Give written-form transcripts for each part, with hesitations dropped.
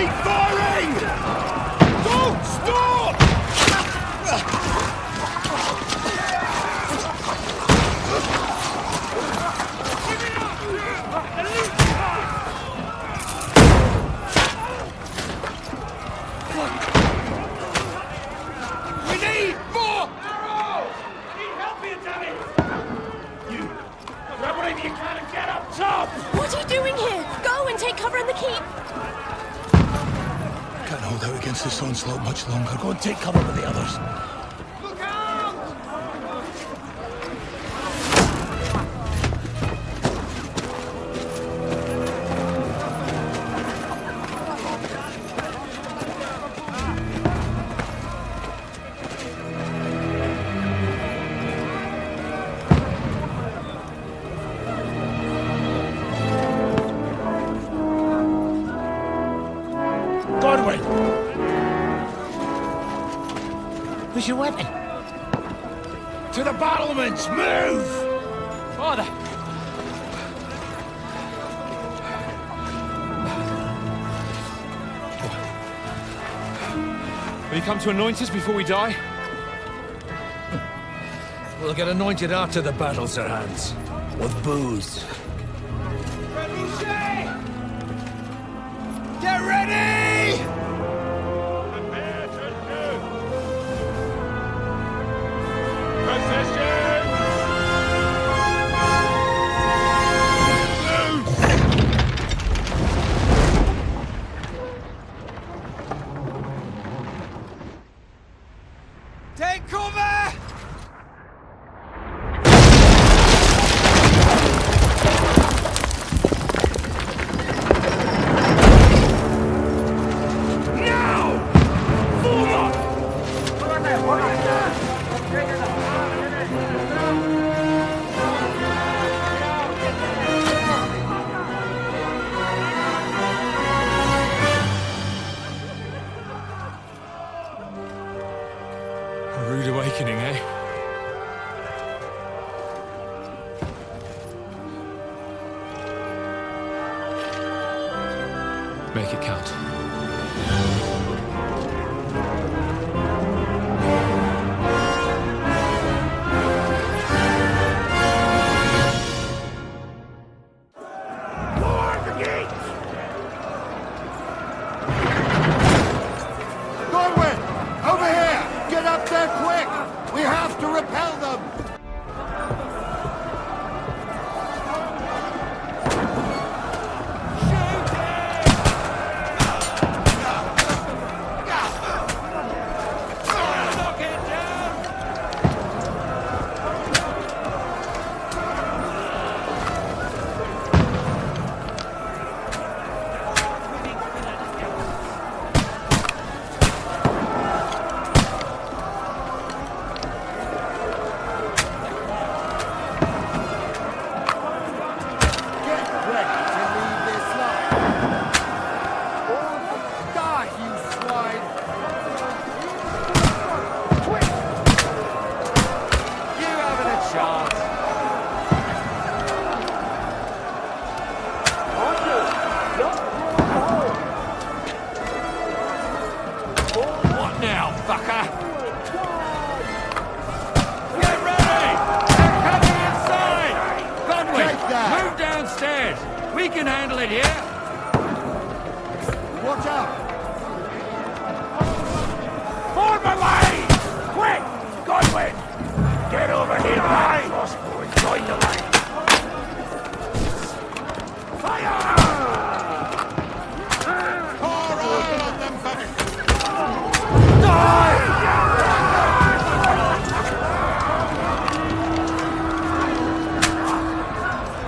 Keep firing! Don't stop! We need more arrows! I need help here, damn it! You grab whatever you can and get up top! What are you doing here? Go and take cover in the keep! Can't hold out against this onslaught much longer. Go and take cover with the others. Look out! Where's your weapon? To the battlements! Move! Father! Will you come to anoint us before we die? We'll get anointed after the battles are hands. With booze. Get ready! Take cover! A rude awakening, eh? Make it count. We can handle it here. Watch out! Form away! Quick! Godwin! Get over here! Aye! Crossbow and join the line! Fire! Pour oil on them first! Die!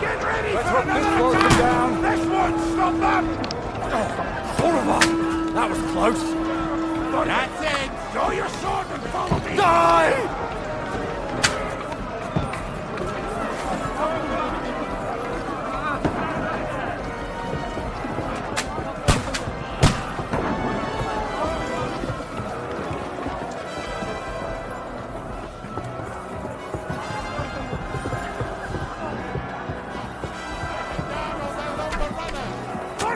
Get ready for another attack! Down. This one! Stop them! Horrible! That was close. That's it! Draw your sword and follow me! Die!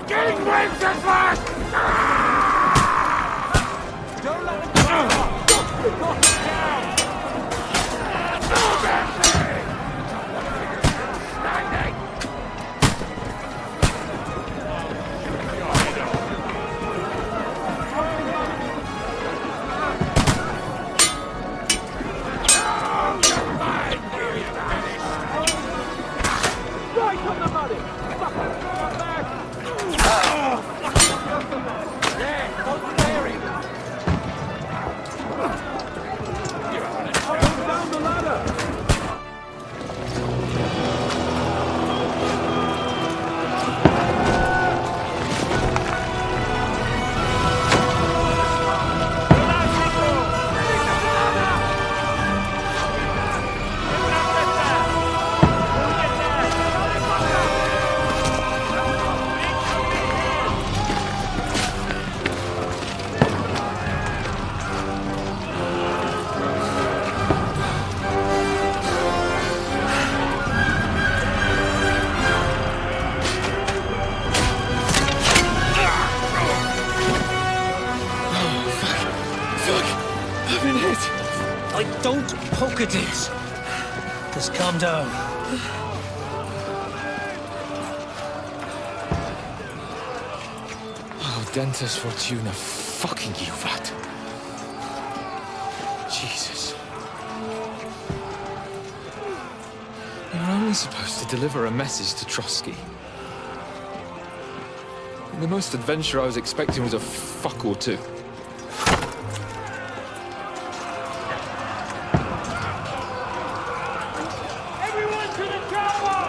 King wins at last! Don't poke at it. Just calm down. Oh, Dentes Fortuna, fucking you, Vat. Jesus. You're only supposed to deliver a message to Trotsky. The most adventure I was expecting was a fuck or two. Everyone to the chopper!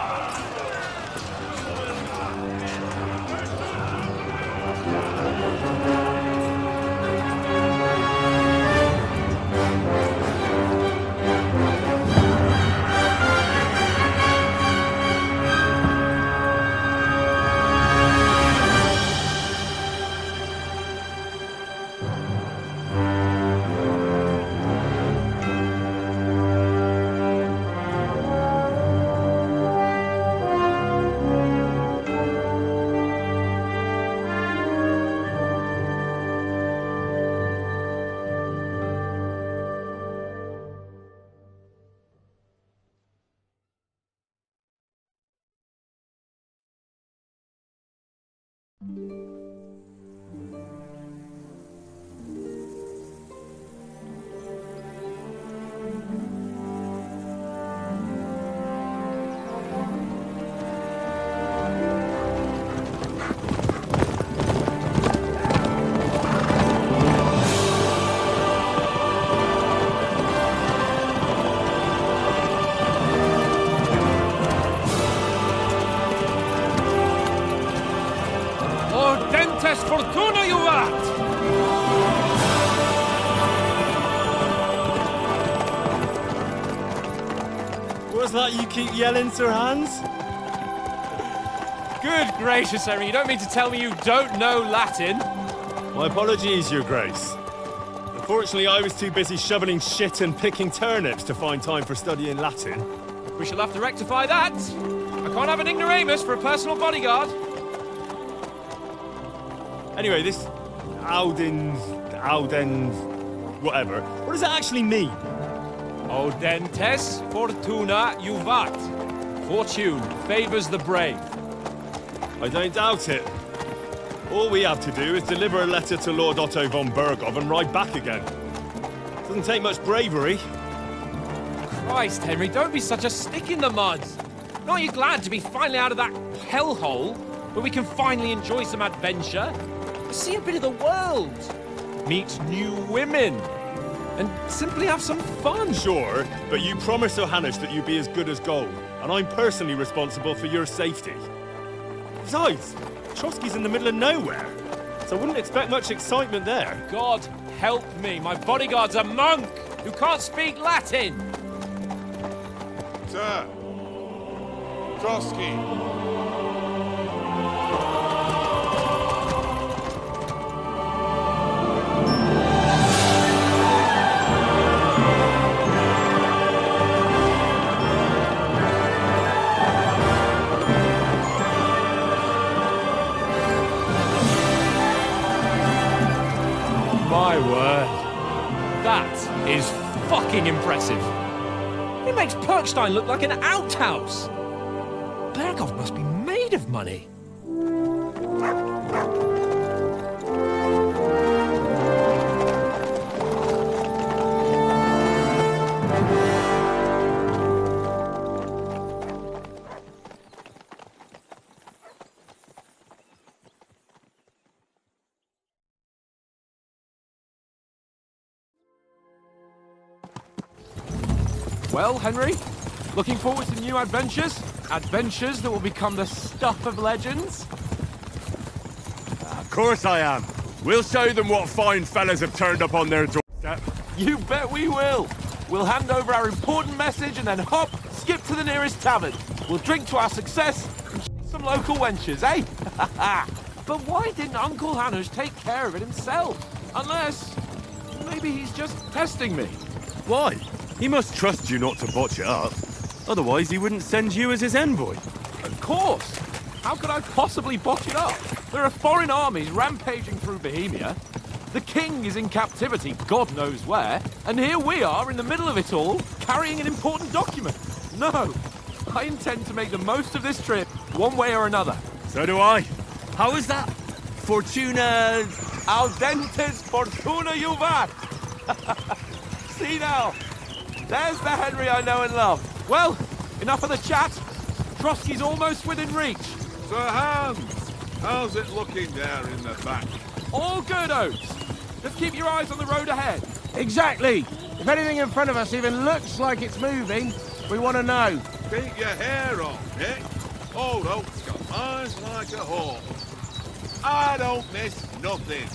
Fortuna, you vat! What's that you keep yelling, Sir Hans? Good gracious, Henry, you don't mean to tell me you don't know Latin? My apologies, Your Grace. Unfortunately, I was too busy shoveling shit and picking turnips to find time for studying Latin. We shall have to rectify that. I can't have an ignoramus for a personal bodyguard. Anyway, this Audens, whatever. What does that actually mean? Audentes Fortuna Juvat. Fortune favors the brave. I don't doubt it. All we have to do is deliver a letter to Lord Otto von Bergov and ride back again. Doesn't take much bravery. Christ, Henry, don't be such a stick in the mud. Aren't you glad to be finally out of that hellhole where we can finally enjoy some adventure? See a bit of the world, meet new women, and simply have some fun. Sure, but you promised Johannes that you'd be as good as gold, and I'm personally responsible for your safety. Besides, Trotsky's in the middle of nowhere, so I wouldn't expect much excitement there. God help me, my bodyguard's a monk who can't speak Latin. Sir, Trotsky. My word. That is fucking impressive. It makes Perkstein look like an outhouse. Bergov must be made of money. Well, Henry, looking forward to new adventures? Adventures that will become the stuff of legends? Of course I am. We'll show them what fine fellas have turned up on their doorstep. You bet we will. We'll hand over our important message and then hop, skip to the nearest tavern. We'll drink to our success and some local wenches, eh? But why didn't Uncle Hanush take care of it himself? Unless, maybe he's just testing me. Why? He must trust you not to botch it up. Otherwise, he wouldn't send you as his envoy. Of course. How could I possibly botch it up? There are foreign armies rampaging through Bohemia. The king is in captivity, God knows where, and here we are in the middle of it all, carrying an important document. No, I intend to make the most of this trip, one way or another. So do I. How is that? Fortuna... Audentes Fortuna juvat! See now, there's the Henry I know and love. Well, enough of the chat. Trotsky's almost within reach. Sir Hans, how's it looking there in the back? All good, Oates. Just keep your eyes on the road ahead. Exactly. If anything in front of us even looks like it's moving, we want to know. Keep your hair on, Nick. Old Oak's got eyes like a hawk. I don't miss nothing.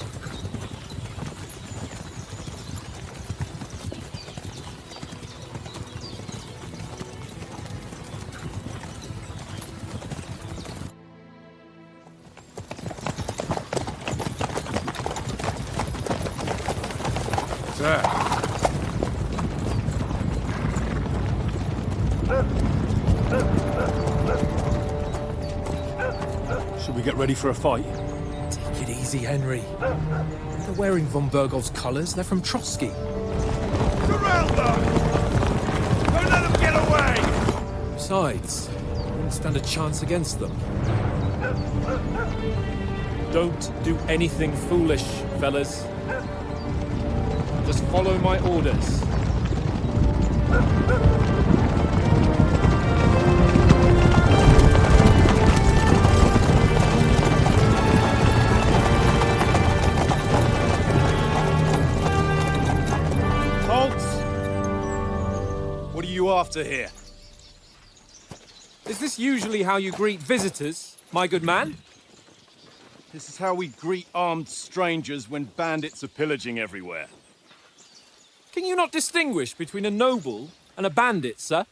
Sir. Should we get ready for a fight? Take it easy, Henry. They're wearing von Bergov's colours. They're from Trotsky. Surround them! Don't let them get away! Besides, we wouldn't stand a chance against them. Don't do anything foolish, fellas. Just follow my orders. What are you after here? Is this usually how you greet visitors, my good man? This is how we greet armed strangers when bandits are pillaging everywhere. Can you not distinguish between a noble and a bandit, sir?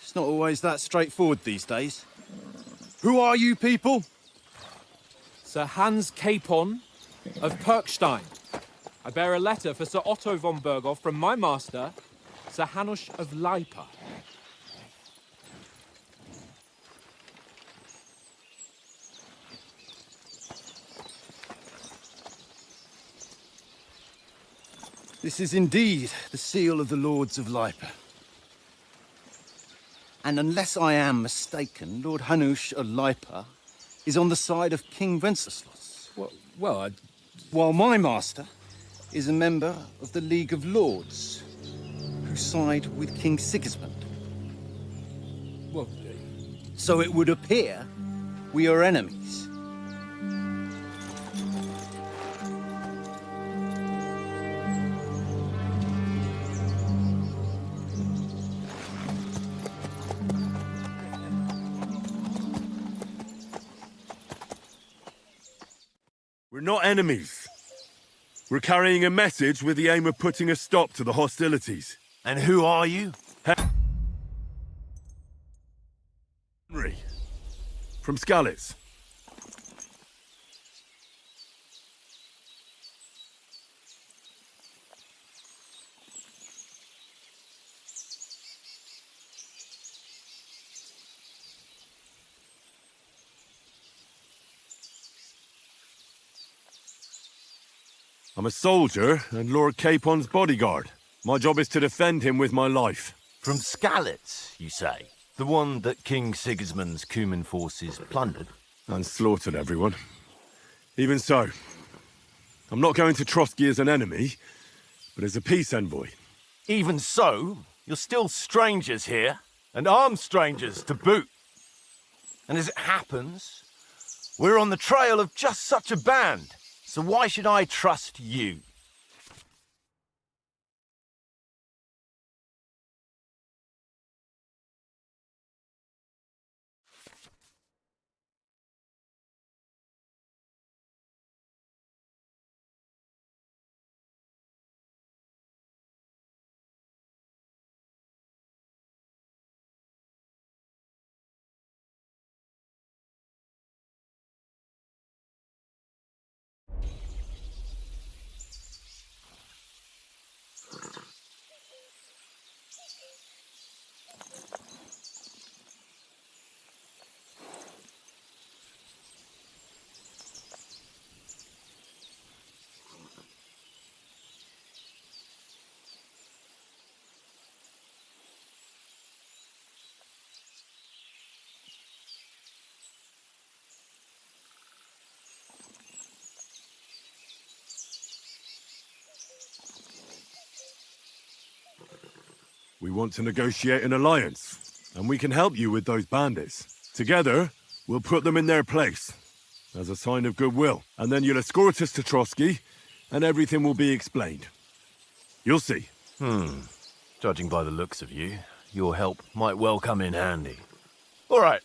It's not always that straightforward these days. Who are you people? Sir Hans Capon of Perkstein. I bear a letter for Sir Otto von Berghoff from my master, Sir Hanush of Lipa. This is indeed the seal of the Lords of Lipa. And unless I am mistaken, Lord Hanush of Lipa is on the side of King Wenceslas. Well, While my master is a member of the League of Lords, who side with King Sigismund. well, So it would appear we are enemies. We're not enemies. We're carrying a message with the aim of putting a stop to the hostilities. And who are you? Henry. From Skalitz. I'm a soldier and Lord Capon's bodyguard. My job is to defend him with my life. From Skalitz, you say? The one that King Sigismund's Cuman forces plundered? And slaughtered everyone. Even so, I'm not going to Trotsky as an enemy, but as a peace envoy. Even so, you're still strangers here, and armed strangers to boot. And as it happens, we're on the trail of just such a band. So why should I trust you? We want to negotiate an alliance, and we can help you with those bandits. Together, we'll put them in their place, as a sign of goodwill. And then you'll escort us to Trotsky, and everything will be explained. You'll see. Judging by the looks of you, your help might well come in handy. All right.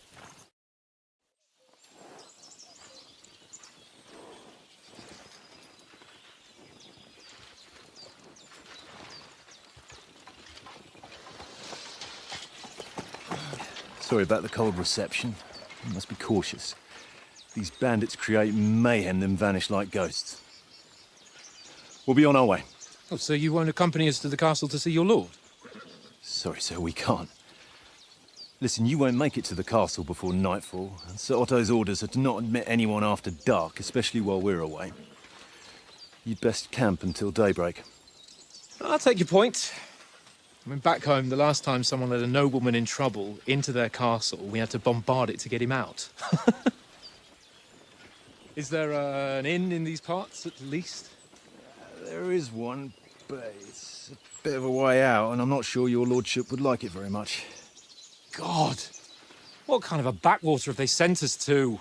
Sorry about the cold reception. You must be cautious. These bandits create mayhem, then vanish like ghosts. We'll be on our way. Oh, so you won't accompany us to the castle to see your lord? Sorry, sir, we can't. Listen, you won't make it to the castle before nightfall, and Sir Otto's orders are to not admit anyone after dark, especially while we're away. You'd best camp until daybreak. I'll take your point. I mean, back home, the last time someone led a nobleman in trouble into their castle, we had to bombard it to get him out. Is there an inn in these parts, at least? There is one, but it's a bit of a way out, and I'm not sure your lordship would like it very much. God! What kind of a backwater have they sent us to?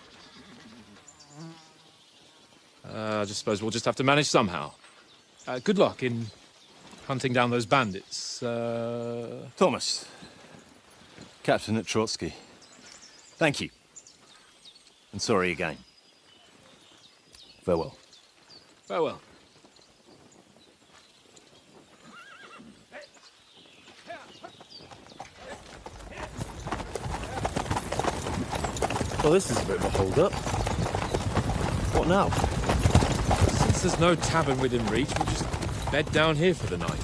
I just suppose we'll just have to manage somehow. Good luck in hunting down those bandits. Thomas, Captain at Trotsky. Thank you. And sorry again. Farewell. Farewell. Well, this is a bit of a hold-up. What now? Since there's no tavern within reach, we'll just bed down here for the night.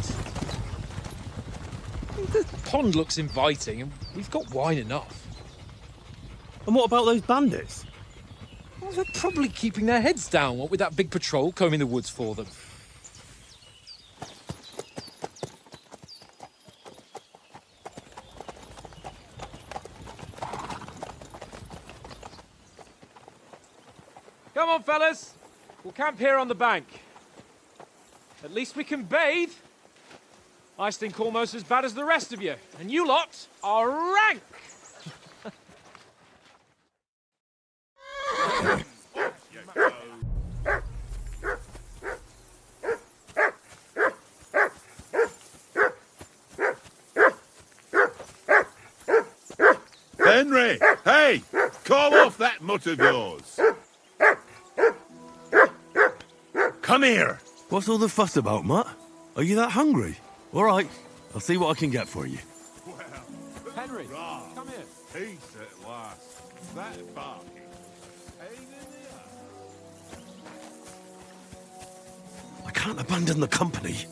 The pond looks inviting, and we've got wine enough. And what about those bandits? Well, they're probably keeping their heads down, what with that big patrol combing the woods for them. Come on, fellas. We'll camp here on the bank. At least we can bathe. I stink almost as bad as the rest of you, and you lot are rank! Henry! Hey! Call off that mutt of yours! Come here! What's all the fuss about, Mutt? Are you that hungry? All right, I'll see what I can get for you. Well, Henry, right. come here. Peace at last. That barking was a pain in the ass. I can't abandon the company.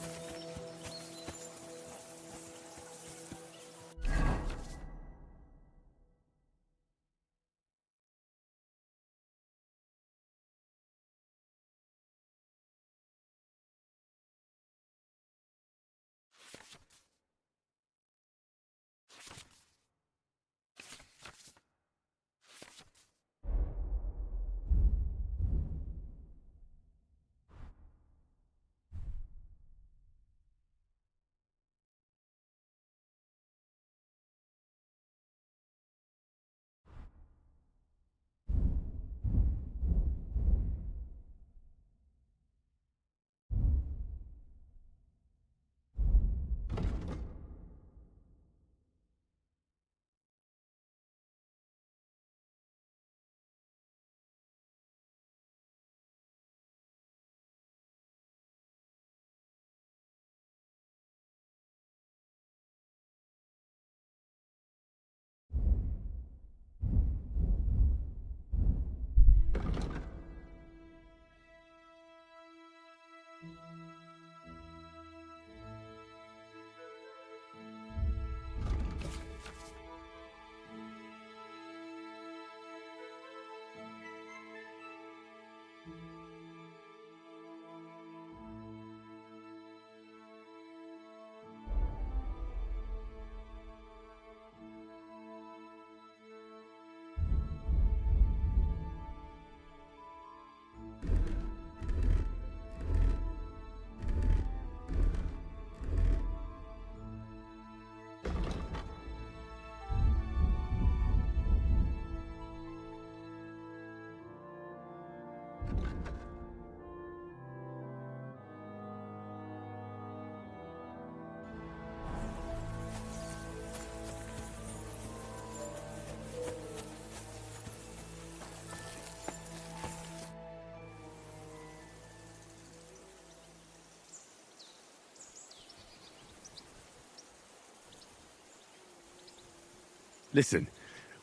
Listen,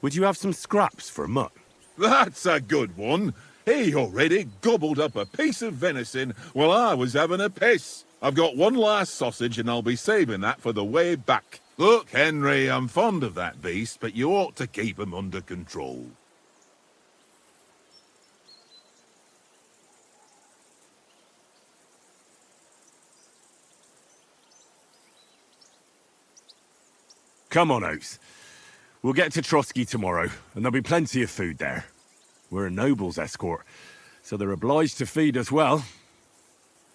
would you have some scraps for Mutt? That's a good one. He already gobbled up a piece of venison while I was having a piss. I've got one last sausage and I'll be saving that for the way back. Look, Henry, I'm fond of that beast, but you ought to keep him under control. Come on, Oates. We'll get to Trotsky tomorrow, and there'll be plenty of food there. We're a noble's escort, so they're obliged to feed us well.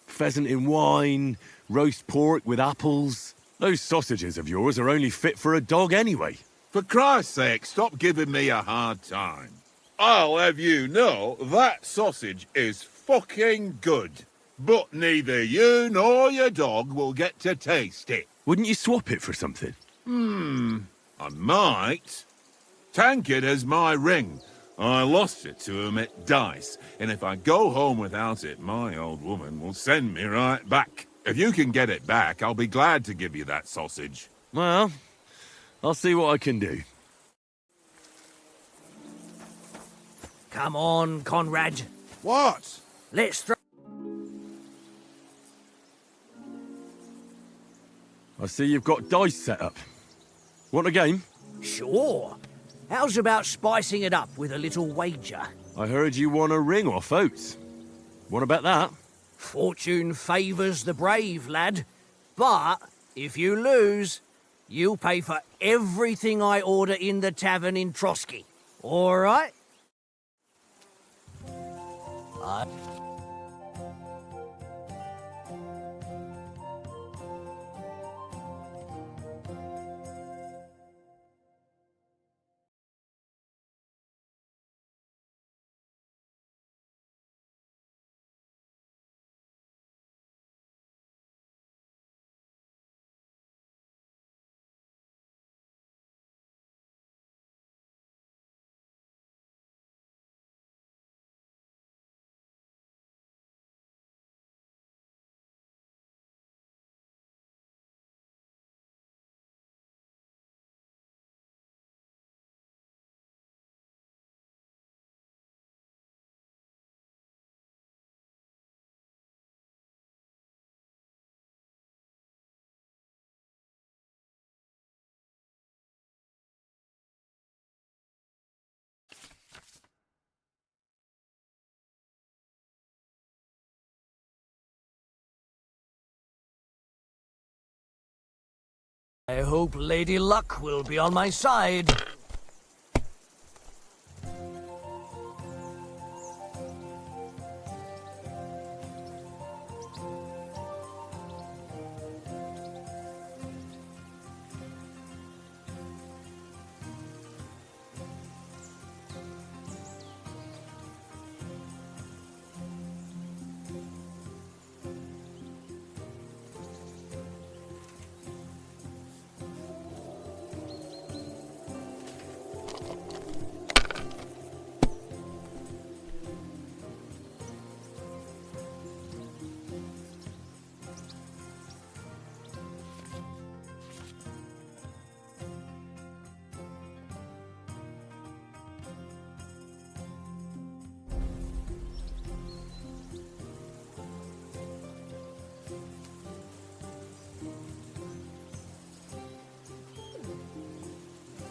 Pheasant in wine, roast pork with apples. Those sausages of yours are only fit for a dog anyway. For Christ's sake, stop giving me a hard time. I'll have you know that sausage is fucking good. But neither you nor your dog will get to taste it. Wouldn't you swap it for something? I might. Tankard has my ring. I lost it to him at dice, and if I go home without it, my old woman will send me right back. If you can get it back, I'll be glad to give you that sausage. Well, I'll see what I can do. Come on, Conrad. What? Let's throw... I see you've got dice set up. Want a game? Sure. How's about spicing it up with a little wager? I heard you won a ring off Oates. What about that? Fortune favours the brave, lad. But if you lose, you'll pay for everything I order in the tavern in Trotsky. All right? I hope Lady Luck will be on my side.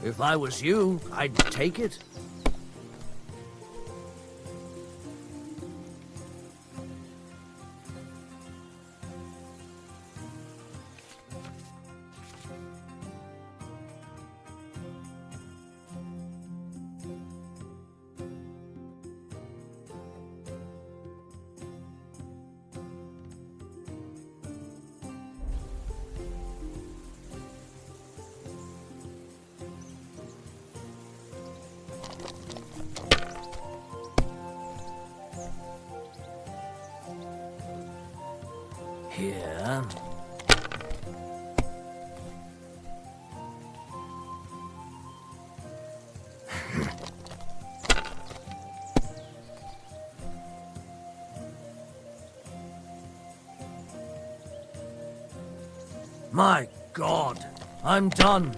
If I was you, I'd take it. Here. My God, I'm done.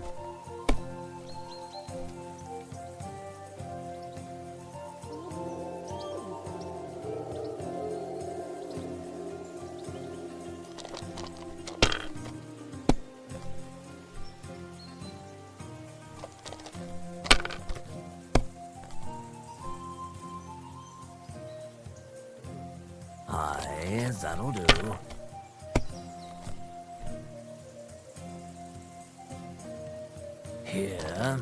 Aye, that'll do. Here.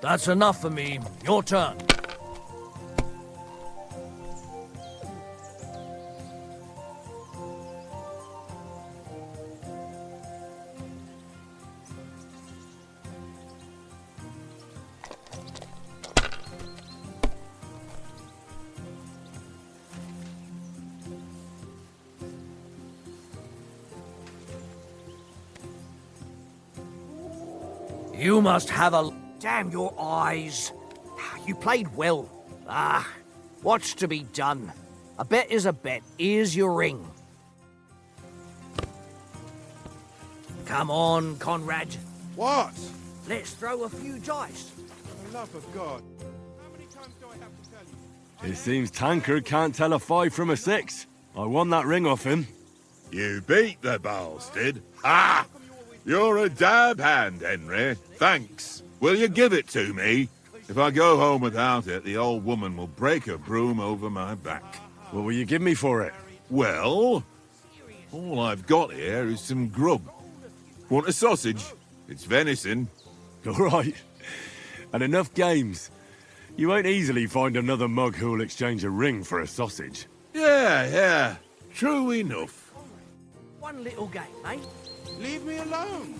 That's enough for me. Your turn. You must have a... Damn your eyes. You played well. Ah, what's to be done? A bet is a bet. Here's your ring. Come on, Conrad. What? Let's throw a few dice. For the love of God. How many times do I have to tell you? It seems Tankard can't tell a 5 from a 6. I won that ring off him. You beat the bastard. Ah! You're a dab hand, Henry. Thanks. Will you give it to me? If I go home without it, the old woman will break a broom over my back. What will you give me for it? Well, all I've got here is some grub. Want a sausage? It's venison. All right. And enough games. You won't easily find another mug who'll exchange a ring for a sausage. Yeah. True enough. One little game, eh? Leave me alone.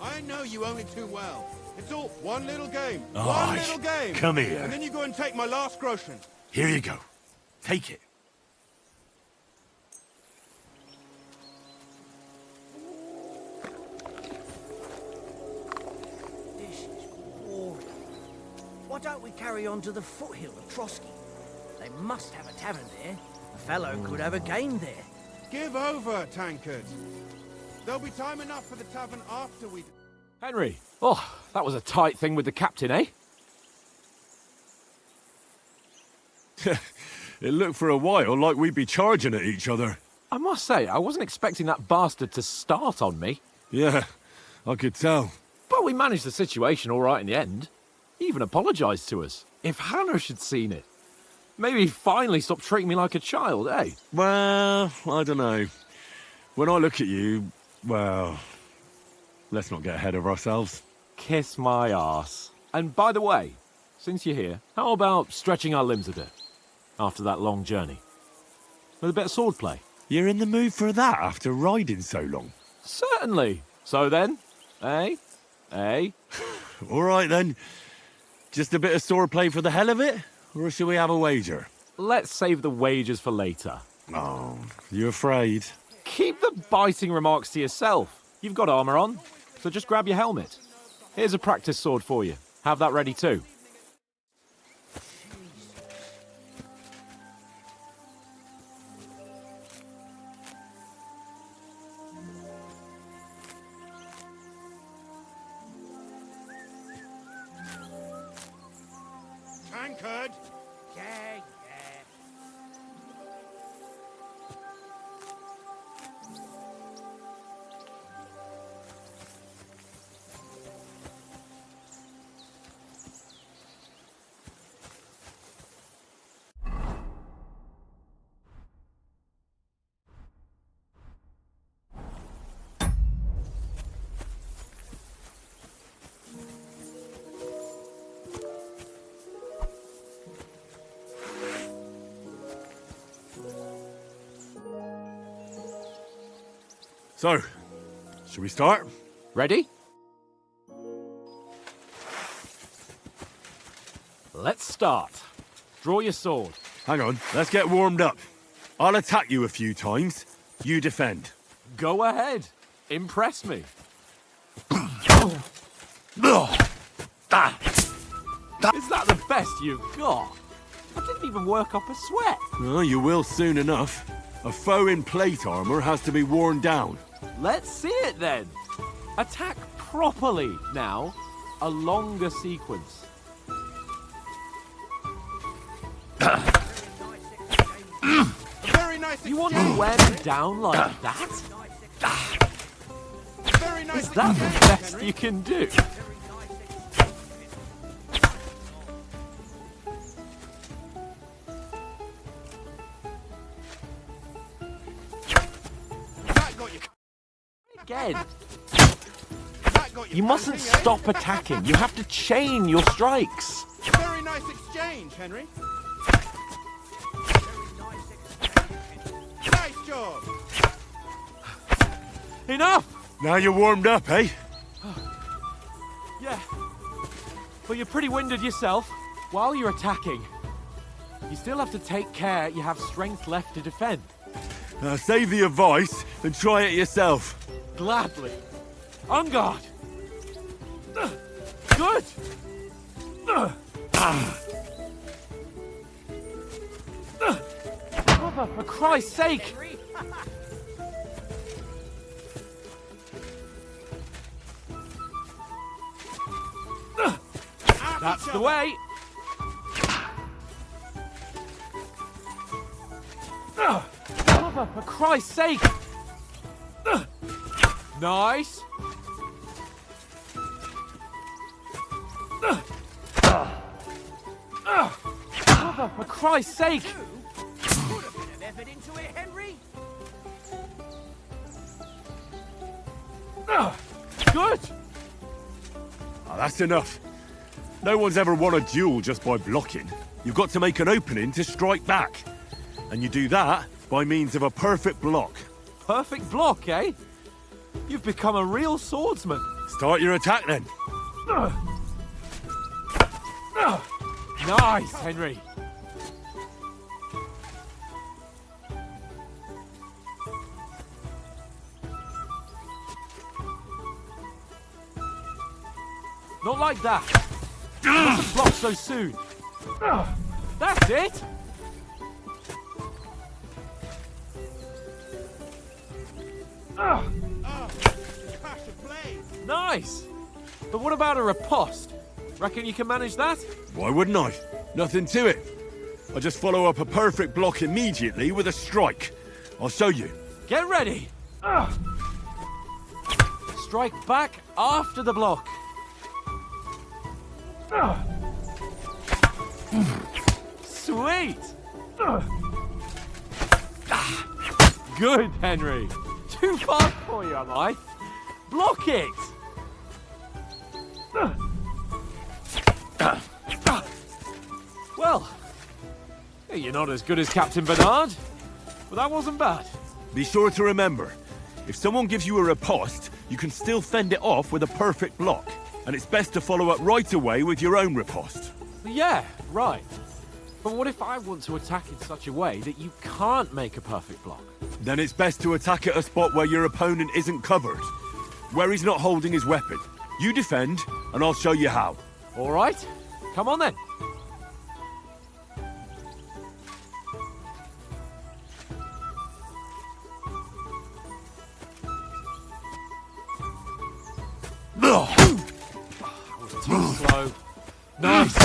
I know you only too well. It's all one little game. Oh, One little game. come here. And then you go and take my last groschen. Here you go. Take it. This is boring. Why don't we carry on to the foothill of Trotsky? They must have a tavern there. A fellow could have a game there. Give over, Tankard. There'll be time enough for the tavern after we... Henry, oh, that was a tight thing with the captain, eh? It looked for a while like we'd be charging at each other. I must say, I wasn't expecting that bastard to start on me. Yeah, I could tell. But we managed the situation all right in the end. He even apologised to us. If Hanush had seen it, maybe he'd finally stop treating me like a child, eh? Well, I don't know. When I look at you, well, let's not get ahead of ourselves. Kiss my arse. And by the way, since you're here, how about stretching our limbs a bit after that long journey? With a bit of swordplay. You're in the mood for that after riding so long? Certainly. So then, eh? All right then. Just a bit of swordplay for the hell of it? Or shall we have a wager? Let's save the wagers for later. Oh, you afraid? Keep the biting remarks to yourself. You've got armour on, so just grab your helmet. Here's a practice sword for you. Have that ready too. Tankard! Yeah. So, should we start? Ready? Let's start. Draw your sword. Hang on, let's get warmed up. I'll attack you a few times. You defend. Go ahead. Impress me. Is that the best you've got? I didn't even work up a sweat. Well, you will soon enough. A foe in plate armor has to be worn down. Let's see it then. Attack properly now. A longer sequence. Very nice. You want to wear me down like that? Very nice. Is that the best you can do? Again. You mustn't stop attacking. You have to chain your strikes. Very nice exchange, Henry. Nice job. Enough! Now you're warmed up, eh? Yeah. But you're pretty winded yourself. While you're attacking, you still have to take care you have strength left to defend. Now save the advice and try it yourself. Gladly. On guard. Good. Mother, for Christ's sake! That's the way. Mother, for Christ's sake! Nice. Mother, for Christ's sake! Put a bit of effort into it, Henry. Good. Oh, that's enough. No one's ever won a duel just by blocking. You've got to make an opening to strike back. And you do that by means of a perfect block. Perfect block, eh? You've become a real swordsman. Start your attack then. Nice, Henry. Not like that. You mustn't block so soon. That's it. Nice. But what about a riposte? Reckon you can manage that? Why wouldn't I? Nothing to it. I just follow up a perfect block immediately with a strike. I'll show you. Get ready. Strike back after the block. Sweet. Good, Henry. Too fast for you, am I? Block it. Well, you're not as good as Captain Bernard, but that wasn't bad. Be sure to remember, if someone gives you a riposte, you can still fend it off with a perfect block. And it's best to follow up right away with your own riposte. Yeah, right. But what if I want to attack in such a way that you can't make a perfect block? Then it's best to attack at a spot where your opponent isn't covered, where he's not holding his weapon. You defend, and I'll show you how. All right, come on then. Too slow. Nice.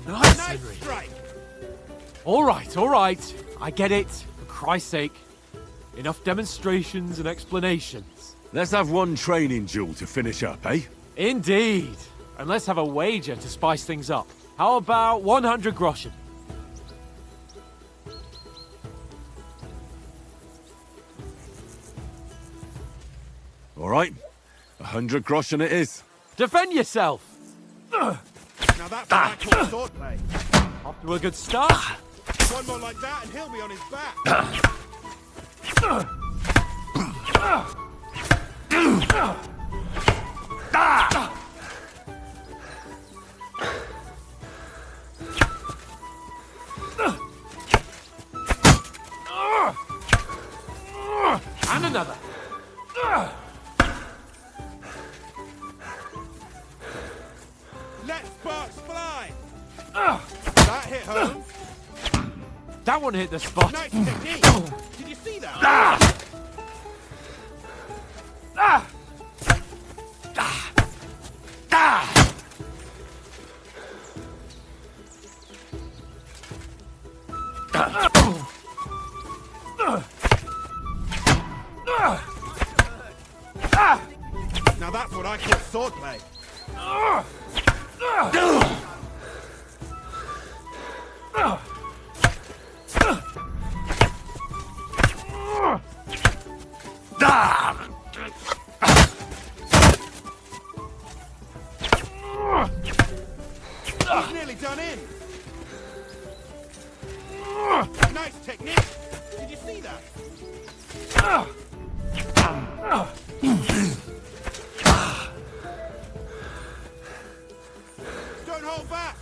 Nice, Henry. All right. I get it. For Christ's sake. Enough demonstrations and explanations. Let's have one training duel to finish up, eh? Indeed. And let's have a wager to spice things up. How about 100 groschen? All right. 100 groschen it is. Defend yourself! Now that's what I call sword play. Off to a good start. One more like that and he'll be on his back. And another. Let sparks fly! That hit home. That one hit the spot. Nice technique! Did you see that? Now that's what I call swordplay. He's nearly done in. Nice technique. Did you see that? Don't hold back.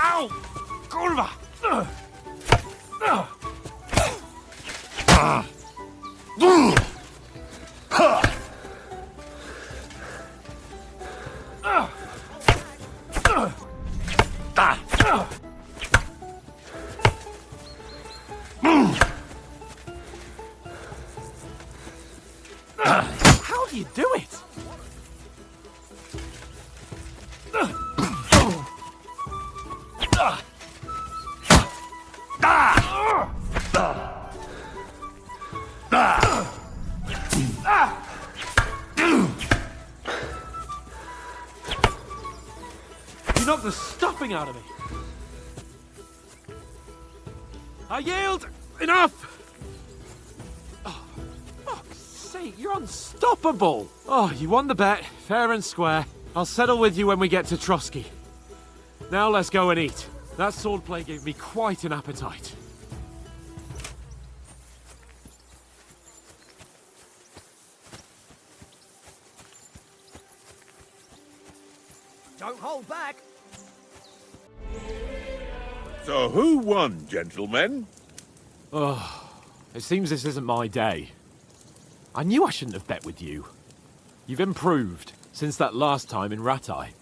Ow! Kurwa! How do you do it? You knocked the stuffing out of me. I yield! Enough! Oh, fuck's sake, you're unstoppable! Oh, you won the bet, fair and square. I'll settle with you when we get to Trotsky. Now let's go and eat. That swordplay gave me quite an appetite. Don't hold back. So who won, gentlemen? Oh, it seems this isn't my day. I knew I shouldn't have bet with you. You've improved since that last time in Rites. I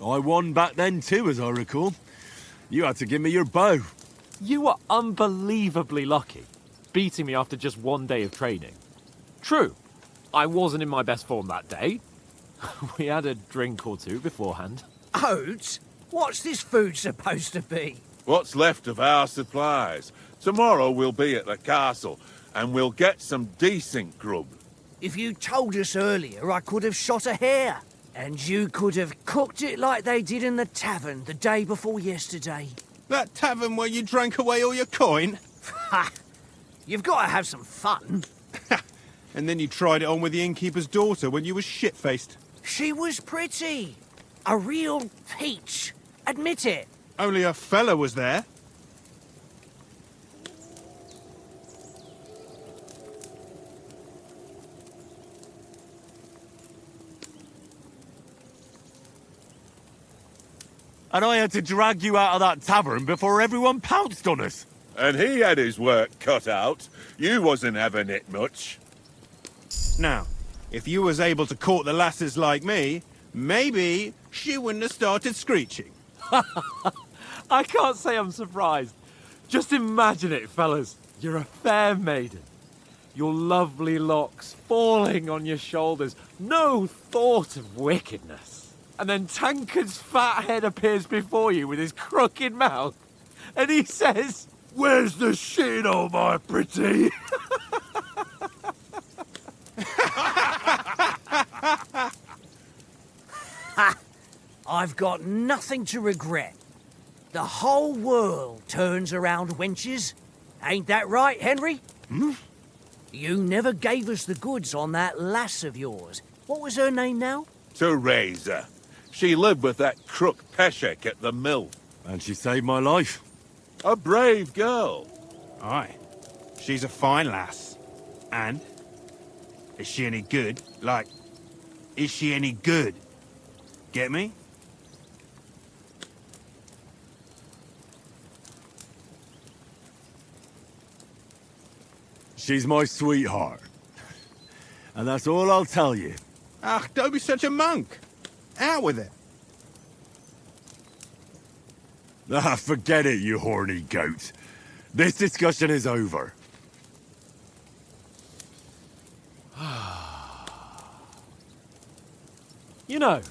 won back then too, as I recall. You had to give me your bow. You were unbelievably lucky, beating me after just one day of training. True, I wasn't in my best form that day. We had a drink or two beforehand. Oats? What's this food supposed to be? What's left of our supplies. Tomorrow we'll be at the castle, and we'll get some decent grub. If you told us earlier, I could have shot a hare. And you could have cooked it like they did in the tavern the day before yesterday. That tavern where you drank away all your coin? Ha! You've got to have some fun. And then you tried it on with the innkeeper's daughter when you were shit-faced. She was pretty. A real peach. Admit it. Only a fella was there. And I had to drag you out of that tavern before everyone pounced on us. And he had his work cut out. You wasn't having it much. Now, if you was able to court the lasses like me, maybe she wouldn't have started screeching. I can't say I'm surprised. Just imagine it, fellas. You're a fair maiden. Your lovely locks falling on your shoulders. No thought of wickedness. And then Tankard's fat head appears before you with his crooked mouth. And he says, "Where's the shit, oh my pretty?" I've got nothing to regret. The whole world turns around wenches. Ain't that right, Henry? Hmm? You never gave us the goods on that lass of yours. What was her name now? Teresa. She lived with that crook Peshek at the mill. And she saved my life. A brave girl. Aye. She's a fine lass. And? Is she any good? Like, is she any good? Get me? She's my sweetheart. And that's all I'll tell you. Ach, don't be such a monk. Out with it. Ah, forget it, you horny goat. This discussion is over. You know,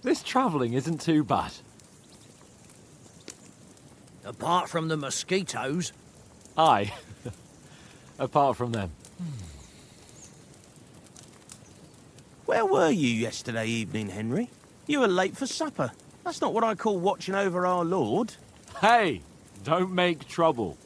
this travelling isn't too bad. Apart from the mosquitoes. Aye. Apart from them. Where were you yesterday evening, Henry? You were late for supper. That's not what I call watching over our Lord. Hey, don't make trouble.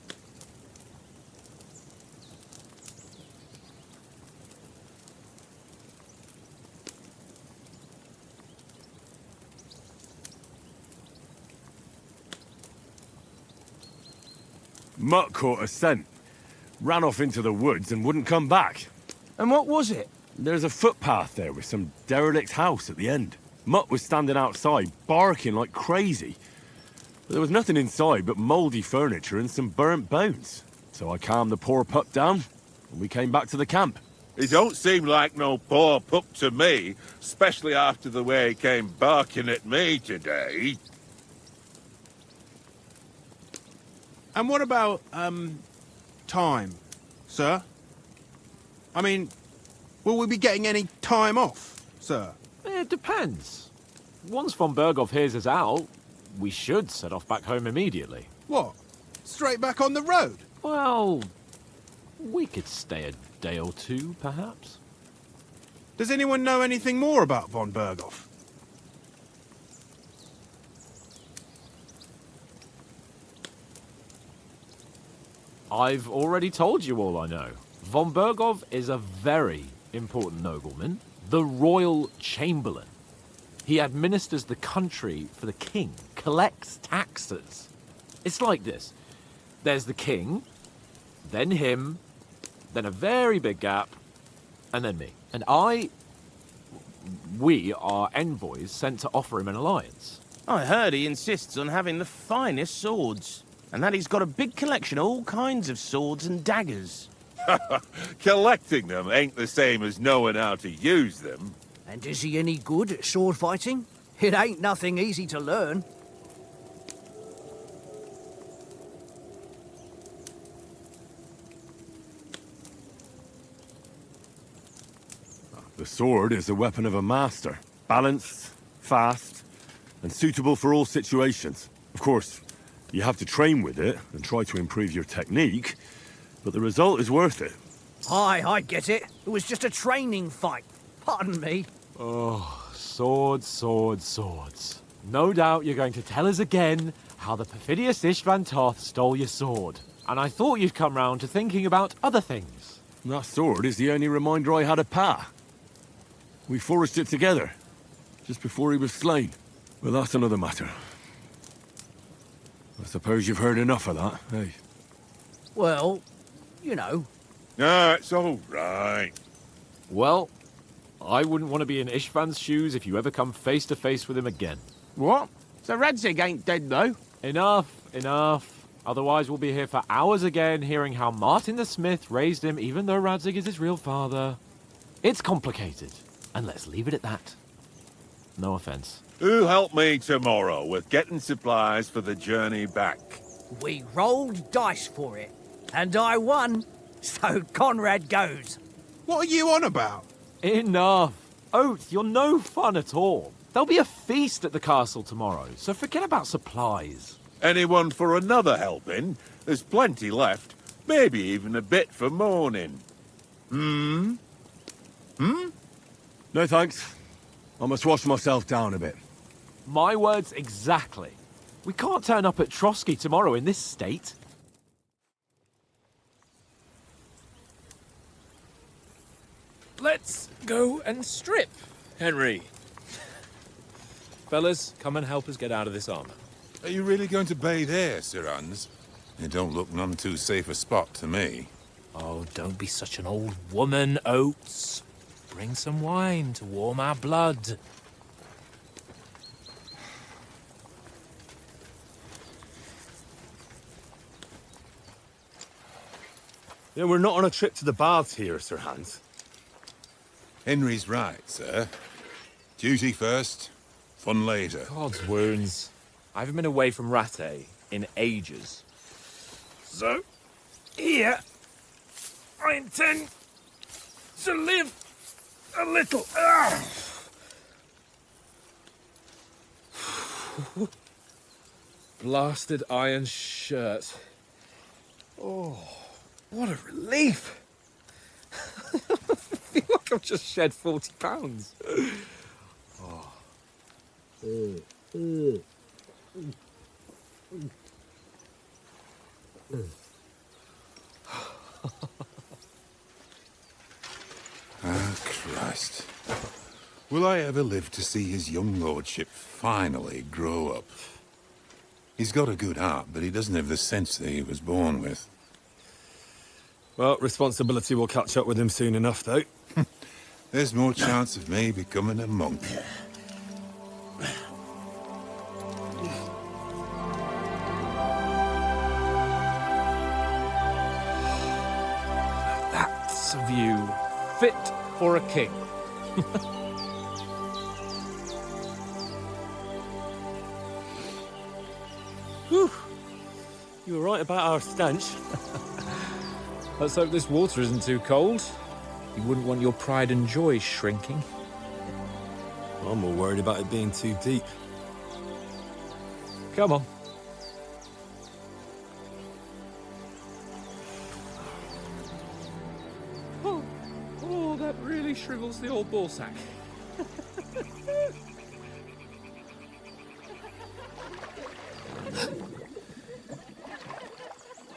Mutt caught a scent, ran off into the woods and wouldn't come back. And what was it? There's a footpath there with some derelict house at the end. Mutt was standing outside, barking like crazy. But there was nothing inside but mouldy furniture and some burnt bones. So I calmed the poor pup down, and we came back to the camp. He don't seem like no poor pup to me, especially after the way he came barking at me today. And what about, time, sir? I mean, will we be getting any time off, sir? It depends. Once von Berghoff hears us out, we should set off back home immediately. What? Straight back on the road? Well, we could stay a day or two, perhaps. Does anyone know anything more about von Berghoff? I've already told you all I know. Von Berghoff is a very important nobleman, the royal chamberlain. He administers the country for the king, collects taxes. It's like this. There's the king, then him, then a very big gap, and then me. And we are envoys sent to offer him an alliance. I heard he insists on having the finest swords, and that he's got a big collection of all kinds of swords and daggers. Collecting them ain't the same as knowing how to use them. And is he any good at sword fighting? It ain't nothing easy to learn. The sword is the weapon of a master. Balanced, fast, and suitable for all situations. Of course, you have to train with it and try to improve your technique, but the result is worth it. Aye, I get it. It was just a training fight. Pardon me. Oh, swords, swords, swords. No doubt you're going to tell us again how the perfidious Istvan Toth stole your sword. And I thought you'd come round to thinking about other things. That sword is the only reminder I had of Pa. We forged it together, just before he was slain. But that's another matter. I suppose you've heard enough of that, eh? Well, you know. No, it's all right. Well, I wouldn't want to be in Istvan's shoes if you ever come face to face with him again. What? So Radzig ain't dead, though? Enough, enough. Otherwise we'll be here for hours again hearing how Martin the Smith raised him even though Radzig is his real father. It's complicated, and let's leave it at that. No offense. Who help me tomorrow with getting supplies for the journey back? We rolled dice for it, and I won, so Conrad goes. What are you on about? Enough. Oath, you're no fun at all. There'll be a feast at the castle tomorrow, so forget about supplies. Anyone for another helping? There's plenty left. Maybe even a bit for morning. No thanks. I must wash myself down a bit. My words exactly. We can't turn up at Trotsky tomorrow in this state. Let's go and strip, Henry. Fellas, come and help us get out of this armor. Are you really going to bathe here, Sir Hans? It don't look none too safe a spot to me. Oh, don't be such an old woman, Oates. Bring some wine to warm our blood. Yeah, we're not on a trip to the baths here, Sir Hans. Henry's right, sir. Duty first, fun later. God's wounds. I haven't been away from Rattay in ages. So, here, I intend to live a little. Blasted iron shirt. Oh, what a relief. I feel like I've just shed 40 pounds. Oh. Ah, Christ. Will I ever live to see his young lordship finally grow up? He's got a good heart, but he doesn't have the sense that he was born with. Well, responsibility will catch up with him soon enough, though. There's more chance of me becoming a monk. That's a view fit for a king. Whew. You were right about our stench. Let's hope this water isn't too cold. You wouldn't want your pride and joy shrinking. I'm more worried about it being too deep. Come on. Oh, that really shrivels the old ball sack.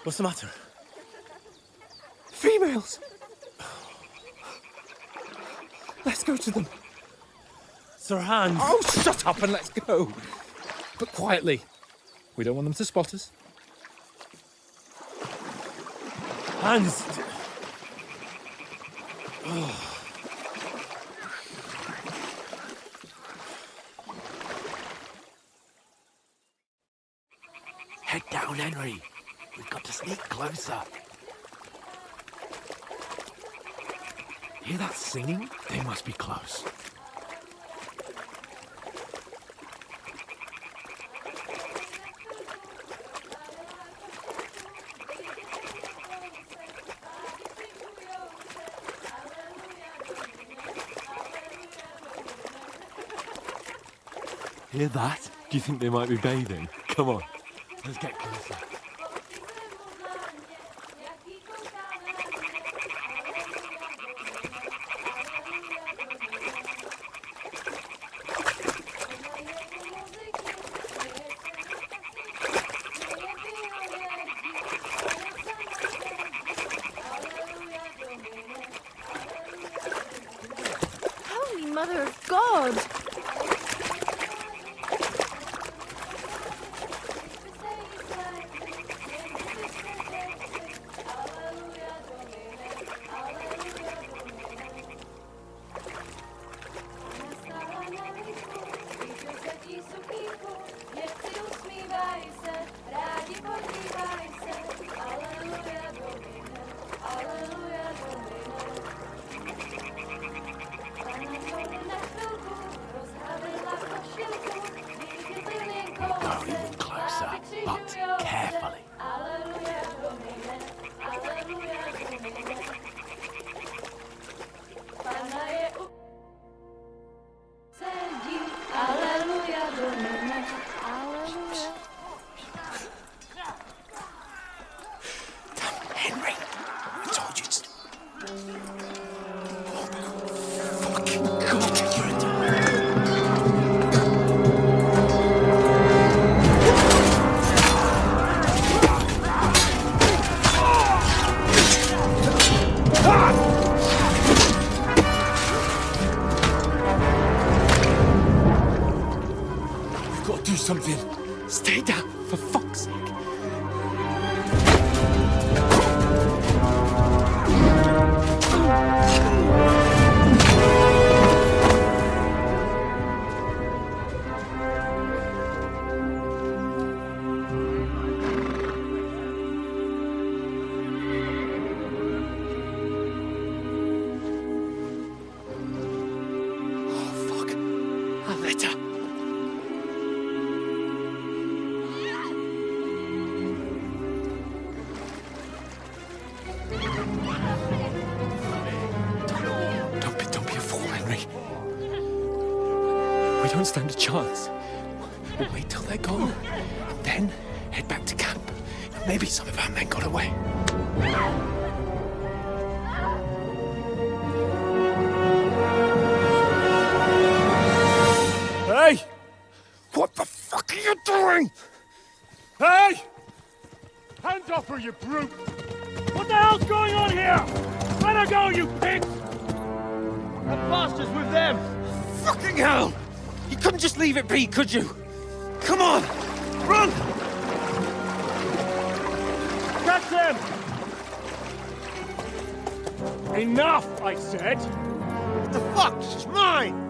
What's the matter? Females! Let's go to them. Sir Hans! Oh, shut up and let's go. But quietly. We don't want them to spot us. Hans! Oh. Head down, Henry. We've got to sneak closer. Hear that singing? They must be close. Hear that? Do you think they might be bathing? Come on, let's get closer. Holy Mother of God! Go even closer, but carefully. Henry, I told you to... Fucking God, you're in the... something. Stay down, for fuck's sake. We don't stand a chance. We'll wait till they're gone, and then head back to camp. Maybe some of our men got away. Hey! What the fuck are you doing? Hey! Hands off her, you brute! What the hell's going on here? Let her go, you pigs! That bastard's with them! Fucking hell! You couldn't just leave it be, could you? Come on! Run! Catch them! Enough, I said! What the fuck? She's mine!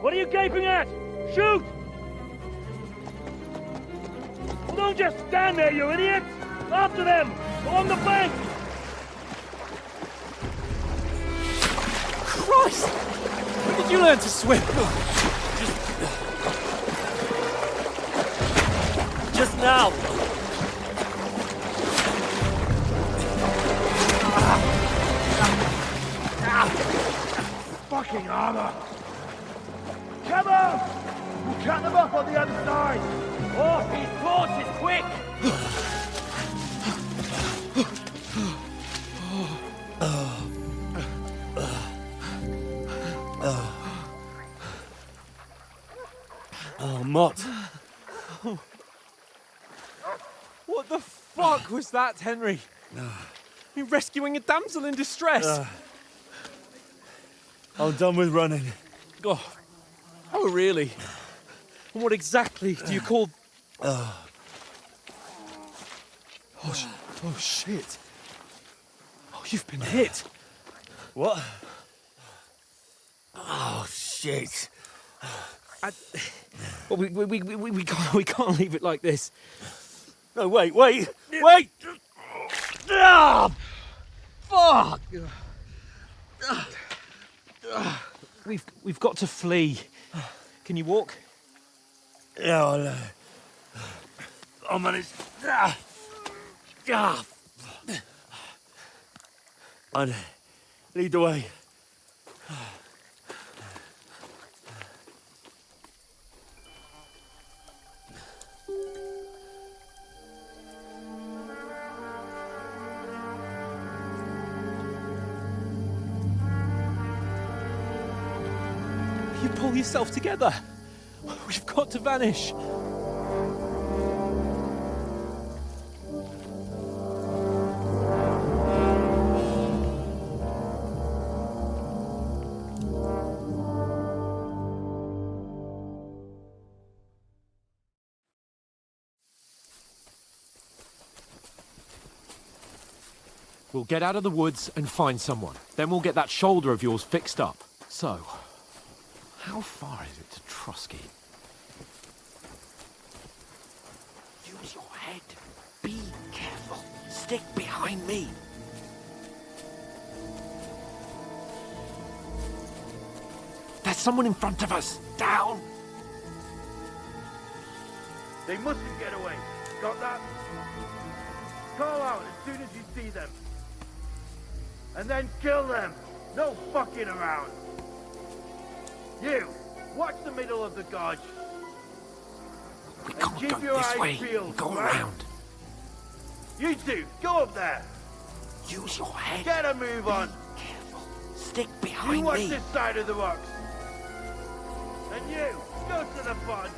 What are you gaping at? Shoot! Well, don't just stand there, you idiots! After them! Along the bank! Christ! When did you learn to swim? Just now! Fucking armor! Come on! We'll cut them off on the other side! Off his horses, quick! Oh, Mutt. What the fuck was that, Henry? You're rescuing a damsel in distress. I'm done with running. Oh, really? And what exactly do you call... Oh, shit. Oh, you've been hit. What? Oh, shit. Well, we can't leave it like this. No, wait! Ah! Fuck! We've got to flee. Can you walk? Yeah, I'll manage. I'd lead the way. You pull yourself together. We've got to vanish. We'll get out of the woods and find someone. Then we'll get that shoulder of yours fixed up. So, how far is it to Trotsky? Use your head. Be careful. Stick behind me. There's someone in front of us. Down! They mustn't get away. Got that? Call out as soon as you see them. And then kill them. No fucking around. You, watch the middle of the gorge. We can't go this way. Go around. You two, go up there. Use your head. Get a move on. Careful. stick You behind watch me. this side of the rocks. And you, go to the pond.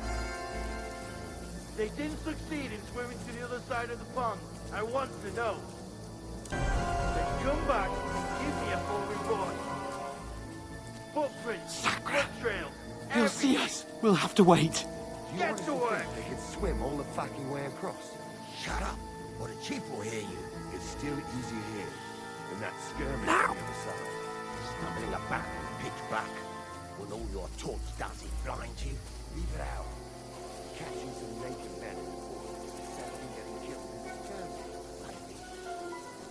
They didn't succeed in swimming to the other side of the pond. I want to know. Then come back and give me a full report. Footprints, foot trails, He'll see us. We'll have to wait. Get to work. They could swim all the fucking way across. Shut up, or the chief will hear you. It's still easy here. And that skirmish on the other side. Stumbling about in pitch black. When all your torch does is blind you, leave it out. Catching some naked men in the forest. Better than getting killed in this skirmish, maybe.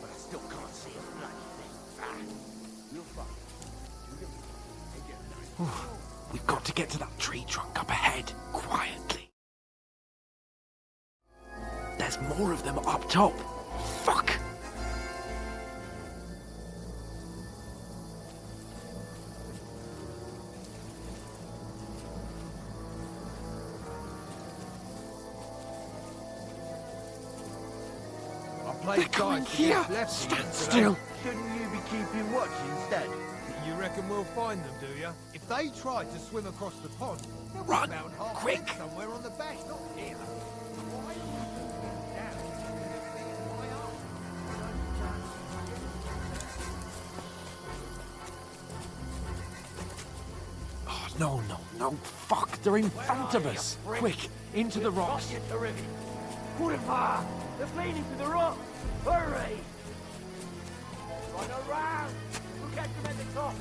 But I still can't see a bloody thing. You'll find it. And get nice. We've got to get to that tree trunk up ahead, quietly. There's more of them up top. Fuck! They're coming here! Stand still! Shouldn't you be keeping watch instead? You reckon we'll find them, do you? If they try to swim across the pond, they'll Run, be about half quick. dead somewhere on the bank, not here. Oh, no, fuck, they're in front of us. Quick, into the rocks. Get the river. Put it far. They're bleeding to the rock. Hurry! Run around. We'll catch them at the top.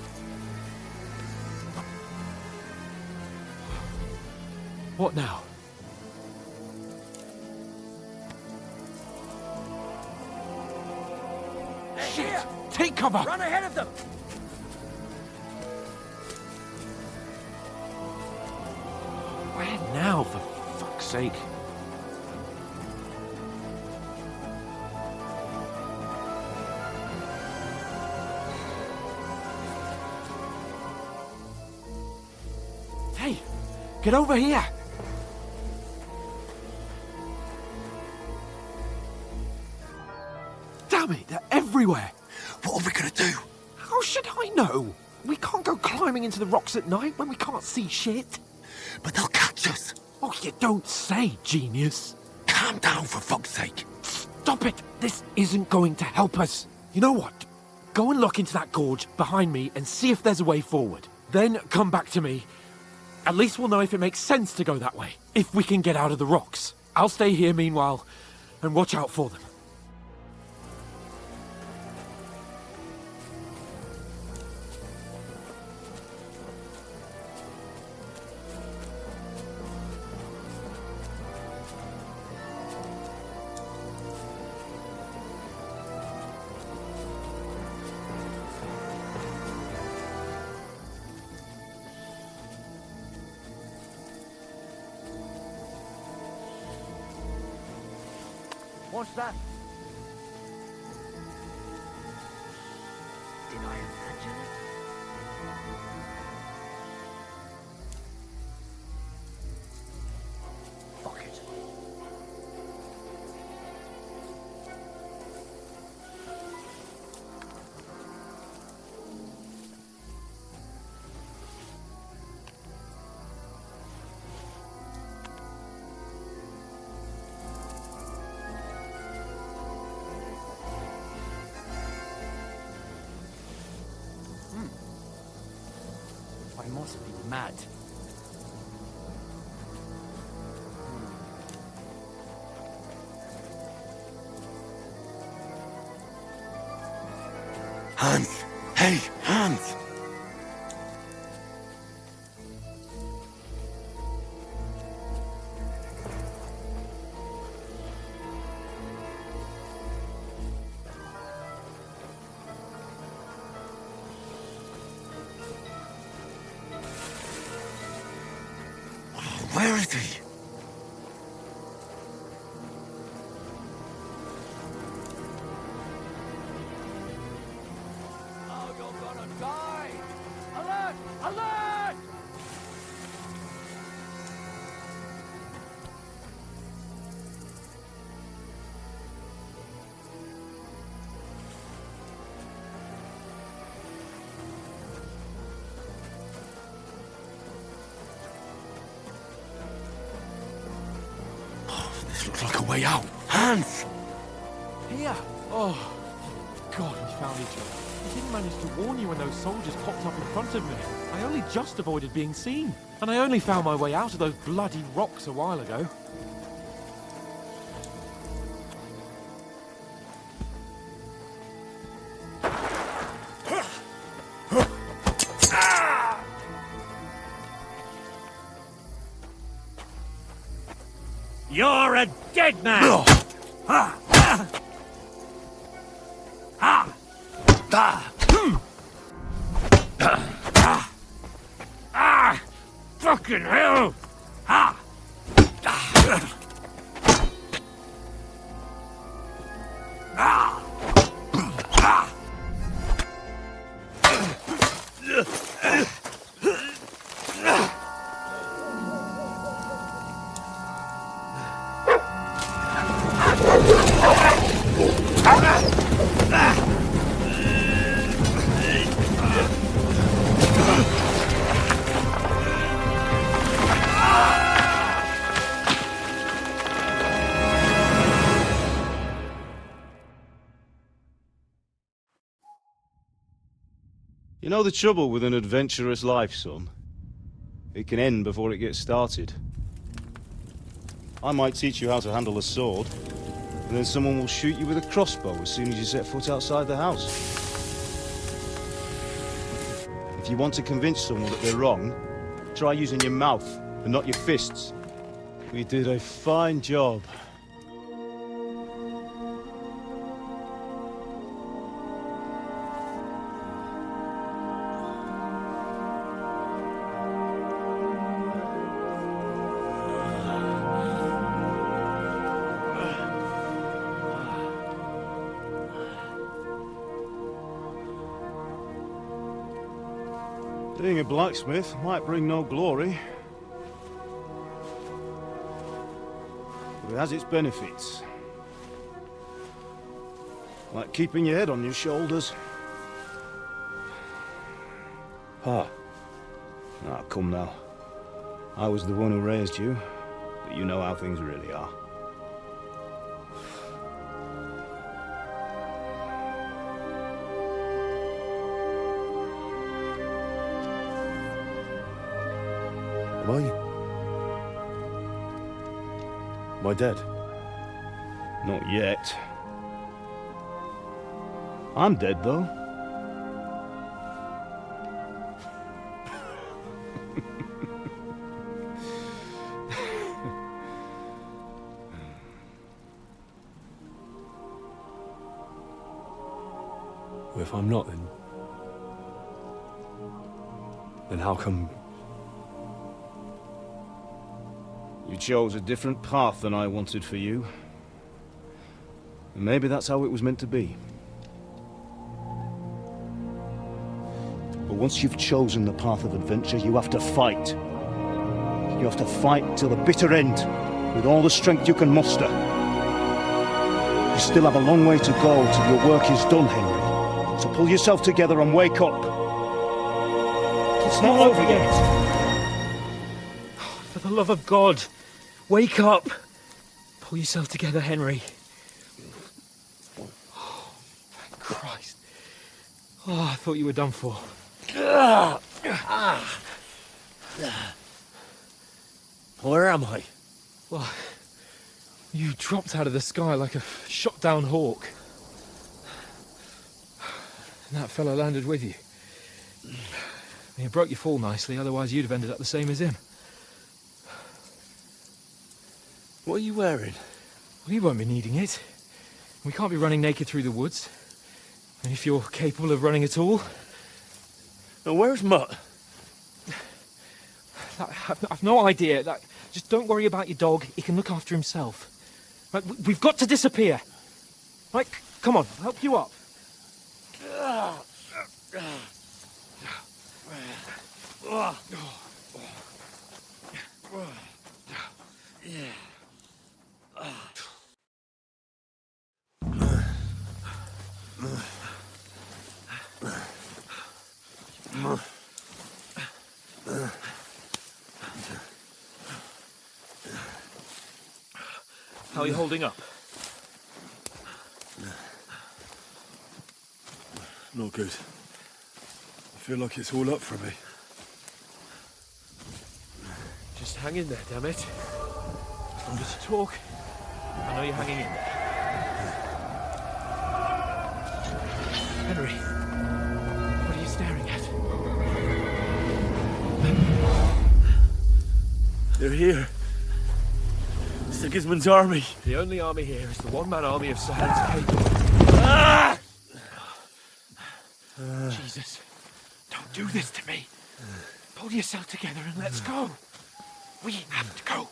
What now? Shit! Here. Take cover! Run ahead of them. Where now, for fuck's sake? Hey, get over here! Damn it, they're everywhere! What are we gonna do? How should I know? We can't go climbing into the rocks at night when we can't see shit. But they'll catch us. Oh, you don't say, genius. Calm down, for fuck's sake. Stop it! This isn't going to help us. You know what? Go and look into that gorge behind me and see if there's a way forward. Then come back to me. At least we'll know if it makes sense to go that way. If we can get out of the rocks. I'll stay here meanwhile and watch out for them. What's that? Did I imagine it? Fuck it. I must be mad. Hans! Hey, Hans! Where is he? Oh, you're gonna die! Alert! Alert! way out. Hans! Here! Oh, God, we found each other. I didn't manage to warn you when those soldiers popped up in front of me. I only just avoided being seen. And I only found my way out of those bloody rocks a while ago. You're a dead man! No. Ah! Ah! Ah! Ah! Ah! Fucking hell! Ah! Ah! Ah! Ah! You know the trouble with an adventurous life, son? It can end before it gets started. I might teach you how to handle a sword, and then someone will shoot you with a crossbow as soon as you set foot outside the house. If you want to convince someone that they're wrong, try using your mouth and not your fists. We did a fine job. Being a blacksmith might bring no glory, but it has its benefits. Like keeping your head on your shoulders. Ah. Ah, come now. I was the one who raised you, but you know how things really are. Am I dead? Not yet. I'm dead, though. Well, if I'm not, then how come... You chose a different path than I wanted for you. And maybe that's how it was meant to be. But once you've chosen the path of adventure, you have to fight. You have to fight till the bitter end, with all the strength you can muster. You still have a long way to go till your work is done, Henry. So pull yourself together and wake up. It's not over yet. For the love of God, wake up! Pull yourself together, Henry. Oh, thank Christ. Oh, I thought you were done for. Where am I? Well, you dropped out of the sky like a shot-down hawk. And that fella landed with you. He broke your fall nicely, otherwise you'd have ended up the same as him. What are you wearing? Well, you won't be needing it. We can't be running naked through the woods. And if you're capable of running at all... Now, where's Mutt? I've no idea. Just don't worry about your dog. He can look after himself. Right, we've got to disappear. Right, come on, I'll help you up. How are you holding up? Not good. I feel like it's all up for me. Just hang in there, damn it. Don't just talk. I know you're hanging in there. Henry, what are you staring at? They're here. Sigismund's army. The only army here is the one-man army of Sahan's Cape. Jesus, don't do this to me. Pull yourself together and let's go. We have to go.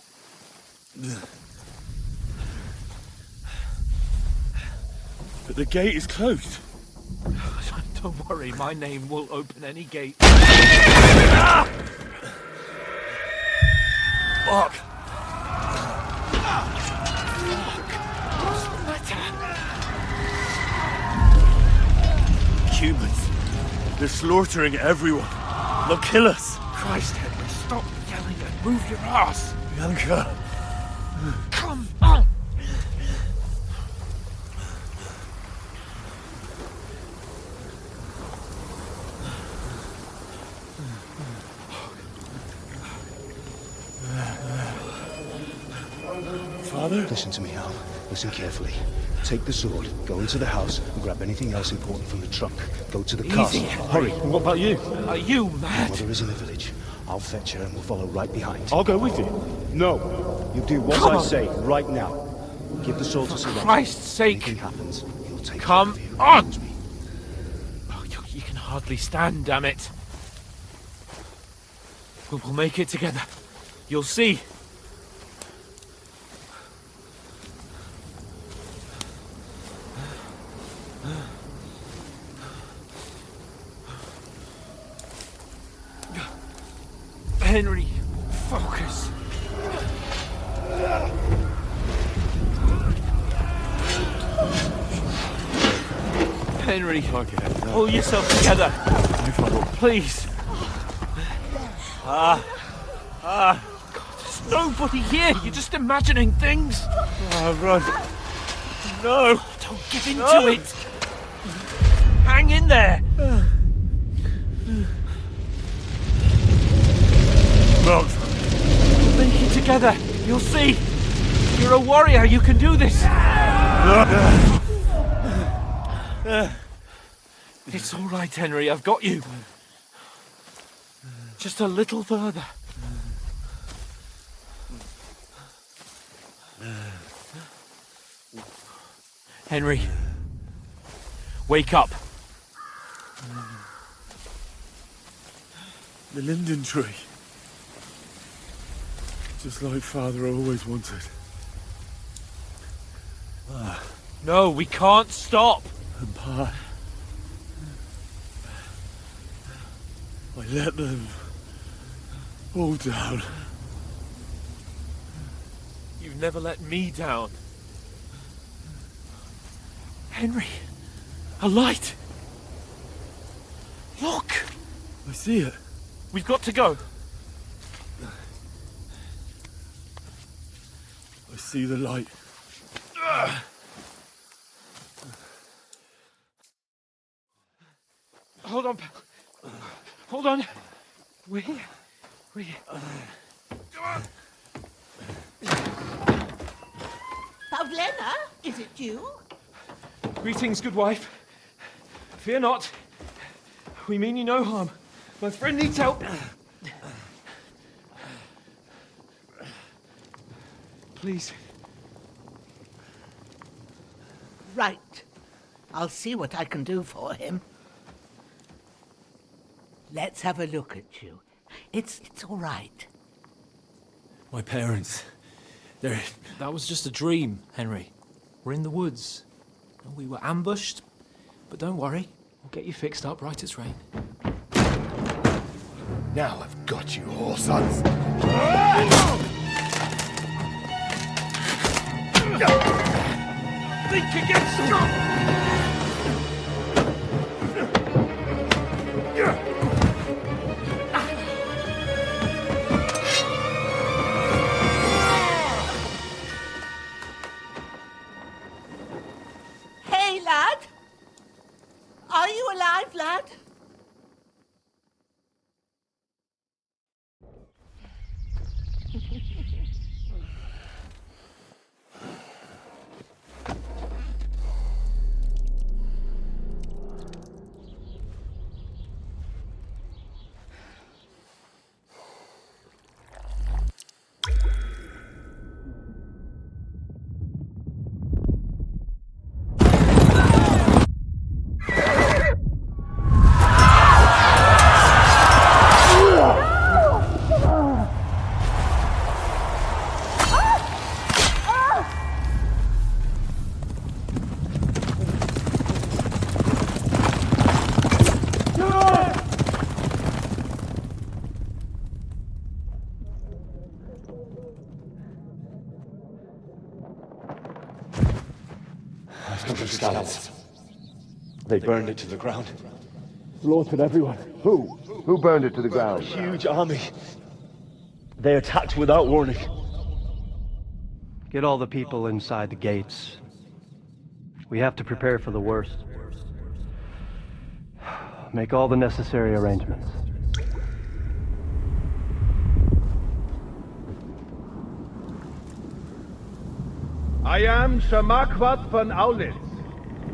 But the gate is closed. Don't worry, my name will open any gate. Fuck! What's the matter? Humans. They're slaughtering everyone. They'll kill us. Christ, Henry, stop yelling and move your ass. Bianca. Come on. Father? Listen to me, Al. Listen carefully. Take the sword, go into the house, and grab anything else important from the trunk. Go to the castle. Hurry. And what about you? Are you My mad? mother is in the village. I'll fetch her and we'll follow right behind. I'll go with you. No. You do what I say right now. Give the sword to For Sir Christ's sake. Anything happens, he'll take Come care of you. on! Oh, you can hardly stand, damn it. We'll make it together. You'll see. Henry, focus. Henry, pull yourself together. Please. God, there's nobody here. You're just imagining things. Run. No. Don't give in to it. Hang in there. Mount. We'll make it together. You'll see. You're a warrior. You can do this. It's all right, Henry. I've got you. Just a little further. Henry, wake up. The linden tree. Just like Father always wanted. No, we can't stop. And Pa... I let them all down. You've never let me down. Henry, a light. Look. I see it. We've got to go. I see the light. Hold on, pal. Hold on. We're here. We're here. Come on. Pavlena, is it you? Greetings, good wife. Fear not. We mean you no harm. My friend needs help. Please. Right. I'll see what I can do for him. Let's have a look at you. It's all right. My parents, they're... That was just a dream, Henry. We're in the woods. We were ambushed, but don't worry. We'll get you fixed up right as rain. Now I've got you, whoresons. Think again, Are you alive, lad? Scallops. They burned it to the ground. Slaughtered everyone. Who? Who burned it to the ground? A huge army. They attacked without warning. Get all the people inside the gates. We have to prepare for the worst. Make all the necessary arrangements. I am Sir Marquardt von Aulitz.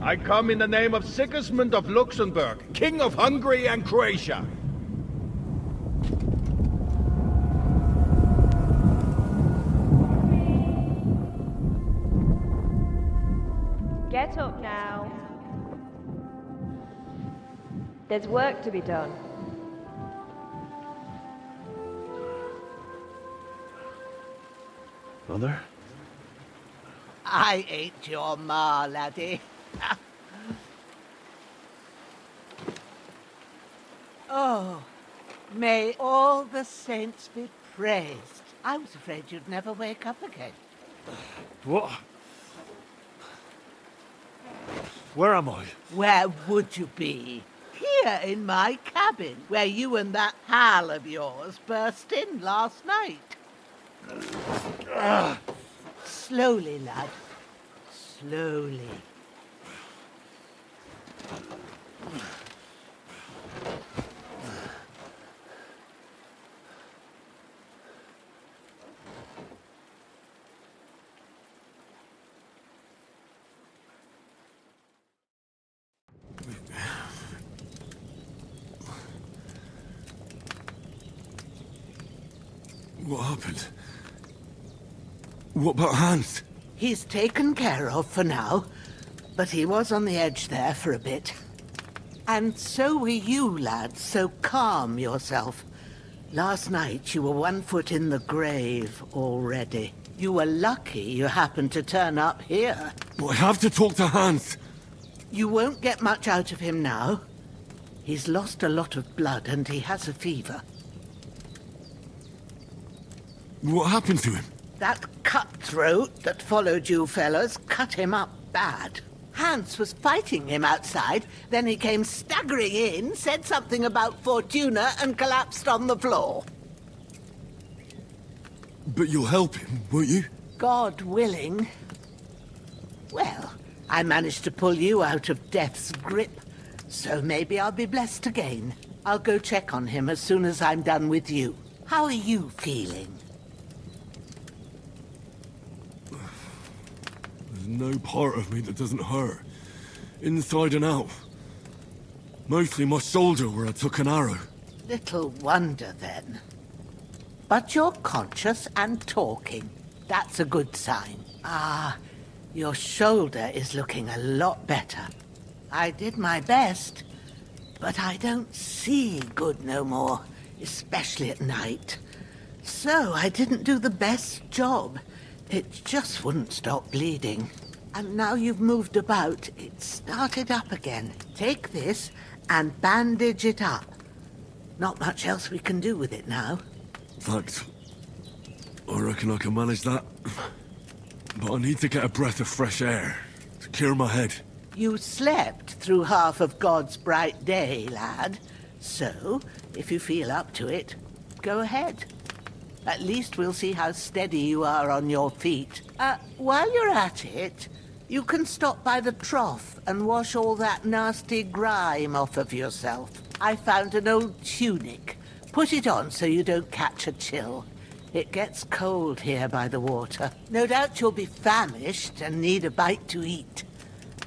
I come in the name of Sigismund of Luxembourg, King of Hungary and Croatia. Get up now. There's work to be done. Mother? I ain't your ma, laddie. Oh, may all the saints be praised. I was afraid you'd never wake up again. What? Where am I? Where would you be? Here in my cabin, where you and that pal of yours burst in last night. Slowly, lad. Slowly. What happened? What about Hans? He's taken care of for now, but he was on the edge there for a bit. And so were you, lad, so calm yourself. Last night you were 1 foot in the grave already. You were lucky you happened to turn up here. But I have to talk to Hans. You won't get much out of him now. He's lost a lot of blood and he has a fever. What happened to him? That cutthroat that followed you fellas cut him up bad. Hans was fighting him outside, then he came staggering in, said something about Fortuna, and collapsed on the floor. But you'll help him, won't you? God willing. Well, I managed to pull you out of death's grip, so maybe I'll be blessed again. I'll go check on him as soon as I'm done with you. How are you feeling? There's no part of me that doesn't hurt. Inside and out. Mostly my shoulder where I took an arrow. Little wonder, then. But you're conscious and talking. That's a good sign. Ah, your shoulder is looking a lot better. I did my best, but I don't see good no more, especially at night. So I didn't do the best job. It just wouldn't stop bleeding. And now you've moved about, it started up again. Take this and bandage it up. Not much else we can do with it now. Thanks. I reckon I can manage that. But I need to get a breath of fresh air to clear my head. You slept through half of God's bright day, lad. So, if you feel up to it, go ahead. At least we'll see how steady you are on your feet. While you're at it, You can stop by the trough and wash all that nasty grime off of yourself. I found an old tunic. Put it on so you don't catch a chill. It gets cold here by the water. No doubt you'll be famished and need a bite to eat.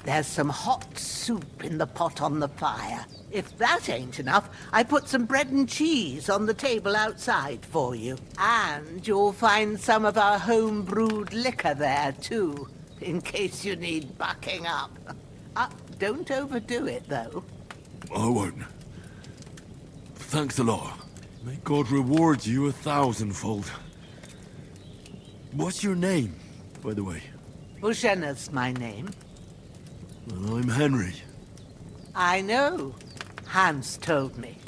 There's some hot soup in the pot on the fire. If that ain't enough, I put some bread and cheese on the table outside for you. And you'll find some of our home-brewed liquor there, too, in case you need bucking up. Don't overdo it, though. I won't. Thanks a lot. May God reward you 1,000-fold. What's your name, by the way? Bohemia's my name. Well, I'm Henry. I know. Hans told me.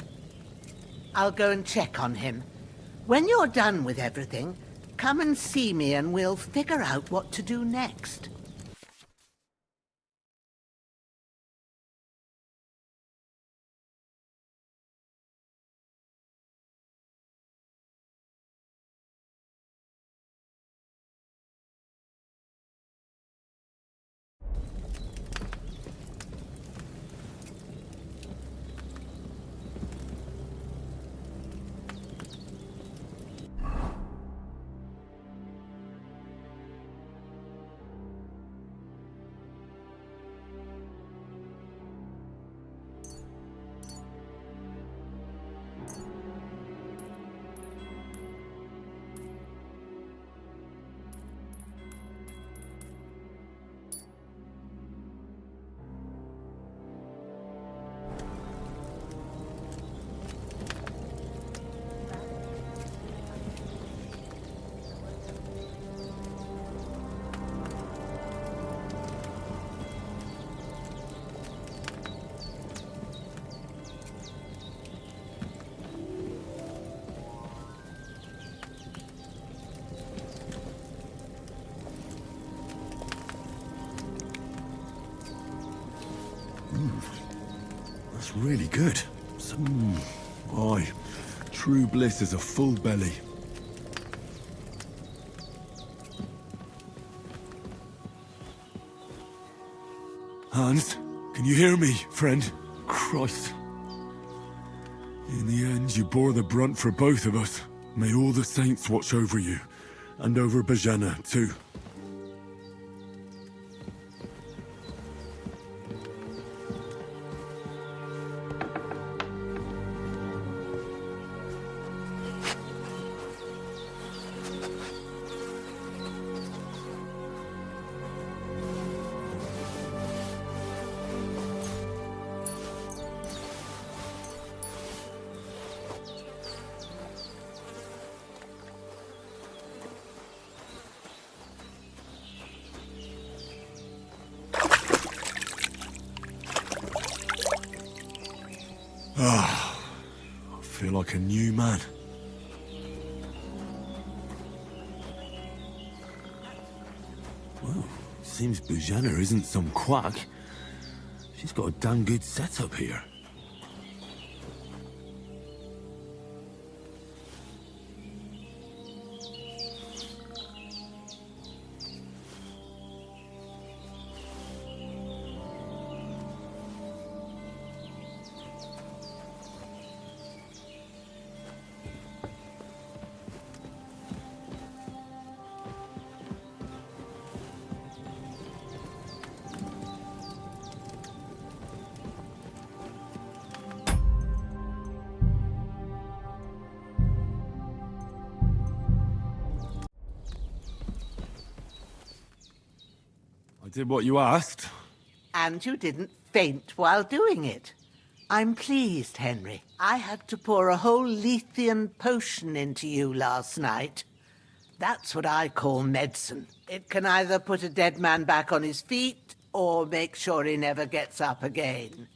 I'll go and check on him. When you're done with everything, come and see me and we'll figure out what to do next. That's really good. Aye, true bliss is a full belly. Hans, can you hear me, friend? Christ. In the end, you bore the brunt for both of us. May all the saints watch over you, and over Bohemia, too. Ah, I feel like a new man. Well, seems Bohemia isn't some quack. She's got a damn good setup here. I did what you asked. And you didn't faint while doing it. I'm pleased, Henry. I had to pour a whole Lethean potion into you last night. That's what I call medicine. It can either put a dead man back on his feet, or make sure he never gets up again.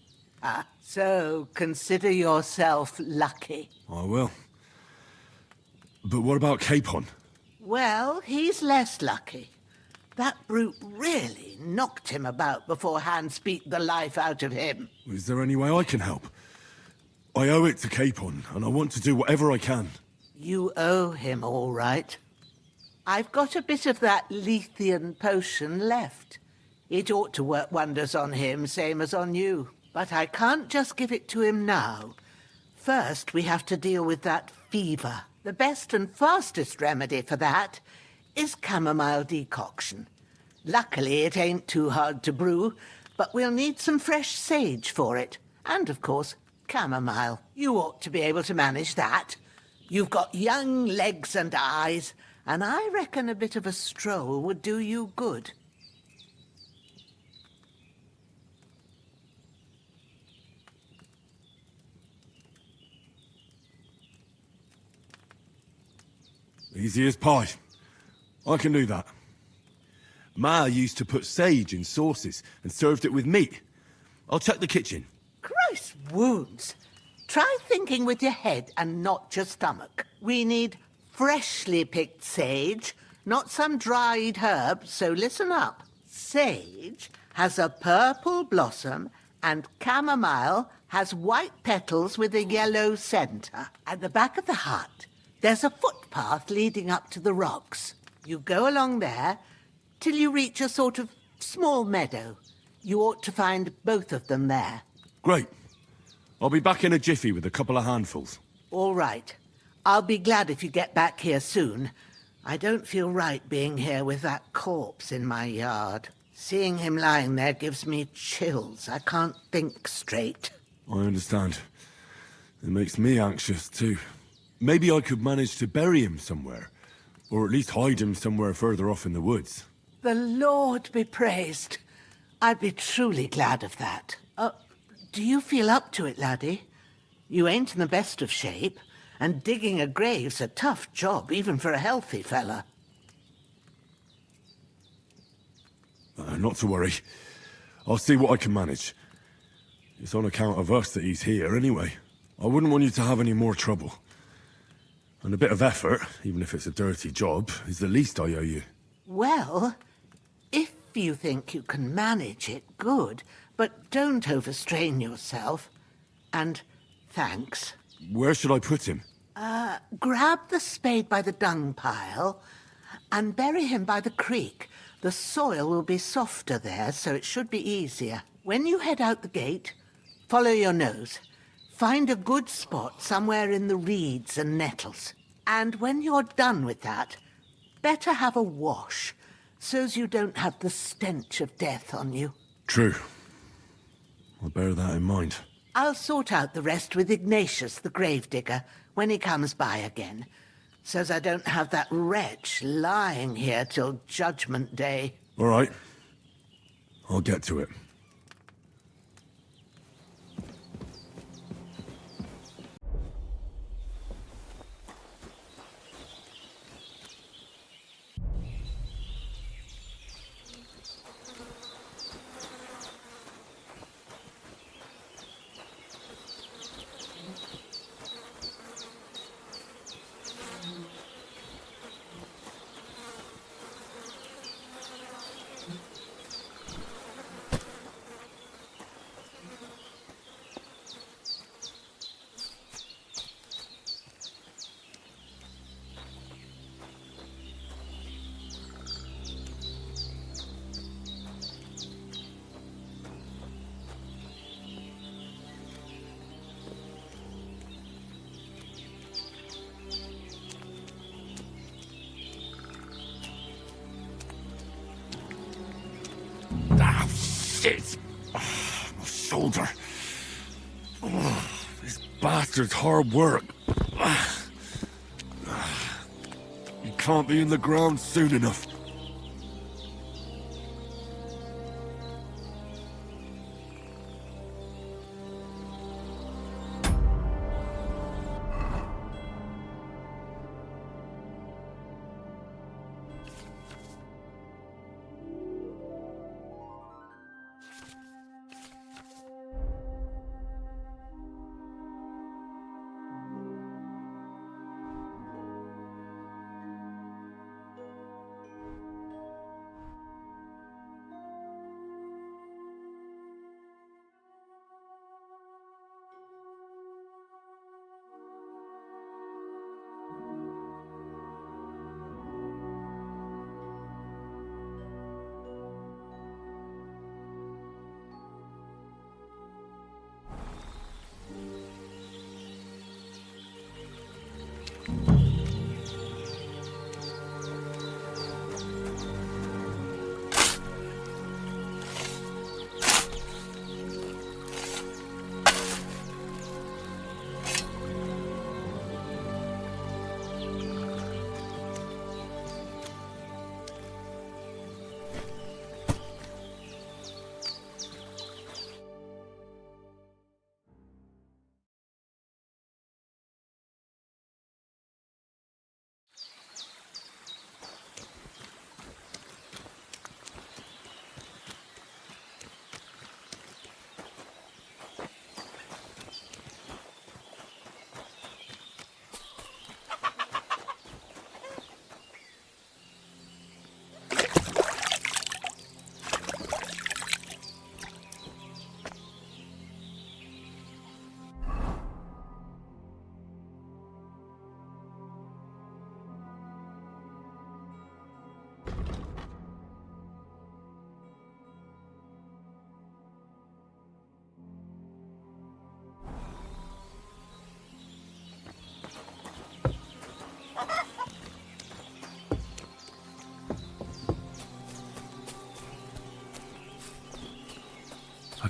So consider yourself lucky. I will. But what about Capon? Well, he's less lucky. That brute really knocked him about before Hans beat the life out of him. Is there any way I can help? I owe it to Capon, and I want to do whatever I can. You owe him, all right. I've got a bit of that Lethean potion left. It ought to work wonders on him, same as on you. But I can't just give it to him now. First, we have to deal with that fever. The best and fastest remedy for that is chamomile decoction. Luckily, it ain't too hard to brew, but we'll need some fresh sage for it. And, of course, chamomile. You ought to be able to manage that. You've got young legs and eyes, and I reckon a bit of a stroll would do you good. Easy as pie. I can do that. Ma used to put sage in sauces and served it with meat. I'll check the kitchen. Christ wounds! Try thinking with your head and not your stomach. We need freshly picked sage, not some dried herb, so listen up. Sage has a purple blossom and chamomile has white petals with a yellow centre. At the back of the hut, there's a footpath leading up to the rocks. You go along there till you reach a sort of small meadow. You ought to find both of them there. Great. I'll be back in a jiffy with a couple of handfuls. All right. I'll be glad if you get back here soon. I don't feel right being here with that corpse in my yard. Seeing him lying there gives me chills. I can't think straight. I understand. It makes me anxious, too. Maybe I could manage to bury him somewhere. Or at least hide him somewhere further off in the woods. The Lord be praised. I'd be truly glad of that. Do you feel up to it, laddie? You ain't in the best of shape, and digging a grave's a tough job, even for a healthy fella. Not to worry. I'll see what I can manage. It's on account of us that he's here, anyway. I wouldn't want you to have any more trouble. And a bit of effort, even if it's a dirty job, is the least I owe you. Well, if you think you can manage it, good. But don't overstrain yourself. And thanks. Where should I put him? Grab the spade by the dung pile and bury him by the creek. The soil will be softer there, so it should be easier. When you head out the gate, follow your nose. Find a good spot somewhere in the reeds and nettles. And when you're done with that, better have a wash, so's you don't have the stench of death on you. True. I'll bear that in mind. I'll sort out the rest with Ignatius, the gravedigger, when he comes by again, so's I don't have that wretch lying here till Judgment Day. All right. I'll get to it. Ah, shit! Oh, my shoulder. Oh, This bastard's hard work. You can't be in the ground soon enough.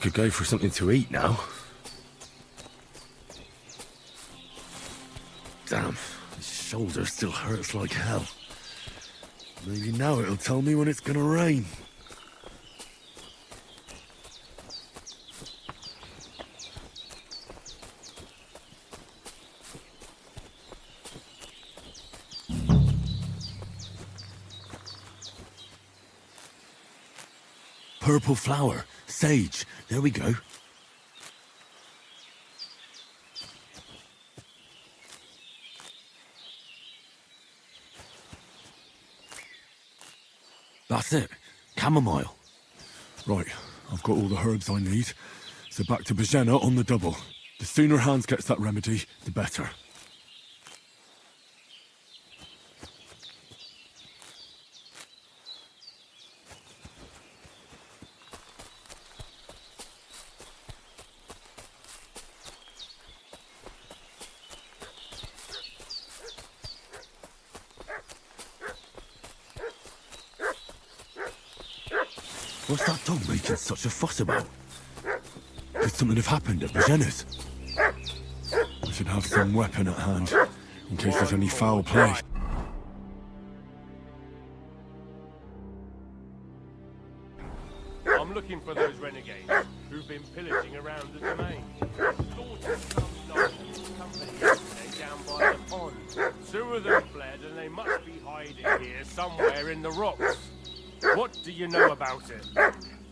could go for something to eat now. Damn, his shoulder still hurts like hell. Maybe now it'll tell me when it's gonna rain. Purple flower, sage, there we go. That's it, chamomile. Right, I've got all the herbs I need, so back to Bohemia on the double. The sooner Hans gets that remedy, the better. What's that dog making such a fuss about? Could something have happened at Bohemia's? I should have some weapon at hand, in case there's any foul play. I'm looking for those renegades who've been pillaging around the domain. Slaughtered some nice company yesterday down by the pond. 2 of them fled and they must be hiding here somewhere in the rocks. What do you know about it?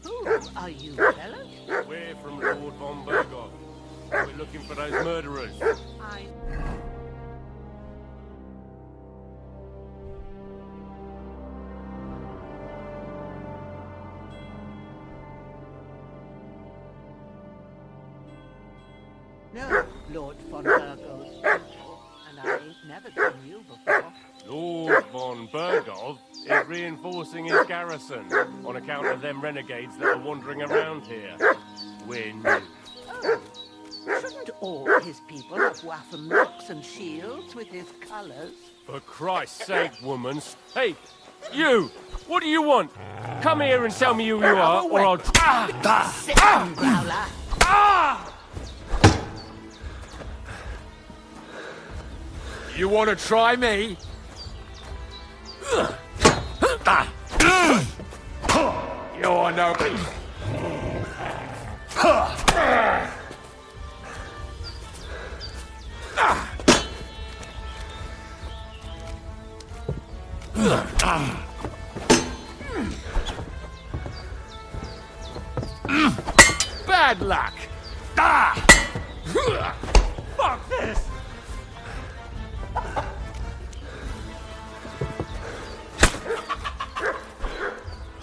Who are you, fellas? We're from Lord von Berghoff. We're looking for those murderers. No, Lord von Berghoff's people, and I ain't never seen you before. Lord von Berghoff is reinforcing his garrison on account of them renegades that are wandering around here. We're new. Oh, shouldn't all his people have waffen locks and shields with his colours? For Christ's sake, woman. Hey, you! What do you want? Come here and tell me who you are, or I'll... Sit down, Growler. You want to try me? You're no... Bad luck! Fuck this!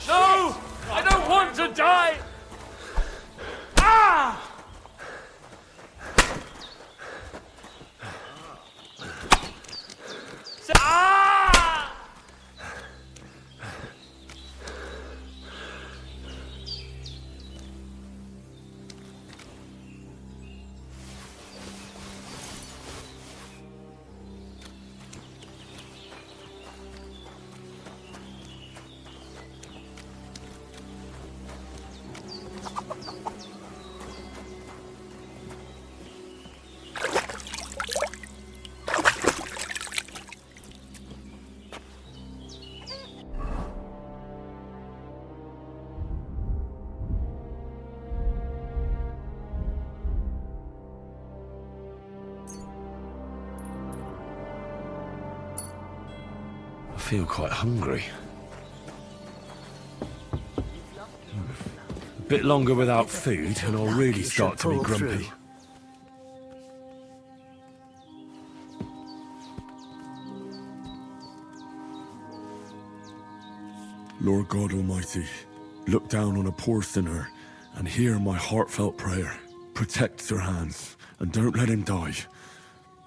No! I don't want to die! Ah! Ah! I feel quite hungry. A bit longer without food and I'll really start to be grumpy. Lord God Almighty, look down on a poor sinner and hear my heartfelt prayer. Protect Sir Hans and don't let him die.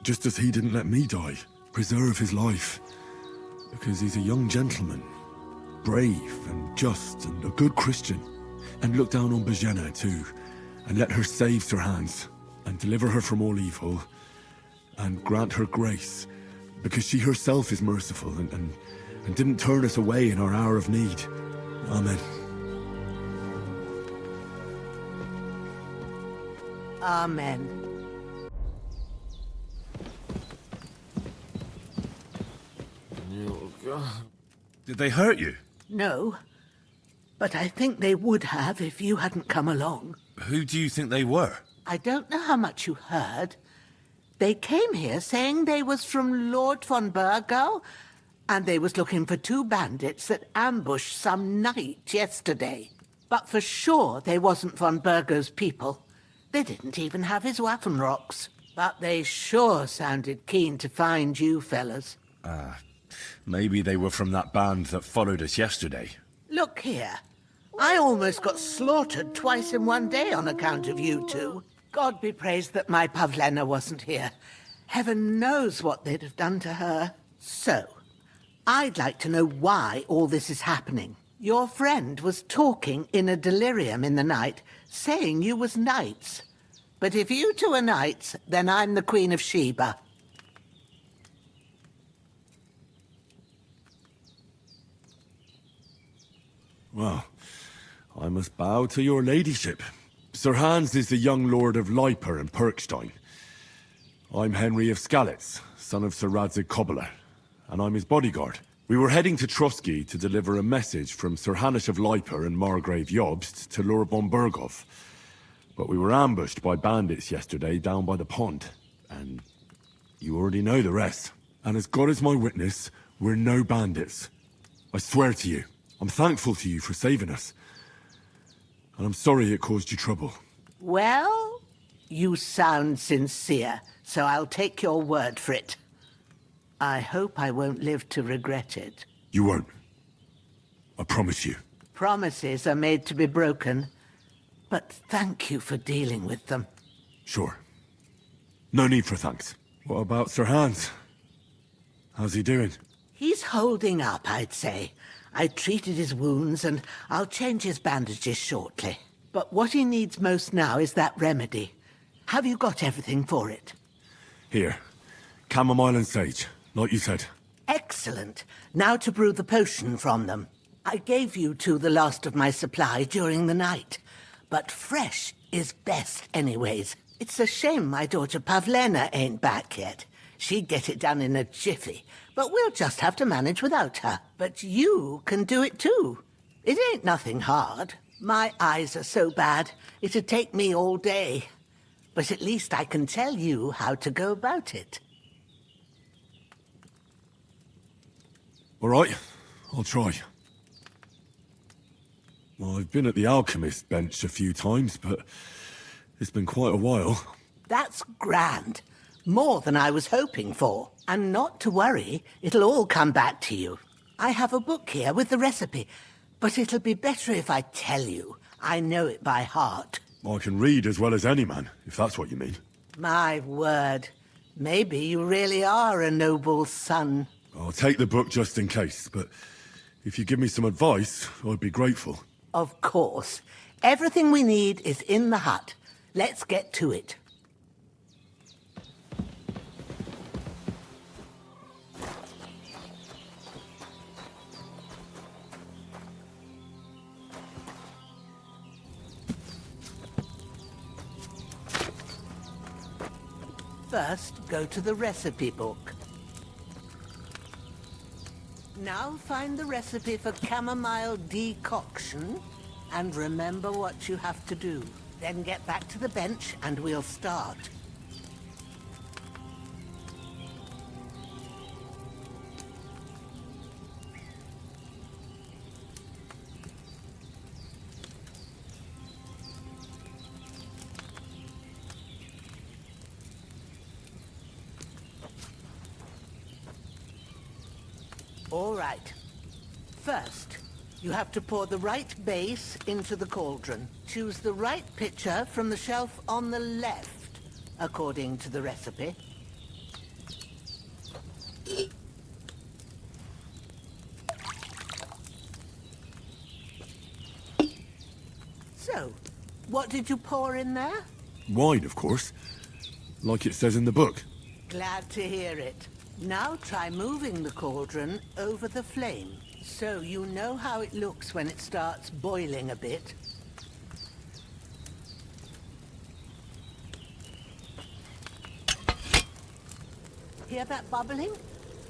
Just as he didn't let me die. Preserve his life. Because he's a young gentleman, brave and just and a good Christian. And look down on Bohemia too, and let her save Sir Hans, and deliver her from all evil, and grant her grace, because she herself is merciful and didn't turn us away in our hour of need. Amen. Amen. Did they hurt you? No, but I think they would have if you hadn't come along. Who do you think they were? I don't know how much you heard. They came here saying they was from Lord von Burgo, and they was looking for 2 bandits that ambushed some knight yesterday. But for sure they wasn't von Burgo's people. They didn't even have his Waffenrocks. But they sure sounded keen to find you fellas. Maybe they were from that band that followed us yesterday. Look here. I almost got slaughtered twice in one day on account of you two. God be praised that my Pavlena wasn't here. Heaven knows what they'd have done to her. So, I'd like to know why all this is happening. Your friend was talking in a delirium in the night, saying you was knights. But if you two are knights, then I'm the Queen of Sheba. Well, I must bow to your ladyship. Sir Hans is the young lord of Leiper and Perkstein. I'm Henry of Skalitz, son of Sir Radzig Cobbler, and I'm his bodyguard. We were heading to Trotsky to deliver a message from Sir Hanush of Leiper and Margrave Jobst to Lord von Burgov. But we were ambushed by bandits yesterday down by the pond, and you already know the rest. And as God is my witness, we're no bandits. I swear to you. I'm thankful to you for saving us. And I'm sorry it caused you trouble. Well, you sound sincere, so I'll take your word for it. I hope I won't live to regret it. You won't. I promise you. Promises are made to be broken, but thank you for dealing with them. Sure. No need for thanks. What about Sir Hans? How's he doing? He's holding up, I'd say. I treated his wounds, and I'll change his bandages shortly. But what he needs most now is that remedy. Have you got everything for it? Here. Chamomile and sage, like you said. Excellent. Now to brew the potion from them. I gave you two the last of my supply during the night. But fresh is best anyways. It's a shame my daughter Pavlena ain't back yet. She'd get it done in a jiffy, but we'll just have to manage without her. But you can do it too. It ain't nothing hard. My eyes are so bad, it'd take me all day. But at least I can tell you how to go about it. All right, I'll try. Well, I've been at the alchemist bench a few times, but it's been quite a while. That's grand. More than I was hoping for. And not to worry, it'll all come back to you. I have a book here with the recipe, but it'll be better if I tell you. I know it by heart. I can read as well as any man, if that's what you mean. My word. Maybe you really are a noble son. I'll take the book just in case, but if you give me some advice, I'd be grateful. Of course. Everything we need is in the hut. Let's get to it. First, go to the recipe book. Now find the recipe for chamomile decoction, and remember what you have to do. Then get back to the bench, and we'll start. All right. First, you have to pour the right base into the cauldron. Choose the right pitcher from the shelf on the left, according to the recipe. So, what did you pour in there? Wine, of course. Like it says in the book. Glad to hear it. Now try moving the cauldron over the flame, so you know how it looks when it starts boiling a bit. Hear that bubbling?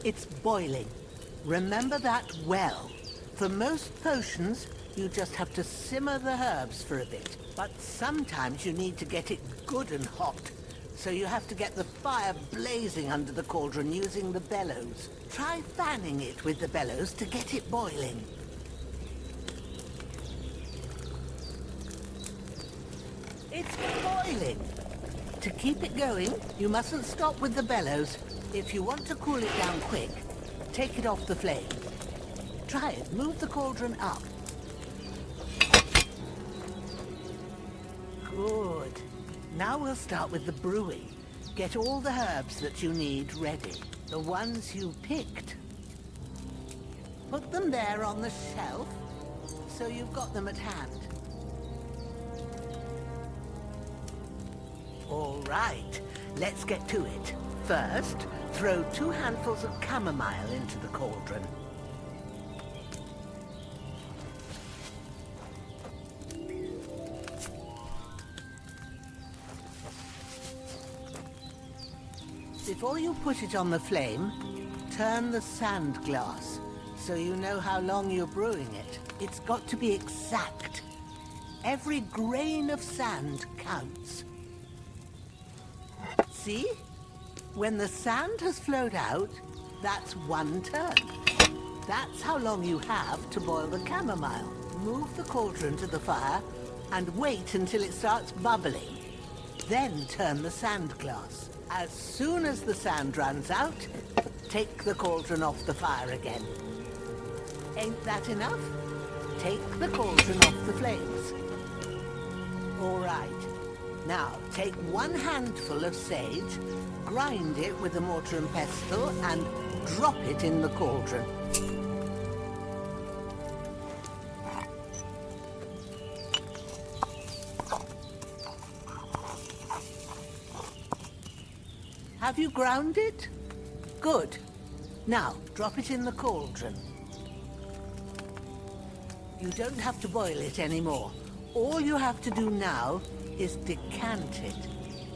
It's boiling. Remember that well. For most potions, you just have to simmer the herbs for a bit. But sometimes you need to get it good and hot. So you have to get the fire blazing under the cauldron using the bellows. Try fanning it with the bellows to get it boiling. It's boiling. To keep it going, you mustn't stop with the bellows. If you want to cool it down quick, take it off the flame. Try it. Move the cauldron up. Good. Now we'll start with the brewing. Get all the herbs that you need ready. The ones you picked. Put them there on the shelf, so you've got them at hand. All right, let's get to it. First, throw 2 handfuls of chamomile into the cauldron. Before you put it on the flame, turn the sand glass so you know how long you're brewing it. It's got to be exact. Every grain of sand counts. See? When the sand has flowed out, that's 1 turn. That's how long you have to boil the chamomile. Move the cauldron to the fire and wait until it starts bubbling. Then turn the sand glass. As soon as the sand runs out, take the cauldron off the fire again. Ain't that enough? Take the cauldron off the flames. All right. Now, take 1 handful of sage, grind it with a mortar and pestle, and drop it in the cauldron. Have you ground it? Good. Now, drop it in the cauldron. You don't have to boil it anymore. All you have to do now is decant it.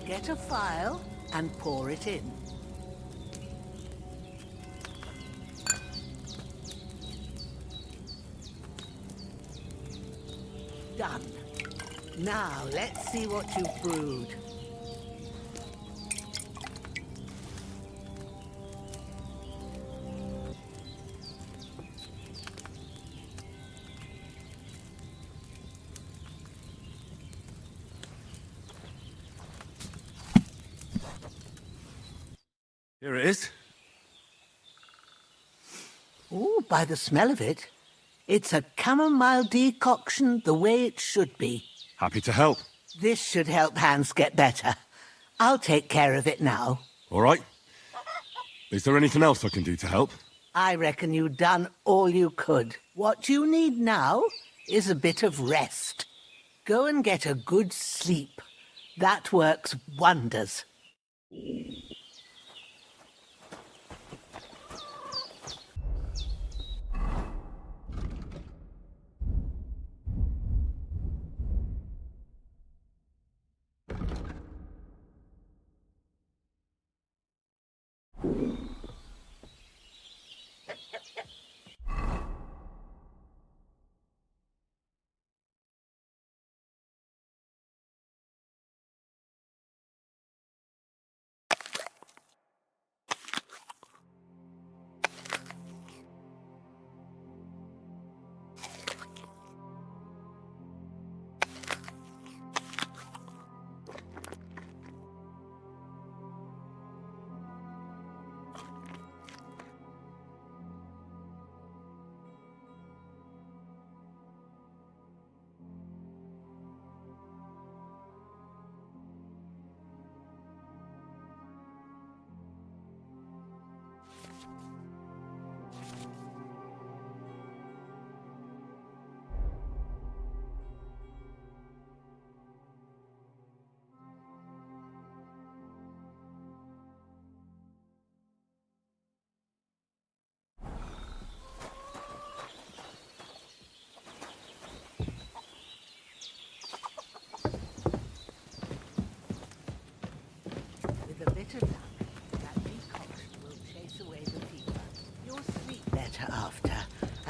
Get a phial and pour it in. Done. Now, let's see what you've brewed. Here it is. Ooh, by the smell of it, it's a chamomile decoction the way it should be. Happy to help. This should help Hans get better. I'll take care of it now. All right. Is there anything else I can do to help? I reckon you've done all you could. What you need now is a bit of rest. Go and get a good sleep. That works wonders.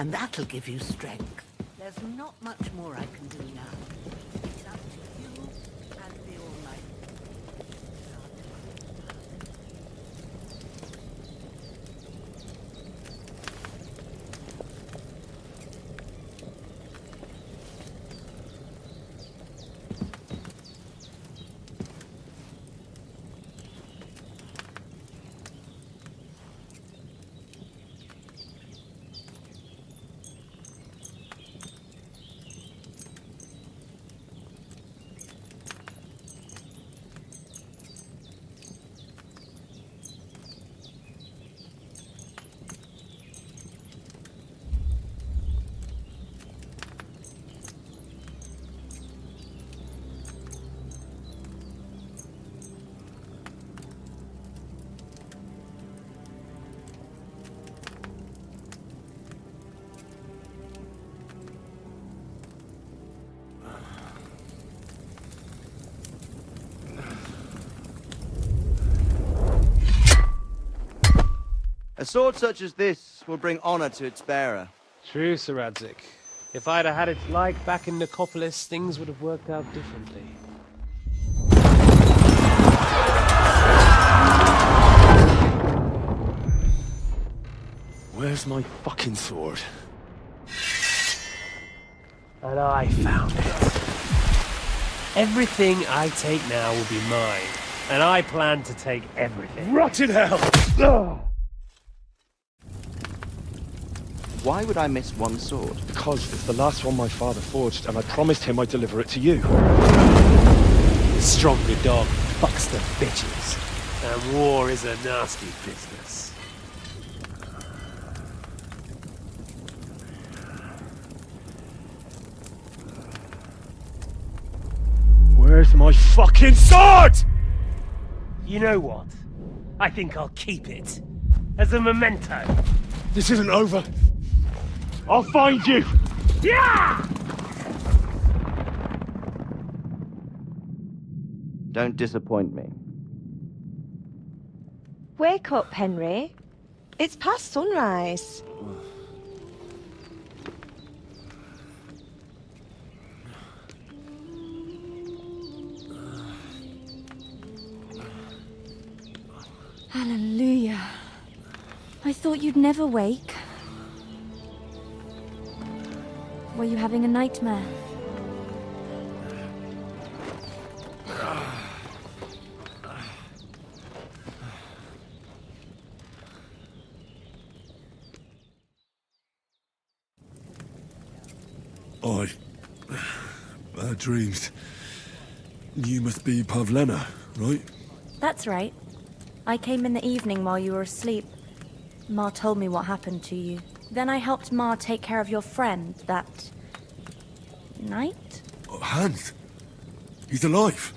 and that'll give you strength. There's not much more I can do now. It's up to you and the Almighty. A sword such as this will bring honor to its bearer. True, Sir Radzik. If I'd have had its like back in Nicopolis, things would have worked out differently. Where's my fucking sword? And I found it. Everything I take now will be mine, and I plan to take everything. Rotted hell! Ugh. Why would I miss one sword? Because it's the last one my father forged, and I promised him I'd deliver it to you. The stronger dog fucks the bitches, and war is a nasty business. Where's my fucking sword? You know what? I think I'll keep it. As a memento. This isn't over. I'll find you! Yeah! Don't disappoint me. Wake up, Henry. It's past sunrise. Hallelujah. I thought you'd never wake. Were you having a nightmare? Bad dreams. You must be Pavlena, right? That's right. I came in the evening while you were asleep. Ma told me what happened to you. Then I helped Ma take care of your friend that night? Oh, Hans! He's alive!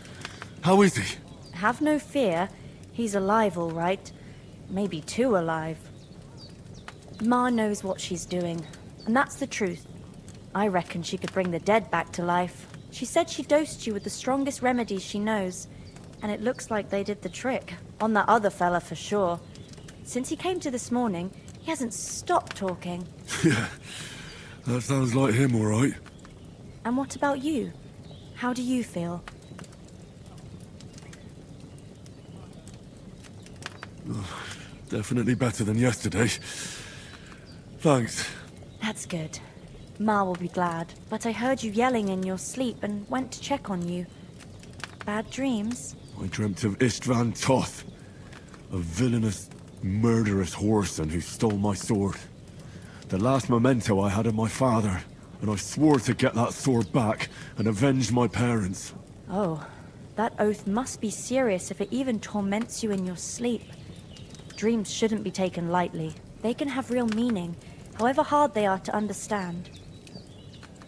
How is he? Have no fear. He's alive, all right. Maybe too alive. Ma knows what she's doing, and that's the truth. I reckon she could bring the dead back to life. She said she dosed you with the strongest remedies she knows, and it looks like they did the trick. On that other fella for sure. Since he came to this morning, he hasn't stopped talking. Yeah, that sounds like him, all right. And what about you? How do you feel? Oh, definitely better than yesterday. Thanks. That's good. Ma will be glad. But I heard you yelling in your sleep and went to check on you. Bad dreams? I dreamt of Istvan Toth, a villainous, murderous whoreson who stole my sword. The last memento I had of my father, and I swore to get that sword back and avenge my parents. Oh, that oath must be serious if it even torments you in your sleep. Dreams shouldn't be taken lightly. They can have real meaning, however hard they are to understand.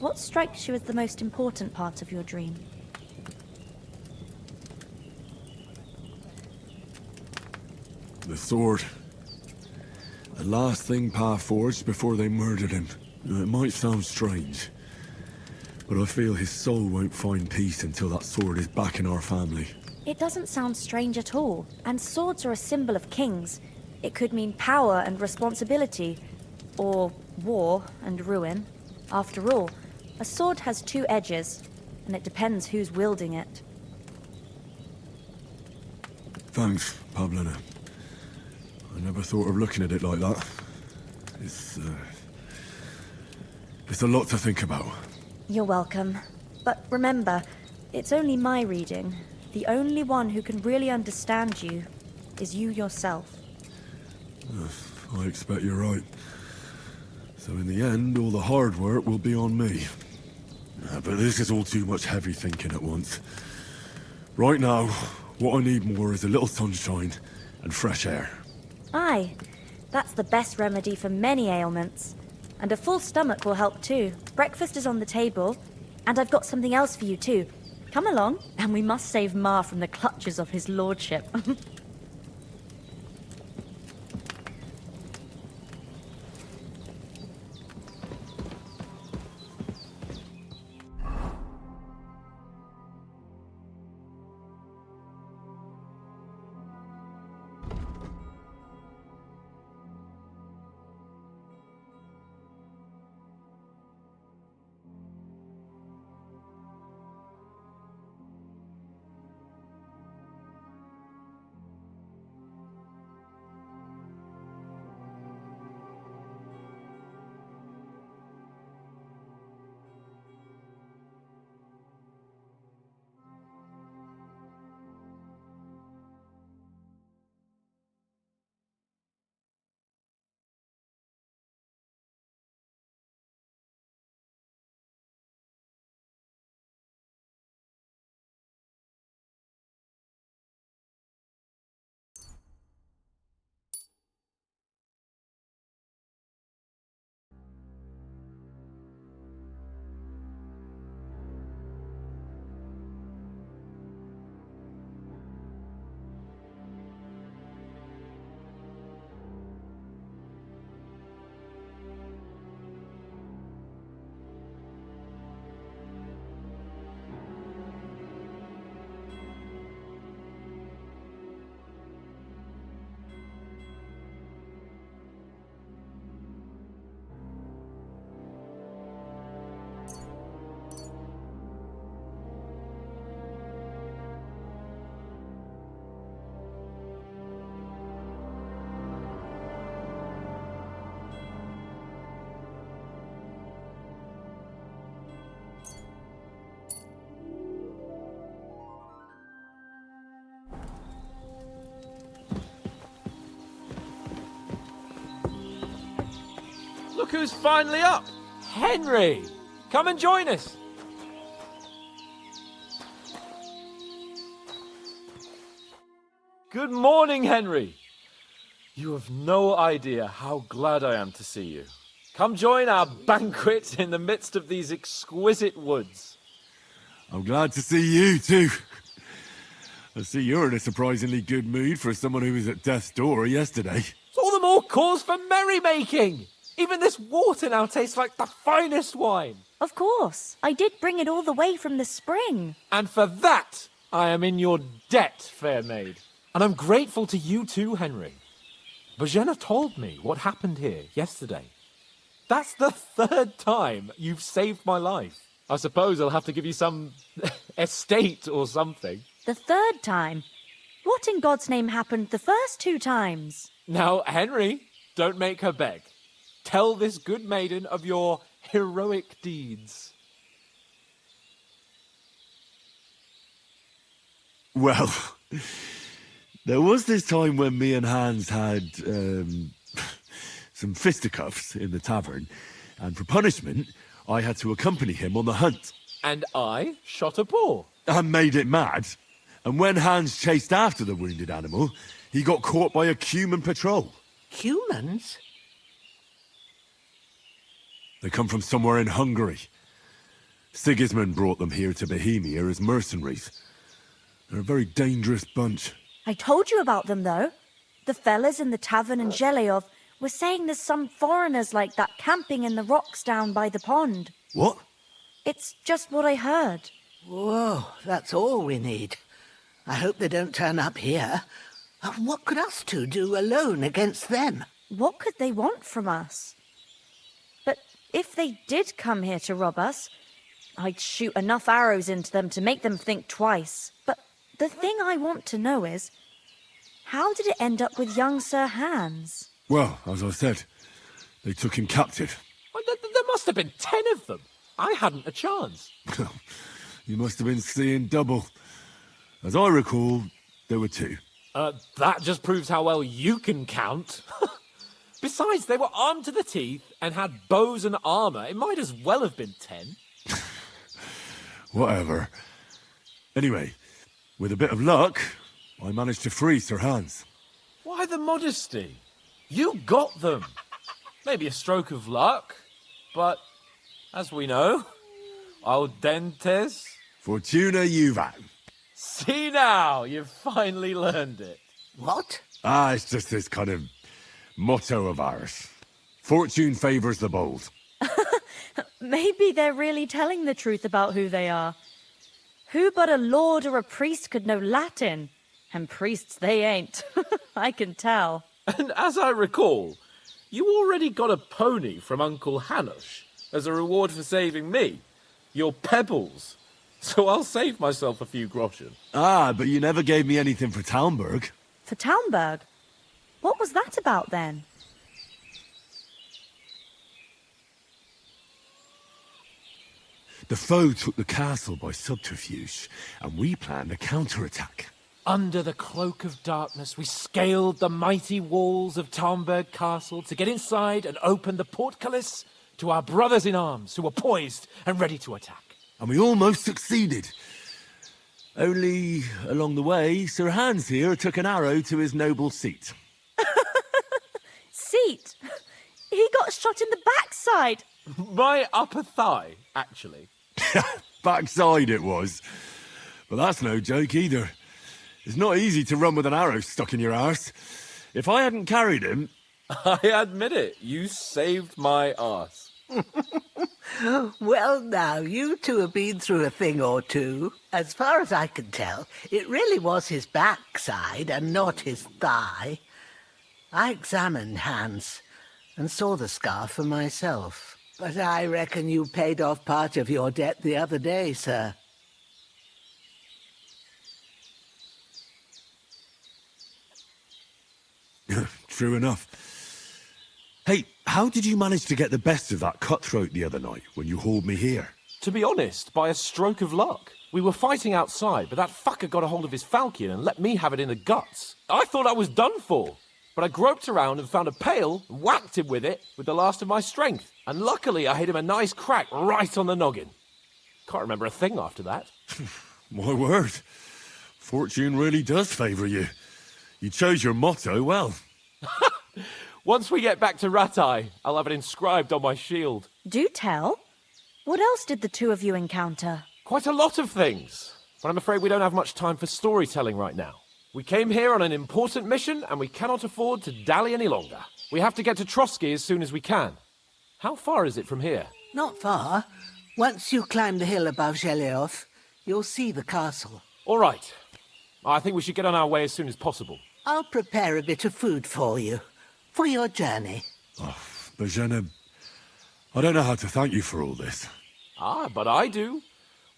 What strikes you as the most important part of your dream? The sword. The last thing Pa forged before they murdered him. It might sound strange, but I feel his soul won't find peace until that sword is back in our family. It doesn't sound strange at all, and swords are a symbol of kings. It could mean power and responsibility, or war and ruin. After all, a sword has two edges, and it depends who's wielding it. Thanks, Pavlina. I never thought of looking at it like that. It's a lot to think about. You're welcome. But remember, it's only my reading. The only one who can really understand you is you yourself. I expect you're right. So in the end, all the hard work will be on me. But this is all too much heavy thinking at once. Right now, what I need more is a little sunshine and fresh air. Aye, that's the best remedy for many ailments. And a full stomach will help too. Breakfast is on the table, and I've got something else for you too. Come along, and we must save Ma from the clutches of his lordship. Look who's finally up! Henry! Come and join us! Good morning, Henry! You have no idea how glad I am to see you. Come join our banquet in the midst of these exquisite woods. I'm glad to see you too. I see you're in a surprisingly good mood for someone who was at death's door yesterday. It's all the more cause for merrymaking! Even this water now tastes like the finest wine. Of course. I did bring it all the way from the spring. And for that, I am in your debt, fair maid. And I'm grateful to you too, Henry. Bojena told me what happened here yesterday. That's the third time you've saved my life. I suppose I'll have to give you some estate or something. The third time? What in God's name happened the first two times? Now, Henry, don't make her beg. Tell this good maiden of your heroic deeds. Well, there was this time when me and Hans had some fisticuffs in the tavern, and for punishment, I had to accompany him on the hunt. And I shot a boar. And made it mad. And when Hans chased after the wounded animal, he got caught by a Cuman patrol. Humans? They come from somewhere in Hungary. Sigismund brought them here to Bohemia as mercenaries. They're a very dangerous bunch. I told you about them, though. The fellas in the tavern in Zheleyov were saying there's some foreigners like that camping in the rocks down by the pond. What? It's just what I heard. Whoa, that's all we need. I hope they don't turn up here. What could us two do alone against them? What could they want from us? If they did come here to rob us, I'd shoot enough arrows into them to make them think twice. But the thing I want to know is, how did it end up with young Sir Hans? Well, as I said, they took him captive. Well, there must have been 10 of them. I hadn't a chance. You must have been seeing double. As I recall, there were 2. That just proves how well you can count. Besides, they were armed to the teeth and had bows and armour. It might as well have been 10. Whatever. Anyway, with a bit of luck, I managed to free Sir Hans. Why the modesty? You got them. Maybe a stroke of luck, but as we know, audentes. Fortuna juvat. See now, you've finally learned it. What? It's just this kind of motto of ours. Fortune favours the bold. Maybe they're really telling the truth about who they are. Who but a lord or a priest could know Latin? And priests they ain't. I can tell. And as I recall, you already got a pony from Uncle Hanush as a reward for saving me. Your pebbles. So I'll save myself a few groschen. But you never gave me anything for Talmberg. For Talmberg? What was that about then? The foe took the castle by subterfuge, and we planned a counterattack. Under the cloak of darkness, we scaled the mighty walls of Talmberg Castle to get inside and open the portcullis to our brothers in arms who were poised and ready to attack. And we almost succeeded. Only, along the way, Sir Hans here took an arrow to his noble seat. Seat? He got shot in the backside. My upper thigh, actually. Backside it was. But that's no joke either. It's not easy to run with an arrow stuck in your arse. If I hadn't carried him... I admit it, you saved my arse. Well, now, you two have been through a thing or two. As far as I can tell, it really was his backside and not his thigh. I examined Hans and saw the scar for myself. But I reckon you paid off part of your debt the other day, sir. True enough. Hey, how did you manage to get the best of that cutthroat the other night when you hauled me here? To be honest, by a stroke of luck. We were fighting outside, but that fucker got a hold of his falchion and let me have it in the guts. I thought I was done for. But I groped around and found a pail and whacked him with it with the last of my strength. And luckily I hit him a nice crack right on the noggin. Can't remember a thing after that. My word. Fortune really does favour you. You chose your motto well. Once we get back to Rattay, I'll have it inscribed on my shield. Do tell. What else did the two of you encounter? Quite a lot of things. But I'm afraid we don't have much time for storytelling right now. We came here on an important mission, and we cannot afford to dally any longer. We have to get to Trotsky as soon as we can. How far is it from here? Not far. Once you climb the hill above Geleoth, you'll see the castle. All right. I think we should get on our way as soon as possible. I'll prepare a bit of food for you, for your journey. Bozhena, I don't know how to thank you for all this. But I do.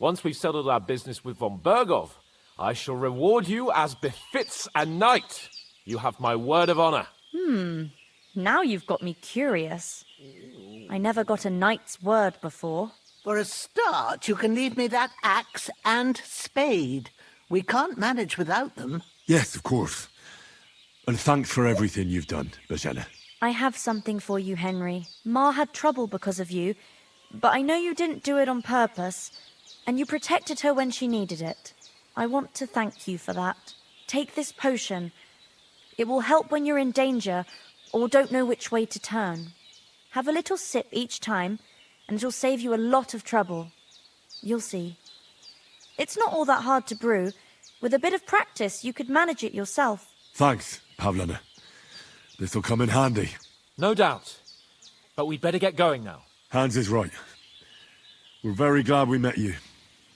Once we've settled our business with von Bergov, I shall reward you as befits a knight. You have my word of honor. Now you've got me curious. I never got a knight's word before. For a start, you can leave me that axe and spade. We can't manage without them. Yes, of course. And thanks for everything you've done, Bozhena. I have something for you, Henry. Ma had trouble because of you, but I know you didn't do it on purpose, and you protected her when she needed it. I want to thank you for that. Take this potion. It will help when you're in danger or don't know which way to turn. Have a little sip each time, and it'll save you a lot of trouble. You'll see. It's not all that hard to brew. With a bit of practice, you could manage it yourself. Thanks, Pavlena. This'll come in handy. No doubt. But we'd better get going now. Hans is right. We're very glad we met you.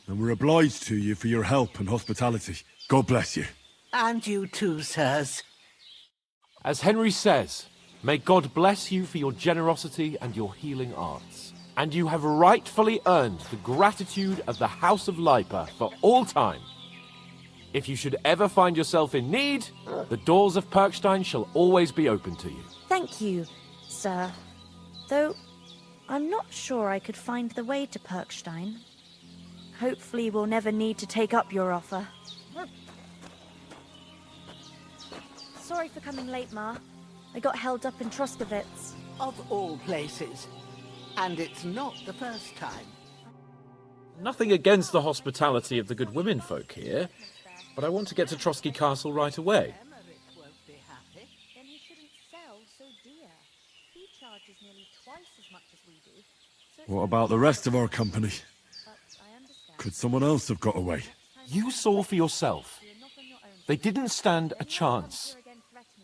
And we're obliged to you for your help and hospitality. God bless you. And you too, sirs. As Henry says, May God bless you for your generosity and your healing arts. And you have rightfully earned the gratitude of the House of Lipa for all time. If you should ever find yourself in need, the doors of Perkstein shall always be open to you. Thank you, sir. Though I'm not sure I could find the way to Perkstein. Hopefully we'll never need to take up your offer. Sorry for coming late, Ma. I got held up in Troskowitz. Of all places. And it's not the first time. Nothing against the hospitality of the good women folk here, but I want to get to Trotsky Castle right away. Then he shouldn't sell so dear. He charges nearly twice as much as we do. So What about the rest of our company? Could someone else have got away? You saw for yourself. They didn't stand a chance.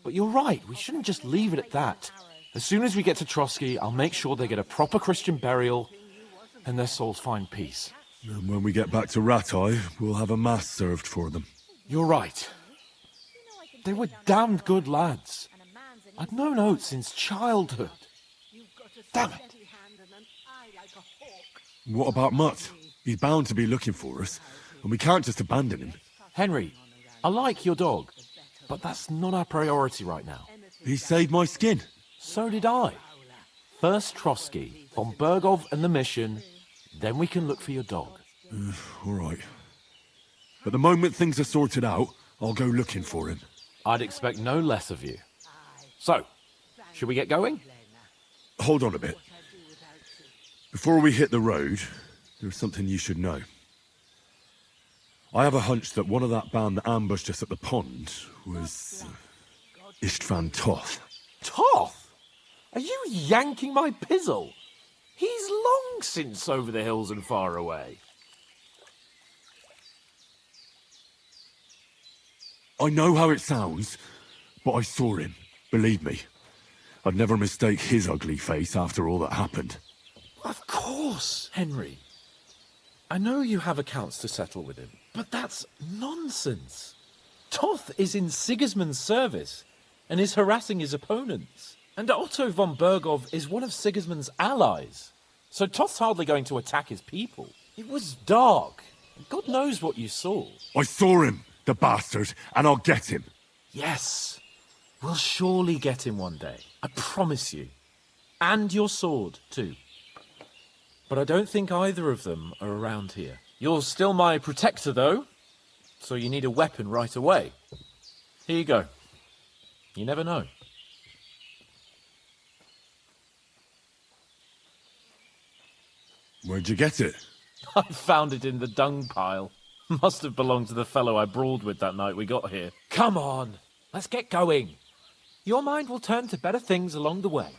But you're right, we shouldn't just leave it at that. As soon as we get to Trotsky, I'll make sure they get a proper Christian burial and their souls find peace. And when we get back to Rattay, we'll have a mass served for them. You're right. They were damned good lads. I'd known Oates since childhood. Damn it. What about Mutt? He's bound to be looking for us, and we can't just abandon him. Henry, I like your dog, but that's not our priority right now. He saved my skin. So did I. First Trotsky, von Bergov and the mission, then we can look for your dog. All right. But the moment things are sorted out, I'll go looking for him. I'd expect no less of you. So, should we get going? Hold on a bit. Before we hit the road, there's something you should know. I have a hunch that one of that band that ambushed us at the pond was Istvan Toth. Toth? Are you yanking my pizzle? He's long since over the hills and far away. I know how it sounds, but I saw him. Believe me. I'd never mistake his ugly face after all that happened. Of course, Henry. I know you have accounts to settle with him, but that's nonsense. Toth is in Sigismund's service and is harassing his opponents. And Otto von Bergov is one of Sigismund's allies. So Toth's hardly going to attack his people. It was dark. God knows what you saw. I saw him, the bastard, and I'll get him. Yes. We'll surely get him one day. I promise you. And your sword, too. But I don't think either of them are around here. You're still my protector, though. So you need a weapon right away. Here you go. You never know. Where'd you get it? I found it in the dung pile. Must have belonged to the fellow I brawled with that night we got here. Come on, let's get going. Your mind will turn to better things along the way.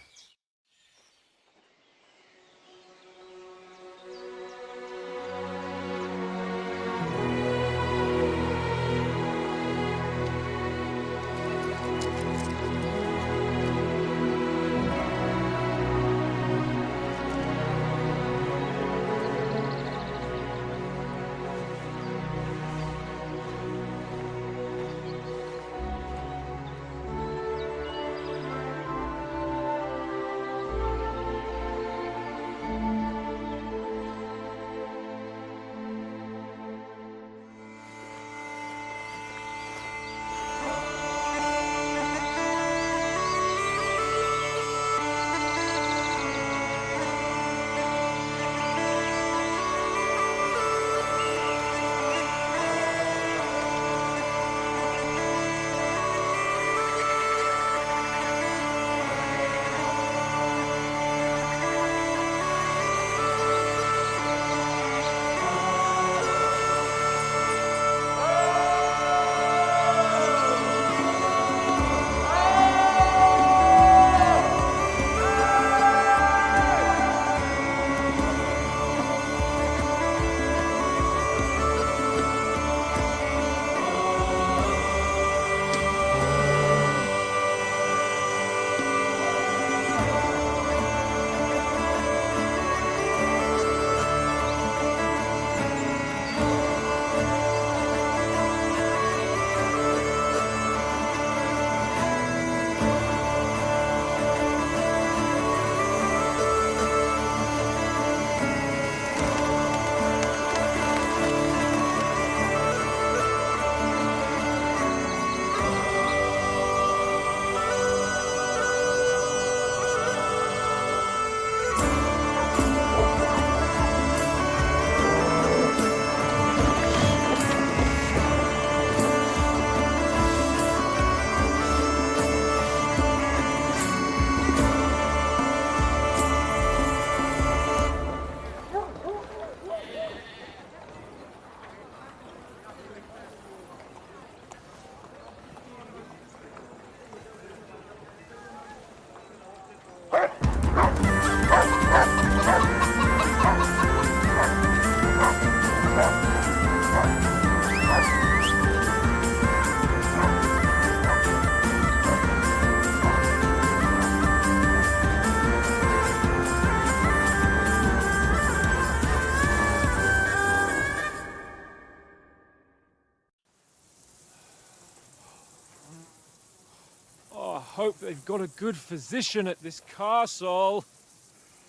hope they've got a good physician at this castle.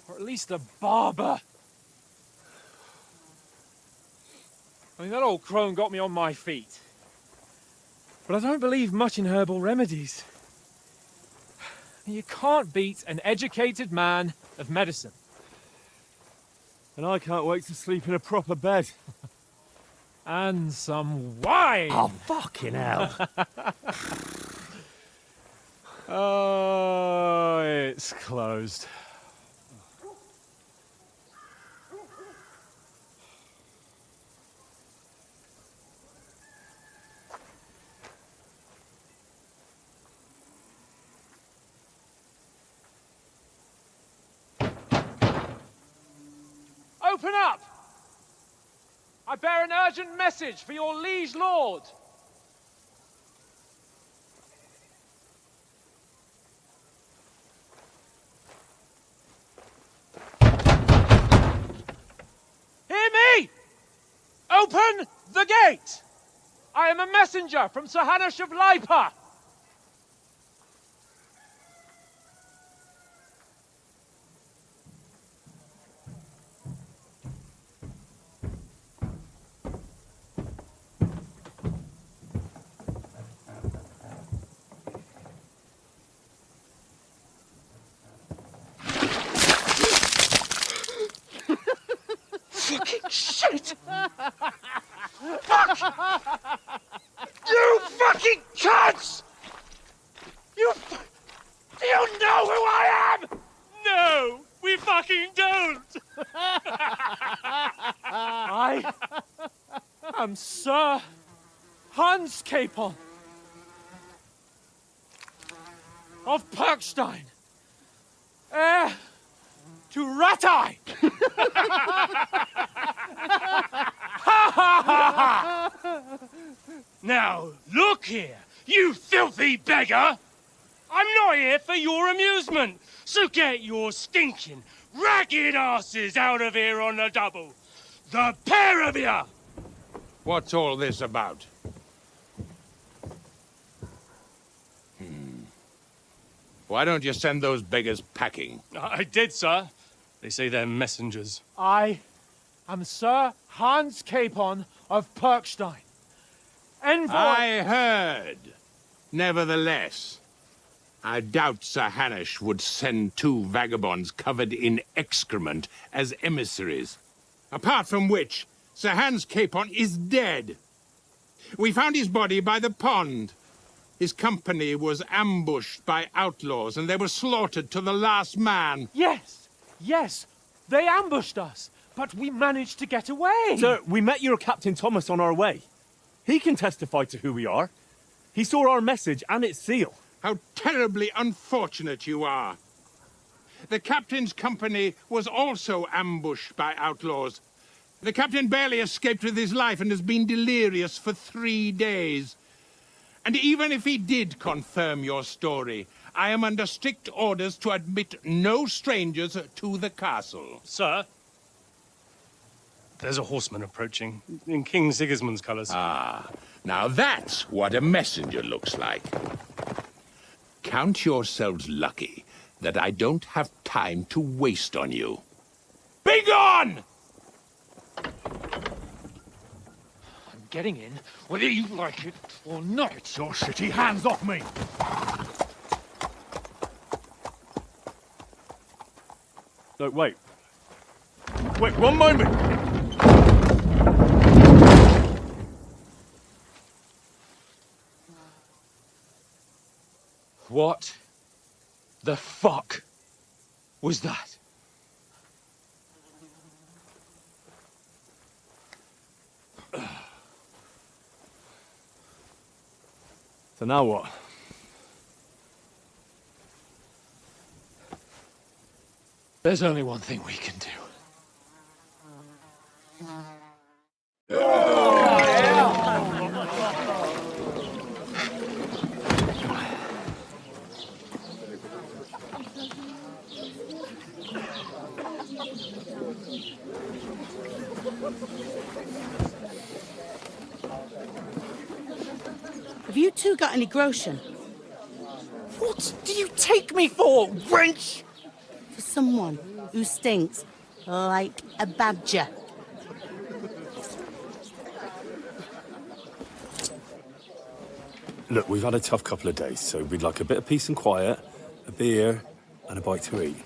Or at least a barber. I mean, that old crone got me on my feet. But I don't believe much in herbal remedies. You can't beat an educated man of medicine. And I can't wait to sleep in a proper bed. And some wine! Oh, fucking hell. Oh, it's closed. Open up! I bear an urgent message for your liege lord. Hear me! Open the gate! I am a messenger from Sir Hanush of Lipa. Fucking shit! Fuck! You fucking cunts! Do you know who I am? No, we fucking don't! I am Sir Hans Capon of Perkstein, heir to Ratai! Now, look here, you filthy beggar! I'm not here for your amusement, so get your stinking, ragged asses out of here on the double. The pair of you! What's all this about? Why don't you send those beggars packing? I did, sir. They say they're messengers. I am Sir Hans Capon of Perkstein. Envoy... I heard. Nevertheless, I doubt Sir Hanush would send two vagabonds covered in excrement as emissaries. Apart from which, Sir Hans Capon is dead. We found his body by the pond. His company was ambushed by outlaws, and they were slaughtered to the last man. Yes, yes, they ambushed us, but we managed to get away. Sir, we met your Captain Thomas on our way. He can testify to who we are. He saw our message and its seal. How terribly unfortunate you are. The captain's company was also ambushed by outlaws. The captain barely escaped with his life and has been delirious for 3 days. And even if he did confirm your story, I am under strict orders to admit no strangers to the castle. Sir, there's a horseman approaching, in King Sigismund's colours. Ah, now that's what a messenger looks like. Count yourselves lucky that I don't have time to waste on you. Be gone! I'm getting in, whether you like it or not. Your shitty hands off me! No, wait. Wait, one moment! What the fuck was that? So now what? There's only one thing we can do. Have you two got any groschen? What do you take me for, wench? For someone who stinks like a badger. Look, we've had a tough couple of days, so we'd like a bit of peace and quiet, a beer, and a bite to eat.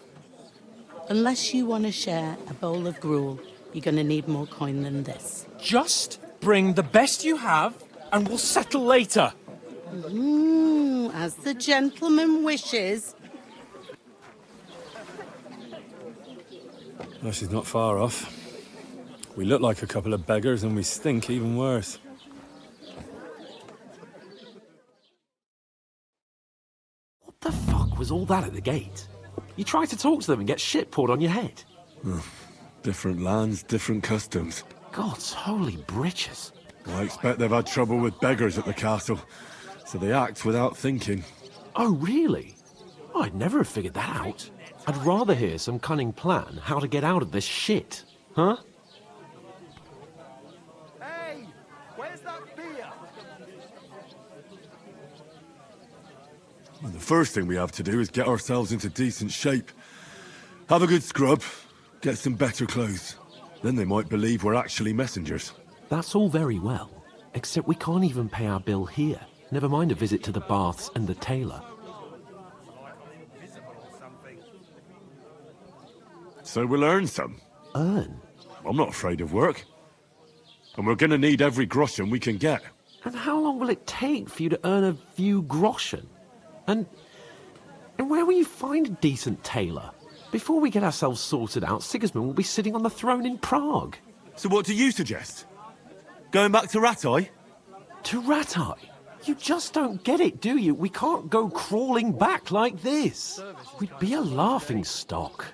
Unless you want to share a bowl of gruel, you're going to need more coin than this. Just bring the best you have, and we'll settle later. As the gentleman wishes. Well, she's not far off. We look like a couple of beggars, and we stink even worse. What the fuck was all that at the gate? You try to talk to them and get shit poured on your head. Different lands, different customs. God's holy britches. I expect they've had trouble with beggars at the castle, so they act without thinking. Oh, really? I'd never have figured that out. I'd rather hear some cunning plan how to get out of this shit. Huh? Hey! Where's that beer? Well, the first thing we have to do is get ourselves into decent shape. Have a good scrub, get some better clothes. Then they might believe we're actually messengers. That's all very well, except we can't even pay our bill here. Never mind a visit to the baths and the tailor. So we'll earn some. Earn? I'm not afraid of work. And we're gonna need every groschen we can get. And how long will it take for you to earn a few groschen? And where will you find a decent tailor? Before we get ourselves sorted out, Sigismund will be sitting on the throne in Prague. So what do you suggest? Going back to Rattay? To Rattay? You just don't get it, do you? We can't go crawling back like this. We'd be a laughing stock.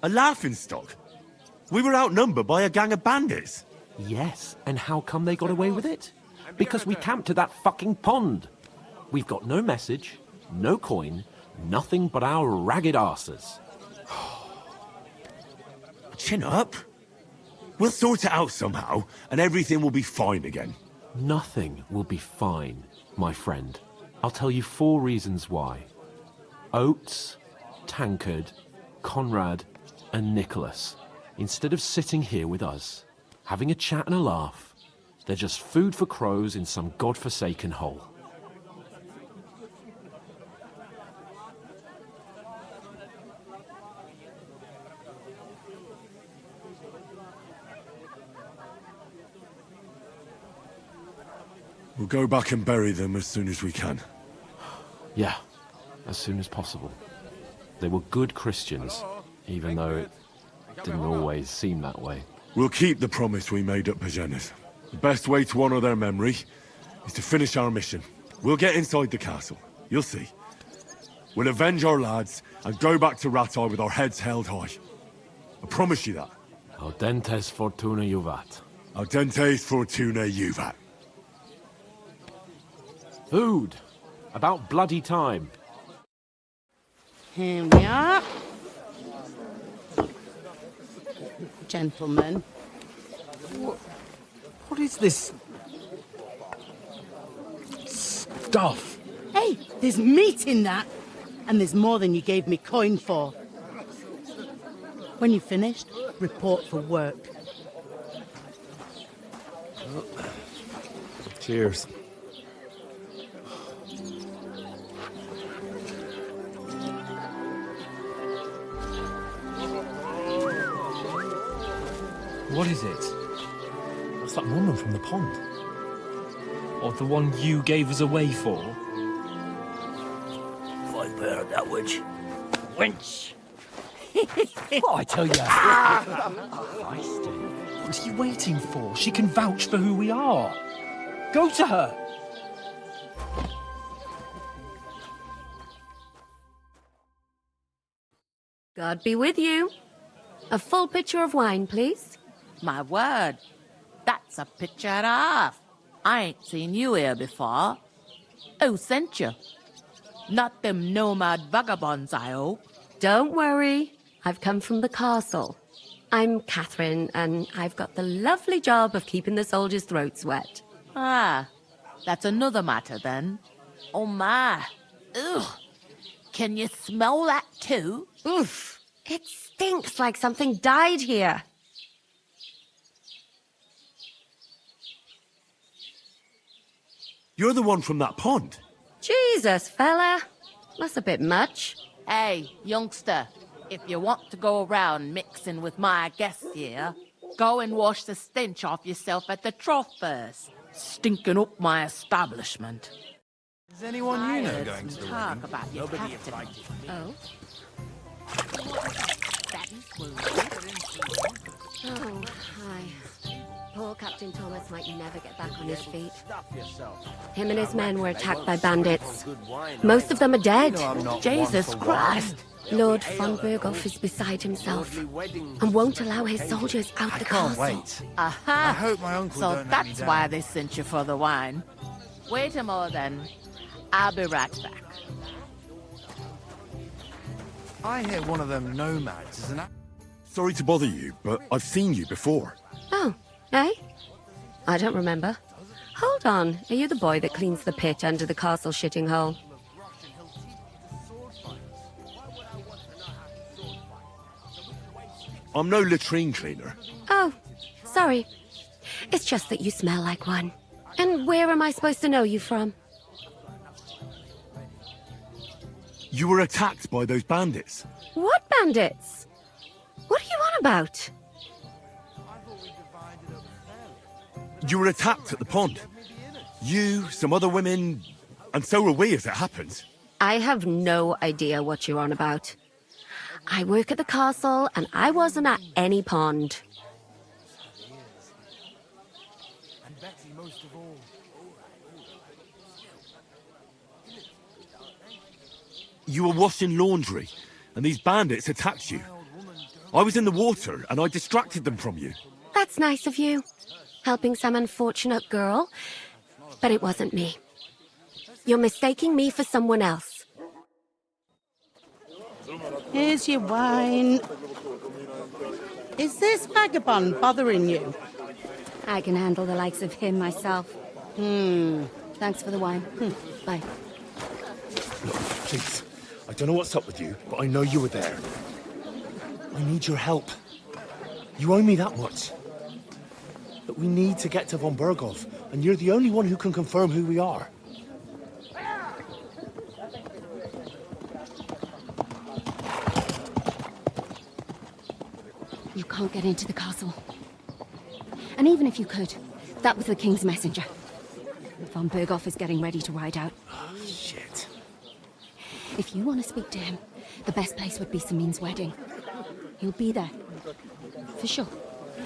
A laughingstock? We were outnumbered by a gang of bandits. Yes, and how come they got away with it? Because we camped at that fucking pond. We've got no message, no coin, nothing but our ragged arses. Chin up. We'll sort it out somehow, and everything will be fine again. Nothing will be fine, my friend. I'll tell you 4 reasons why. Oates, Tankard, Conrad, and Nicholas, instead of sitting here with us, having a chat and a laugh, they're just food for crows in some godforsaken hole. We'll go back and bury them as soon as we can. Yeah, as soon as possible. They were good Christians, even though it didn't always seem that way. We'll keep the promise we made at Pagenes. The best way to honor their memory is to finish our mission. We'll get inside the castle. You'll see. We'll avenge our lads and go back to Rattay with our heads held high. I promise you that. Audentes Fortuna juvat. Audentes Fortuna juvat. Food. About bloody time. Here we are. Gentlemen. What is this stuff? Hey, there's meat in that. And there's more than you gave me coin for. When you're finished, report for work. Cheers. What is it? That's that woman from the pond. Or the one you gave us away for? I bear that witch. Wench! What I tell you? What are you waiting for? She can vouch for who we are. Go to her. God be with you. A full pitcher of wine, please. My word, that's a picture and a half. I ain't seen you here before. Who sent you? Not them nomad vagabonds, I hope. Don't worry. I've come from the castle. I'm Catherine, and I've got the lovely job of keeping the soldiers' throats wet. Ah, that's another matter then. Oh my. Ugh. Can you smell that too? Oof. It stinks like something died here. You're the one from that pond. Jesus, fella. That's a bit much. Hey, youngster, if you want to go around mixing with my guests here, go and wash the stench off yourself at the trough first. Stinking up my establishment. Is anyone you know going to the talk wedding? about your Nobody captain. invited. Oh? Fatty's Oh, hi. Poor Captain Thomas might never get back on his feet. Him and his men were attacked by bandits. Most of them are dead. Jesus Christ! Lord von Berghoff is beside himself and won't allow his soldiers out the castle. Wait. Aha! I hope my uncle So don't let me that's down. why they sent you for the wine. Wait a moment then. I'll be right back. I hear one of them nomads is an... Sorry to bother you, but I've seen you before. Oh, eh? I don't remember. Hold on. Are you the boy that cleans the pit under the castle shitting hole? I'm no latrine cleaner. Oh, sorry. It's just that you smell like one. And where am I supposed to know you from? You were attacked by those bandits. What bandits? What are you on about? You were attacked at the pond. You, some other women, and so were we as it happened. I have no idea what you're on about. I work at the castle, and I wasn't at any pond. You were washing laundry, and these bandits attacked you. I was in the water, and I distracted them from you. That's nice of you. Helping some unfortunate girl. But it wasn't me. You're mistaking me for someone else. Here's your wine. Is this vagabond bothering you? I can handle the likes of him myself. Thanks for the wine. Bye. Look, please. I don't know what's up with you, but I know you were there. I need your help. You owe me that much. But we need to get to von Berghoff, and you're the only one who can confirm who we are. You can't get into the castle. And even if you could, that was the King's messenger. Von Berghoff is getting ready to ride out. Oh, shit. If you want to speak to him, the best place would be Samin's wedding. He'll be there. For sure.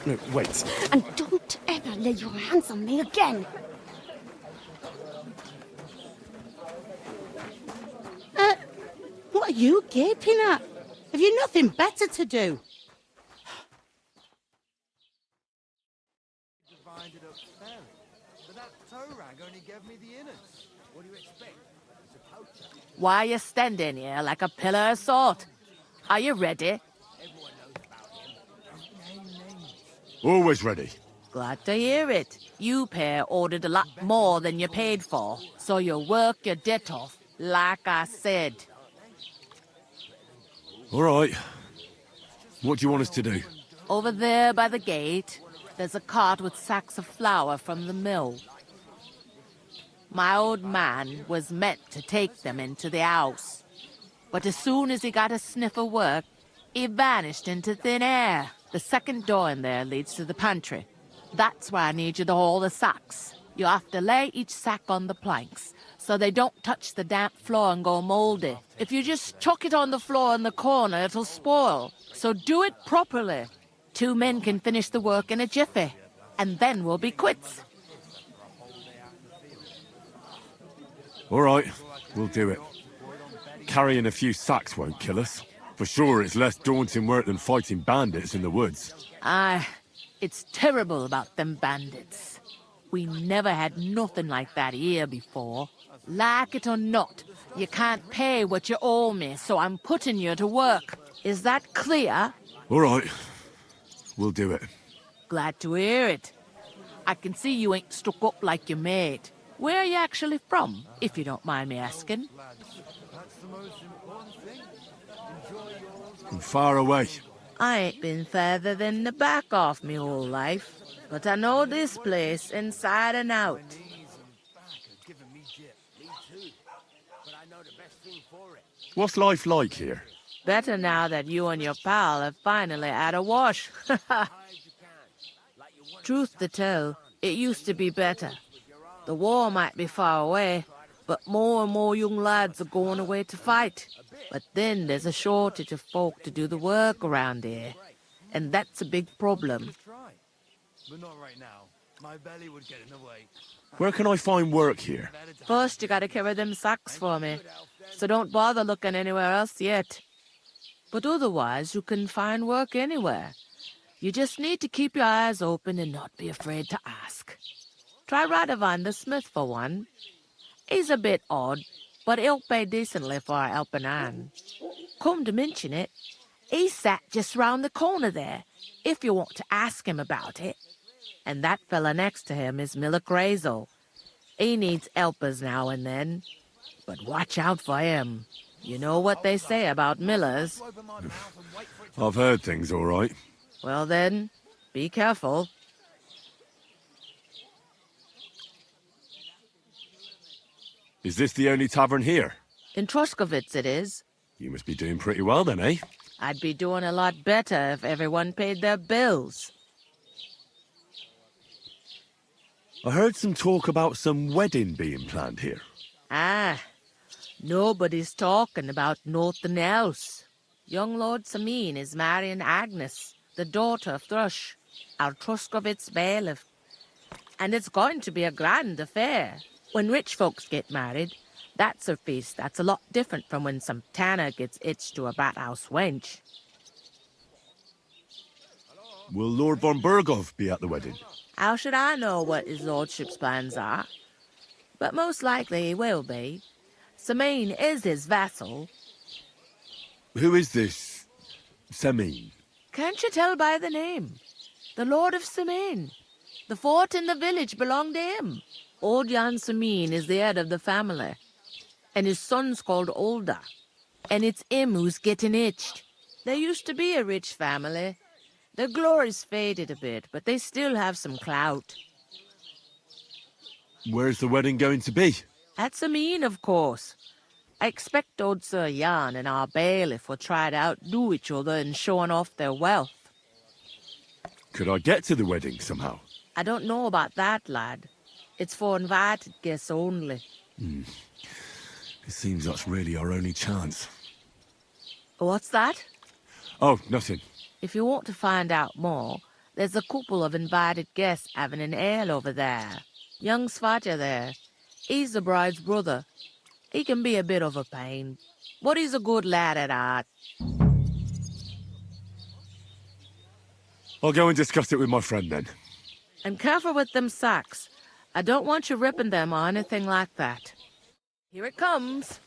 No, wait. And don't ever lay your hands on me again! What are you gaping at? Have you nothing better to do? Divided up fairly. But that toe rag only gave me the innards. What do you expect? It's a poacher. Why are you standing here like a pillar of salt? Are you ready? Always ready. Glad to hear it. You pair ordered a lot more than you paid for, so you'll work your debt off, like I said. All right. What do you want us to do? Over there by the gate, there's a cart with sacks of flour from the mill. My old man was meant to take them into the house. But as soon as he got a sniff of work, he vanished into thin air. The second door in there leads to the pantry. That's where I need you to haul the sacks. You have to lay each sack on the planks, so they don't touch the damp floor and go moldy. If you just chuck it on the floor in the corner, it'll spoil. So do it properly. 2 men can finish the work in a jiffy, and then we'll be quits. All right, we'll do it. Carrying a few sacks won't kill us. For sure, it's less daunting work than fighting bandits in the woods. Aye, it's terrible about them bandits. We never had nothing like that here before. Like it or not, you can't pay what you owe me, so I'm putting you to work. Is that clear? All right. We'll do it. Glad to hear it. I can see you ain't stuck up like your mate. Where are you actually from, if you don't mind me asking? From far away. I ain't been further than the back off me whole life, but I know this place inside and out. What's life like here? Better now that you and your pal have finally had a wash. Truth to tell, it used to be better. The war might be far away, but more and more young lads are going away to fight. But then there's a shortage of folk to do the work around here, and that's a big problem. But not right now. My belly would get in the way. Where can I find work here? First, you gotta carry them sacks for me, so don't bother looking anywhere else yet. But otherwise, you can find work anywhere. You just need to keep your eyes open and not be afraid to ask. Try Radovan the smith for one. He's a bit odd, but he'll pay decently for a helping hand. Come to mention it, he sat just round the corner there, if you want to ask him about it. And that fella next to him is Miller Crazel. He needs helpers now and then, but watch out for him. You know what they say about Millers. I've heard things, all right. Well then, be careful. Is this the only tavern here? In Troskovitz it is. You must be doing pretty well then, eh? I'd be doing a lot better if everyone paid their bills. I heard some talk about some wedding being planned here. Ah, nobody's talking about nothing else. Young Lord Samin is marrying Agnes, the daughter of Thrush, our Troskovitz bailiff. And it's going to be a grand affair. When rich folks get married, that's a feast that's a lot different from when some tanner gets hitched to a bat-house wench. Will Lord von Berghoff be at the wedding? How should I know what his lordship's plans are? But most likely he will be. Samin is his vassal. Who is this Samin? Can't you tell by the name? The Lord of Samin. The fort and the village belong to him. Old Jan Samin is the head of the family. And his son's called Olda. And it's him who's getting itched. There used to be a rich family. Their glory's faded a bit, but they still have some clout. Where's the wedding going to be? At Samin, of course. I expect old Sir Jan and our bailiff will try to outdo each other in showing off their wealth. Could I get to the wedding somehow? I don't know about that, lad. It's for invited guests only. It seems that's really our only chance. What's that? Oh, nothing. If you want to find out more, there's a couple of invited guests having an ale over there. Young Svaja there. He's the bride's brother. He can be a bit of a pain, but he's a good lad at heart. I'll go and discuss it with my friend then. And careful with them sacks. I don't want you ripping them or anything like that. Here it comes.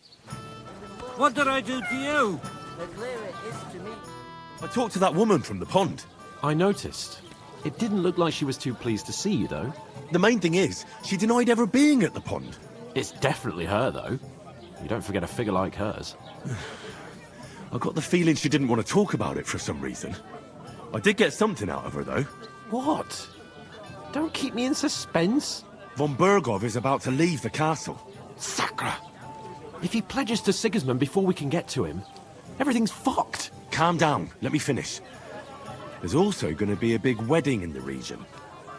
What did I do to you? The clearer it is to me. I talked to that woman from the pond. I noticed. It didn't look like she was too pleased to see you, though. The main thing is, she denied ever being at the pond. It's definitely her, though. You don't forget a figure like hers. I got the feeling she didn't want to talk about it for some reason. I did get something out of her, though. What? Don't keep me in suspense. Von Berghoff is about to leave the castle. Sacra! If he pledges to Sigismund before we can get to him, everything's fucked. Calm down. Let me finish. There's also going to be a big wedding in the region.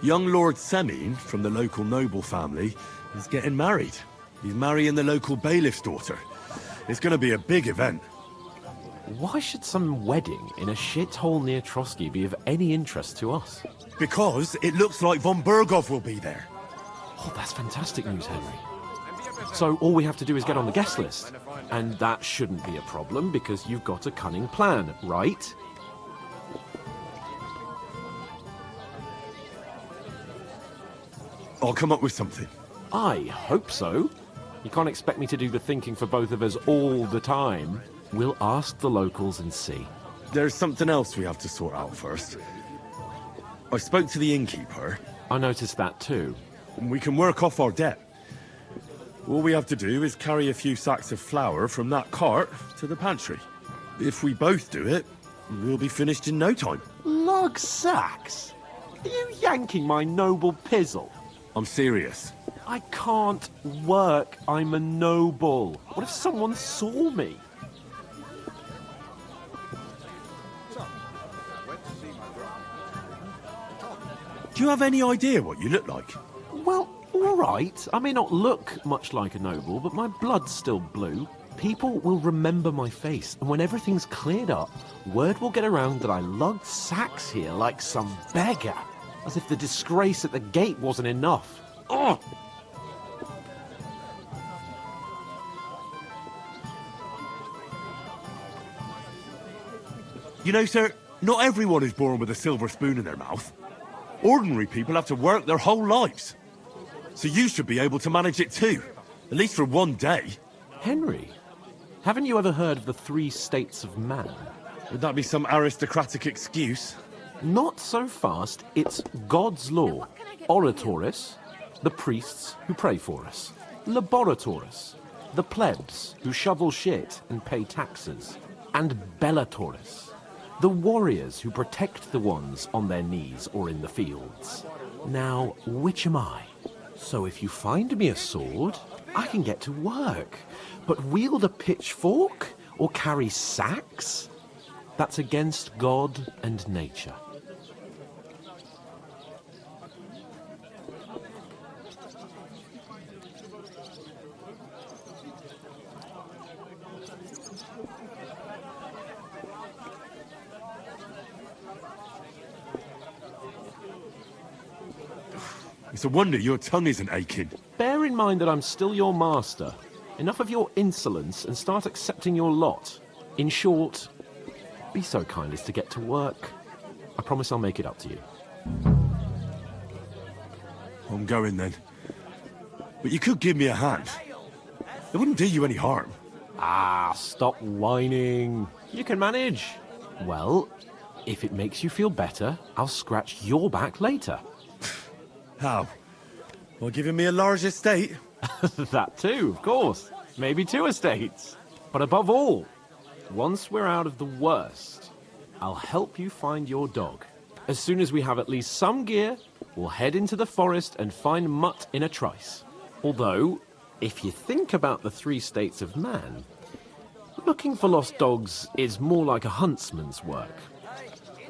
Young Lord Semin, from the local noble family, is getting married. He's marrying the local bailiff's daughter. It's going to be a big event. Why should some wedding in a shithole near Trotsky be of any interest to us? Because it looks like von Berghoff will be there. Oh, that's fantastic news, Henry. So all we have to do is get on the guest list. And that shouldn't be a problem because you've got a cunning plan, right? I'll come up with something. I hope so. You can't expect me to do the thinking for both of us all the time. We'll ask the locals and see. There's something else we have to sort out first. I spoke to the innkeeper. I noticed that too. And we can work off our debt. All we have to do is carry a few sacks of flour from that cart to the pantry. If we both do it, we'll be finished in no time. Lug sacks? Are you yanking my noble pizzle? I'm serious. I can't work. I'm a noble. What if someone saw me? Do you have any idea what you look like? Well, all right. I may not look much like a noble, but my blood's still blue. People will remember my face, and when everything's cleared up, word will get around that I lugged sacks here like some beggar. As if the disgrace at the gate wasn't enough. Oh! You know, sir, not everyone is born with a silver spoon in their mouth. Ordinary people have to work their whole lives. So you should be able to manage it too, at least for one day. Henry, haven't you ever heard of the 3 states of man? Would that be some aristocratic excuse? Not so fast. It's God's law. Oratores, the priests who pray for us. Laboratores, the plebs who shovel shit and pay taxes. And Bellatores, the warriors who protect the ones on their knees or in the fields. Now, which am I? So if you find me a sword, I can get to work. But wield a pitchfork or carry sacks? That's against God and nature. It's a wonder your tongue isn't aching. Bear in mind that I'm still your master. Enough of your insolence and start accepting your lot. In short, be so kind as to get to work. I promise I'll make it up to you. I'm going then. But you could give me a hand. It wouldn't do you any harm. Ah, stop whining. You can manage. Well, if it makes you feel better, I'll scratch your back later. How? Well, giving me a large estate? That too, of course. Maybe 2 estates. But above all, once we're out of the worst, I'll help you find your dog. As soon as we have at least some gear, we'll head into the forest and find Mutt in a trice. Although, if you think about the 3 states of man, looking for lost dogs is more like a huntsman's work.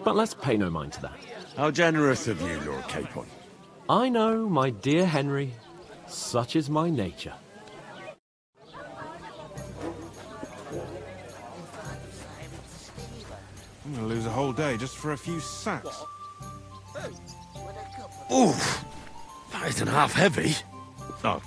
But let's pay no mind to that. How generous of you, Lord Capon. I know, my dear Henry. Such is my nature. I'm gonna lose a whole day just for a few sacks. Oof! That isn't half heavy. Oh.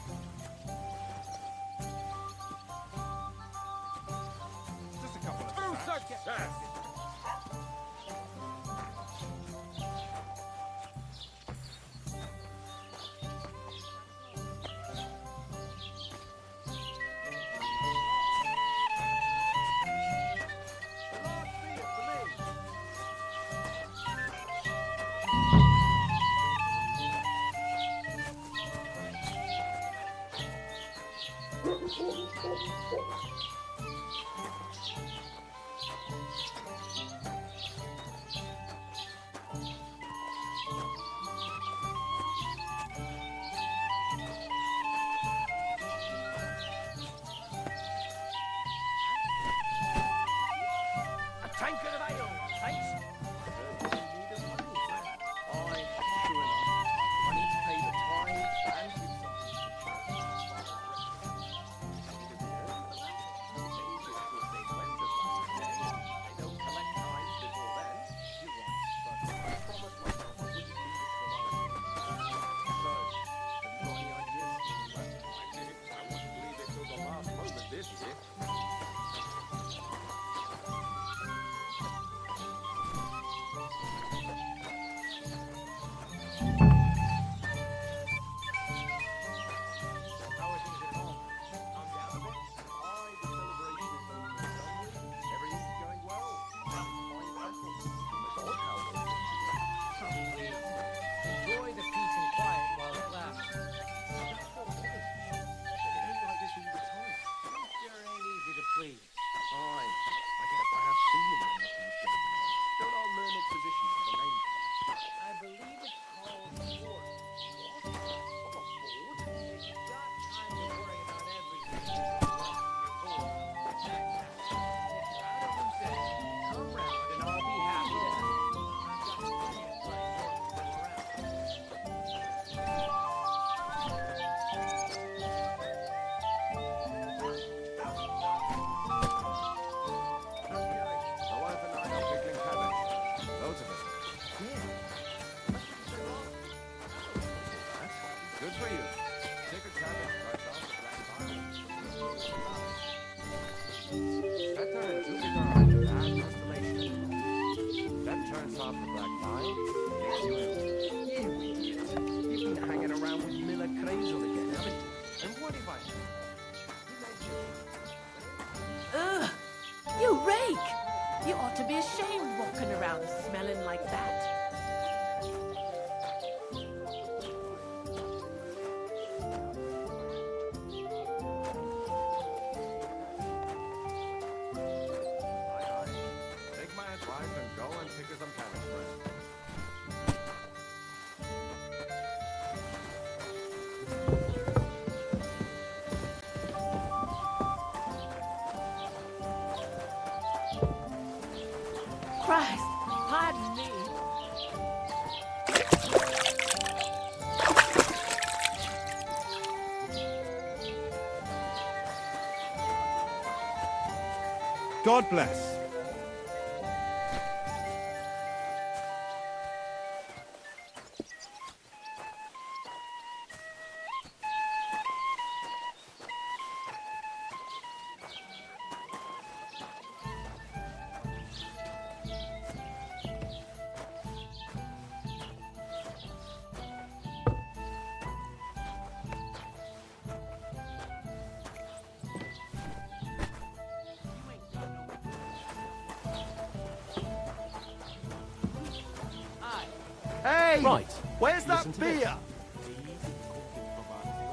Christ, pardon me. God bless. Hey! Right. Where's that Listen to this. beer?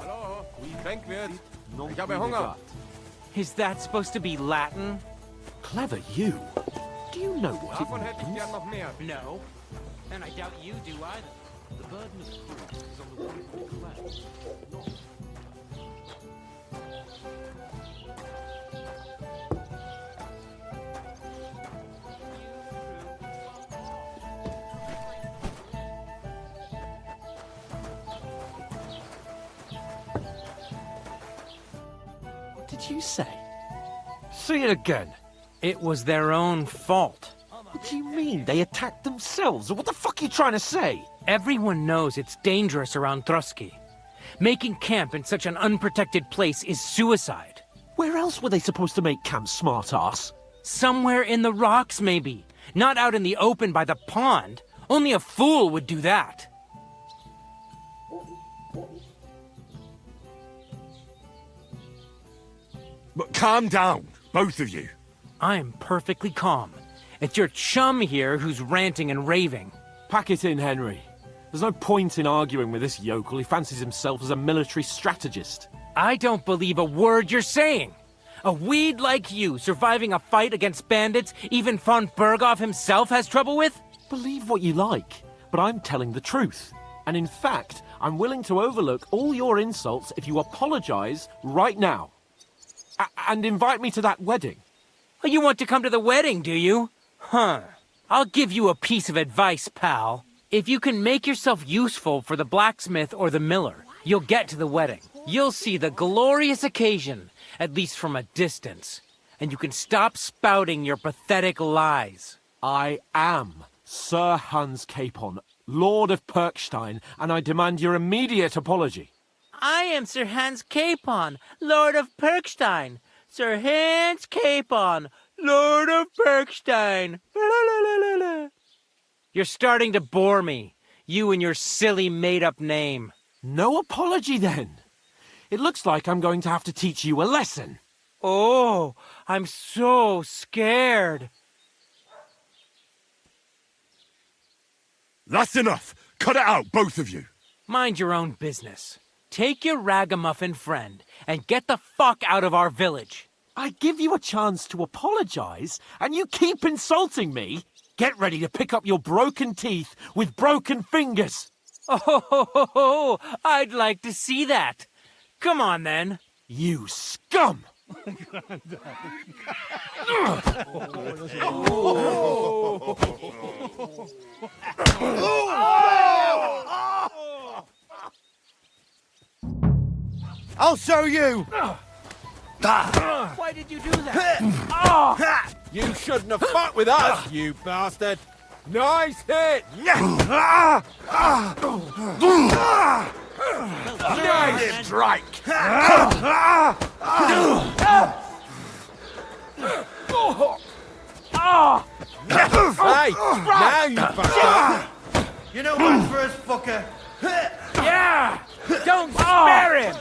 Hallo, Trinkwirt. Ich habe Hunger. Is that supposed to be Latin? Clever you. Do you know what Davon it hätte ich means? gern noch mehr. No. And I doubt you do either. The burden of proof is on the one who collects, not What did you say? Say it again. It was their own fault. What do you mean? They attacked themselves? Or what the fuck are you trying to say? Everyone knows it's dangerous around Trotsky. Making camp in such an unprotected place is suicide. Where else were they supposed to make camp, smart-ass? Somewhere in the rocks, maybe. Not out in the open by the pond. Only a fool would do that. But calm down, both of you. I'm perfectly calm. It's your chum here who's ranting and raving. Pack it in, Henry. There's no point in arguing with this yokel. He fancies himself as a military strategist. I don't believe a word you're saying. A weed like you surviving a fight against bandits even von Berghoff himself has trouble with? Believe what you like, but I'm telling the truth. And in fact, I'm willing to overlook all your insults if you apologize right now. And invite me to that wedding. Oh, you want to come to the wedding, do you? Huh. I'll give you a piece of advice, pal. If you can make yourself useful for the blacksmith or the miller, you'll get to the wedding. You'll see the glorious occasion, at least from a distance. And you can stop spouting your pathetic lies. I am Sir Hans Capon, Lord of Perkstein, and I demand your immediate apology. I am Sir Hans Capon, Lord of Perkstein. Sir Hans Capon, Lord of Perkstein. You're starting to bore me, you and your silly made-up name. No apology, then. It looks like I'm going to have to teach you a lesson. Oh, I'm so scared. That's enough. Cut it out, both of you. Mind your own business. Take your ragamuffin friend and get the fuck out of our village. I give you a chance to apologize, and you keep insulting me. Get ready to pick up your broken teeth with broken fingers. Oh, I'd like to see that. Come on, then. You scum! I'll show you! Why did you do that? You shouldn't have fought with us, you bastard. Nice hit! Nice strike! Hey, now you fucked up. You know what's first, fucker? Yeah! Don't spare him!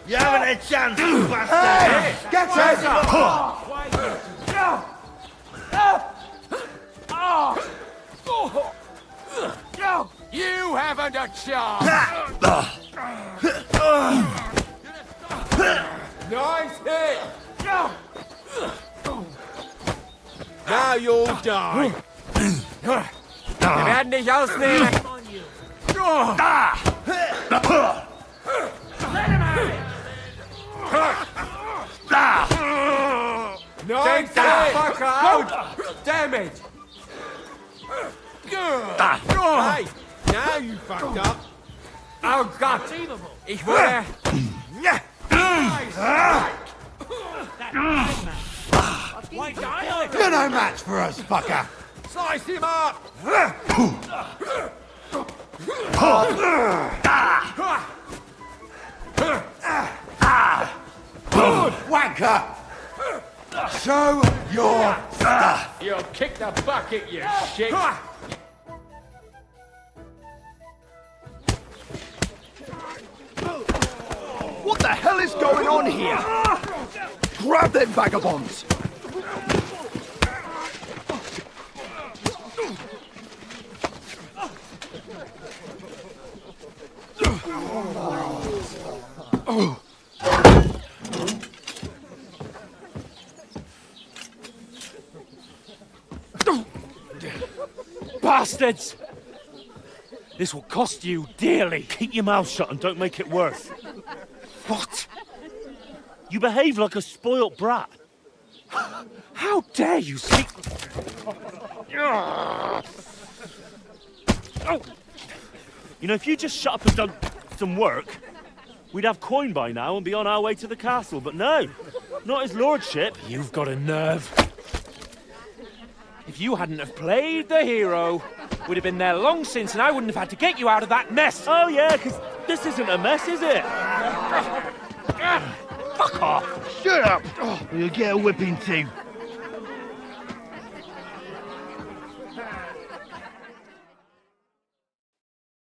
You haven't a chance, you bastard! Hey, get You haven't a chance. Nice hit. Now you'll die. Wir werden dich ausnehmen. Take that fucker out! Damn it! Hey, now you fucked up. Oh Gott! Ich wurde... You're no match for us, fucker! Slice him up! Good wanker! Show your stuff! You'll kick the bucket, you shit! What the hell is going on here? Grab them vagabonds! Bastards! This will cost you dearly. Keep your mouth shut and don't make it worse. What? You behave like a spoilt brat. How dare you speak... Oh. You know, if you just shut up and done some work, we'd have coin by now and be on our way to the castle. But no, not his lordship. You've got a nerve. If you hadn't have played the hero, we'd have been there long since and I wouldn't have had to get you out of that mess. Oh yeah, because this isn't a mess, is it? Fuck off. Shut up! Or you'll get a whipping too.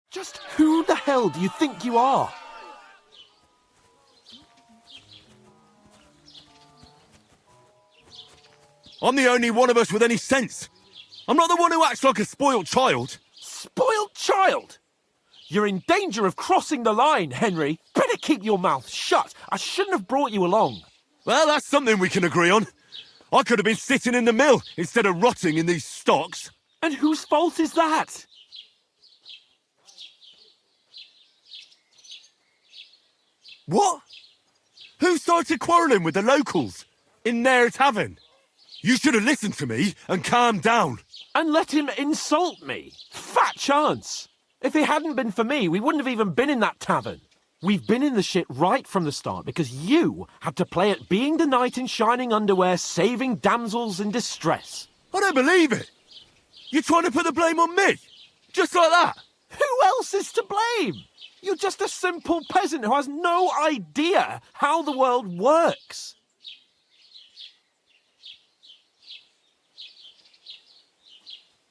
Just who the hell do you think you are? I'm the only one of us with any sense. I'm not the one who acts like a spoiled child. Spoiled child? You're in danger of crossing the line, Henry. Better keep your mouth shut. I shouldn't have brought you along. Well, that's something we can agree on. I could have been sitting in the mill instead of rotting in these stocks. And whose fault is that? What? Who started quarrelling with the locals in their tavern? You should have listened to me and calmed down. And let him insult me. Fat chance. If it hadn't been for me, we wouldn't have even been in that tavern. We've been in the shit right from the start because you had to play at being the knight in shining underwear, saving damsels in distress. I don't believe it. You're trying to put the blame on me? Just like that? Who else is to blame? You're just a simple peasant who has no idea how the world works.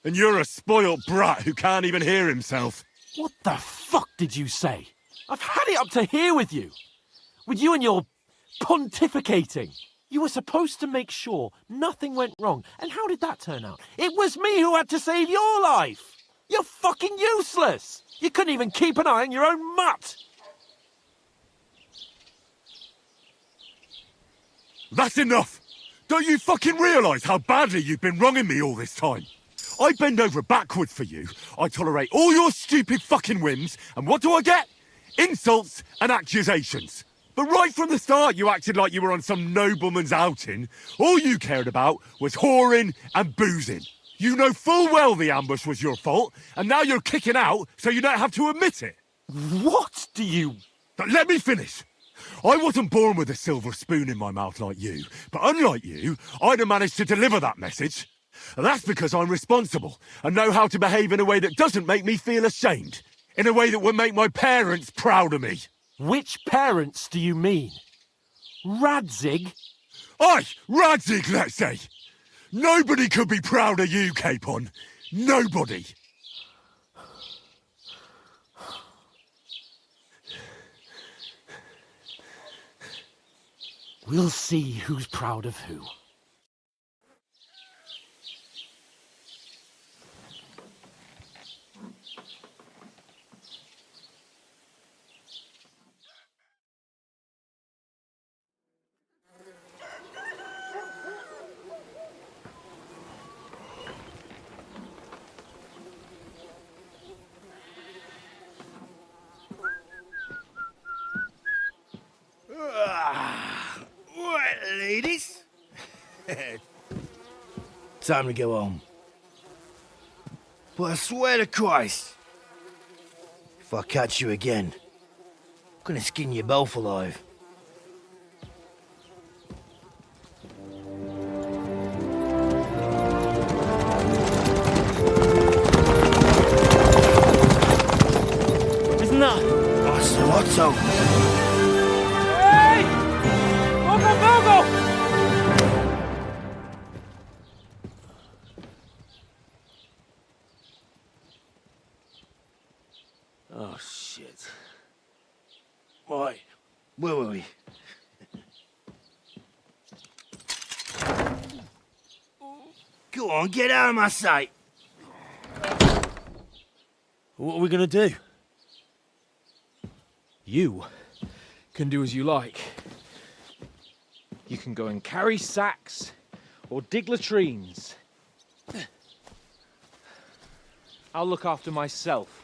And you're a spoilt brat who can't even hear himself. What the fuck did you say? I've had it up to here with you. With you and your pontificating. You were supposed to make sure nothing went wrong. And how did that turn out? It was me who had to save your life. You're fucking useless. You couldn't even keep an eye on your own mutt. That's enough. Don't you fucking realise how badly you've been wronging me all this time? I bend over backwards for you. I tolerate all your stupid fucking whims. And what do I get? Insults and accusations. But right from the start, you acted like you were on some nobleman's outing. All you cared about was whoring and boozing. You know full well the ambush was your fault, and now you're kicking out so you don't have to admit it. What do you... But let me finish. I wasn't born with a silver spoon in my mouth like you, but unlike you, I'd have managed to deliver that message. That's because I'm responsible and know how to behave in a way that doesn't make me feel ashamed. In a way that would make my parents proud of me. Which parents do you mean? Radzig? Aye, Radzig, let's say. Nobody could be proud of you, Capon. Nobody. We'll see who's proud of who. Right, ladies. Time to go home. But I swear to Christ, if I catch you again, I'm gonna skin you both alive. Isn't that? Otto! Hey! Bogo! Oh, shit. Right, where were we? Go on, get out of my sight! What are we gonna do? You can do as you like. You can go and carry sacks or dig latrines. I'll look after myself.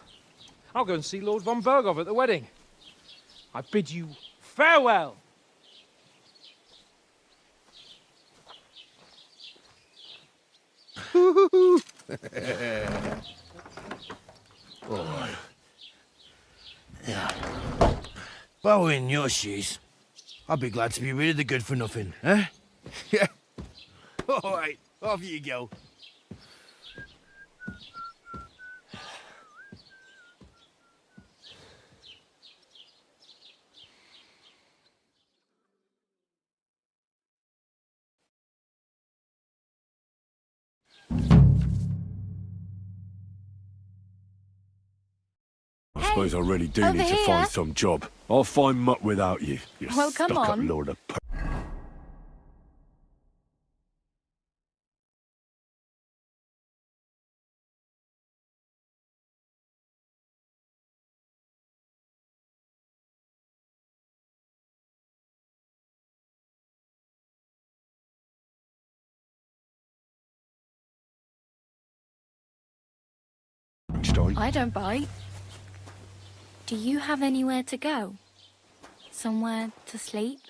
I'll go and see Lord von Berghoff at the wedding. I bid you farewell. Oh. Yeah. If I were in your shoes, I'd be glad to be rid of the good for nothing, eh? Yeah. All right, off you go. I suppose I really do over need to here. find some job. I'll find Mutt without you. You Well, come stuck-up on. lord of... I don't bite. Do you have anywhere to go? Somewhere to sleep?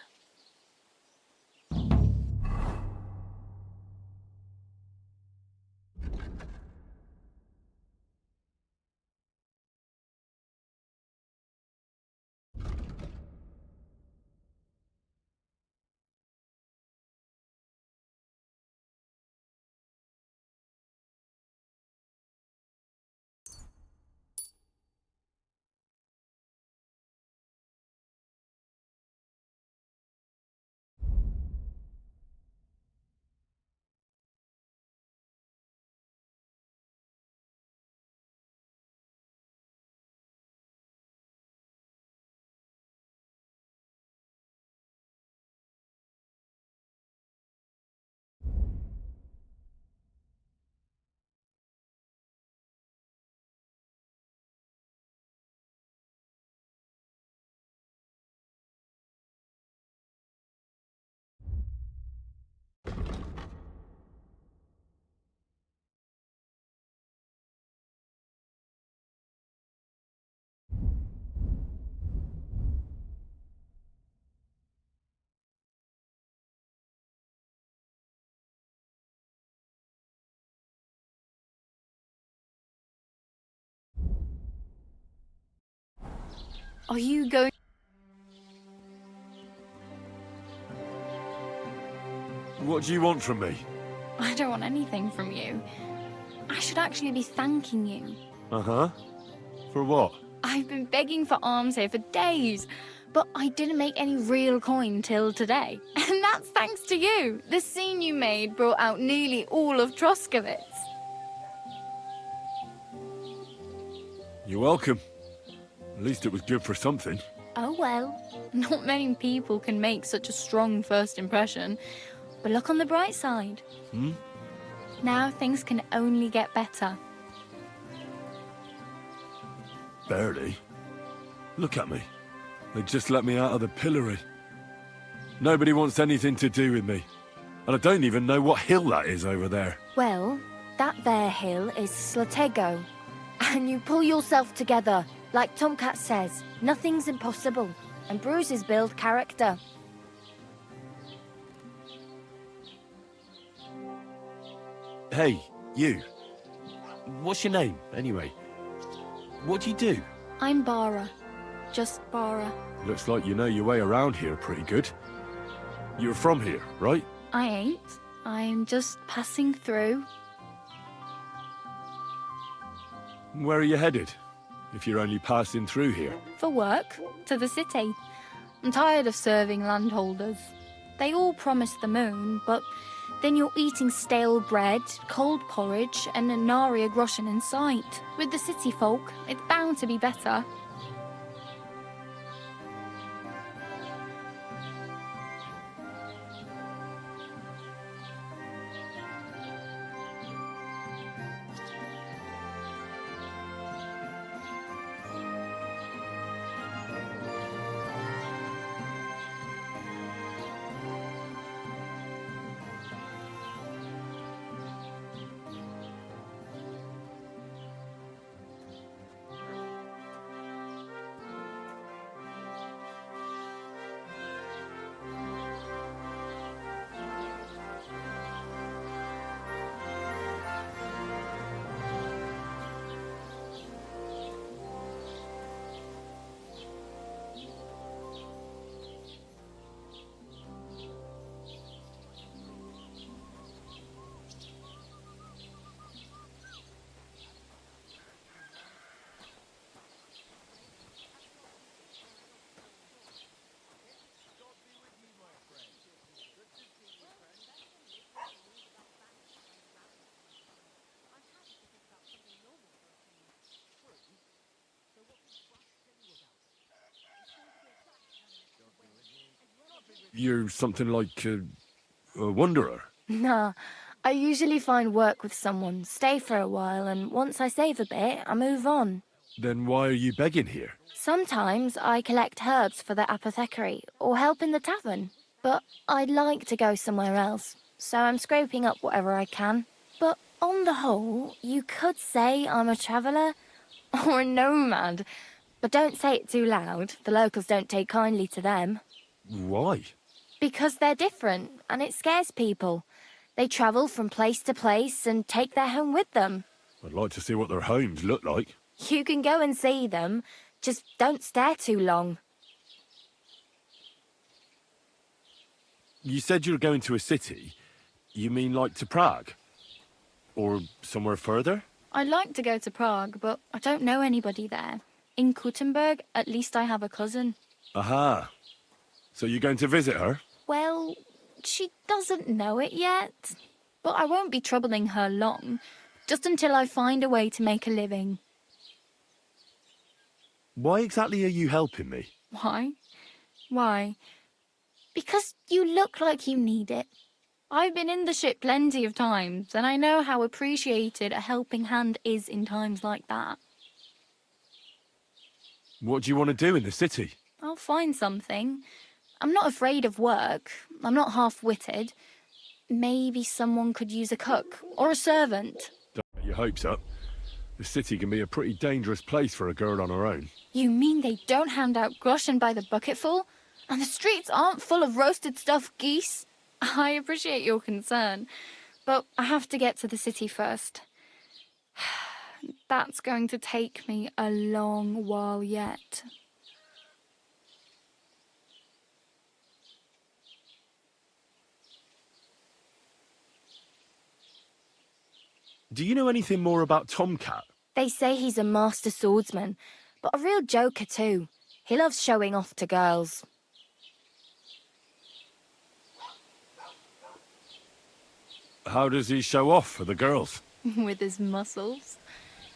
Are you going? What do you want from me? I don't want anything from you. I should actually be thanking you. Uh-huh. For what? I've been begging for alms here for days, but I didn't make any real coin till today. And that's thanks to you. The scene you made brought out nearly all of Troskowitz. You're welcome. At least it was good for something. Oh well, not many people can make such a strong first impression. But look on the bright side. Hmm? Now things can only get better. Barely. Look at me. They just let me out of the pillory. Nobody wants anything to do with me. And I don't even know what hill that is over there. Well, that there hill is Slatego. And you pull yourself together. Like Tomcat says, nothing's impossible. And bruises build character. Hey, you. What's your name, anyway? What do you do? I'm Bara. Just Bara. Looks like you know your way around here pretty good. You're from here, right? I ain't. I'm just passing through. Where are you headed? If you're only passing through here. For work. To the city. I'm tired of serving landholders. They all promise the moon, but then you're eating stale bread, cold porridge, and a nary a groschen in sight. With the city folk, it's bound to be better. You're something like a wanderer. Nah, I usually find work with someone, stay for a while, and once I save a bit, I move on. Then why are you begging here? Sometimes I collect herbs for the apothecary, or help in the tavern. But I'd like to go somewhere else, so I'm scraping up whatever I can. But on the whole, you could say I'm a traveller, or a nomad. But don't say it too loud, the locals don't take kindly to them. Why? Because they're different, and it scares people. They travel from place to place and take their home with them. I'd like to see what their homes look like. You can go and see them, just don't stare too long. You said you were going to a city. You mean like to Prague? Or somewhere further? I'd like to go to Prague, but I don't know anybody there. In Kuttenberg, at least I have a cousin. Aha. So you're going to visit her? Well, she doesn't know it yet. But I won't be troubling her long, just until I find a way to make a living. Why exactly are you helping me? Why? Why? Because you look like you need it. I've been in the ship plenty of times, and I know how appreciated a helping hand is in times like that. What do you want to do in the city? I'll find something. I'm not afraid of work. I'm not half-witted. Maybe someone could use a cook or a servant. Don't get your hopes up. The city can be a pretty dangerous place for a girl on her own. You mean they don't hand out groschen by the bucketful? And the streets aren't full of roasted stuffed geese? I appreciate your concern, but I have to get to the city first. That's going to take me a long while yet. Do you know anything more about Tomcat? They say he's a master swordsman, but a real joker too. He loves showing off to girls. How does he show off for the girls? With his muscles.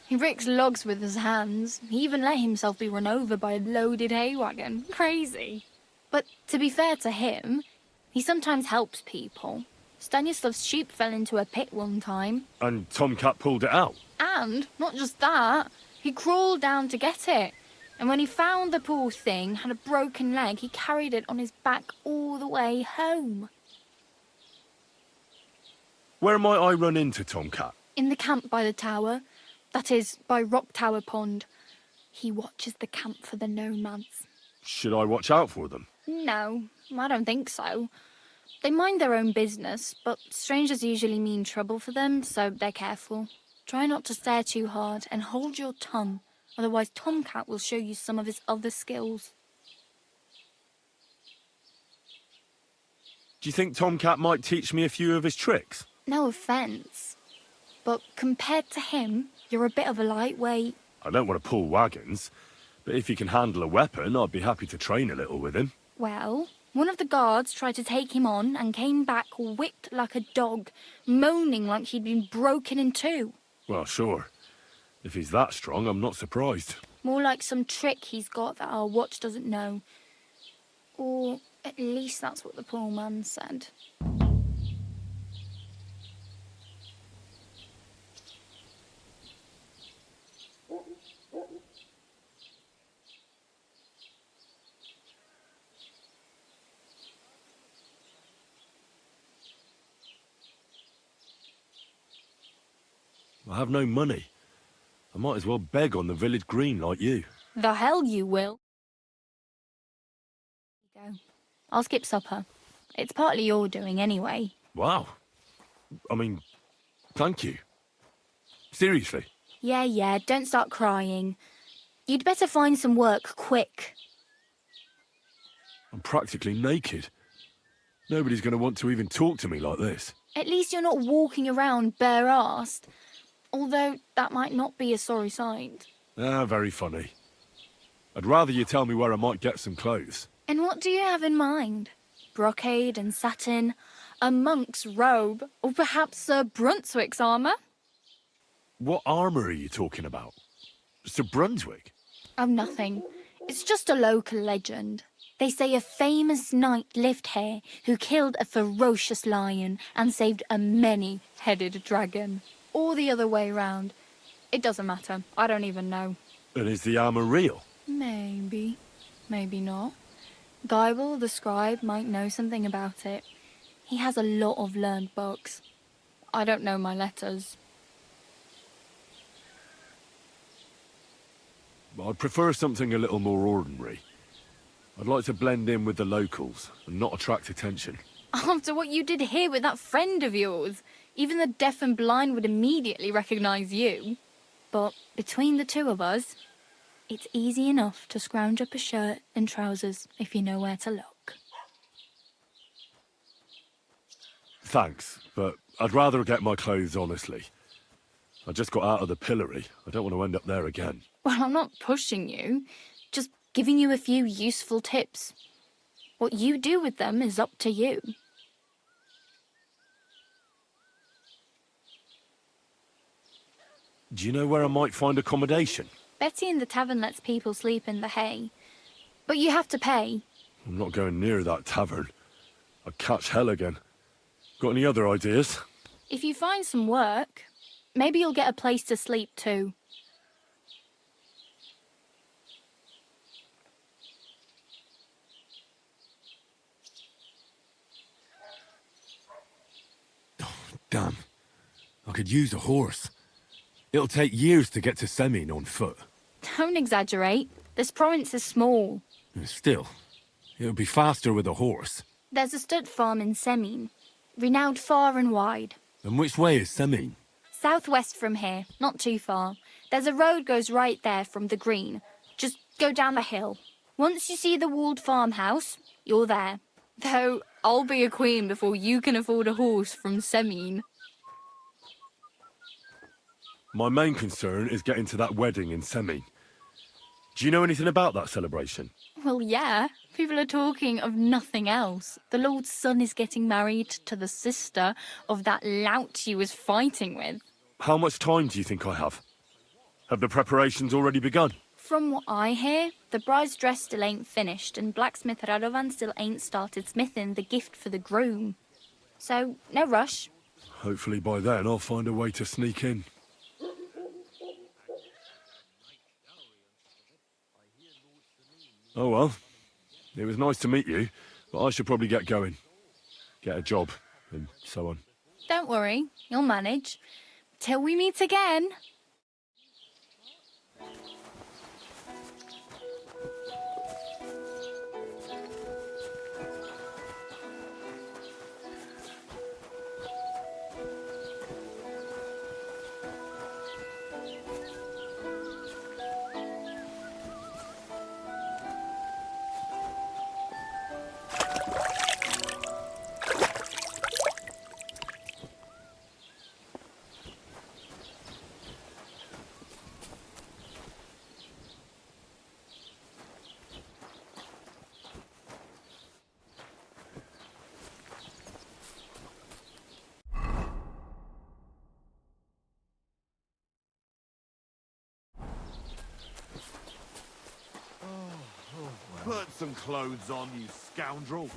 He ricks logs with his hands. He even let himself be run over by a loaded hay wagon. Crazy. But to be fair to him, he sometimes helps people. Stanislav's sheep fell into a pit one time. And Tomcat pulled it out? And, not just that, he crawled down to get it. And when he found the poor thing had a broken leg, he carried it on his back all the way home. Where might I run into Tomcat? In the camp by the tower. That is, by Rock Tower Pond. He watches the camp for the nomads. Should I watch out for them? No, I don't think so. They mind their own business, but strangers usually mean trouble for them, so they're careful. Try not to stare too hard and hold your tongue, otherwise Tomcat will show you some of his other skills. Do you think Tomcat might teach me a few of his tricks? No offence, but compared to him, you're a bit of a lightweight. I don't want to pull wagons, but if he can handle a weapon, I'd be happy to train a little with him. Well, one of the guards tried to take him on and came back whipped like a dog, moaning like he'd been broken in two. Well, sure. If he's that strong, I'm not surprised. More like some trick he's got that our watch doesn't know. Or at least that's what the poor man said. I have no money. I might as well beg on the village green like you. The hell you will. Go. I'll skip supper. It's partly your doing anyway. Wow. I mean, thank you. Seriously. Yeah, don't start crying. You'd better find some work quick. I'm practically naked. Nobody's going to want to even talk to me like this. At least you're not walking around bare-assed. Although that might not be a sorry sight. Ah, very funny. I'd rather you tell me where I might get some clothes. And what do you have in mind? Brocade and satin, a monk's robe, or perhaps Sir Brunswick's armour? What armour are you talking about? Sir Brunswick? Oh, nothing. It's just a local legend. They say a famous knight lived here who killed a ferocious lion and saved a many-headed dragon. Or the other way round. It doesn't matter. I don't even know. And is the armour real? Maybe. Maybe not. Geibel, the scribe, might know something about it. He has a lot of learned books. I don't know my letters. I'd prefer something a little more ordinary. I'd like to blend in with the locals and not attract attention. After what you did here with that friend of yours, even the deaf and blind would immediately recognise you. But between the two of us, it's easy enough to scrounge up a shirt and trousers if you know where to look. Thanks, but I'd rather get my clothes honestly. I just got out of the pillory. I don't want to end up there again. Well, I'm not pushing you, just giving you a few useful tips. What you do with them is up to you. Do you know where I might find accommodation? Betty in the tavern lets people sleep in the hay. But you have to pay. I'm not going near that tavern. I'd catch hell again. Got any other ideas? If you find some work, maybe you'll get a place to sleep too. Damn. I could use a horse. It'll take years to get to Semin on foot. Don't exaggerate. This province is small. Still, it'll be faster with a horse. There's a stud farm in Semin, renowned far and wide. And which way is Semin? Southwest from here, not too far. There's a road goes right there from the green. Just go down the hill. Once you see the walled farmhouse, you're there. Though, I'll be a queen before you can afford a horse from Semin. My main concern is getting to that wedding in Semin. Do you know anything about that celebration? Well, yeah. People are talking of nothing else. The Lord's son is getting married to the sister of that lout you was fighting with. How much time do you think I have? Have the preparations already begun? From what I hear, the bride's dress still ain't finished, and blacksmith Radovan still ain't started smithing the gift for the groom. So, no rush. Hopefully by then I'll find a way to sneak in. Oh well, it was nice to meet you, but I should probably get going. Get a job, and so on. Don't worry, you'll manage. Till we meet again. Put some clothes on, you scoundrel.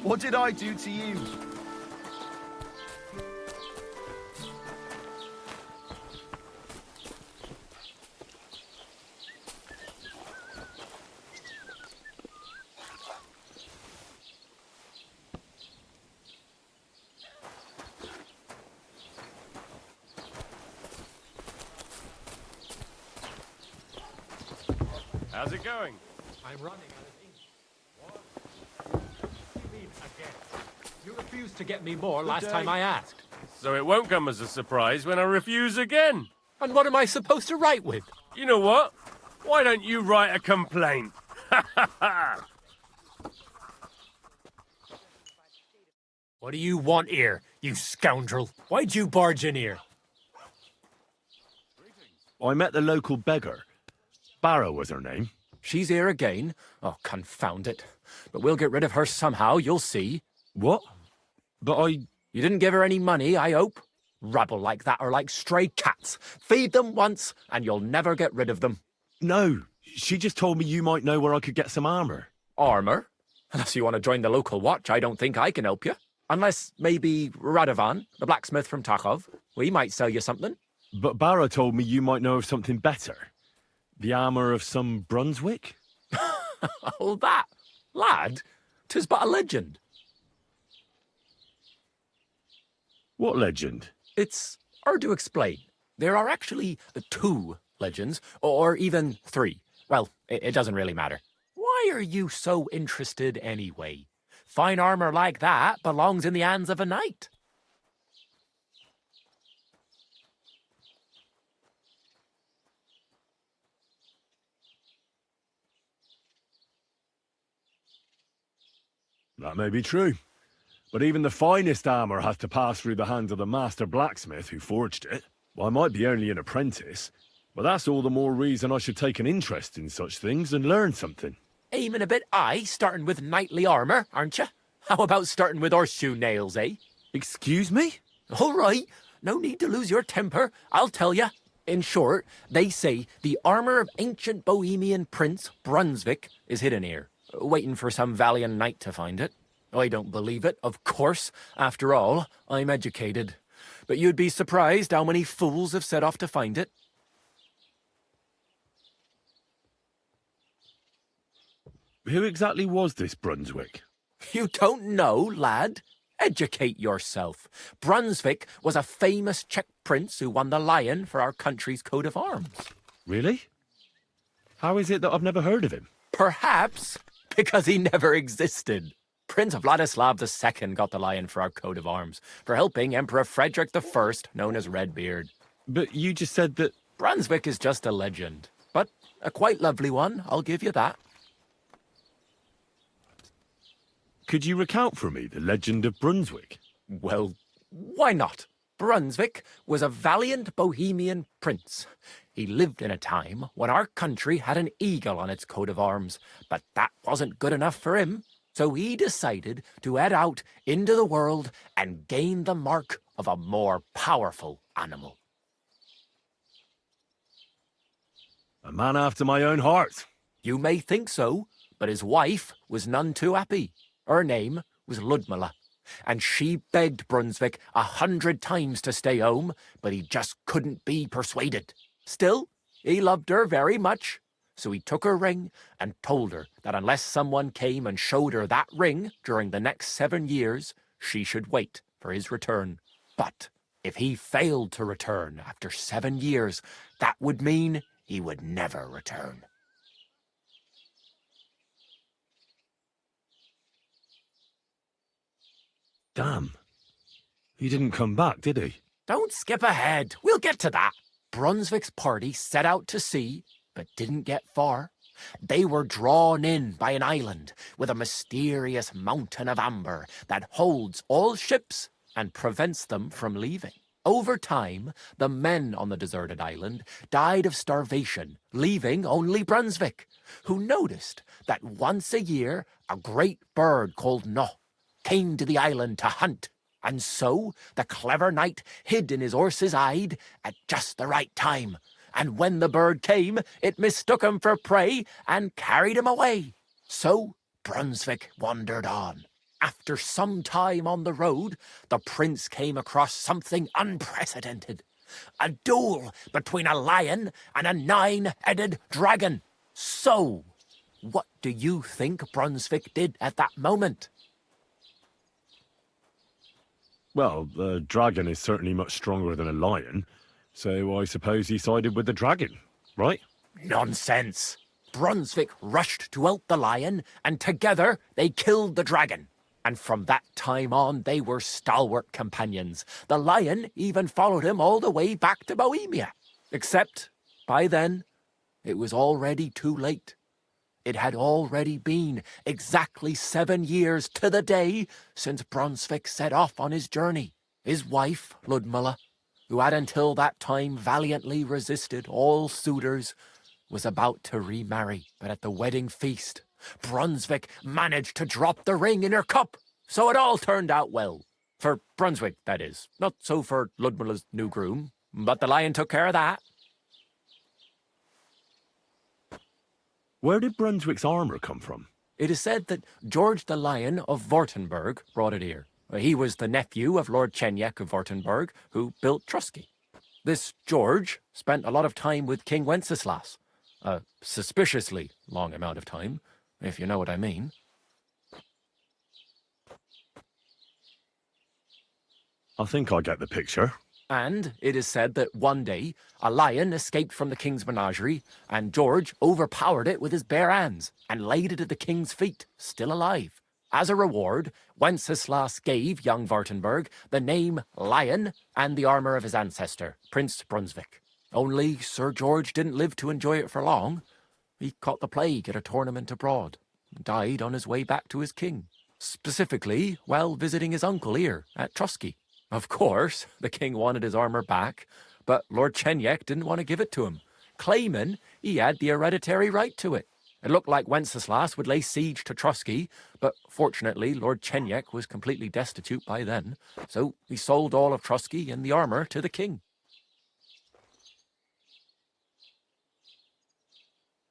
What did I do to you? How's it going? I'm running out of ink. What? You mean again? You refused to get me more last time I asked. So it won't come as a surprise when I refuse again. And what am I supposed to write with? You know what? Why don't you write a complaint? What do you want here, you scoundrel? Why'd you barge in here? I met the local beggar. Barrow was her name. She's here again? Oh, confound it. But we'll get rid of her somehow, you'll see. What? But You didn't give her any money, I hope? Rabble like that are like stray cats. Feed them once, and you'll never get rid of them. No, she just told me you might know where I could get some armor. Armor? Unless you want to join the local watch, I don't think I can help you. Unless, maybe, Radovan, the blacksmith from Takhov. We might sell you something. But Barrow told me you might know of something better. The armor of some Brunswick? All that? Lad, 'tis but a legend. What legend? It's hard to explain. There are actually 2 legends, or even 3. Well, it doesn't really matter. Why are you so interested anyway? Fine armor like that belongs in the hands of a knight. That may be true. But even the finest armor has to pass through the hands of the master blacksmith who forged it. Well, I might be only an apprentice, but that's all the more reason I should take an interest in such things and learn something. Aiming a bit high, starting with knightly armor, aren't you? How about starting with horseshoe nails, eh? Excuse me? All right, no need to lose your temper, I'll tell you. In short, they say the armor of ancient Bohemian prince Brunswick is hidden here, waiting for some valiant knight to find it. I don't believe it, of course. After all, I'm educated. But you'd be surprised how many fools have set off to find it. Who exactly was this Brunswick? You don't know, lad? Educate yourself. Brunswick was a famous Czech prince who won the lion for our country's coat of arms. Really? How is it that I've never heard of him? Perhaps because he never existed. Prince Vladislav II got the lion for our coat of arms for helping Emperor Frederick I, known as Redbeard. But you just said that... Brunswick is just a legend, but a quite lovely one, I'll give you that. Could you recount for me the legend of Brunswick? Well, why not? Brunswick was a valiant Bohemian prince. He lived in a time when our country had an eagle on its coat of arms, but that wasn't good enough for him. So he decided to head out into the world and gain the mark of a more powerful animal. A man after my own heart. You may think so, but his wife was none too happy. Her name was Ludmilla, and she begged Brunswick 100 times to stay home, but he just couldn't be persuaded. Still, he loved her very much, So he took her ring and told her that unless someone came and showed her that ring during the next 7 years, she should wait for his return. But if he failed to return after 7 years, that would mean he would never return. Damn. He didn't come back, did he? Don't skip ahead. We'll get to that. Brunswick's party set out to sea, but didn't get far. They were drawn in by an island with a mysterious mountain of amber that holds all ships and prevents them from leaving. Over time, the men on the deserted island died of starvation, leaving only Brunswick, who noticed that once a year a great bird called No came to the island to hunt. And so the clever knight hid in his horse's hide at just the right time. And when the bird came, it mistook him for prey and carried him away. So Brunswick wandered on. After some time on the road, the prince came across something unprecedented. A duel between a lion and a 9-headed dragon. So, what do you think Brunswick did at that moment? Well, the dragon is certainly much stronger than a lion, so I suppose he sided with the dragon, right? Nonsense! Brunswick rushed to out the lion, and together they killed the dragon. And from that time on, they were stalwart companions. The lion even followed him all the way back to Bohemia. Except, by then, it was already too late. It had already been exactly 7 years to the day since Brunswick set off on his journey. His wife, Ludmilla, who had until that time valiantly resisted all suitors, was about to remarry. But at the wedding feast, Brunswick managed to drop the ring in her cup, so it all turned out well. For Brunswick, that is. Not so for Ludmilla's new groom, but the lion took care of that. Where did Brunswick's armour come from? It is said that George the Lion of Württemberg brought it here. He was the nephew of Lord Chenyek of Württemberg, who built Trusky. This George spent a lot of time with King Wenceslas. A suspiciously long amount of time, if you know what I mean. I think I get the picture. And it is said that one day, a lion escaped from the king's menagerie, and George overpowered it with his bare hands and laid it at the king's feet, still alive. As a reward, Wenceslas gave young Württemberg the name Lion and the armour of his ancestor, Prince Brunswick. Only Sir George didn't live to enjoy it for long. He caught the plague at a tournament abroad, and died on his way back to his king. Specifically, while visiting his uncle here at Trusky. Of course, the king wanted his armour back, but Lord Chenyek didn't want to give it to him, claiming he had the hereditary right to it. It looked like Wenceslas would lay siege to Trusky, but fortunately Lord Chenyek was completely destitute by then, so he sold all of Trusky and the armour to the king.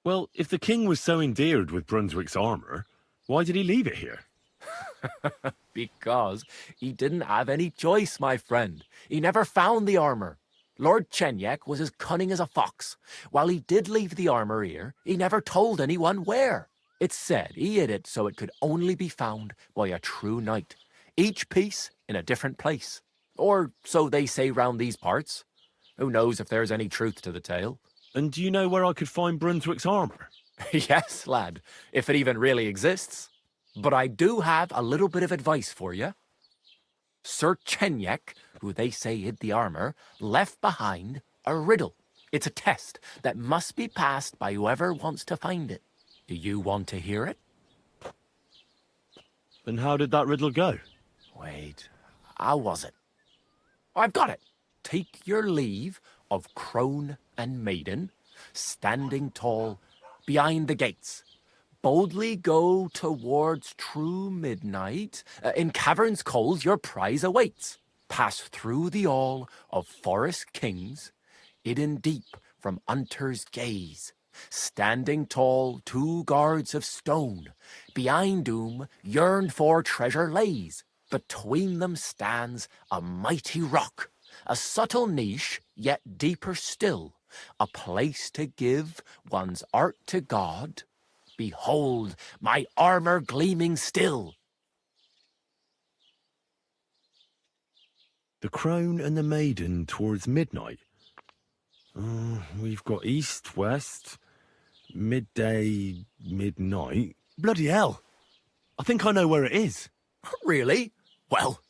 Well, if the king was so endeared with Brunswick's armour, why did he leave it here? Because he didn't have any choice, my friend. He never found the armour. Lord Chenyek was as cunning as a fox. While he did leave the armour here, he never told anyone where. It's said he hid it so it could only be found by a true knight, each piece in a different place. Or so they say round these parts. Who knows if there's any truth to the tale? And do you know where I could find Brunswick's armour? Yes, lad, if it even really exists. But I do have a little bit of advice for you. Sir Chenyek, who they say hid the armour, left behind a riddle. It's a test that must be passed by whoever wants to find it. Do you want to hear it? Then how did that riddle go? Wait, how was it? I've got it. Take your leave of crone and maiden, standing tall behind the gates. Boldly go towards true midnight. In caverns cold your prize awaits. Pass through the all of forest kings, hidden deep from hunter's gaze. Standing tall, 2 guards of stone, behind whom yearned for treasure lays. Between them stands a mighty rock, a subtle niche, yet deeper still, a place to give one's art to God. Behold, my armor gleaming still. The Crown and the Maiden towards midnight. We've got east, west, midday, midnight. Bloody hell! I think I know where it is. Really? Well,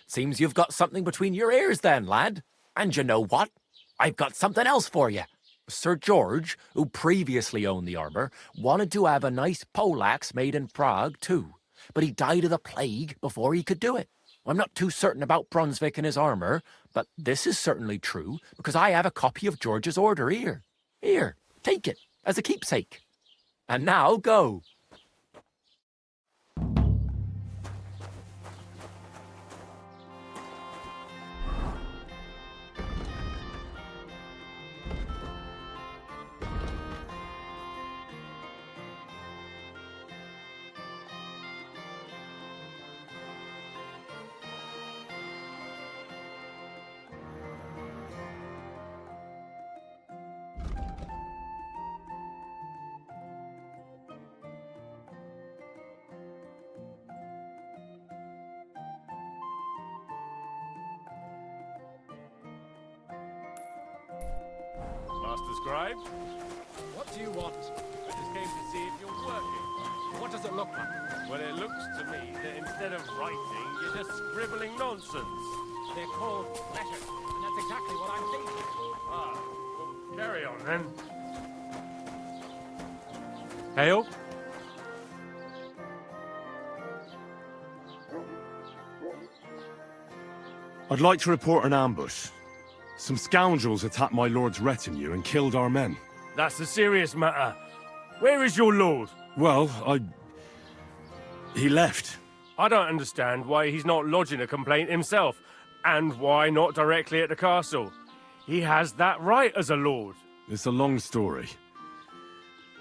seems you've got something between your ears then, lad. And you know what? I've got something else for you. Sir George, who previously owned the armor, wanted to have a nice poleaxe made in Prague too, but he died of the plague before he could do it. I'm not too certain about Brunswick and his armor, but this is certainly true, because I have a copy of George's order here. Here, take it, as a keepsake. And now go. Master Scribe? What do you want? I just came to see if you're working. What does it look like? Well, it looks to me that instead of writing, you're just scribbling nonsense. They're called letters, and that's exactly what I'm thinking. Ah, well, carry on then. Hail? I'd like to report an ambush. Some scoundrels attacked my lord's retinue and killed our men. That's a serious matter. Where is your lord? Well, he left. I don't understand why he's not lodging a complaint himself, and why not directly at the castle. He has that right as a lord. It's a long story.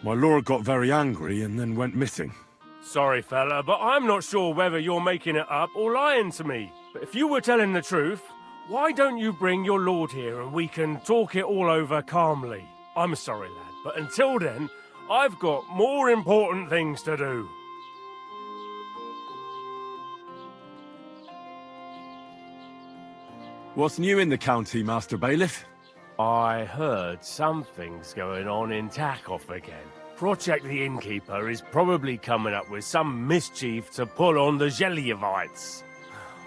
My lord got very angry and then went missing. Sorry, fella, but I'm not sure whether you're making it up or lying to me. But if you were telling the truth, why don't you bring your lord here and we can talk it all over calmly? I'm sorry, lad, but until then, I've got more important things to do. What's new in the county, Master Bailiff? I heard something's going on in Takoff again. Project the Innkeeper is probably coming up with some mischief to pull on the Gelievites.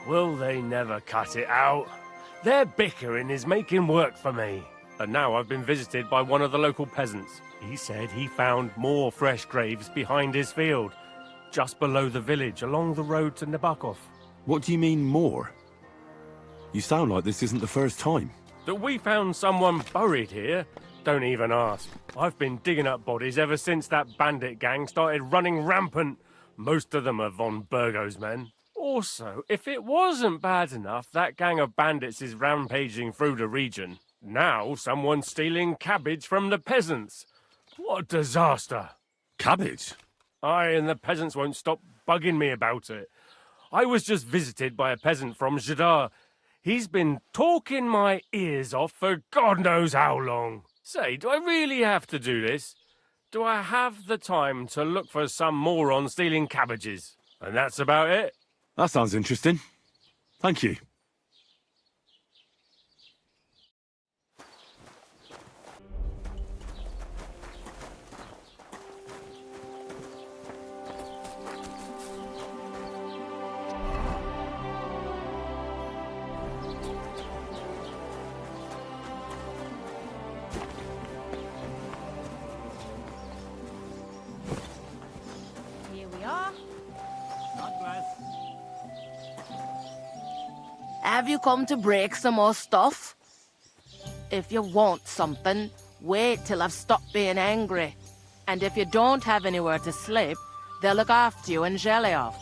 Will they never cut it out? Their bickering is making work for me. And now I've been visited by one of the local peasants. He said he found more fresh graves behind his field, just below the village, along the road to Nabokov. What do you mean, more? You sound like this isn't the first time. That we found someone buried here? Don't even ask. I've been digging up bodies ever since that bandit gang started running rampant. Most of them are von Burgo's men. Also, if it wasn't bad enough that gang of bandits is rampaging through the region, now someone's stealing cabbage from the peasants. What a disaster. Cabbage? Aye, and the peasants won't stop bugging me about it. I was just visited by a peasant from Jadar. He's been talking my ears off for God knows how long. Say, do I really have to do this? Do I have the time to look for some moron stealing cabbages? And that's about it. That sounds interesting. Thank you. Here we are. God bless. Have you come to break some more stuff? If you want something, wait till I've stopped being angry. And if you don't have anywhere to sleep, they'll look after you in Geliev.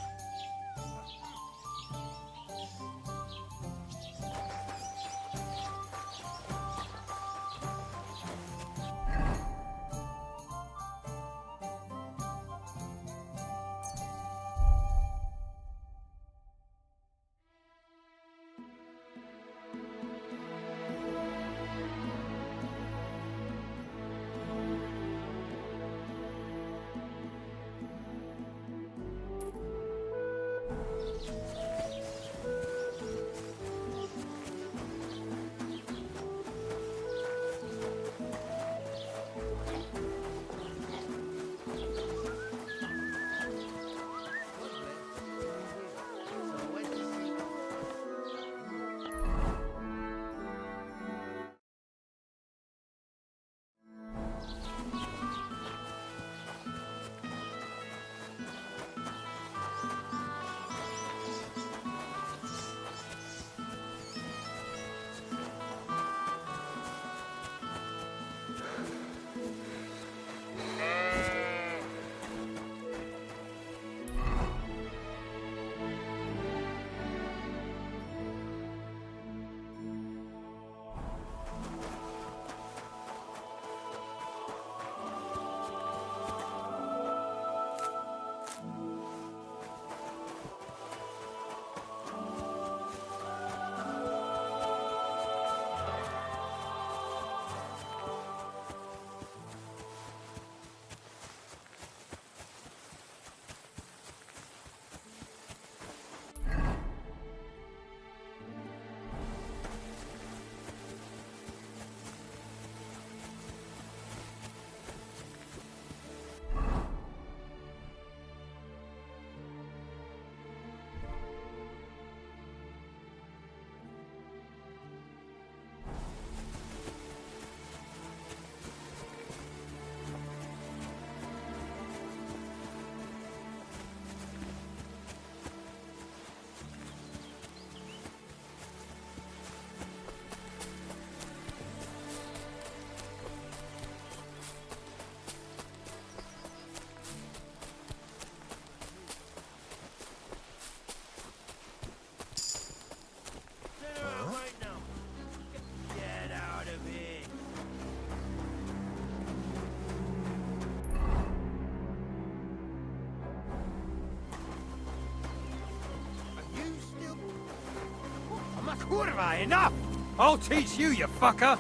Kurva, enough! I'll teach you, you fucker!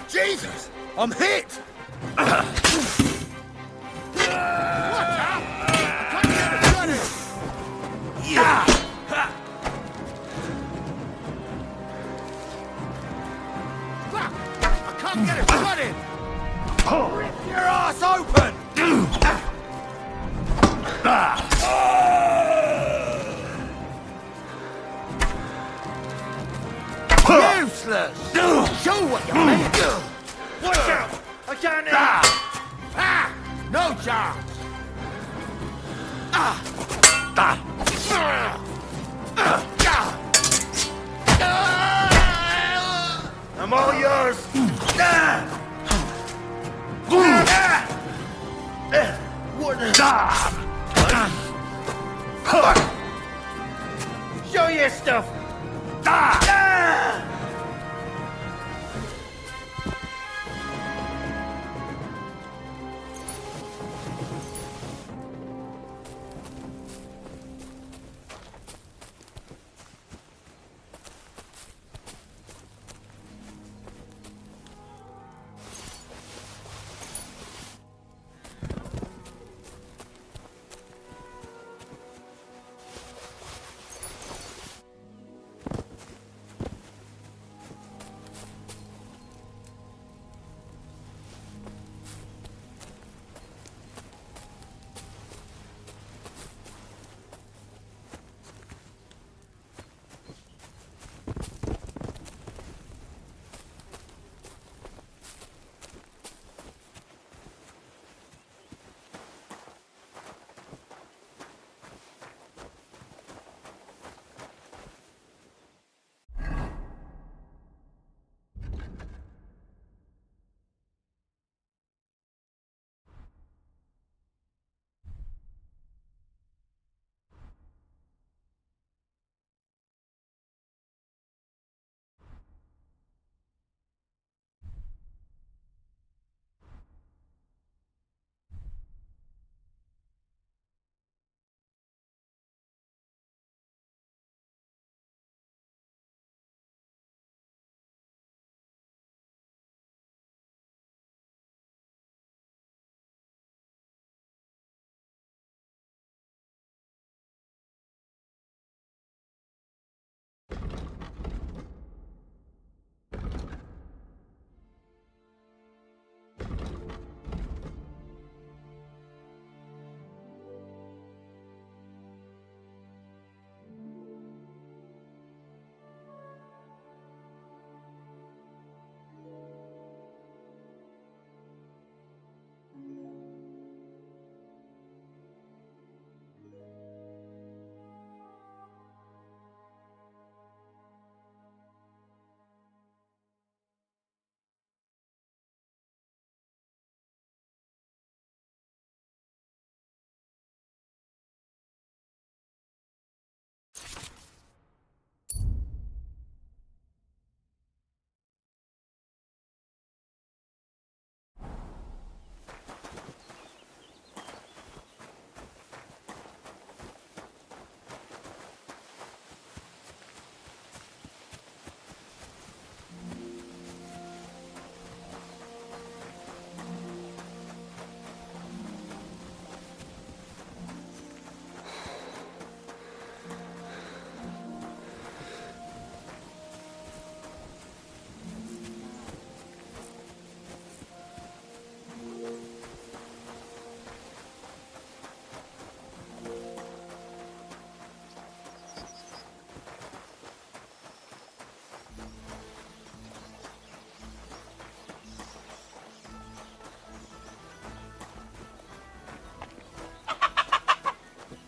Jesus! I'm hit! I can't get it running! Rip your ass open! Useless! Show what you're made of! Watch out! I can't hit! No chance! I'm all yours! Show your stuff!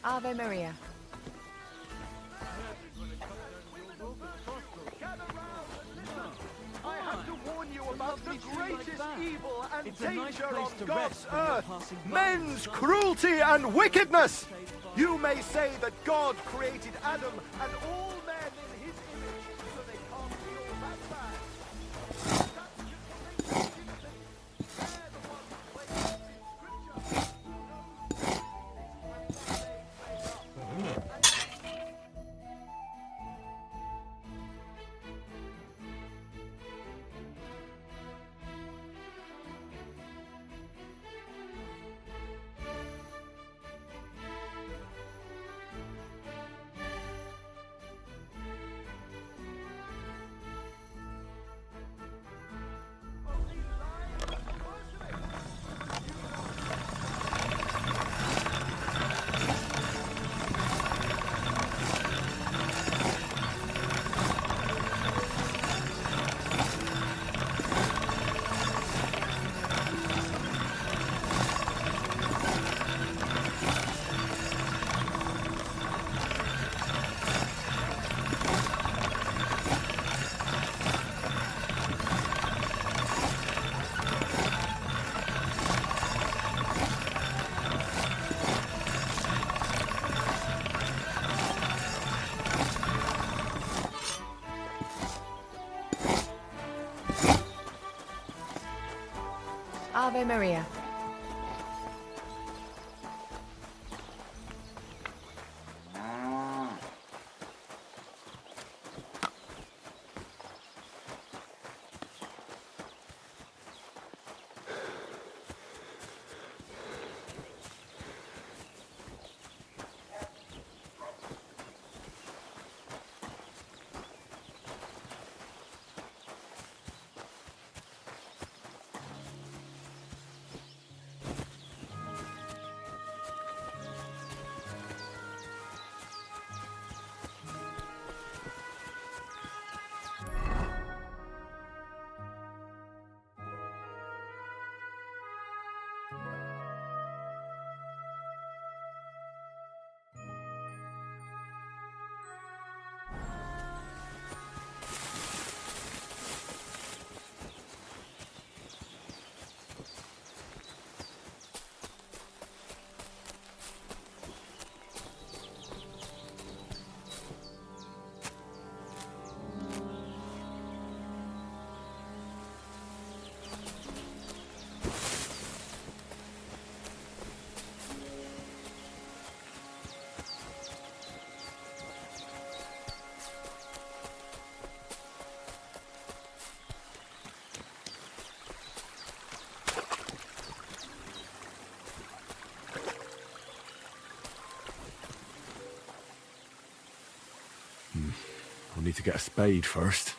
Ave Maria. I have to warn you about the greatest evil and danger on God's earth. Men's cruelty and wickedness. You may say that God created Adam and all men in his image, so they can't be all that bad. They're the ones placed in Scripture. Ave Maria. I'll need to get a spade first.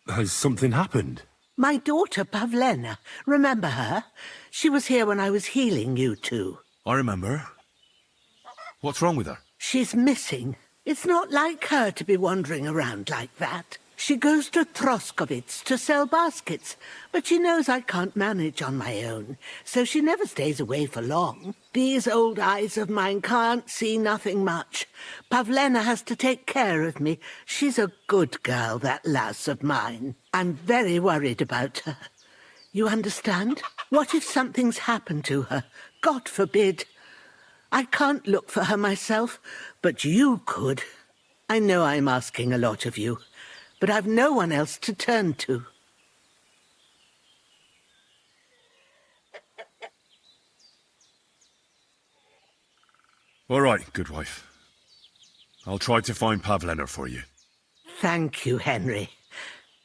Has something happened? My daughter, Pavlena. Remember her? She was here when I was healing you two. I remember. What's wrong with her? She's missing. It's not like her to be wandering around like that. She goes to Troskovitz to sell baskets, but she knows I can't manage on my own, so she never stays away for long. These old eyes of mine can't see nothing much. Pavlena has to take care of me. She's a good girl, that lass of mine. I'm very worried about her. You understand? What if something's happened to her? God forbid. I can't look for her myself, but you could. I know I'm asking a lot of you, but I've no one else to turn to. All right, good wife. I'll try to find Pavlena for you. Thank you, Henry.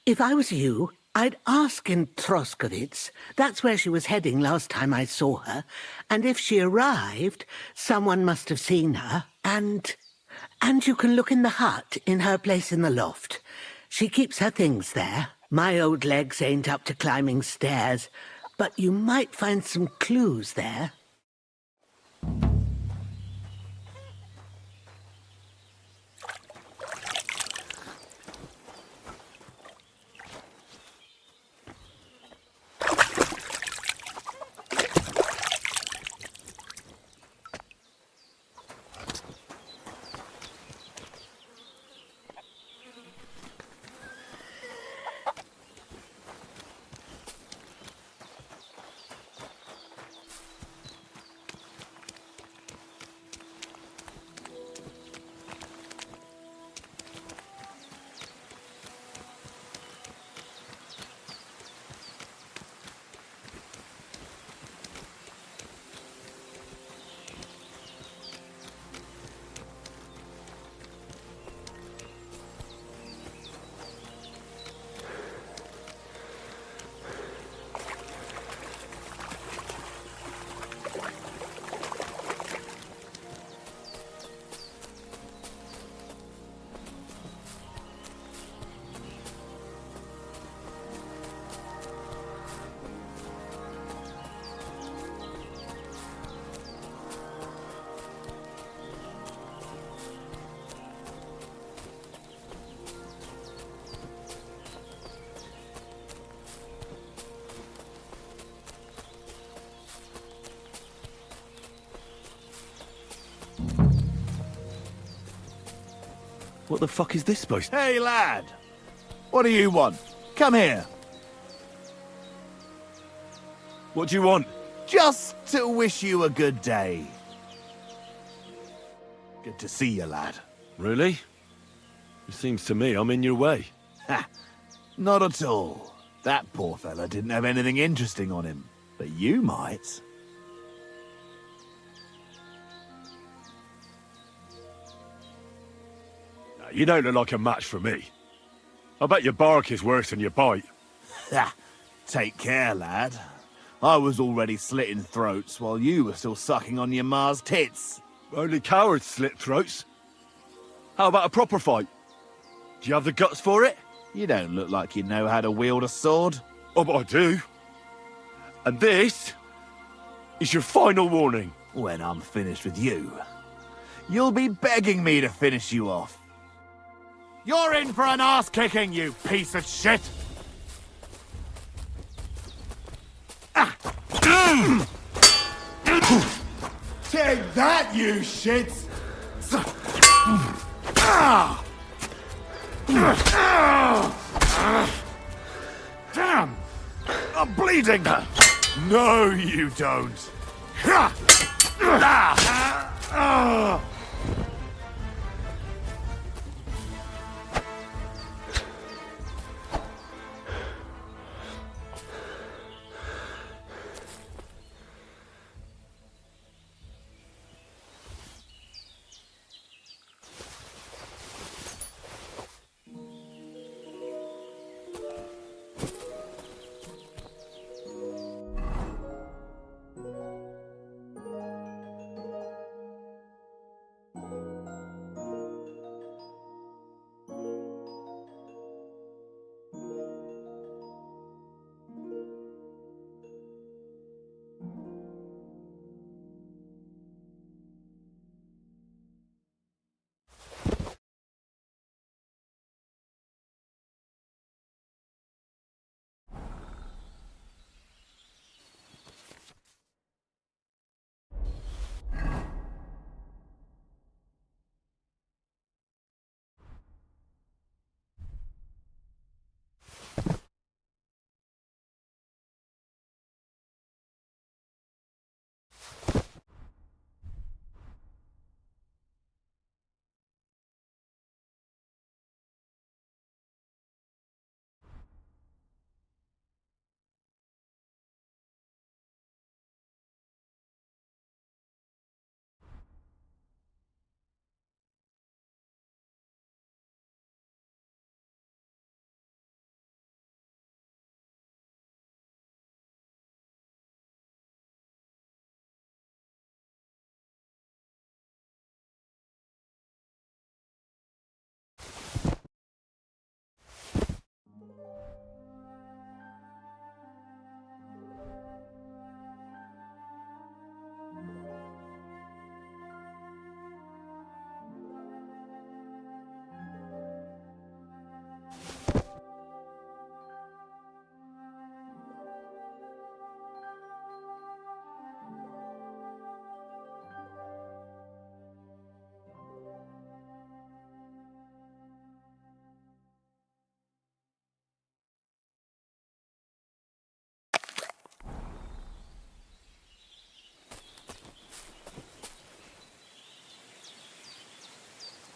If I was you, I'd ask in Troskovitz. That's where she was heading last time I saw her. And if she arrived, someone must have seen her. And you can look in the hut in her place in the loft. She keeps her things there. My old legs ain't up to climbing stairs, but you might find some clues there. What the fuck is this supposed to... Hey, lad! What do you want? Come here. What do you want? Just to wish you a good day. Good to see you, lad. Really? It seems to me I'm in your way. Ha! Not at all. That poor fella didn't have anything interesting on him. But you might. Now, you don't look like a match for me. I bet your bark is worse than your bite. Ha! Take care, lad. I was already slitting throats while you were still sucking on your ma's tits. Only cowards slit throats. How about a proper fight? Do you have the guts for it? You don't look like you know how to wield a sword. Oh, but I do. And this is your final warning. When I'm finished with you, you'll be begging me to finish you off. You're in for an ass-kicking, you piece of shit! Take that, you shits! Damn! I'm bleeding! No, you don't!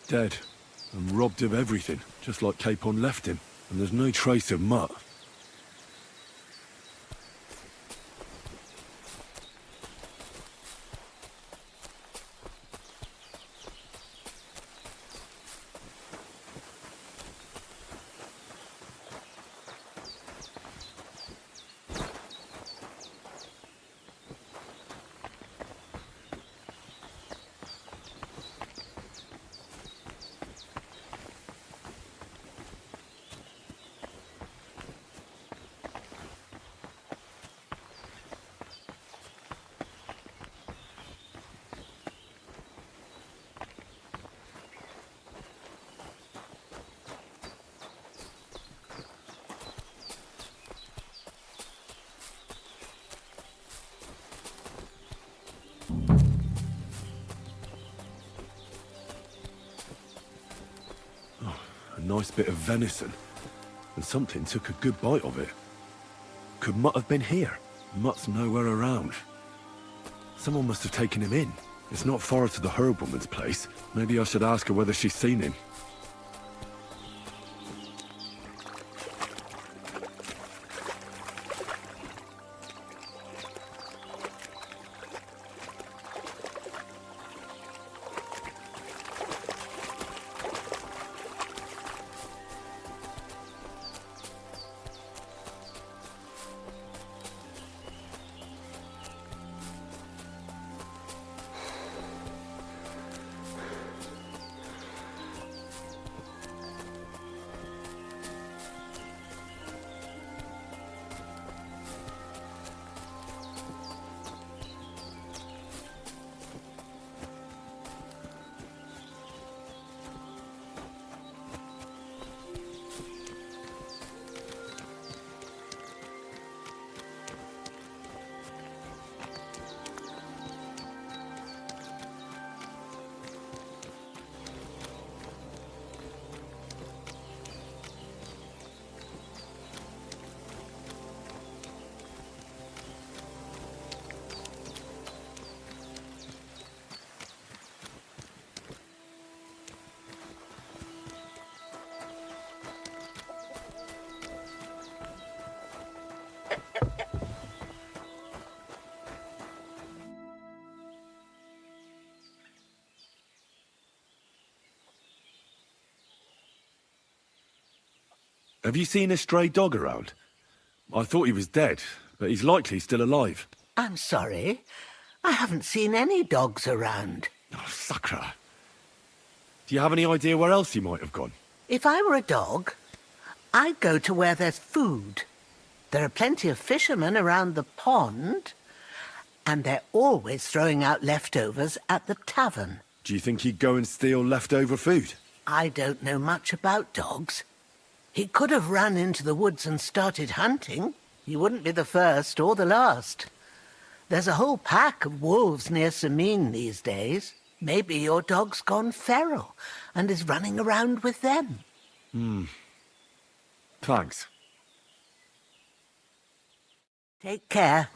Dead. And robbed of everything, just like Capon left him. And there's no trace of Mutt. nice bit of venison, and something took a good bite of it. Could Mutt have been here? Mutt's nowhere around. Someone must have taken him in. It's not far to the herb woman's place. Maybe I should ask her whether she's seen him. Have you seen a stray dog around? I thought he was dead, but he's likely still alive. I'm sorry. I haven't seen any dogs around. Oh, Sakra. Do you have any idea where else he might have gone? If I were a dog, I'd go to where there's food. There are plenty of fishermen around the pond, and they're always throwing out leftovers at the tavern. Do you think he'd go and steal leftover food? I don't know much about dogs. He could have run into the woods and started hunting. He wouldn't be the first or the last. There's a whole pack of wolves near Samin these days. Maybe your dog's gone feral and is running around with them. Thanks. Take care.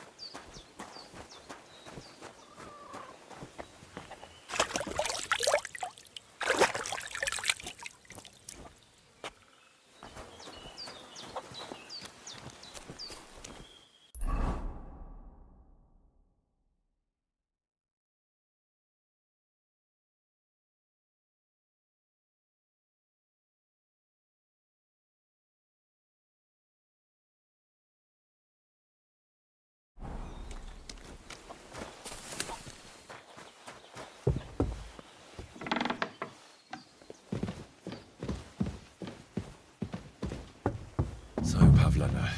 So, Pavlena,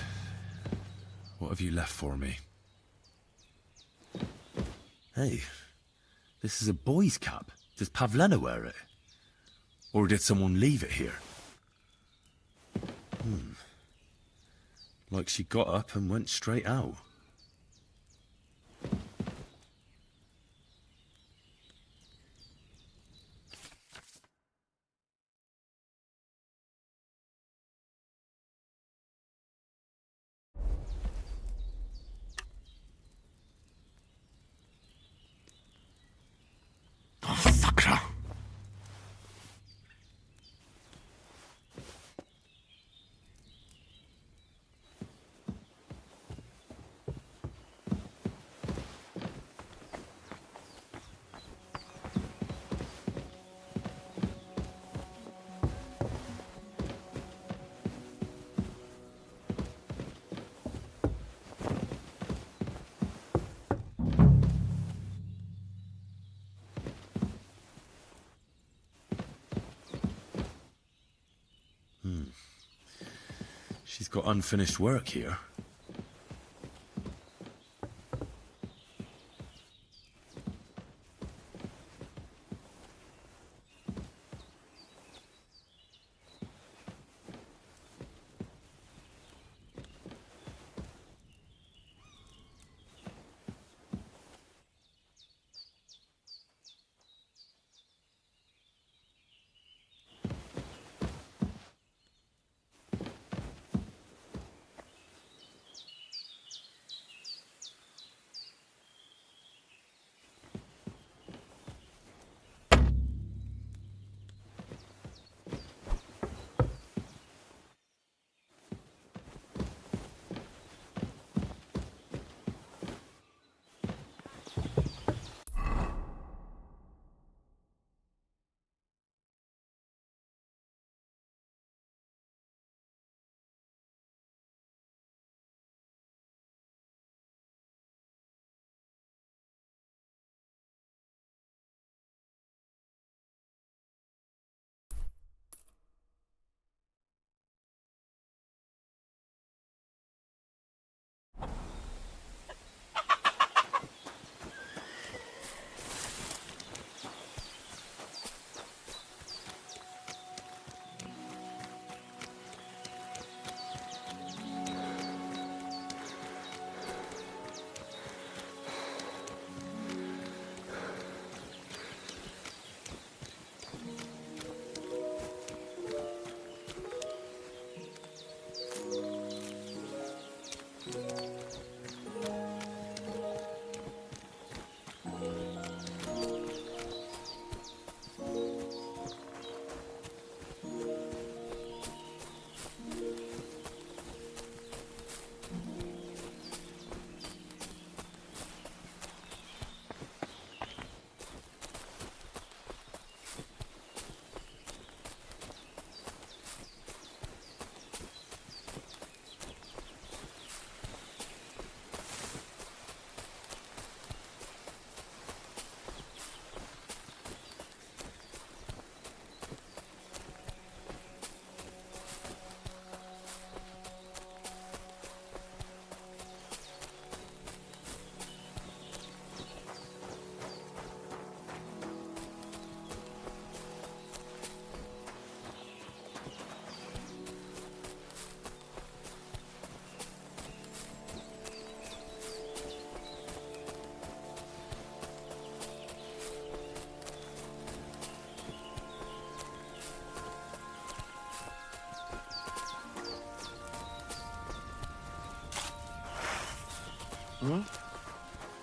what have you left for me? Hey, this is a boy's cap. Does Pavlena wear it? Or did someone leave it here? Like she got up and went straight out. She's got unfinished work here.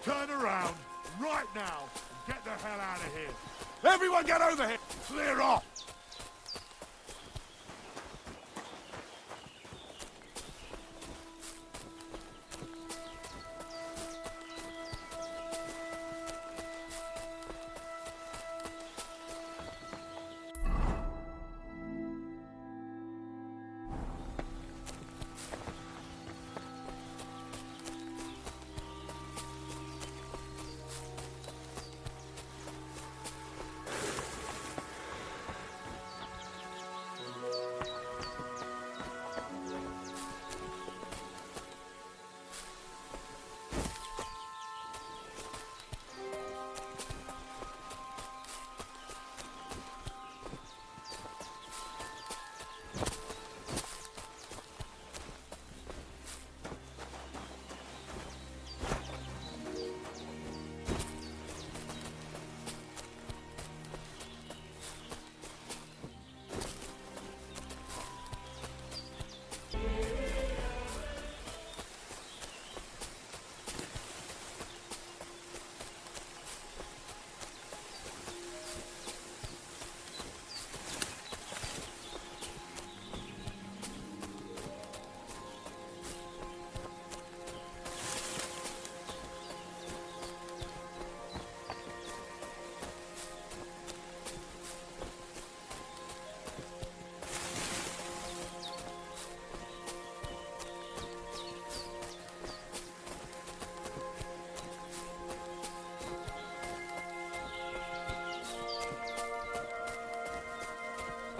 Turn around right now and get the hell out of here. Everyone get over here. Clear off.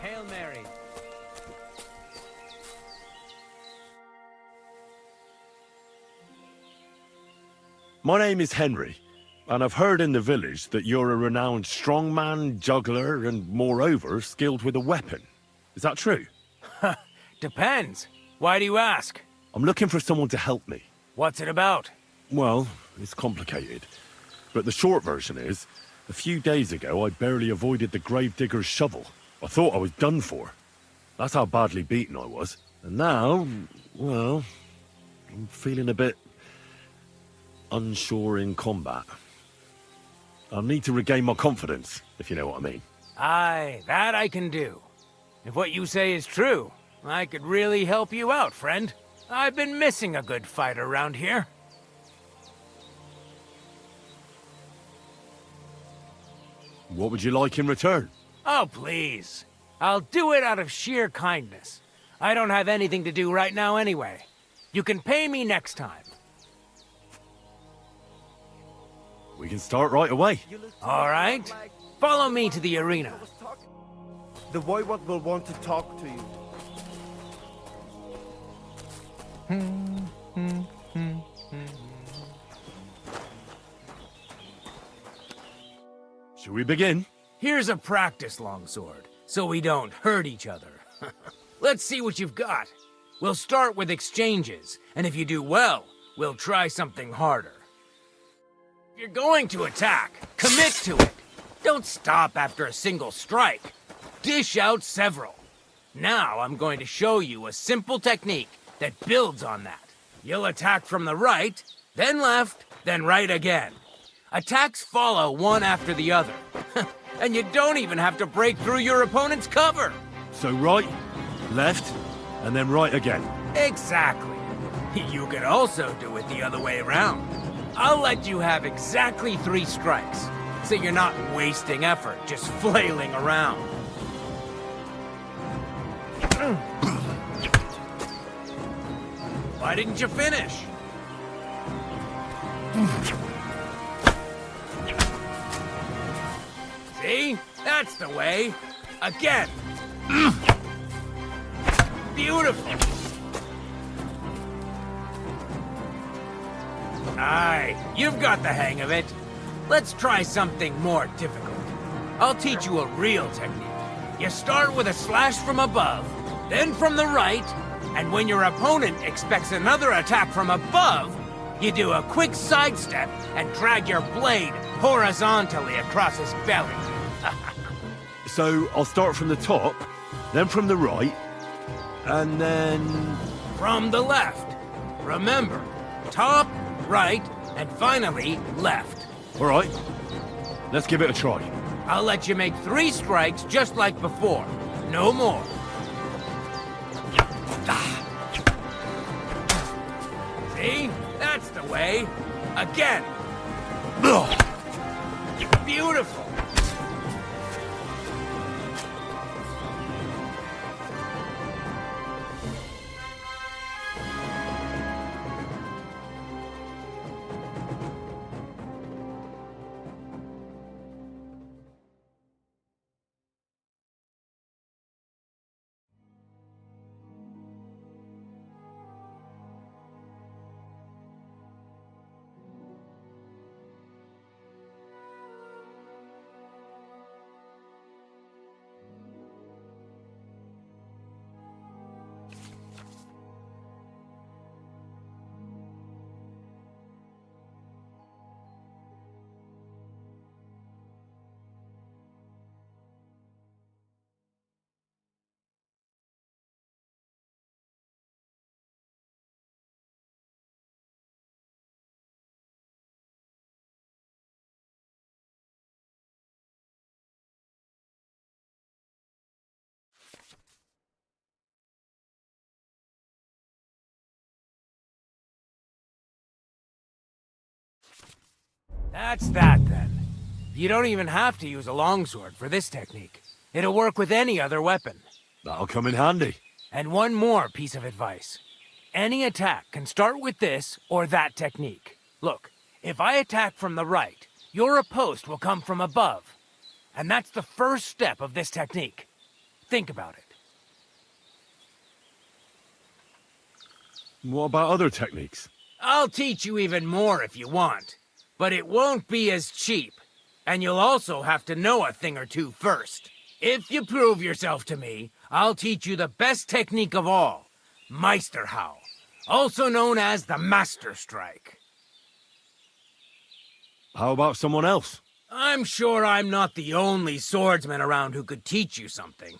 Hail Mary. My name is Henry, and I've heard in the village that you're a renowned strongman, juggler, and moreover, skilled with a weapon. Is that true? Depends. Why do you ask? I'm looking for someone to help me. What's it about? Well, it's complicated. But the short version is, a few days ago I barely avoided the gravedigger's shovel. I thought I was done for. That's how badly beaten I was. And now, well, I'm feeling a bit unsure in combat. I'll need to regain my confidence, if you know what I mean. Aye, that I can do. If what you say is true, I could really help you out, friend. I've been missing a good fight around here. What would you like in return? Oh, please. I'll do it out of sheer kindness. I don't have anything to do right now anyway. You can pay me next time. We can start right away. All right. Follow me to the arena. The Voivod will want to talk to you. Should we begin? Here's a practice longsword, so we don't hurt each other. Let's see what you've got. We'll start with exchanges, and if you do well, we'll try something harder. If you're going to attack, commit to it. Don't stop after a single strike. Dish out several. Now I'm going to show you a simple technique that builds on that. You'll attack from the right, then left, then right again. Attacks follow one after the other. And you don't even have to break through your opponent's cover. So right, left, and then right again. Exactly. You could also do it the other way around. I'll let you have exactly 3 strikes, so you're not wasting effort just flailing around. Why didn't you finish? See? That's the way. Again. Beautiful. Aye, you've got the hang of it. Let's try something more difficult. I'll teach you a real technique. You start with a slash from above, then from the right, and when your opponent expects another attack from above, you do a quick sidestep and drag your blade horizontally across his belly. So I'll start from the top, then from the right, and then... From the left. Remember, top, right, and finally, left. All right, let's give it a try. I'll let you make 3 strikes just like before. No more. See? That's the way. Again. Beautiful. That's that, then. You don't even have to use a longsword for this technique. It'll work with any other weapon. That'll come in handy. And one more piece of advice. Any attack can start with this or that technique. Look, if I attack from the right, your riposte will come from above. And that's the first step of this technique. Think about it. What about other techniques? I'll teach you even more if you want. But it won't be as cheap. And you'll also have to know a thing or two first. If you prove yourself to me, I'll teach you the best technique of all. Meisterhau. Also known as the Master Strike. How about someone else? I'm sure I'm not the only swordsman around who could teach you something.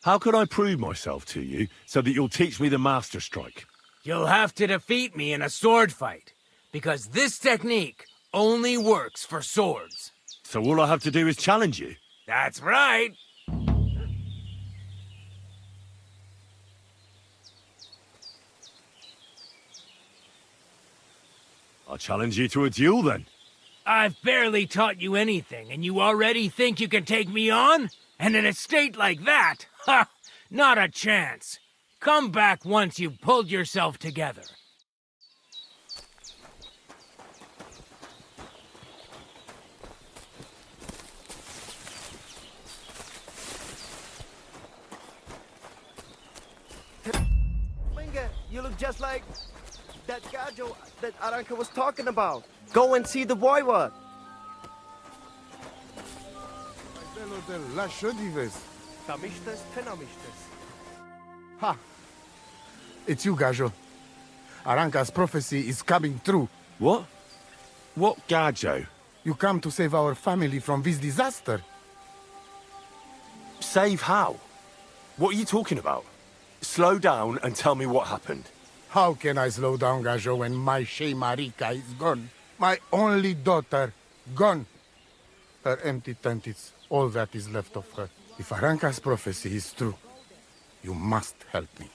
How could I prove myself to you so that you'll teach me the Master Strike? You'll have to defeat me in a sword fight. Because this technique only works for swords. So all I have to do is challenge you? That's right. I'll challenge you to a duel then. I've barely taught you anything, and you already think you can take me on? And in a state like that? Ha! Not a chance. Come back once you've pulled yourself together. You look just like that Gajo that Aranka was talking about. Go and see the voivod. Ha! It's you, Gajo. Aranka's prophecy is coming true. What? What Gajo? You come to save our family from this disaster. Save how? What are you talking about? Slow down and tell me what happened. How can I slow down Gajo when my Shea Marika is gone? My only daughter, gone. Her empty tent is all that is left of her. If Aranka's prophecy is true, you must help me.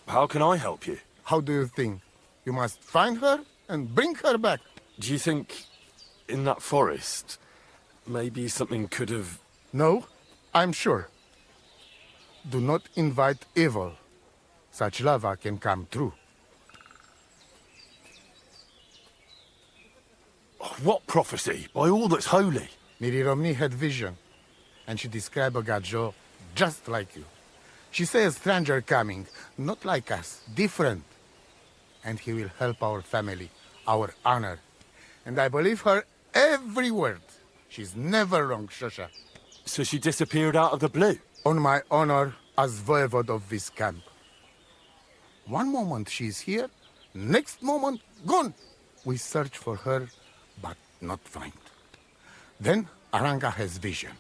How can I help you? How do you think? You must find her and bring her back. Do you think in that forest, maybe something could have... No, I'm sure. Do not invite evil. Such lava can come true. What prophecy? By all that's holy. Miri Romney had vision, and she described a Gajo just like you. She says a stranger coming, not like us, different. And he will help our family, our honor. And I believe her every word. She's never wrong, Shosha. So she disappeared out of the blue? On my honor as voivode of this camp. One moment she's here, next moment gone. We search for her, but not find. Then Aranka has vision.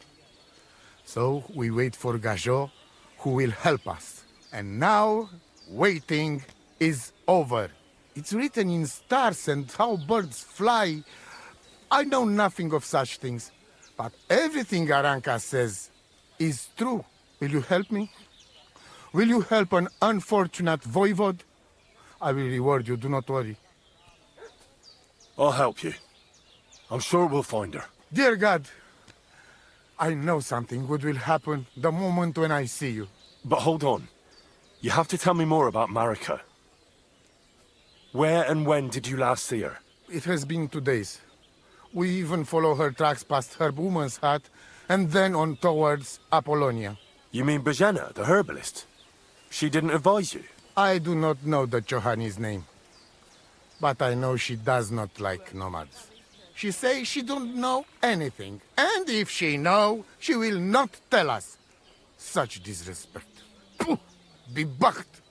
So we wait for Gajo, who will help us. And now, waiting is over. It's written in stars and how birds fly. I know nothing of such things, but everything Aranka says is true. Will you help me? Will you help an unfortunate voivode? I will reward you, do not worry. I'll help you. I'm sure we'll find her. Dear God, I know something good will happen the moment when I see you. But hold on. You have to tell me more about Marika. Where and when did you last see her? It has been 2 days. We even follow her tracks past her woman's hut, and then on towards Apollonia. You mean Bojana, the herbalist? She didn't advise you? I do not know the Johani's name. But I know she does not like nomads. She says she don't know anything. And if she know, she will not tell us. Such disrespect. Pooh! Be bucked!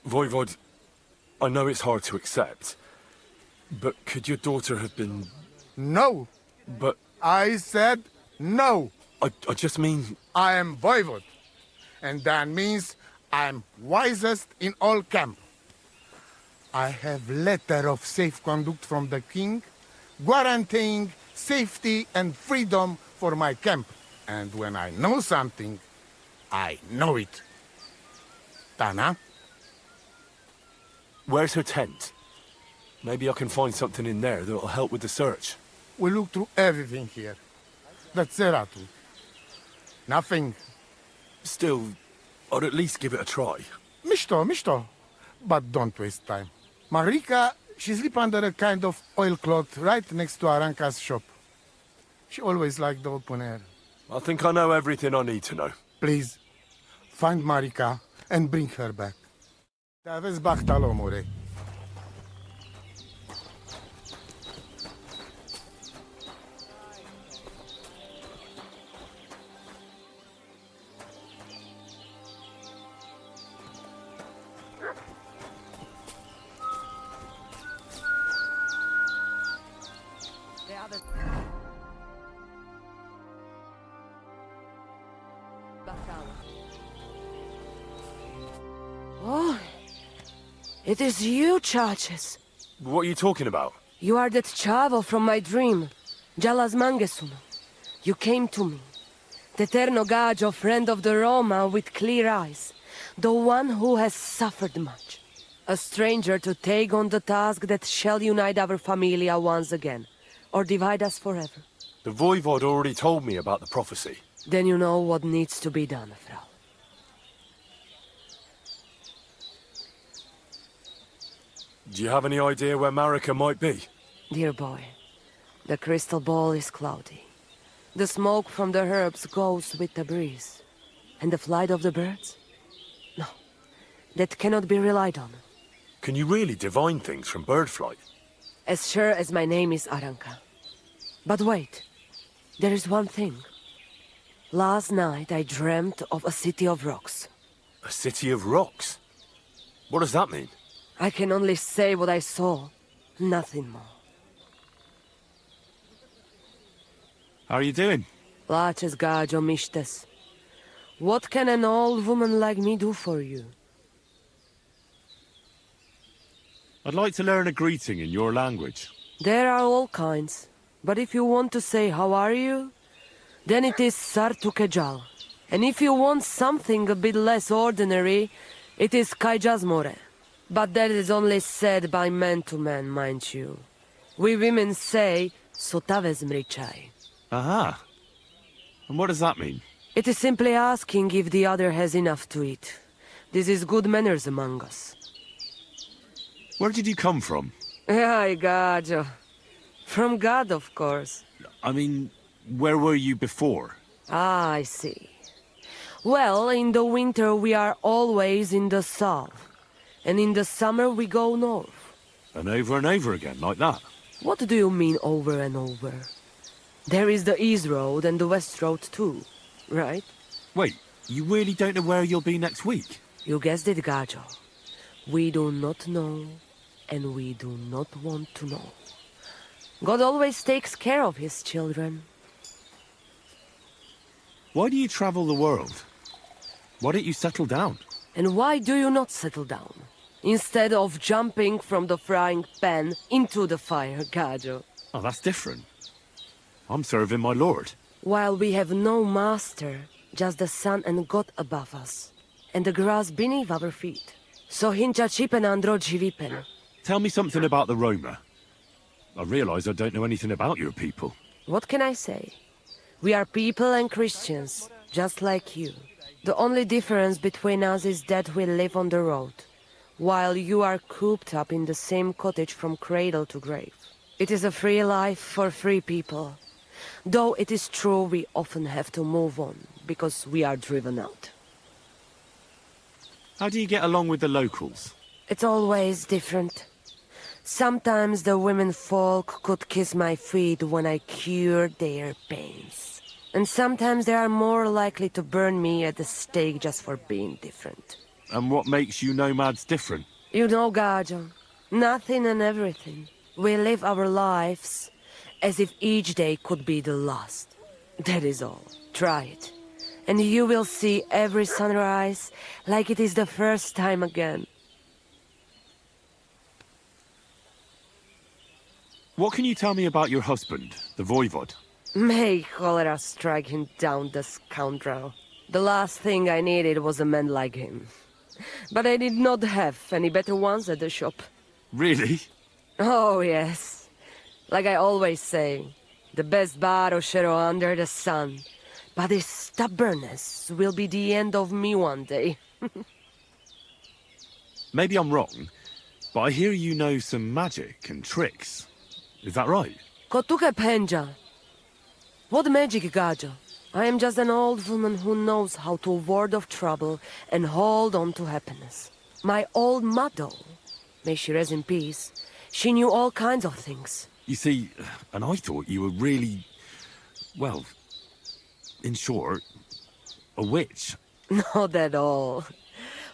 Voivod, I know it's hard to accept, but could your daughter have been... No! But... I said no! I just mean... I am Voivod, and that means I'm wisest in all camp. I have letter of safe conduct from the king, guaranteeing safety and freedom for my camp. And when I know something, I know it. Tana? Where's her tent? Maybe I can find something in there that'll help with the search. We look through everything here. That's Zeratu. Nothing. Still, I'd at least give it a try. Mishto. But don't waste time. Marika, she sleep under a kind of oilcloth right next to Aranka's shop. She always liked the open air. I think I know everything I need to know. Please, find Marika and bring her back. Te aveți bachtalo, more. Oh, it is you, Charges. What are you talking about? You are that Chavo from my dream, Jalas Mangesun. You came to me, the Eterno Gajo, friend of the Roma with clear eyes, the one who has suffered much. A stranger to take on the task that shall unite our familia once again, or divide us forever. The Voivod already told me about the prophecy. Then you know what needs to be done, Frau. Do you have any idea where Marika might be? Dear boy, the crystal ball is cloudy. The smoke from the herbs goes with the breeze. And the flight of the birds? No, that cannot be relied on. Can you really divine things from bird flight? As sure as my name is Aranka. But wait, there is one thing. Last night I dreamt of a city of rocks. A city of rocks? What does that mean? I can only say what I saw, nothing more. How are you doing? Laches gajo mishtes. What can an old woman like me do for you? I'd like to learn a greeting in your language. There are all kinds. But if you want to say how are you, then it is Sartukejal. And if you want something a bit less ordinary, it is Kaijazmore. But that is only said by man to man, mind you. We women say Sotavez mrichai. Aha. And what does that mean? It is simply asking if the other has enough to eat. This is good manners among us. Where did you come from? Ay, gajo. From God, of course. I mean, where were you before? Ah, I see. Well, in the winter we are always in the south. And in the summer we go north. And over again, like that? What do you mean over and over? There is the East Road and the West Road too, right? Wait, you really don't know where you'll be next week? You guessed it, gajo. We do not know, and we do not want to know. God always takes care of his children. Why do you travel the world? Why don't you settle down? And why do you not settle down? Instead of jumping from the frying pan into the fire, gajo. Oh, that's different. I'm serving my lord. While we have no master, just the sun and God above us, and the grass beneath our feet. So hincha chipen andro jivipen. Tell me something about the Roma. I realize I don't know anything about your people. What can I say? We are people and Christians, just like you. The only difference between us is that we live on the road, while you are cooped up in the same cottage from cradle to grave. It is a free life for free people. Though it is true we often have to move on, because we are driven out. How do you get along with the locals? It's always different. Sometimes the women folk could kiss my feet when I cured their pains. And sometimes they are more likely to burn me at the stake just for being different. And what makes you nomads different? You know, Gajo, nothing and everything. We live our lives as if each day could be the last. That is all. Try it. And you will see every sunrise like it is the first time again. What can you tell me about your husband, the Voivod? May cholera strike him down, the scoundrel. The last thing I needed was a man like him. But I did not have any better ones at the shop. Really? Oh, yes. Like I always say, the best baroshero under the sun. But his stubbornness will be the end of me one day. Maybe I'm wrong, but I hear you know some magic and tricks. Is that right? Kotuke penja. What magic, Gajo? I am just an old woman who knows how to ward off trouble and hold on to happiness. My old mother, may she rest in peace, she knew all kinds of things. You see, and I thought you were really, well, in short, a witch. Not at all.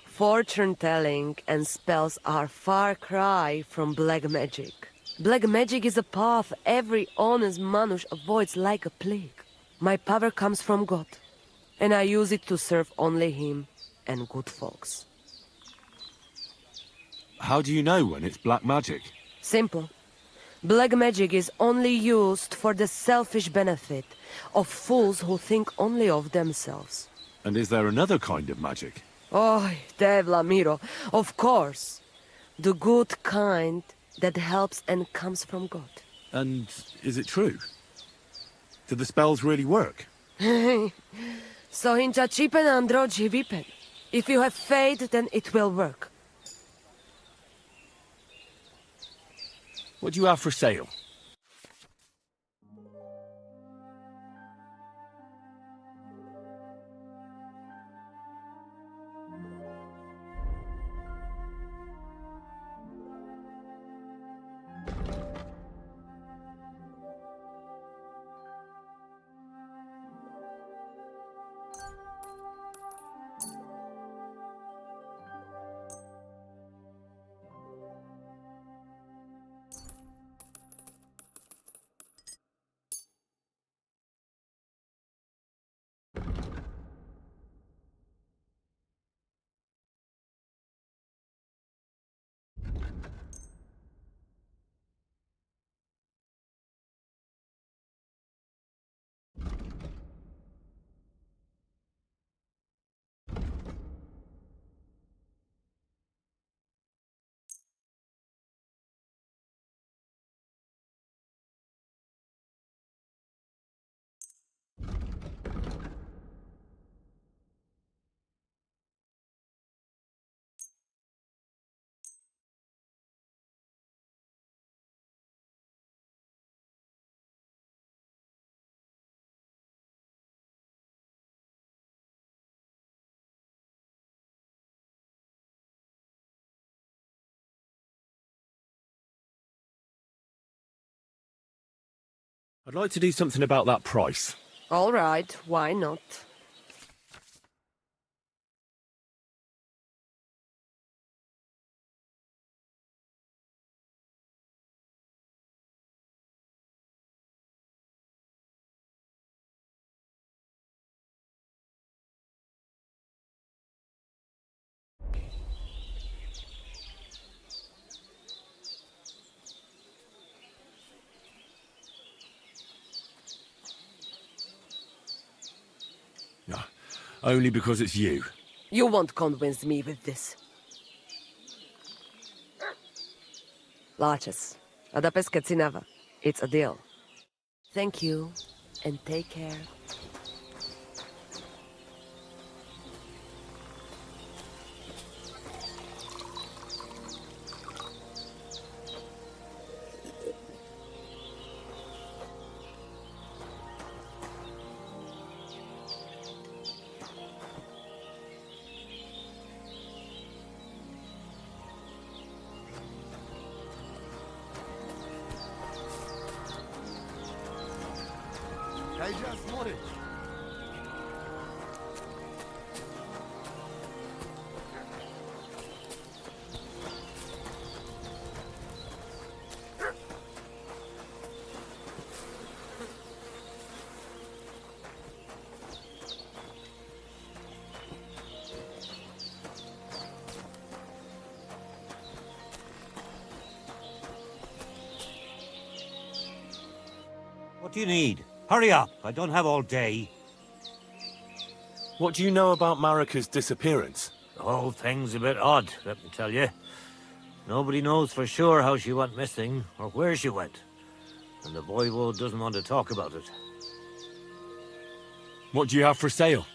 Fortune-telling and spells are far cry from black magic. Black magic is a path every honest manush avoids like a plague. My power comes from God, and I use it to serve only him and good folks. How do you know when it's black magic? Simple. Black magic is only used for the selfish benefit of fools who think only of themselves. And is there another kind of magic? Oh, Devla Miro, of course. The good kind that helps and comes from God. And is it true? Do the spells really work? So hincha chipen andro jivipen. If you have faith, then it will work. What do you have for sale? I'd like to do something about that price. All right, why not? No, only because it's you. You won't convince me with this. Laches, adapesc cineva. It's a deal. Thank you, and take care. What do you need? Hurry up, I don't have all day. What do you know about Marika's disappearance? The whole thing's a bit odd, let me tell you. Nobody knows for sure how she went missing, or where she went. And the voivode doesn't want to talk about it. What do you have for sale?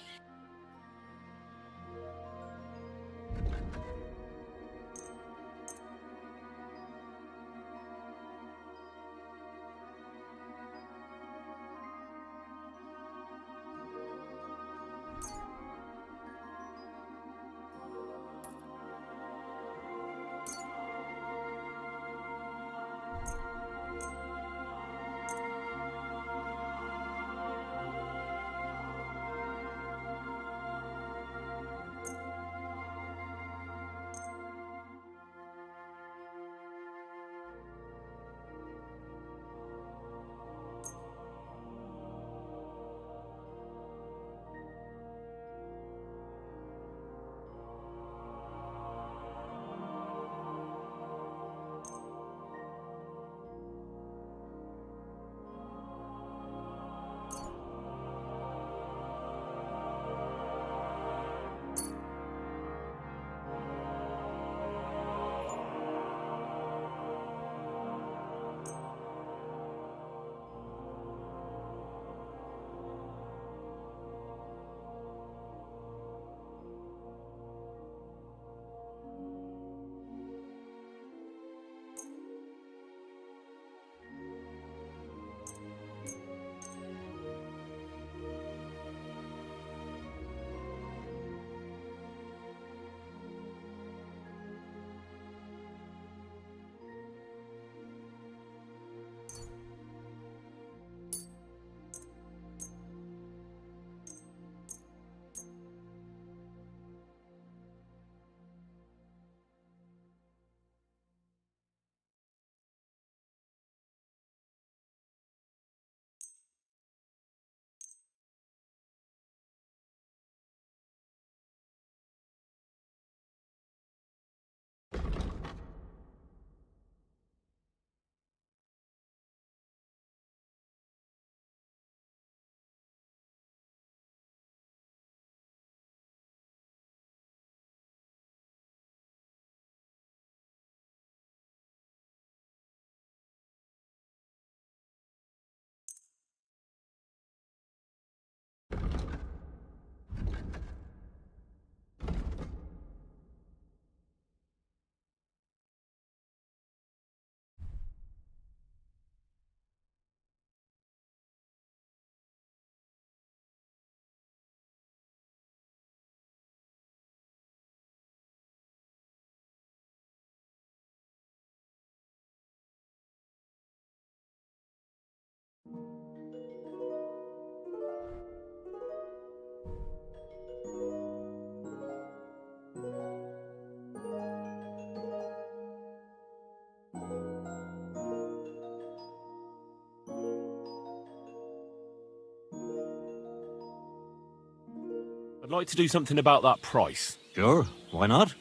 I'd like to do something about that price. Sure, why not?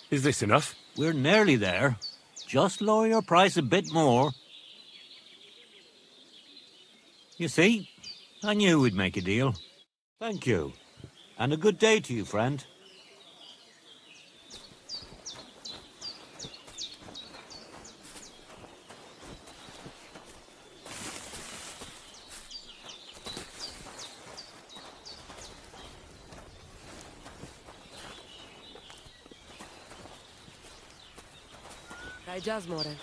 Is this enough? We're nearly there. Just lower your price a bit more. You see, I knew we'd make a deal. Thank you. And a good day to you, friend. Kaj more.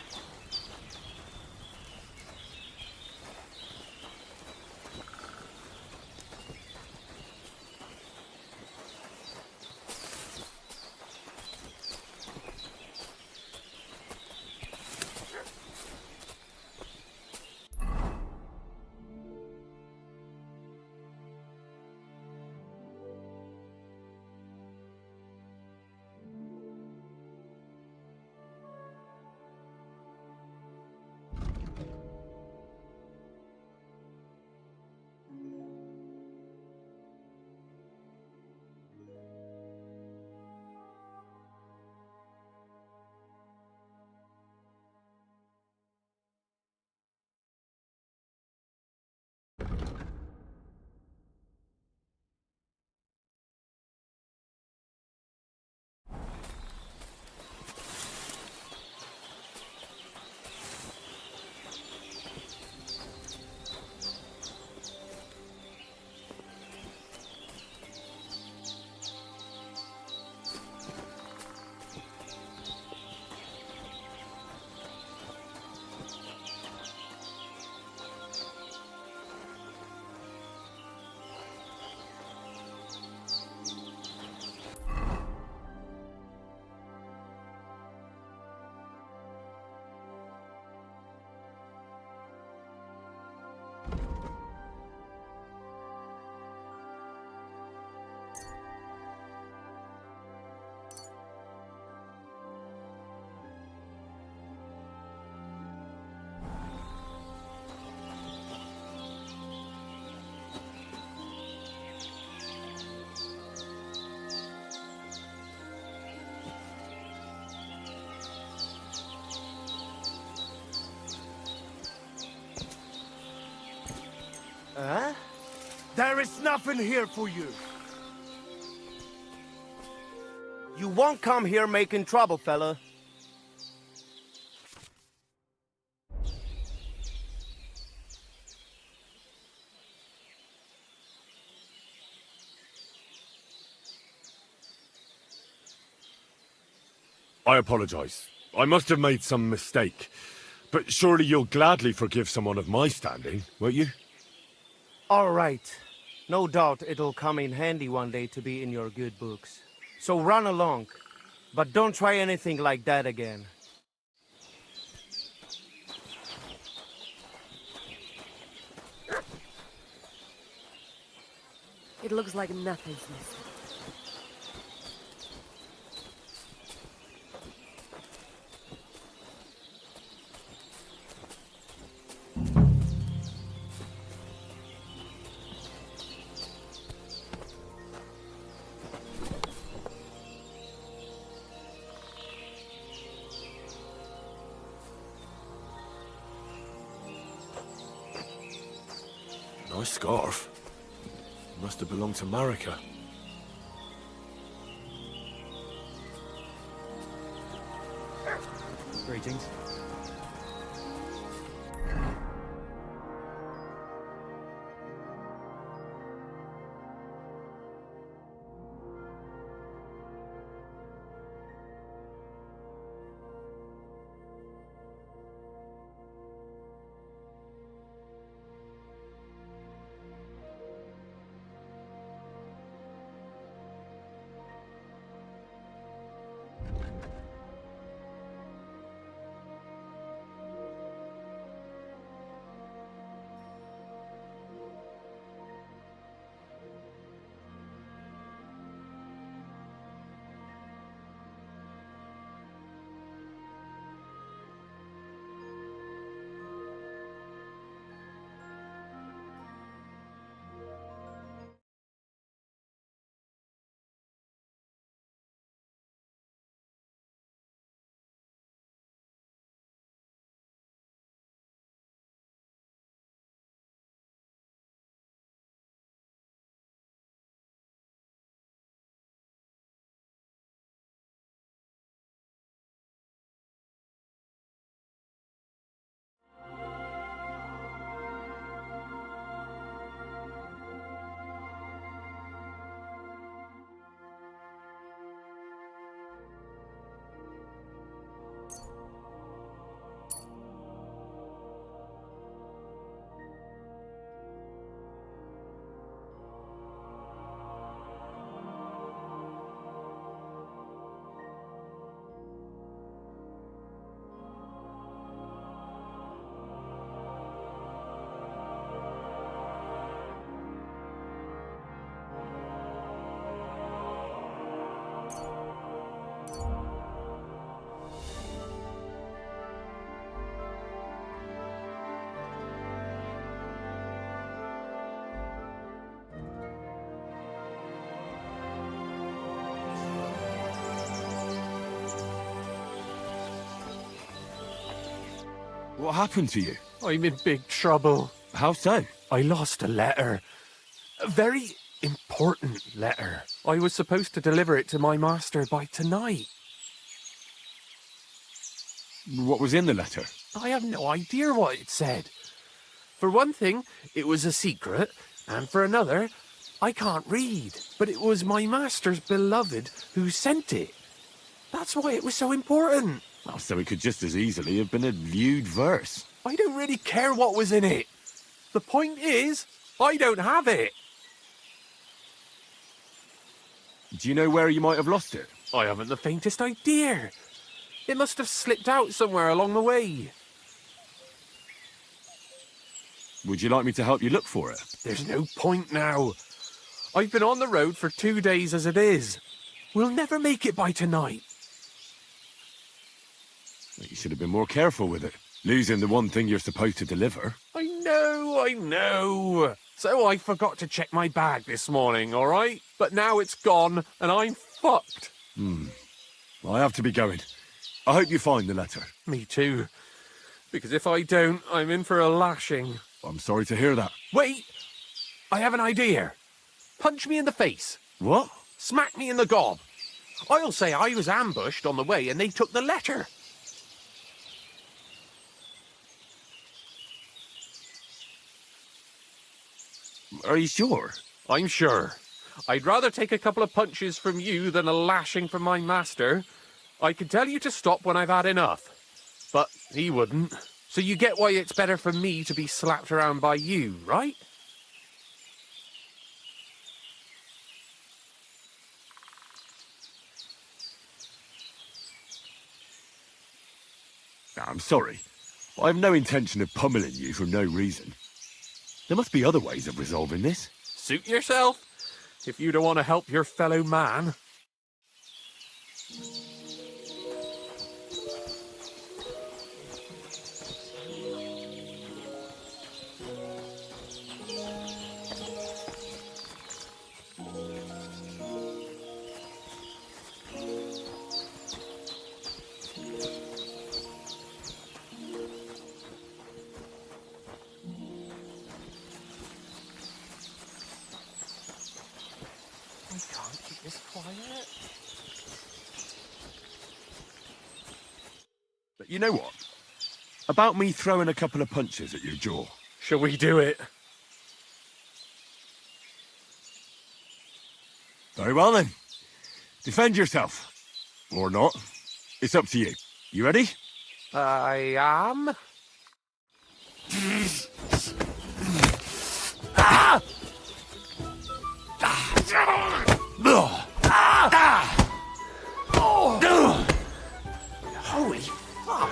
Huh? There is nothing here for you. You won't come here making trouble, fella. I apologize. I must have made some mistake. But surely you'll gladly forgive someone of my standing, won't you? All right. No doubt it'll come in handy one day to be in your good books. So run along. But don't try anything like that again. It looks like nothing's missing. Nice scarf. Must have belonged to Marika. Greetings. What happened to you? I'm in big trouble. How so? I lost a letter. A very important letter. I was supposed to deliver it to my master by tonight. What was in the letter? I have no idea what it said. For one thing, it was a secret, and for another, I can't read. But it was my master's beloved who sent it. That's why it was so important. Oh, so it could just as easily have been a lewd verse. I don't really care what was in it. The point is, I don't have it. Do you know where you might have lost it? I haven't the faintest idea. It must have slipped out somewhere along the way. Would you like me to help you look for it? There's no point now. I've been on the road for 2 days as it is. We'll never make it by tonight. You should have been more careful with it. Losing the one thing you're supposed to deliver. I know. So I forgot to check my bag this morning, all right? But now it's gone, and I'm fucked. I have to be going. I hope you find the letter. Me too. Because if I don't, I'm in for a lashing. I'm sorry to hear that. Wait! I have an idea. Punch me in the face. What? Smack me in the gob. I'll say I was ambushed on the way and they took the letter. Are you sure? I'm sure. I'd rather take a couple of punches from you than a lashing from my master. I could tell you to stop when I've had enough. But he wouldn't. So you get why it's better for me to be slapped around by you, right? I'm sorry. I have no intention of pummeling you for no reason. There must be other ways of resolving this. Suit yourself, if you don't want to help your fellow man. But you know what? About me throwing a couple of punches at your jaw. Shall we do it? Very well then. Defend yourself. Or not. It's up to you. You ready? I am. Holy fuck!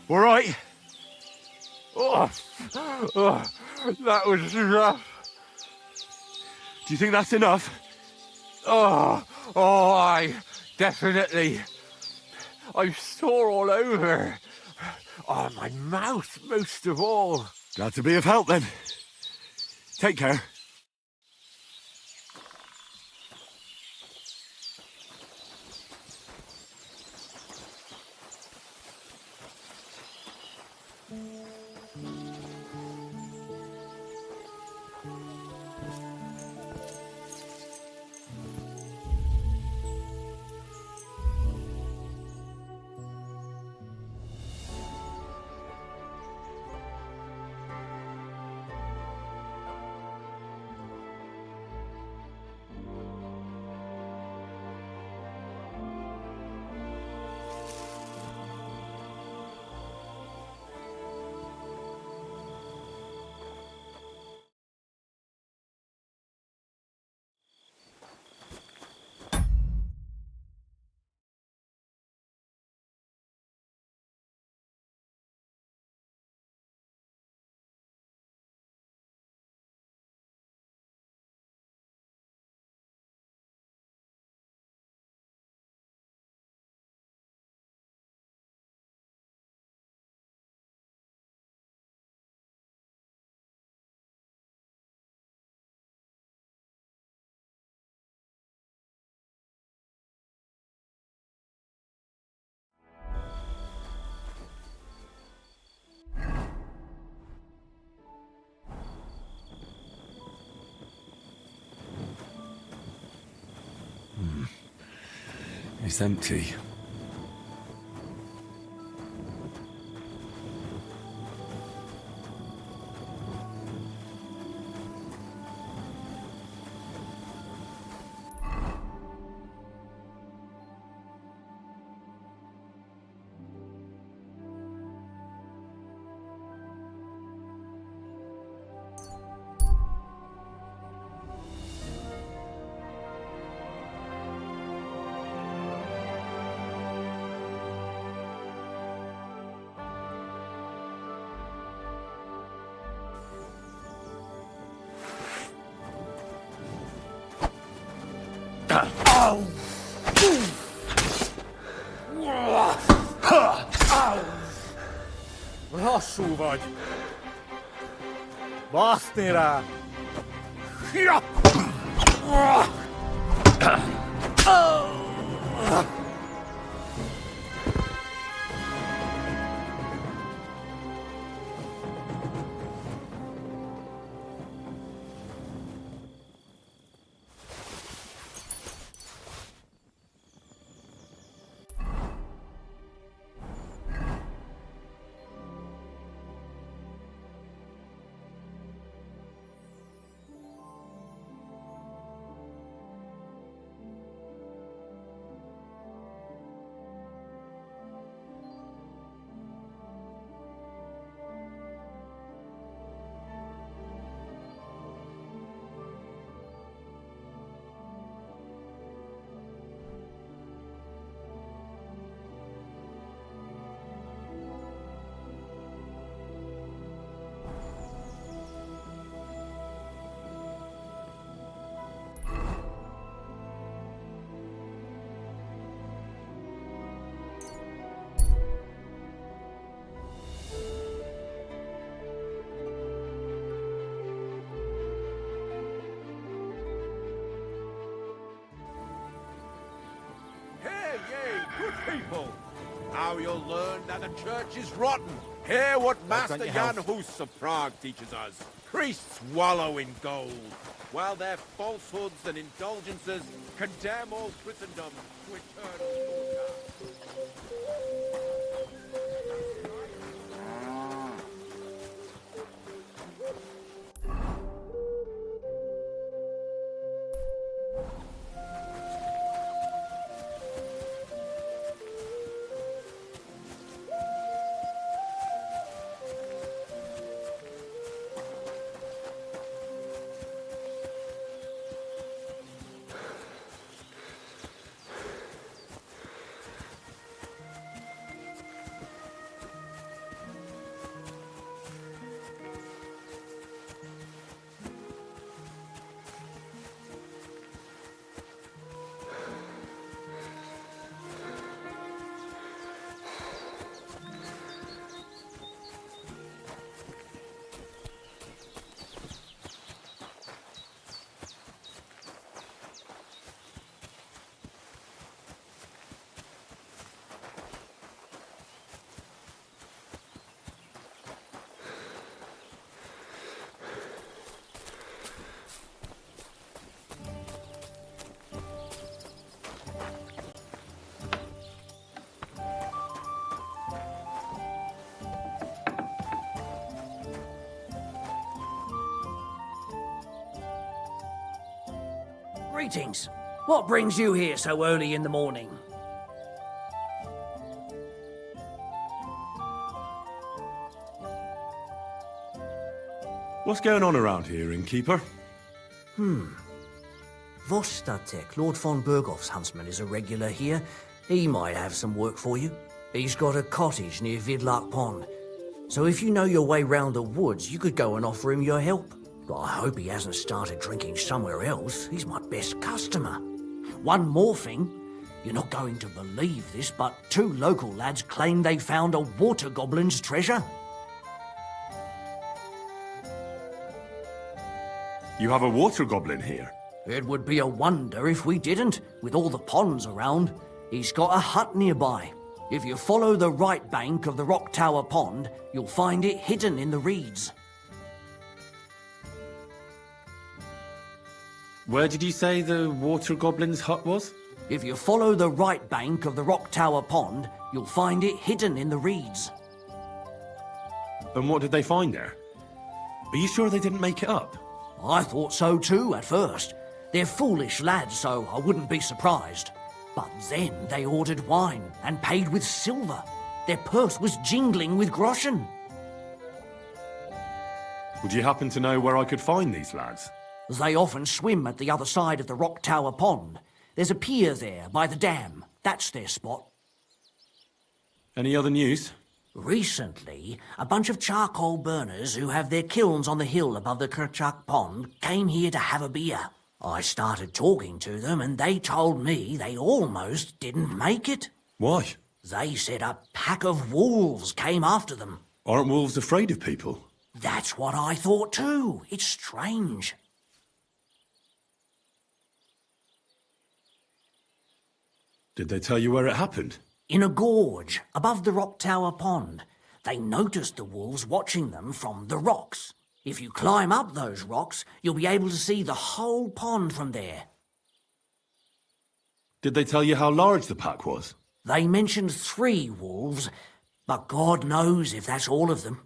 All right. That was rough. Do you think that's enough? I definitely. I'm sore all over. Oh, my mouth most of all. Glad to be of help then. Take care. It's empty. Rasúvaď! Bastira! Good people, now you'll learn that the church is rotten. Hear what Master Jan Hus of Prague teaches us. Priests wallow in gold, while their falsehoods and indulgences condemn all Christendom to eternal slaughter. Greetings. What brings you here so early in the morning? What's going on around here, innkeeper? Vostatek, Lord von Berghoff's huntsman, is a regular here. He might have some work for you. He's got a cottage near Vidlak Pond. So if you know your way round the woods, you could go and offer him your help. But I hope he hasn't started drinking somewhere else. He's my best customer. One more thing. You're not going to believe this, but 2 local lads claim they found a water goblin's treasure. You have a water goblin here? It would be a wonder if we didn't, with all the ponds around. He's got a hut nearby. If you follow the right bank of the Rock Tower Pond, you'll find it hidden in the reeds. Where did you say the water goblin's hut was? If you follow the right bank of the Rock Tower Pond, you'll find it hidden in the reeds. And what did they find there? Are you sure they didn't make it up? I thought so too at first. They're foolish lads, so I wouldn't be surprised. But then they ordered wine and paid with silver. Their purse was jingling with groschen. Would you happen to know where I could find these lads? They often swim at the other side of the Rock Tower Pond. There's a pier there by the dam. That's their spot. Any other news? Recently, a bunch of charcoal burners who have their kilns on the hill above the Kerchak Pond came here to have a beer. I started talking to them and they told me they almost didn't make it. Why? They said a pack of wolves came after them. Aren't wolves afraid of people? That's what I thought too. It's strange. Did they tell you where it happened? In a gorge, above the Rock Tower Pond. They noticed the wolves watching them from the rocks. If you climb up those rocks, you'll be able to see the whole pond from there. Did they tell you how large the pack was? They mentioned 3 wolves, but God knows if that's all of them.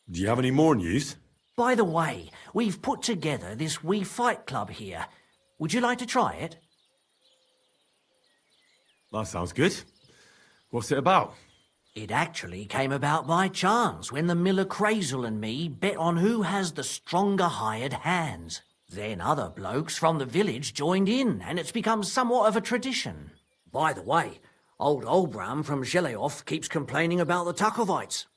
Do you have any more news? By the way, we've put together this wee fight club here. Would you like to try it? That sounds good. What's it about? It actually came about by chance when the miller Crazel and me bet on who has the stronger hired hands. Then other blokes from the village joined in, and it's become somewhat of a tradition. By the way, old Olbram from Zheleoth keeps complaining about the Takovites.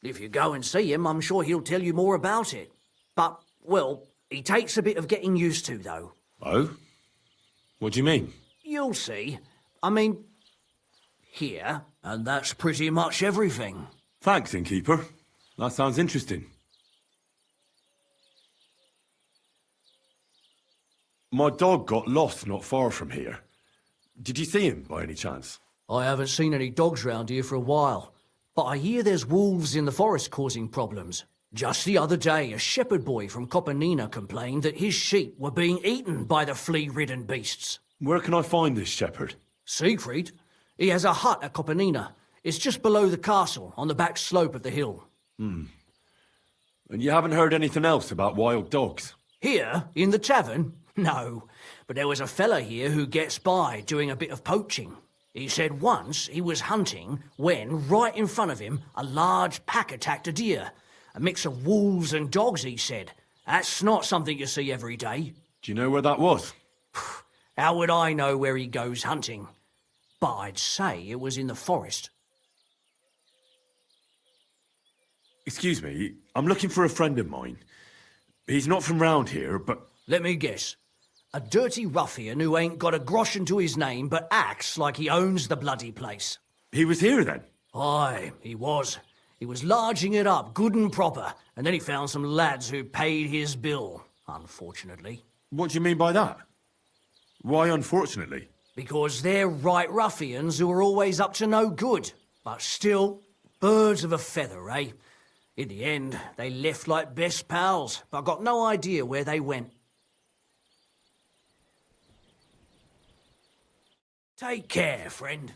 If you go and see him, I'm sure he'll tell you more about it. But, well, he takes a bit of getting used to, though. Oh? What do you mean? You'll see. I mean, here, and that's pretty much everything. Thanks, innkeeper. That sounds interesting. My dog got lost not far from here. Did you see him, by any chance? I haven't seen any dogs round here for a while, but I hear there's wolves in the forest causing problems. Just the other day, a shepherd boy from Kopanina complained that his sheep were being eaten by the flea-ridden beasts. Where can I find this shepherd? Siegfried? He has a hut at Kopanina. It's just below the castle, on the back slope of the hill. And you haven't heard anything else about wild dogs? Here, in the tavern? No, but there was a fella here who gets by doing a bit of poaching. He said once he was hunting when, right in front of him, a large pack attacked a deer. A mix of wolves and dogs, he said. That's not something you see every day. Do you know where that was? How would I know where he goes hunting? But I'd say it was in the forest. Excuse me, I'm looking for a friend of mine. He's not from round here, but... Let me guess. A dirty ruffian who ain't got a groschen to his name but acts like he owns the bloody place. He was here then? Aye, he was. He was larging it up good and proper, and then he found some lads who paid his bill, unfortunately. What do you mean by that? Why unfortunately? Because they're right ruffians who are always up to no good. But still, birds of a feather, eh? In the end, they left like best pals, but I got no idea where they went. Take care, friend.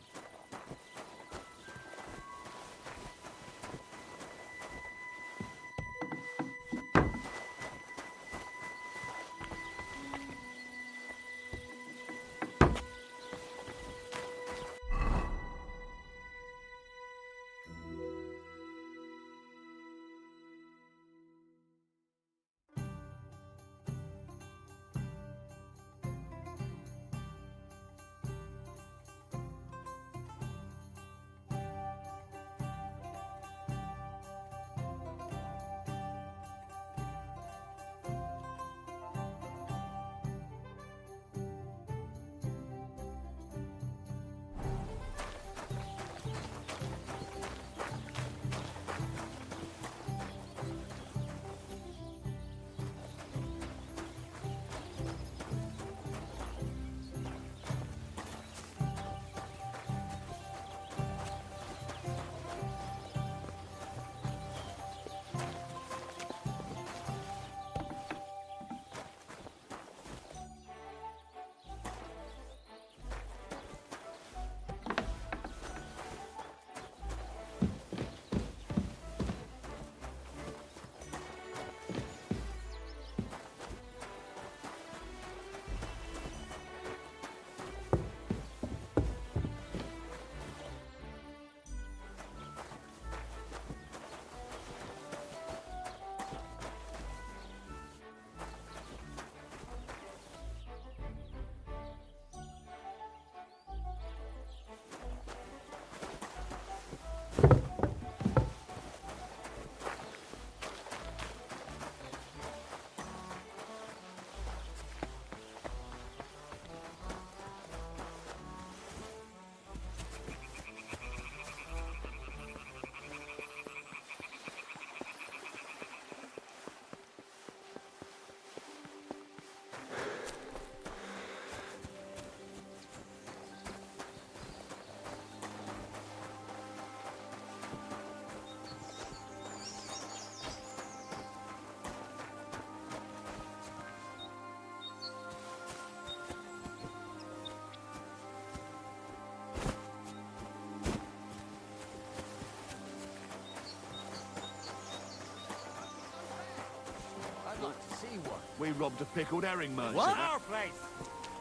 see one. We robbed a pickled herring merchant. What? Our place!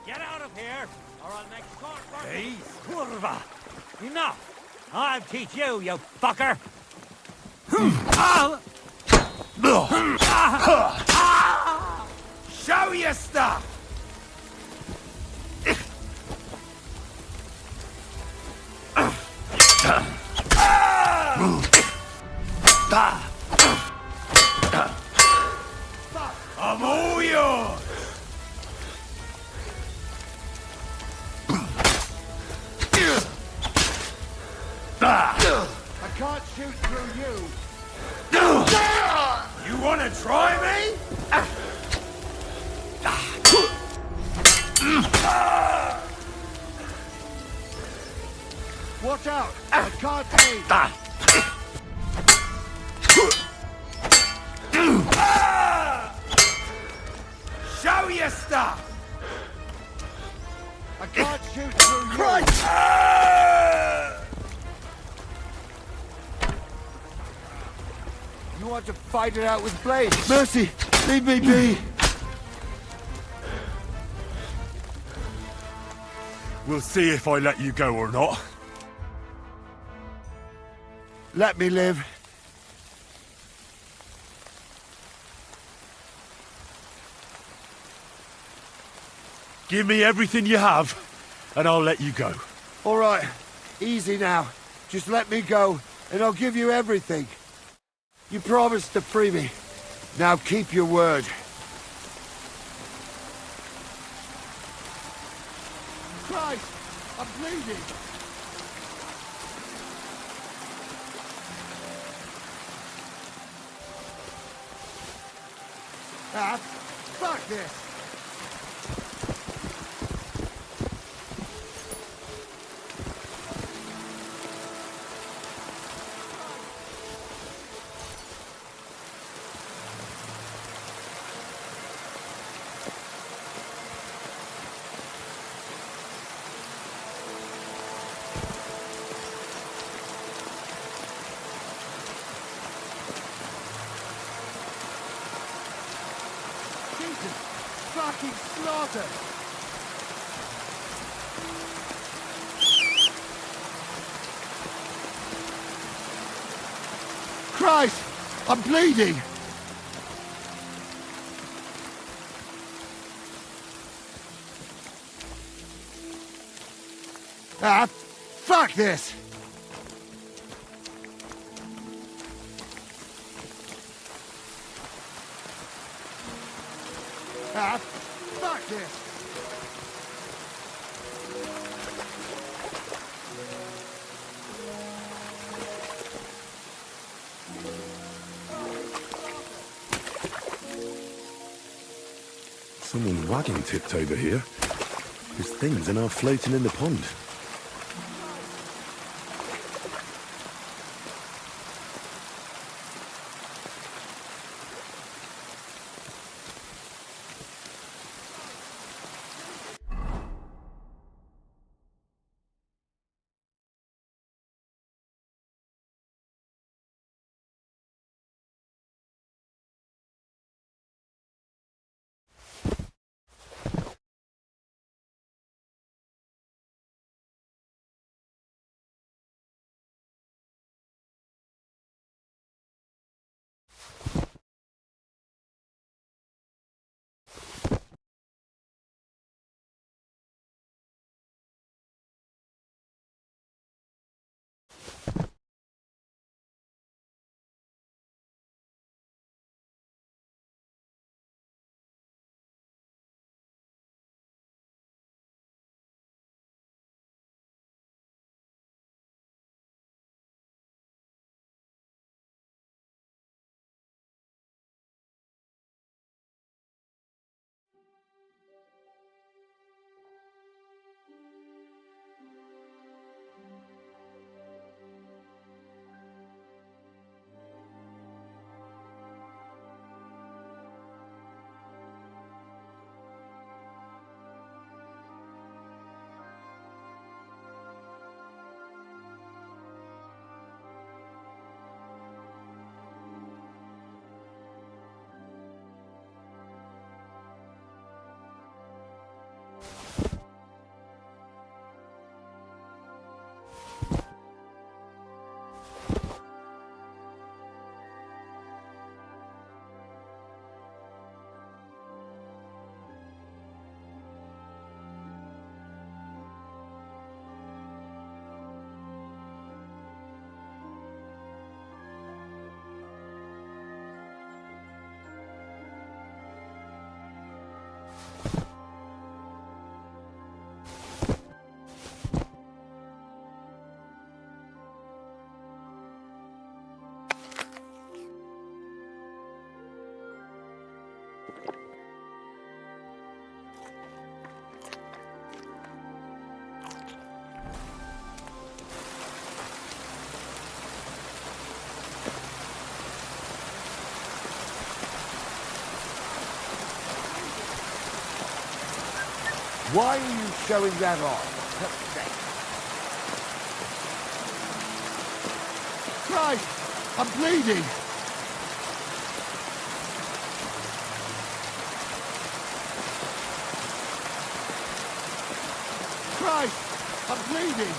Get out of here, or I'll make short work. Hey, kurva! Enough! I'll teach you, you fucker! Show your stuff! I'm all yours! I can't shoot through you. You wanna try me? Watch out! I can't aim. Show your stuff! I can't shoot through you. Christ! You want to fight it out with blades? Mercy! Leave me be! We'll see if I let you go or not. Let me live. Give me everything you have, and I'll let you go. All right. Easy now. Just let me go, and I'll give you everything. You promised to free me. Now keep your word. Christ! I'm bleeding! Ah, fuck this! Fucking slaughter! Christ! I'm bleeding! Ah, fuck this! Ah, fuck this! Someone's wagon tipped over here. There's things are now floating in the pond. Why are you showing that off? Christ! I'm bleeding! Christ! I'm bleeding!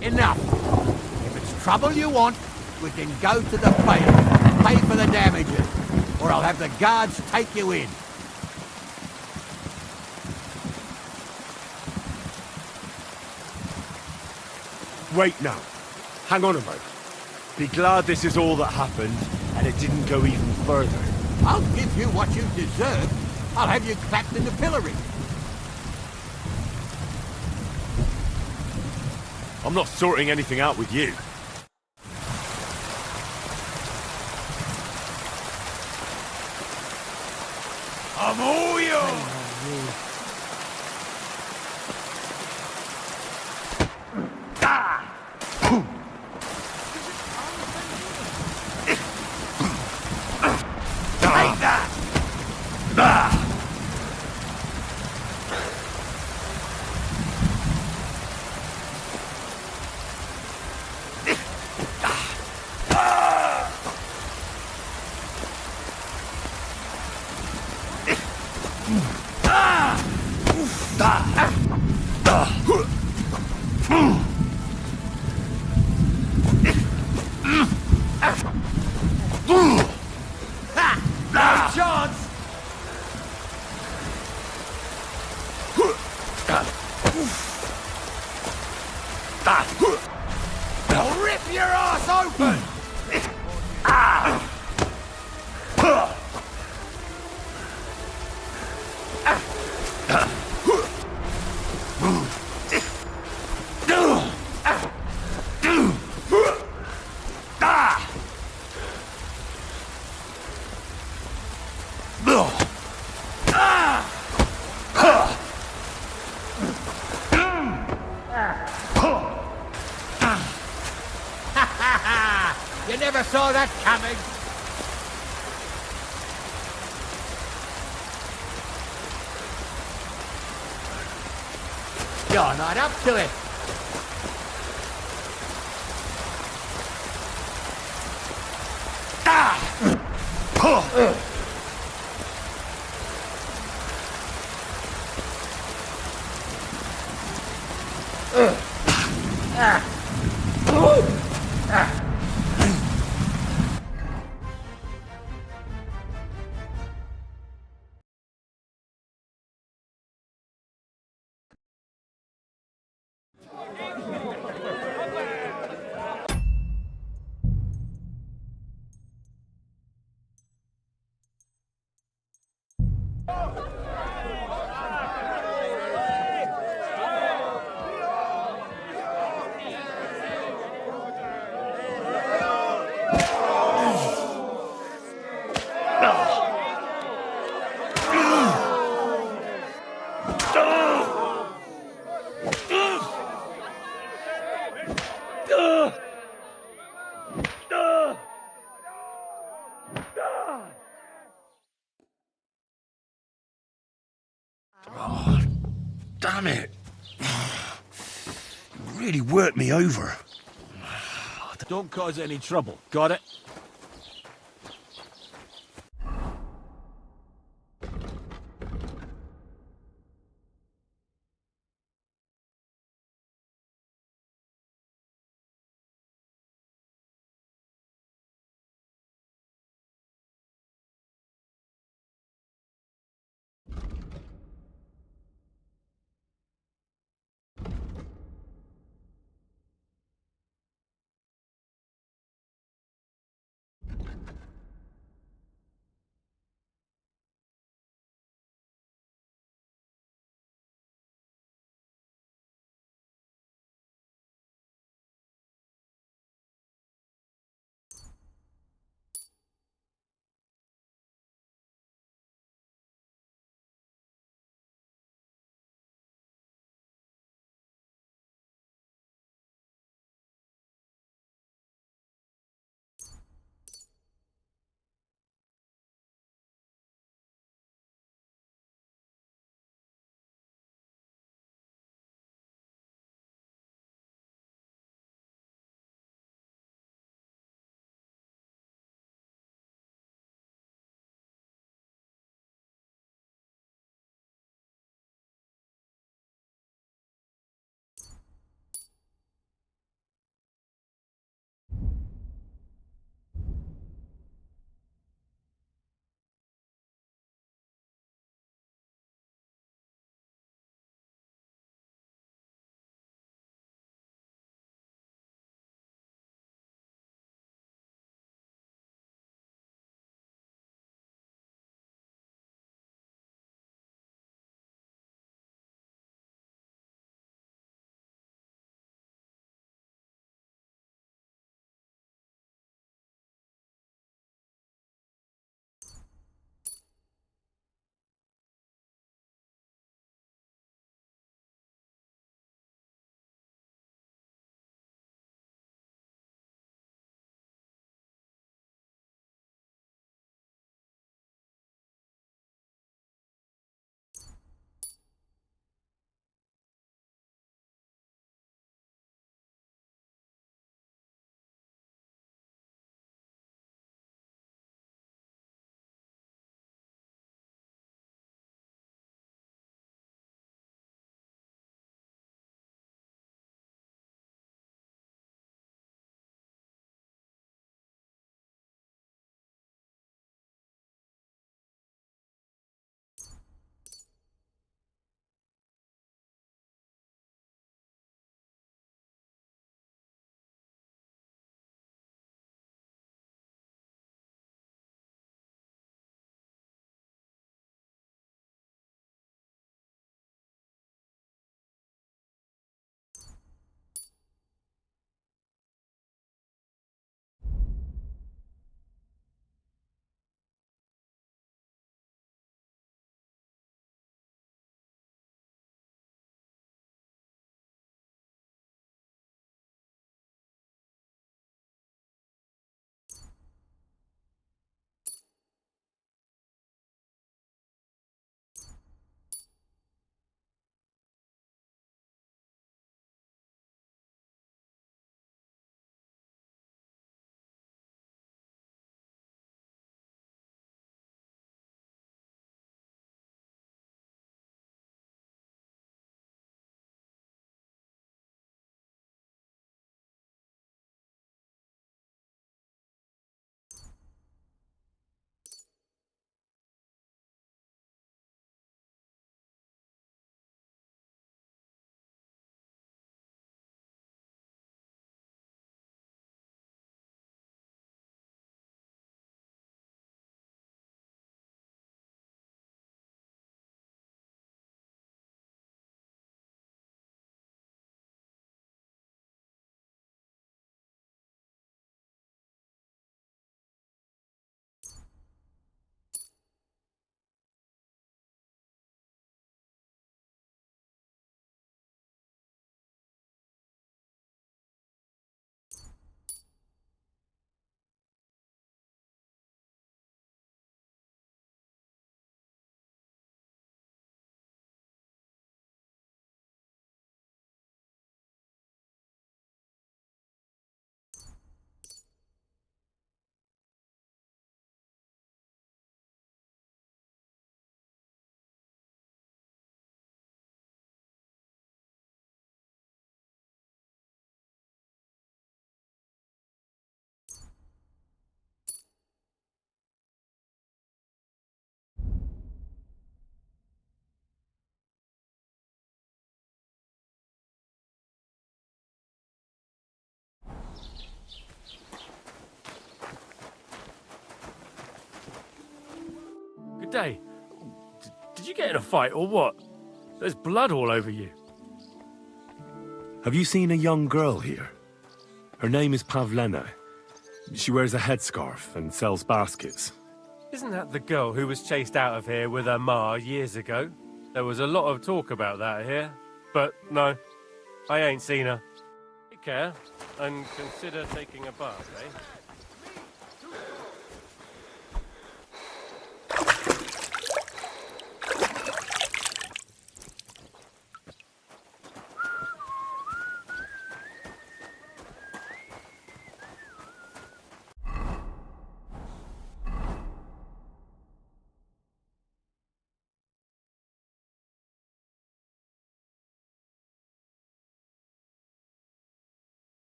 Enough! If it's trouble you want, we can go to the field, pay for the damages, or I'll have the guards take you in. Wait now. Hang on a moment. Be glad this is all that happened, and it didn't go even further. I'll give you what you deserve. I'll have you clapped in the pillory. I'm not sorting anything out with you. I'll rip your ass open! You never saw that coming. You're not up to it. Damn it! Really worked me over. Don't cause any trouble. Got it? day. Did you get in a fight or what? There's blood all over you. Have you seen a young girl here? Her name is Pavlena. She wears a headscarf and sells baskets. Isn't that the girl who was chased out of here with her ma years ago? There was a lot of talk about that here. But no, I ain't seen her. Take care, and consider taking a bath, eh?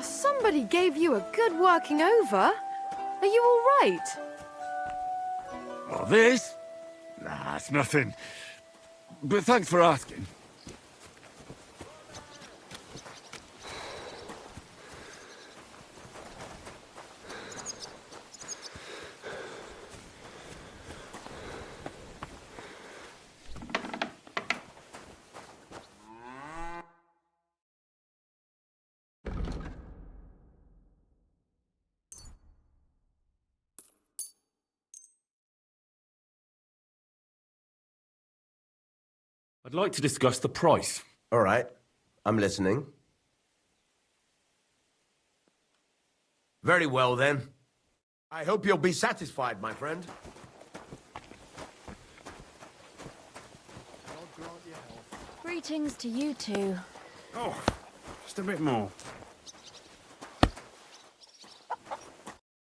Somebody gave you a good working over. Are you all right? Oh, this? Nah, it's nothing. But thanks for asking. I'd like to discuss the price. All right. I'm listening. Very well, then. I hope you'll be satisfied, my friend. Greetings to you two. Oh, just a bit more.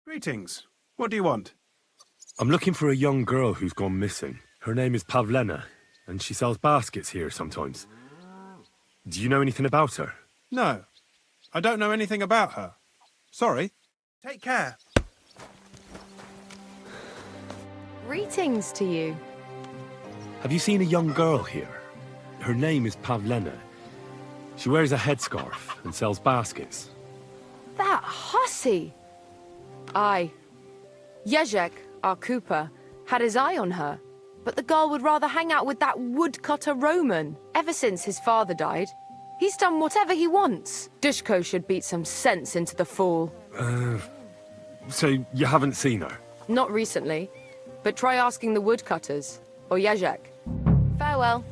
Greetings. What do you want? I'm looking for a young girl who's gone missing. Her name is Pavlena, and she sells baskets here sometimes. Do you know anything about her? No, I don't know anything about her. Sorry. Take care. Greetings to you. Have you seen a young girl here? Her name is Pavlena. She wears a headscarf and sells baskets. That hussy! Aye. Jezek, our cooper, had his eye on her, but the girl would rather hang out with that woodcutter Roman. Ever since his father died, he's done whatever he wants. Dushko should beat some sense into the fool. So you haven't seen her? Not recently, but try asking the woodcutters, or Jezek. Farewell.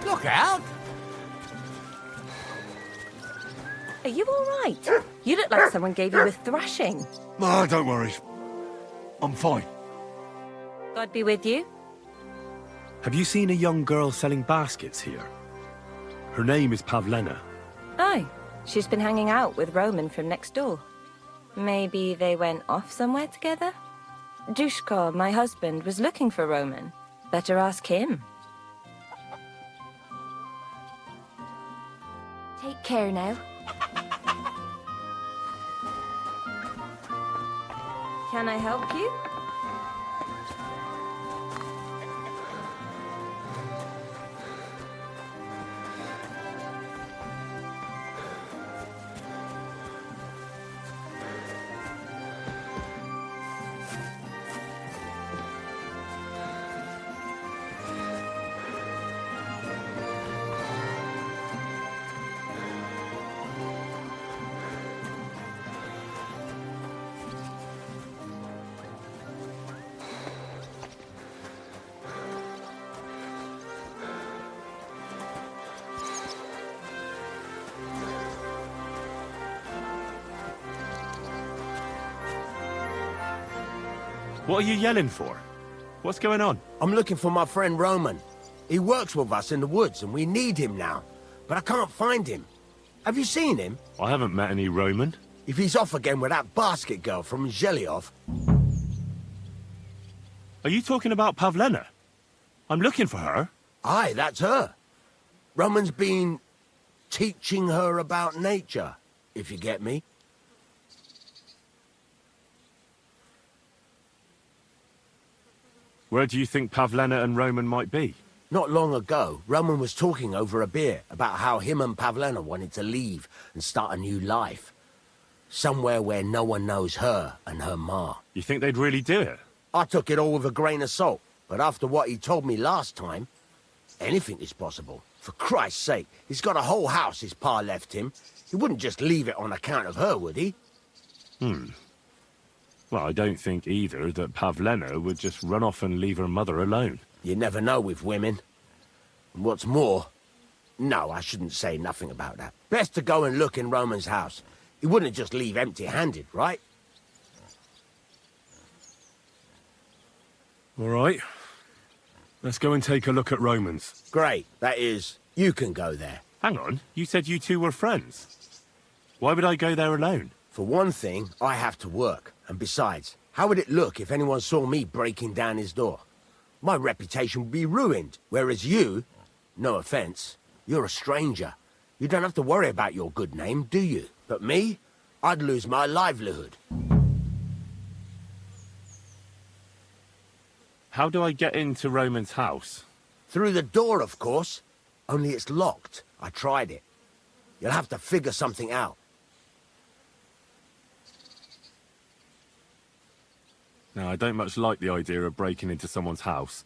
Look out! Are you all right? You look like someone gave you a thrashing. Oh, don't worry. I'm fine. God be with you. Have you seen a young girl selling baskets here? Her name is Pavlena. Aye, she's been hanging out with Roman from next door. Maybe they went off somewhere together? Dushko, my husband, was looking for Roman. Better ask him. Take care now. Can I help you? What are you yelling for? What's going on? I'm looking for my friend Roman. He works with us in the woods, and we need him now. But I can't find him. Have you seen him? I haven't met any Roman. If he's off again with that basket girl from Zhelyov... Are you talking about Pavlena? I'm looking for her. Aye, that's her. Roman's been teaching her about nature, if you get me. Where do you think Pavlena and Roman might be? Not long ago, Roman was talking over a beer about how him and Pavlena wanted to leave and start a new life. Somewhere where no one knows her and her ma. You think they'd really do it? I took it all with a grain of salt, but after what he told me last time, anything is possible. For Christ's sake, he's got a whole house his pa left him. He wouldn't just leave it on account of her, would he? Well, I don't think either that Pavlena would just run off and leave her mother alone. You never know with women. And what's more... No, I shouldn't say nothing about that. Best to go and look in Roman's house. He wouldn't just leave empty-handed, right? All right. Let's go and take a look at Roman's. Great. That is, you can go there. Hang on. You said you two were friends. Why would I go there alone? For one thing, I have to work. And besides, how would it look if anyone saw me breaking down his door? My reputation would be ruined. Whereas you, no offense, you're a stranger. You don't have to worry about your good name, do you? But me, I'd lose my livelihood. How do I get into Roman's house? Through the door, of course. Only it's locked. I tried it. You'll have to figure something out. No, I don't much like the idea of breaking into someone's house.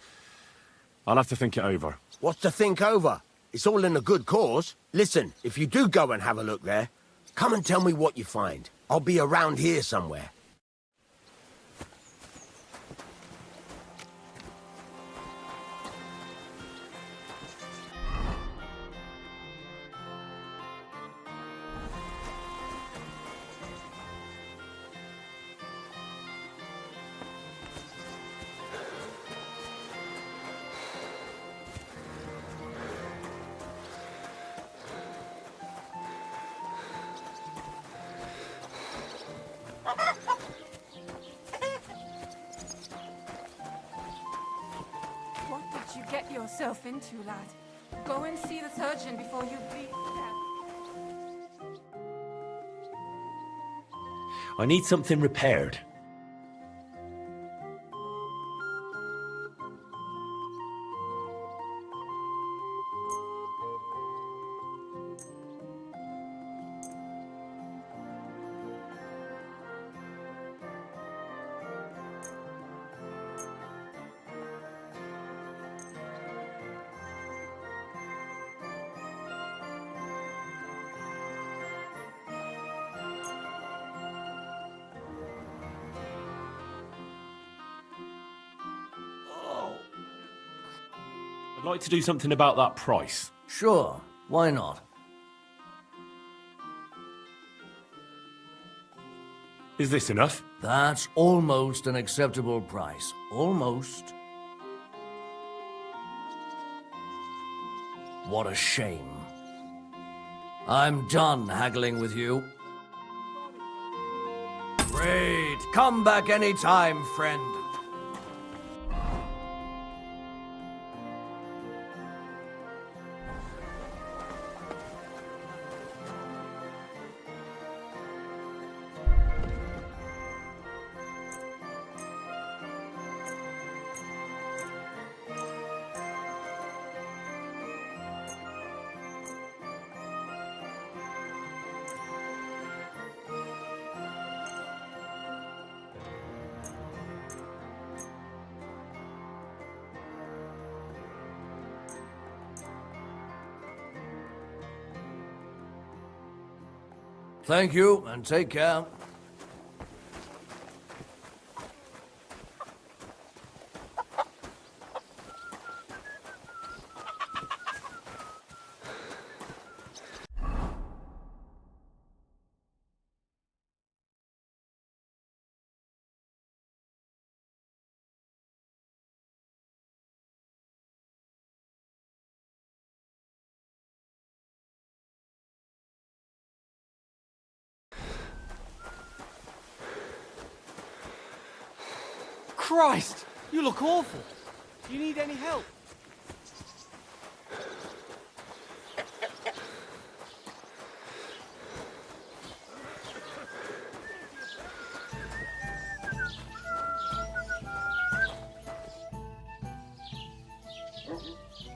I'll have to think it over. What's to think over? It's all in a good cause. Listen, if you do go and have a look there, come and tell me what you find. I'll be around here somewhere. What did you get yourself into, lad? Go and see the surgeon before you bleed to death. I need something repaired. I'd like to do something about that price. Sure, why not? Is this enough? That's almost an acceptable price. Almost. What a shame. I'm done haggling with you. Great. Come back anytime, friend. Thank you, and take care. Christ! You look awful. Do you need any help?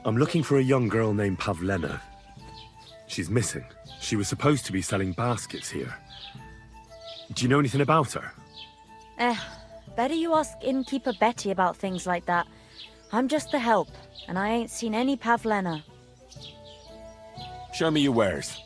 I'm looking for a young girl named Pavlena. She's missing. She was supposed to be selling baskets here. Do you know anything about her? Better you ask innkeeper Betty about things like that. I'm just the help, and I ain't seen any Pavlena. Show me your wares.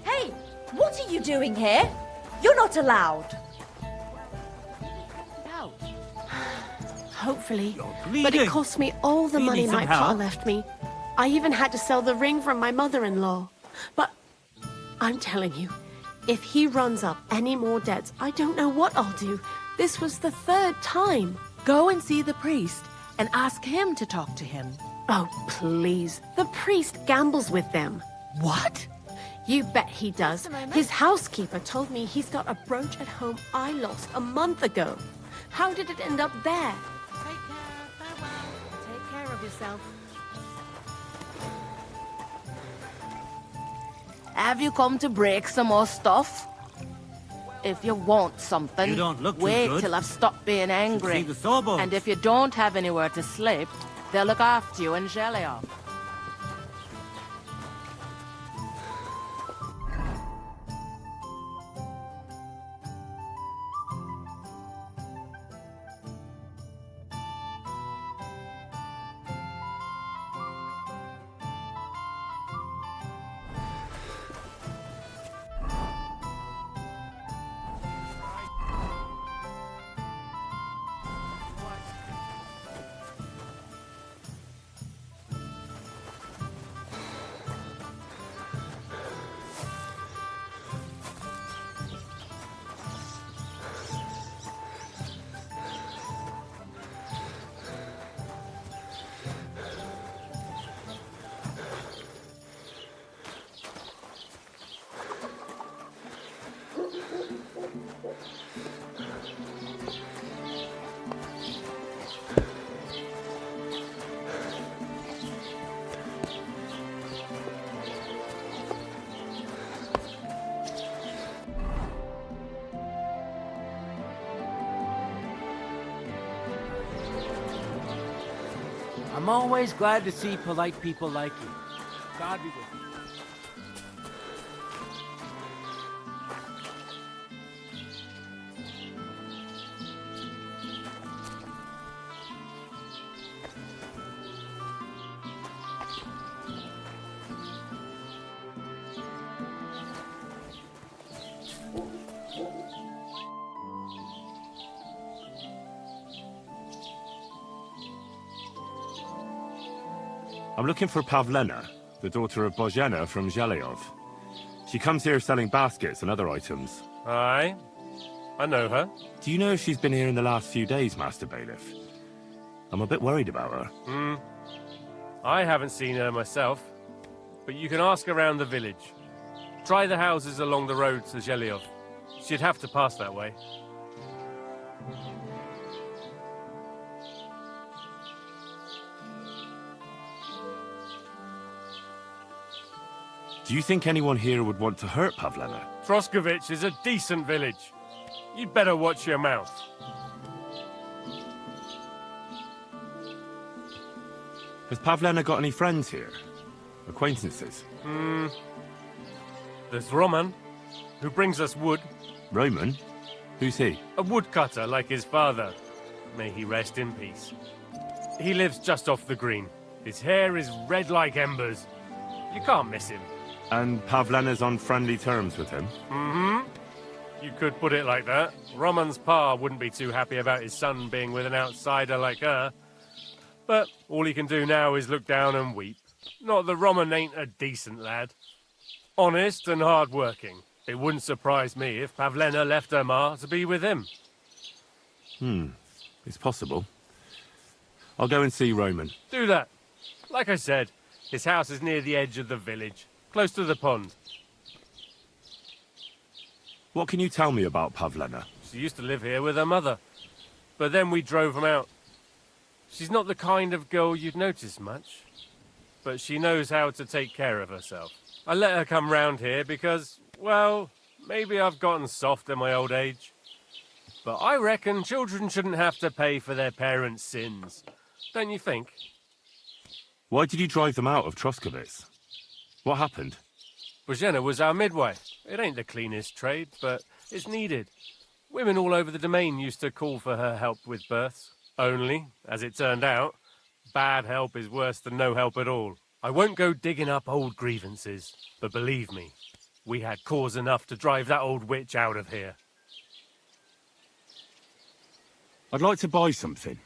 Hey, what are you doing here? You're not allowed. Hopefully. bleeding. But it cost me all the Do you money need some my pa help? left me. I even had to sell the ring from my mother-in-law. But I'm telling you, if he runs up any more debts, I don't know what I'll do. This was the third time. Go and see the priest and ask him to talk to him. Oh, please. The priest gambles with them. What? You bet he does. His housekeeper told me he's got a brooch at home I lost a month ago. How did it end up there? Take care of yourself. Have you come to break some more stuff? If you want something, You don't look too wait good. till I've stopped being angry. see the sawbones. And if you don't have anywhere to sleep, they'll look after you in Geliov. I'm always glad to see polite people like you. God be with you. I'm looking for Pavlena, the daughter of Bozhena from Zhelyov. She comes here selling baskets and other items. Aye. I know her. Do you know if she's been here in the last few days, Master Bailiff? I'm a bit worried about her. I haven't seen her myself, but you can ask around the village. Try the houses along the road to Zhelyov. She'd have to pass that way. Do you think anyone here would want to hurt Pavlena? Troskovich is a decent village. You'd better watch your mouth. Has Pavlena got any friends here? Acquaintances? There's Roman, who brings us wood. Roman? Who's he? A woodcutter like his father. May he rest in peace. He lives just off the green. His hair is red like embers. You can't miss him. And Pavlena's on friendly terms with him? You could put it like that. Roman's pa wouldn't be too happy about his son being with an outsider like her. But all he can do now is look down and weep. Not that Roman ain't a decent lad. Honest and hard-working. It wouldn't surprise me if Pavlena left her ma to be with him. It's possible. I'll go and see Roman. Do that. Like I said, his house is near the edge of the village, close to the pond. What can you tell me about Pavlena? She used to live here with her mother, but then we drove them out. She's not the kind of girl you'd notice much, but she knows how to take care of herself. I let her come round here because, well, maybe I've gotten soft in my old age. But I reckon children shouldn't have to pay for their parents' sins. Don't you think? Why did you drive them out of Troskovitz? What happened? Bohemia was our midwife. It ain't the cleanest trade, but it's needed. Women all over the domain used to call for her help with births. Only, as it turned out, bad help is worse than no help at all. I won't go digging up old grievances, but believe me, we had cause enough to drive that old witch out of here. I'd like to buy something.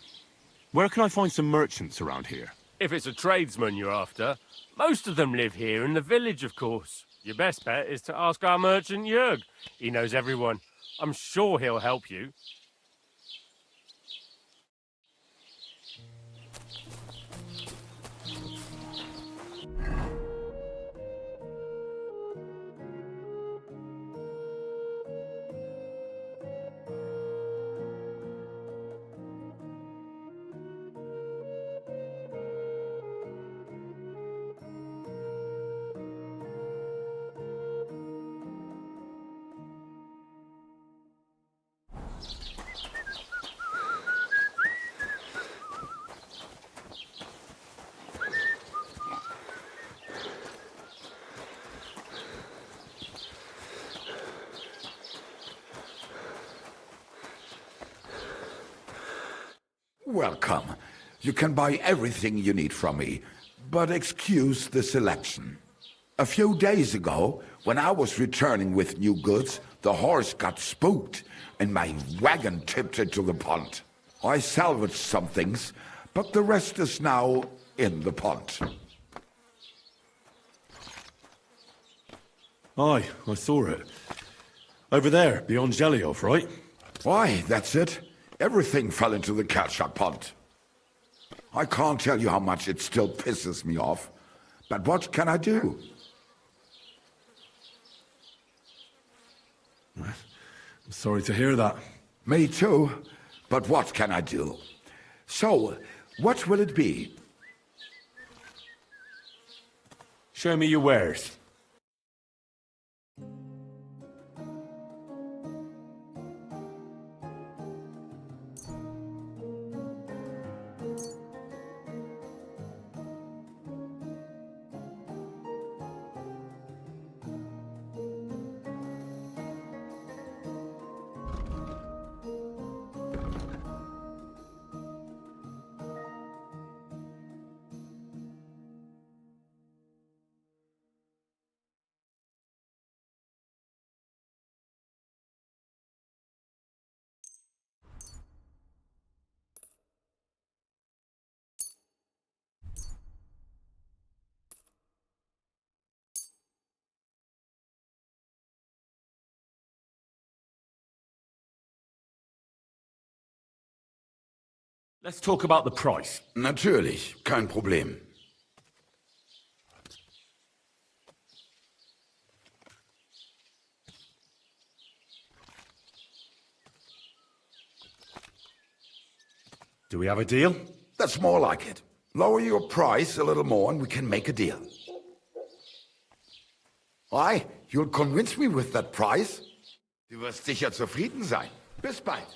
Where can I find some merchants around here? If it's a tradesman you're after, most of them live here in the village, of course. Your best bet is to ask our merchant Jörg. He knows everyone. I'm sure he'll help you. Welcome. You can buy everything you need from me, but excuse the selection. A few days ago, when I was returning with new goods, the horse got spooked and my wagon tipped into the pond. I salvaged some things, but the rest is now in the pond. Aye, I saw it. Over there, beyond Jeliov, right? Why, that's it. Everything fell into the Kalchak pond. I can't tell you how much it still pisses me off, but what can I do? I'm sorry to hear that. Me too, but what can I do? So, what will it be? Show me your wares. Let's talk about the price. Natürlich, kein Problem. Do we have a deal? That's more like it. Lower your price a little more and we can make a deal. Why? You'll convince me with that price? Du wirst sicher zufrieden sein. Bis bald.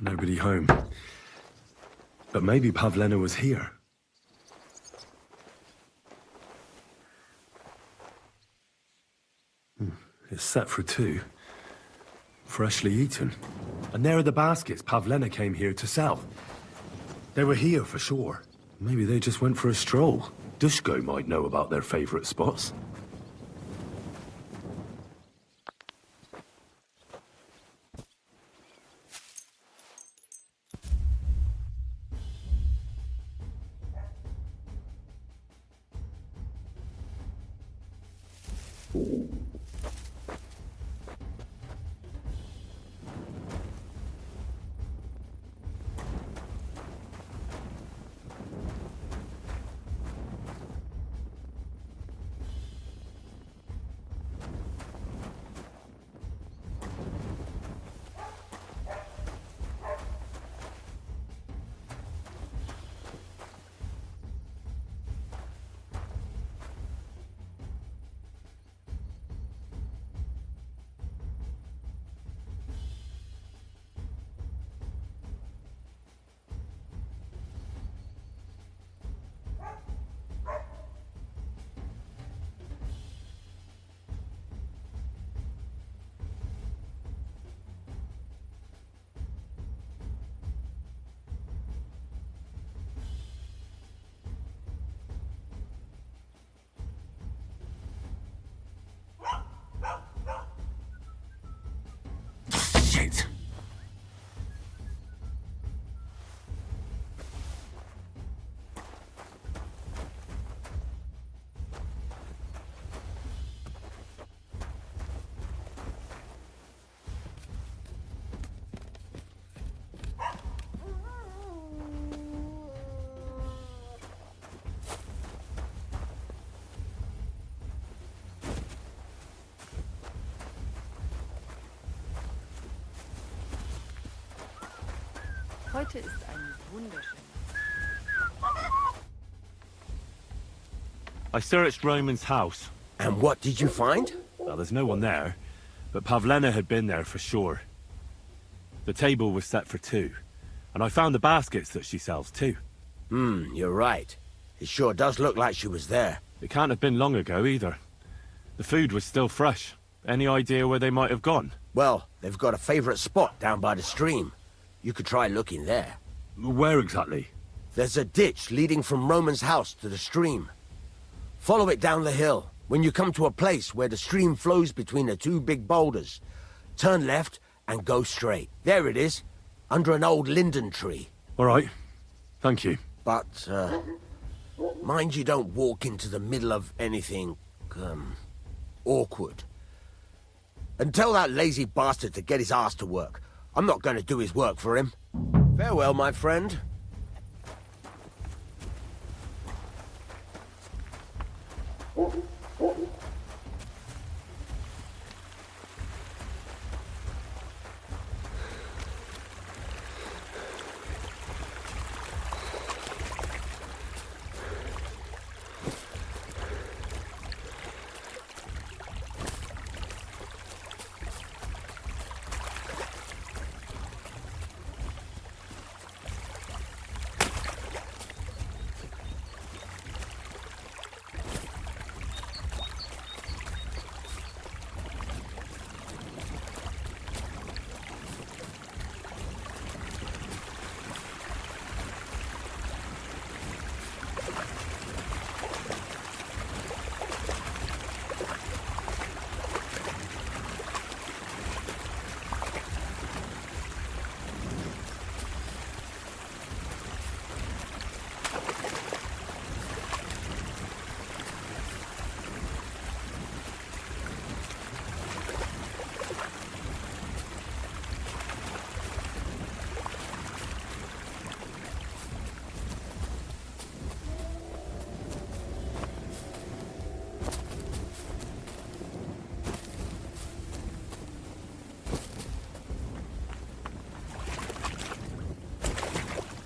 Nobody home. But maybe Pavlena was here. It's set for 2. Freshly eaten. And there are the baskets Pavlena came here to sell. They were here for sure. Maybe they just went for a stroll. Dushko might know about their favorite spots. Shit! Heute ist ein wunderschöner. I searched Roman's house. And what did you find? Well, there's no one there, but Pavlena had been there for sure. The table was set for 2, and I found the baskets that she sells too. You're right. It sure does look like she was there. It can't have been long ago either. The food was still fresh. Any idea where they might have gone? Well, they've got a favorite spot down by the stream. You could try looking there. Where exactly? There's a ditch leading from Roman's house to the stream. Follow it down the hill. When you come to a place where the stream flows between the 2 big boulders, turn left and go straight. There it is, under an old linden tree. All right. Thank you. But, mind you don't walk into the middle of anything, awkward. And tell that lazy bastard to get his ass to work. I'm not going to do his work for him. Farewell, my friend.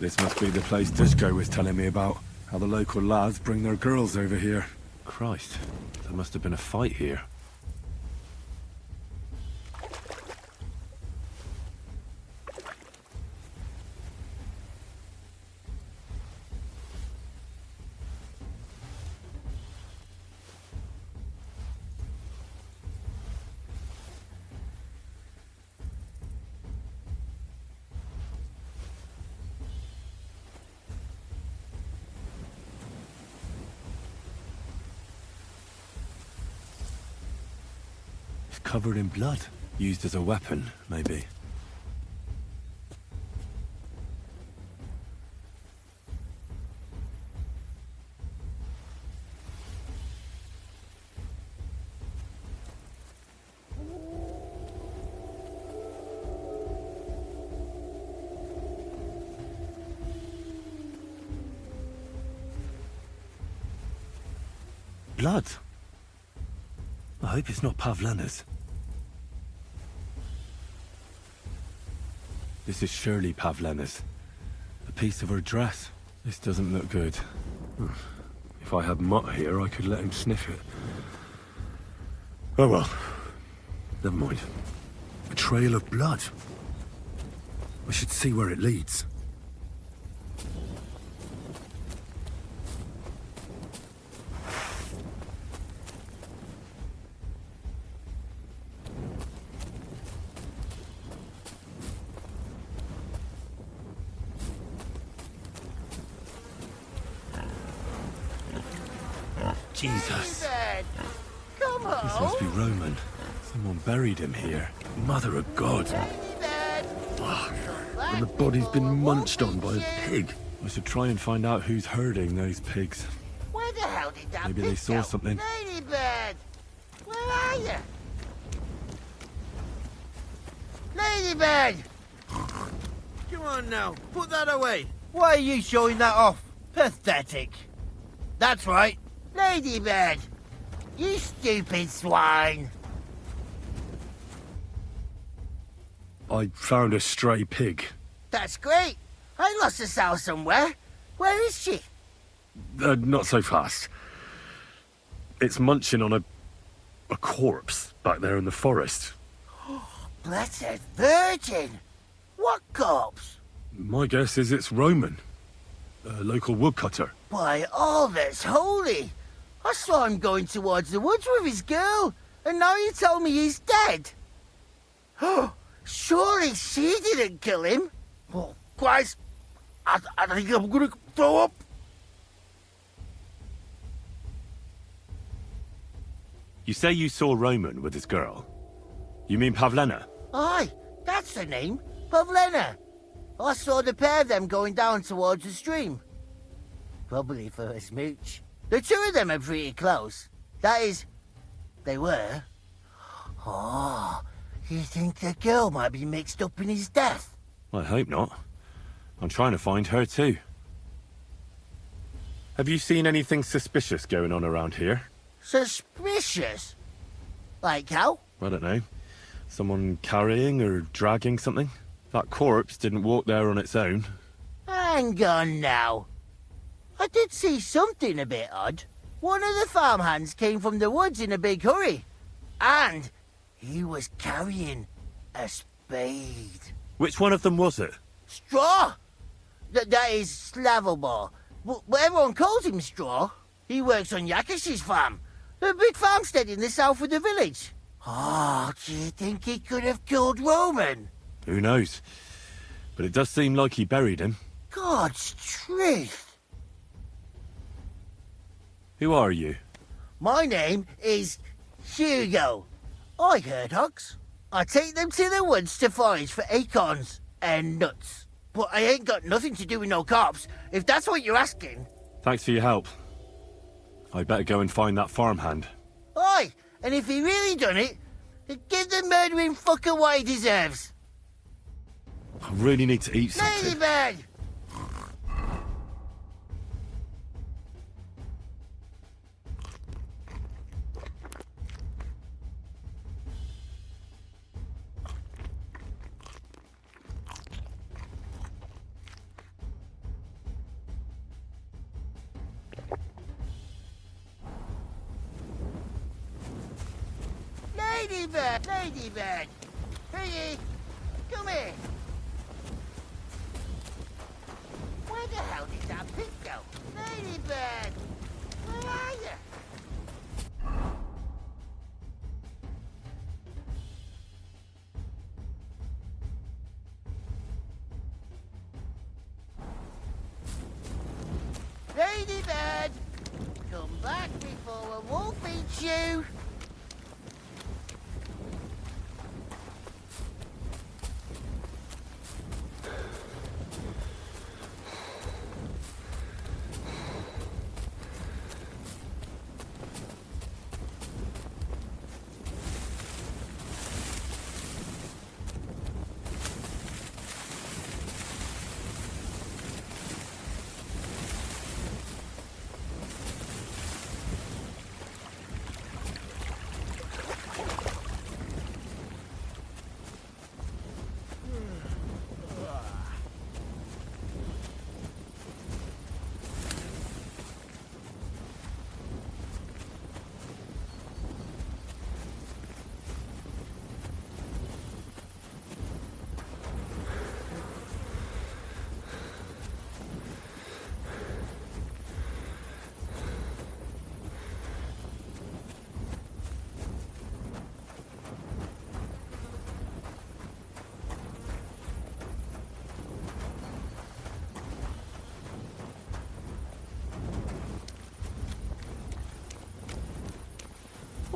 This must be the place Dushko was telling me about. How the local lads bring their girls over here. Christ, there must have been a fight here. It's covered in blood. Used as a weapon, maybe. Blood? I hope it's not Pavlena's. This is surely Pavlena's. A piece of her dress. This doesn't look good. If I had Mutt here, I could let him sniff it. Oh well. Never mind. A trail of blood. I should see where it leads. Jesus. Come on. This must be Roman. Someone buried him here. Mother of God. And the body's been munched on by a pig. I should try and find out who's herding those pigs. Where the hell did that Maybe pig they saw go? something. Ladybird! Where are you? Ladybird! Come on now, put that away. Why are you showing that off? Pathetic. That's right. Ladybird! You stupid swine! I found a stray pig. That's great. I lost a sow somewhere. Where is she? Not so fast. It's munching on a corpse back there in the forest. Blessed Virgin! What corpse? My guess is it's Roman. A local woodcutter. By all that's holy! I saw him going towards the woods with his girl, and now you tell me he's dead. Oh, surely she didn't kill him. Oh, Christ! I think I'm gonna throw up. You say you saw Roman with his girl. You mean Pavlena? Aye, that's the name, Pavlena. I saw the pair of them going down towards the stream. Probably for a smooch. The two of them are pretty close. That is, they were. Oh, you think the girl might be mixed up in his death? I hope not. I'm trying to find her too. Have you seen anything suspicious going on around here? Suspicious? Like how? I don't know. Someone carrying or dragging something? That corpse didn't walk there on its own. Hang on now. I did see something a bit odd. One of the farmhands came from the woods in a big hurry. And he was carrying a spade. Which one of them was it? Straw! That is Slavobor. But everyone calls him Straw. He works on Yakash's farm. A big farmstead in the south of the village. Oh, do you think he could have killed Roman? Who knows? But it does seem like he buried him. God's truth. Who are you? My name is Hugo. I herd hogs. I take them to the woods to forage for acorns and nuts. But I ain't got nothing to do with no cops, if that's what you're asking. Thanks for your help. I better go and find that farmhand. Aye, and if he really done it, give the murdering fucker what he deserves. I really need to eat something. Ladybird! Ladybird! Ladybird! Hey, come here! Where the hell did that pig go? Ladybird! Where are you? Ladybird! Come back before a wolf eats you!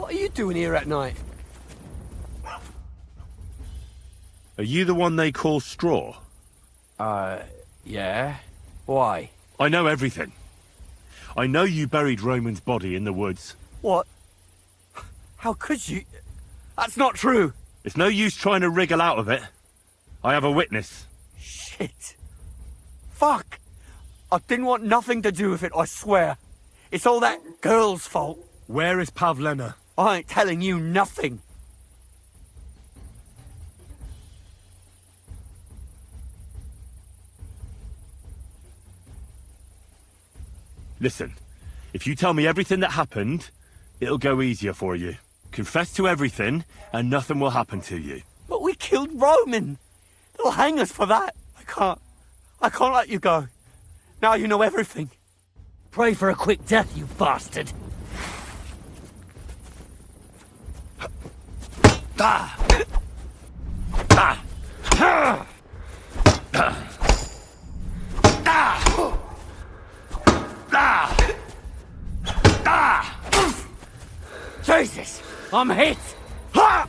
What are you doing here at night? Are you the one they call Straw? Yeah. Why? I know everything. I know you buried Roman's body in the woods. What? How could you? That's not true. It's no use trying to wriggle out of it. I have a witness. Shit. Fuck. I didn't want nothing to do with it, I swear. It's all that girl's fault. Where is Pavlena? I ain't telling you nothing. Listen, if you tell me everything that happened, it'll go easier for you. Confess to everything, and nothing will happen to you. But we killed Roman. They'll hang us for that. I can't let you go. Now you know everything. Pray for a quick death, you bastard. Ah! Ah! Ah! Ah! Ah! Ah! Jesus! I'm hit! Ah!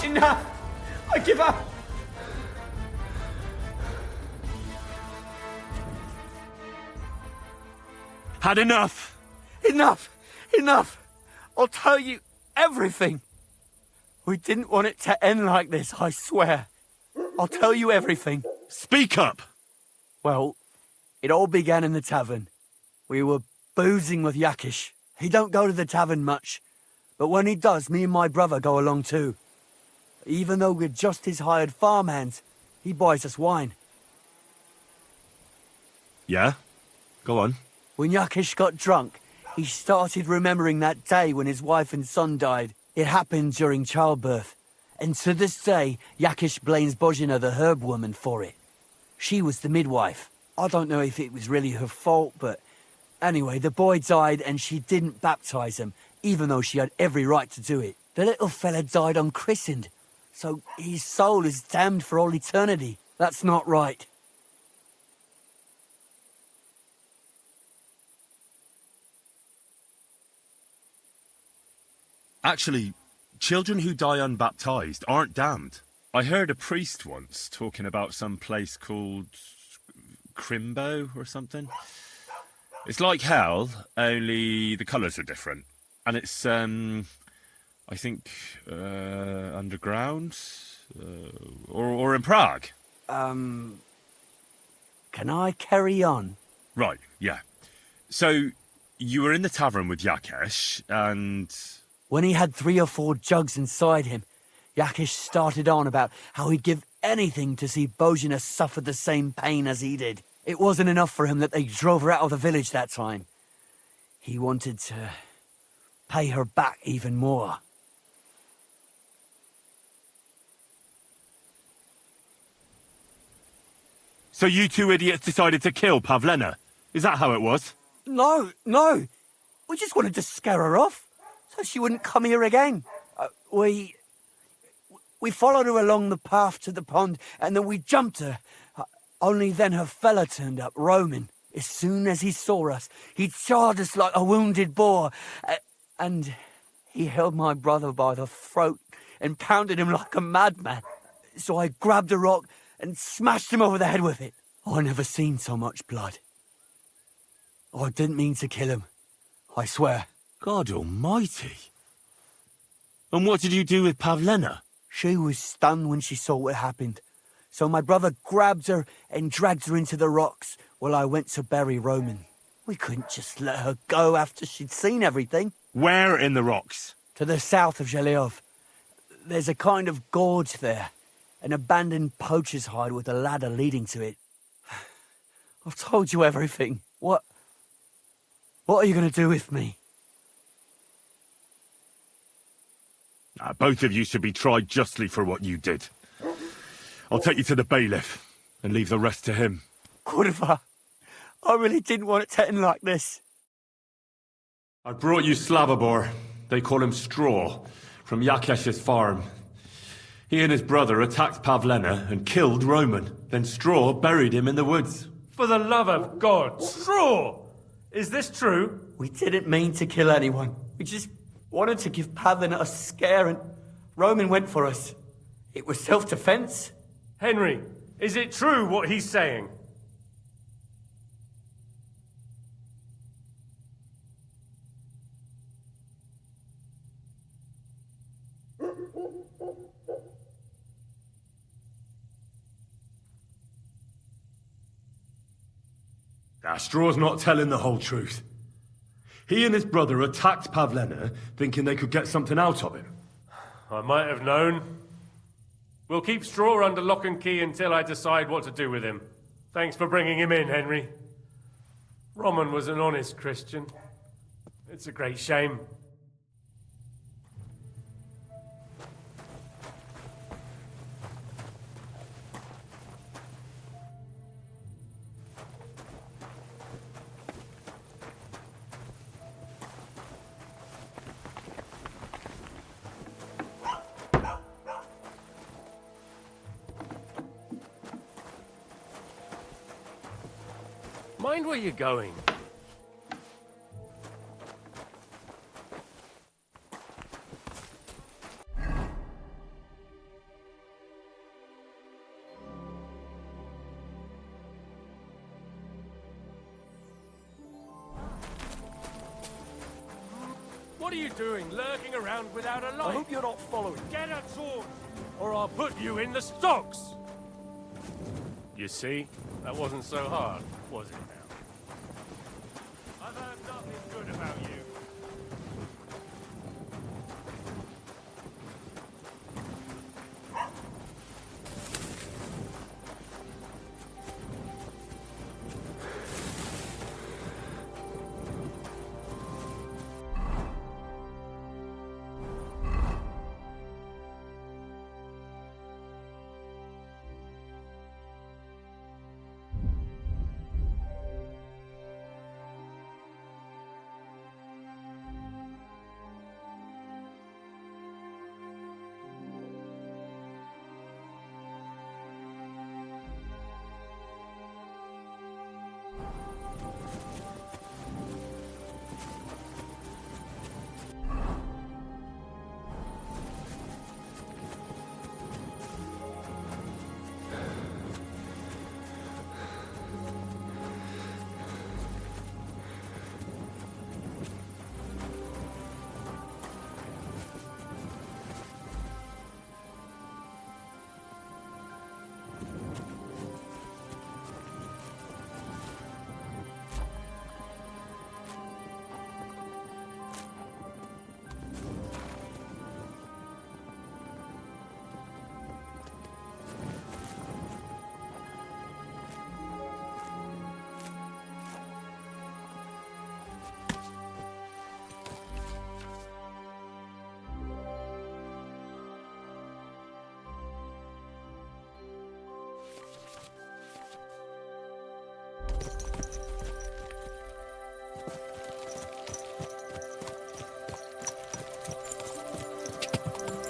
Enough! I give up! Had enough! Enough! Enough! I'll tell you everything! We didn't want it to end like this, I swear. I'll tell you everything. Speak up! Well, it all began in the tavern. We were boozing with Yakish. He don't go to the tavern much, but when he does, me and my brother go along too. Even though we're just his hired farmhands, he buys us wine. Yeah? Go on. When Yakish got drunk, he started remembering that day when his wife and son died. It happened during childbirth. And to this day, Yakish blames Bohemia, the herb woman, for it. She was the midwife. I don't know if it was really her fault, but anyway, the boy died and she didn't baptize him, even though she had every right to do it. The little fella died unchristened, so his soul is damned for all eternity. That's not right. Actually, children who die unbaptized aren't damned. I heard a priest once talking about some place called Crimbo or something. It's like hell, only the colours are different. And it's, I think, underground? Or in Prague. Can I carry on? Right, yeah. So, you were in the tavern with Yakesh, and... When he had 3 or 4 jugs inside him, Yakish started on about how he'd give anything to see Bohemia suffer the same pain as he did. It wasn't enough for him that they drove her out of the village that time. He wanted to pay her back even more. So you two idiots decided to kill Pavlena? Is that how it was? No. We just wanted to scare her off, so she wouldn't come here again. We followed her along the path to the pond, and then we jumped her. Only then her fella turned up, Roman. As soon as he saw us, he charged us like a wounded boar, and he held my brother by the throat and pounded him like a madman. So I grabbed a rock and smashed him over the head with it. I never seen so much blood. I didn't mean to kill him, I swear. God almighty. And what did you do with Pavlena? She was stunned when she saw what happened. So my brother grabbed her and dragged her into the rocks while I went to bury Roman. We couldn't just let her go after she'd seen everything. Where in the rocks? To the south of Zheleov. There's a kind of gorge there. An abandoned poacher's hide with a ladder leading to it. I've told you everything. What are you going to do with me? Both of you should be tried justly for what you did. I'll take you to the bailiff and leave the rest to him. Kurva, I really didn't want it to end like this. I brought you Slavobor. They call him Straw, from Yakesh's farm. He and his brother attacked Pavlena and killed Roman. Then Straw buried him in the woods. For the love of God, Straw! Is this true? We didn't mean to kill anyone. We just wanted to give Pavlina a scare, and Roman went for us. It was self-defense. Henry, is it true what he's saying? Straw's not telling the whole truth. He and his brother attacked Pavlena, thinking they could get something out of him. I might have known. We'll keep Straw under lock and key until I decide what to do with him. Thanks for bringing him in, Henry. Roman was an honest Christian. It's a great shame. Mind where you're going. What are you doing, lurking around without a light? I hope you're not following. Get a sword, or I'll put you in the stocks! You see, that wasn't so hard, was it now? I've heard nothing good about you.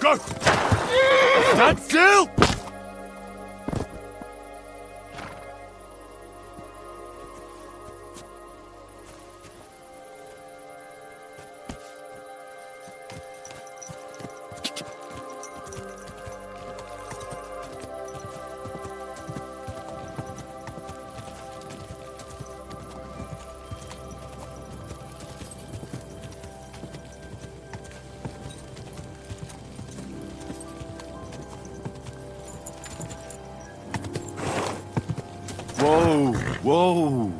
Go! Stand still! Whoa, whoa.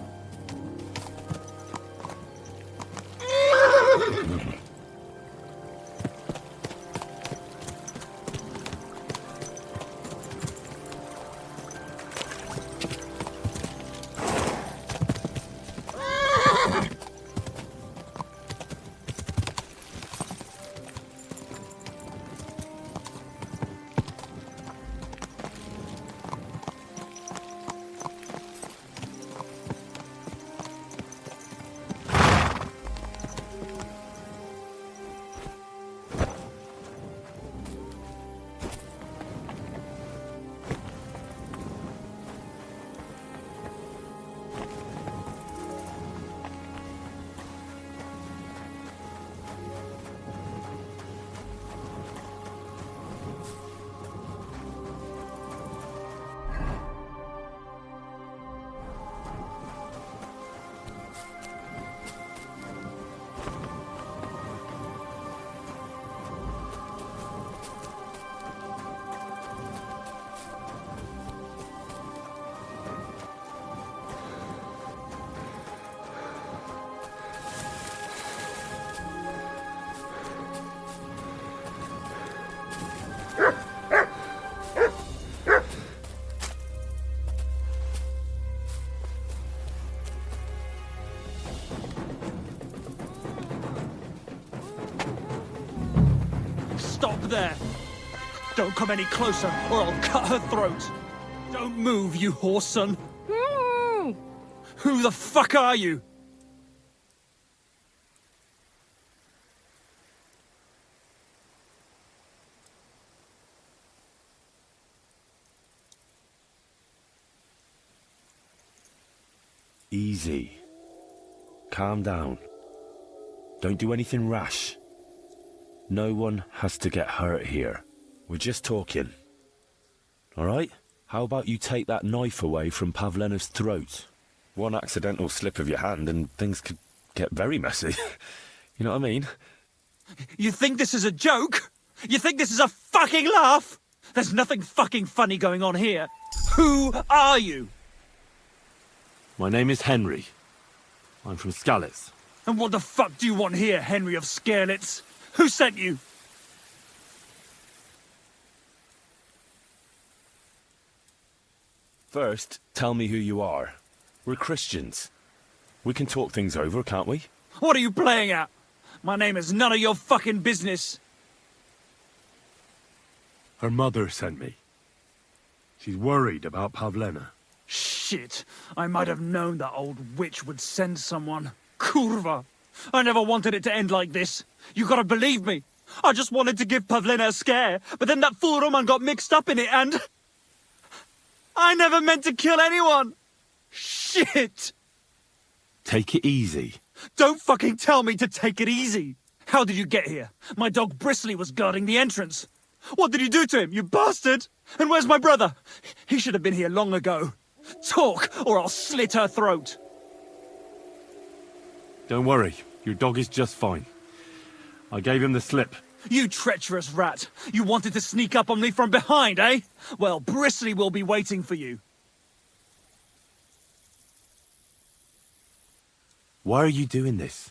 there! Don't come any closer, or I'll cut her throat! Don't move, you horse son! Who the fuck are you? Easy. Calm down. Don't do anything rash. No one has to get hurt here. We're just talking. Alright? How about you take that knife away from Pavlena's throat? One accidental slip of your hand and things could get very messy. You know what I mean? You think this is a joke? You think this is a fucking laugh? There's nothing fucking funny going on here. Who are you? My name is Henry. I'm from Skalitz. And what the fuck do you want here, Henry of Skalitz? Who sent you? First, tell me who you are. We're Christians. We can talk things over, can't we? What are you playing at? My name is none of your fucking business. Her mother sent me. She's worried about Pavlena. Shit. I might have known that old witch would send someone. Kurva. I never wanted it to end like this. You gotta believe me. I just wanted to give Pavlena a scare, but then that fool Roman got mixed up in it and... I never meant to kill anyone! Shit! Take it easy. Don't fucking tell me to take it easy! How did you get here? My dog Bristly was guarding the entrance. What did you do to him, you bastard? And where's my brother? He should have been here long ago. Talk, or I'll slit her throat. Don't worry, your dog is just fine. I gave him the slip. You treacherous rat! You wanted to sneak up on me from behind, eh? Well, Bristly will be waiting for you. Why are you doing this?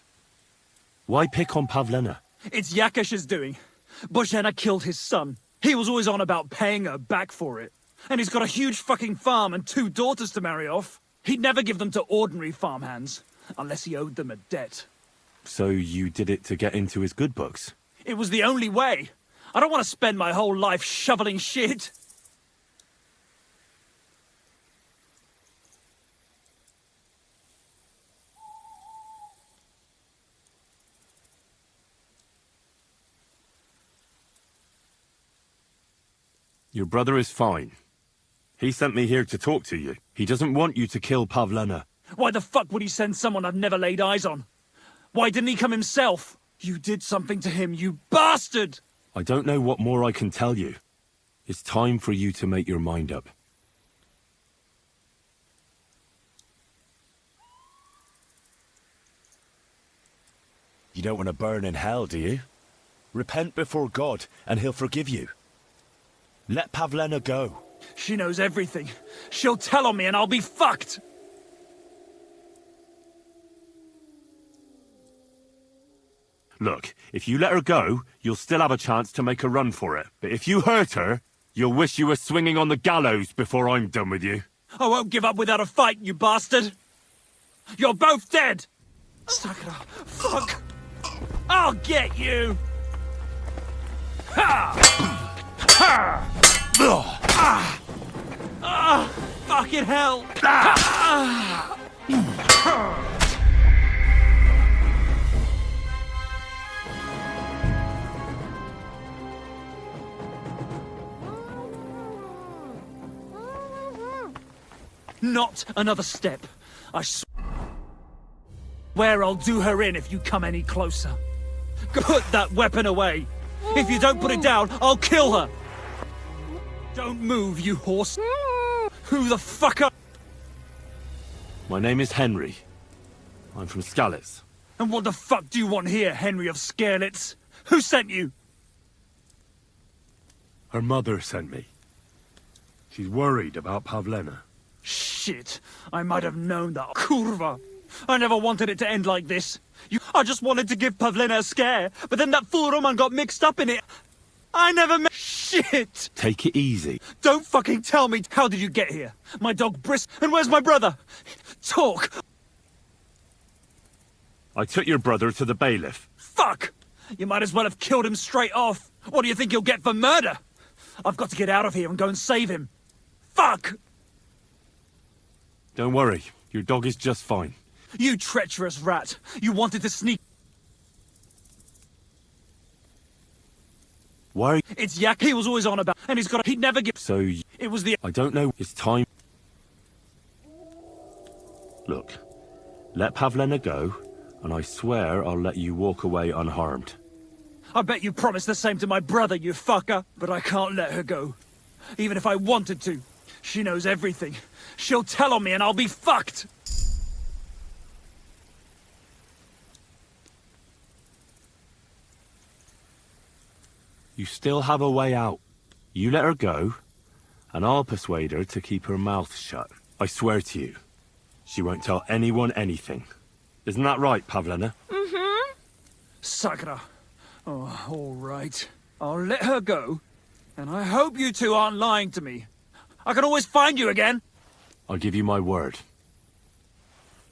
Why pick on Pavlena? It's Yakash's doing. Bozhena killed his son. He was always on about paying her back for it. And he's got a huge fucking farm and 2 daughters to marry off. He'd never give them to ordinary farmhands, unless he owed them a debt. So you did it to get into his good books? It was the only way. I don't want to spend my whole life shoveling shit. Your brother is fine. He sent me here to talk to you. He doesn't want you to kill Pavlena. Why the fuck would he send someone I've never laid eyes on? Why didn't he come himself? You did something to him, you bastard! I don't know what more I can tell you. It's time for you to make your mind up. You don't want to burn in hell, do you? Repent before God, and he'll forgive you. Let Pavlena go. She knows everything. She'll tell on me and I'll be fucked! Look, if you let her go, you'll still have a chance to make a run for it. But if you hurt her, you'll wish you were swinging on the gallows before I'm done with you. I won't give up without a fight, you bastard! You're both dead! Sucker, fuck! I'll get you! Ha! Ha! Ah! Ah! Fucking hell! Ah! Not another step. I swear I'll do her in if you come any closer. Put that weapon away. If you don't put it down, I'll kill her. Don't move, you horse. Who the fuck are... My name is Henry. I'm from Skalitz. And what the fuck do you want here, Henry of Skalitz? Who sent you? Her mother sent me. She's worried about Pavlena. Shit. I might have known that. Kurva. I never wanted it to end like this. I just wanted to give Pavlena a scare, but then that fool Roman got mixed up in it. I never Shit! Take it easy. Don't fucking tell me. How did you get here? My dog And where's my brother? Talk! I took your brother to the bailiff. Fuck! You might as well have killed him straight off. What do you think you'll get for murder? I've got to get out of here and go and save him. Fuck! Don't worry, your dog is just fine. You treacherous rat! You wanted to sneak... Why? It's Yak he was always on about, and he'd never give... So... It was the... I don't know, it's time... Look, let Pavlena go, and I swear I'll let you walk away unharmed. I bet you promised the same to my brother, you fucker. But I can't let her go. Even if I wanted to. She knows everything. She'll tell on me and I'll be fucked! You still have a way out. You let her go, and I'll persuade her to keep her mouth shut. I swear to you, she won't tell anyone anything. Isn't that right, Pavlena? Mm-hmm. Sakra. Oh, all right. I'll let her go, and I hope you two aren't lying to me. I can always find you again. I'll give you my word.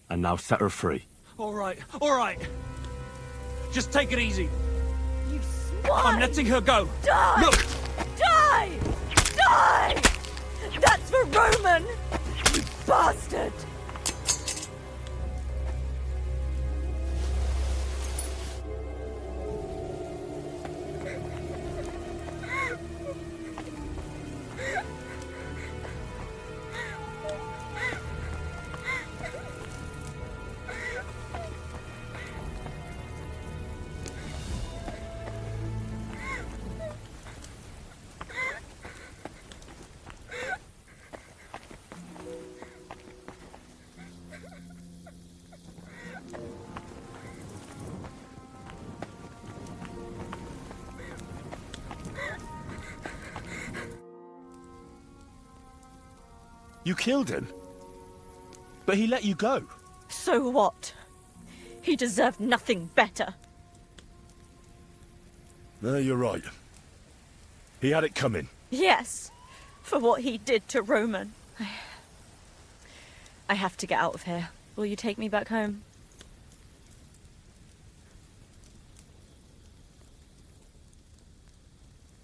And now set her free. All right, all right. Just take it easy. You swine! I'm letting her go. Die! Look! Die! Die! That's for Roman! You bastard! You killed him? But he let you go. So what? He deserved nothing better. No, you're right. He had it coming. Yes, for what he did to Roman. I have to get out of here. Will you take me back home?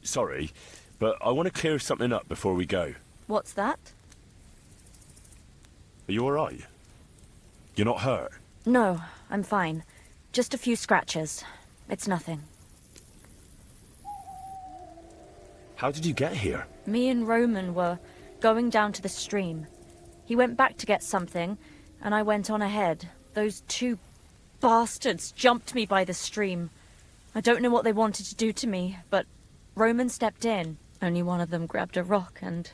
Sorry, but I want to clear something up before we go. What's that? Are you alright? You're not hurt? No, I'm fine. Just a few scratches. It's nothing. How did you get here? Me and Roman were going down to the stream. He went back to get something, and I went on ahead. Those two bastards jumped me by the stream. I don't know what they wanted to do to me, but Roman stepped in. Only one of them grabbed a rock and...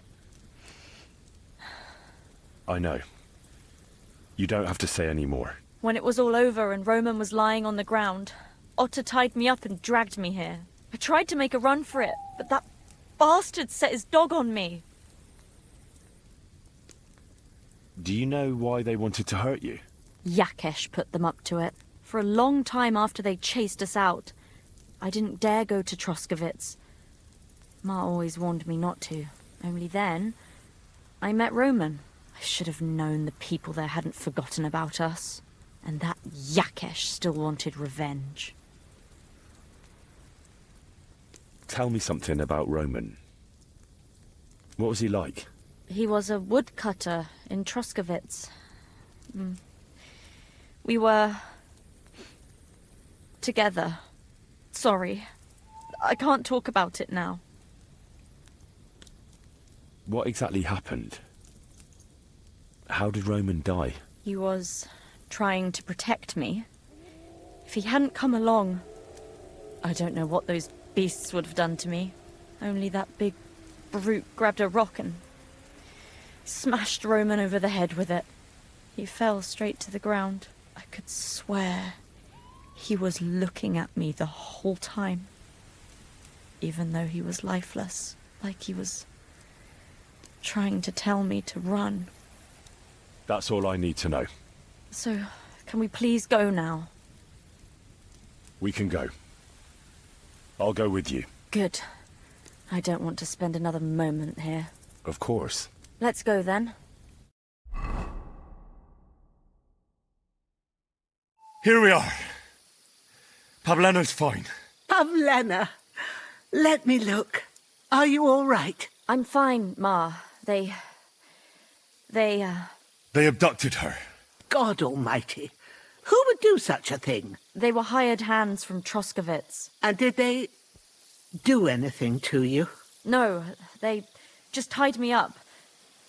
I know. You don't have to say any more. When it was all over and Roman was lying on the ground, Otter tied me up and dragged me here. I tried to make a run for it, but that bastard set his dog on me. Do you know why they wanted to hurt you? Yakesh put them up to it. For a long time after they chased us out, I didn't dare go to Troskovitz. Ma always warned me not to. Only then, I met Roman. I should have known the people there hadn't forgotten about us. And that Yakesh still wanted revenge. Tell me something about Roman. What was he like? He was a woodcutter in Troskovitz. We were... together. Sorry. I can't talk about it now. What exactly happened? How did Roman die? He was trying to protect me. If he hadn't come along, I don't know what those beasts would have done to me. Only that big brute grabbed a rock and smashed Roman over the head with it. He fell straight to the ground. I could swear he was looking at me the whole time, even though he was lifeless, like he was trying to tell me to run. That's all I need to know. So, can we please go now? We can go. I'll go with you. Good. I don't want to spend another moment here. Of course. Let's go then. Here we are. Pavlena's fine. Pavlena, Let me look. Are you all right? I'm fine, Ma. They abducted her. God almighty. Who would do such a thing? They were hired hands from Troskovitz. And did they do anything to you? No, they just tied me up.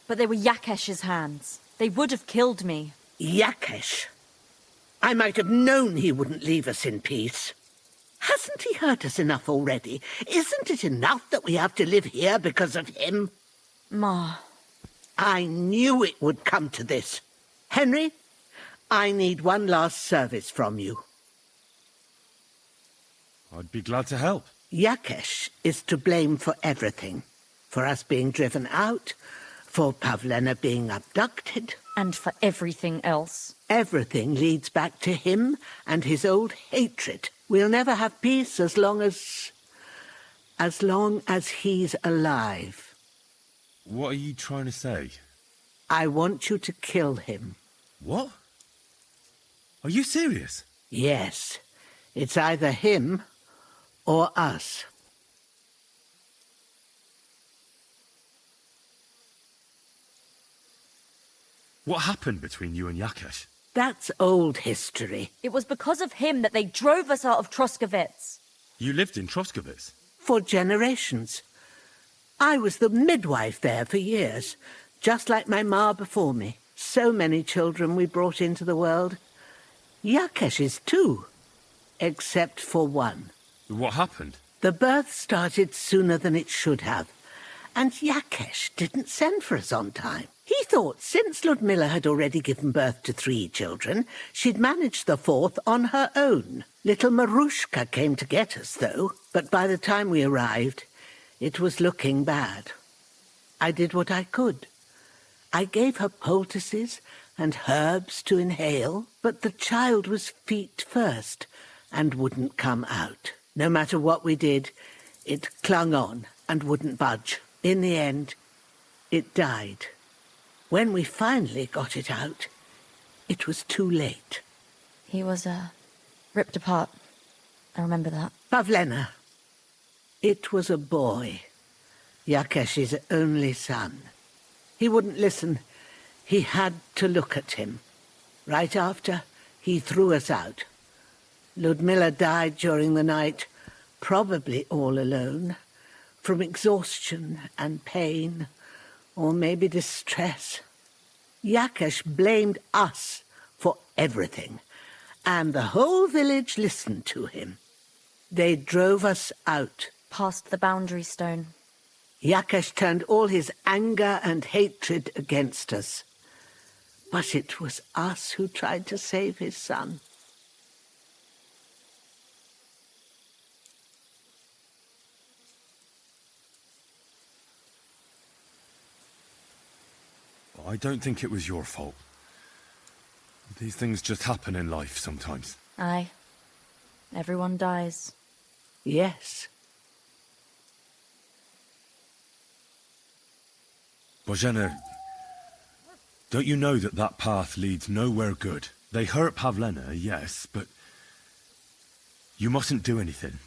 But they were Yakesh's hands. They would have killed me. Yakesh? I might have known he wouldn't leave us in peace. Hasn't he hurt us enough already? Isn't it enough that we have to live here because of him? Ma. I knew it would come to this. Henry, I need one last service from you. I'd be glad to help. Yakesh is to blame for everything. For us being driven out, for Pavlena being abducted. And for everything else. Everything leads back to him and his old hatred. We'll never have peace as long as he's alive. What are you trying to say? I want you to kill him. What? Are you serious? Yes. It's either him or us. What happened between you and Yakesh? That's old history. It was because of him that they drove us out of Troskovitz. You lived in Troskovitz? For generations. I was the midwife there for years, just like my ma before me. So many children we brought into the world. Yakesh's too, except for one. What happened? The birth started sooner than it should have, and Yakesh didn't send for us on time. He thought since Ludmilla had already given birth to 3 children, she'd managed the 4th on her own. Little Marushka came to get us, though, but by the time we arrived, it was looking bad. I did what I could. I gave her poultices and herbs to inhale, but the child was feet first and wouldn't come out. No matter what we did, it clung on and wouldn't budge. In the end, it died. When we finally got it out, it was too late. He was, ripped apart. I remember that. Pavlena. It was a boy. Yakesh's only son. He wouldn't listen. He had to look at him. Right after, he threw us out. Ludmilla died during the night, probably all alone, from exhaustion and pain, or maybe distress. Yakesh blamed us for everything, and the whole village listened to him. They drove us out. Past the boundary stone. Yakesh turned all his anger and hatred against us. But it was us who tried to save his son. I don't think it was your fault. These things just happen in life sometimes. Aye. Everyone dies. Yes. Bożena, don't you know that that path leads nowhere good? They hurt Pavlena, yes, but you mustn't do anything.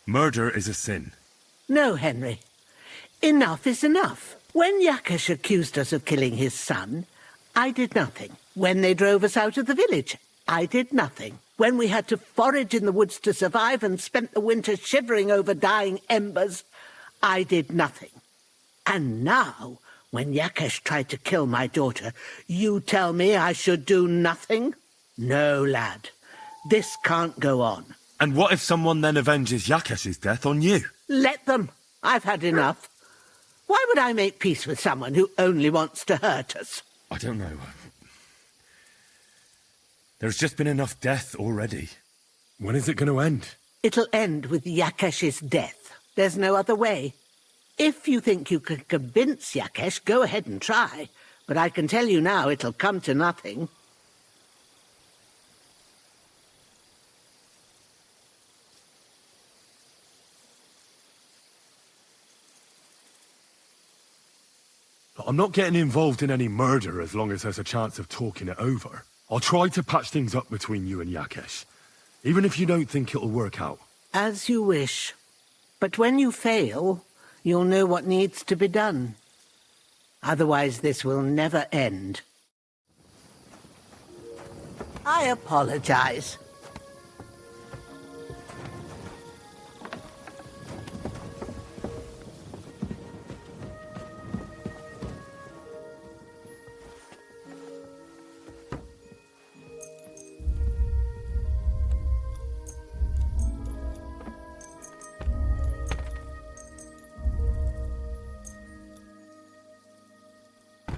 Murder is a sin. No, Henry. Enough is enough. When Yakesh accused us of killing his son, I did nothing. When they drove us out of the village, I did nothing. When we had to forage in the woods to survive and spent the winter shivering over dying embers, I did nothing. And now, when Yakesh tried to kill my daughter, you tell me I should do nothing? No, lad. This can't go on. And what if someone then avenges Yakesh's death on you? Let them. I've had enough. Why would I make peace with someone who only wants to hurt us? I don't know. There's just been enough death already. When is it going to end? It'll end with Yakesh's death. There's no other way. If you think you can convince Yakesh, go ahead and try. But I can tell you now it'll come to nothing. I'm not getting involved in any murder as long as there's a chance of talking it over. I'll try to patch things up between you and Yakesh, even if you don't think it'll work out. As you wish. But when you fail, you'll know what needs to be done. Otherwise, this will never end. I apologize.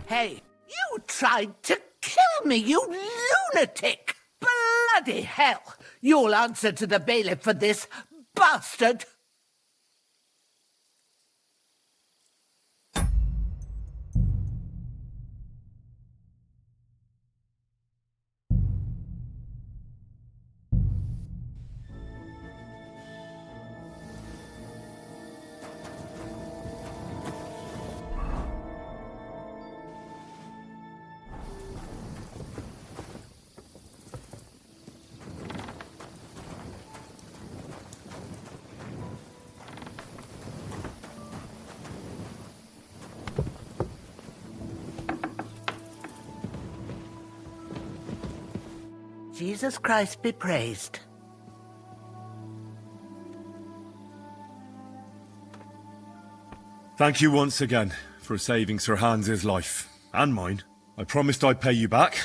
Hey, you tried to kill me, you lunatic! Bloody hell! You'll answer to the bailiff for this, bastard! Jesus Christ be praised. Thank you once again for saving Sir Hans's life, and mine. I promised I'd pay you back,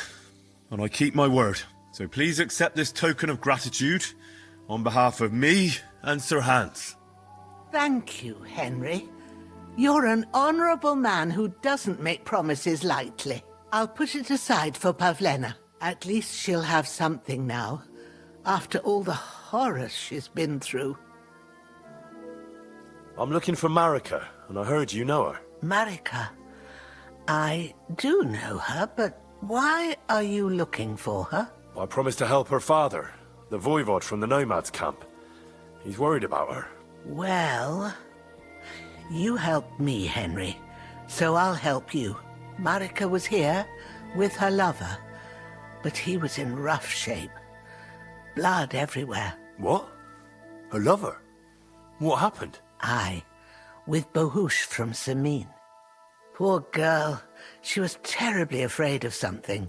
and I keep my word. So please accept this token of gratitude on behalf of me and Sir Hans. Thank you, Henry. You're an honourable man who doesn't make promises lightly. I'll put it aside for Pavlena. At least she'll have something now, after all the horrors she's been through. I'm looking for Marika, and I heard you know her. Marika? I do know her, but why are you looking for her? I promised to help her father, the voivod from the nomads camp. He's worried about her. Well, you helped me, Henry, so I'll help you. Marika was here with her lover, but he was in rough shape. Blood everywhere. What? Her lover? What happened? Aye, with Bohush from Samin. Poor girl, she was terribly afraid of something.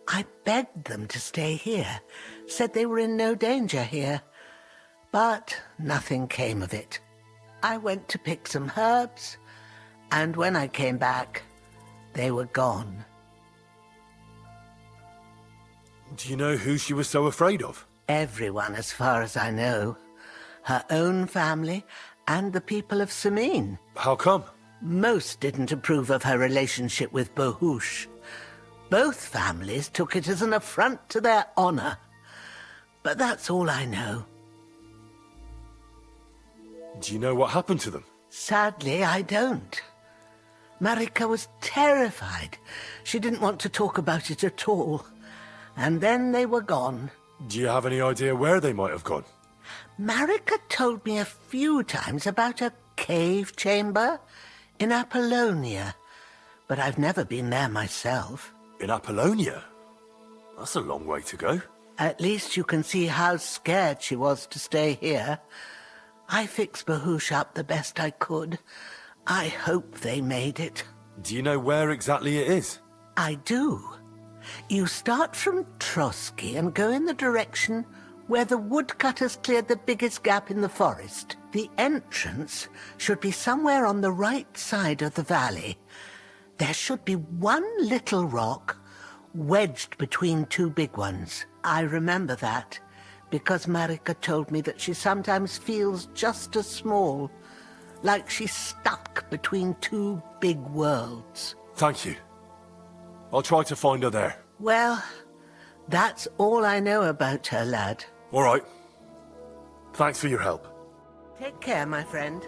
I begged them to stay here, said they were in no danger here, but nothing came of it. I went to pick some herbs, and when I came back, they were gone. Do you know who she was so afraid of? Everyone, as far as I know. Her own family and the people of Samin. How come? Most didn't approve of her relationship with Bohush. Both families took it as an affront to their honor. But that's all I know. Do you know what happened to them? Sadly, I don't. Marika was terrified. She didn't want to talk about it at all. And then they were gone. Do you have any idea where they might have gone? Marika told me a few times about a cave chamber in Apollonia, but I've never been there myself. In Apollonia? That's a long way to go. At least you can see how scared she was to stay here. I fixed Bohush up the best I could. I hope they made it. Do you know where exactly it is? I do. You start from Trotsky and go in the direction where the woodcutters cleared the biggest gap in the forest. The entrance should be somewhere on the right side of the valley. There should be one little rock wedged between two big ones. I remember that because Marika told me that she sometimes feels just as small, like she's stuck between two big worlds. Thank you. I'll try to find her there. Well, that's all I know about her, lad. All right. Thanks for your help. Take care, my friend.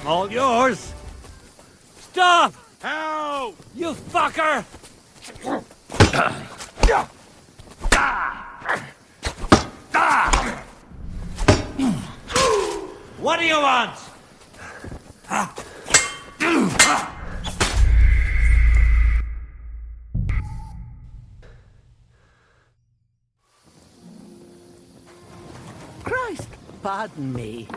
All yours! Stop! Help! You fucker! What do you want? Christ, pardon me.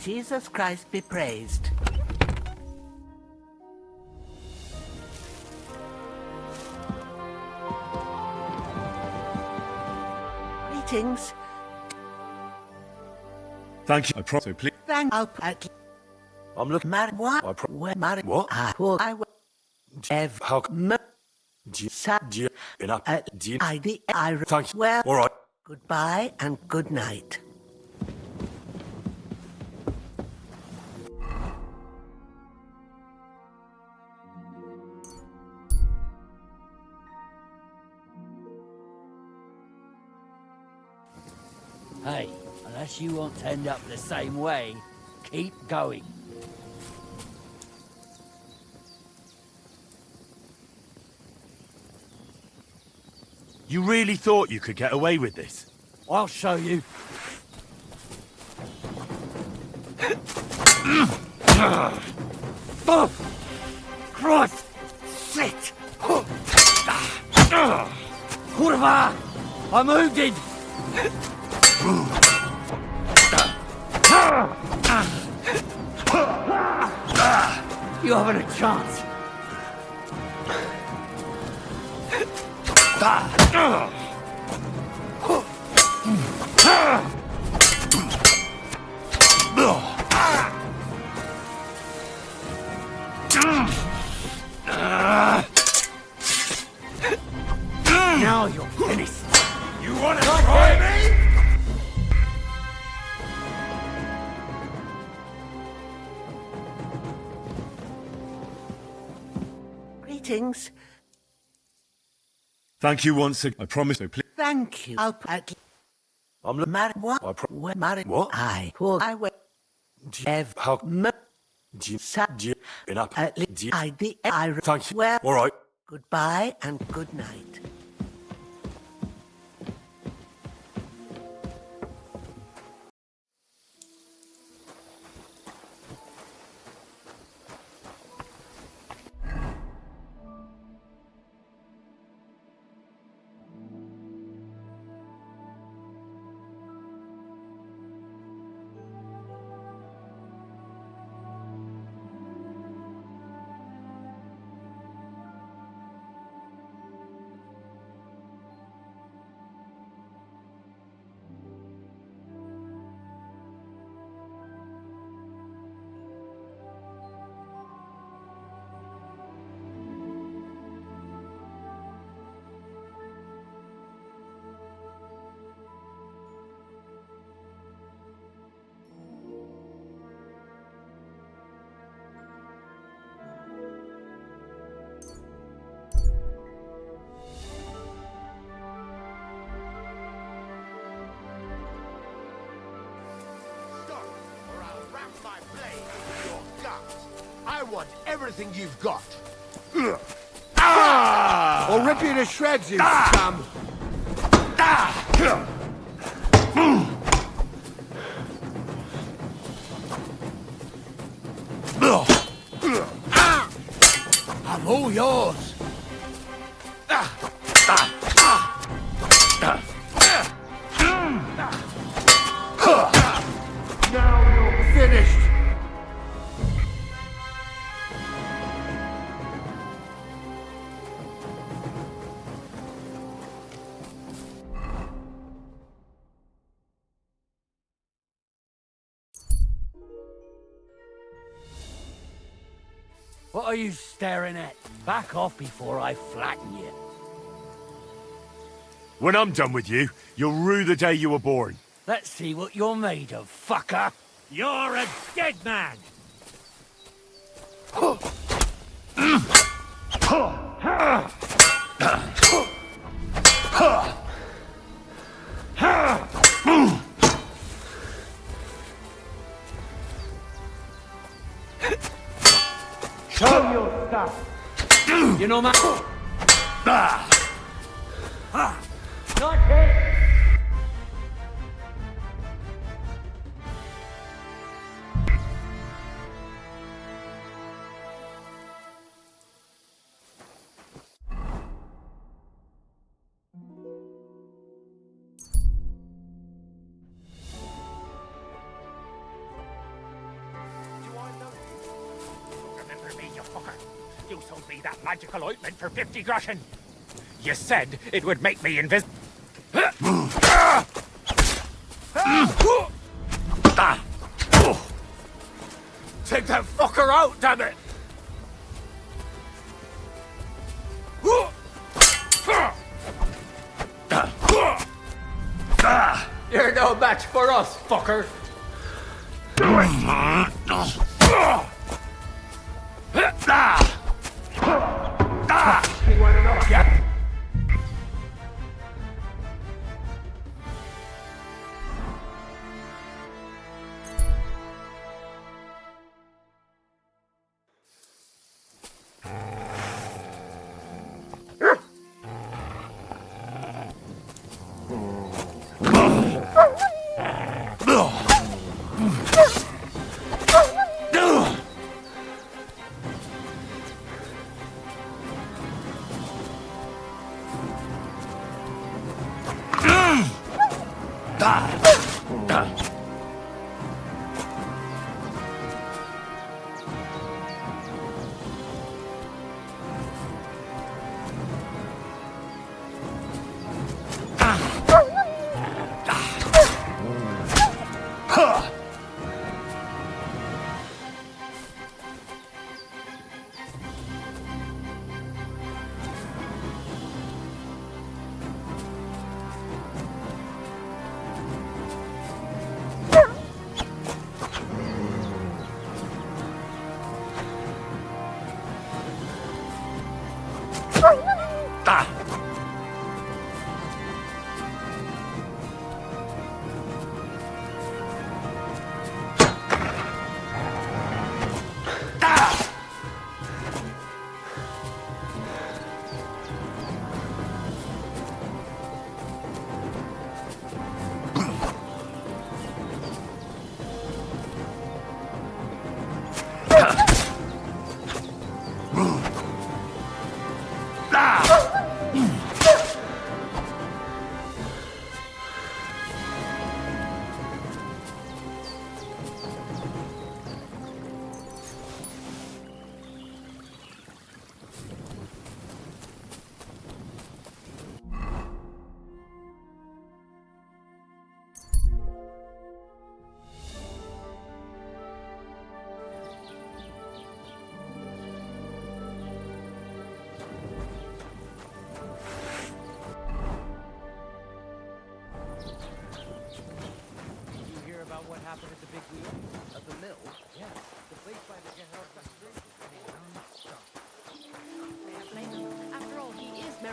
Jesus Christ be praised. Greetings. Thank you. I promise. So please. Thank I'll at I'm looking. married what? I Married What? I will have How? Thank you. Well, All right. goodbye and good night. Hey, unless you want to end up the same way, keep going. You really thought you could get away with this? I'll show you. Christ! Shit! Kurva! I'm wounded! You haven't a chance. Now you're finished. You want to try me? Greetings. Thank you once again. I promise. So please. Thank you. I'll at I'm married what? Married What? I will have How? Thank you. Well, All right. goodbye and good night. I want everything you've got. Or rip you to shreds, you scum! I'm all yours. Now you're finished! What are you staring at? Back off before I flatten you. When I'm done with you, you'll rue the day you were born. Let's see what you're made of, fucker. You're a dead man! You know, man. Not hit! Remember me, you fucker. You sold me that magical ointment for 50 groschen. You said it would make me invisible. Take that fucker out, damn it! You're no match for us, fucker.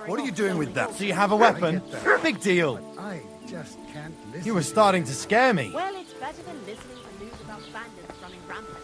What are you doing with that? So you have a weapon? Big deal. I just can't listen. You were starting to scare me. Well, it's better than listening to news about bandits running rampant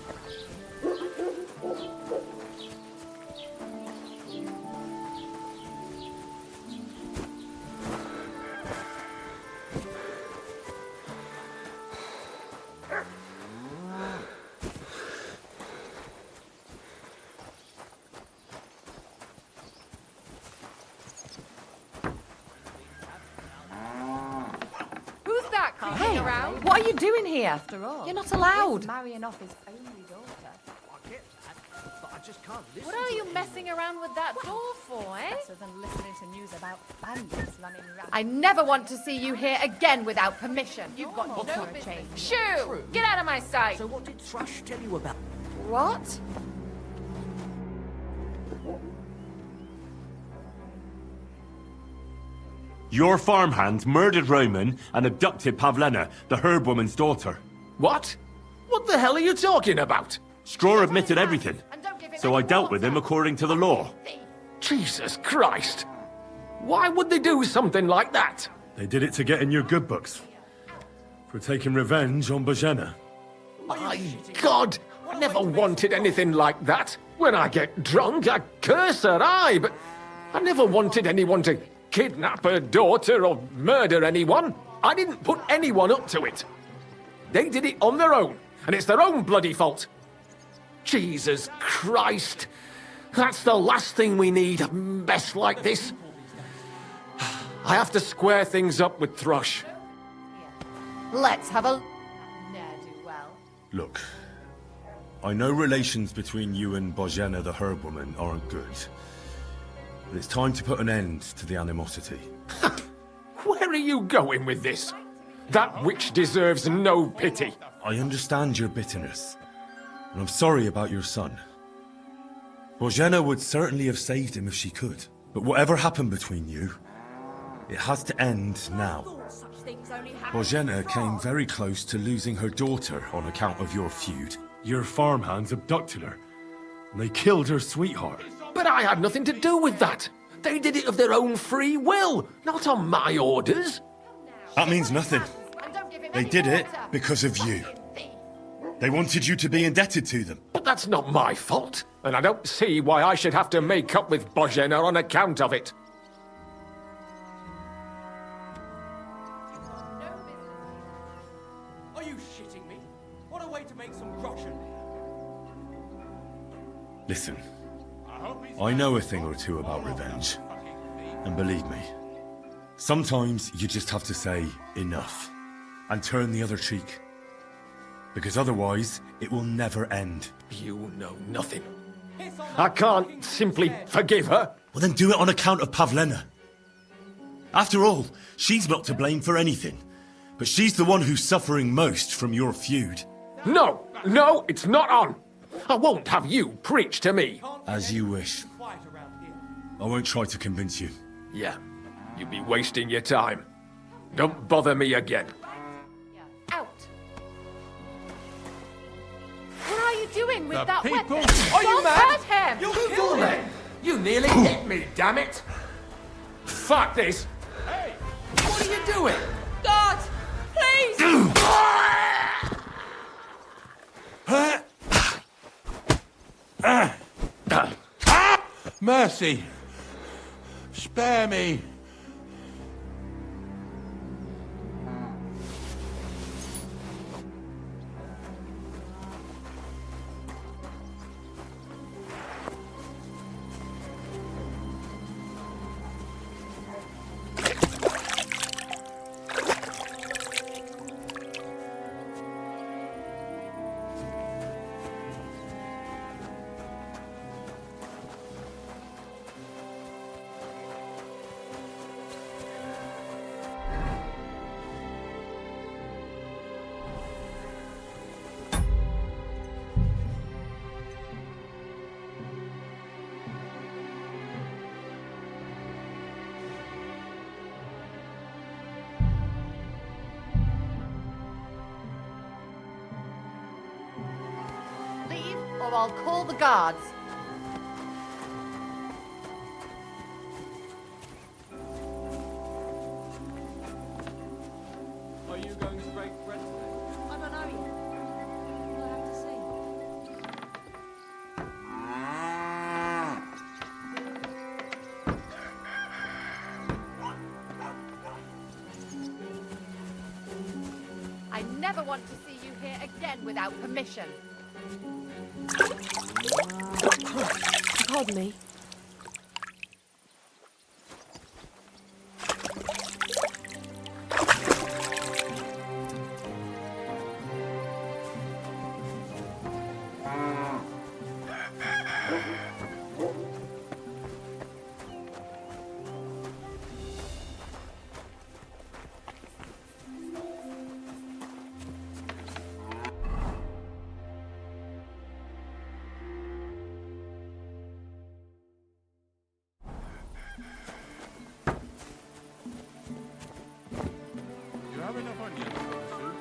around. What are you doing here? After all, You're not allowed. he's marrying off his only daughter. I get that, but I just can't listen. What are you messing around with that door for, eh? Better than listening to news about bandits running around. I never want to see you here again without permission. You've got no business. Shoo! Get out of my sight! So what did Thrush tell you about? What? Your farmhand murdered Roman and abducted Pavlena, the herb woman's daughter. What? What the hell are you talking about? Straw admitted everything, so I dealt with him according to the law. Jesus Christ! Why would they do something like that? They did it to get in your good books. For taking revenge on Bohemia. My God! I never wanted anything like that. When I get drunk, I curse her, aye, but I never wanted anyone to kidnap her daughter or murder anyone. I didn't put anyone up to it. They did it on their own, and it's their own bloody fault. Jesus Christ. That's the last thing we need, a mess like this. I have to square things up with Thrush. Let's have a ne'er-do-well. Look, I know relations between you and Bohemia the herb woman aren't good. But it's time to put an end to the animosity. Where are you going with this? That witch deserves no pity. I understand your bitterness, and I'm sorry about your son. Bohemia would certainly have saved him if she could. But whatever happened between you, it has to end now. Bohemia came very close to losing her daughter on account of your feud. Your farmhands abducted her, and they killed her sweetheart. But I had nothing to do with that. They did it of their own free will, not on my orders. That means nothing. They did it because of you. They wanted you to be indebted to them. But that's not my fault, and I don't see why I should have to make up with Bohemia on account of it. Are you shitting me? What a way to make some groschen. Listen, I know a thing or two about revenge. And believe me, sometimes you just have to say enough and turn the other cheek. Because otherwise, it will never end. You know nothing. I can't simply forgive her. Well, then do it on account of Pavlena. After all, she's not to blame for anything. But she's the one who's suffering most from your feud. No, it's not on. I won't have you preach to me. As you wish. I won't try to convince you. Yeah, you'll be wasting your time. Don't bother me again. Out. What are you doing with that weapon? Are you Don't mad? hurt him! You'll kill me! You nearly hit me, damn it! Fuck this! Hey! What are you doing? God! Please! Mercy! Spare me! Leave, or I'll call the guards. Are you going to break bread today? I don't know yet. We'll have to see. I never want to see you here again without permission. Pardon me. You have enough onions for the soup?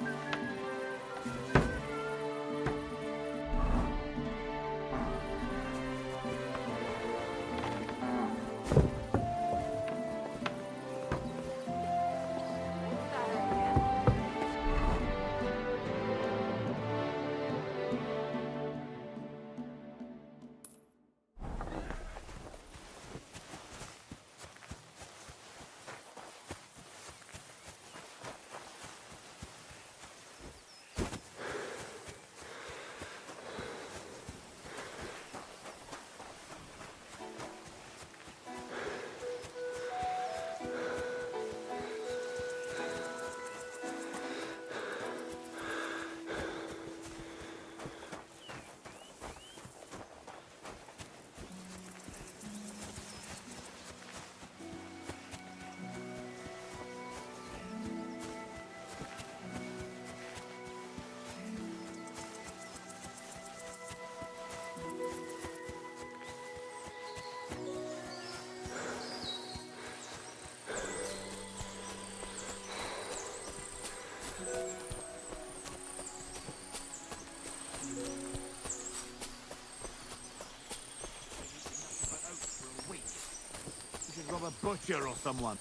butcher or someone.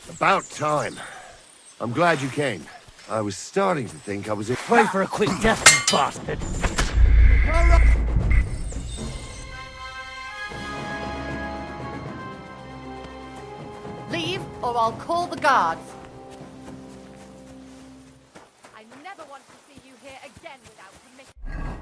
About time. I'm glad you came. I was starting to think I was in... Pray for a quick death, you bastard! Leave, or I'll call the guards. I never want to see you here again without permission.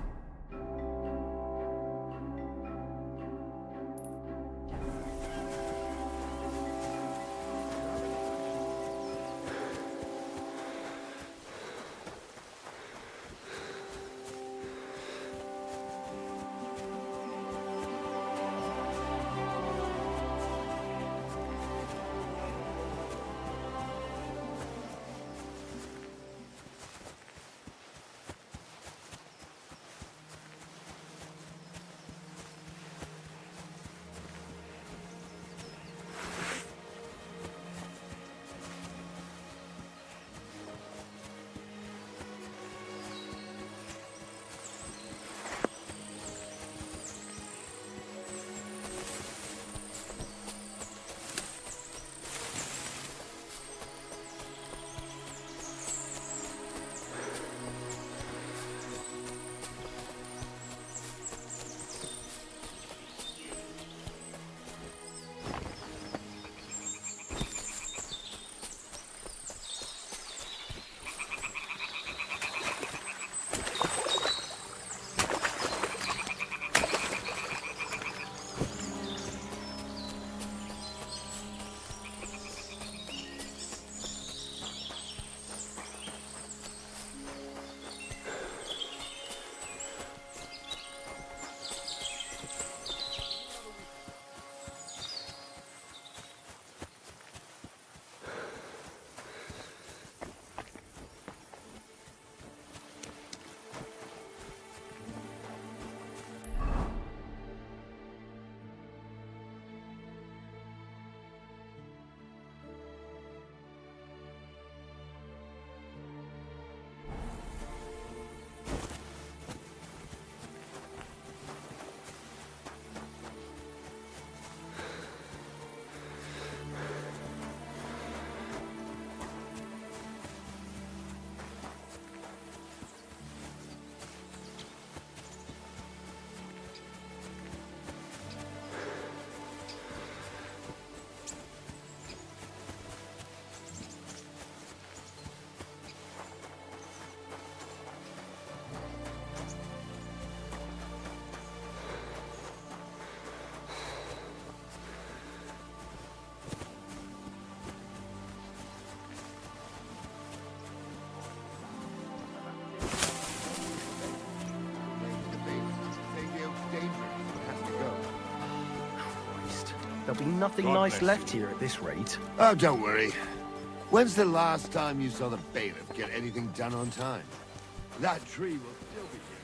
There'll be nothing God nice bless left here at this rate. Oh, don't worry. When's the last time you saw the bailiff get anything done on time? That tree will still be here.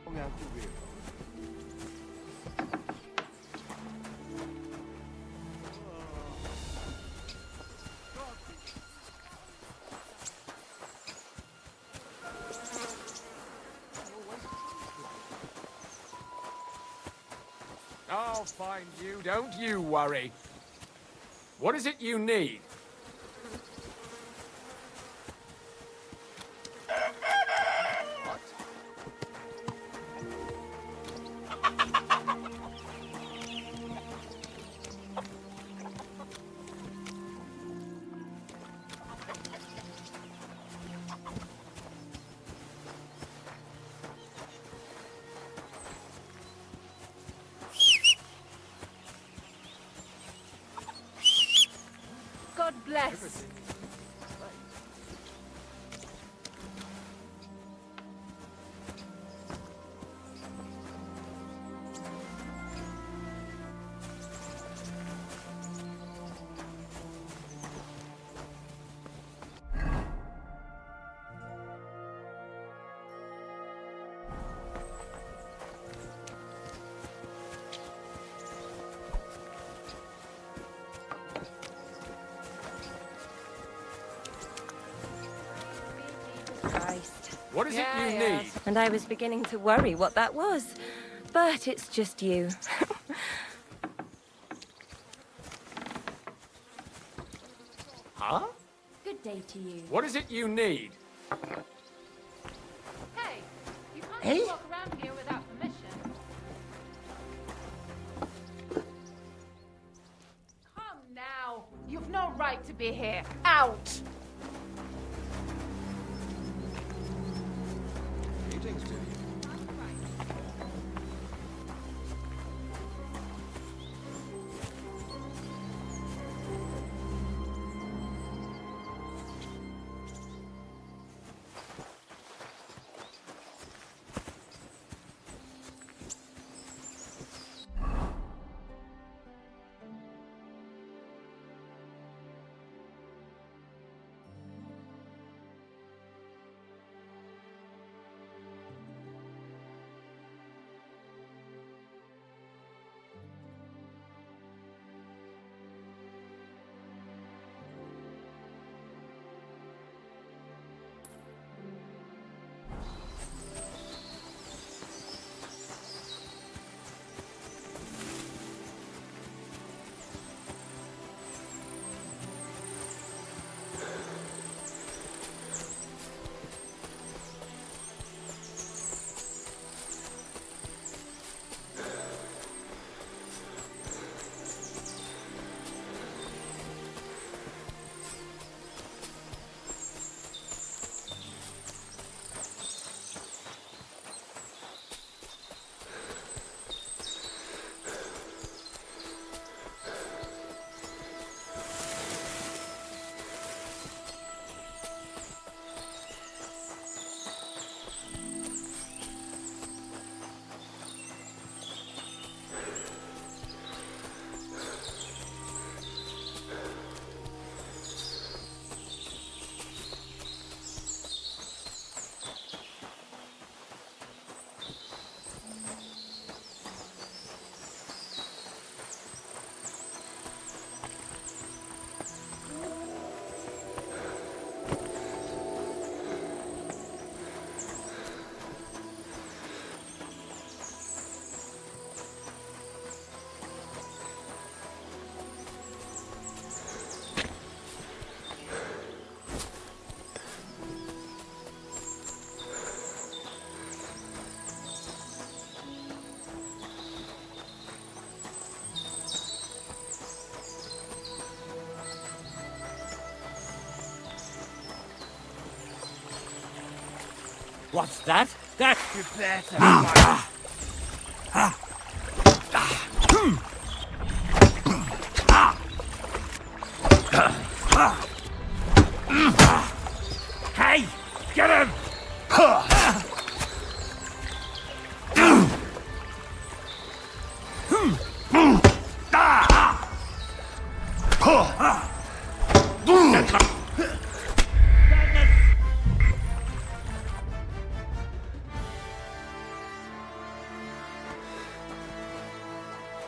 Long after we're I'll find you, don't you worry. What is it you need? God bless. Christ. What is it you need? And I was beginning to worry what that was. But it's just you. Huh? Good day to you. What is it you need? Hey, you can't Hey? just walk around here without permission. Come now. You've no right to be here. Out! Greetings to you. What's that? That... You better. Hey! Get him!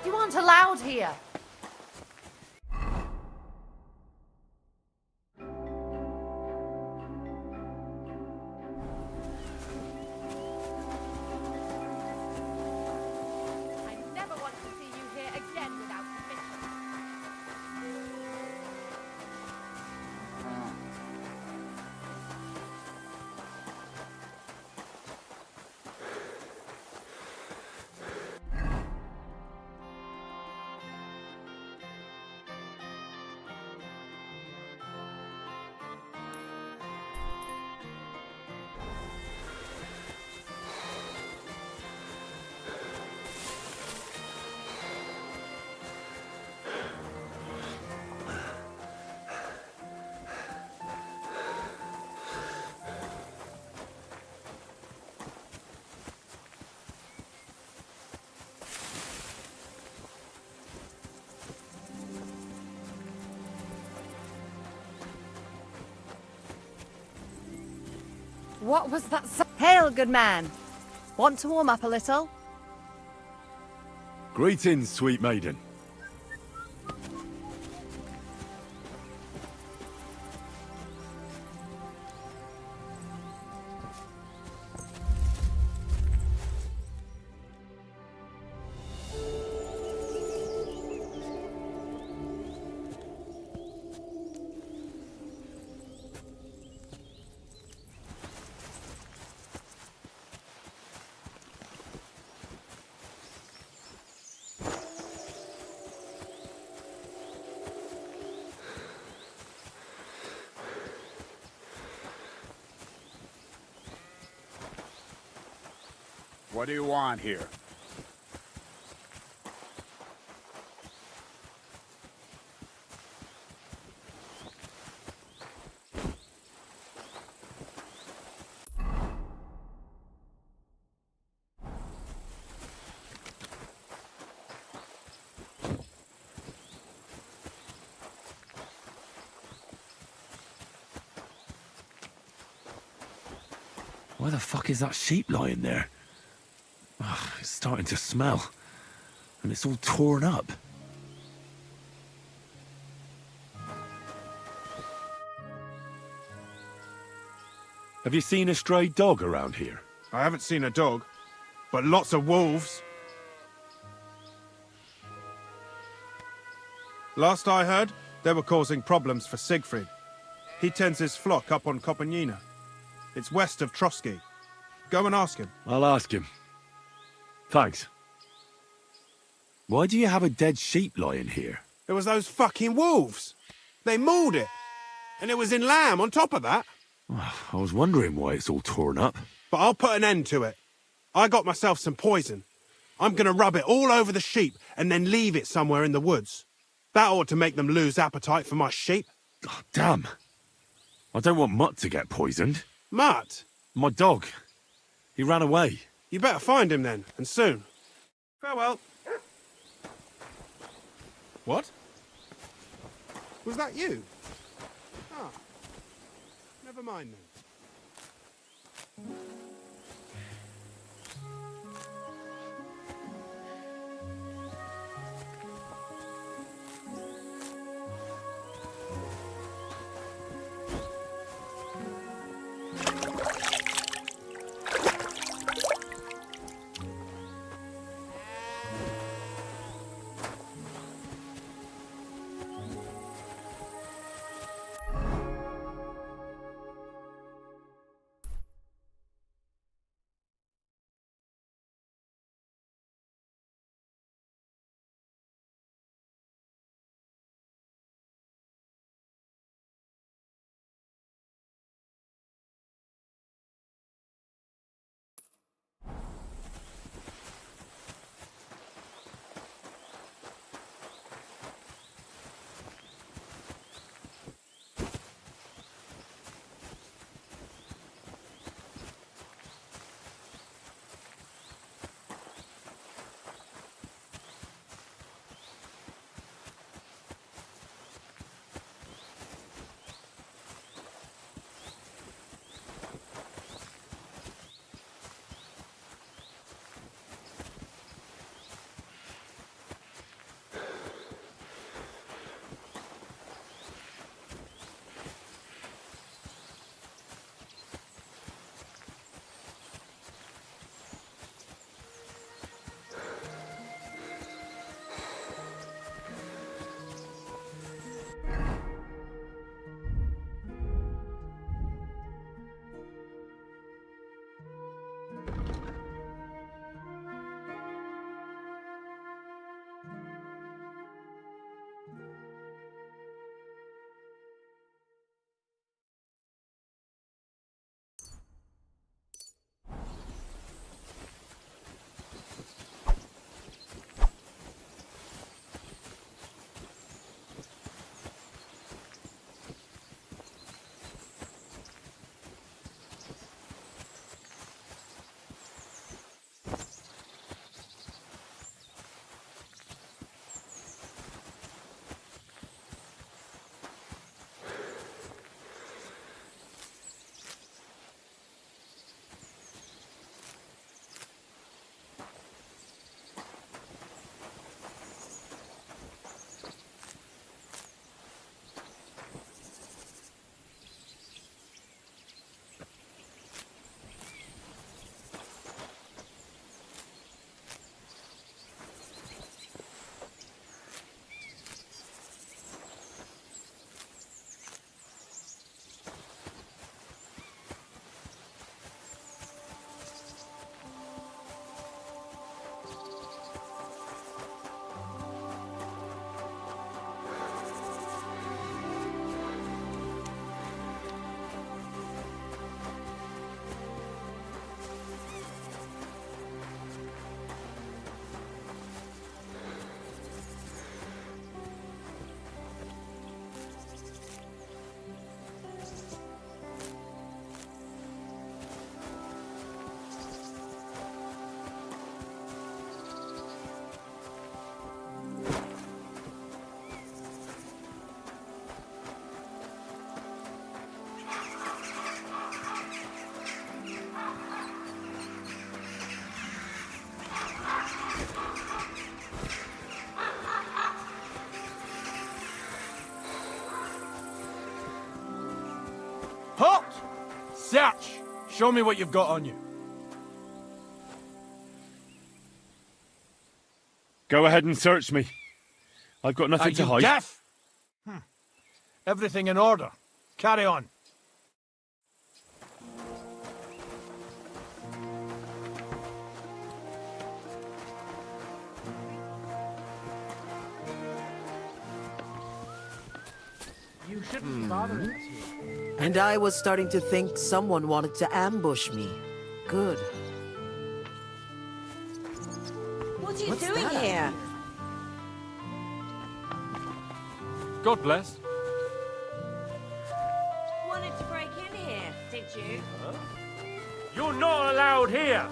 You aren't allowed here. I never want to see you here again without permission. What was that? Hail, good man. Want to warm up a little? Greetings, sweet maiden. What do you want here? Why the fuck is that sheep lying there? Ugh, it's starting to smell. And it's all torn up. Have you seen a stray dog around here? I haven't seen a dog, but lots of wolves. Last I heard, they were causing problems for Siegfried. He tends his flock up on Kopanina. It's west of Trotsky. Go and ask him. I'll ask him. Thanks. Why do you have a dead sheep lying here? It was those fucking wolves. They mauled it. And it was in lamb on top of that. I was wondering why it's all torn up. But I'll put an end to it. I got myself some poison. I'm gonna rub it all over the sheep and then leave it somewhere in the woods. That ought to make them lose appetite for my sheep. Oh, damn. I don't want Mutt to get poisoned. Mutt? My dog. He ran away. You better find him then, and soon. Farewell. What? Was that you? Ah. Never mind then. Show me what you've got on you. Go ahead and search me. I've got nothing to Are you hide. deaf? Everything in order. Carry on. You shouldn't be bothering us here. And I was starting to think someone wanted to ambush me. Good. What are you What's doing that? here? God bless. Wanted to break in here, did you? You're not allowed here!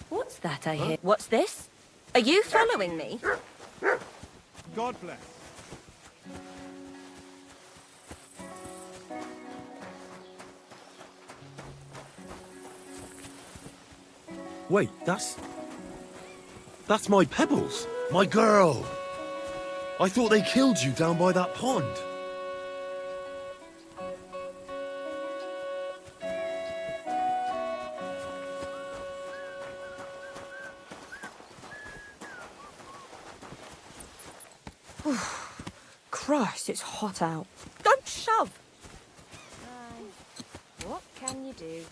What's that I hear? What's this? Are you following me? God bless. Wait, that's my Pebbles, my girl. I thought they killed you down by that pond. Christ, it's hot out. Don't shove! What can you do?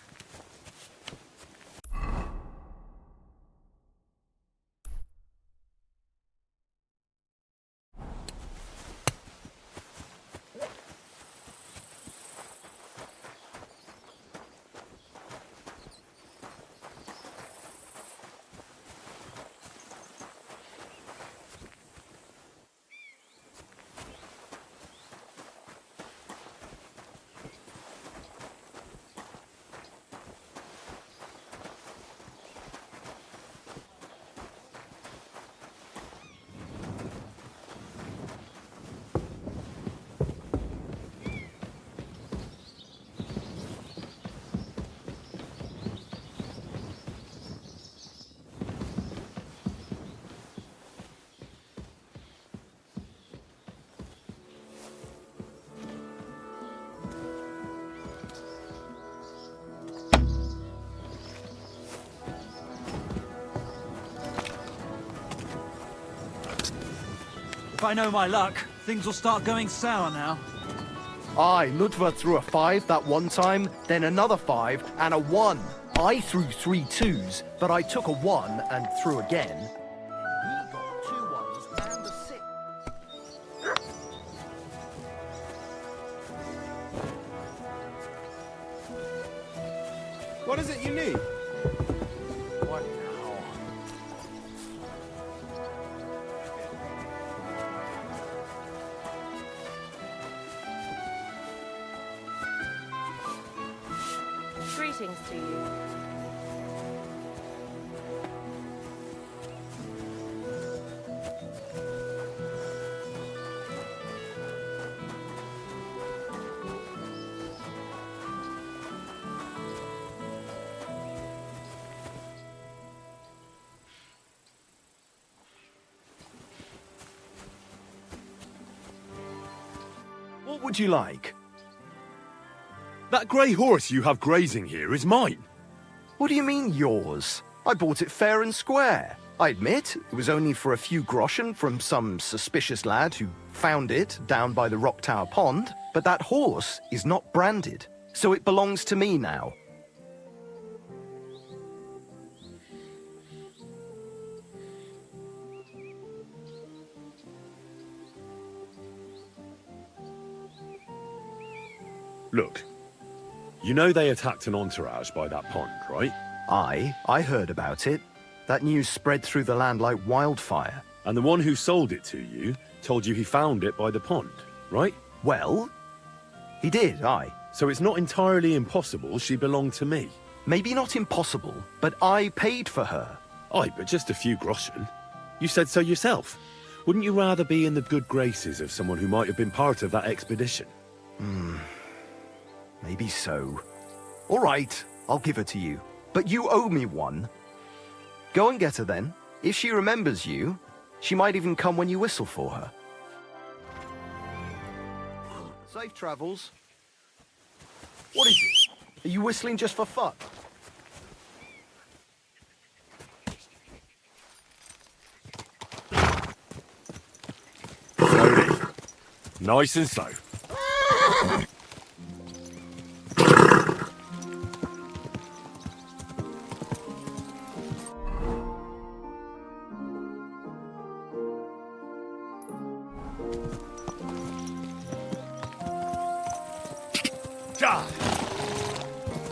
If I know my luck, things will start going sour now. Aye, Ludva threw a 5 that one time, then another 5, and a 1. I threw 3 2s, but I took a 1 and threw again. He got 2 1s and a 6. What is it you need? What now? Greetings to you. What would you like? That grey horse you have grazing here is mine. What do you mean, yours? I bought it fair and square. I admit, it was only for a few groschen from some suspicious lad who found it down by the Rock Tower Pond, but that horse is not branded, so it belongs to me now. Look, you know they attacked an entourage by that pond, right? Aye, I heard about it. That news spread through the land like wildfire. And the one who sold it to you told you he found it by the pond, right? Well, he did, aye. So it's not entirely impossible she belonged to me. Maybe not impossible, but I paid for her. Aye, but just a few groschen. You said so yourself. Wouldn't you rather be in the good graces of someone who might have been part of that expedition? Maybe so. All right, I'll give her to you. But you owe me one. Go and get her then. If she remembers you, she might even come when you whistle for her. Safe travels. What is it? Are you whistling just for fun? Slowly. Nice and slow.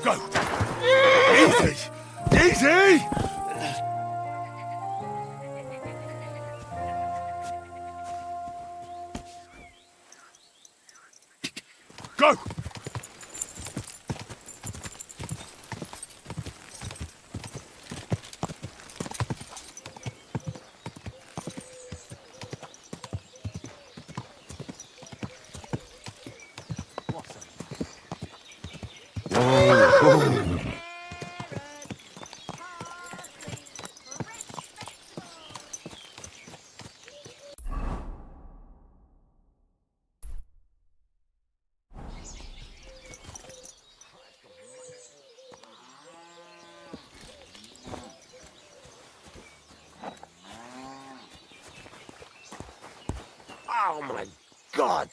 Go! Easy! Easy! Go! Oh my God!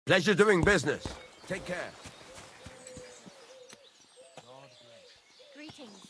Pleasure doing business. Take care. Greetings.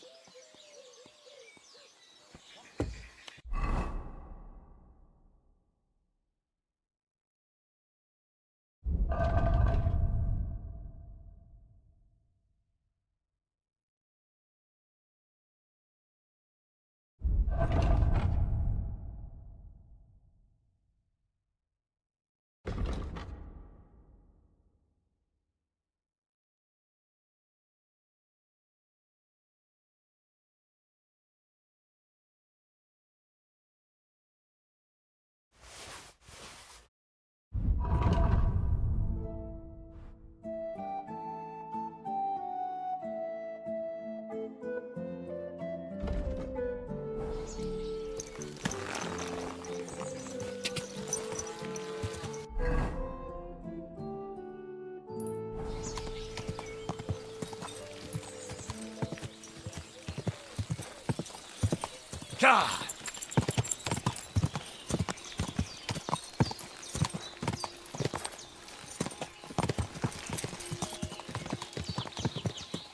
Ah!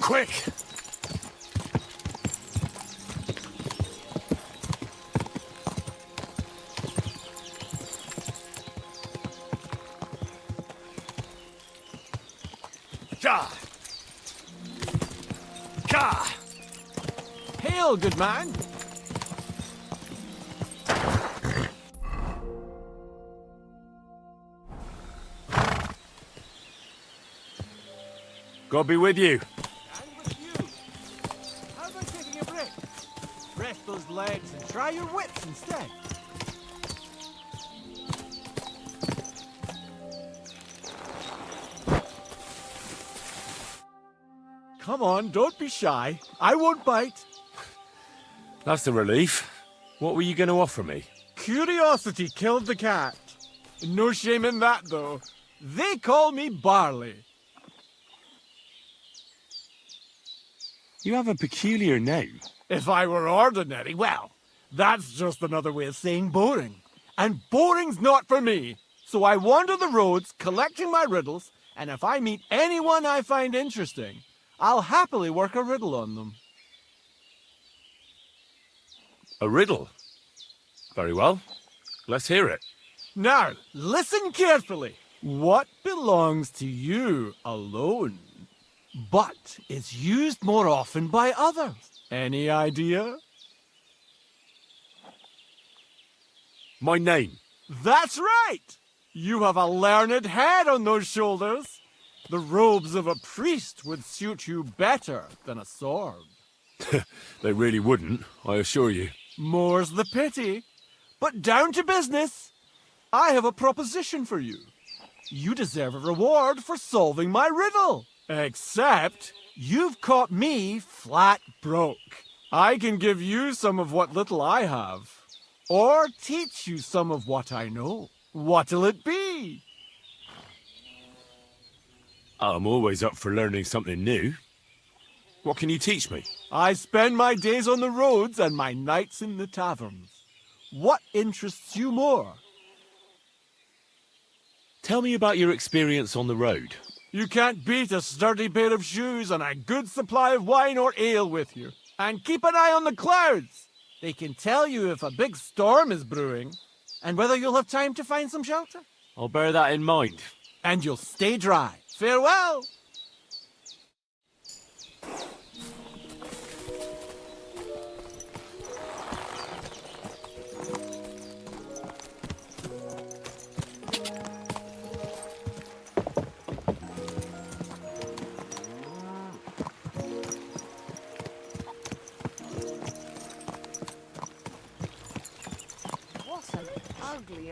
Quick! Ka! Ka! Hail, good man! God be with you. And with you. How about taking a break? Rest those legs and try your wits instead. Come on, don't be shy. I won't bite. That's a relief. What were you going to offer me? Curiosity killed the cat. No shame in that, though. They call me Barley. You have a peculiar name. If I were ordinary, well, that's just another way of saying boring. And boring's not for me. So I wander the roads collecting my riddles, and if I meet anyone I find interesting, I'll happily work a riddle on them. A riddle? Very well. Let's hear it. Now, listen carefully. What belongs to you alone, but is used more often by others? Any idea? My name. That's right! You have a learned head on those shoulders. The robes of a priest would suit you better than a sword. They really wouldn't, I assure you. More's the pity. But down to business. I have a proposition for you. You deserve a reward for solving my riddle. Except, you've caught me flat broke. I can give you some of what little I have. Or teach you some of what I know. What'll it be? I'm always up for learning something new. What can you teach me? I spend my days on the roads and my nights in the taverns. What interests you more? Tell me about your experience on the road. You can't beat a sturdy pair of shoes and a good supply of wine or ale with you. And keep an eye on the clouds. They can tell you if a big storm is brewing and whether you'll have time to find some shelter. I'll bear that in mind. And you'll stay dry. Farewell! What an ugly...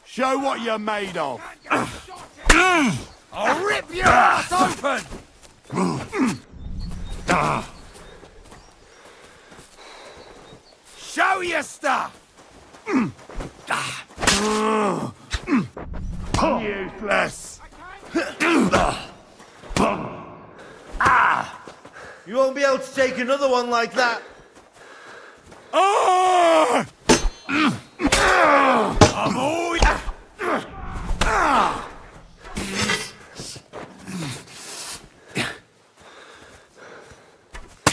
Show what you're made of. I'll rip your ass open! Show your stuff! Useless. You won't be able to take another one like that. I'm always...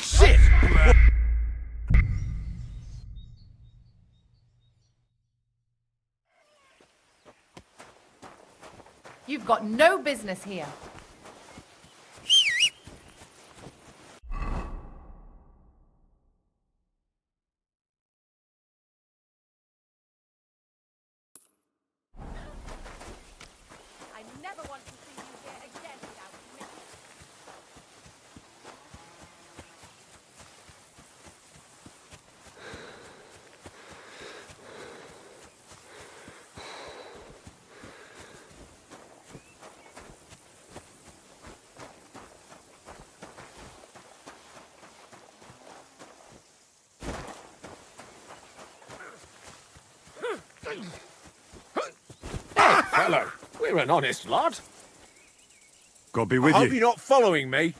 Shit! You've got no business here. I never want to see you here again without me. Hello. We're an honest lot. God be with I hope you. you're not following me.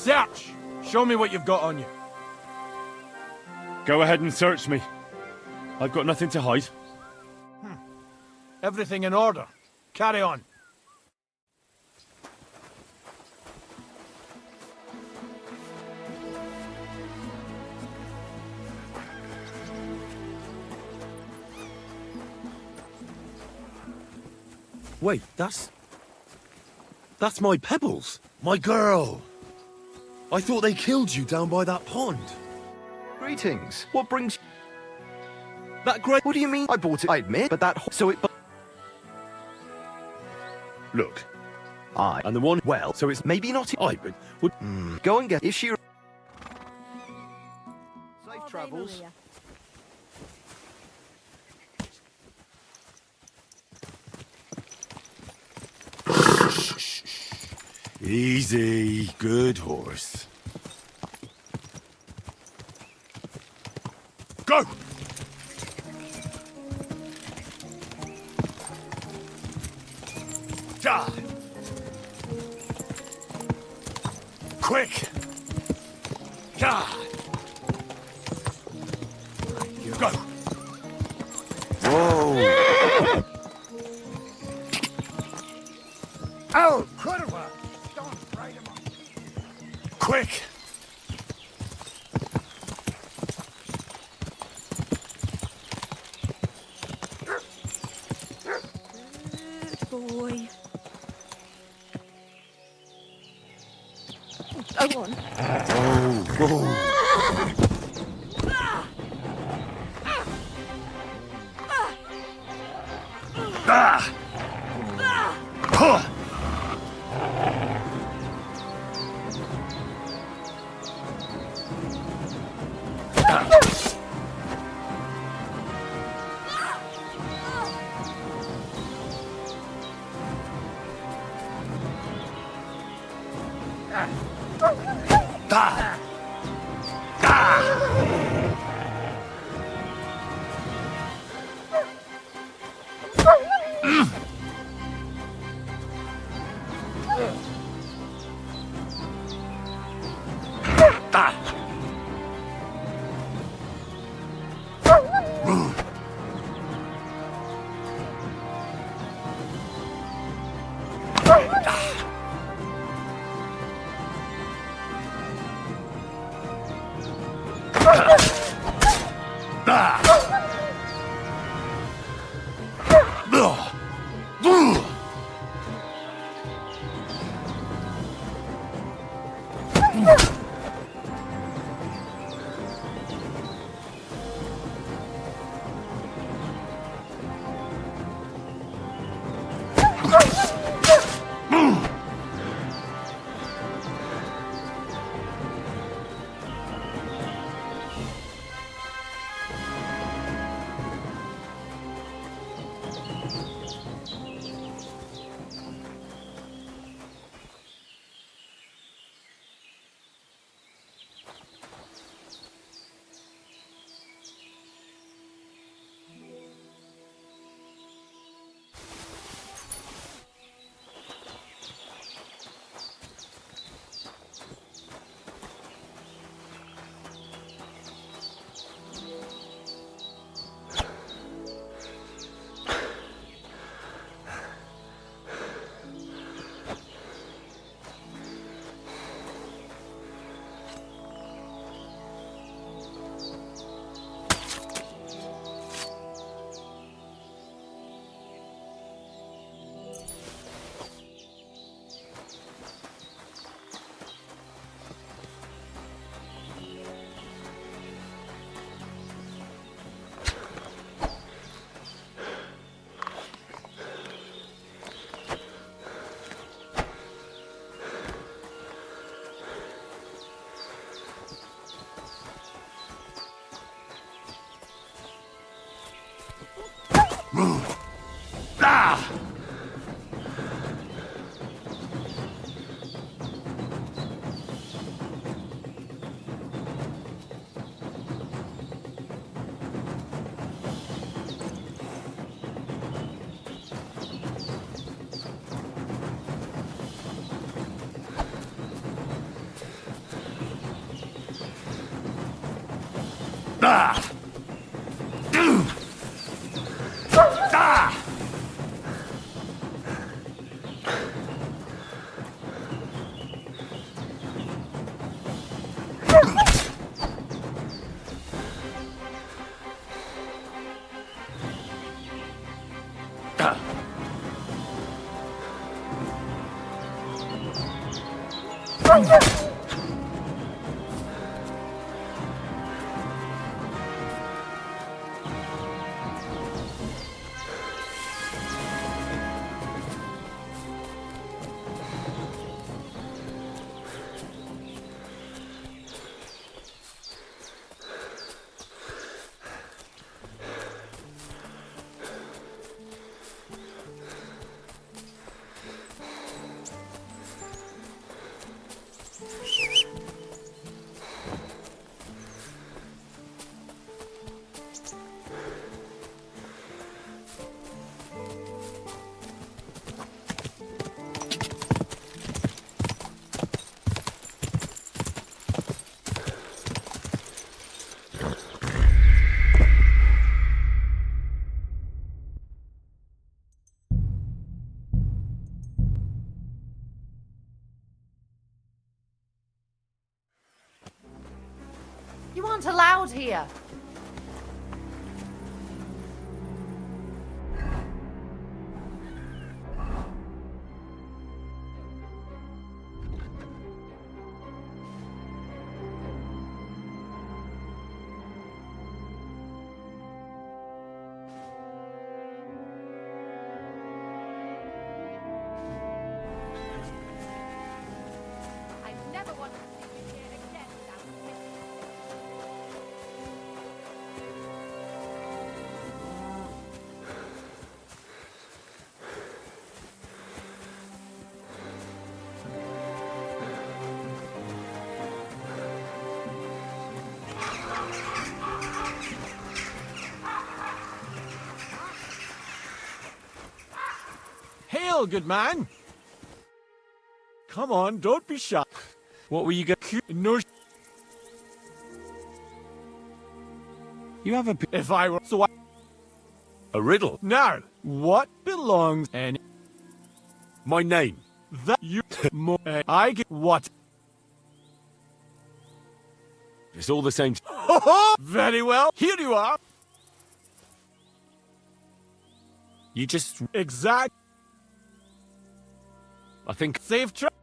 Search! Show me what you've got on you. Go ahead and search me. I've got nothing to hide. Everything in order. Carry on. Wait, that's my Pebbles. My girl. I thought they killed you down by that pond. Greetings. What brings... That great... What do you mean? I bought it, I admit, but that... So it... Look. And the one... Well, so it's maybe not... but would... Go and get... If she... Safe travels. Easy. Good horse. Go! Ja! Quick! Ja! Go! Whoa! Oh, Kurwa! Don't frighten him up. Quick! Good boy. Go on. Ah! Ah! You aren't allowed here. I never want to see you here again without Hail, good man! Come on, don't be shy. What were you going to... No... You have a... If I were... So I... A riddle? Now, what belongs... And... My name. That you... I get... What? It's all the same. Very well. Here you are. You just... Exact... I think... Safe trip.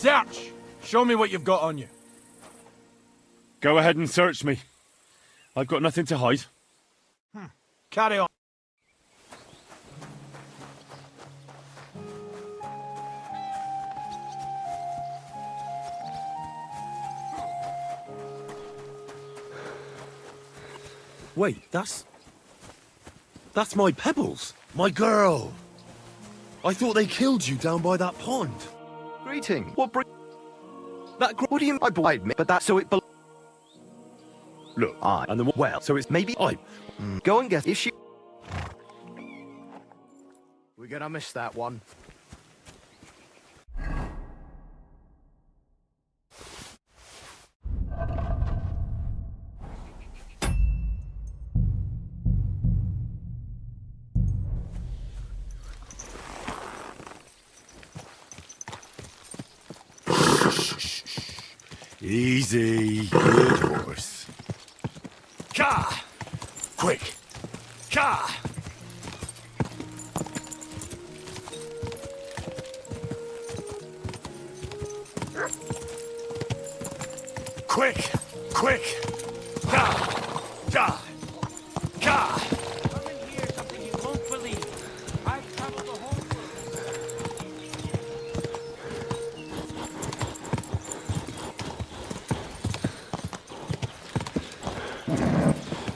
Search! Show me what you've got on you. Go ahead and search me. I've got nothing to hide. Carry on. Wait, that's my Pebbles. My girl. I thought they killed you down by that pond. Greeting. What what do you... I believe me, but that's so it... Look, and the well, so it's maybe I. Go and guess if she... We're gonna miss that one. Easy, good horse. Ka! Quick! Ka! Quick! Quick! Ka! Ka! Ka! Come and hear something you won't believe. I've traveled the whole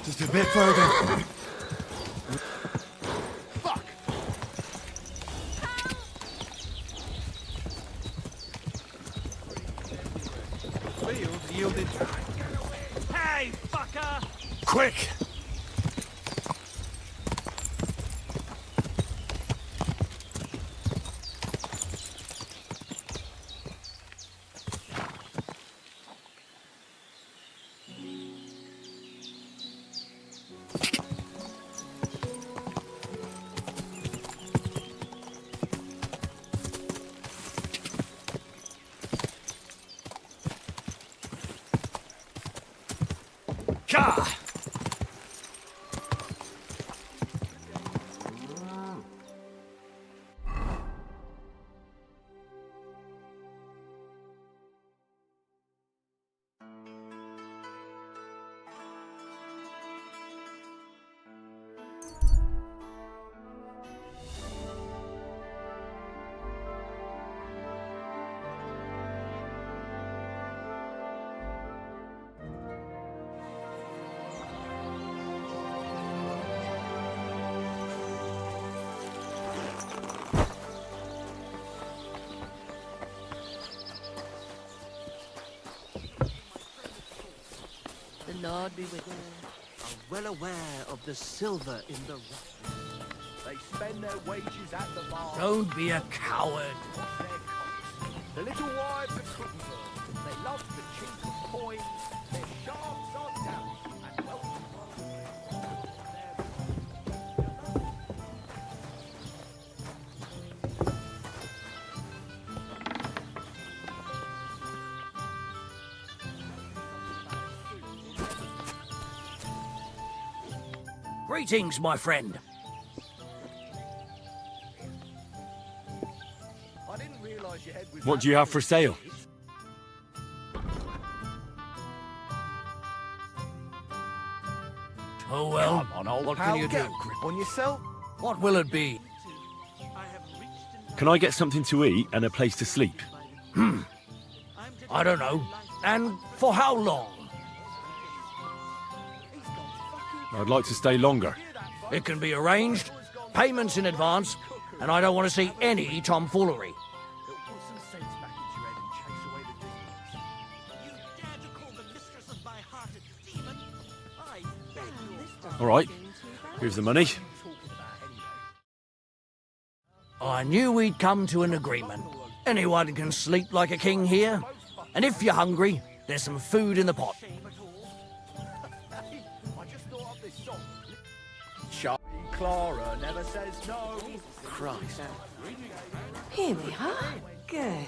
Just a bit further. Fuck! Field yielded. Hey, fucker! Quick! Ka! The Lord be with you. Are well aware of the silver in the rock. They spend their wages at the bar. Don't be a coward. The little wives of Cootenville. They love the chink of coins. Their shafts are down. And well, Greetings, my friend. I didn't realize your head was... What do you have for sale? Oh well, Come on, old what pal, can you get do? a grip on yourself. What will it be? Can I get something to eat and a place to sleep? I don't know. And for how long? I'd like to stay longer. It can be arranged. Payments in advance. And I don't want to see any tomfoolery. It'll put some sense back into your head and chase away the demons. You dare to call the mistress of my heart a demon? I beg your All right, here's the money. I knew we'd come to an agreement. Anyone can sleep like a king here. And if you're hungry, there's some food in the pot. I just thought of this song. Sharpie Clara never says no. Christ. Here we are. Good.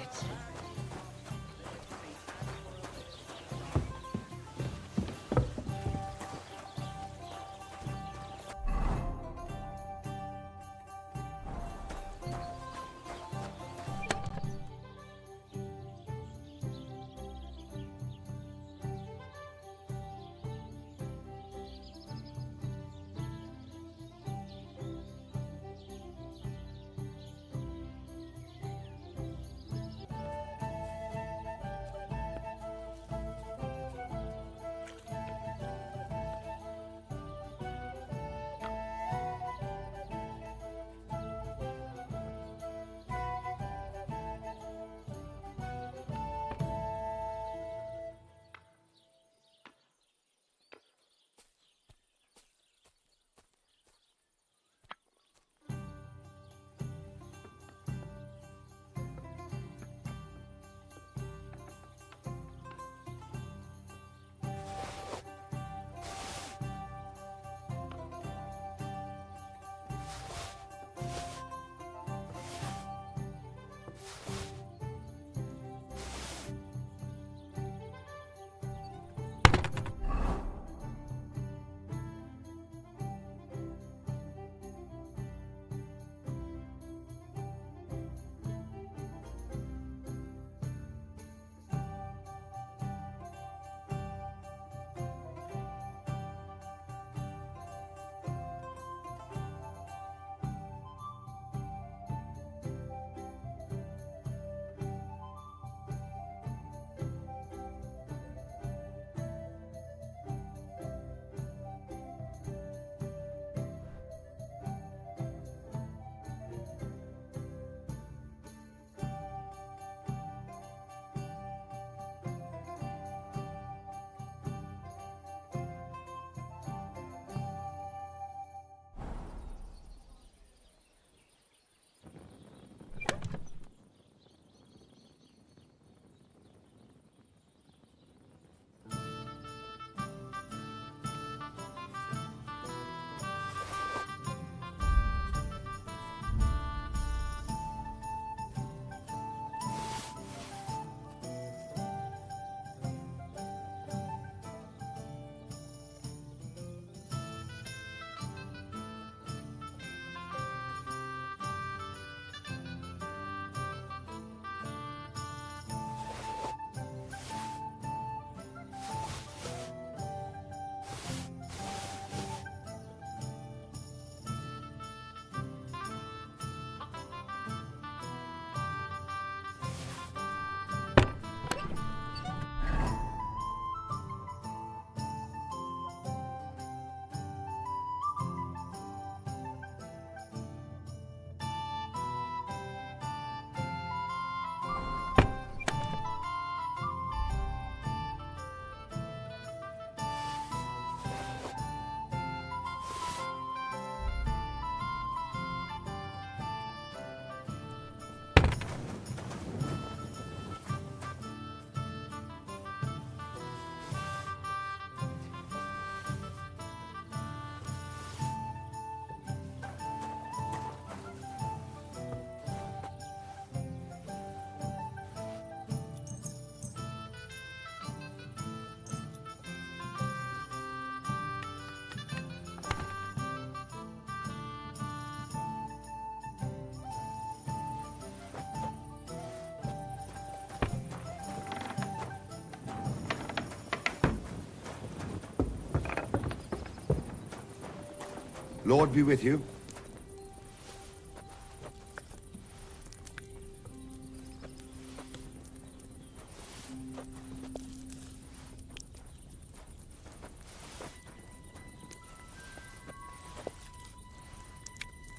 Lord be with you.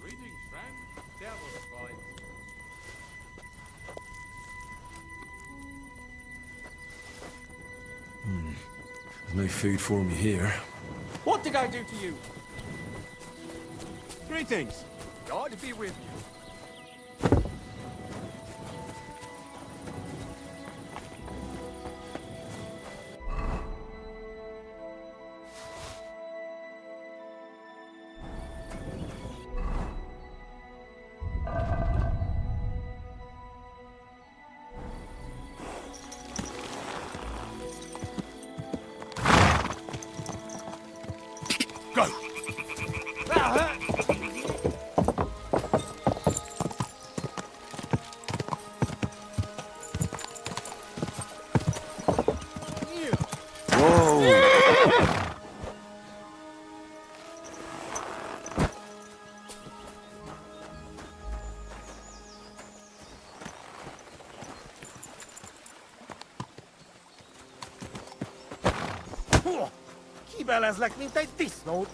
Greetings, friend. Devil's fight. There's no food for me here. What did I do to you? Greetings. God be with you. Go! Kibelezlek, mint egy disznót.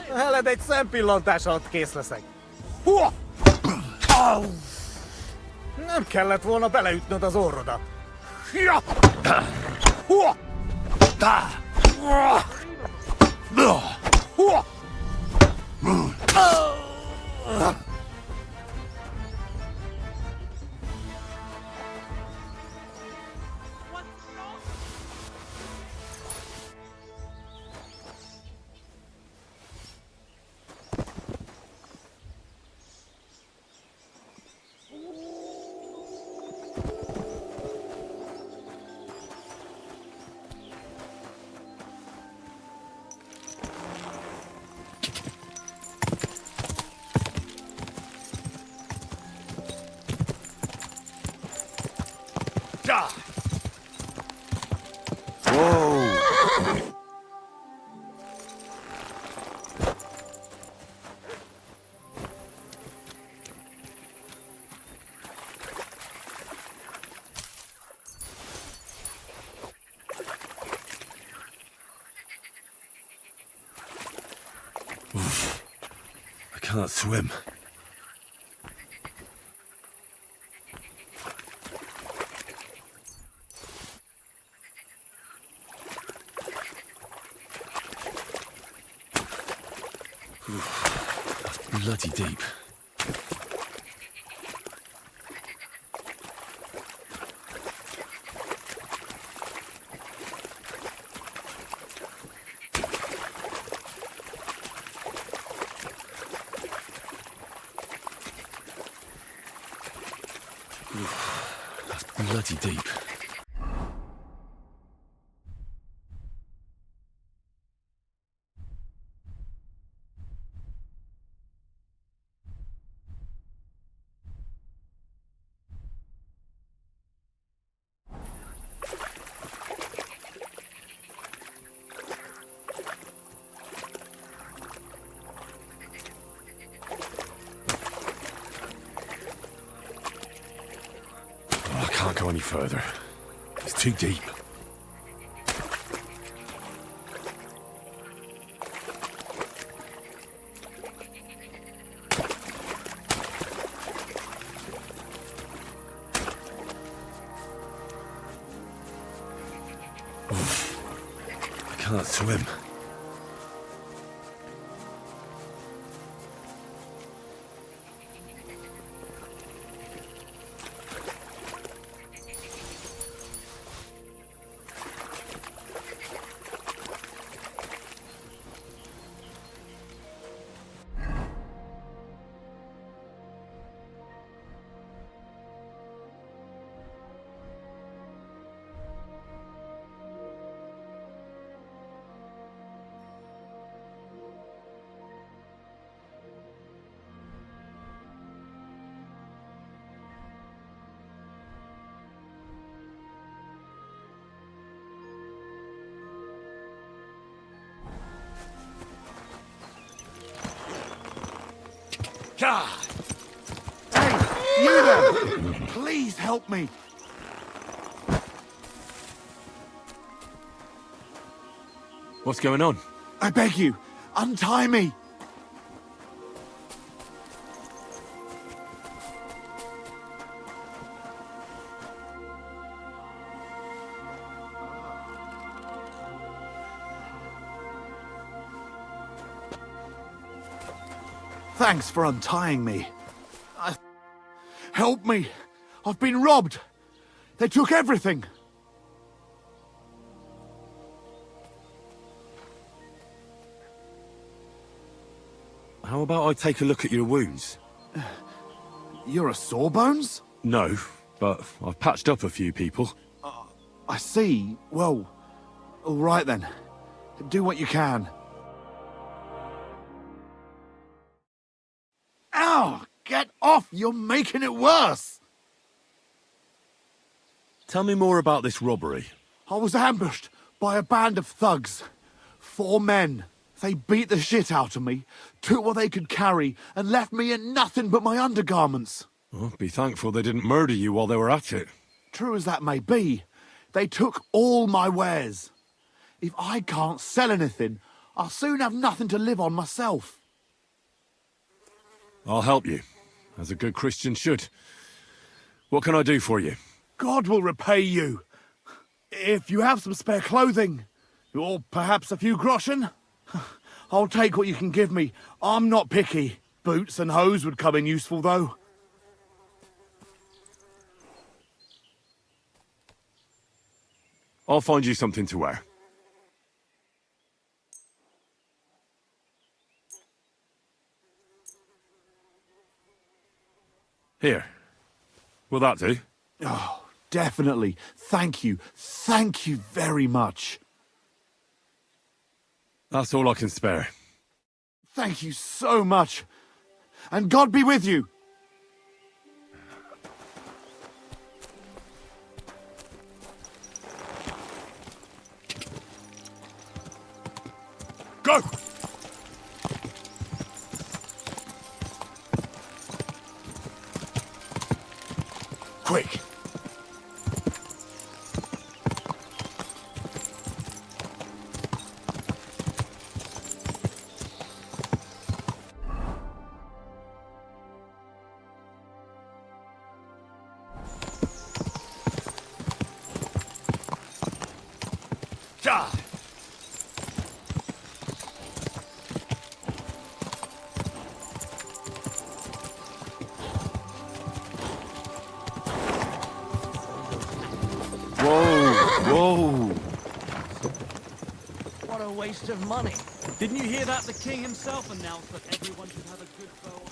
Veled egy szempillantás alatt kész leszek. Nem kellett volna beleütnöd az orrodat. I can't swim. That's bloody deep. That's bloody deep. I can't go any further. It's too deep. I can't swim. Hey, you there! Please help me! What's going on? I beg you, untie me! Thanks for untying me. Help me! I've been robbed! They took everything! How about I take a look at your wounds? You're a Sawbones? No, but I've patched up a few people. I see. Well, all right then. Do what you can. Ow! Get off! You're making it worse! Tell me more about this robbery. I was ambushed by a band of thugs. 4 men. They beat the shit out of me, took what they could carry, and left me in nothing but my undergarments. Well, be thankful they didn't murder you while they were at it. True as that may be, they took all my wares. If I can't sell anything, I'll soon have nothing to live on myself. I'll help you, as a good Christian should. What can I do for you? God will repay you. If you have some spare clothing, or perhaps a few groschen, I'll take what you can give me. I'm not picky. Boots and hose would come in useful, though. I'll find you something to wear. Here. Will that do? Oh, definitely. Thank you. Thank you very much. That's all I can spare. Thank you so much. And God be with you. Go! Quick. What a waste of money. Didn't you hear that? The king himself announced that everyone should have a good bow on hand.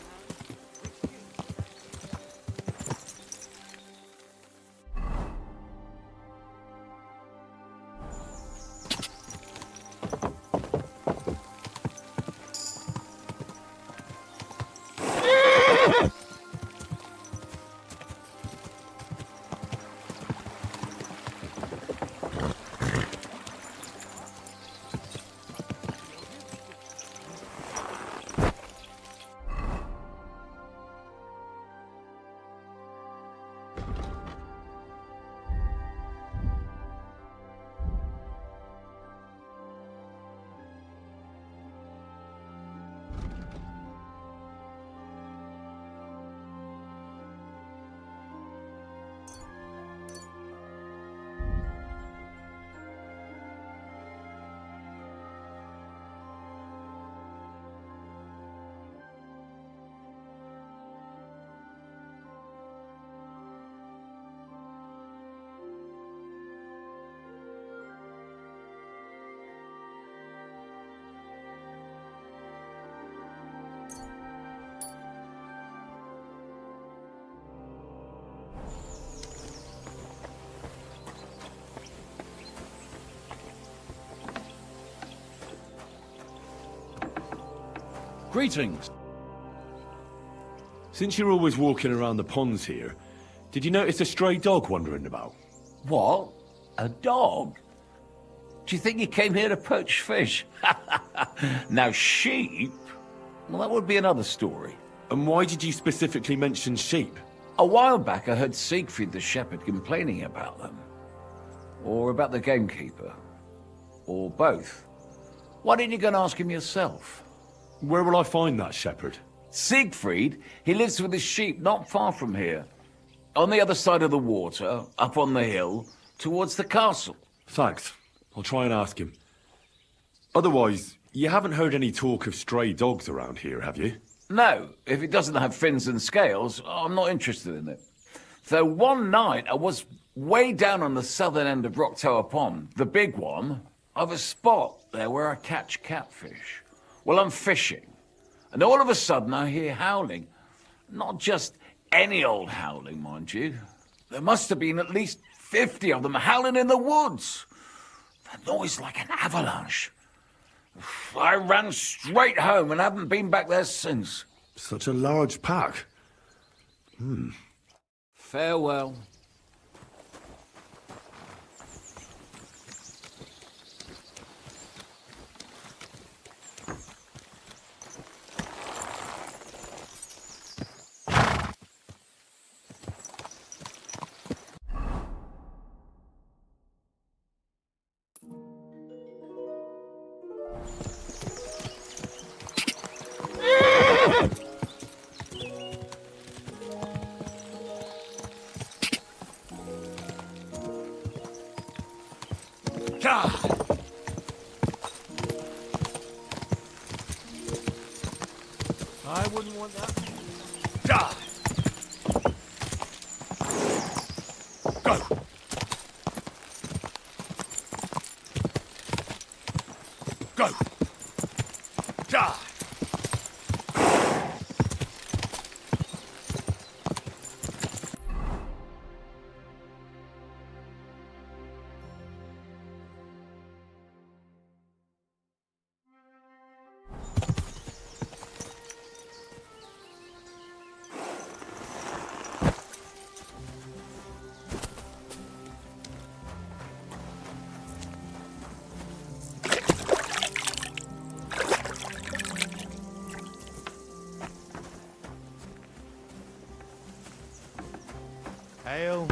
Greetings. Since you're always walking around the ponds here, did you notice a stray dog wandering about? What? A dog? Do you think he came here to poach fish? Now, sheep? Well, that would be another story. And why did you specifically mention sheep? A while back I heard Siegfried the shepherd complaining about them. Or about the gamekeeper. Or both. Why didn't you go and ask him yourself? Where will I find that shepherd? Siegfried? He lives with his sheep not far from here. On the other side of the water, up on the hill, towards the castle. Thanks. I'll try and ask him. Otherwise, you haven't heard any talk of stray dogs around here, have you? No, if it doesn't have fins and scales, I'm not interested in it. Though one night I was way down on the southern end of Rock Tower Pond, the big one, I've a spot there where I catch catfish. Well, I'm fishing, and all of a sudden I hear howling. Not just any old howling, mind you. There must have been at least 50 of them howling in the woods. A noise like an avalanche. I ran straight home and haven't been back there since. Such a large pack. Farewell. I wouldn't want that. Go! Go! Die! Ale.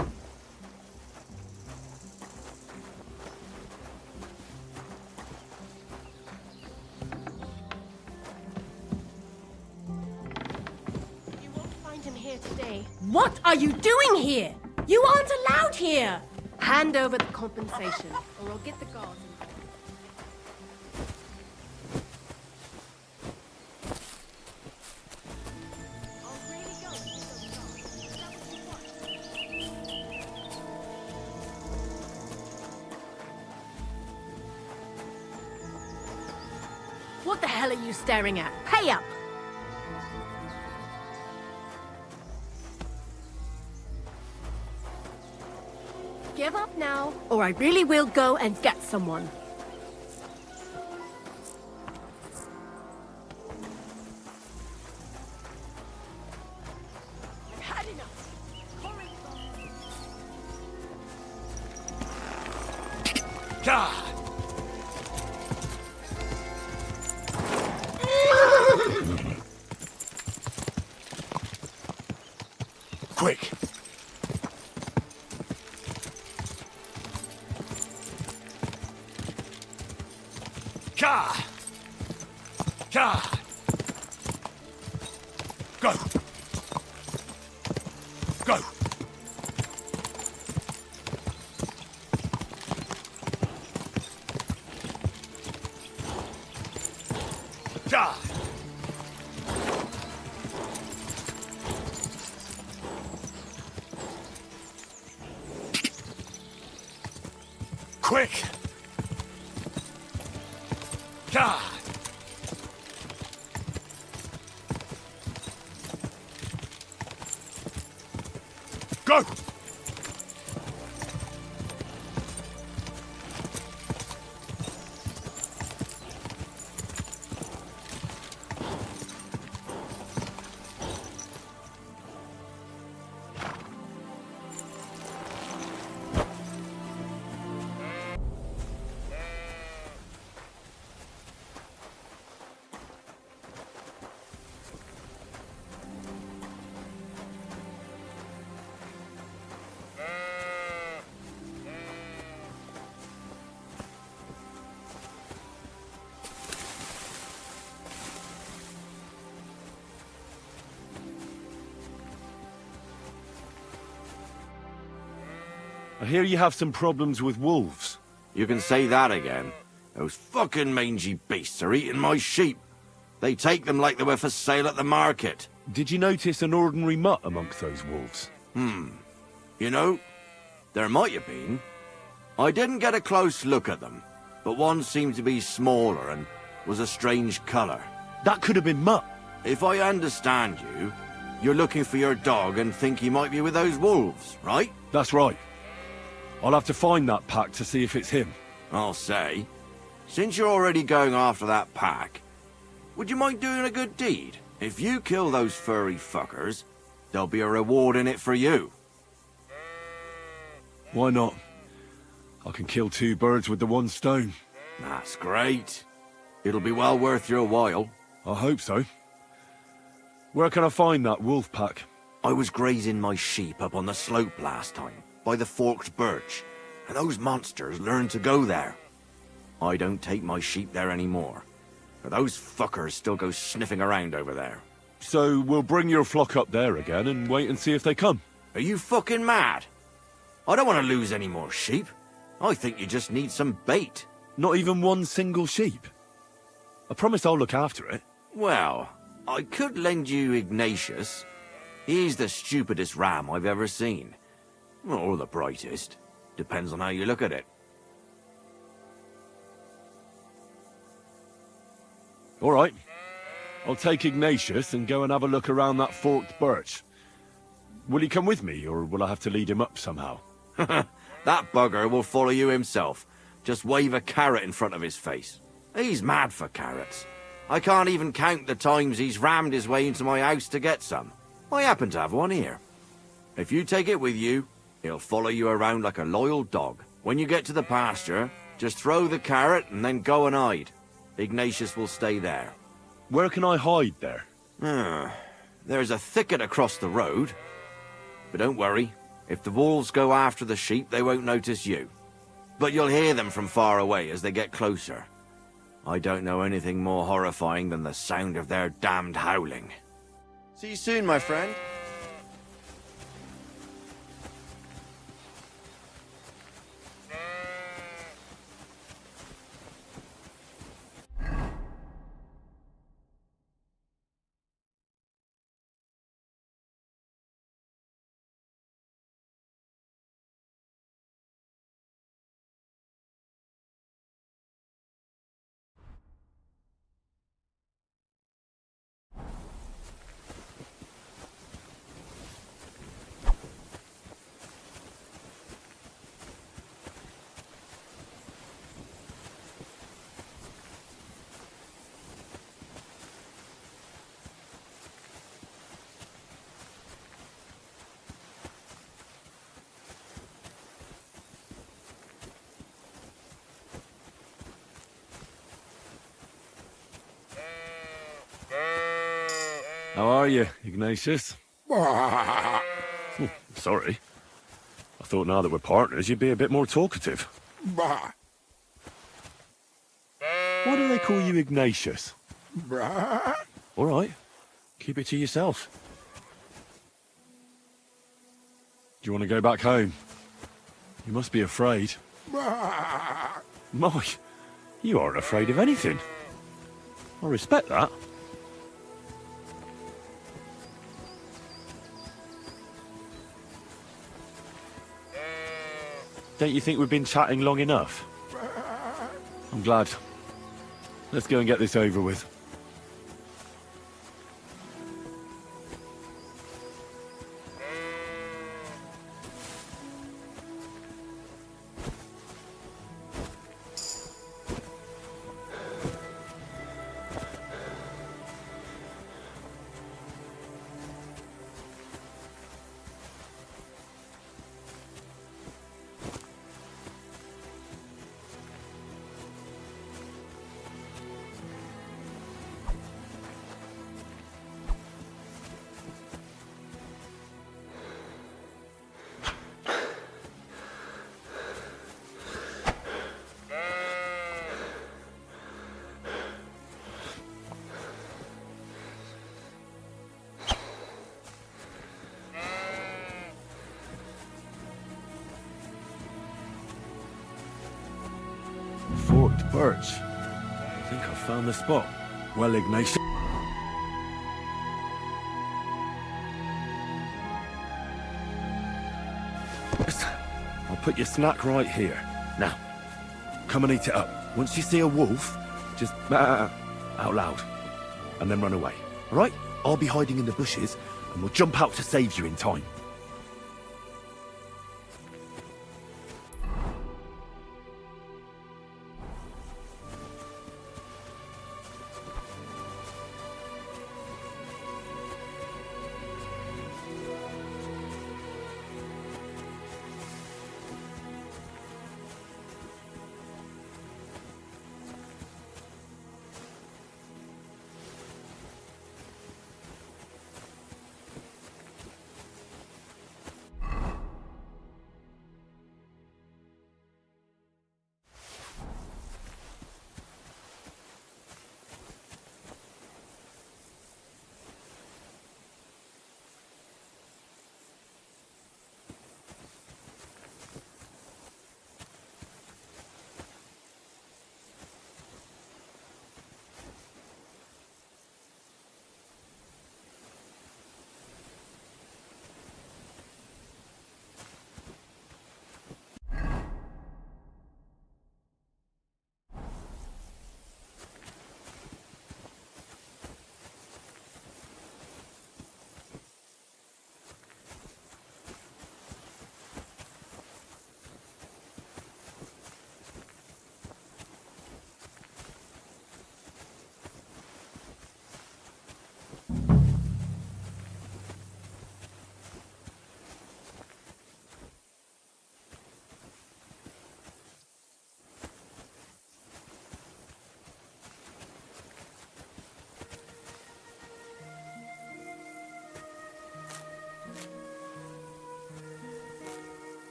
You won't find him here today. What are you doing here? You aren't allowed here! Hand over the compensation, or I'll get the guards involved. What the hell are you staring at? Pay up! Give up now, or I really will go and get someone. I've had enough. God! Quick! God! God! Go! Go! God! Quick! God! Go! I hear you have some problems with wolves. You can say that again. Those fucking mangy beasts are eating my sheep. They take them like they were for sale at the market. Did you notice an ordinary mutt amongst those wolves? You know, there might have been. I didn't get a close look at them, but one seemed to be smaller and was a strange colour. That could have been Mutt. If I understand you, you're looking for your dog and think he might be with those wolves, right? That's right. I'll have to find that pack to see if it's him. I'll say, since you're already going after that pack, would you mind doing a good deed? If you kill those furry fuckers, there'll be a reward in it for you. Why not? I can kill 2 birds with the 1 stone. That's great. It'll be well worth your while. I hope so. Where can I find that wolf pack? I was grazing my sheep up on the slope last time, by the forked birch, and those monsters learned to go there. I don't take my sheep there anymore, but those fuckers still go sniffing around over there. So we'll bring your flock up there again and wait and see if they come. Are you fucking mad? I don't want to lose any more sheep. I think you just need some bait. Not even 1 single sheep? I promise I'll look after it. Well, I could lend you Ignatius. He's the stupidest ram I've ever seen. Or the brightest. Depends on how you look at it. All right. I'll take Ignatius and go and have a look around that forked birch. Will he come with me, or will I have to lead him up somehow? That bugger will follow you himself. Just wave a carrot in front of his face. He's mad for carrots. I can't even count the times he's rammed his way into my house to get some. I happen to have one here. If you take it with you, he'll follow you around like a loyal dog. When you get to the pasture, just throw the carrot and then go and hide. Ignatius will stay there. Where can I hide there? There's a thicket across the road. But don't worry, if the wolves go after the sheep, they won't notice you. But you'll hear them from far away as they get closer. I don't know anything more horrifying than the sound of their damned howling. See you soon, my friend. How are you, Ignatius? Oh, sorry. I thought now that we're partners, you'd be a bit more talkative. Why do they call you Ignatius? All right. Keep it to yourself. Do you want to go back home? You must be afraid. My, you aren't afraid of anything. I respect that. Don't you think we've been chatting long enough? I'm glad. Let's go and get this over with. Birch. I think I found the spot. Well, Ignatius. I'll put your snack right here. Now, come and eat it up. Once you see a wolf, just out loud, and then run away. All right? I'll be hiding in the bushes, and we'll jump out to save you in time.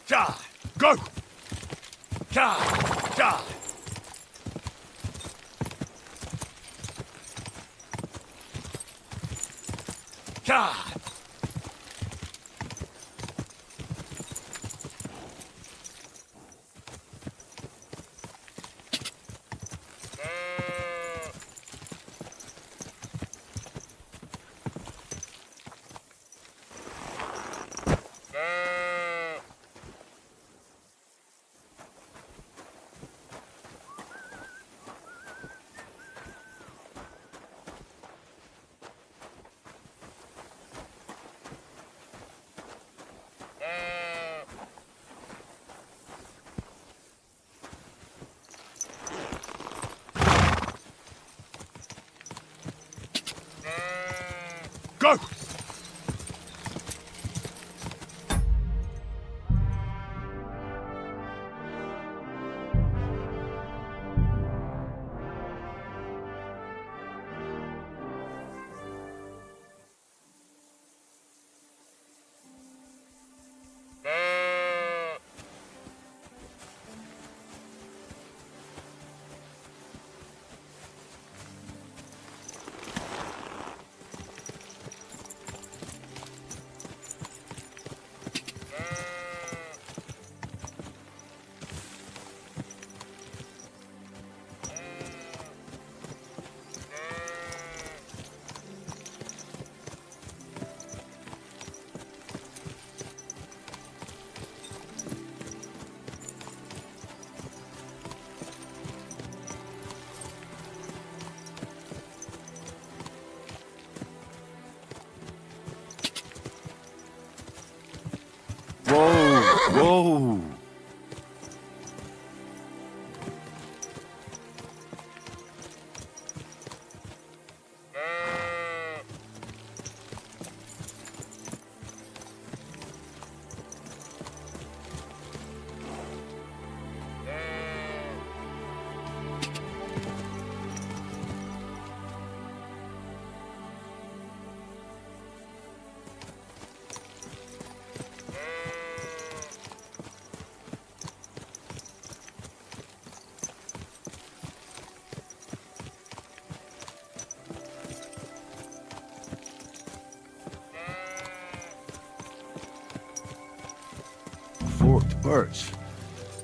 Ja! Go! Ja! Ja! Ja! Go! birch.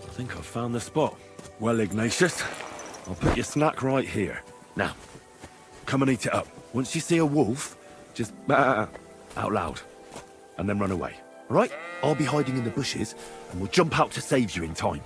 I think I've found the spot. Well, Ignatius, I'll put your snack right here. Now, come and eat it up. Once you see a wolf, just out loud, and then run away. All right? I'll be hiding in the bushes, and we'll jump out to save you in time.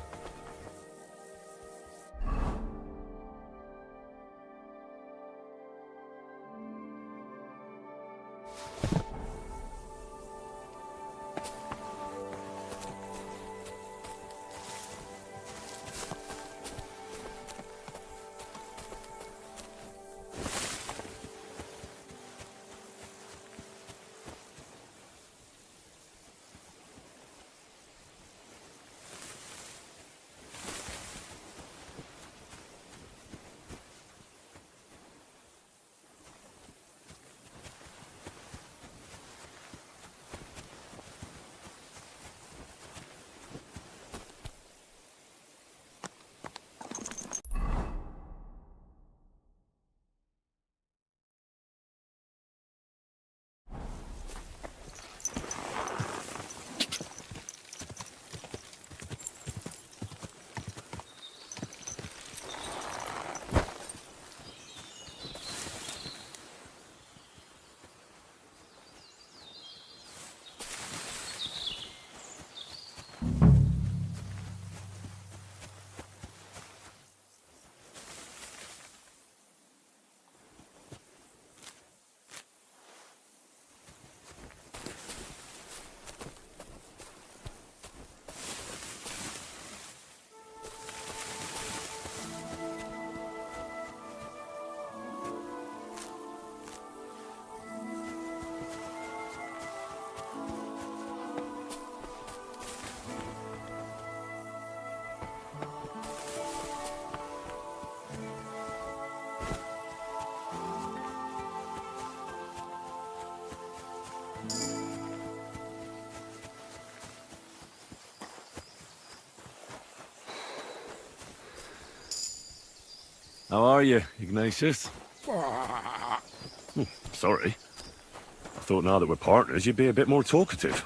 How are you, Ignatius? Sorry. I thought now that we're partners, you'd be a bit more talkative.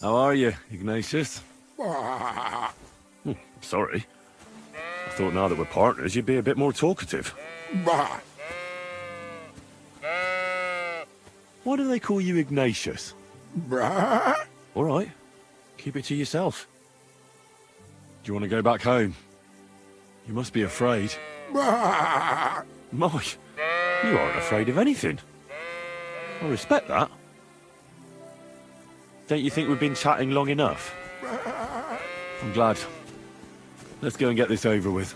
How are you, Ignatius? Sorry. I thought now that we're partners, you'd be a bit more talkative. Why do they call you Ignatius? All right. Keep it to yourself. Do you want to go back home? You must be afraid. My, you aren't afraid of anything. I respect that. Don't you think we've been chatting long enough? I'm glad. Let's go and get this over with.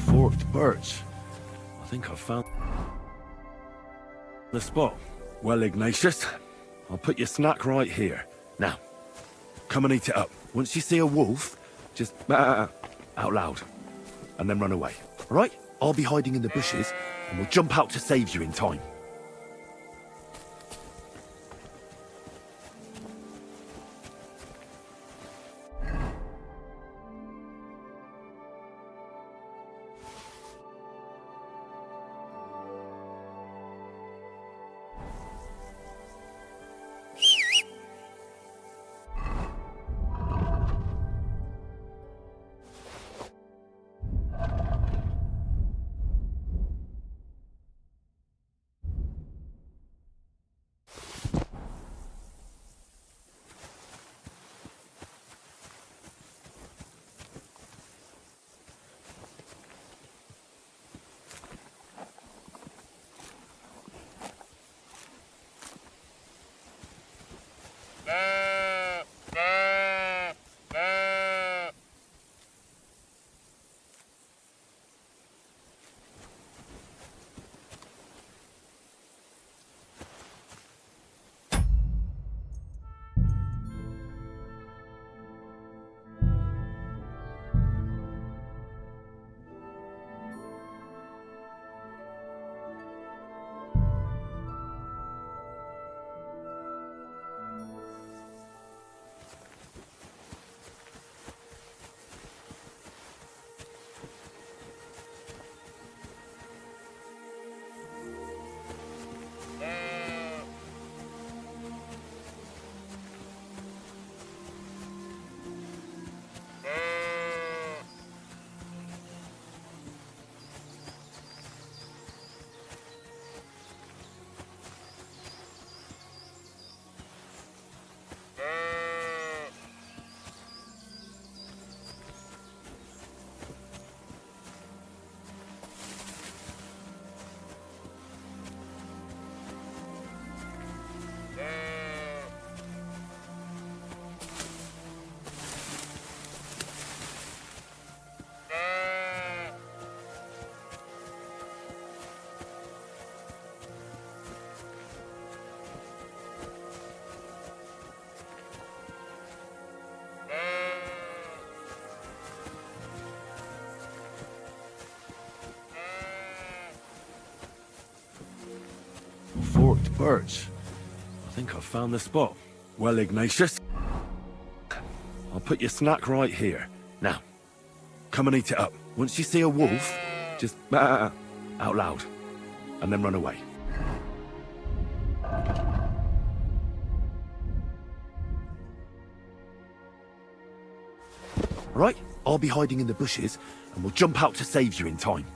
Forked birch. I think I've found the spot. Well, Ignatius, I'll put your snack right here. Now, come and eat it up. Once you see a wolf, just out loud, and then run away. All right? I'll be hiding in the bushes, and we'll jump out to save you in time. Forked birch. I think I've found the spot. Well, Ignatius, I'll put your snack right here. Now, come and eat it up. Once you see a wolf, just out loud, and then run away. Right, I'll be hiding in the bushes, and we'll jump out to save you in time.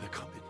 They're coming.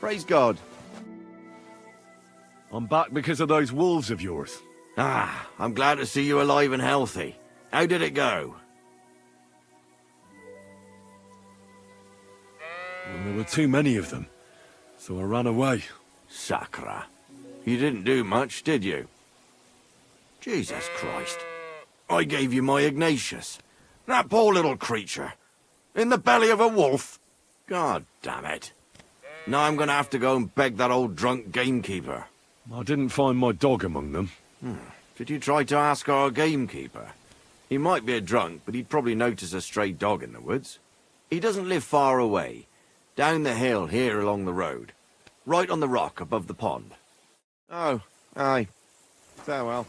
Praise God. I'm back because of those wolves of yours. Ah, I'm glad to see you alive and healthy. How did it go? Well, there were too many of them, so I ran away. Sacra. You didn't do much, did you? Jesus Christ. I gave you my Ignatius. That poor little creature. In the belly of a wolf. God damn it. Now I'm gonna have to go and beg that old drunk gamekeeper. I didn't find my dog among them. Did you try to ask our gamekeeper? He might be a drunk, but he'd probably notice a stray dog in the woods. He doesn't live far away. Down the hill here along the road. Right on the rock above the pond. Oh, aye. Farewell.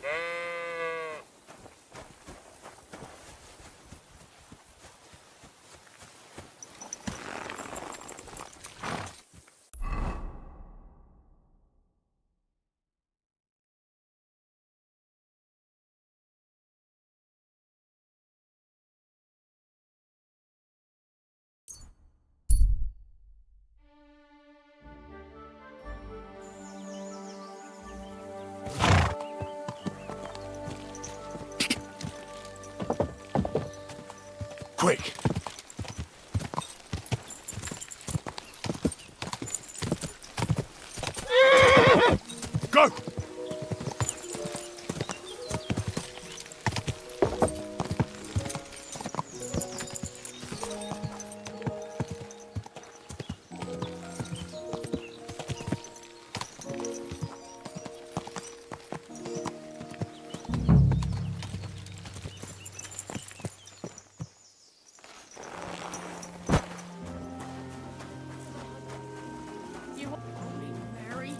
quick. Go!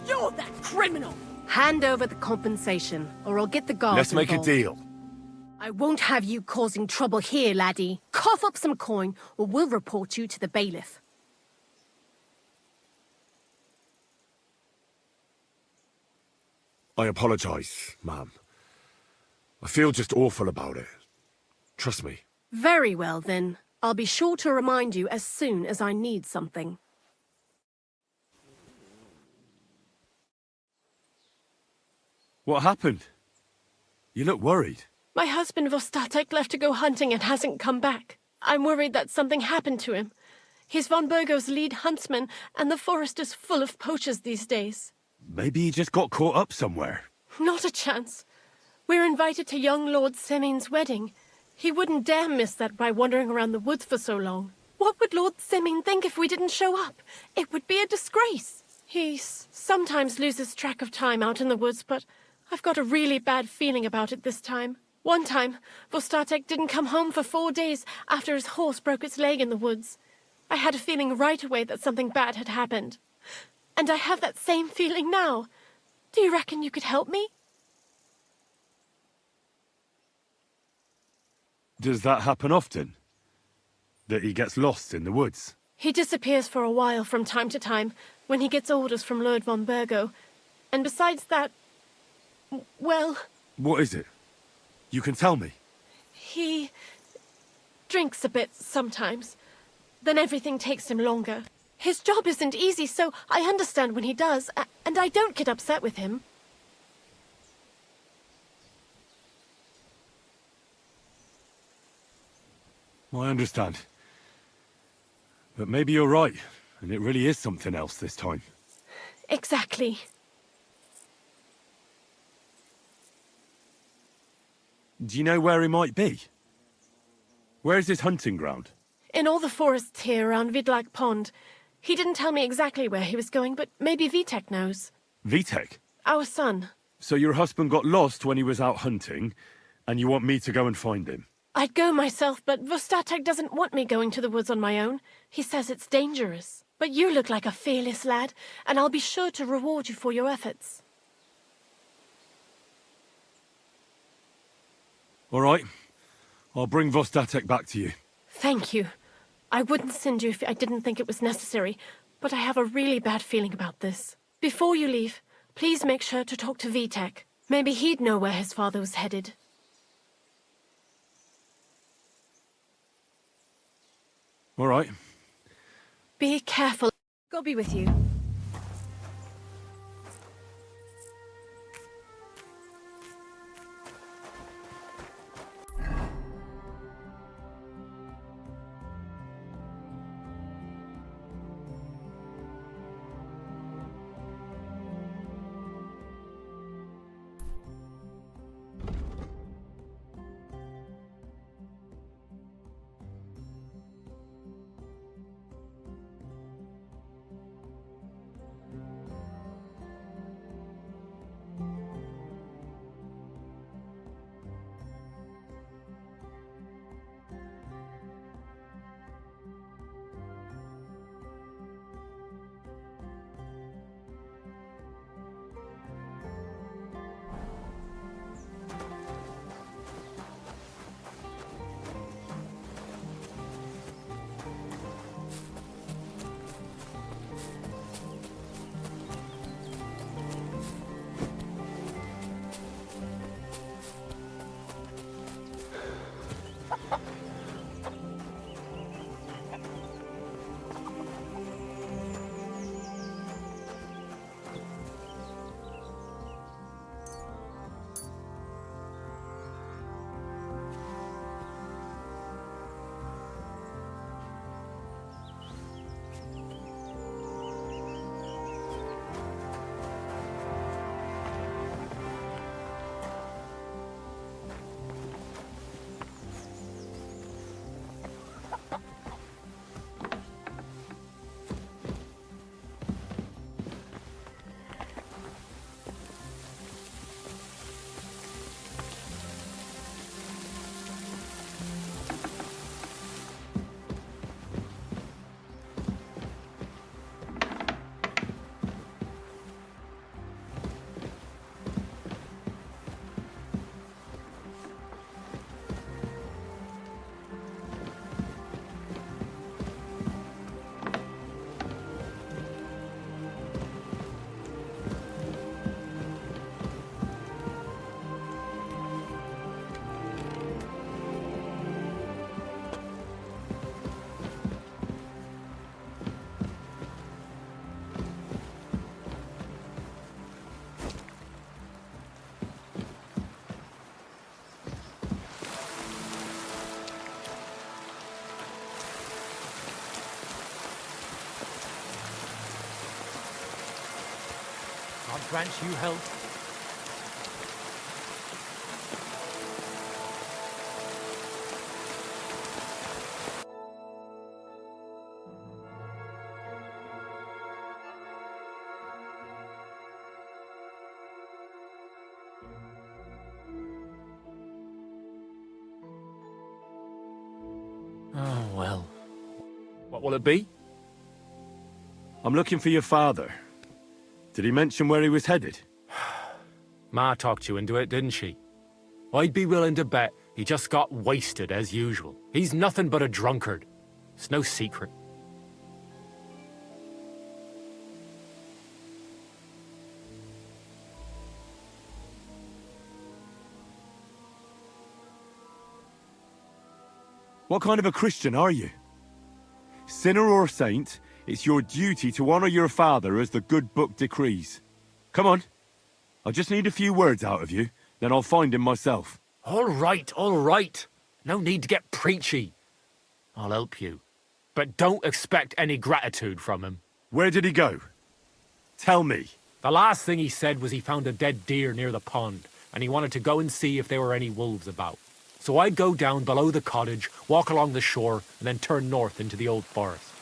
You're that criminal! Hand over the compensation, or I'll get the guards Let's make a involved. deal. I won't have you causing trouble here, laddie. Cough up some coin, or we'll report you to the bailiff. I apologize, ma'am. I feel just awful about it. Trust me. Very well, then. I'll be sure to remind you as soon as I need something. What happened? You look worried. My husband Vostatek left to go hunting and hasn't come back. I'm worried that something happened to him. He's von Burgo's lead huntsman, and the forest is full of poachers these days. Maybe he just got caught up somewhere. Not a chance. We're invited to young Lord Semin's wedding. He wouldn't dare miss that by wandering around the woods for so long. What would Lord Semin think if we didn't show up? It would be a disgrace. He sometimes loses track of time out in the woods, but I've got a really bad feeling about it this time. One time, Vostatek didn't come home for 4 days after his horse broke its leg in the woods. I had a feeling right away that something bad had happened. And I have that same feeling now. Do you reckon you could help me? Does that happen often? That he gets lost in the woods? He disappears for a while from time to time when he gets orders from Lord von Burgo. And besides that, well... What is it? You can tell me. He drinks a bit sometimes. Then everything takes him longer. His job isn't easy, so I understand when he does, and I don't get upset with him. I understand. But maybe you're right, and it really is something else this time. Exactly. Do you know where he might be? Where's his hunting ground? In all the forests here around Vidlak Pond. He didn't tell me exactly where he was going, but maybe Vitek knows. Vitek? Our son. So your husband got lost when he was out hunting, and you want me to go and find him? I'd go myself, but Vostatek doesn't want me going to the woods on my own. He says it's dangerous. But you look like a fearless lad, and I'll be sure to reward you for your efforts. All right. I'll bring Vostatek back to you. Thank you. I wouldn't send you if I didn't think it was necessary, but I have a really bad feeling about this. Before you leave, please make sure to talk to Vitek. Maybe he'd know where his father was headed. All right. Be careful. God be with you. grants you health. Oh, well. What will it be? I'm looking for your father. Did he mention where he was headed? Ma talked you into it, didn't she? I'd be willing to bet he just got wasted as usual. He's nothing but a drunkard. It's no secret. What kind of a Christian are you? Sinner or saint, it's your duty to honor your father as the good book decrees. Come on. I just need a few words out of you, then I'll find him myself. All right, all right. No need to get preachy. I'll help you. But don't expect any gratitude from him. Where did he go? Tell me. The last thing he said was he found a dead deer near the pond, and he wanted to go and see if there were any wolves about. So I'd go down below the cottage, walk along the shore, and then turn north into the old forest.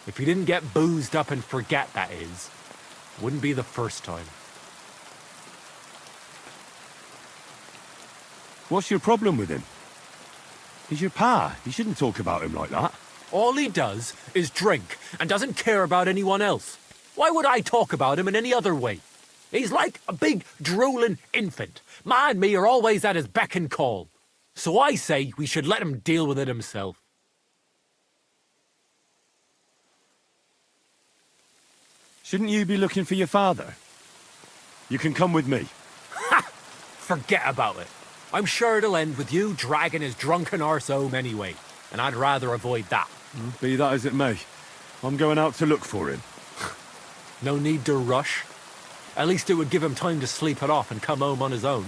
If he didn't get boozed up and forget, that is, wouldn't be the first time. What's your problem with him? He's your pa. You shouldn't talk about him like that. All he does is drink and doesn't care about anyone else. Why would I talk about him in any other way? He's like a big, drooling infant. Ma and me are always at his beck and call. So I say we should let him deal with it himself. Shouldn't you be looking for your father? You can come with me. Ha! Forget about it. I'm sure it'll end with you dragging his drunken arse home anyway, and I'd rather avoid that. Be that as it may, I'm going out to look for him. No need to rush. At least it would give him time to sleep it off and come home on his own.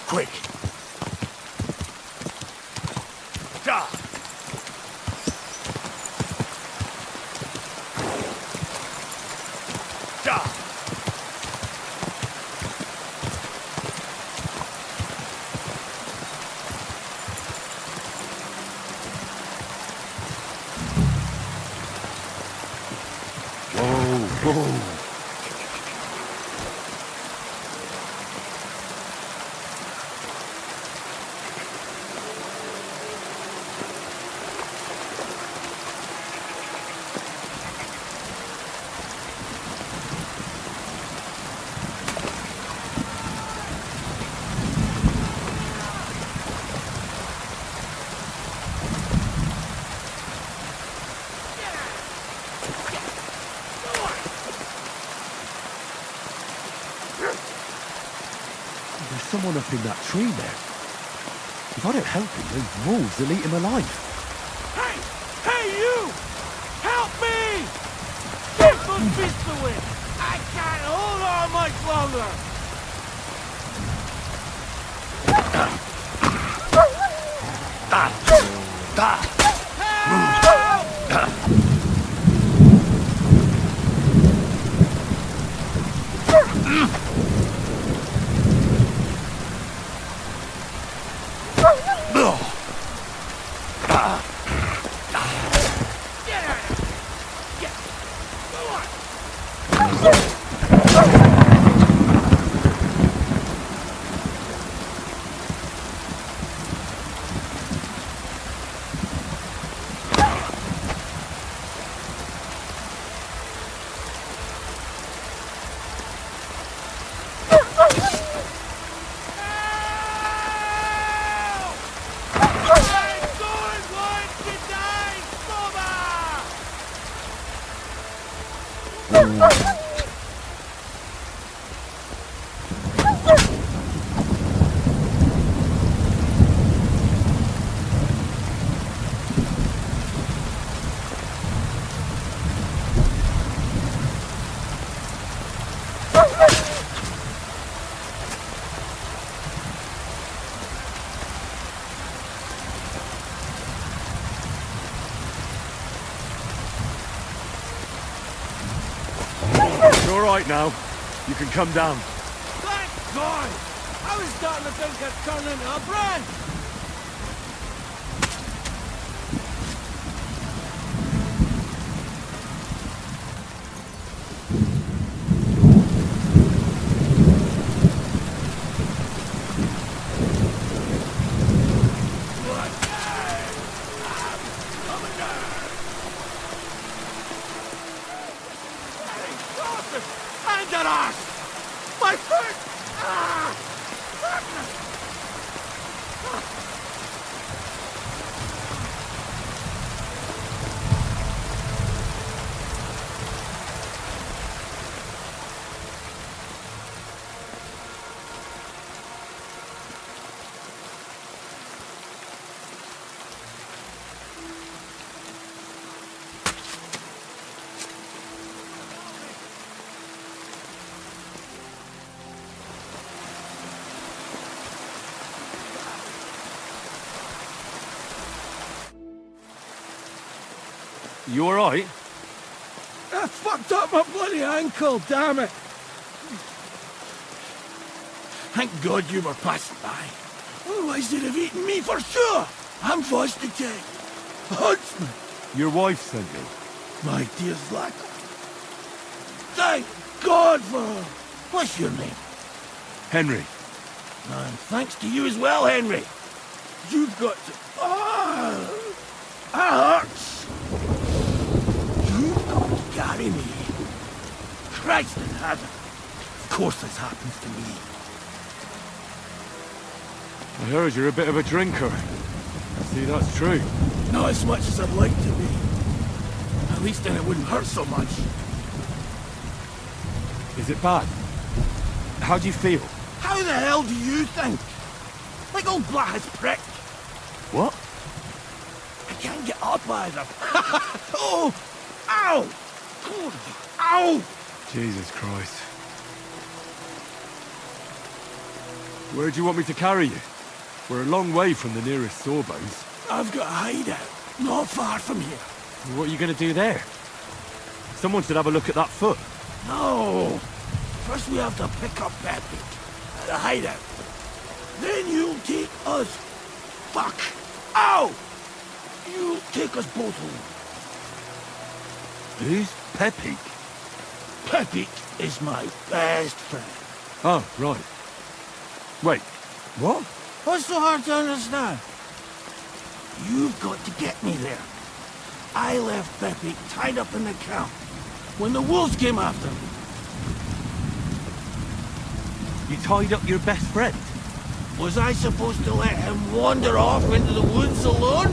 Quick! Da! Da! Whoa, whoa! There's someone up in that tree there. If I don't help him, those wolves will eat him alive. Hey! Hey, you! Help me! Take those beasts away! I can't hold on much longer! You're all right now. You can come down. Thank God! I was starting to think I'd turn into a brand! My foot! Ah! You all right? I fucked up my bloody ankle, damn it! Thank God you were passing by. Otherwise they'd have eaten me for sure! I'm Fajta, a huntsman! Your wife sent you? My dear Lackey. Thank God for her! What's your name? Henry. And thanks to you as well, Henry. You've got to... that hurts! You've got to carry me. Christ in heaven. Of course this happens to me. I heard you're a bit of a drinker. See, that's true. Not as much as I'd like to be. At least then it wouldn't hurt so much. Is it bad? How do you feel? How the hell do you think? Like old Black's prick. What? I can't get up either. Oh! Ow! Ow! Jesus Christ. Where do you want me to carry you? We're a long way from the nearest sawbones. I've got a hideout, not far from here. What are you going to do there? Someone should have a look at that foot. No! First we have to pick up Peppy at the hideout. Then you'll take us... Fuck! Ow! You'll take us both home. Who's Peppy? Peppy is my best friend. Oh, right. Wait, what? What's so hard to understand? You've got to get me there. I left Peppy tied up in the camp when the wolves came after me. You tied up your best friend? Was I supposed to let him wander off into the woods alone?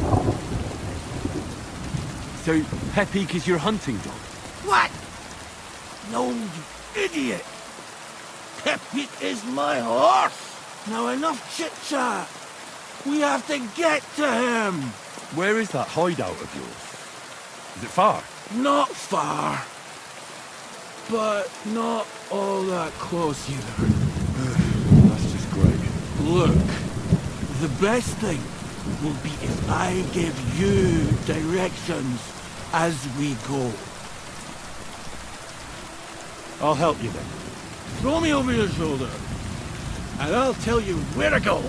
So, Peppy is your hunting dog? What? No, you idiot! Peppy is my horse! Now enough chit-chat! We have to get to him! Where is that hideout of yours? Is it far? Not far. But not all that close either. That's just great. Look, the best thing will be if I give you directions as we go. I'll help you then. throw me over your shoulder, and I'll tell you where to go.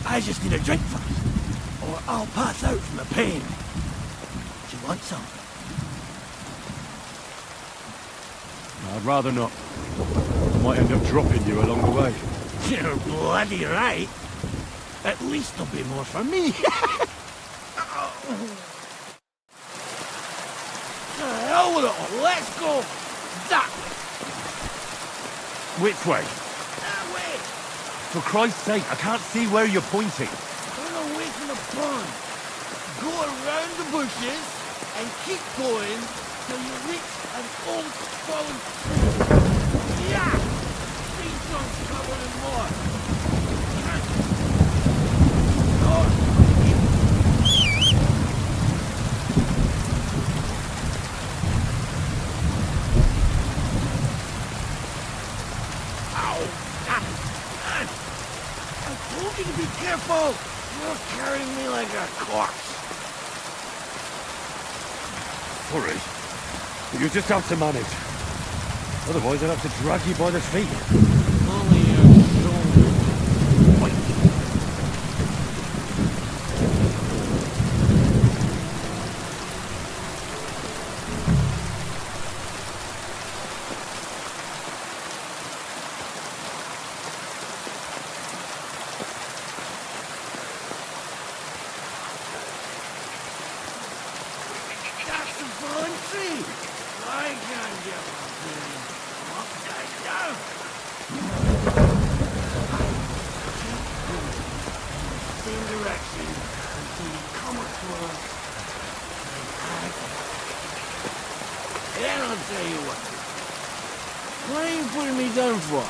I just need a drink first, or I'll pass out from the pain. Do you want some? I'd rather not. I might end up dropping you along the way. You're bloody right. At least there'll be more for me. To hell with it all. Let's go that way. Which way? That way. For Christ's sake, I can't see where you're pointing. Turn away from the pond. Go around the bushes and keep going till you reach an old fallen tree. Yeah! These ones covered in more. To be careful! You're carrying me like a corpse. Sorry, but you'll just have to manage. Otherwise, I'd have to drag you by the feet. Only your shoulders. Then I'll tell you what. What are you putting me down for?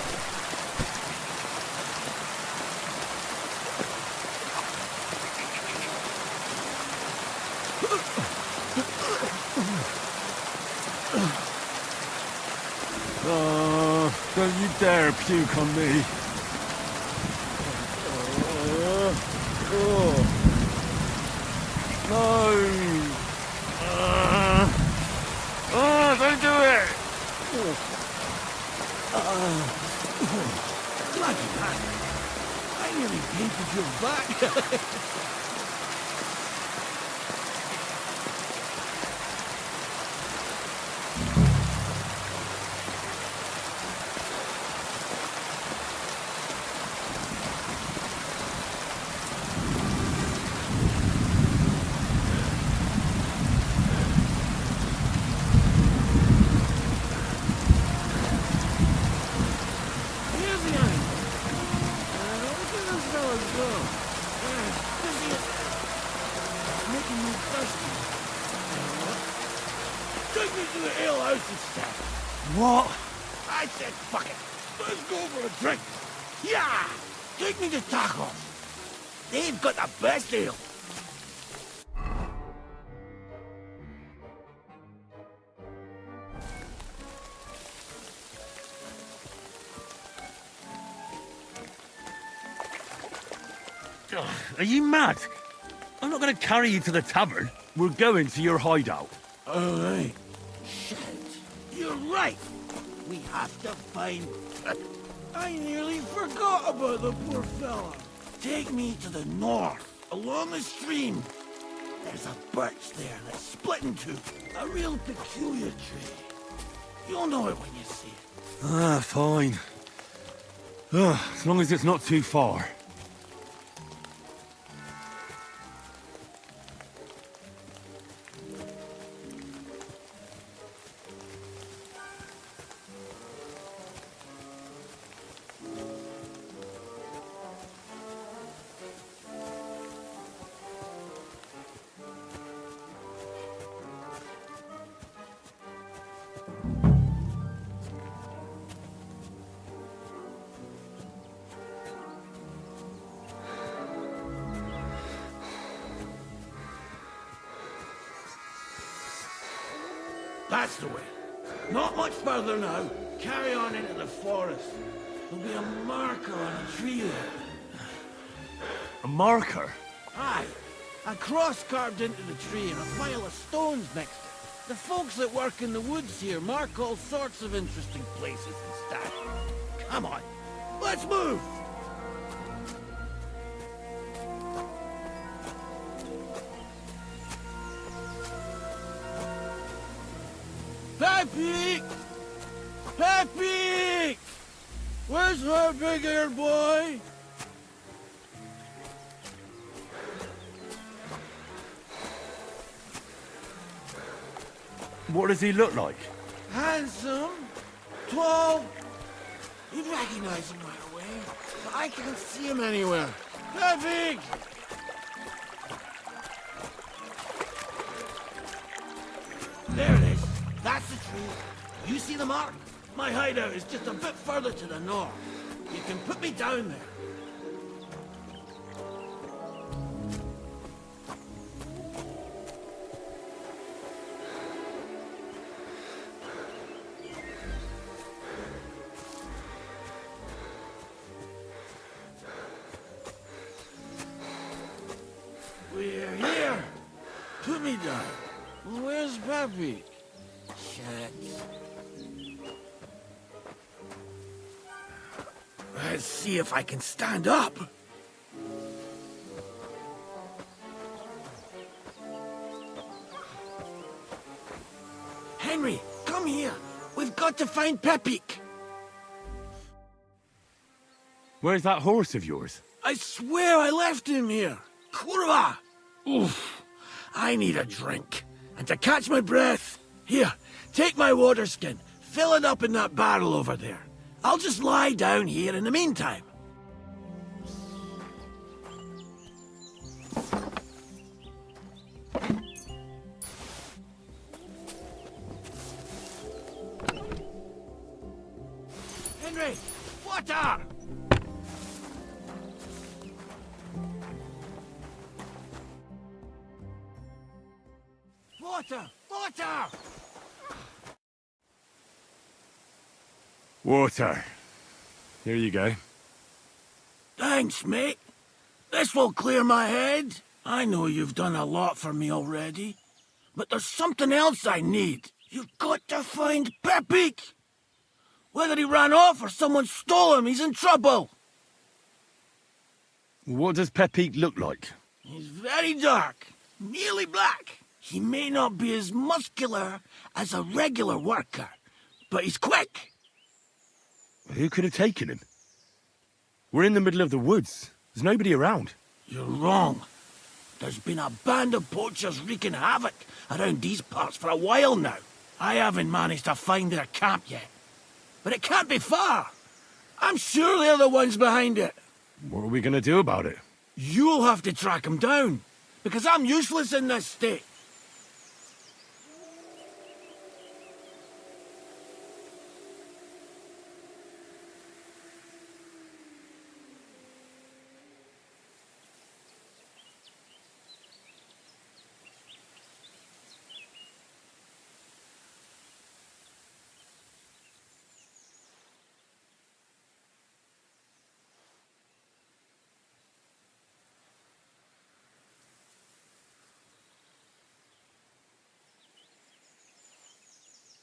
Don't you dare puke on me. No! Don't do it! Lucky man. I nearly painted your back. What? I said fuck it. Let's go for a drink. Yeah! Take me to tacos. They've got the best ale. Are you mad? I'm not going to carry you to the tavern. We're going to your hideout. All right. Shit. You're right. We have to find... I nearly forgot about the poor fella. Take me to the north, along the stream. There's a birch there that's split in two. A real peculiar tree. You'll know it when you see it. Ah, fine. As long as it's not too far. That's the way. Not much further now. Carry on into the forest. There'll be a marker on a tree there. A marker? Aye. A cross carved into the tree and a pile of stones next to it. The folks that work in the woods here mark all sorts of interesting places and stuff. Come on, let's move! Peppy! Peppy! Where's my big-eared boy? What does he look like? Handsome, tall. You'd recognize him right away, but I can't see him anywhere. Peppy! There it is. That's the tree. You see the mark? My hideout is just a bit further to the north. You can put me down there. We're here. Put me down. Where's Peppy? Shit. Let's see if I can stand up. Henry, come here. We've got to find Peppy. Where's that horse of yours? I swear I left him here. Kurwa! Oof. I need a drink. And to catch my breath, here, take my water skin. Fill it up in that barrel over there. I'll just lie down here in the meantime. Henry, water! Water! Water! Water. Here you go. Thanks, mate. This will clear my head. I know you've done a lot for me already, but there's something else I need. You've got to find Peppy. Whether he ran off or someone stole him, he's in trouble. What does Peppy look like? He's very dark, nearly black. He may not be as muscular as a regular worker, but he's quick. Who could have taken him? We're in the middle of the woods. There's nobody around. You're wrong. There's been a band of poachers wreaking havoc around these parts for a while now. I haven't managed to find their camp yet. But it can't be far. I'm sure they're the ones behind it. What are we going to do about it? You'll have to track them down, because I'm useless in this state.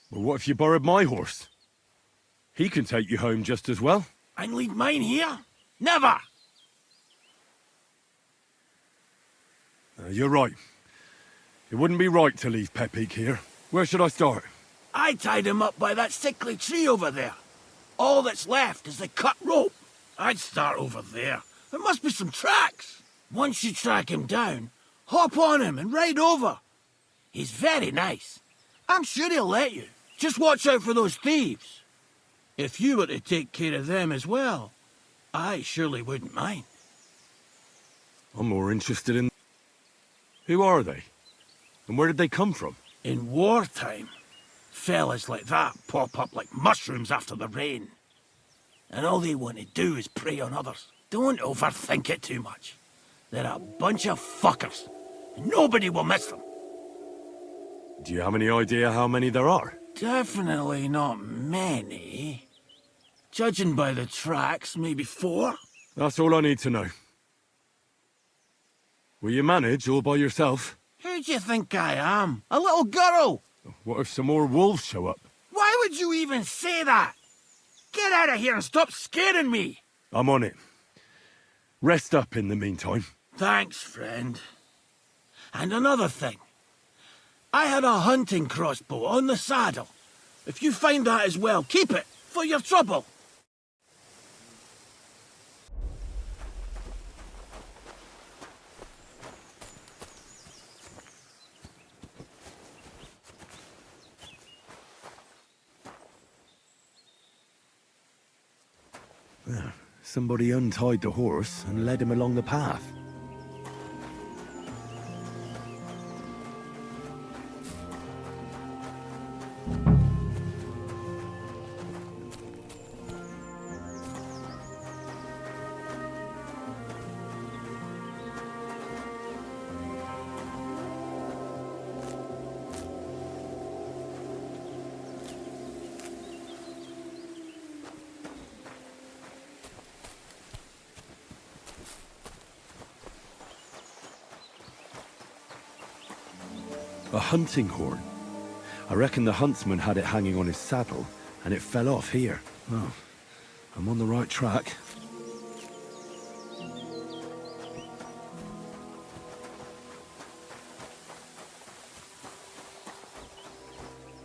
Well, what if you borrowed my horse? He can take you home just as well. I'd leave mine here? Never! You're right. It wouldn't be right to leave Peppy here. Where should I start? I tied him up by that sickly tree over there. All that's left is the cut rope. I'd start over there. There must be some tracks. Once you track him down, hop on him and ride over. He's very nice. I'm sure he'll let you. Just watch out for those thieves. If you were to take care of them as well, I surely wouldn't mind. I'm more interested in... Who are they? And where did they come from? In wartime, fellas like that pop up like mushrooms after the rain. And all they want to do is prey on others. Don't overthink it too much. They're a bunch of fuckers. Nobody will miss them. Do you have any idea how many there are? Definitely not many. Judging by the tracks, maybe 4. That's all I need to know. Will you manage all by yourself? Who do you think I am? A little girl? What if some more wolves show up? Why would you even say that? Get out of here and stop scaring me! I'm on it. Rest up in the meantime. Thanks, friend. And another thing. I had a hunting crossbow on the saddle. If you find that as well, keep it, for your trouble. Somebody untied the horse and led him along the path. A hunting horn. I reckon the huntsman had it hanging on his saddle, and it fell off here. Oh, I'm on the right track.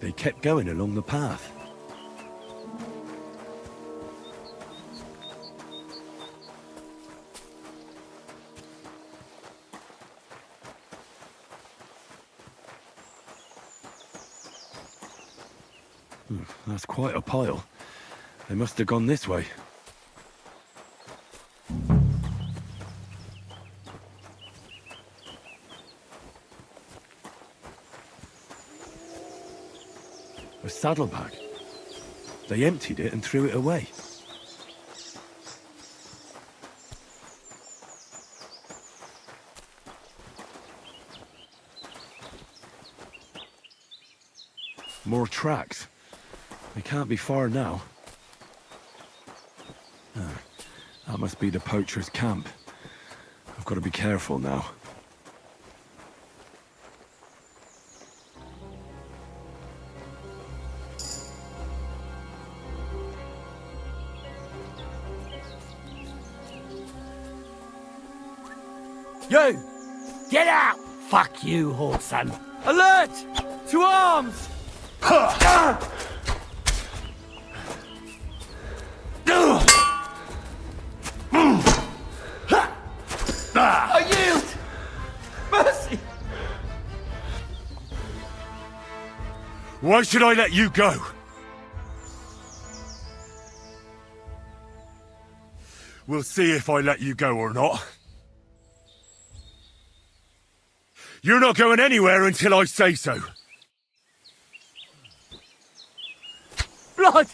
They kept going along the path. That's quite a pile. They must have gone this way. A saddlebag. They emptied it and threw it away. More tracks. They can't be far now. Ah, that must be the poacher's camp. I've got to be careful now. You! Get out! Fuck you, Horson. Alert! To arms! I yield! Mercy! Why should I let you go? We'll see if I let you go or not. You're not going anywhere until I say so. Blood!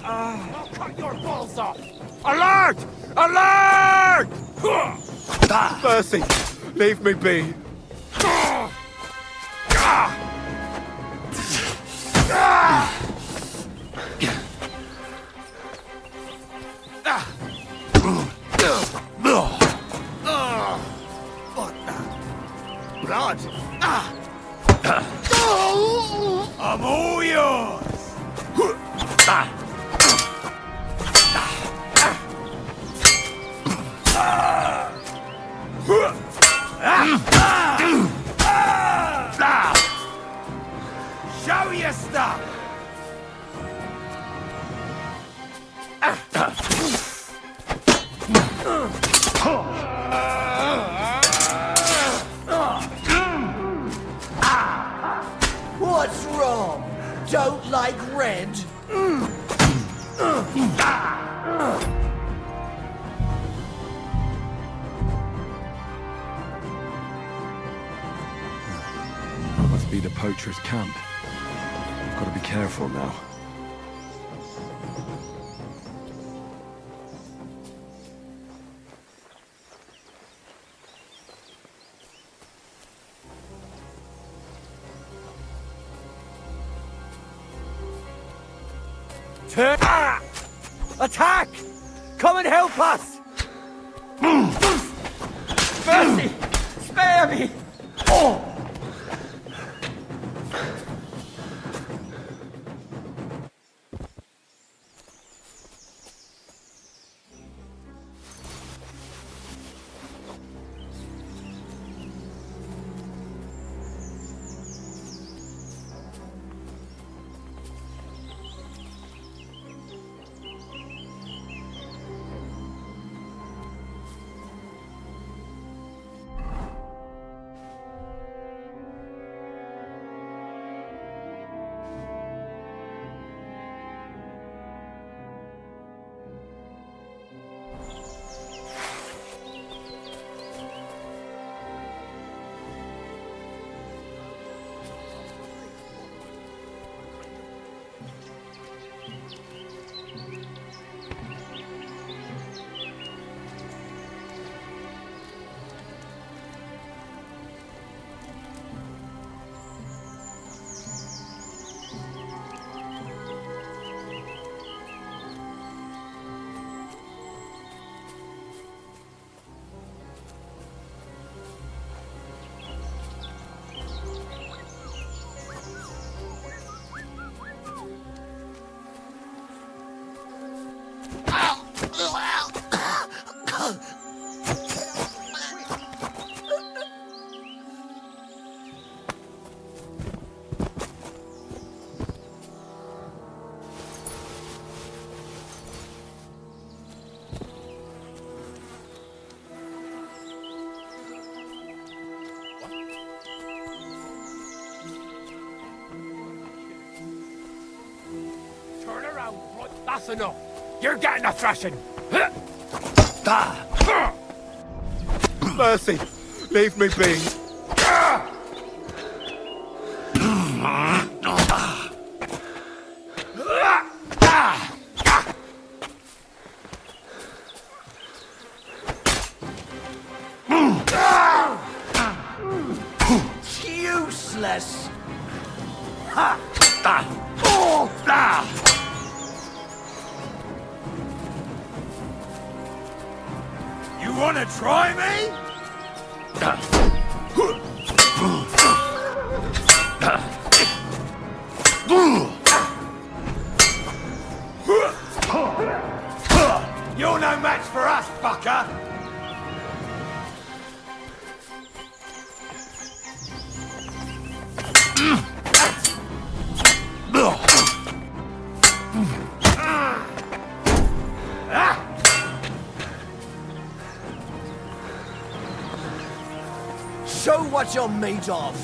I'll cut your balls off! Alert! Alert! Mercy! Leave me be. Blood! I'm all yours! Show your stuff! What's wrong? Don't like red? That must be the poacher's camp. I've got to be careful now. Attack! Come and help us! Mercy! Spare me! Turn around, right? That's enough. You're getting a thrashing. Mercy, leave me be. Useless. You wanna try me? You're no match for us, fucker! Show what you're made of.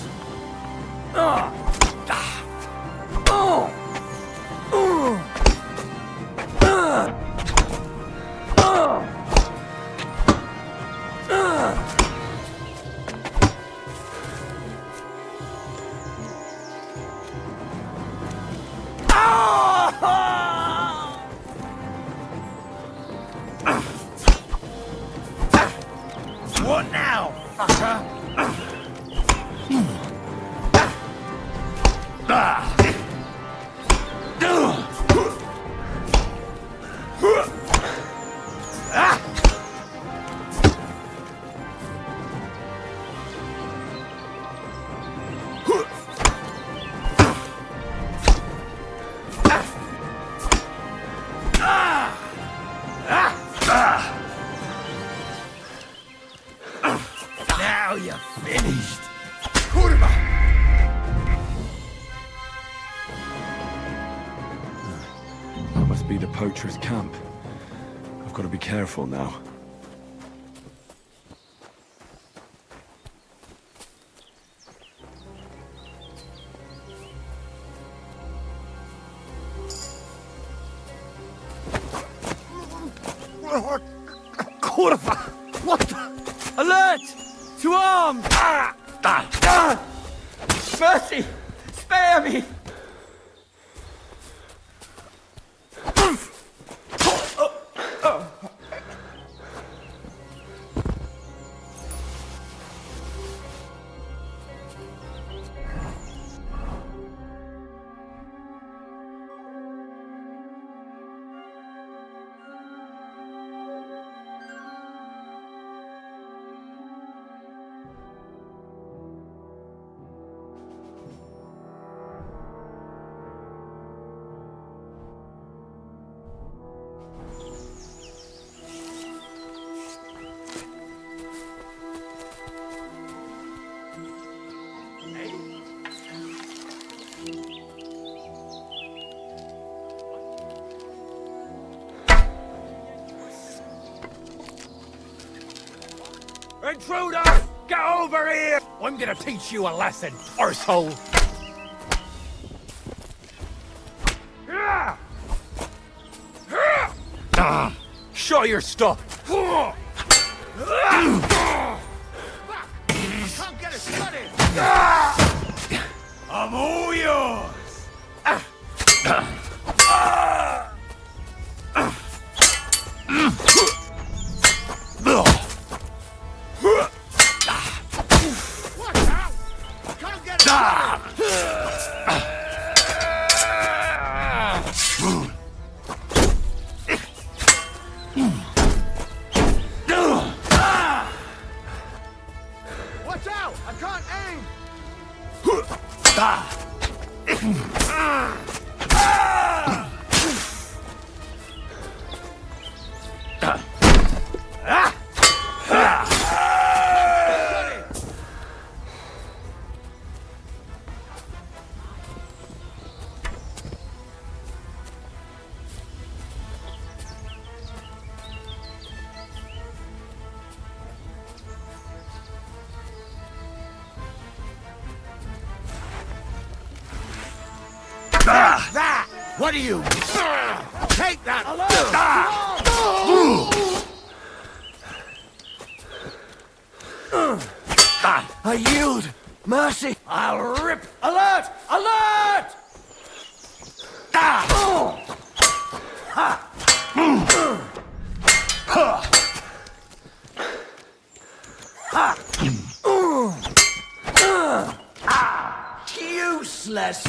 What now, fucker? Now you're finished. Kurva! That must be the poacher's camp. I've got to be careful now. Kurva! What the? Alert! To arms! Mercy! Spare me! Intruder! Get over here! I'm gonna teach you a lesson, arsehole! Show your stuff! I can't get a shot in! I'm all yours! Watch out! I can't aim! That! What are you? Take that! I yield! Mercy! I'll rip! Alert! Alert! Useless!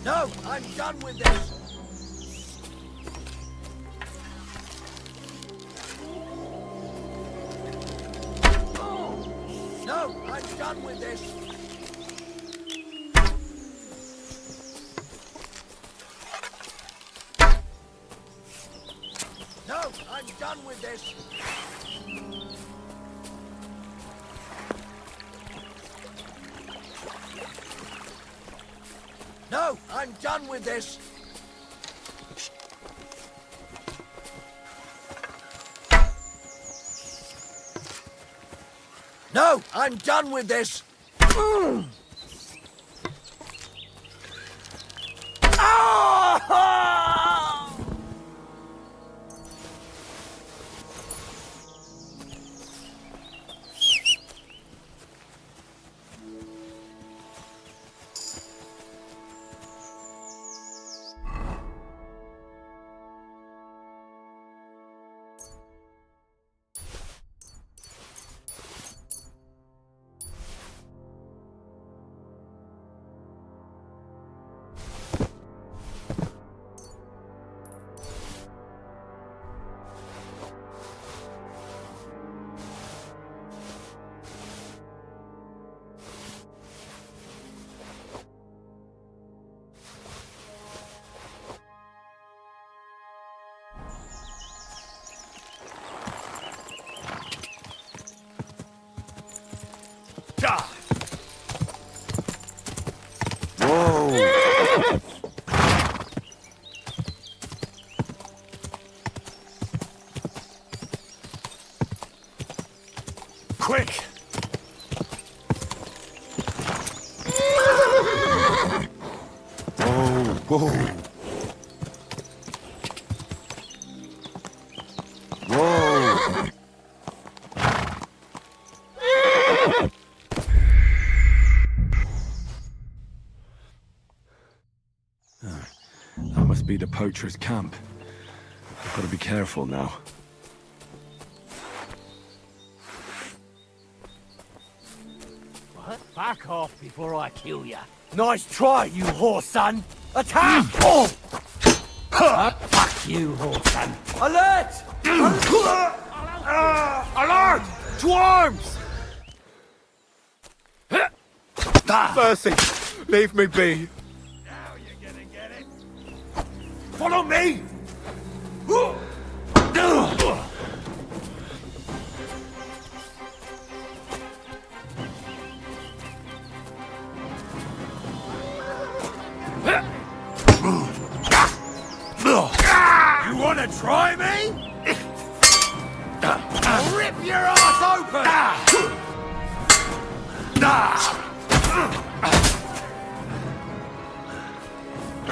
No, I'm done with this. No, I'm done with this. No, I'm done with this. No, I'm done with this. No, I'm done with this. Quick! Whoa! Whoa! That must be the poacher's camp. I've got to be careful now. What? Back off before I kill ya. Nice try, you whore son. Attack! Fuck you, whore son. Alert! Alert! To arms! Mercy! Leave me be. Now you're gonna get it. Follow me! You wanna try me? I'll rip your ass open!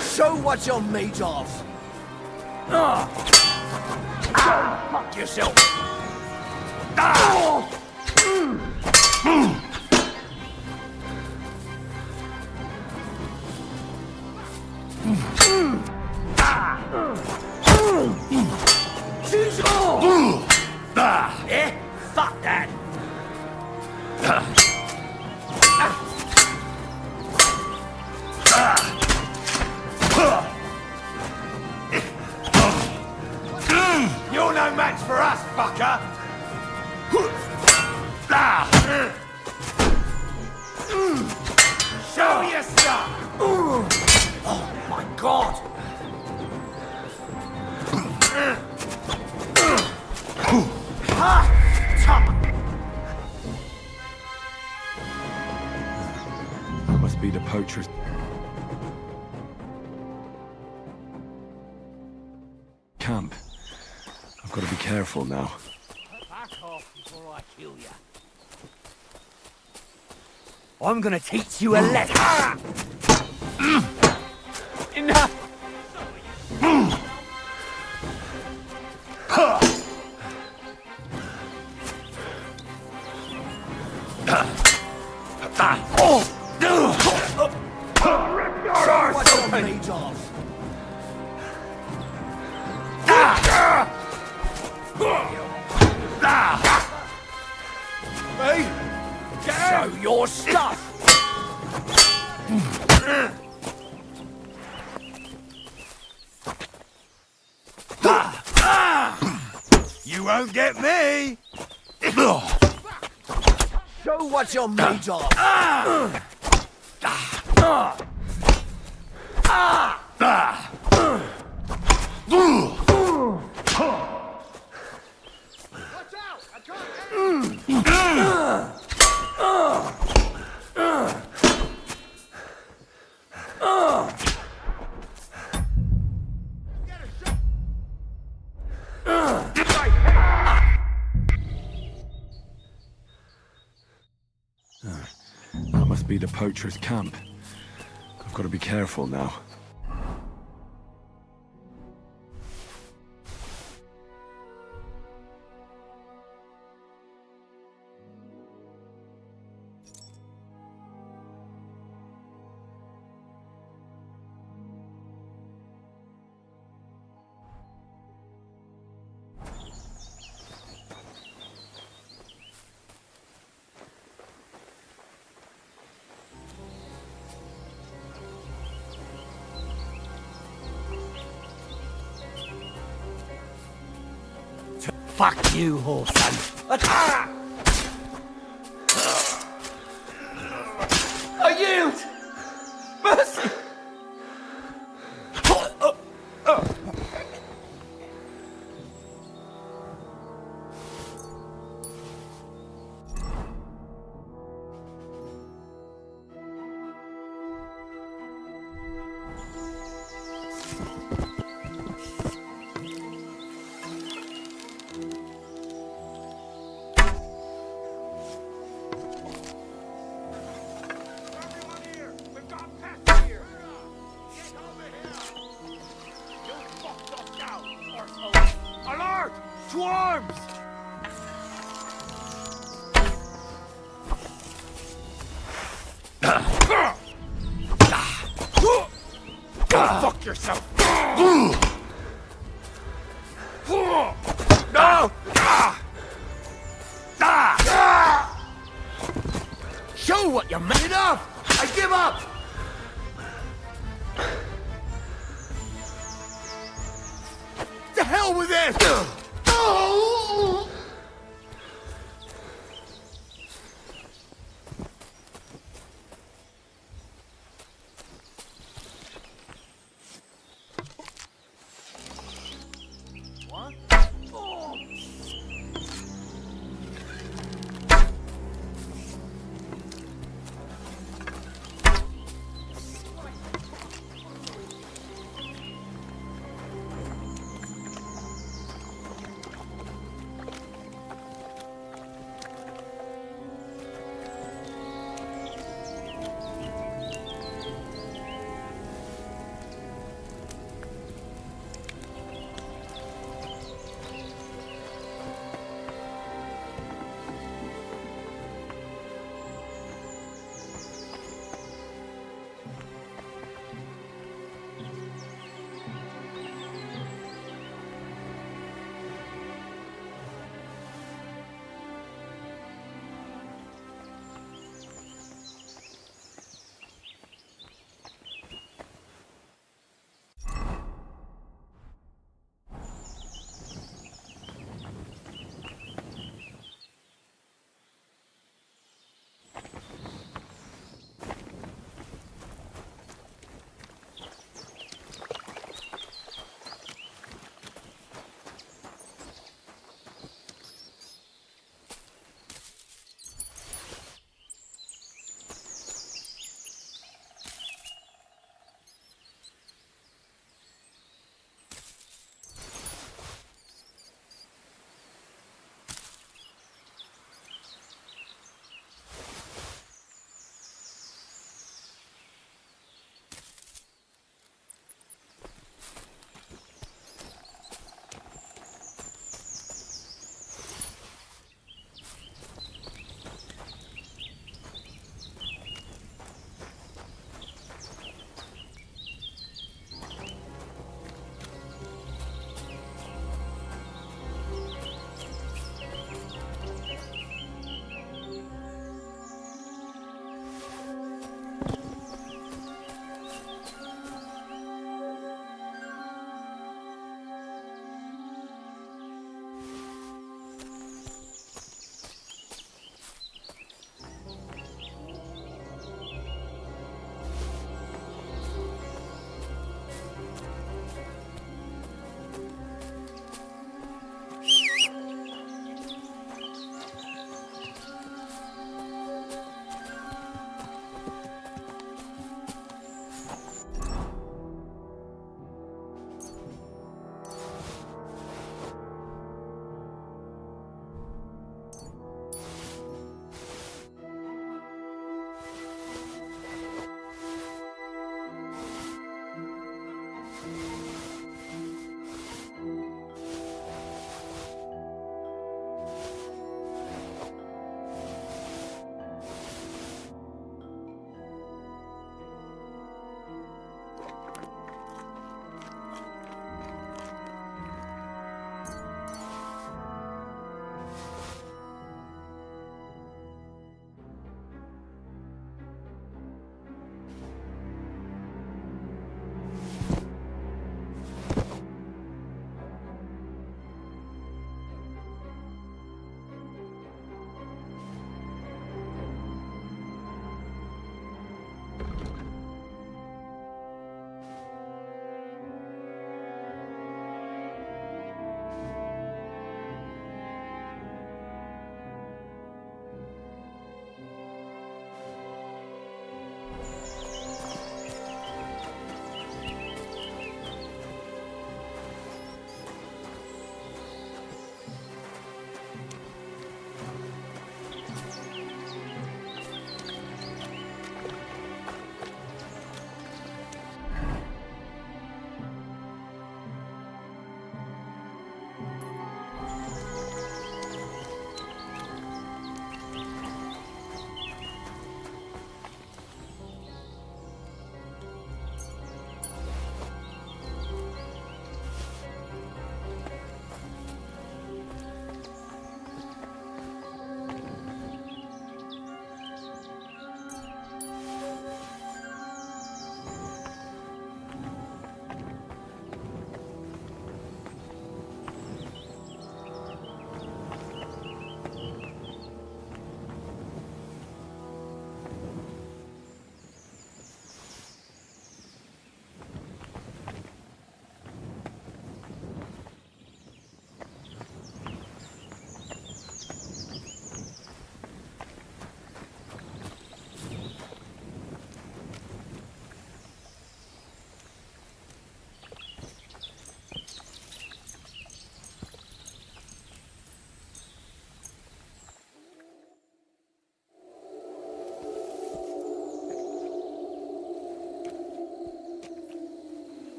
Show what you're made of! Fuck yourself! Eh? Fuck that! You're no match for us, fucker! Show your stuff! Oh my god! That must be the poachers. Camp. I've got to be careful now. Back off before I kill you. I'm gonna teach you a lesson. Enough! Show your stuff. You won't get me! Show what you're made of. That must be the poachers' camp. I've got to be careful now. Fuck you, whoreson. I yield! Mercy! Alert! To arms! Go fuck yourself! No! Show what you're made of! I give up! To hell with this!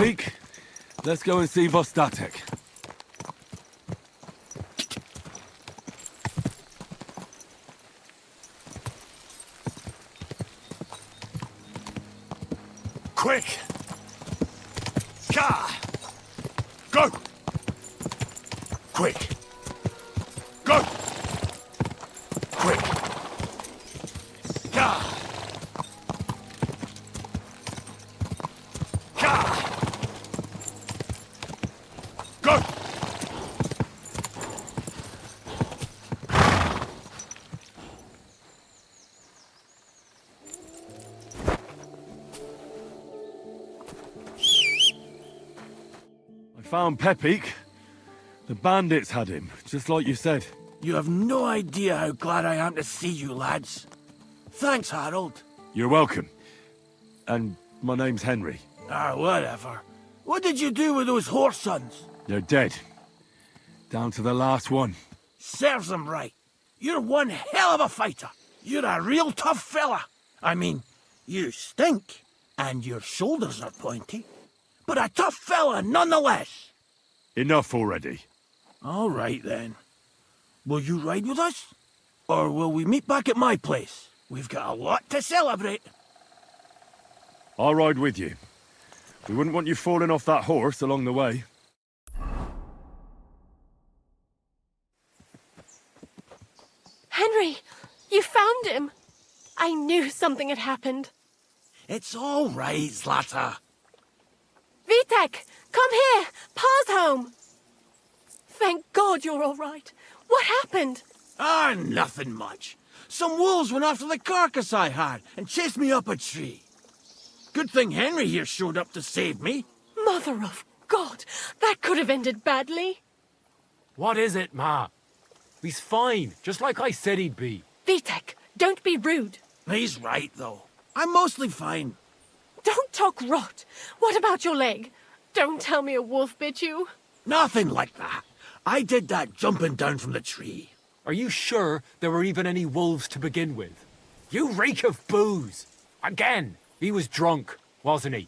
Pepik. Let's go and see Vostatek. Quick! Ka! Go! Quick! Go! Quick! Ka! Ka! Go! I found Pepik. The bandits had him, just like you said. You have no idea how glad I am to see you, lads. Thanks, Harold. You're welcome. And my name's Henry. Ah, whatever. What did you do with those horse sons? They're dead. Down to the last one. Serves them right. You're one hell of a fighter. You're a real tough fella. I mean, you stink, and your shoulders are pointy. But a tough fella nonetheless. Enough already. All right, then. Will you ride with us? Or will we meet back at my place? We've got a lot to celebrate. I'll ride with you. We wouldn't want you falling off that horse along the way. Henry, you found him. I knew something had happened. It's all right, Zlata. Vitek, come here. Pa's home. Thank God you're all right. What happened? Ah, nothing much. Some wolves went after the carcass I had and chased me up a tree. Good thing Henry here showed up to save me. Mother of God, that could have ended badly. What is it, Ma? He's fine, just like I said he'd be. Vitek, don't be rude. He's right, though. I'm mostly fine. Don't talk rot. What about your leg? Don't tell me a wolf bit you. Nothing like that. I did that jumping down from the tree. Are you sure there were even any wolves to begin with? You reek of booze! Again, he was drunk, wasn't he?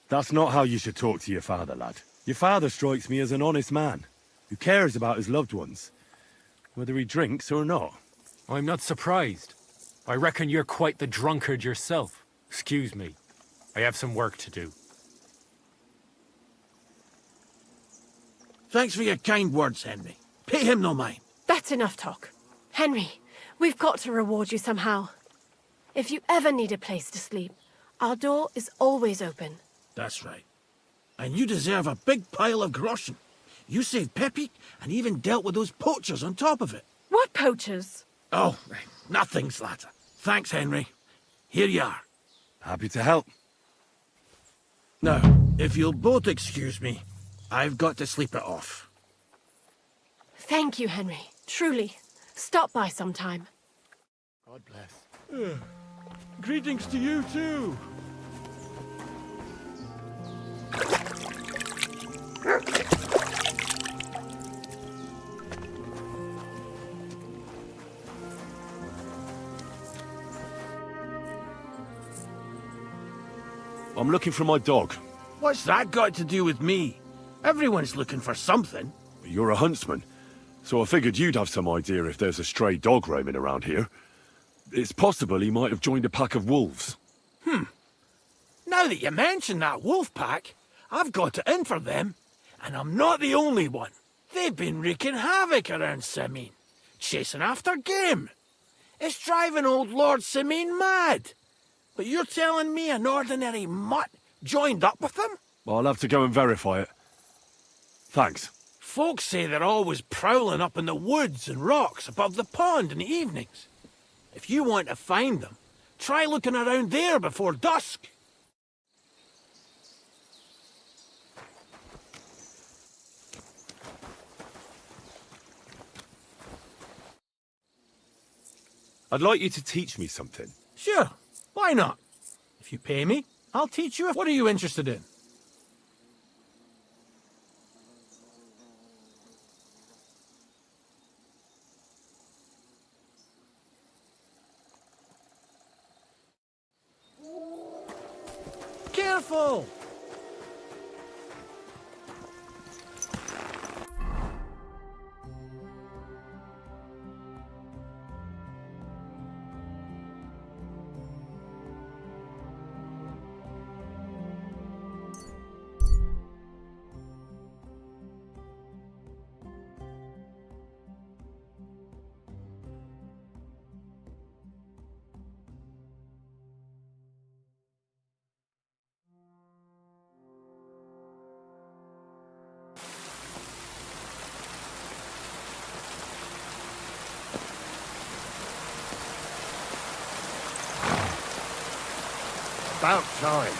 That's not how you should talk to your father, lad. Your father strikes me as an honest man, who cares about his loved ones, whether he drinks or not. I'm not surprised. I reckon you're quite the drunkard yourself. Excuse me. I have some work to do. Thanks for your kind words, Henry. Pay him no mind. That's enough talk. Henry, we've got to reward you somehow. If you ever need a place to sleep, our door is always open. That's right. And you deserve a big pile of groschen. You saved Pepik and even dealt with those poachers on top of it. What poachers? Oh, nothing, Zlata. Thanks, Henry. Here you are. Happy to help. Now, if you'll both excuse me, I've got to sleep it off. Thank you, Henry. Truly. Stop by sometime. God bless. Greetings to you, too. I'm looking for my dog. What's that got to do with me? Everyone's looking for something. You're a huntsman, so I figured you'd have some idea if there's a stray dog roaming around here. It's possible he might have joined a pack of wolves. Now that you mention that wolf pack, I've got it in for them. And I'm not the only one. They've been wreaking havoc around Simene, chasing after game. It's driving old Lord Simene mad. But you're telling me an ordinary mutt joined up with them? I'll have to go and verify it. Thanks. Folks say they're always prowling up in the woods and rocks above the pond in the evenings. If you want to find them, try looking around there before dusk. I'd like you to teach me something. Sure, why not? If you pay me, I'll teach you. What are you interested in? careful! About time.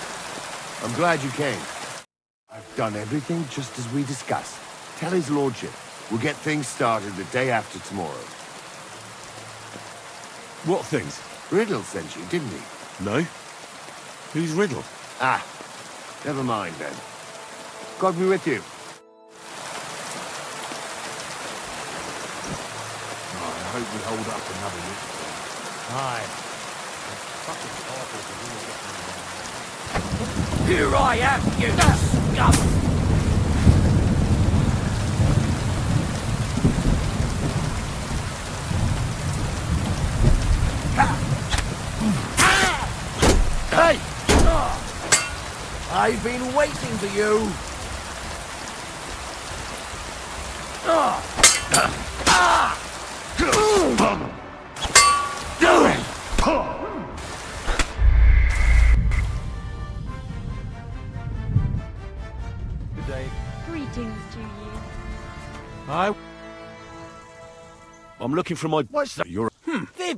I'm glad you came. I've done everything just as we discussed. Tell his lordship. We'll get things started the day after tomorrow. What things? Riddle sent you, didn't he? No. Who's Riddle? Ah, never mind then. God be with you. Oh, I hope we hold up another minute. Aye. Here I am, you scum! Hey! I've been waiting for you. Good day. Greetings to you. I'm looking for my... What's that? You're...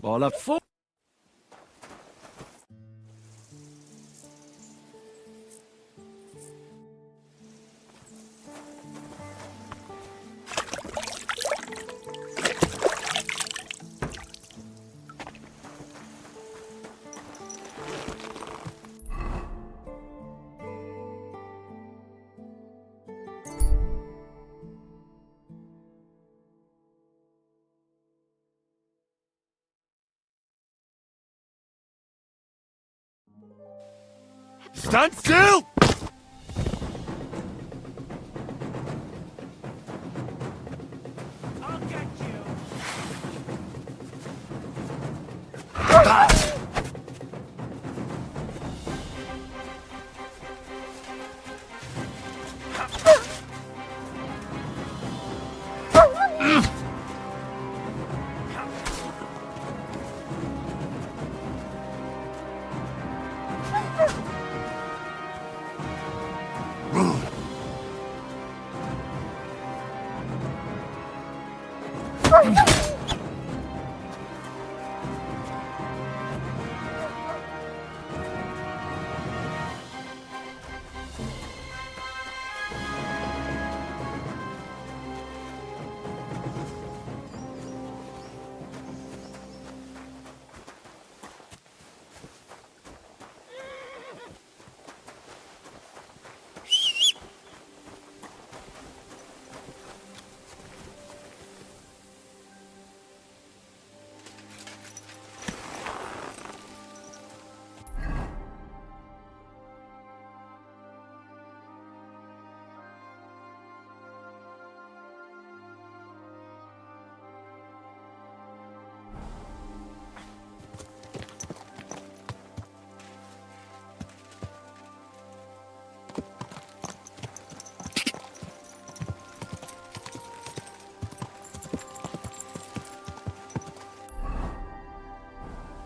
I'll have four. Stand still! I'll get you!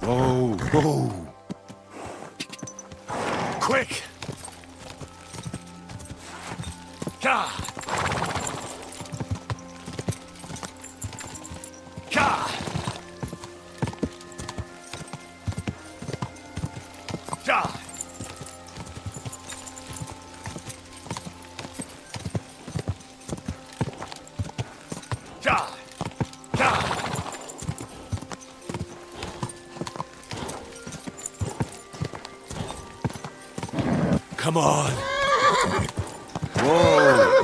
Whoa, whoa. Quick! Ka! Ka! Ka! Ka! Ka! Come on. Whoa!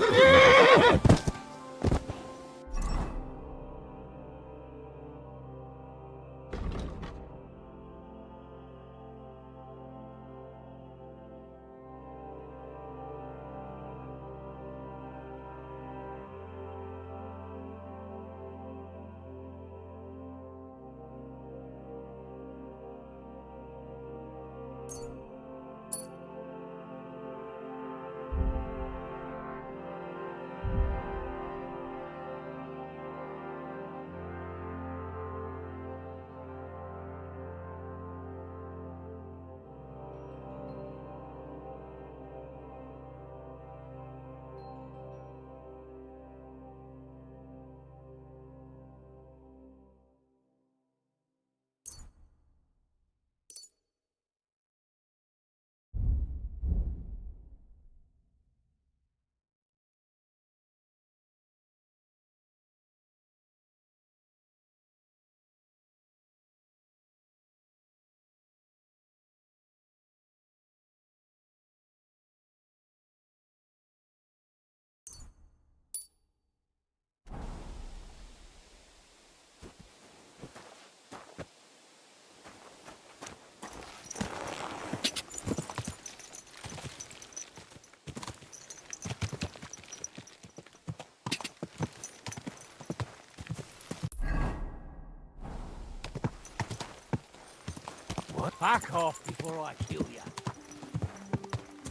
Back off before I kill ya.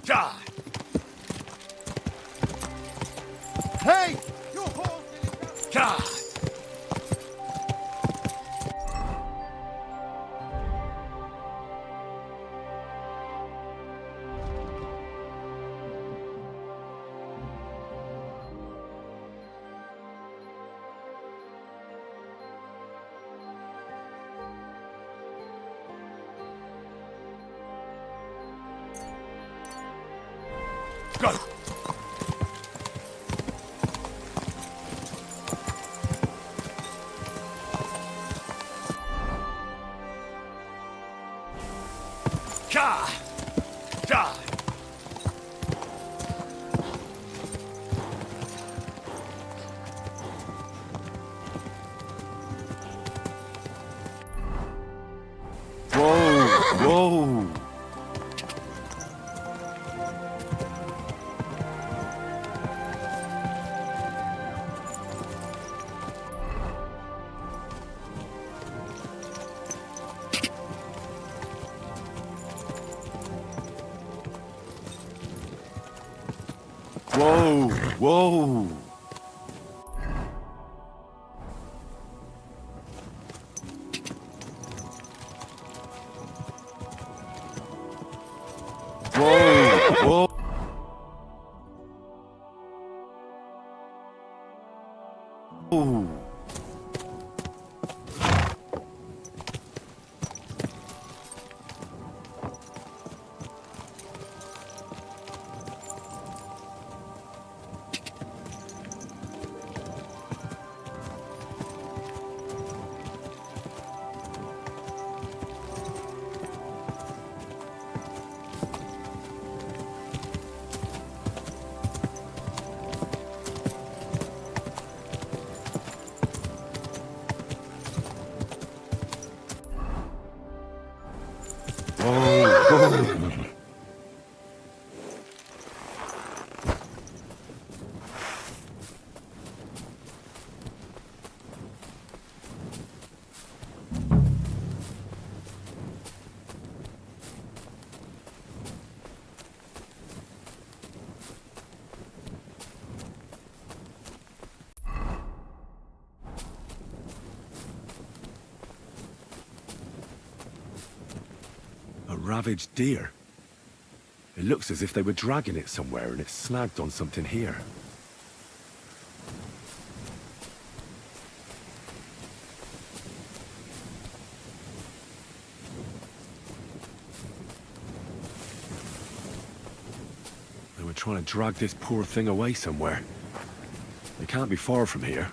Die! Hey! Your horse! Die! Go! Ka! Die! Whoa! Whoa! Whoa! Whoa! Whoa! Whoa! Ooh. A ravaged deer. It looks as if they were dragging it somewhere and it snagged on something here. They were trying to drag this poor thing away somewhere. They can't be far from here.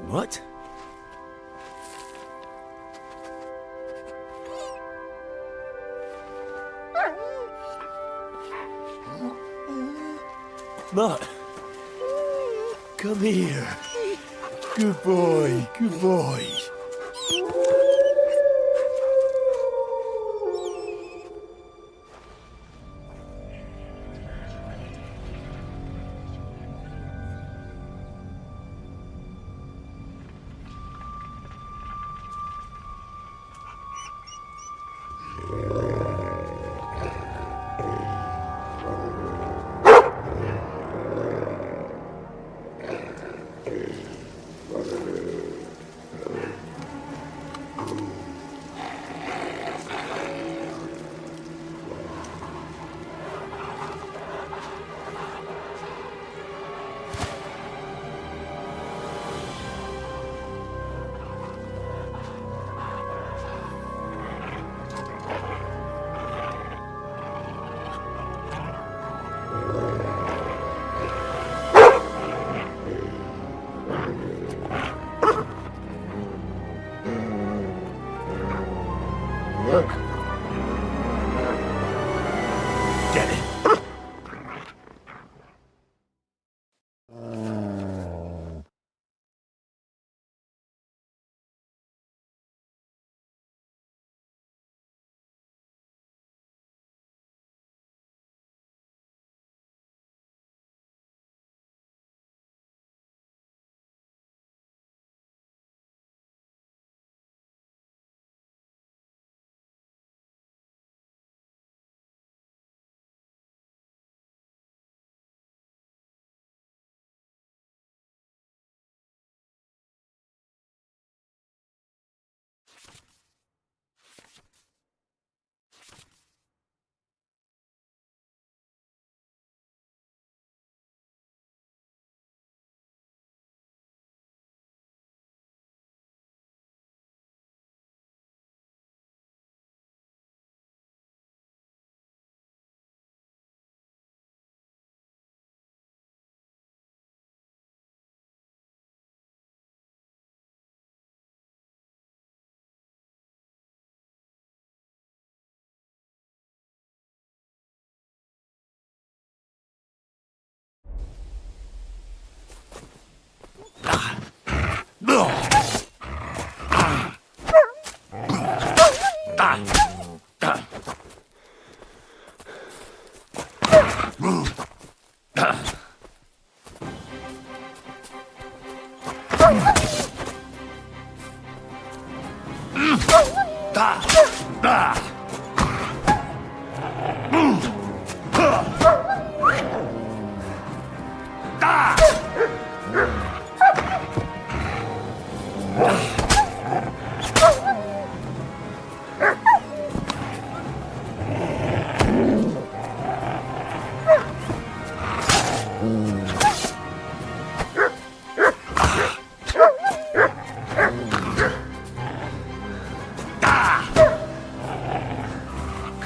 What? Mutt, come here. Good boy, good boy. Get it.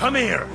Come here!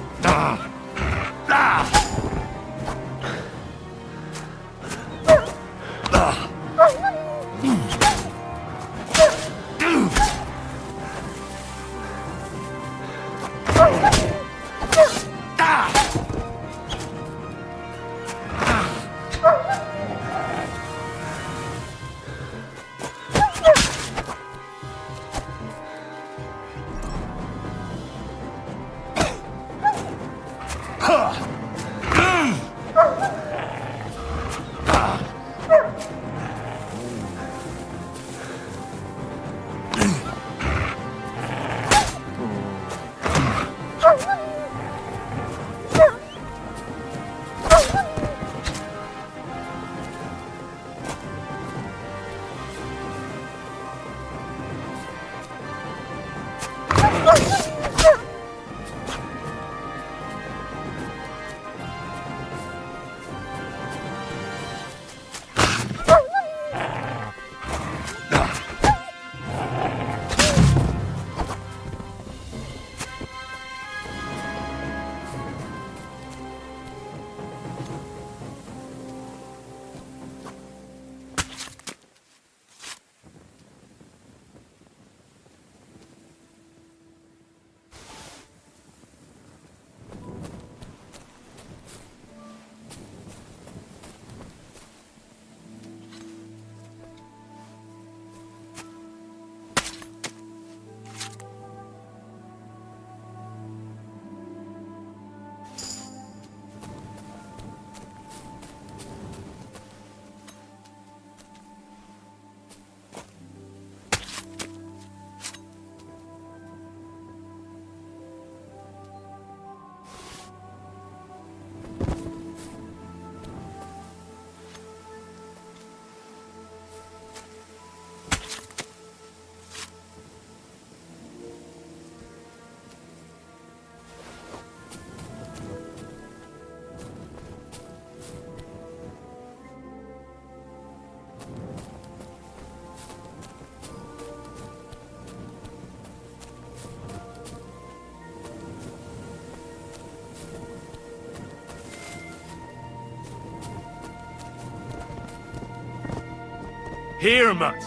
Here, Mutt.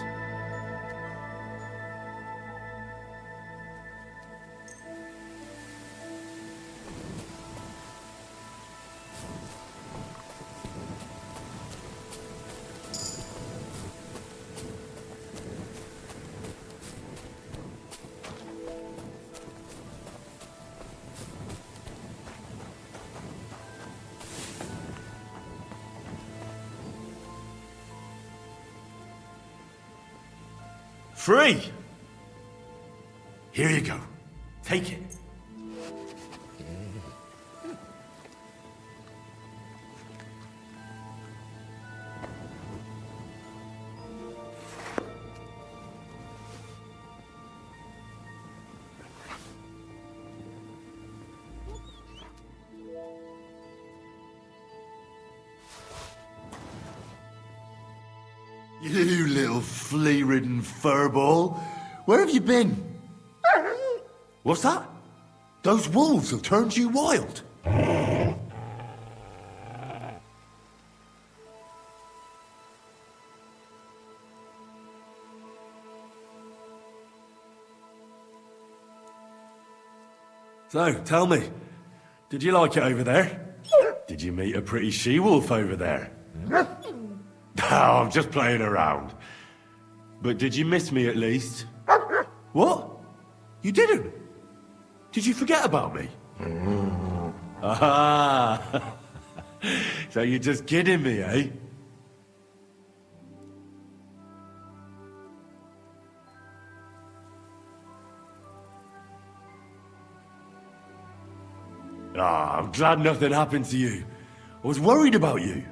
Free! Here you go. Take it. You little flea-ridden furball. Where have you been? What's that? Those wolves have turned you wild. So, tell me, did you like it over there? Did you meet a pretty she-wolf over there? Oh, I'm just playing around. But did you miss me at least? What? You didn't? Did you forget about me? Ah! So you're just kidding me, eh? Ah, I'm glad nothing happened to you. I was worried about you.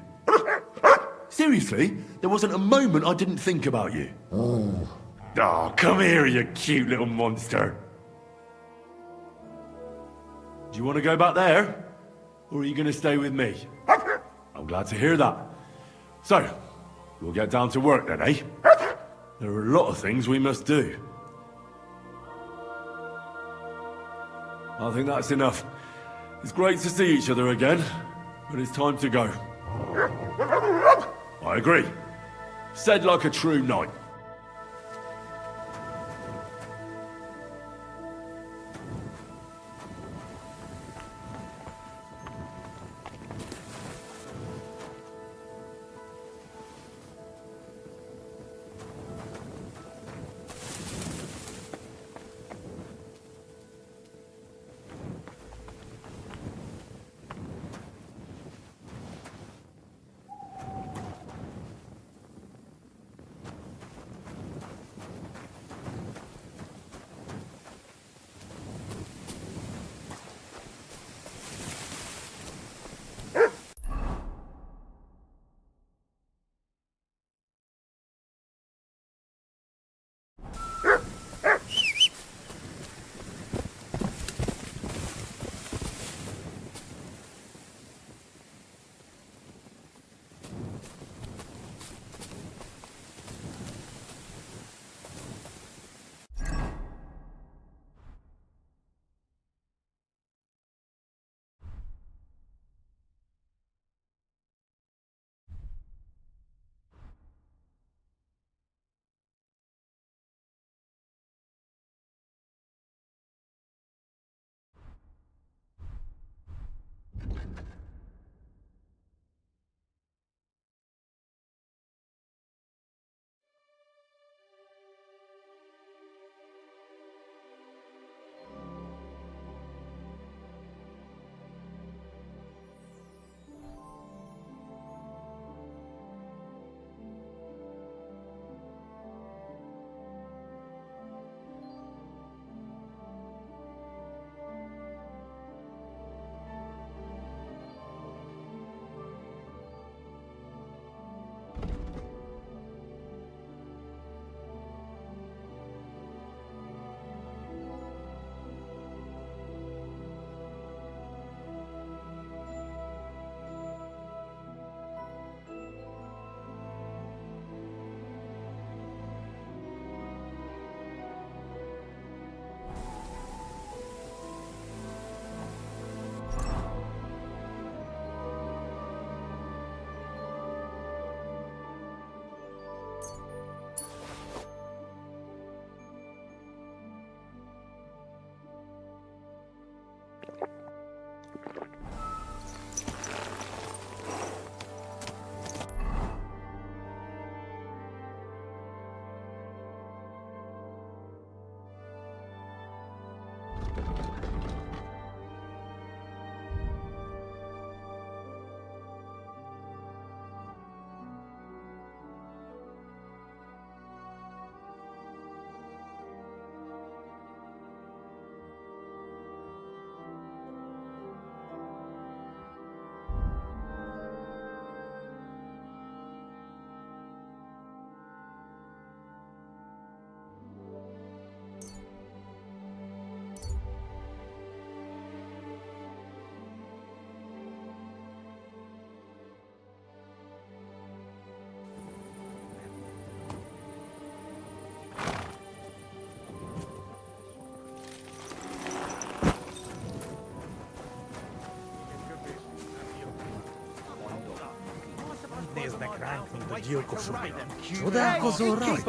Seriously, there wasn't a moment I didn't think about you. Oh, come here, you cute little monster. Do you want to go back there? Or are you going to stay with me? I'm glad to hear that. So, we'll get down to work then, eh? There are a lot of things we must do. I think that's enough. It's great to see each other again, but it's time to go. I agree. Said like a true knight.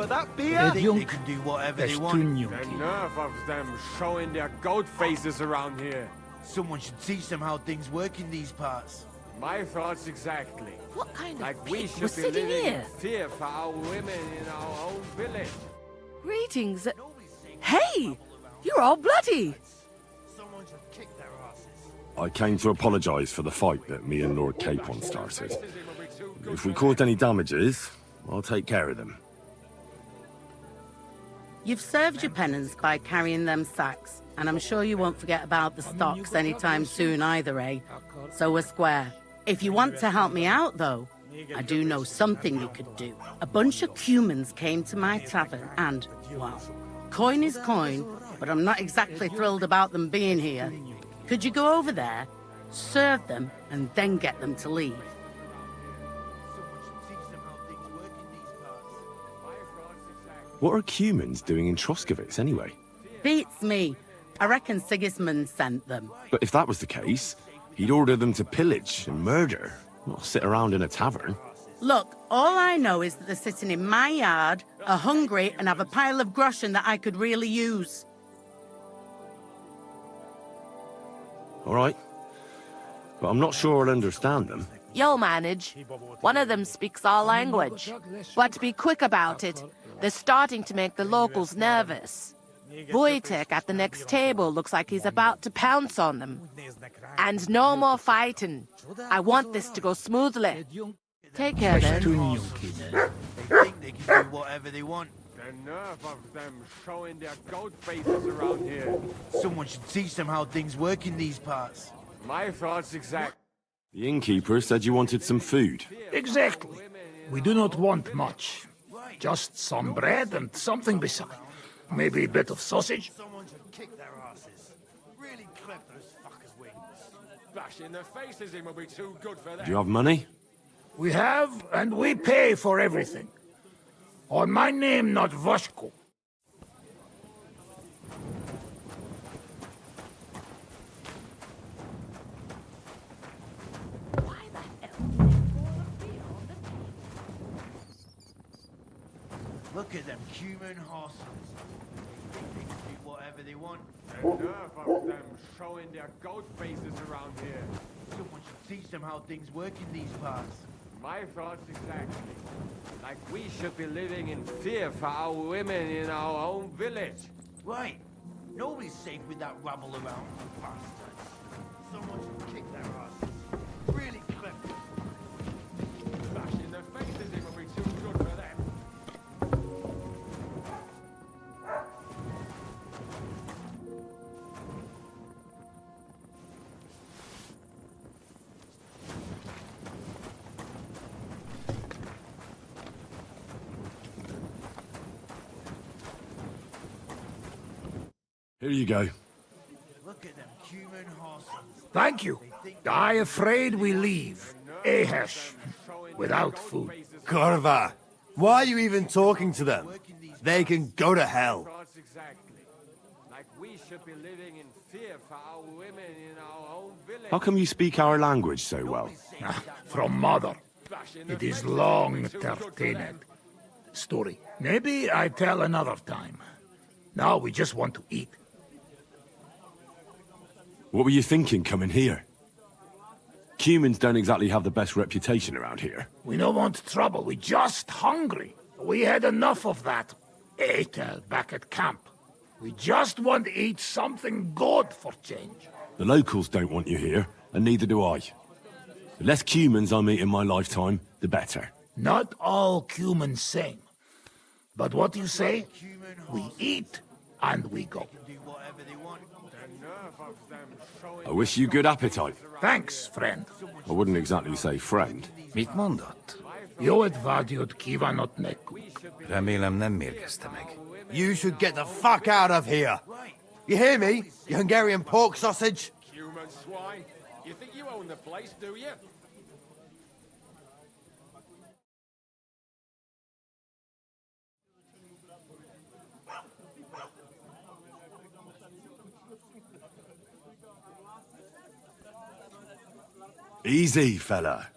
that beer? They can do whatever they want. The nerve of them showing their goat faces around here. Someone should teach them how things work in these parts. My thoughts exactly. What kind of Like we pig should was be sitting living here? in fear for our women in our own village. Greetings. Hey! You're all bloody! Someone should kick their asses. I came to apologise for the fight that me and Lord Capon started. If we caused any damages, I'll take care of them. You've served your penance by carrying them sacks, and I'm sure you won't forget about the stocks anytime soon either, eh? So we're square. If you want to help me out, though, I do know something you could do. A bunch of humans came to my tavern and, well, coin is coin, but I'm not exactly thrilled about them being here. Could you go over there, serve them, and then get them to leave? What are humans doing in Troskovitz anyway? Beats me. I reckon Sigismund sent them. But if that was the case, he'd order them to pillage and murder, not sit around in a tavern. Look, all I know is that they're sitting in my yard, are hungry, and have a pile of groschen that I could really use. All right. But I'm not sure I'll understand them. You'll manage. One of them speaks our language. But be quick about it. They're starting to make the locals nervous. Wojtek at the next table looks like he's about to pounce on them. And no more fighting. I want this to go smoothly. Take care then. They think they can do whatever they want. The nerve of them showing their goat faces around here. Someone should teach them how things work in these parts. My thoughts exact. The innkeeper said you wanted some food. Exactly. We do not want much. Just some bread and something beside. Maybe a bit of sausage. Someone should kick their asses. Really clip those fuckers' wings. Bashing their faces in will be too good for them. Do you have money? We have, and we pay for everything. On my name, not Voshko. Look at them human horses. They think they can do whatever they want. The nerve of them showing their goat faces around here. Someone should teach them how things work in these parts. My thoughts exactly. Like we should be living in fear for our women in our own village. Right. Nobody's safe with that rabble around, bastards. Someone should kick their asses. Really clip them. Bashing their faces in will be too good for them. Here you go. Look at them human horses. Thank you. I afraid we leave. Ahesh. Without food. Korva, why are you even talking to them? They can go to hell. Thoughts exactly. Like we should be living in fear for our women in our own village. How come you speak our language so well? From mother. It is long, Tertined. Story. Maybe I tell another time. Now we just want to eat. What were you thinking coming here? Humans don't exactly have the best reputation around here. We don't want trouble. We just hungry. We had enough of that etel back at camp. We just want to eat something good for change. The locals don't want you here, and neither do I. The less humans I meet in my lifetime, the better. Not all humans same. But what you say? We eat and we go. I wish you good appetite. Thanks, friend. I wouldn't exactly say friend. Mit mondott? Jót vágyott kívánott nekünk. Remélem nem mérgezte meg. You should get the fuck out of here. You hear me, you Hungarian pork sausage? Human swine. You think you own the place, do you? Easy, fella.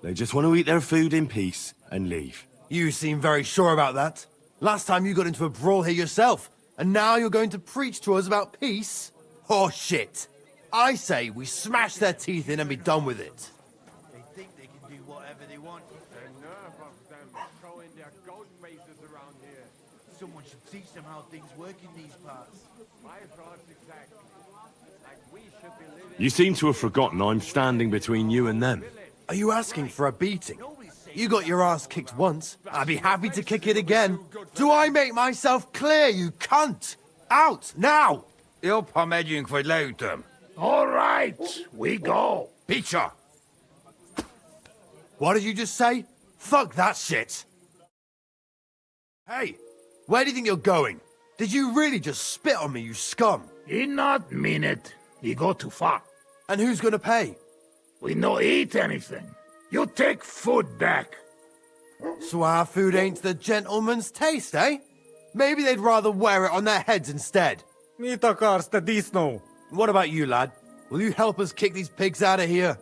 They just want to eat their food in peace and leave. You seem very sure about that. Last time you got into a brawl here yourself, and now you're going to preach to us about peace? Oh shit. I say we smash their teeth in and be done with it. They think they can do whatever they want. The nerve of them throwing their goat races around here. Someone should teach them how things work in these parts. My thoughts exactly. Like we should be living... You seem to have forgotten I'm standing between you and them. Are you asking for a beating? You got your ass kicked once. I'd be happy to kick it again. Do I make myself clear, you cunt? Out, now! Jobb har megyünk, vagy leütöm. All right, we go. Picsa! What did you just say? Fuck that shit! Hey, where do you think you're going? Did you really just spit on me, you scum? He not mean it. He go too far. And who's gonna pay? We no eat anything. You take food back. So our food ain't the gentleman's taste, eh? Maybe they'd rather wear it on their heads instead. What about you, lad? Will you help us kick these pigs out of here?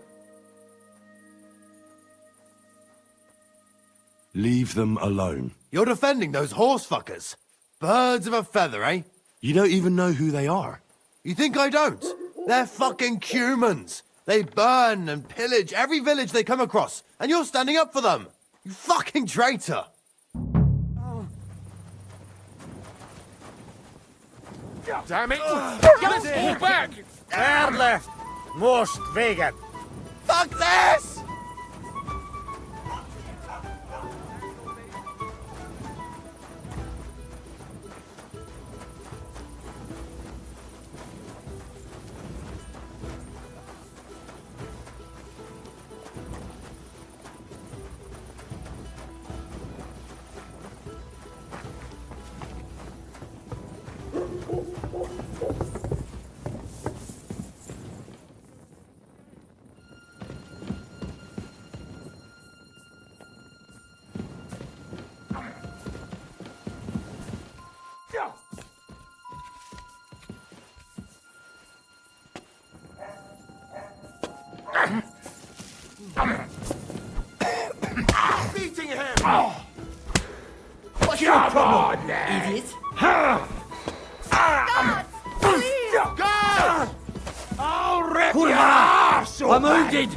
Leave them alone. You're defending those horse fuckers. Birds of a feather, eh? You don't even know who they are. You think I don't? They're fucking humans. They burn and pillage every village they come across, and you're standing up for them. You fucking traitor. Damn it! Let's fall back! Ärle! Most vegan! Fuck this! Beating him! What's your problem, idiot? God! I'll rip your arse open! I'm wounded!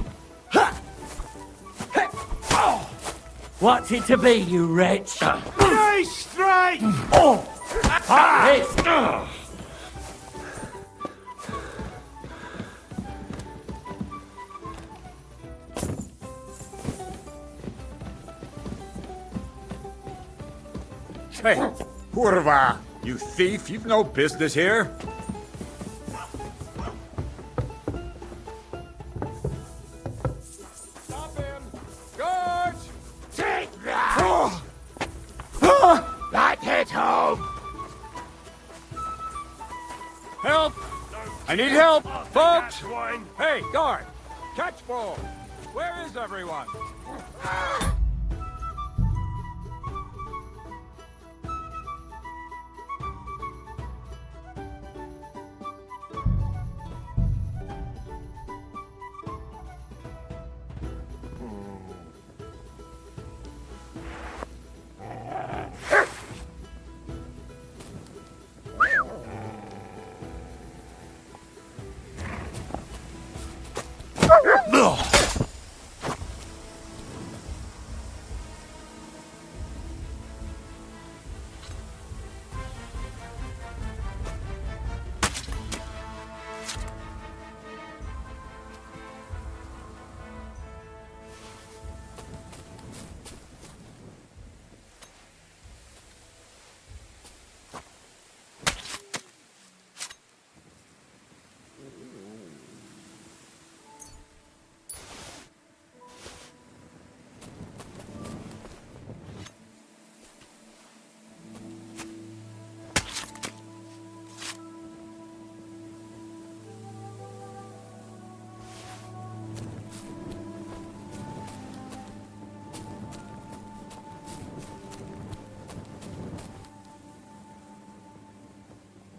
What's it to be, you wretch? Nice strike! Oh! Hot Hey, Kurva! You thief, you've no business here. Stop him! Guards! Take that! That hit home! Help! I need help, folks! Hey, guard! Catch ball! Where is everyone?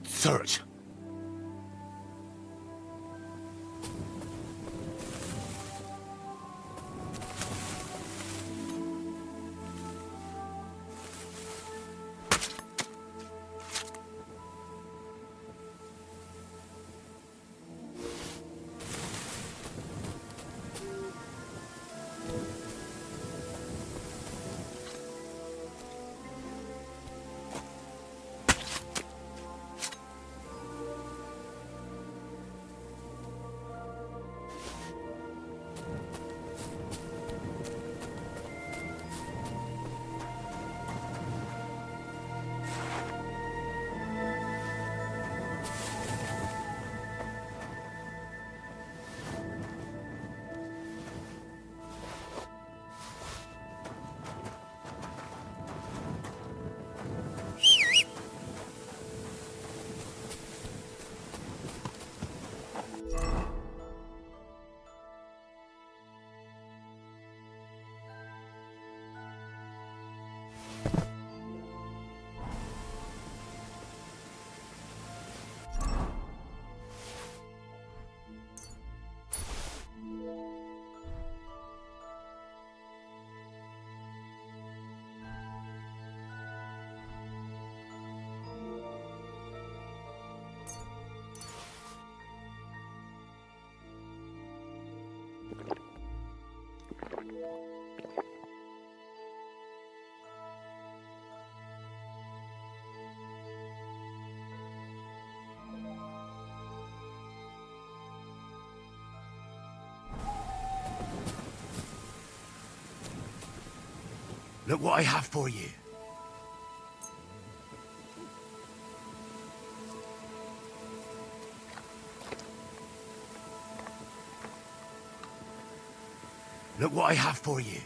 Search. Look what I have for you. Look what I have for you.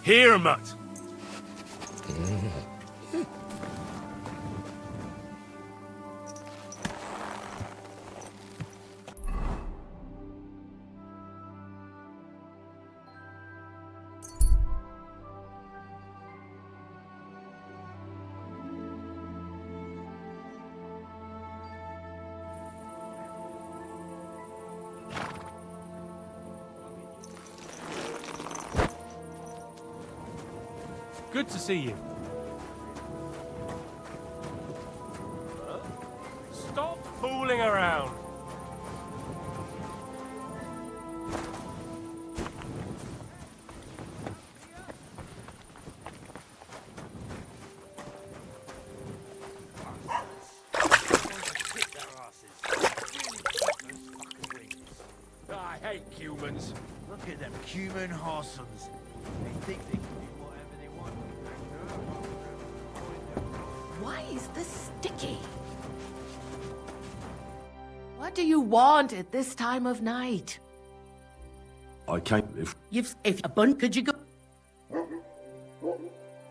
Here, Mutt. Good to see you. Stop fooling around. I hate humans. Look at them human horsons. They think they can do whatever they want. Why is this sticky? What do you want at this time of night? I came if... If a bun, could you go?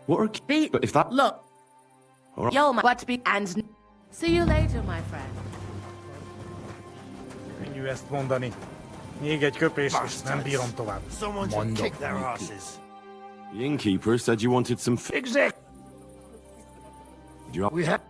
What are... Beat. But if that... Look. All right. Yo, what be... And... See you later, my friend. Könnyű ezt mondani. Még egy köpés, és nem bírom tovább. Someone should kick their asses. The innkeeper said you wanted some... Exact. Do you... We have...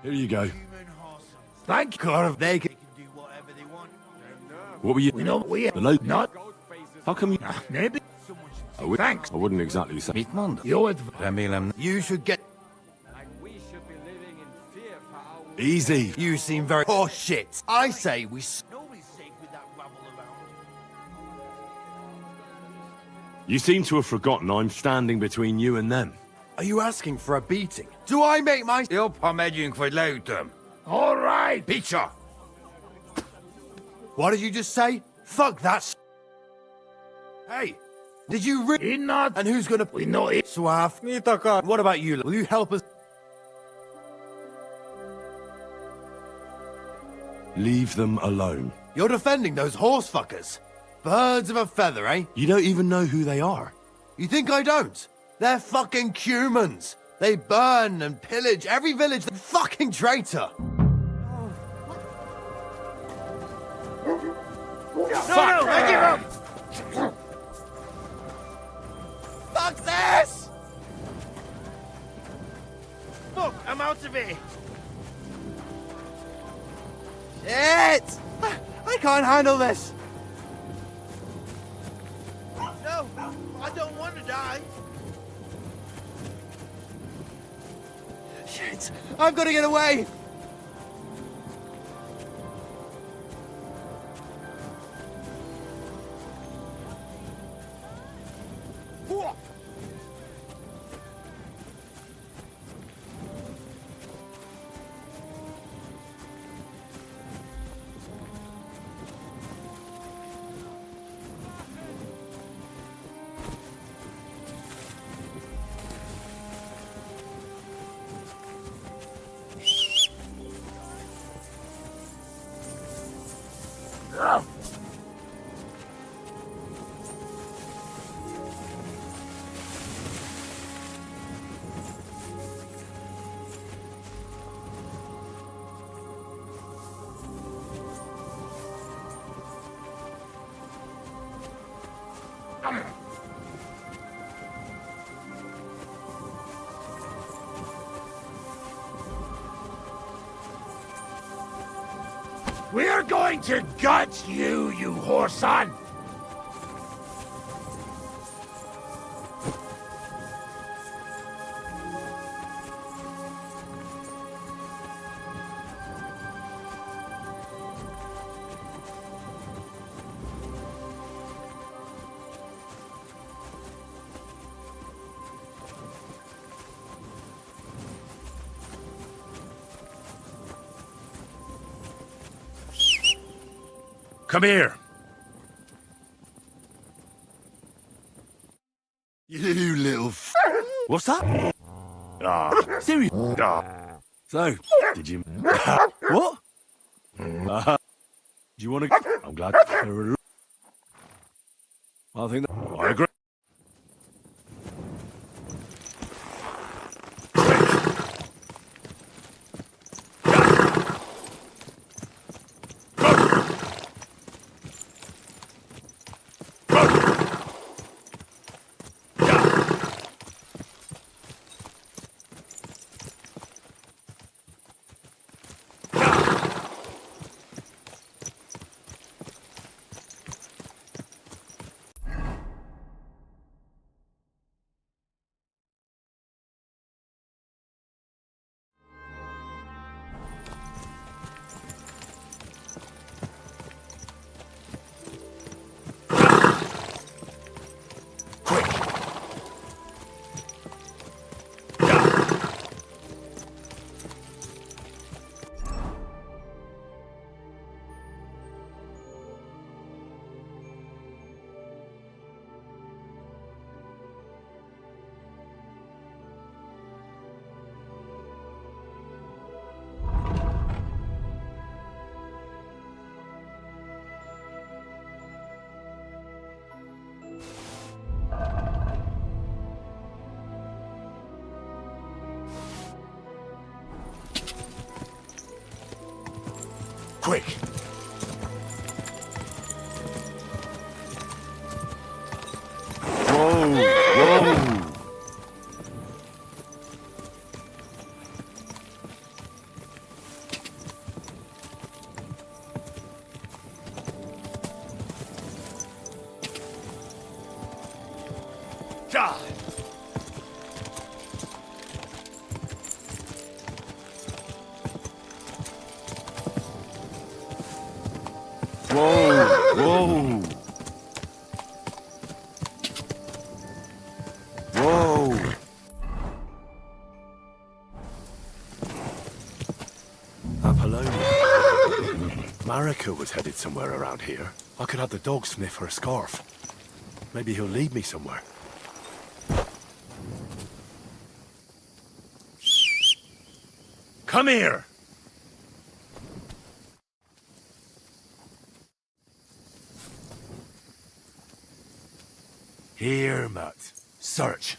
Here you go. Thank God they can do whatever they want. What were you... We know we The local... not. How come you... Maybe. Thanks. I wouldn't exactly say... You should get... Easy. You seem very... Oh, shit. I say we... Nobody's safe with that rabble around. You seem to have forgotten I'm standing between you and them. Are you asking for a beating? Do I make my... Jobb, ha megyünk, vagy leütöm. All right. Picsa! What did you just say? Fuck that... Hey, did you really... Not... And who's gonna... We know it. Suave. What about you? Will you help us? Leave them alone. You're defending those horse fuckers. Birds of a feather, eh? You don't even know who they are. You think I don't? They're fucking humans. They burn and pillage every village. Fucking traitor. No, I give up. Fuck this! Fuck, I'm out of here. Shit! I can't handle this. No, I don't want to die. Shit! I've got to get away! We're going to gut you, you whoreson! Come here. You little What's that? serious. So, did you... What? Do you want to... I'm glad... I think that... I agree. Quick. Whoa, whoa. God. Whoa, whoa. Whoa. Apollonia. Marika was headed somewhere around here. I could have the dog sniff her scarf. Maybe he'll lead me somewhere. Come here! Here, Mutt. Search.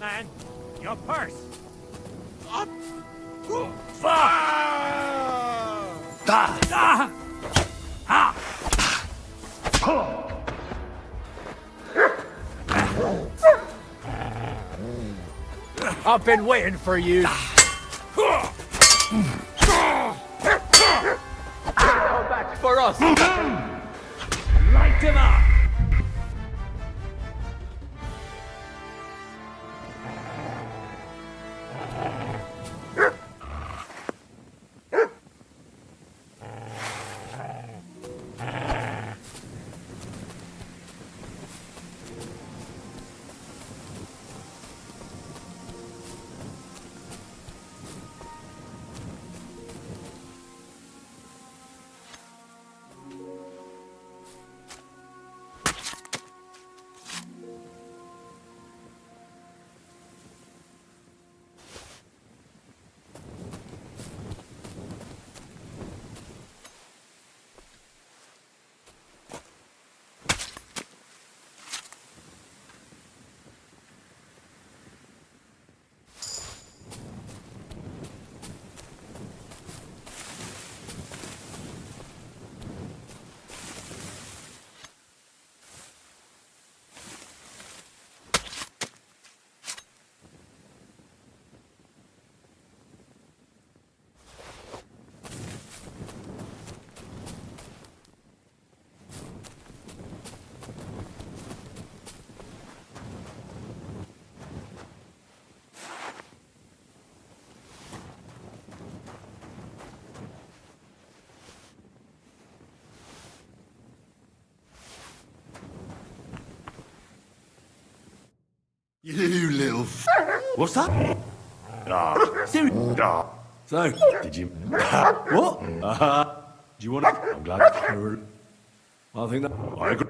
man. Your purse. Up. I've been waiting for you. Back for us. Light him up. You little What's that? So, did you... what? Do you want to... I'm glad... I think that... I agree.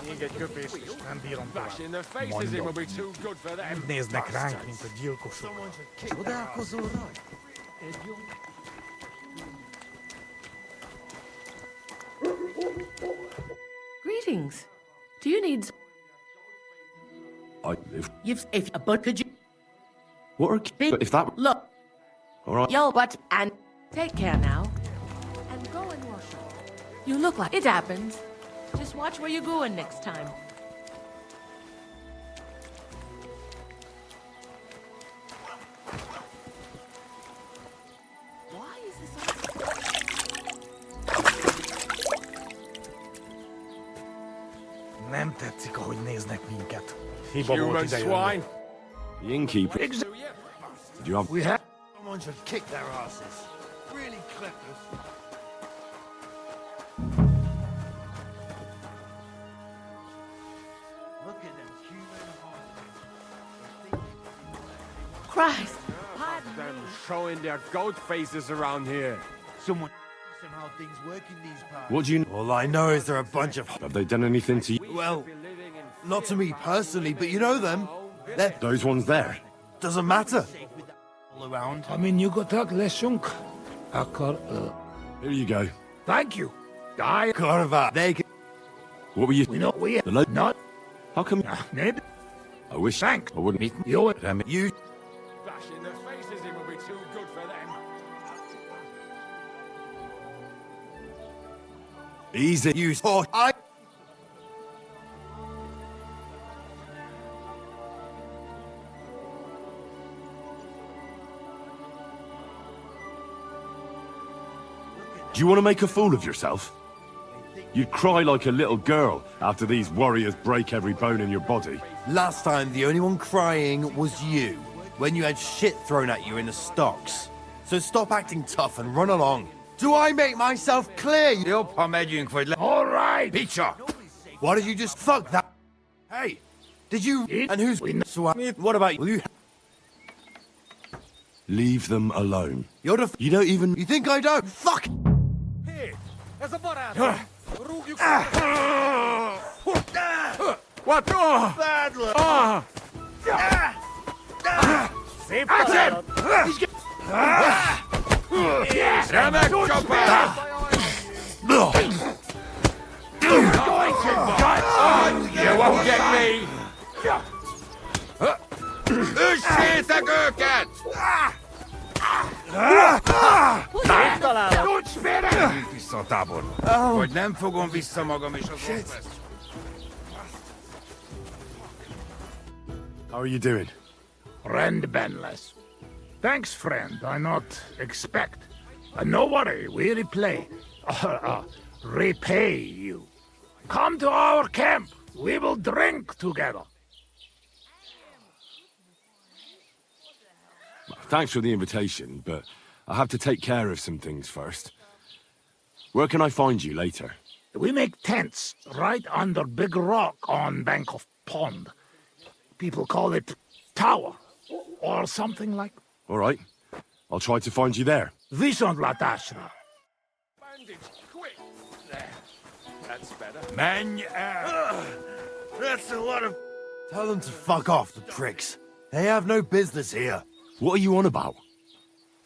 Még egy köpés, és nem bírom tovább. Mondom. Úgy néznek ránk, mint a gyilkosok. Csodálkozol rajta? Greetings. Do you need... If a but could you... What are... If that... Look. All right. Yo, but... And take care now. And go and wash up. You look like... It happens. Just watch where you're going next time. Why is Nem tetszik, ahogy néznek minket. Hiba volt Human ide swine. The innkeeper. Did you have... We have... Someone should kick their asses. Really clip us. Look at them human hearts. Christ! Them showing their goat faces around here. Someone how things work in these parts. What do you... All I know is they're a bunch of... Have they done anything to you? Well, not to me personally, but you know them. They're... Those ones there? Doesn't matter. All around. I mean, you got that lesunk. Here you go. Thank you. Die. Corva. They can... What were you... We know we The not. How come... Maybe. I wish... Thank. I wouldn't... You. You... Bashing their faces in would be too good for them. Easy. You thought I... Do you want to make a fool of yourself? You'd cry like a little girl after these warriors break every bone in your body. Last time, the only one crying was you, when you had shit thrown at you in the stocks. So stop acting tough and run along. Do I make myself clear? All right. Peacher! Why did you just fuck that? Hey! Did you... And who's... What about you? Leave them alone. You're the... You don't even... You think I don't? Fuck! Here, there's a butt out. What? Bad luck. You won't get me. Üssétek őket! Menjünk vissza a táborba. Vagy nem fogom vissza magam és az orvesz. How are you doing? Rendbenless. Thanks, friend. I not expect. No worry, we repay you. Come to our camp. We will drink together. Thanks for the invitation, but I have to take care of some things first. Where can I find you later? We make tents right under big rock on bank of pond. People call it tower or something like. All right. I'll try to find you there. Vison Latashna. Bandage, quick. There. That's better. Menj el! That's a lot of... Tell them to fuck off, the pricks. They have no business here. What are you on about?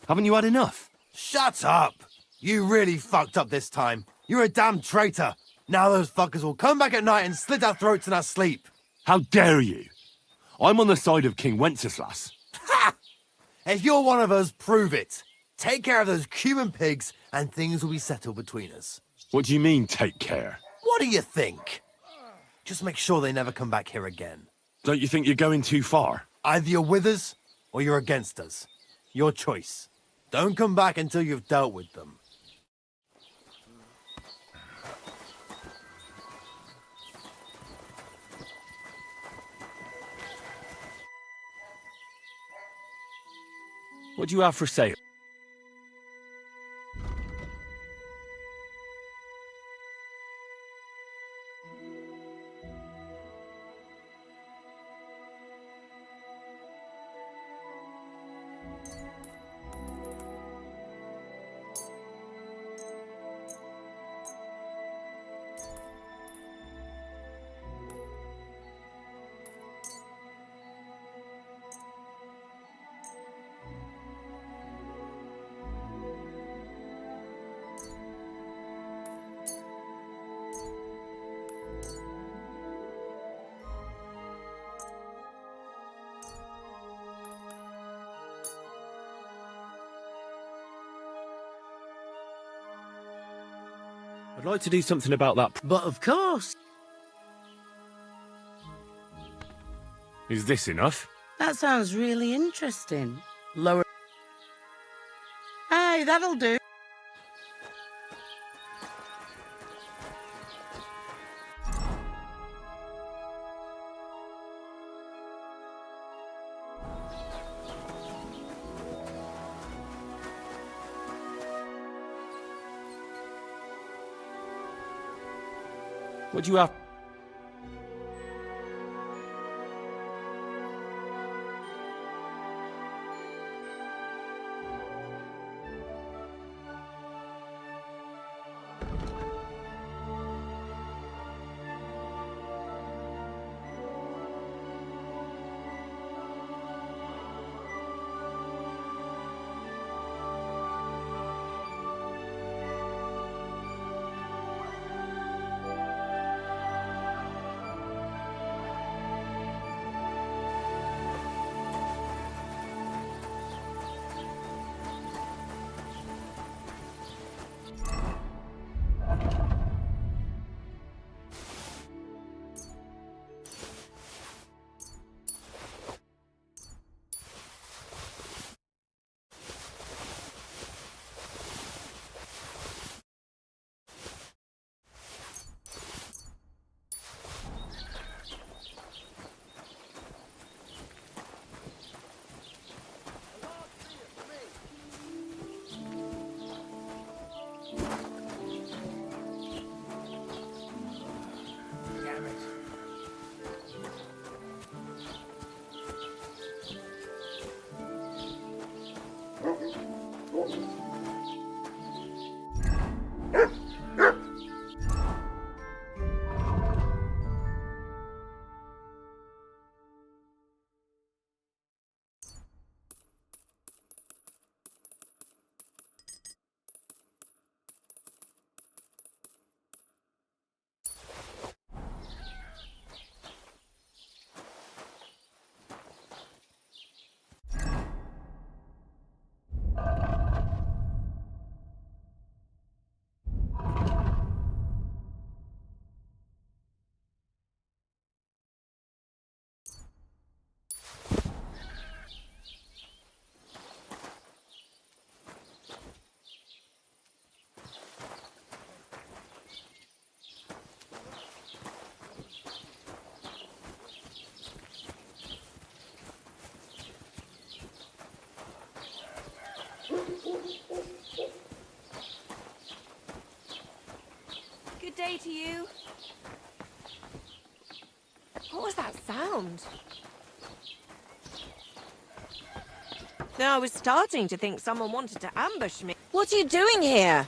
Haven't you had enough? Shut up! You really fucked up this time. You're a damn traitor. Now those fuckers will come back at night and slit our throats in our sleep. How dare you? I'm on the side of King Wenceslas. Ha! If you're one of us, prove it. Take care of those Cuban pigs and things will be settled between us. What do you mean, take care? What do you think? Just make sure they never come back here again. Don't you think you're going too far? Either you're with us, or you're against us. Your choice. Don't come back until you've dealt with them. What do you have for sale? I'd like to do something about that. But of course. Is this enough? That sounds really interesting. Lower. Hey, that'll do. What do you have? Good day to you. What was that sound? No, I was starting to think someone wanted to ambush me. What are you doing here?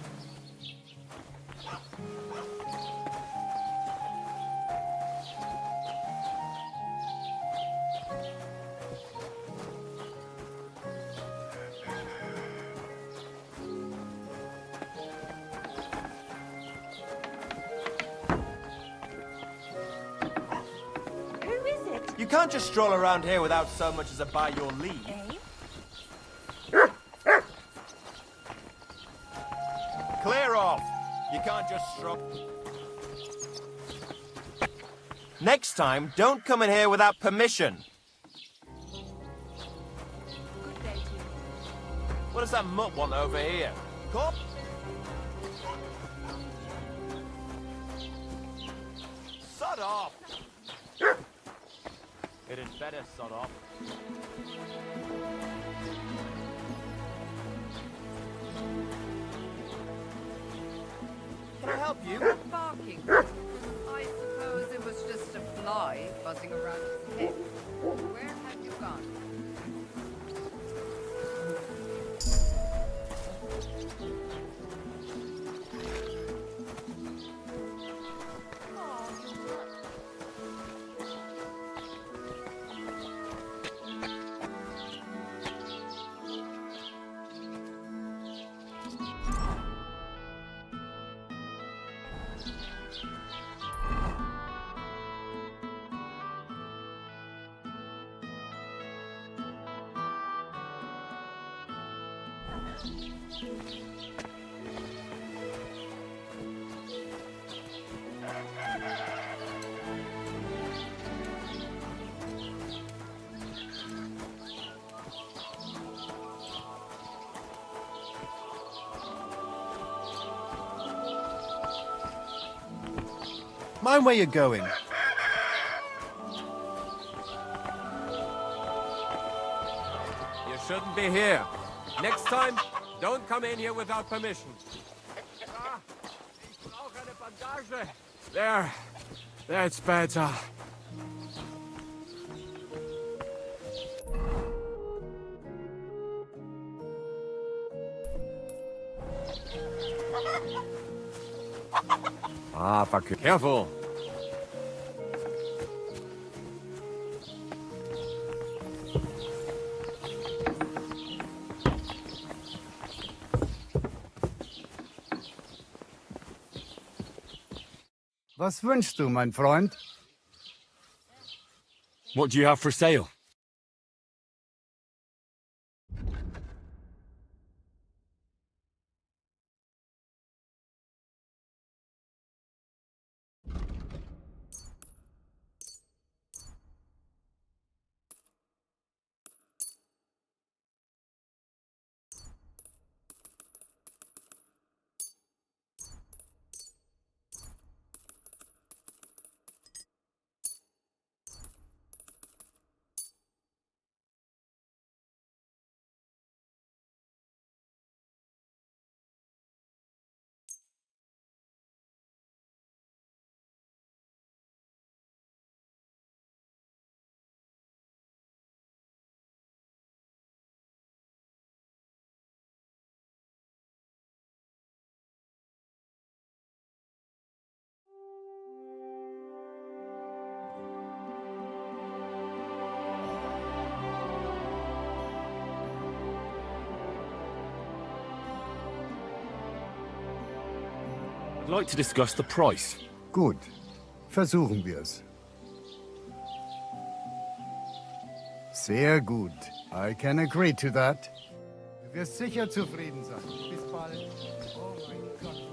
You can't just stroll around here without so much as a by your leave. Clear off! You can't just stroll. Next time, don't come in here without permission. What does that mutt want over here? Come. Sod off! It had better sod off. Can I help you? Barking. I suppose it was just a fly buzzing around his head. Where have you gone? Mind where you're going. You shouldn't be here. Next time, don't come in here without permission. There. That's better. Fuck. Careful. Was wünschst du, mein Freund? What do you have for sale? I'd like to discuss the price. Gut. Versuchen wir's. Sehr gut. I can agree to that. Du wirst sicher zufrieden sein. Bis bald. Oh mein Gott.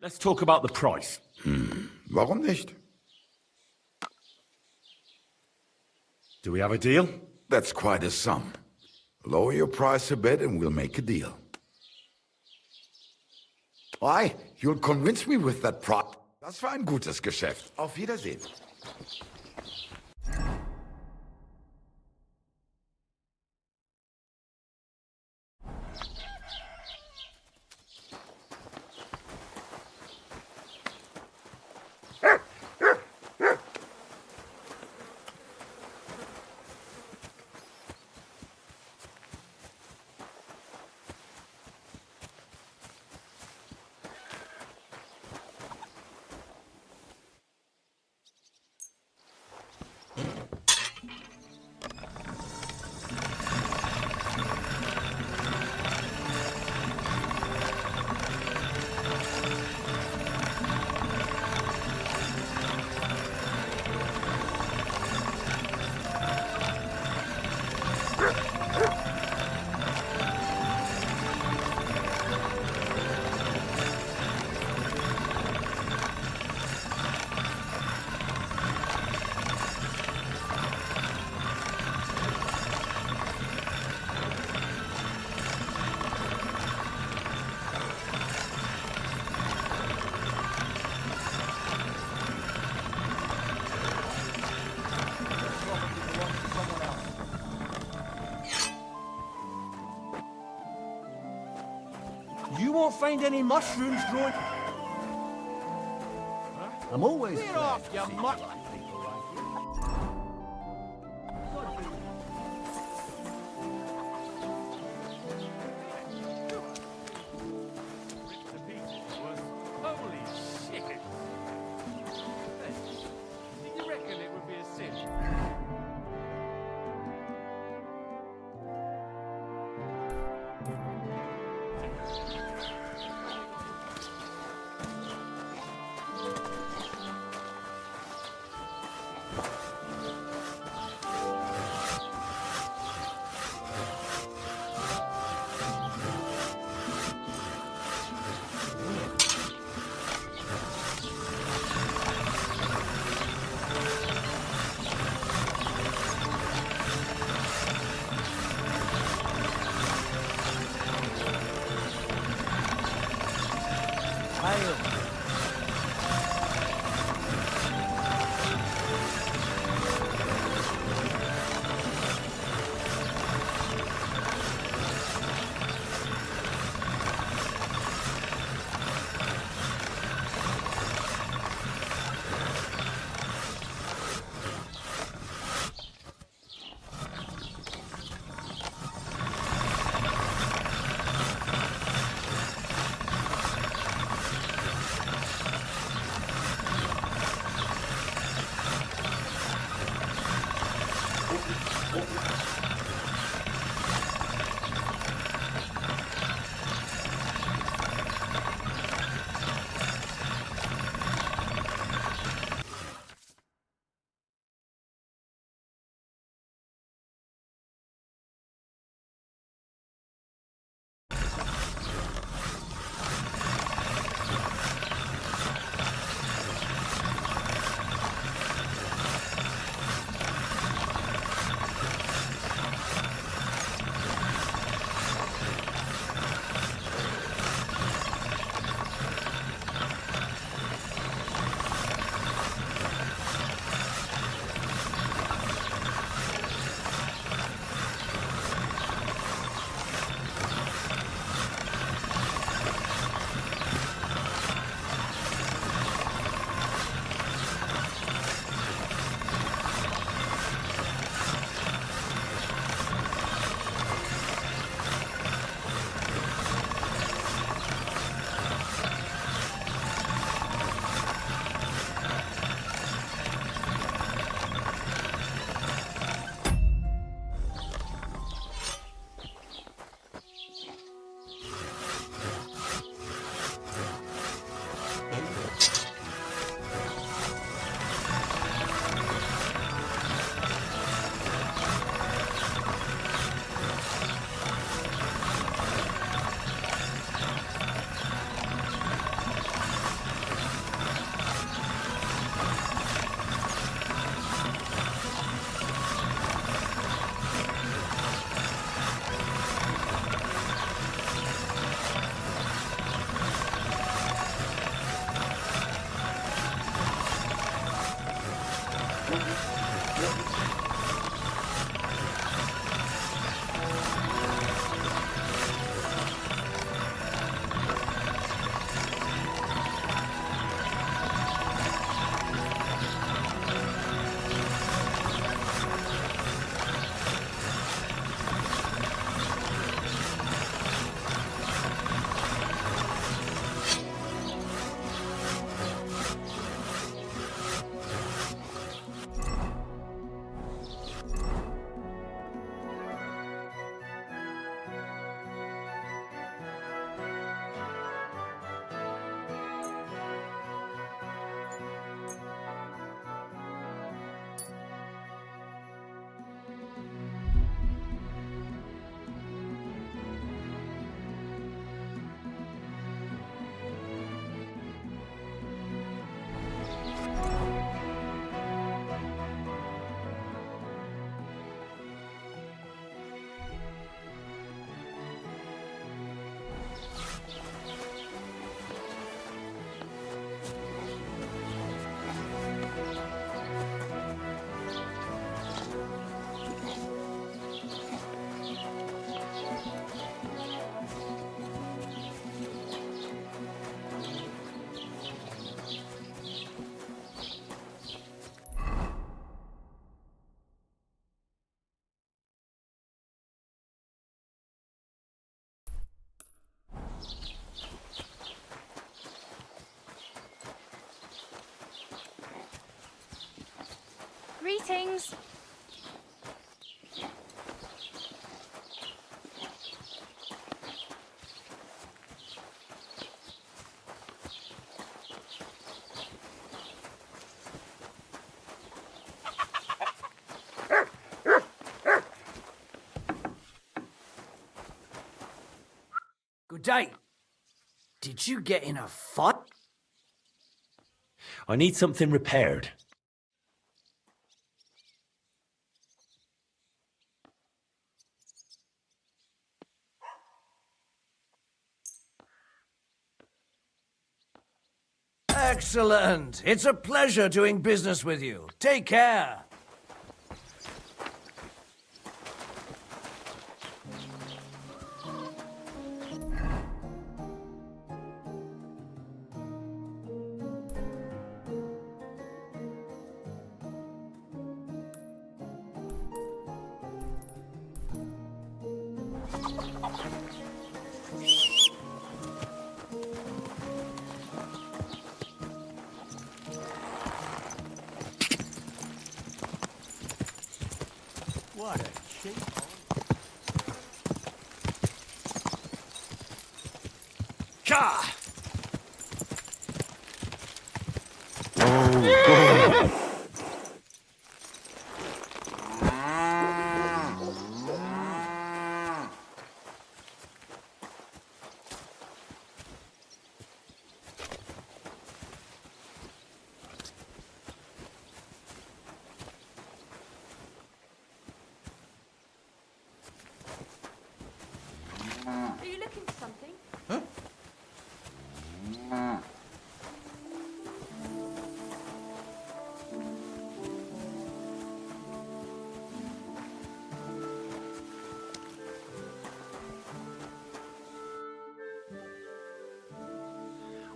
Let's talk about the price. Warum nicht? Do we have a deal? That's quite a sum. Lower your price a bit and we'll make a deal. Why? You'll convince me with that Das war ein gutes Geschäft. Auf Wiedersehen. You won't find any mushrooms growing. I'm always. Clear off, you mutt! Holy shit! Did you reckon it would be a sin? Greetings. Good day. Did you get in a fight? I need something repaired. Excellent. It's a pleasure doing business with you. Take care. What a cheap. Ka! Are you looking for something?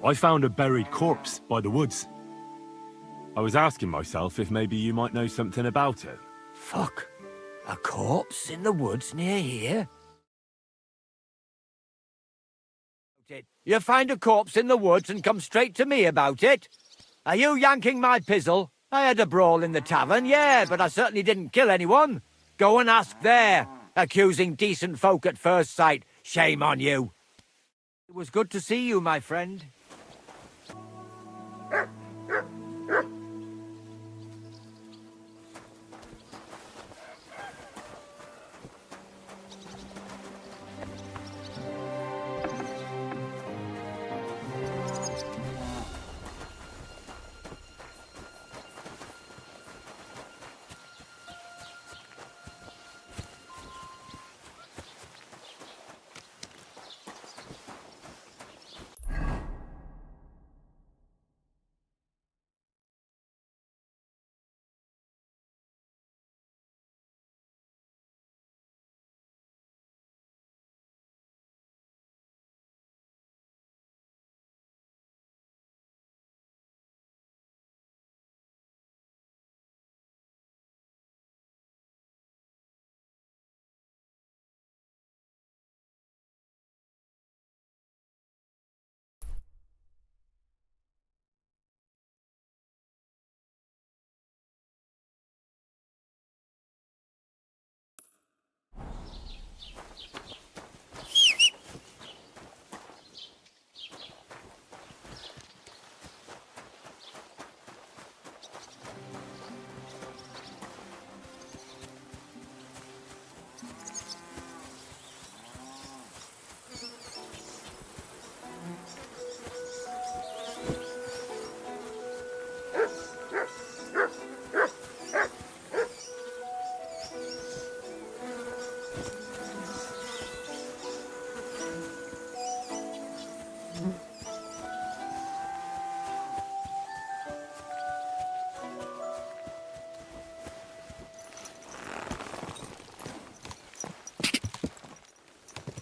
I found a buried corpse by the woods. I was asking myself if maybe you might know something about it. Fuck. A corpse in the woods near here? You find a corpse in the woods and come straight to me about it? Are you yanking my pizzle? I had a brawl in the tavern, yeah, but I certainly didn't kill anyone. Go and ask there, accusing decent folk at first sight. Shame on you. It was good to see you, my friend.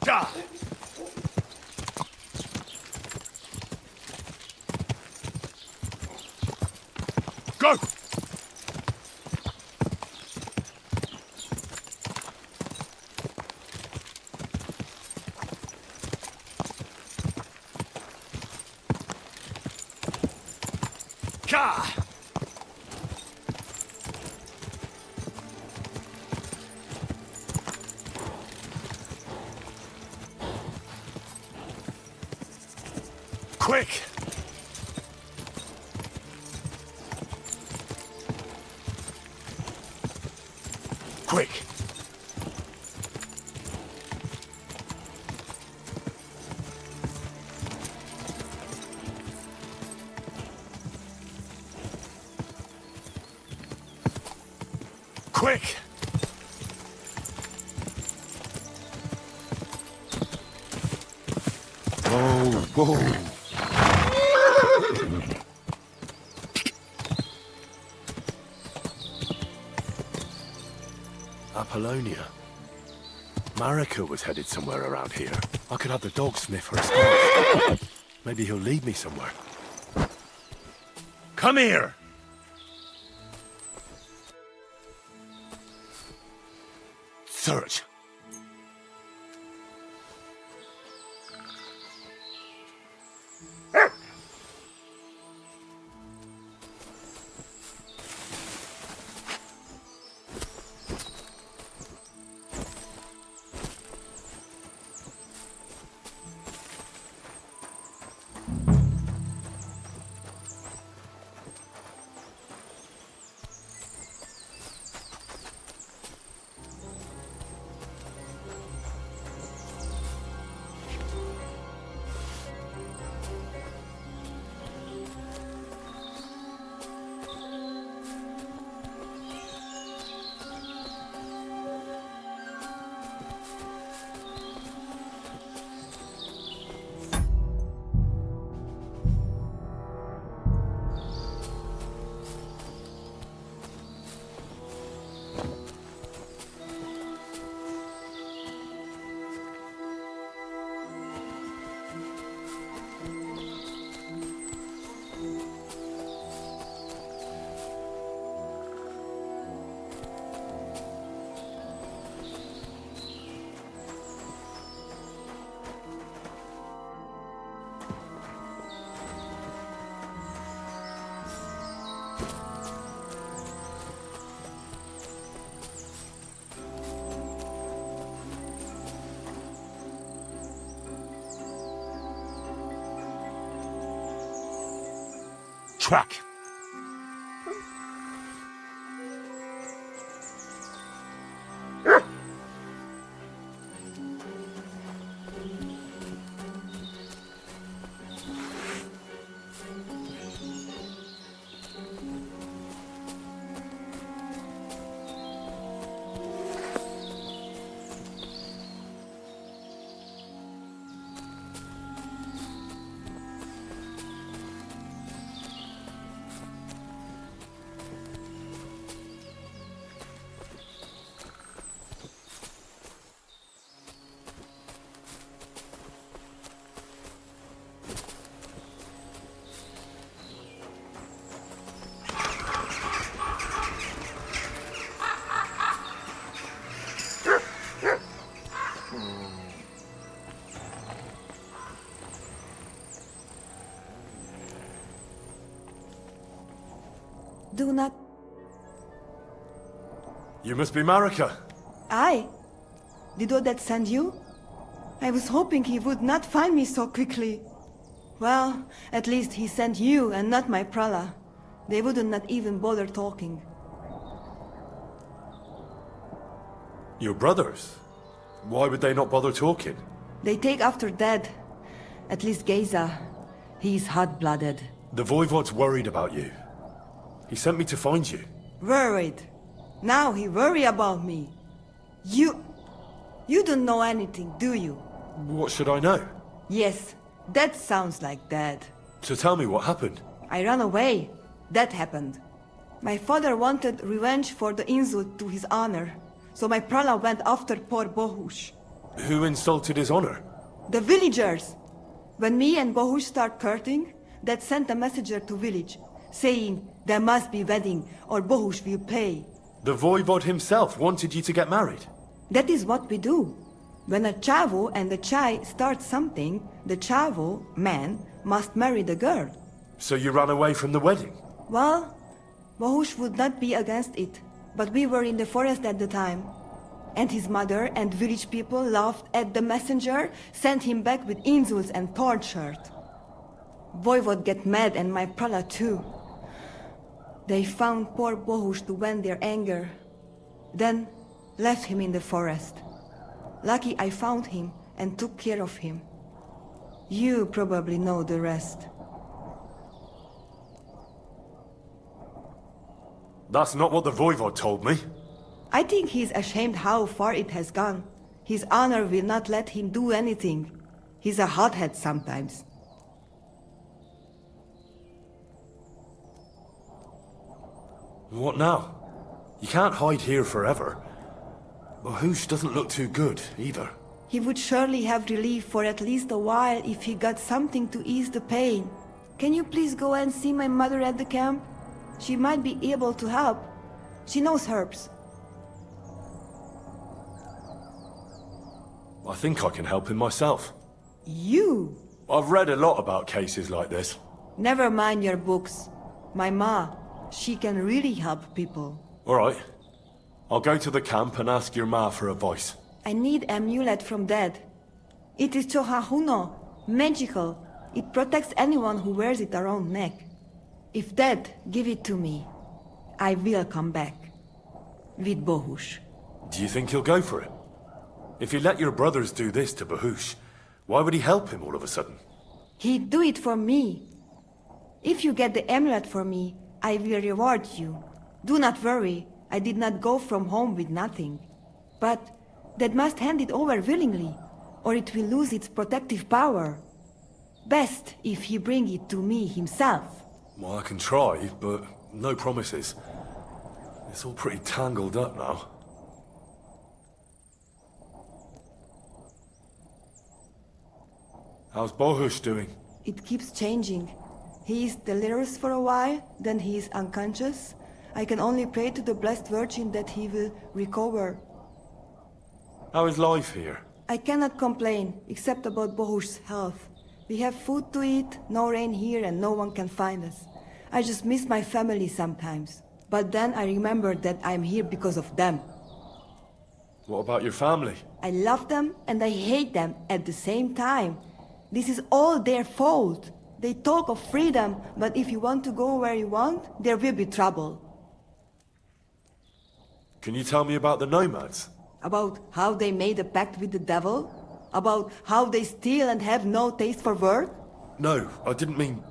Go! Quick! Quick! Quick! Whoa! Apollonia. Marika was headed somewhere around here. I could have the dog sniff her scars. Maybe he'll lead me somewhere. Come here! Search. Track. Do not... You must be Marika. I? Did Odette send you? I was hoping he would not find me so quickly. Well, at least he sent you and not my prala. They would not even bother talking. Your brothers? Why would they not bother talking? They take after dead. At least Geza. He's hot-blooded. The Voivod's worried about you. He sent me to find you. Worried? Now he worry about me. You don't know anything, do you? What should I know? Yes, that sounds like Dad. So tell me what happened. I ran away. That happened. My father wanted revenge for the insult to his honor, so my prala went after poor Bohush. Who insulted his honor? The villagers! When me and Bohush start courting, Dad sent a messenger to village, saying there must be wedding or Bohush will pay. The Voivod himself wanted you to get married? That is what we do. When a chavo and a chai start something, the chavo, man, must marry the girl. So you ran away from the wedding? Well, Bohush would not be against it, but we were in the forest at the time. And his mother and village people laughed at the messenger, sent him back with insults and torn shirt. Voivod get mad and my prala too. They found poor Bohush to vent their anger. Then left him in the forest. Lucky I found him and took care of him. You probably know the rest. That's not what the Voivod told me. I think he's ashamed how far it has gone. His honor will not let him do anything. He's a hothead sometimes. What now? You can't hide here forever. Bohush doesn't look too good, either. He would surely have relief for at least a while if he got something to ease the pain. Can you please go and see my mother at the camp? She might be able to help. She knows herbs. I think I can help him myself. You? I've read a lot about cases like this. Never mind your books. My ma, she can really help people. All right. I'll go to the camp and ask your ma for advice. I need an amulet from Dad. It is Chohahuno, magical. It protects anyone who wears it around neck. If Dad give it to me, I will come back. With Bohush. Do you think he'll go for it? If he let your brothers do this to Bohush, why would he help him all of a sudden? He'd do it for me. If you get the amulet for me, I will reward you. Do not worry, I did not go from home with nothing. But Dad must hand it over willingly, or it will lose its protective power. Best if he bring it to me himself. Well, I can try, but no promises. It's all pretty tangled up now. How's Bohush doing? It keeps changing. He is delirious for a while, then he is unconscious. I can only pray to the Blessed Virgin that he will recover. How is life here? I cannot complain, except about Bohush's health. We have food to eat, no rain here, and no one can find us. I just miss my family sometimes. But then I remember that I'm here because of them. What about your family? I love them and I hate them at the same time. This is all their fault. They talk of freedom, but if you want to go where you want, there will be trouble. Can you tell me about the nomads? About how they made a pact with the devil? About how they steal and have no taste for work? No, I didn't mean...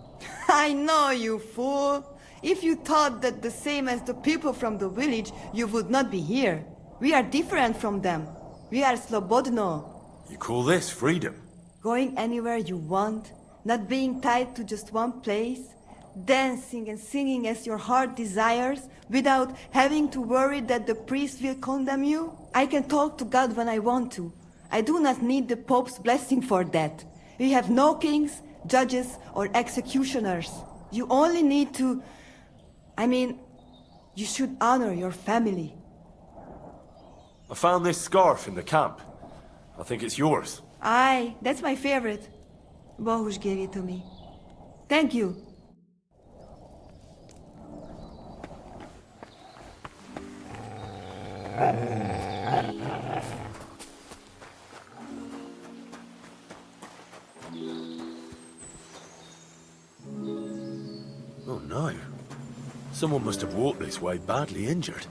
I know, you fool! If you thought that the same as the people from the village, you would not be here. We are different from them. We are slobodno. You call this freedom? Going anywhere you want, not being tied to just one place, dancing and singing as your heart desires, without having to worry that the priest will condemn you. I can talk to God when I want to. I do not need the Pope's blessing for that. We have no kings, judges, or executioners. You only need to... you should honor your family. I found this scarf in the camp. I think it's yours. Aye, that's my favorite. Bohush gave it to me. Thank you. Oh no. Someone must have walked this way badly injured.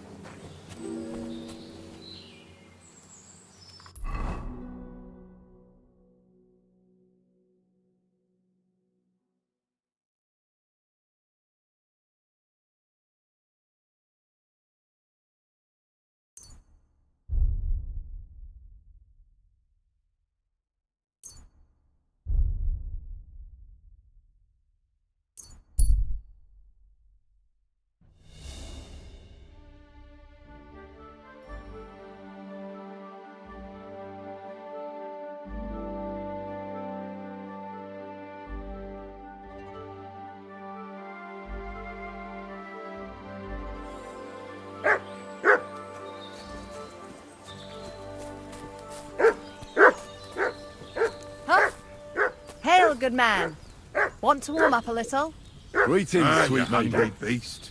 Hail, good man. Want to warm up a little? Greetings, sweet hungry maiden. beast.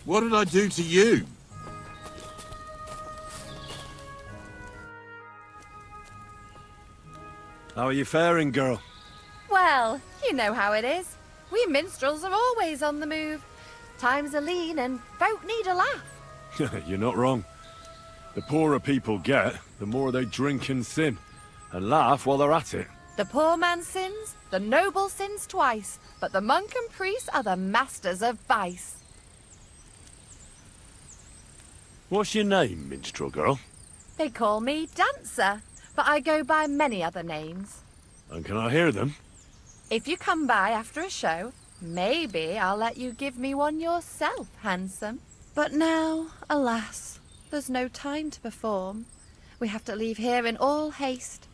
What did I do to you? How are you faring, girl? Well, you know how it is. We minstrels are always on the move. Times are lean and folk need a laugh. You're not wrong. The poorer people get, the more they drink and sin, and laugh while they're at it. The poor man sins, the noble sins twice, but the monk and priest are the masters of vice. What's your name, minstrel girl? They call me Dancer, but I go by many other names. And can I hear them? If you come by after a show, maybe I'll let you give me one yourself, handsome. But now, alas, there's no time to perform. We have to leave here in all haste.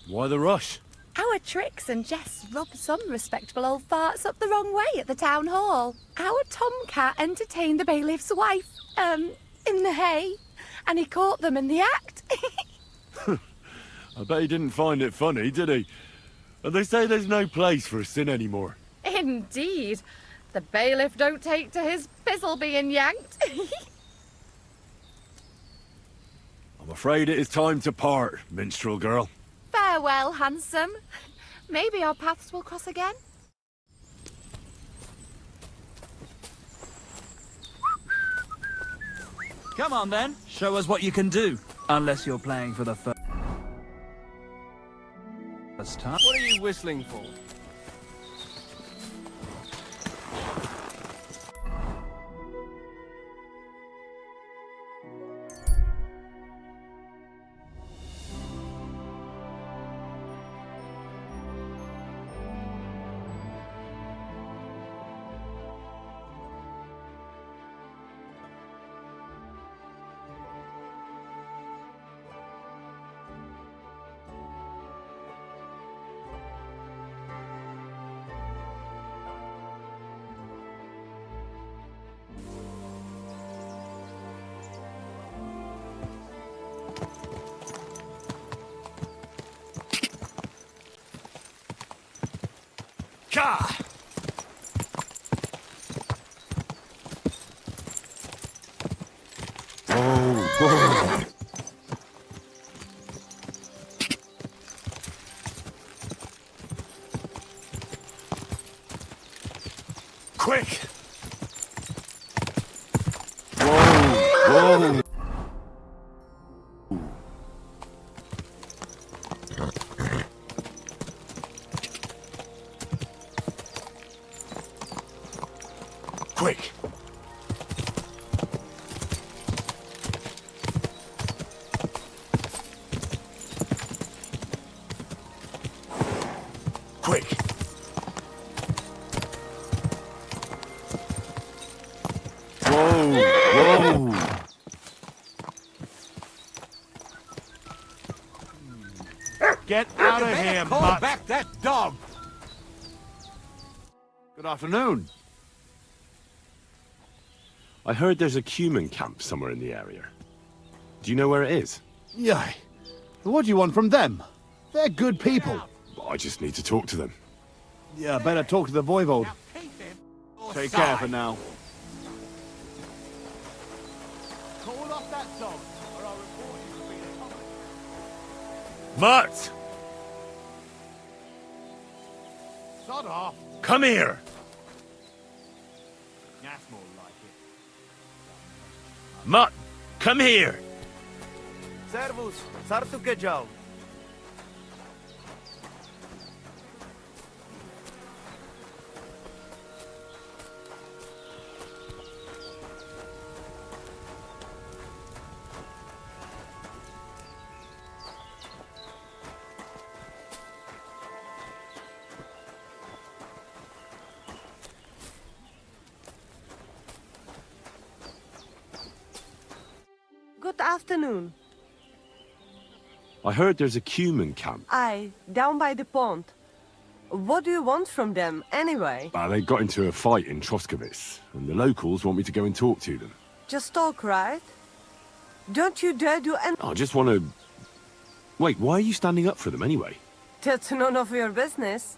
Why the rush? Our tricks and jests rub some respectable old farts up the wrong way at the town hall. Our tomcat entertained the bailiff's wife, in the hay, and he caught them in the act. I bet he didn't find it funny, did he? And they say there's no place for sin anymore. Indeed. The bailiff don't take to his pizzle being yanked. I'm afraid it is time to part, minstrel girl. Farewell, handsome. Maybe our paths will cross again. Come on then, show us what you can do. Unless you're playing for the first time. What are you whistling for? Ka! Whoa. Quick! Whoa! Quick! Quick! Whoa! Get out of here, Call Mutt! back that dog! Good afternoon. I heard there's a cumin camp somewhere in the area. Do you know where it is? Yay. What do you want from them? They're good people. I just need to talk to them. Yeah, better talk to the voivode. Take care for now. Call off that song, or I'll report you for being a comedy. Mutt! Sod off. Come here! That's more like it. Mutt! Come here! Servus, sartu kejau. Good afternoon. I heard there's a cumin camp. Aye, down by the pond. What do you want from them, anyway? They got into a fight in Troskowitz, and the locals want me to go and talk to them. Just talk, right? Don't you dare do anything. I just want to... Wait, why are you standing up for them anyway? That's none of your business.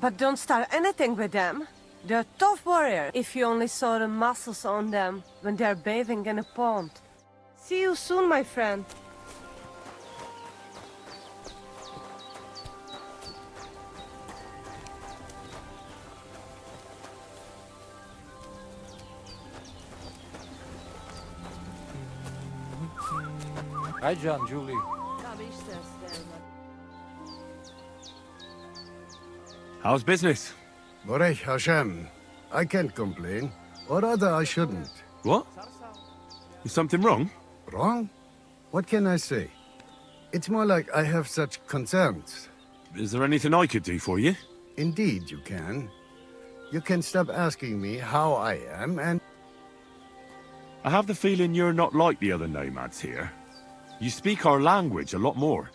But don't start anything with them. They're tough warriors, if you only saw the muscles on them when they're bathing in a pond. See you soon, my friend. Hi, John, Julie. How's business? Borech Hashem. I can't complain. Or rather, I shouldn't. What? Is something wrong? Wrong? What can I say? It's more like I have such concerns. Is there anything I could do for you? Indeed, you can. You can stop asking me how I am, and... I have the feeling you're not like the other nomads here. You speak our language a lot more,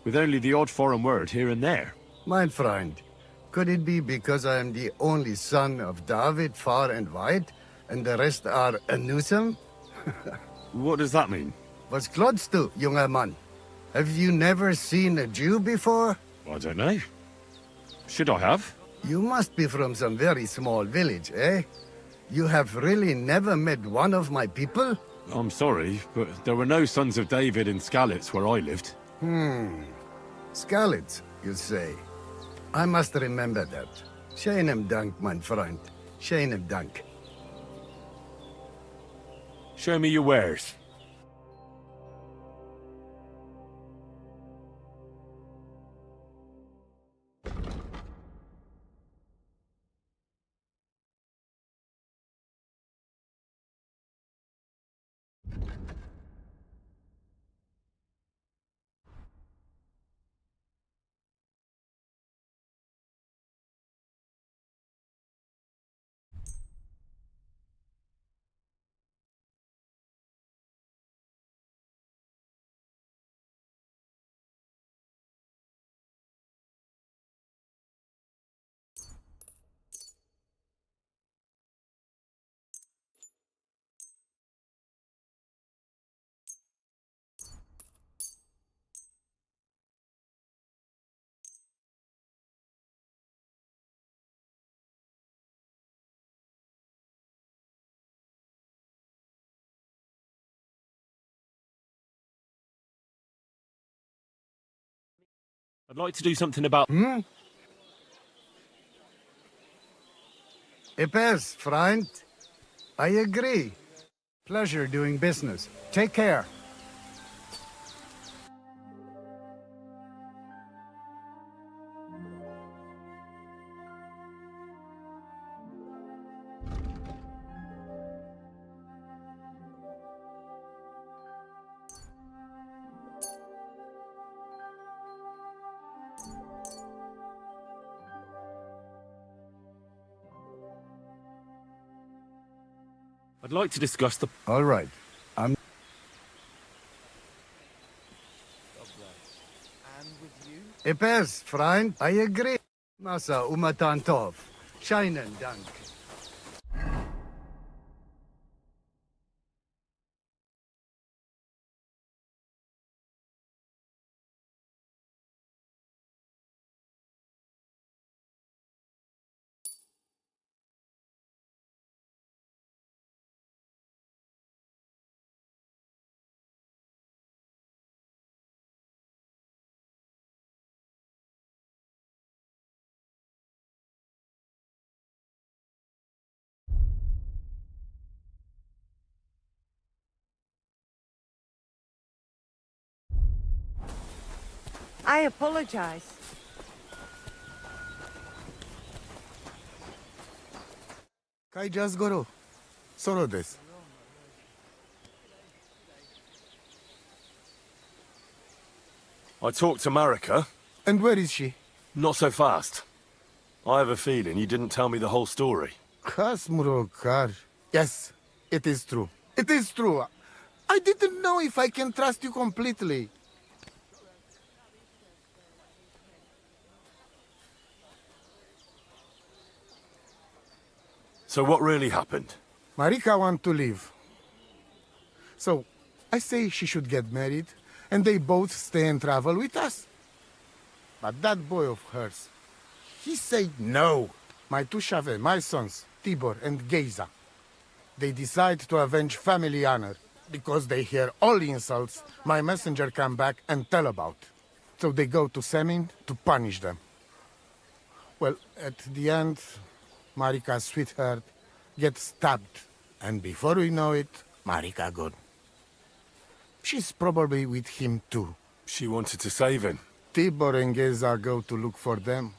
with only the odd foreign word here and there. My friend, could it be because I am the only son of David far and wide, and the rest are Anusam? What does that mean? Was klotst du, junger Mann? Have you never seen a Jew before? I don't know. Should I have? You must be from some very small village, eh? You have really never met one of my people? I'm sorry, but there were no sons of David in Skalitz where I lived. Skalitz, you say? I must remember that. Sheinem Dank, mein Freund. Sheinem Dank. Show me your wares. I'd like to do something about... Epes, Freund. I agree. Pleasure doing business. Take care. I'd like to discuss the... All right. I'm... Epes, Freund. I agree. Masa umatan tov. Scheinen Dank. I apologize. Kai just goro. Soro desu. I talked to Marika. And where is she? Not so fast. I have a feeling you didn't tell me the whole story. Kasmurokar. Yes, it is true. It is true. I didn't know if I can trust you completely. So what really happened? Marika wants to leave. So, I say she should get married, and they both stay and travel with us. But that boy of hers, he said no. My two Shave, my sons, Tibor and Geza, they decide to avenge family honor. Because they hear all insults, my messenger come back and tell about. So they go to Semin to punish them. Well, at the end, Marika's sweetheart gets stabbed. And before we know it, Marika gone. She's probably with him too. She wanted to save him. Tibor and Geza go to look for them.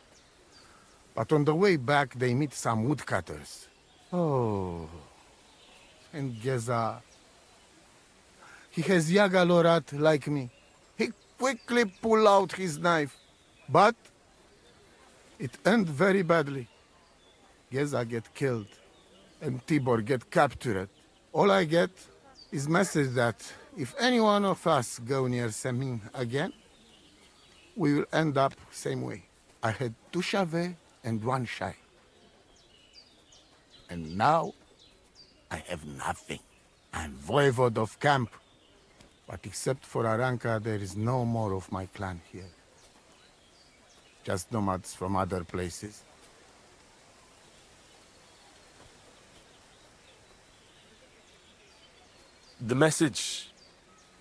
But on the way back, they meet some woodcutters. Oh. And Geza... He has Yagalorat like me. He quickly pull out his knife. But it end very badly. Geza get killed. And Tibor get captured. All I get is message that if any one of us go near Semin again, we will end up same way. I had 2 Chavet and 1 Shai. And now, I have nothing. I'm voivode of camp. But except for Aranka, there is no more of my clan here. Just nomads from other places. The message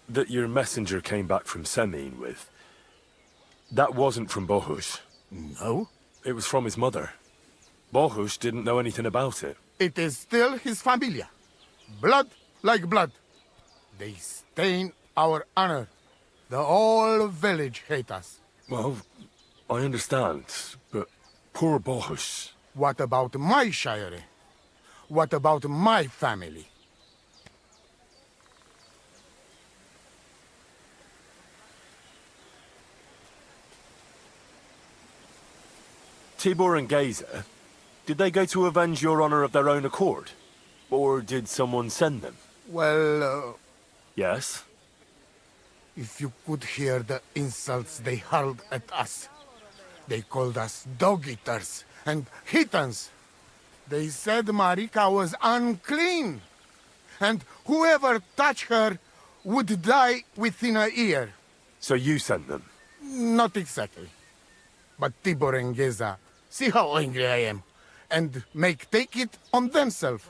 that your messenger came back from Semin with, that wasn't from Bohus. No? It was from his mother. Bohus didn't know anything about it. It is still his familia. Blood like blood. They stain our honor. The whole village hate us. Well, I understand, but poor Bohus. What about my shire? What about my family? Tibor and Geza, did they go to avenge your honor of their own accord? Or did someone send them? Well, Yes? if you could hear the insults they hurled at us. They called us dog-eaters and heathens. They said Marika was unclean. And whoever touched her would die within a year. So you sent them? Not exactly. But Tibor and Geza, see how angry I am, and take it on themselves.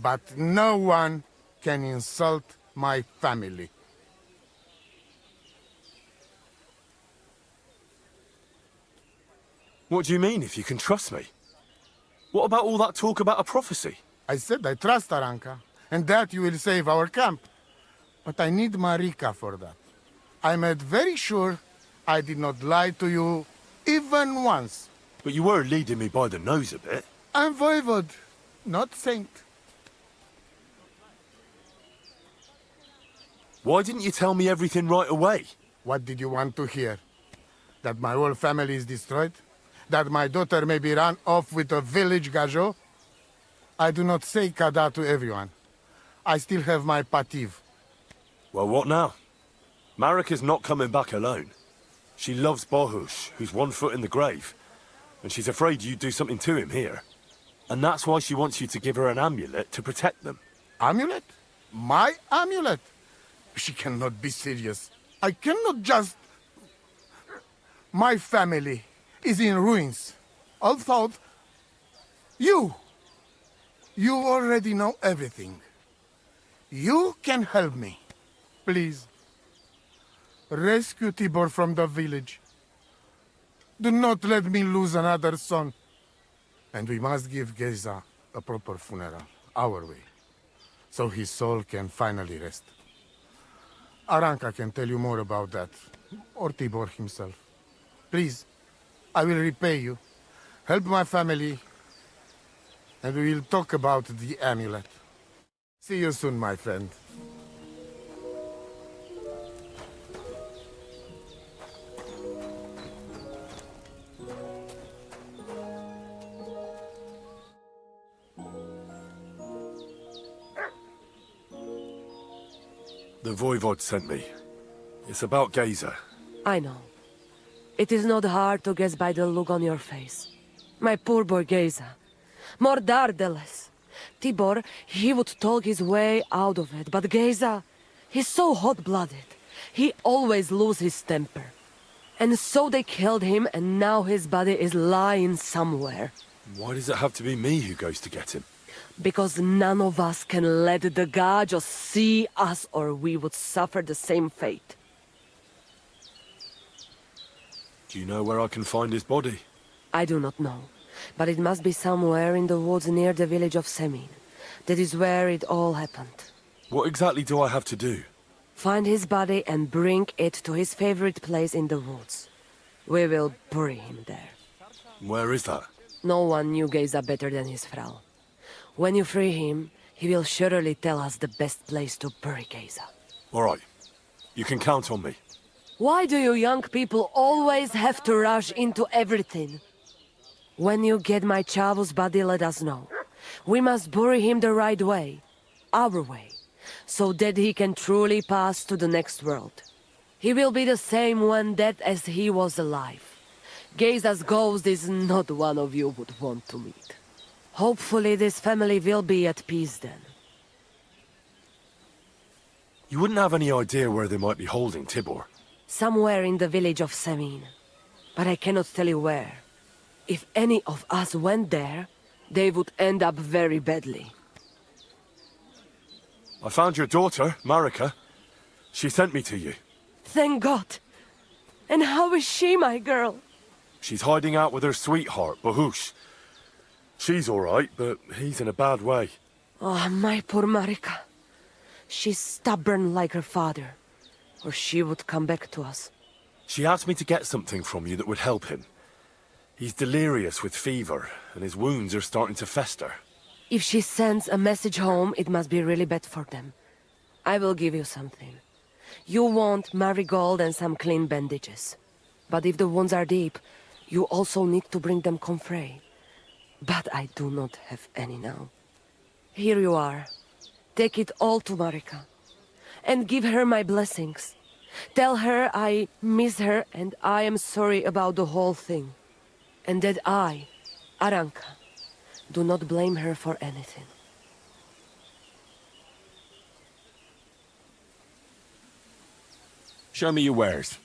But no one can insult my family. What do you mean, if you can trust me? What about all that talk about a prophecy? I said I trust Aranka, and that you will save our camp. But I need Marika for that. I made very sure I did not lie to you even once. But you were leading me by the nose a bit. I'm voivode, not saint. Why didn't you tell me everything right away? What did you want to hear? That my whole family is destroyed? That my daughter may be run off with a village gajo? I do not say kada to everyone. I still have my pativ. Well, what now? Marika's not coming back alone. She loves Bohus, who's 1 foot in the grave. And she's afraid you'd do something to him here. And that's why she wants you to give her an amulet to protect them. Amulet? My amulet? She cannot be serious. I cannot just... My family is in ruins. Although... You already know everything. You can help me. Please. Rescue Tibor from the village. Do not let me lose another son. And we must give Geza a proper funeral, our way, so his soul can finally rest. Aranka can tell you more about that, or Tibor himself. Please, I will repay you. Help my family, and we will talk about the amulet. See you soon, my friend. The Voivod sent me. It's about Geza. I know. It is not hard to guess by the look on your face. My poor boy Geza. Mordardeles. Tibor, he would talk his way out of it, but Geza, he's so hot-blooded. He always loses his temper. And so they killed him, and now his body is lying somewhere. Why does it have to be me who goes to get him? Because none of us can let the Gajos see us, or we would suffer the same fate. Do you know where I can find his body? I do not know, but it must be somewhere in the woods near the village of Semin. That is where it all happened. What exactly do I have to do? Find his body and bring it to his favorite place in the woods. We will bury him there. Where is that? No one knew Geza better than his Frau. When you free him, he will surely tell us the best place to bury Geza. All right. You can count on me. Why do you young people always have to rush into everything? When you get my Chavo's body, let us know. We must bury him the right way. Our way. So that he can truly pass to the next world. He will be the same when dead as he was alive. Geza's ghost is not one of you would want to meet. Hopefully this family will be at peace then. You wouldn't have any idea where they might be holding Tibor? Somewhere in the village of Semin. But I cannot tell you where. If any of us went there, they would end up very badly. I found your daughter, Marika. She sent me to you. Thank God. And how is she, my girl? She's hiding out with her sweetheart, Bohush. She's all right, but he's in a bad way. Oh, my poor Marika. She's stubborn like her father, or she would come back to us. She asked me to get something from you that would help him. He's delirious with fever, and his wounds are starting to fester. If she sends a message home, it must be really bad for them. I will give you something. You want marigold and some clean bandages. But if the wounds are deep, you also need to bring them comfrey. But I do not have any now. Here you are. Take it all to Marika. And give her my blessings. Tell her I miss her and I am sorry about the whole thing. And that I, Aranka, do not blame her for anything. Show me your wares.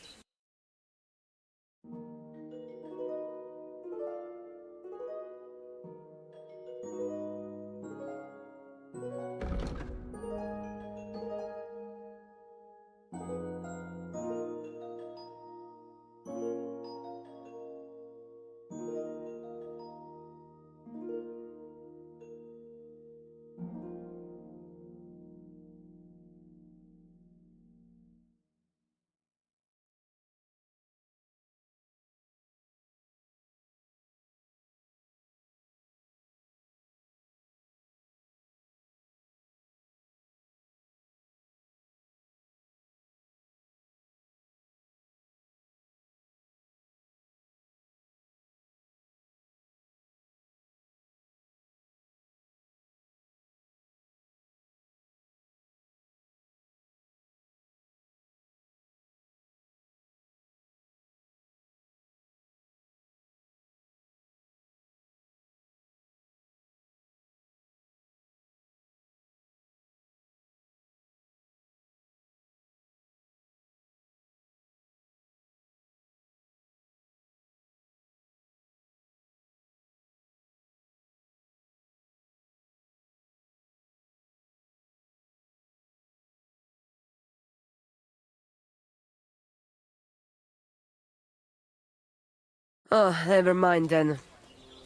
Oh, never mind then.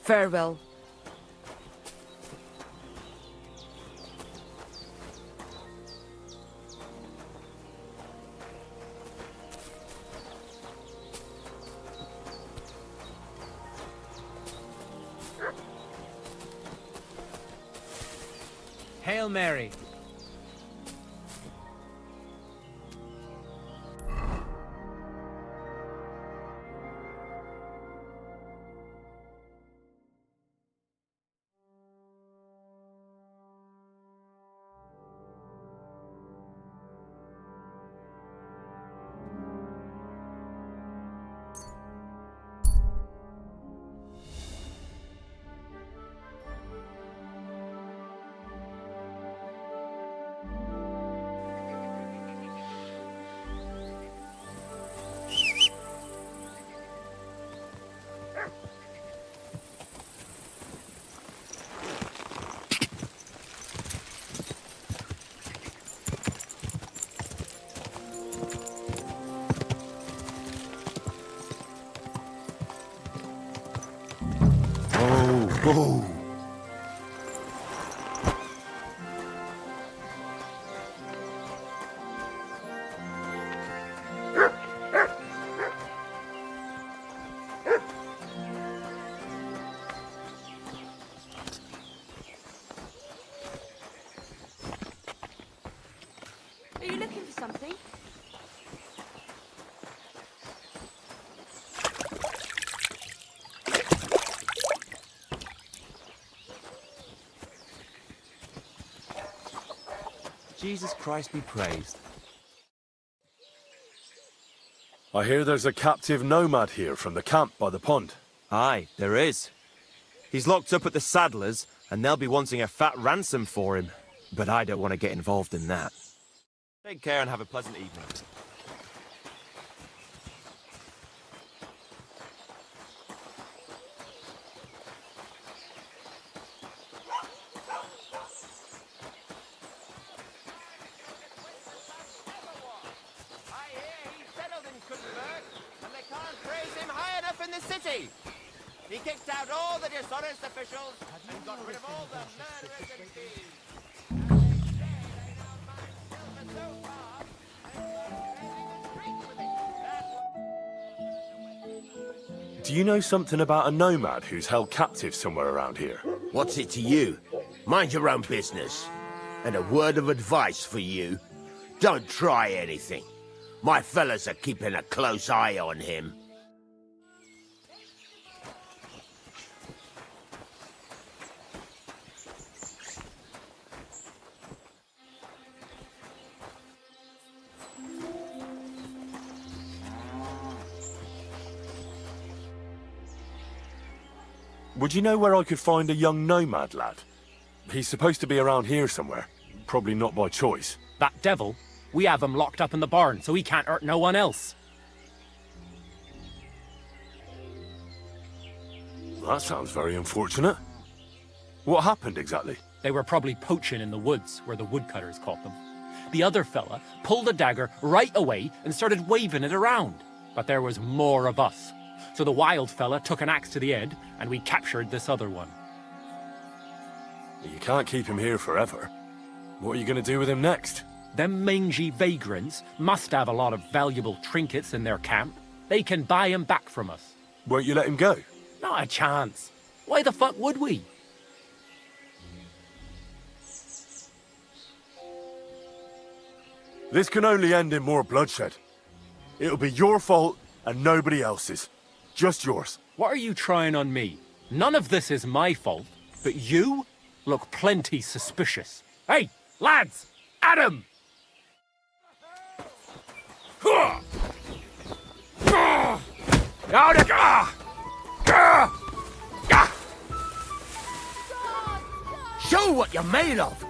Farewell. Hail Mary. Oh. Jesus Christ be praised. I hear there's a captive nomad here from the camp by the pond. Aye, there is. He's locked up at the Saddlers, and they'll be wanting a fat ransom for him. But I don't want to get involved in that. Take care and have a pleasant evening. He kicked out all the dishonest officials and got rid of all the murderers and thieves. Do you know something about a nomad who's held captive somewhere around here? What's it to you? Mind your own business. And a word of advice for you. Don't try anything. My fellas are keeping a close eye on him. Would you know where I could find a young nomad lad? He's supposed to be around here somewhere. Probably not by choice. That devil? We have him locked up in the barn, so he can't hurt no one else. That sounds very unfortunate. What happened exactly? They were probably poaching in the woods, where the woodcutters caught them. The other fella pulled a dagger right away and started waving it around. But there was more of us. So the wild fella took an axe to the head, and we captured this other one. You can't keep him here forever. What are you going to do with him next? Them mangy vagrants must have a lot of valuable trinkets in their camp. They can buy him back from us. Won't you let him go? Not a chance. Why the fuck would we? This can only end in more bloodshed. It'll be your fault and nobody else's. Just yours. What are you trying on me? None of this is my fault, but you look plenty suspicious. Hey, lads! At him! Show what you're made of!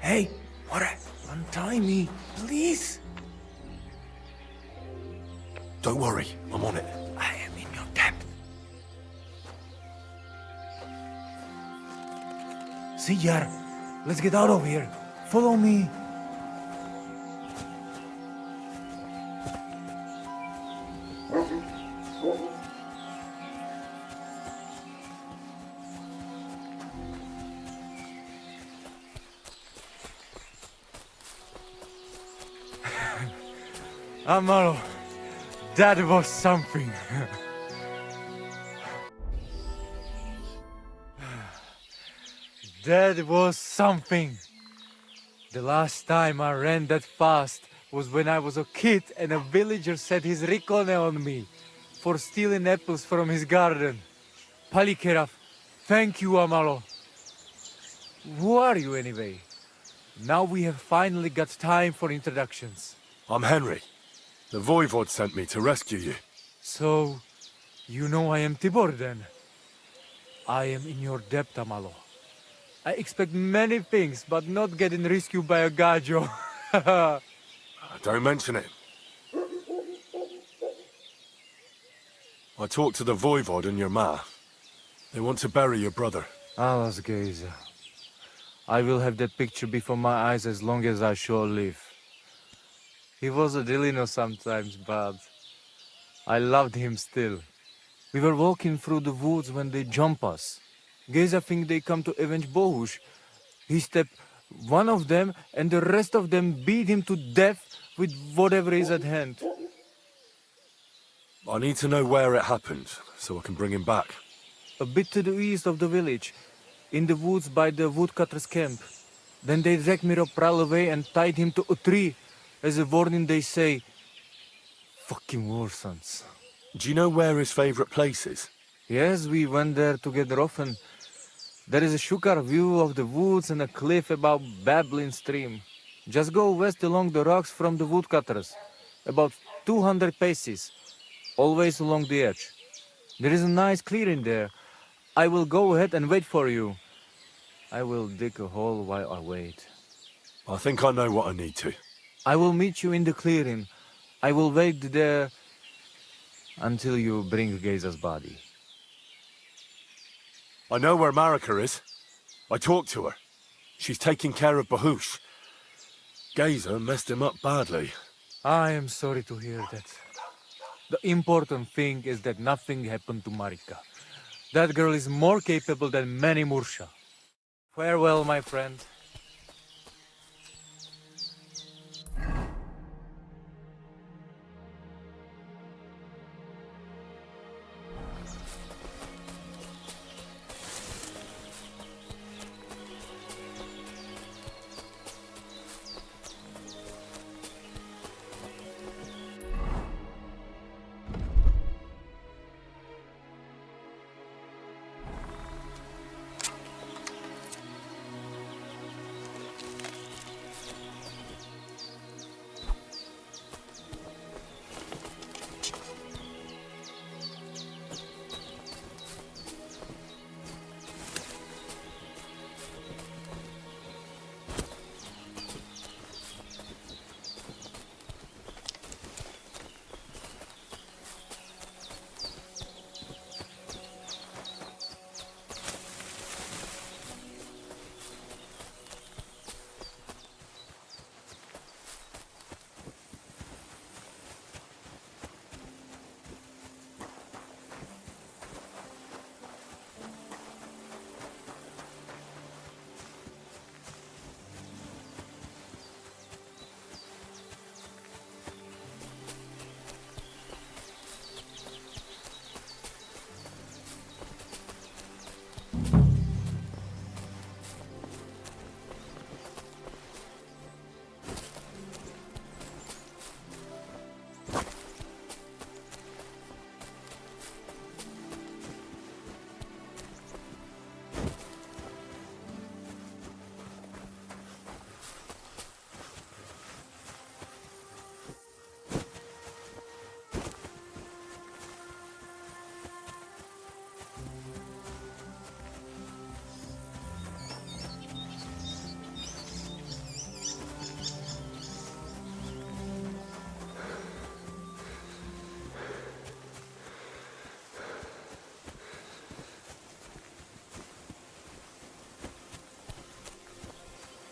Hey, untie me, please. Don't worry, I'm on it. I am in your debt. See, Yar, let's get out of here. Follow me. Amaro, that was something. That was something. The last time I ran that fast was when I was a kid and a villager set his ricone on me for stealing apples from his garden. Palikeraf, thank you, Amalo. Who are you anyway? Now we have finally got time for introductions. I'm Henry. The Voivod sent me to rescue you. So, you know I am Tibor then? I am in your debt, Amalo. I expect many things, but not getting rescued by a gajo. Don't mention it. I talked to the Voivod and your ma. They want to bury your brother. Alas, Geza. I will have that picture before my eyes as long as I shall live. He was a Delino sometimes, but I loved him still. We were walking through the woods when they jump us. Geza think they come to avenge Bohush. He stepped one of them, and the rest of them beat him to death with whatever is at hand. I need to know where it happened, so I can bring him back. A bit to the east of the village, in the woods by the woodcutter's camp. Then they dragged Miropral away and tied him to a tree. As a warning, they say, fucking war sons. Do you know where his favorite place is? Yes, we went there together often. There is a shukar view of the woods and a cliff above Babbling Stream. Just go west along the rocks from the woodcutters. About 200 paces. Always along the edge. There is a nice clearing there. I will go ahead and wait for you. I will dig a hole while I wait. I think I know what I need to. I will meet you in the clearing. I will wait there until you bring Geza's body. I know where Marika is. I talked to her. She's taking care of Bahush. Geza messed him up badly. I am sorry to hear that. The important thing is that nothing happened to Marika. That girl is more capable than many Mursha. Farewell, my friend.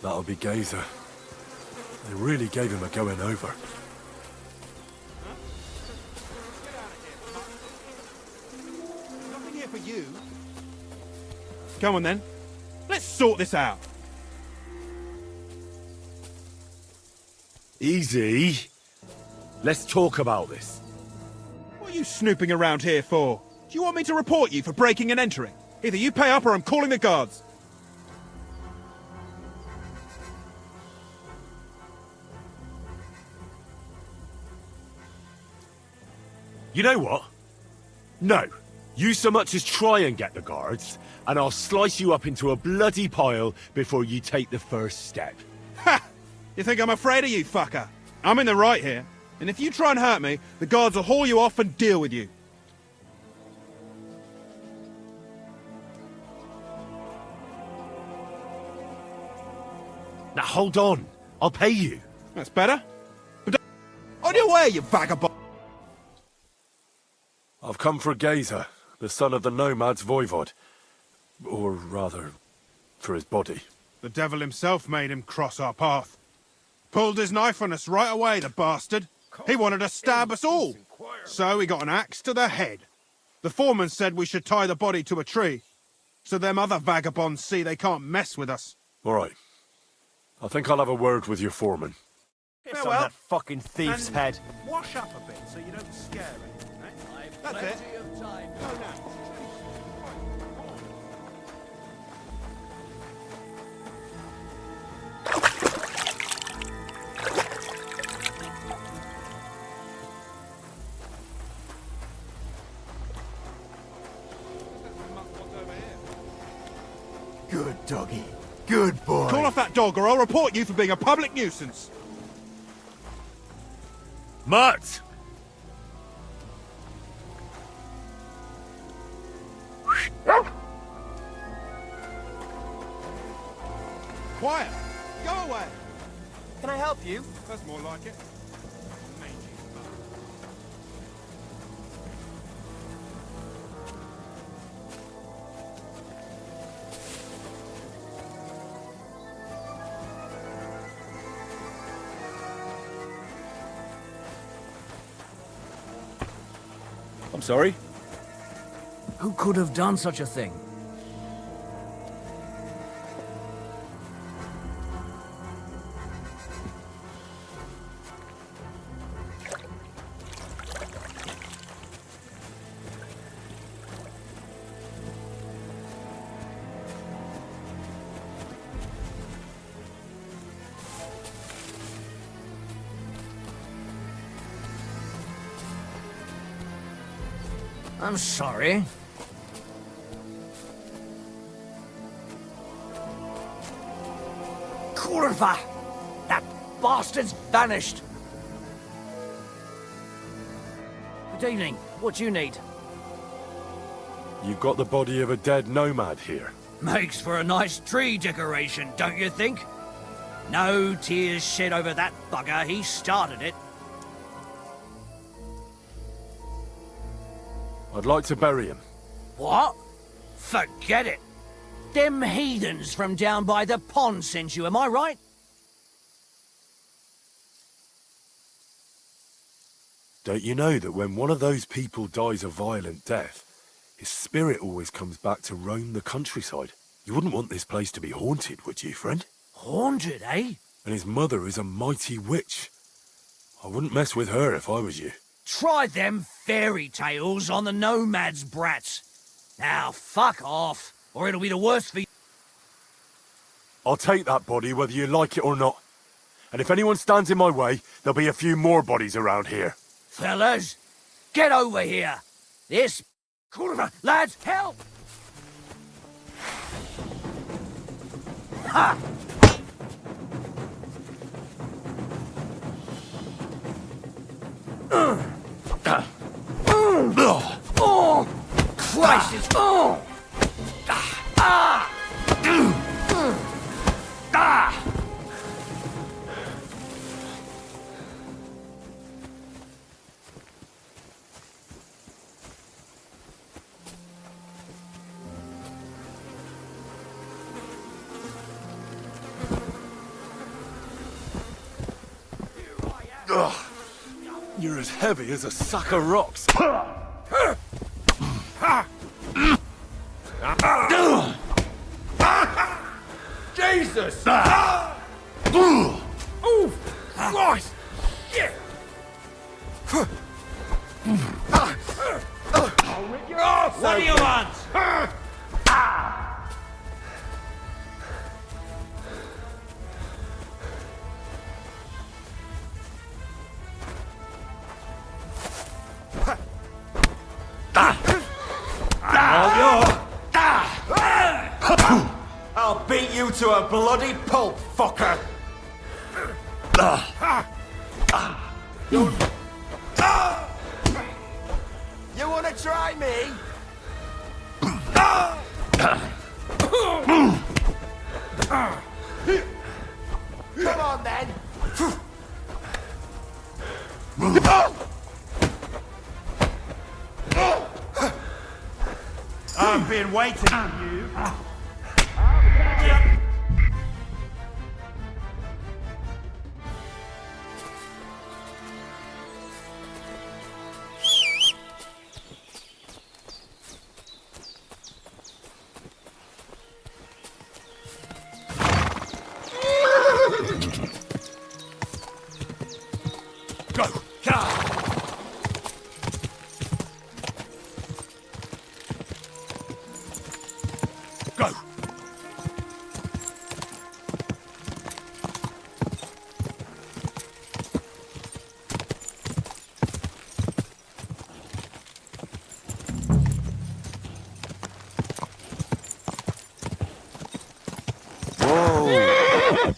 That'll be Geza. They really gave him a going over. Nothing here for you. Come on then. Let's sort this out. Easy. Let's talk about this. What are you snooping around here for? Do you want me to report you for breaking and entering? Either you pay up or I'm calling the guards. You know what? No. You so much as try and get the guards, and I'll slice you up into a bloody pile before you take the first step. Ha! You think I'm afraid of you, fucker? I'm in the right here, and if you try and hurt me, the guards will haul you off and deal with you. Now hold on. I'll pay you. That's better. But on your way, you vagabond! I've come for Geza, the son of the nomad's voivod. Or rather, for his body. The devil himself made him cross our path. Pulled his knife on us right away, the bastard. He wanted to stab us all. So he got an axe to the head. The foreman said we should tie the body to a tree, so them other vagabonds see they can't mess with us. All right. I think I'll have a word with your foreman. Piss on that fucking thief's head. Wash up a bit so you don't scare him. Eh? That's it. Go now. Good doggy. Good boy. Call off that dog or I'll report you for being a public nuisance. Mutt! Quiet. Go away. Can I help you? That's more like it. I'm sorry? Who could have done such a thing? I'm sorry. Kurva! That bastard's vanished! Good evening. What do you need? You've got the body of a dead nomad here. Makes for a nice tree decoration, don't you think? No tears shed over that bugger. He started it. I'd like to bury him. What? Forget it. Them heathens from down by the pond sent you, am I right? Don't you know that when one of those people dies a violent death, his spirit always comes back to roam the countryside? You wouldn't want this place to be haunted, would you, friend? Haunted, eh? And his mother is a mighty witch. I wouldn't mess with her if I was you. Try them fairy tales on the nomads, brats. Now, fuck off, or it'll be the worst for you. I'll take that body whether you like it or not. And if anyone stands in my way, there'll be a few more bodies around here. Fellas, get over here. This... Kurva, lads, help! Ha! Oh! Christ, it's... Oh! Ah! Ah! Ugh. You're as heavy as a sack of rocks. Jesus! Oh, Christ! Yeah. I'll rip your arse What do you want? I'll beat you to a bloody pulp, fucker! You wanna try me? Come on then! I've been waiting on you. Go! Go! Whoa!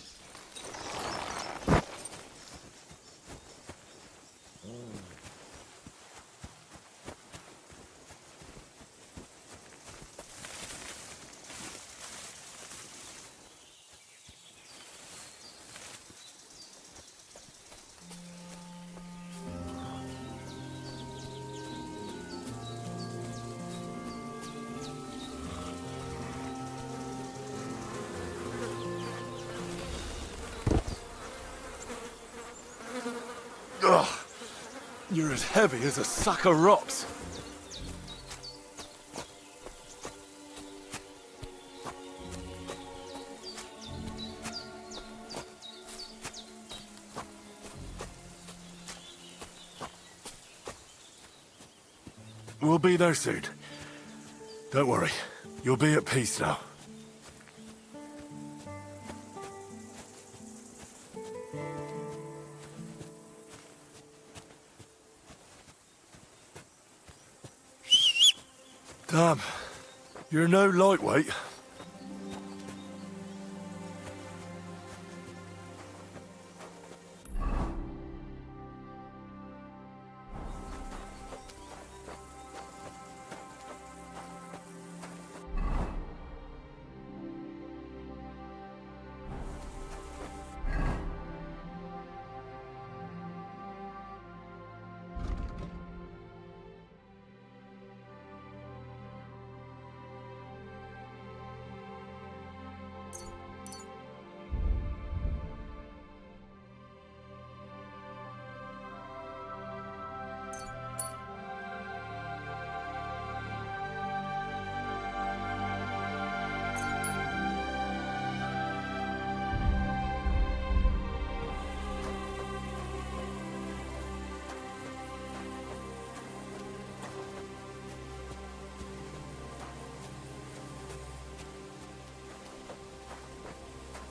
Ugh. You're as heavy as a sack of rocks. We'll be there soon. Don't worry. You'll be at peace now. Damn. You're no lightweight.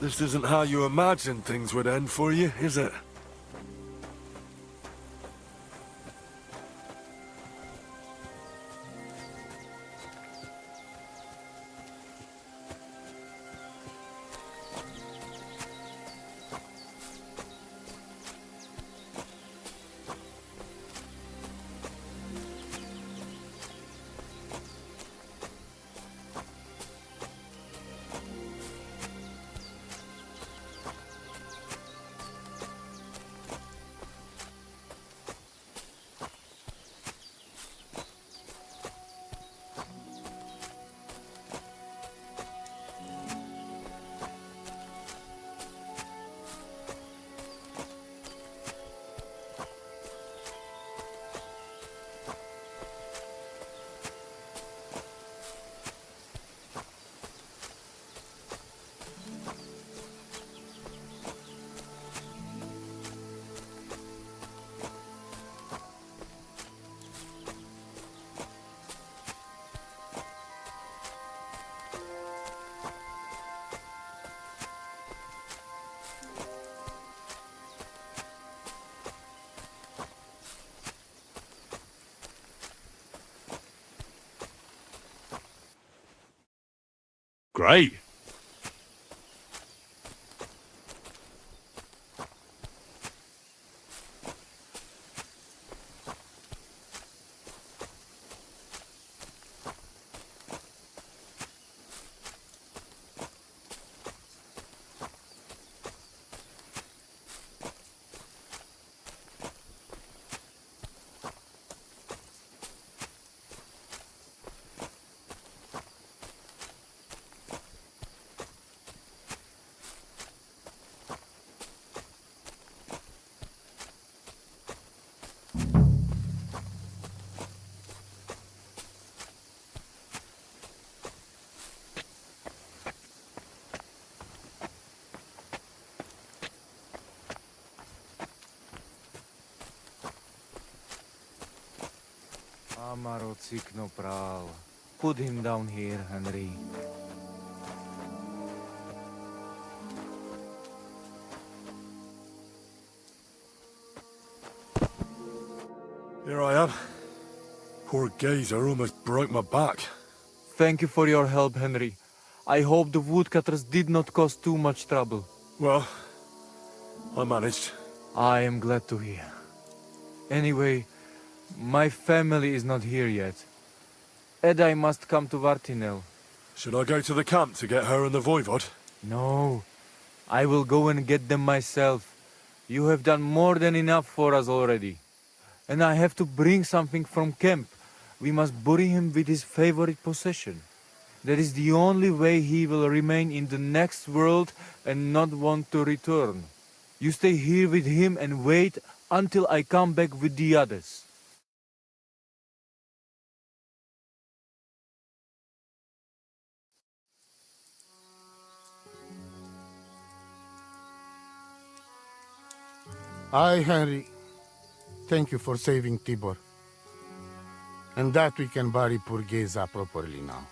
This isn't how you imagined things would end for you, is it? Great. Amarocikno pral. Put him down here, Henry. Here I am. Poor Gazer almost broke my back. Thank you for your help, Henry. I hope the woodcutters did not cause too much trouble. Well, I managed. I am glad to hear. Anyway, my family is not here yet. Edai must come to Vartinel. Should I go to the camp to get her and the Voivod? No. I will go and get them myself. You have done more than enough for us already. And I have to bring something from camp. We must bury him with his favorite possession. That is the only way he will remain in the next world and not want to return. You stay here with him and wait until I come back with the others. I, Henry, thank you for saving Tibor. And that we can bury poor Geza properly now.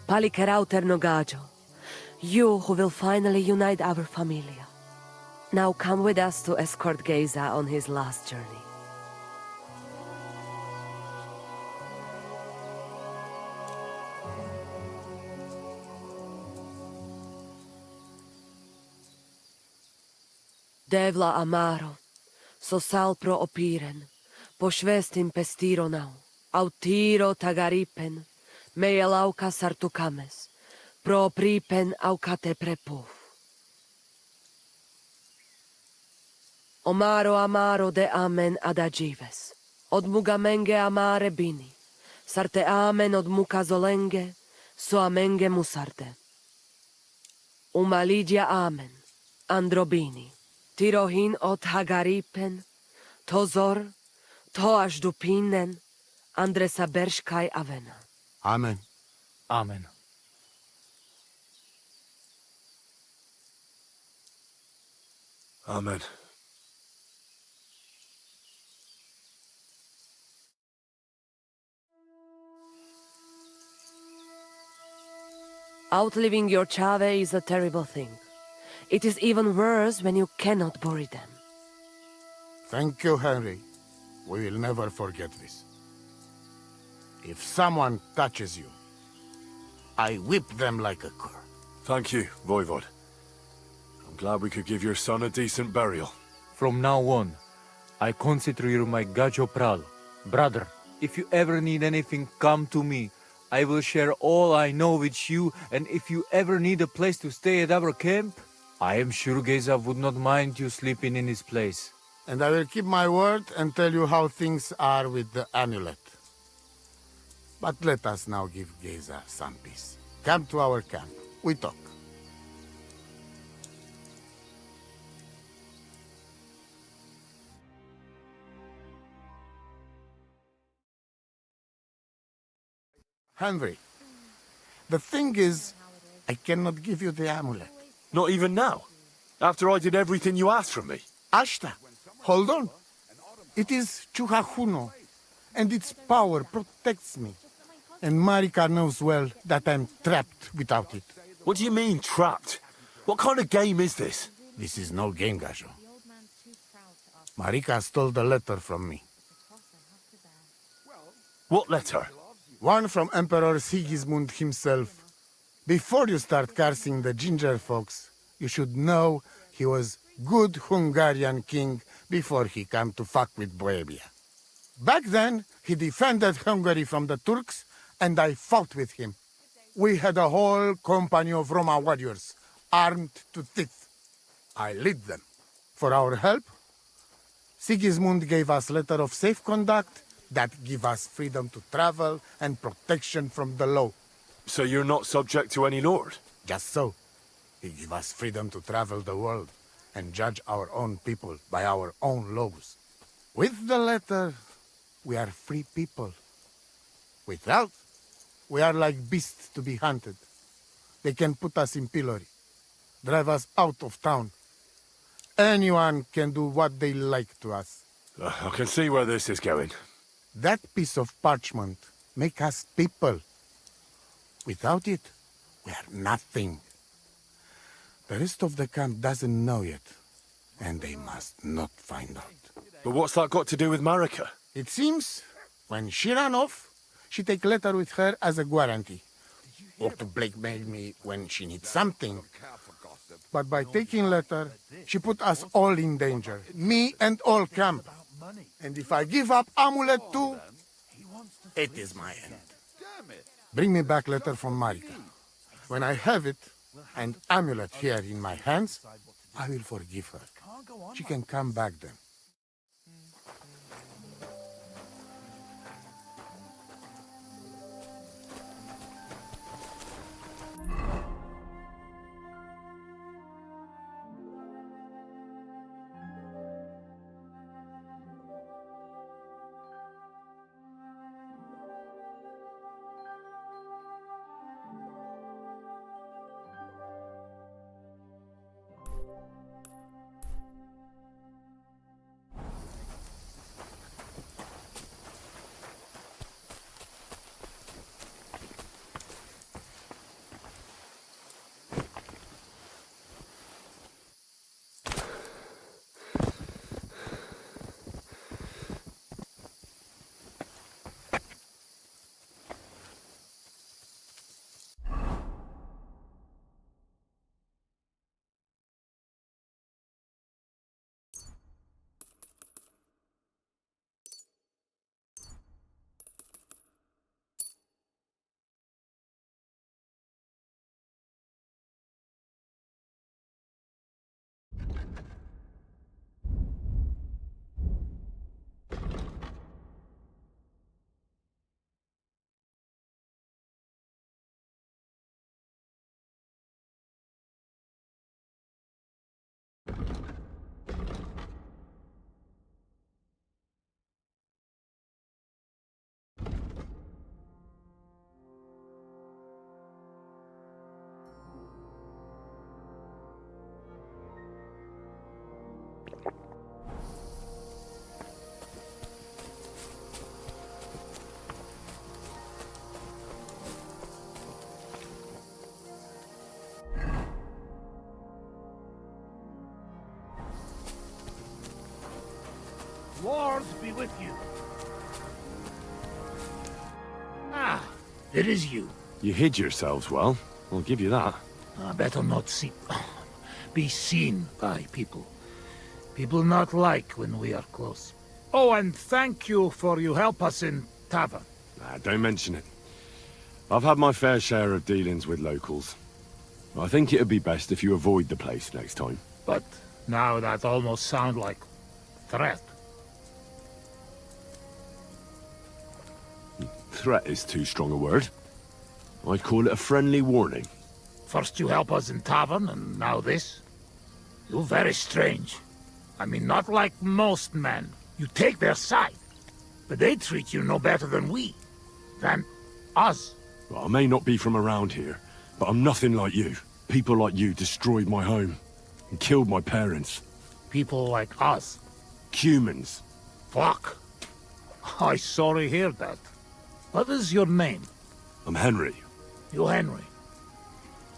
Palikerauter Nogajo, you who will finally unite our familia. Now come with us to escort Geza on his last journey. Devla amaro, so sal pro opiren, pošvestin pestironau, autiro tagaripen, mejelauka sartukames, pro pripen aukate prepuf. Omaro amaro de amen adagives, od mugamenge amare bini, sarte amen od mukazolenge, so amenge musarte. Umalidia amen, androbini. Tirohin od Hagaripen, Tozor, Toaš Dupinen, Andresa Berškaj Avena. Amen. Amen. Amen. Outliving your chave is a terrible thing. It is even worse when you cannot bury them. Thank you, Henry. We will never forget this. If someone touches you, I whip them like a cur. Thank you, Voivod. I'm glad we could give your son a decent burial. From now on, I consider you my Gajo Pral. Brother, if you ever need anything, come to me. I will share all I know with you, and if you ever need a place to stay at our camp, I am sure Geza would not mind you sleeping in his place. And I will keep my word and tell you how things are with the amulet. But let us now give Geza some peace. Come to our camp. We talk. Henry, the thing is, I cannot give you the amulet. Not even now? After I did everything you asked from me? Ashta, hold on. It is Chuhahuno, and its power protects me. And Marika knows well that I'm trapped without it. What do you mean, trapped? What kind of game is this? This is no game, Gajo. Marika stole the letter from me. What letter? One from Emperor Sigismund himself. Before you start cursing the ginger folks, you should know he was good Hungarian king before he came to fuck with Bohemia. Back then, he defended Hungary from the Turks, and I fought with him. We had a whole company of Roma warriors, armed to teeth. I led them. For our help, Sigismund gave us letter of safe conduct that give us freedom to travel and protection from the law. So you're not subject to any lord? Just so. He give us freedom to travel the world and judge our own people by our own laws. With the letter, we are free people. Without, we are like beasts to be hunted. They can put us in pillory, drive us out of town. Anyone can do what they like to us. I can see where this is going. That piece of parchment make us people. Without it, we are nothing. The rest of the camp doesn't know yet, and they must not find out. But what's that got to do with Marika? It seems, when she ran off, she take letter with her as a guarantee. Or to blackmail me when she needs something. But by taking letter, she put us all in danger. Me and all camp. And if I give up amulet too, it is my end. Bring me back letter from Marika. When I have it, and amulet here in my hands, I will forgive her. She can come back then. Lords be with you. Ah, it is you. You hid yourselves well. I'll give you that. Better not be seen by people. People not like when we are close. Oh, and thank you for you help us in tavern. Don't mention it. I've had my fair share of dealings with locals. I think it'd be best if you avoid the place next time. But now that almost sound like threat. Threat is too strong a word. I'd call it a friendly warning. First you help us in tavern, and now this? You're very strange. I mean, not like most men. You take their side. But they treat you no better than we. Than us. Well, I may not be from around here, but I'm nothing like you. People like you destroyed my home. And killed my parents. People like us? Humans. Fuck. I sorry hear that. What is your name? I'm Henry. You Henry.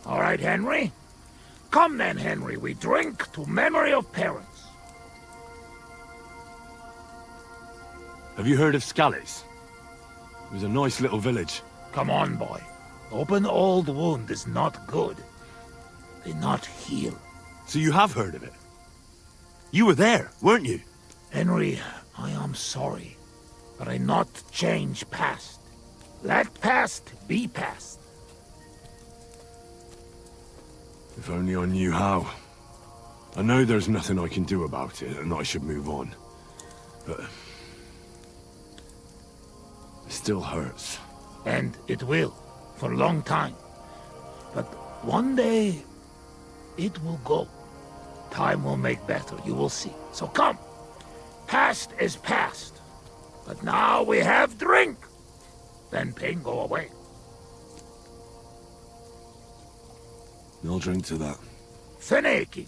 All right, Henry. Come then, Henry. We drink to memory of parents. Have you heard of Scallies? It was a nice little village. Come on, boy. Open old wound is not good. They not heal. So you have heard of it? You were there, weren't you? Henry, I am sorry, but I not change past. Let past be past. If only I knew how. I know there's nothing I can do about it, and I should move on. But... it still hurts. And it will, for a long time. But one day, it will go. Time will make better, you will see. So come. Past is past. But now we have drink. Then pain go away. I'll drink to that. Feneki.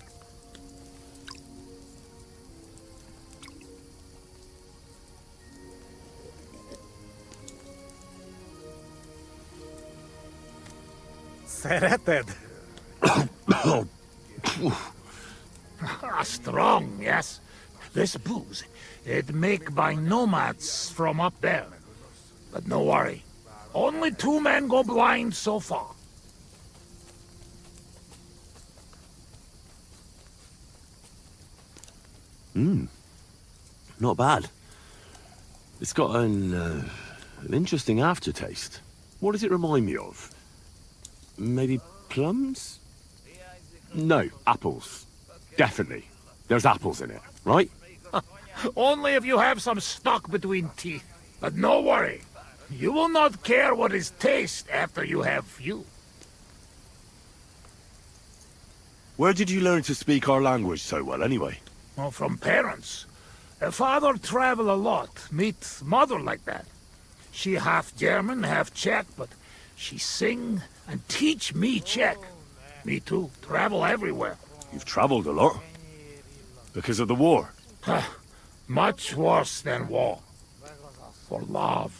Szereted? Strong, yes. This booze, it make by nomads from up there. But no worry. Only 2 men go blind so far. Not bad. It's got an interesting aftertaste. What does it remind me of? Maybe plums? No, apples. Definitely. There's apples in it, right? Only if you have some stuck between teeth. But no worry. You will not care what is taste after you have few. Where did you learn to speak our language so well, anyway? Well, from parents. Father travel a lot, meet mother like that. She half German, half Czech, but she sing and teach me Czech. Me too, travel everywhere. You've traveled a lot. Because of the war? Much worse than war. For love.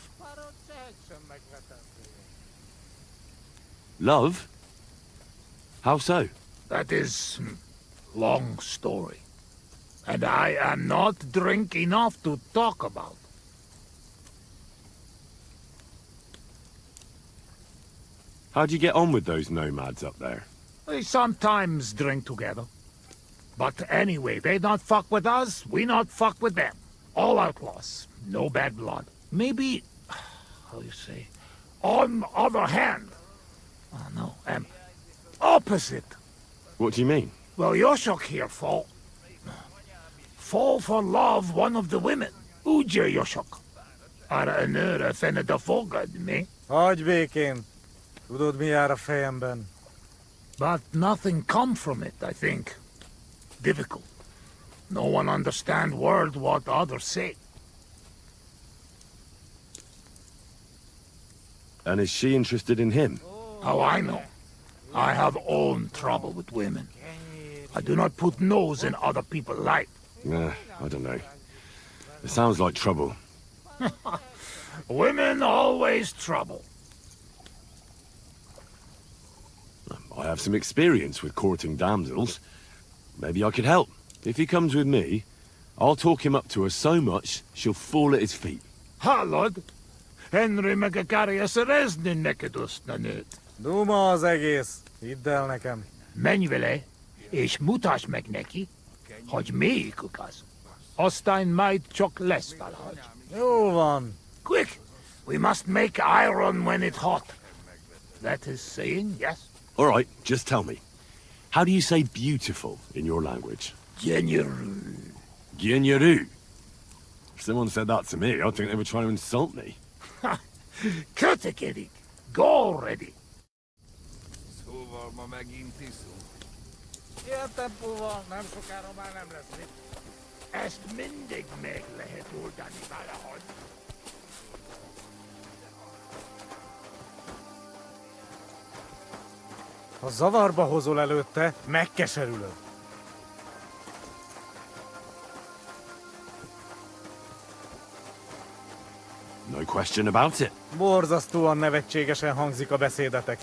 Love? How so? That is long story. And I am not drink enough to talk about. How'd you get on with those nomads up there? We sometimes drink together. But anyway, they not fuck with us, we not fuck with them. All outlaws, no bad blood. Maybe, how you say, on other hand. Oh no, opposite. What do you mean? Well, Yoshok here fall for love one of the women. Ugye Yoshok. Arra a nőre fene de fogad, mi? Hagyj békén. Tudod, mi jár a fejemben? But nothing come from it, I think. Difficult. No one understand word what others say. And is she interested in him? How I know? I have own trouble with women. I do not put nose in other people's life. I don't know. It sounds like trouble. Women always trouble. I have some experience with courting damsels. Maybe I could help. If he comes with me, I'll talk him up to her so much, she'll fall at his feet. Hallod? Henry meg akarja szerezni neked azt a nőt. Duma az egész. Hidd el nekem. Menj vele, és mutasd meg neki, hogy melyikük az. Aztán majd csak lesz valahogy. Jó van. Quick! We must make iron when it's hot. That is saying, yes? All right, just tell me. How do you say beautiful in your language? Genyeru. Genyeru? If someone said that to me, I'd think they were trying to insult me. Kötekedik. Go already. Szóval ma megint iszunk. Ilyen tempóval nem sokára már nem lesz mit. Ezt mindig meg lehet oldani valahogy. Ha zavarba hozol előtte, megkeserülöd. No question about it. Borzasztóan nevetségesen hangzik a beszédetek.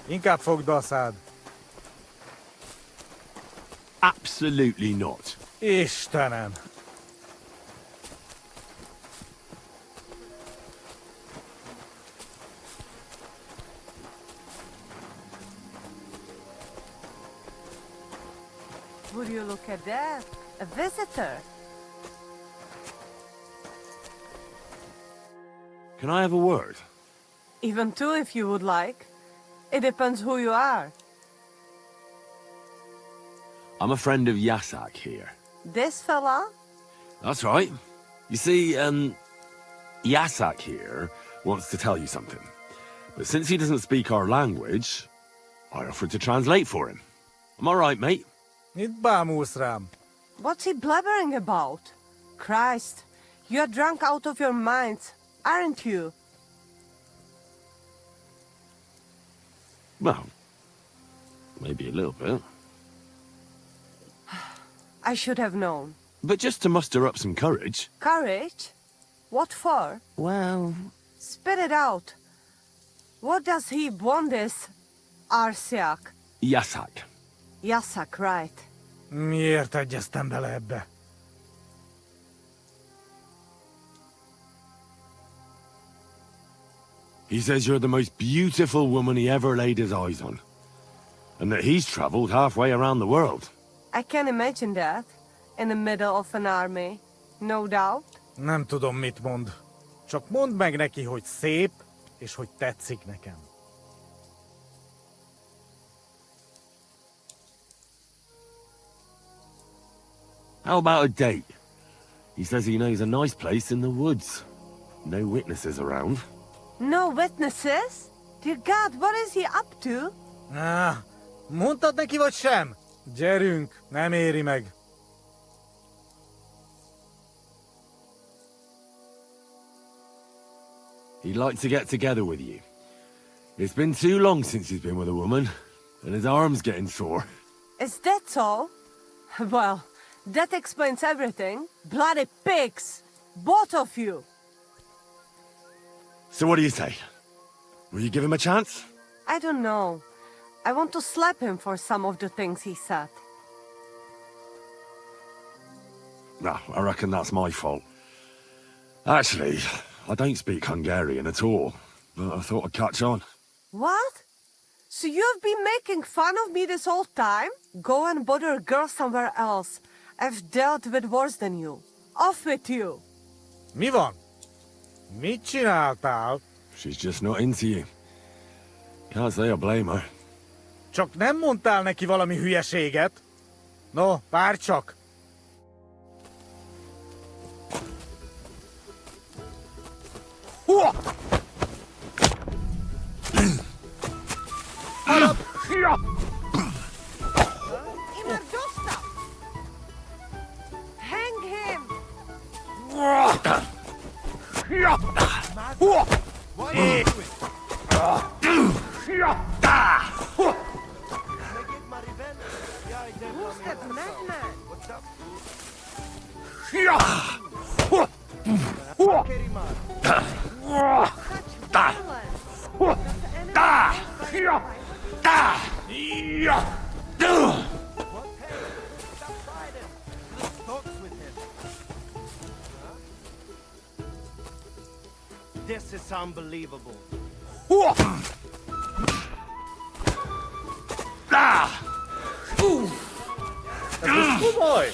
Inkább fogd be a szád. Absolutely not. Istenem! Would you look at that? A visitor. Can I have a word? Even two if you would like. It depends who you are. I'm a friend of Yasak here. This fella? That's right. You see, Yasak here wants to tell you something. But since he doesn't speak our language, I offered to translate for him. Am I right, mate? Mit bámulsz rám? What's he blabbering about? Christ, you're drunk out of your minds, aren't you? Well, maybe a little bit. I should have known. But just to muster up some courage. Courage? What for? Well... Spit it out. What does he want this Arsiak. Yasak. Yasak, right. Miért egyeztem bele ebbe? He says you're the most beautiful woman he ever laid his eyes on. And that he's traveled halfway around the world. I can imagine that. In the middle of an army. No doubt. Nem tudom, mit mond. Csak mondd meg neki, hogy szép, és hogy tetszik nekem. How about a date? He says he knows a nice place in the woods. No witnesses around. No witnesses? Dear God, what is he up to? Mondtad neki, vagy sem? Gyerünk, nem éri meg. He'd like to get together with you. It's been too long since he's been with a woman, and his arm's getting sore. Is that so? Well, that explains everything. Bloody pigs! Both of you! So what do you say? Will you give him a chance? I don't know. I want to slap him for some of the things he said. No, I reckon that's my fault. Actually, I don't speak Hungarian at all, but I thought I'd catch on. What? So you've been making fun of me this whole time? Go and bother a girl somewhere else. I've dealt with worse than you. Off with you! Mi van? Mit csináltál? She's just not into you. Can't say I blame her. Csak nem mondtál neki valami hülyeséget? No, várj csak! Hang him! Why do you do it? Who's that madman? What's up? This is unbelievable. Komoly!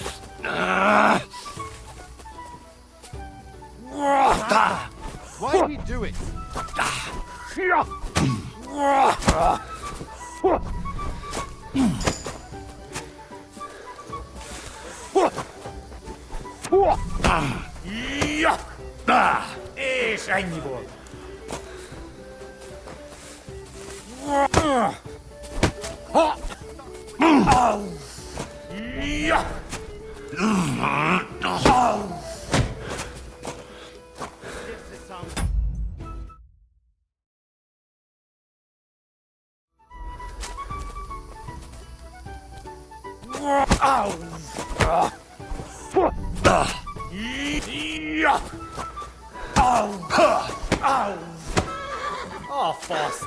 Why do we do it? És ennyi volt. Oh, fasz!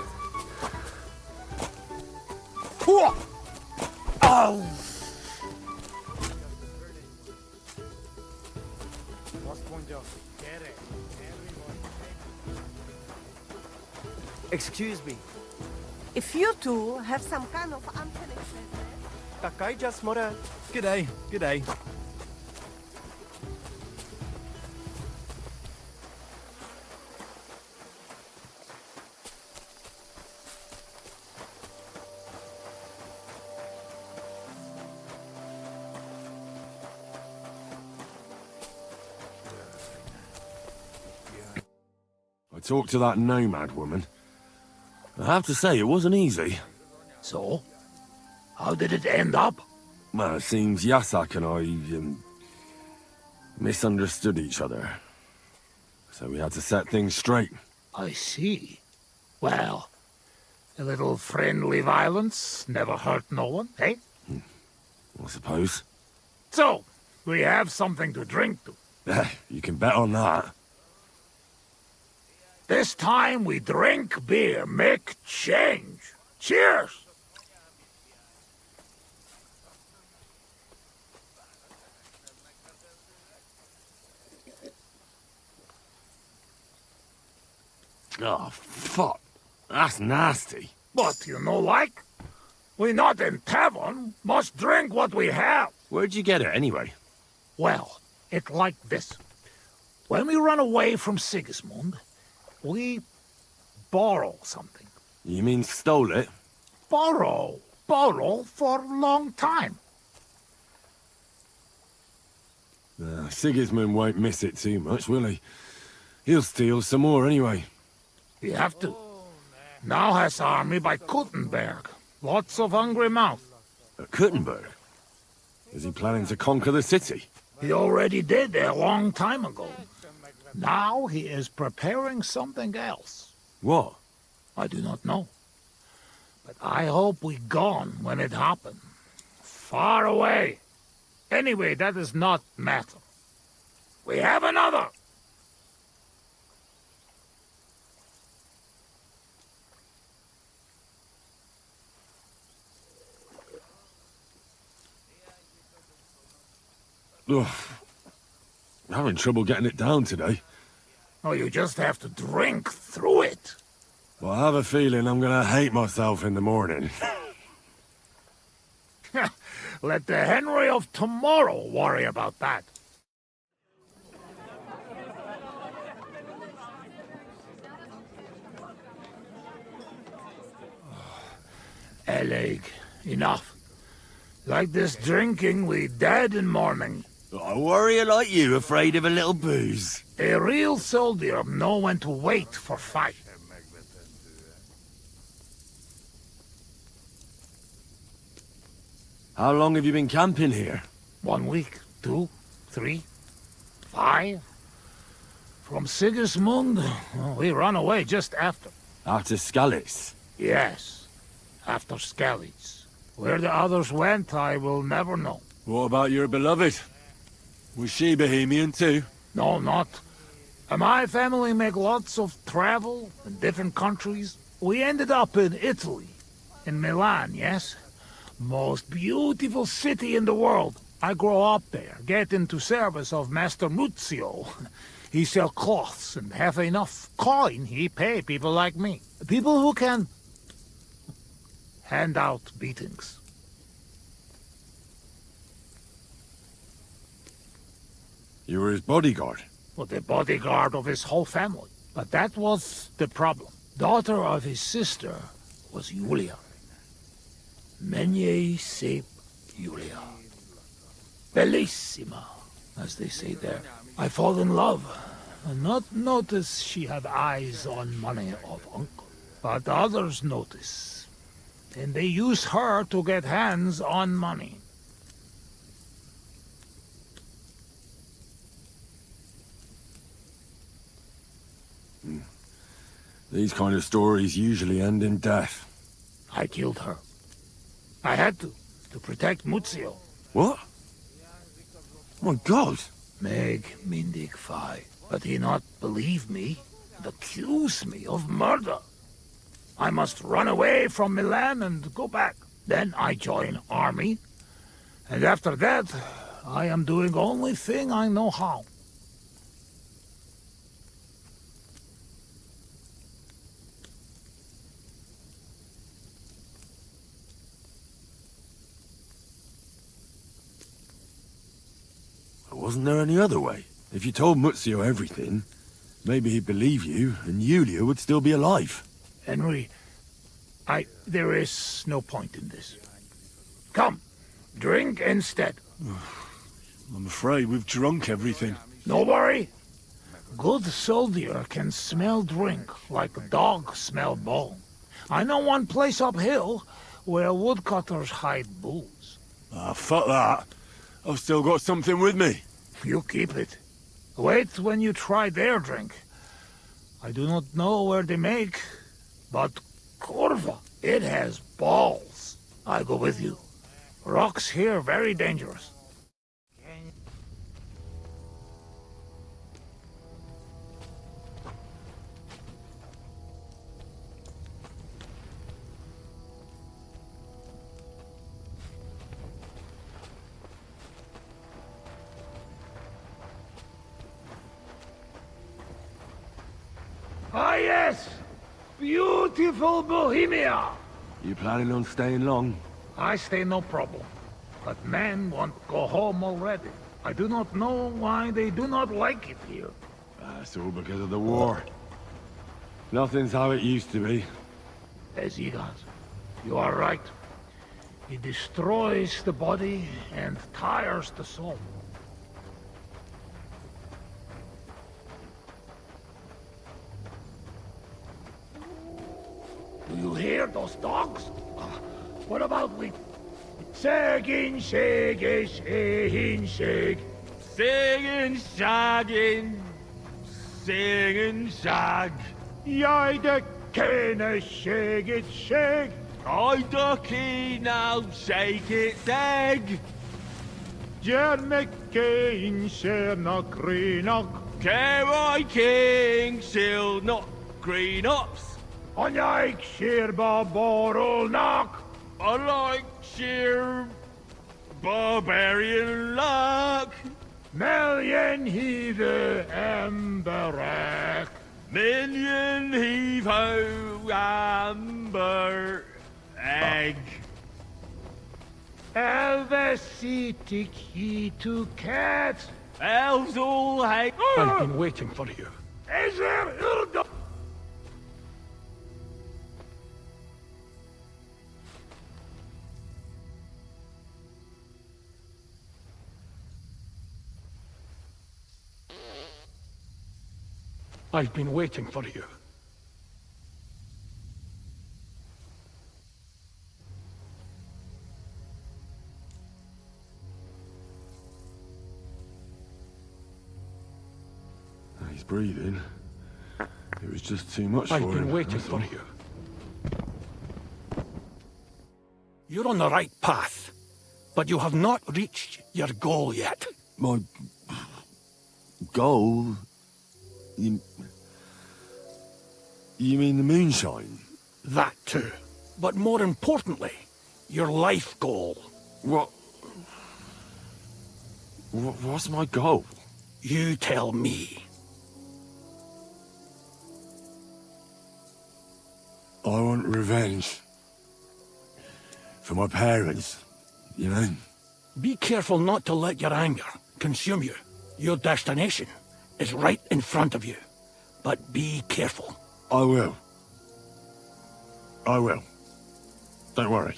Azt mondja, gyere, Excuse me. If you two have some kind of unfinished business... Takaj, just more. G'day, g'day. I talked to that nomad woman. I have to say, it wasn't easy. So? How did it end up? Well, it seems Yasak and I, misunderstood each other. So we had to set things straight. I see. Well, a little friendly violence never hurt no one, eh? I suppose. So, we have something to drink to. You can bet on that. This time we drink beer, make change. Cheers! Oh, fuck. That's nasty. But you know like? We not in tavern, must drink what we have. Where'd you get it, anyway? Well, it like this. When we run away from Sigismund, we borrow something. You mean stole it? Borrow. Borrow for a long time. Sigismund won't miss it too much, will he? He'll steal some more anyway. We have to. Now has army by Kuttenberg. Lots of hungry mouth. At Kuttenberg? Is he planning to conquer the city? He already did a long time ago. Now he is preparing something else. What? I do not know. But I hope we gone when it happen. Far away. Anyway, that is not matter. We have another! Ugh. I'm having trouble getting it down today. Oh, you just have to drink through it. Well, I have a feeling I'm gonna hate myself in the morning. Let the Henry of tomorrow worry about that. Eleg, enough. Like this drinking, we dead in morning. A warrior like you afraid of a little booze? A real soldier know when to wait for fight. How long have you been camping here? 1 week, 2, 3, 5. From Sigismund, we run away just after. After Skalitz? Yes, after Skalitz. Where the others went, I will never know. What about your beloved? Was she Bohemian too? No, not. My family make lots of travel in different countries. We ended up in Italy. In Milan, yes? Most beautiful city in the world. I grow up there, get into service of Master Muzio. He sell cloths and have enough coin he pay people like me. People who can hand out beatings. You were his bodyguard? Well, the bodyguard of his whole family. But that was the problem. Daughter of his sister was Julia. Menie sep Julia. Bellissima, as they say there. I fall in love, and not notice she had eyes on money of uncle. But others notice, and they use her to get hands on money. These kind of stories usually end in death. I killed her. I had to protect Muzio. What? Oh my God! Meg mindig fai. But he not believe me and accuse me of murder. I must run away from Milan and go back. Then I join army. And after that, I am doing only thing I know how. Wasn't there any other way? If you told Muzio everything, maybe he'd believe you, and Julia would still be alive. Henry, there is no point in this. Come, drink instead. I'm afraid we've drunk everything. No worry. Good soldier can smell drink like a dog smell bone. I know one place uphill where woodcutters hide booze. Ah, fuck that. I've still got something with me. You keep it. Wait when you try their drink. I do not know where they make, but Corva, it has balls. I go with you. Rocks here very dangerous. Ah, yes! Beautiful Bohemia! You planning on staying long? I stay no problem. But men want go home already. I do not know why they do not like it here. That's all because of the war. Nothing's how it used to be. Ezigat, you are right. It destroys the body and tires the soul. Do you hear those dogs? What about we... Shagging, shagging, shagging, shag. Singing, shagging, singing, shag. Jij de kenne, shag it, shag. I ducky now, shake it, dag. Jerme kein, sherna, greenok. Keroi king, shill not green ups. On jij sheerba borrel knock. I like sheer barbarian luck. Million heave emberek. Million heave ho amber egg. Elvesitic he to cat. Elves all hate. I've been waiting for you. Is there Urdo? I've been waiting for you. He's breathing. It was just too much for him. I've been waiting for you. You're on the right path, but you have not reached your goal yet. My goal? You mean the moonshine? That too. But more importantly, your life goal. What's my goal? You tell me. I want revenge. For my parents, you know? Be careful not to let your anger consume you. Your destination is right in front of you. But be careful. I will. I will. Don't worry.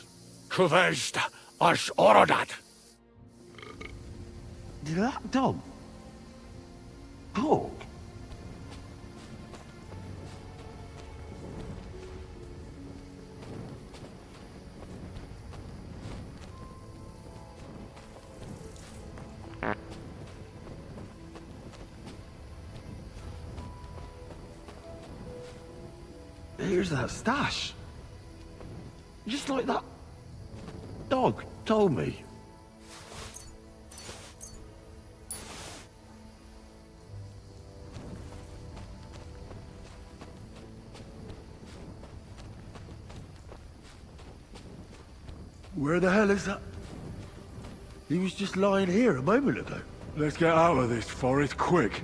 Kuvest as Orodat. Did that dog talk? Here's that stash. Just like that dog told me. Where the hell is that? He was just lying here a moment ago. Let's get out of this forest quick.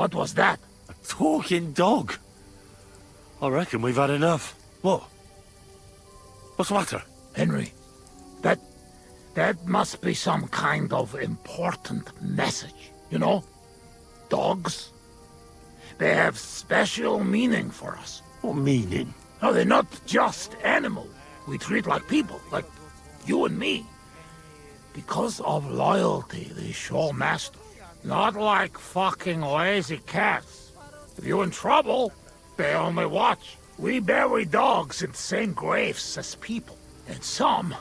What was that? A talking dog. I reckon we've had enough. What? What's the matter? Henry, that must be some kind of important message, you know? Dogs. They have special meaning for us. What meaning? No, they're not just animals we treat like people, like you and me. Because of loyalty they show master. Not like fucking lazy cats. If you're in trouble, they only watch. We bury dogs in the same graves as people. And some,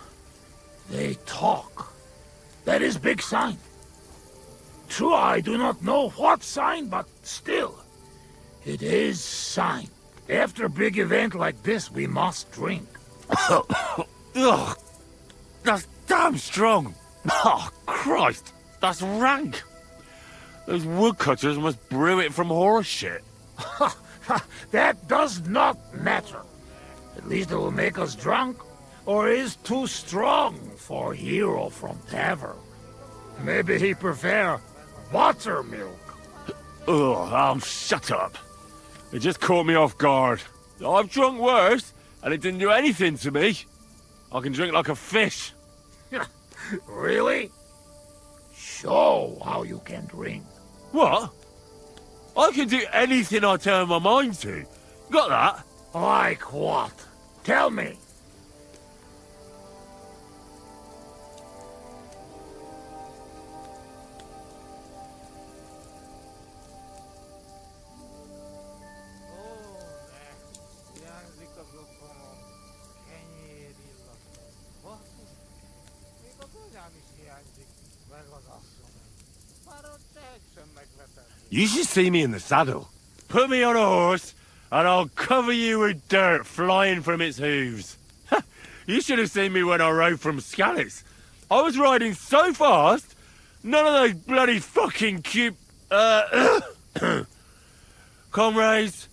they talk. That is big sign. True, I do not know what sign, but still, it is sign. After a big event like this, we must drink. Ugh, that's damn strong. Oh, Christ, that's rank. Those woodcutters must brew it from horse shit. That does not matter. At least it will make us drunk, or is too strong for a hero from tavern. Maybe he prefer buttermilk. Oh, shut up. It just caught me off guard. I've drunk worse, and it didn't do anything to me. I can drink like a fish. Really? Show how you can drink. What? I can do anything I turn my mind to. Got that? Like what? Tell me. You should see me in the saddle. Put me on a horse, and I'll cover you with dirt flying from its hooves. You should have seen me when I rode from Scallis. I was riding so fast, none of those bloody fucking cute... comrades,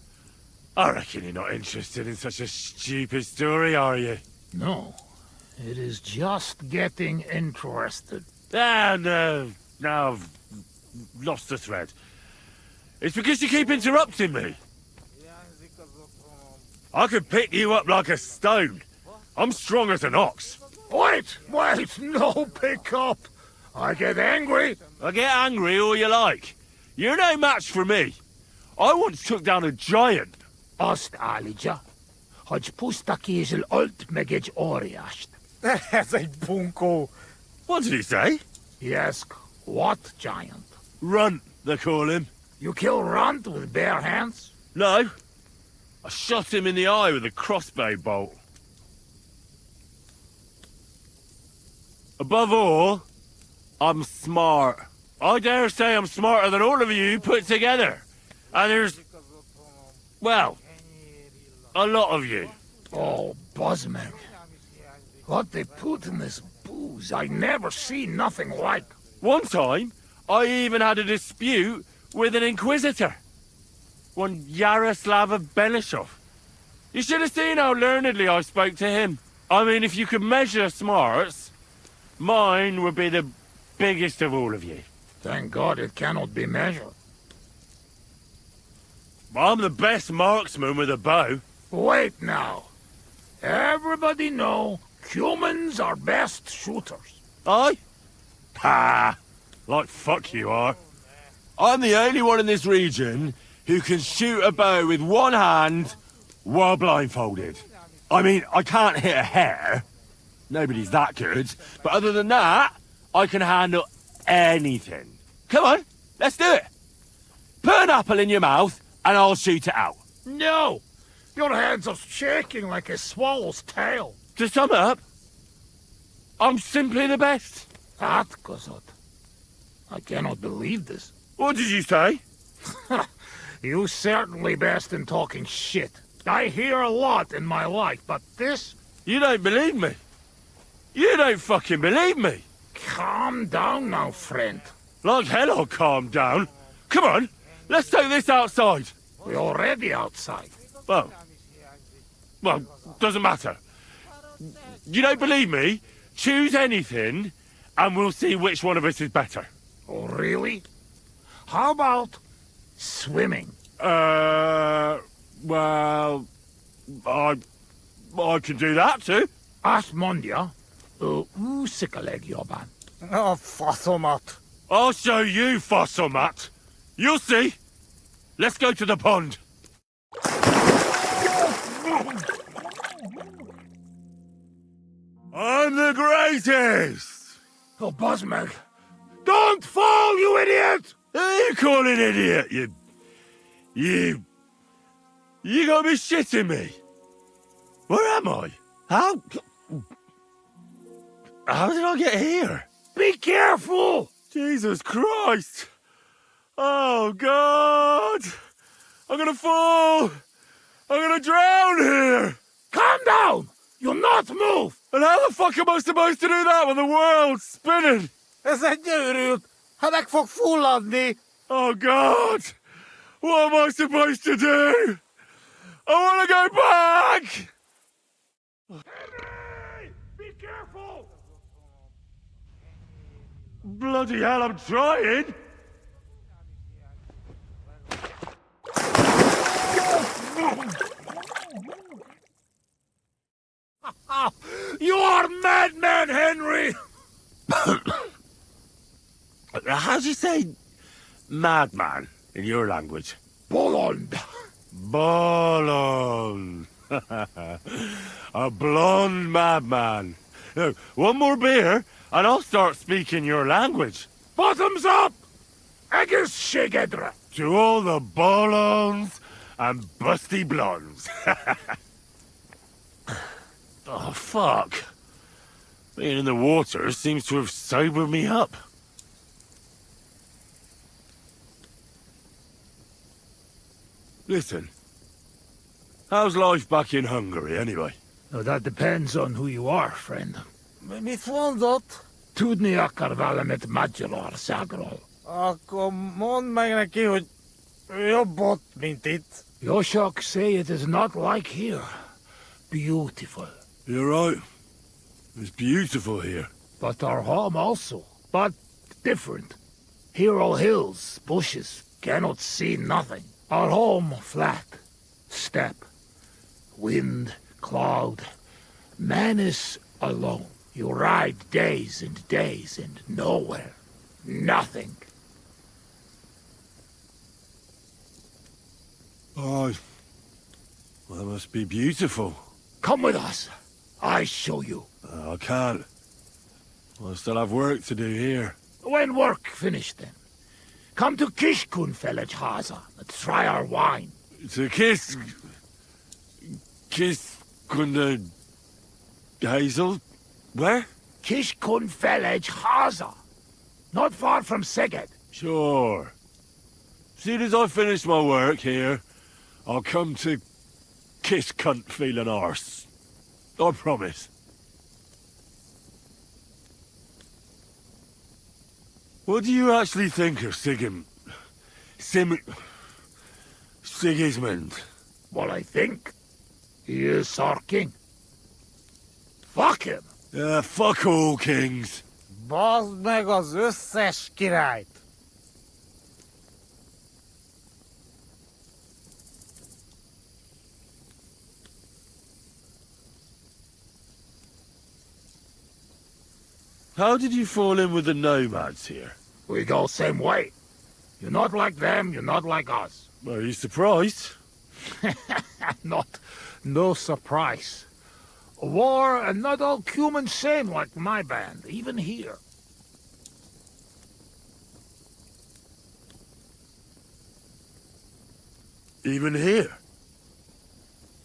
I reckon you're not interested in such a stupid story, are you? No, it is just getting interested. Ah, no. Now I've lost the thread. It's because you keep interrupting me. I could pick you up like a stone. I'm strong as an ox. Wait, no pick up. I get angry. I get angry all you like. You're no match for me. I once took down a giant. Azt állítja, hogy puszta kézzel ölt meg egy óriást. That's a bunko. What did he say? He asked, what giant? Runt, they call him. You kill Runt with bare hands? No. I shot him in the eye with a crossbow bolt. Above all, I'm smart. I dare say I'm smarter than all of you put together. And there's... well, a lot of you. Oh, Buzzman. What they put in this booze, I never seen nothing like. One time, I even had a dispute with an inquisitor. One Yaroslav of Benishov. You should have seen how learnedly I spoke to him. I mean, if you could measure smarts, mine would be the biggest of all of you. Thank God it cannot be measured. I'm the best marksman with a bow. Wait now. Everybody know humans are best shooters. Aye? Ha! Like fuck you are. I'm the only one in this region who can shoot a bow with one hand while blindfolded. I mean, I can't hit a hare. Nobody's that good. But other than that, I can handle anything. Come on, let's do it. Put an apple in your mouth and I'll shoot it out. No! Your hands are shaking like a swallow's tail. To sum up, I'm simply the best. That, Kosot. I cannot believe this. What did you say? You certainly best in talking shit. I hear a lot in my life, but this... You don't believe me. You don't fucking believe me. Calm down now, friend. Like hell I'll calm down. Come on, let's take this outside. We're already outside. Well, doesn't matter. You don't believe me? Choose anything, and we'll see which one of us is better. Oh, really? How about Swimming. Well... I can do that too. Asmondia. Usikaleg Yoban. Oh, Fossilmut. I'll show you, Fossilmut. You'll see. Let's go to the pond. I'm the greatest! Oh, Bosmeg. Don't fall, you idiot! Who are you calling idiot, You gotta be shitting me. Where am I? How did I get here? Be careful! Jesus Christ! Oh, God! I'm gonna fall! I'm gonna drown here! Calm down! You'll not move! And how the fuck am I supposed to do that when the world's spinning? Oh, God! What am I supposed to do? I want to go back! Henry! Be careful! Bloody hell, I'm trying! You are madman, Henry! How do you say madman in your language? Bolond. Bolond. A blonde madman. Now, one more beer, and I'll start speaking your language. Bottoms up! Agus Shigedra. To all the bolons and busty blondes. Oh, fuck. Being in the water seems to have sobered me up. Listen, how's life back in Hungary, anyway? No, that depends on who you are, friend. Mit mondott? Tudni akar valamit Magyarországról. Sagrol. Akkor mondd meg neki, hogy jobb ott, mint itt. Yoshok say it is not like here. Beautiful. You're right. It's beautiful here. But our home also. But different. Here all hills, bushes, cannot see nothing. Our home flat. Steppe. Wind, cloud. Man is alone. You ride days and days and nowhere. Nothing. Oh, well, that must be beautiful. Come with us. I show you. I can't. I still have work to do here. When work finished then. Come to Kishkun village, Haza. Let's try our wine. To kiss Kunda Hazel? Where? Kishkun village, Haza. Not far from Szeged. Sure. Soon as I finish my work here, I'll come to kiss cunt feeling arse. I promise. What do you actually think of Sigismund? What I think? He is our king. Fuck him! Fuck all kings. Bazd meg az összes királyt! How did you fall in with the nomads here? We go same way. You're not like them, you're not like us. Are you surprised? No surprise. War and not all humans same like my band, even here. Even here?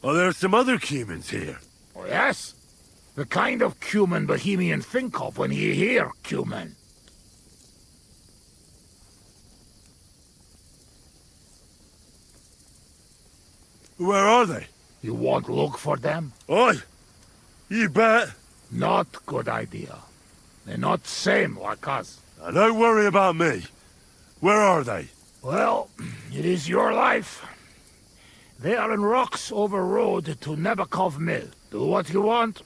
Are there some other humans here? Oh, yes. The kind of cumin Bohemian think of when you hear cumin. Where are they? You won't look for them? Oi! You bet! Not good idea. They're not same like us. Now, don't worry about me. Where are they? Well, it is your life. They are in rocks over road to Nebakov Mill. Do what you want.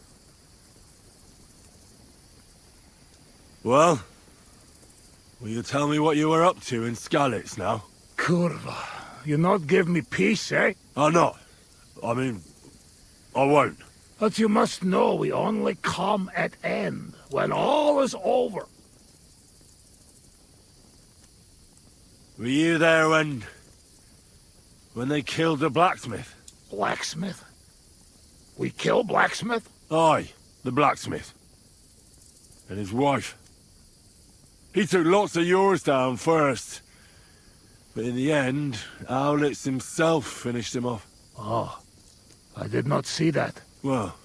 Well, will you tell me what you were up to in Skalitz now? Curva, you not give me peace, eh? I'm not. I mean, I won't. But you must know we only come at end, when all is over. Were you there when they killed the blacksmith? Blacksmith? We kill blacksmith? Aye, the blacksmith. And his wife. He took lots of yours down first. But in the end, Owlitz himself finished him off. Oh, I did not see that. Well,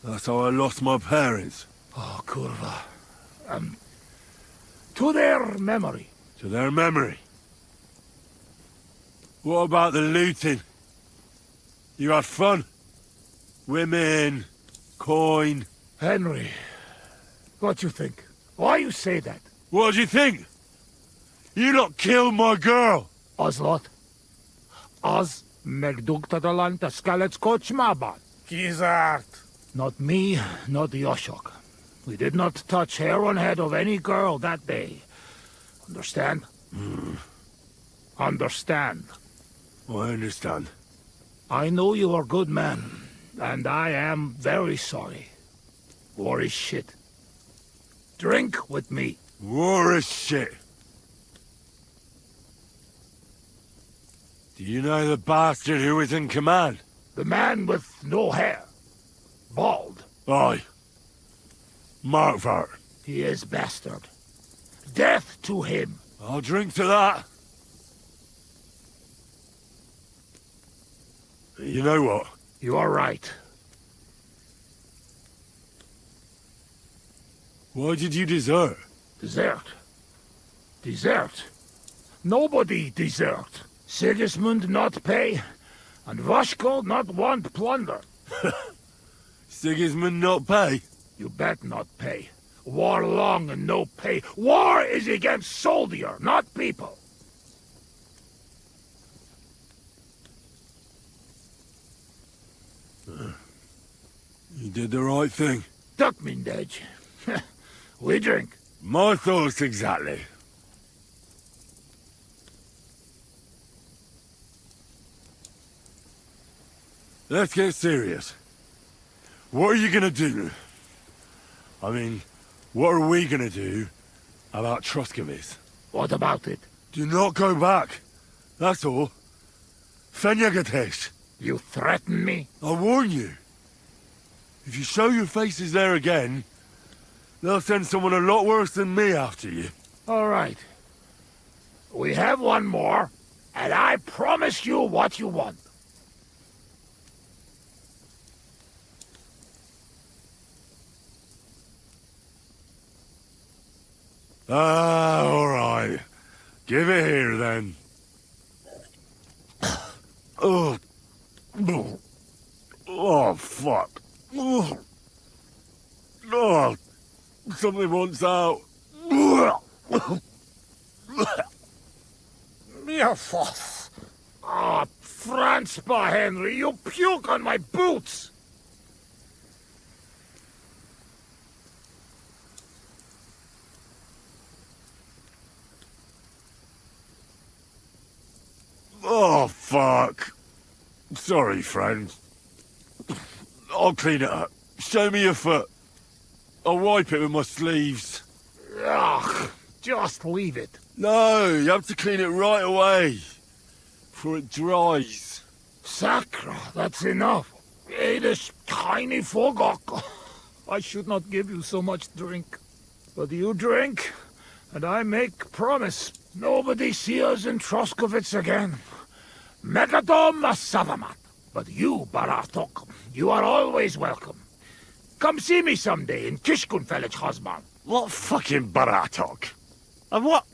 that's how I lost my parents. Oh, Curva. To their memory. To their memory. What about the looting? You had fun? Women, coin. Henry, what you think? Why you say that? What do you think? You not killed my girl! Ozlot? Az megdugtad a Skelet's kocsmában? Kizárt. Not me, not Yoshok. We did not touch hair on head of any girl that day. Understand? Understand. I understand. I know you are good man, and I am very sorry. War is shit. Drink with me. War is shit. Do you know the bastard who was in command? The man with no hair. Bald. Aye. Markvart. He is bastard. Death to him. I'll drink to that. You know what? You are right. Why did you desert? Desert? Desert? Nobody desert. Sigismund not pay, and Vashko not want plunder. Sigismund not pay? You bet not pay. War long and no pay. War is against soldier, not people. You did the right thing. Duck mindej. We drink. My thoughts exactly. Let's get serious. What are you gonna do? I mean, what are we gonna do about Troskovitz? What about it? Do not go back. That's all. Fenjagatesh. You threaten me? I warn you. If you show your faces there again, they'll send someone a lot worse than me after you. All right. We have one more, and I promise you what you want. Ah, all right. Give it here, then. Oh. Oh, fuck. Oh. Something wants out. Mirfoss. Ah, Franzpa, Henry, you puke on my boots. Oh, fuck. Sorry, friend. I'll clean it up. Show me your foot. I'll wipe it with my sleeves. Ugh, just leave it. No, you have to clean it right away. Before it dries. Sacra, that's enough. This tiny fogok. I should not give you so much drink. But you drink, and I make promise. Nobody see us in Troskovitz again. Megadom Savamat. But you, Baratok, you are always welcome. Come see me someday in Kishkunfelich Hosman. What fucking Baratok? And what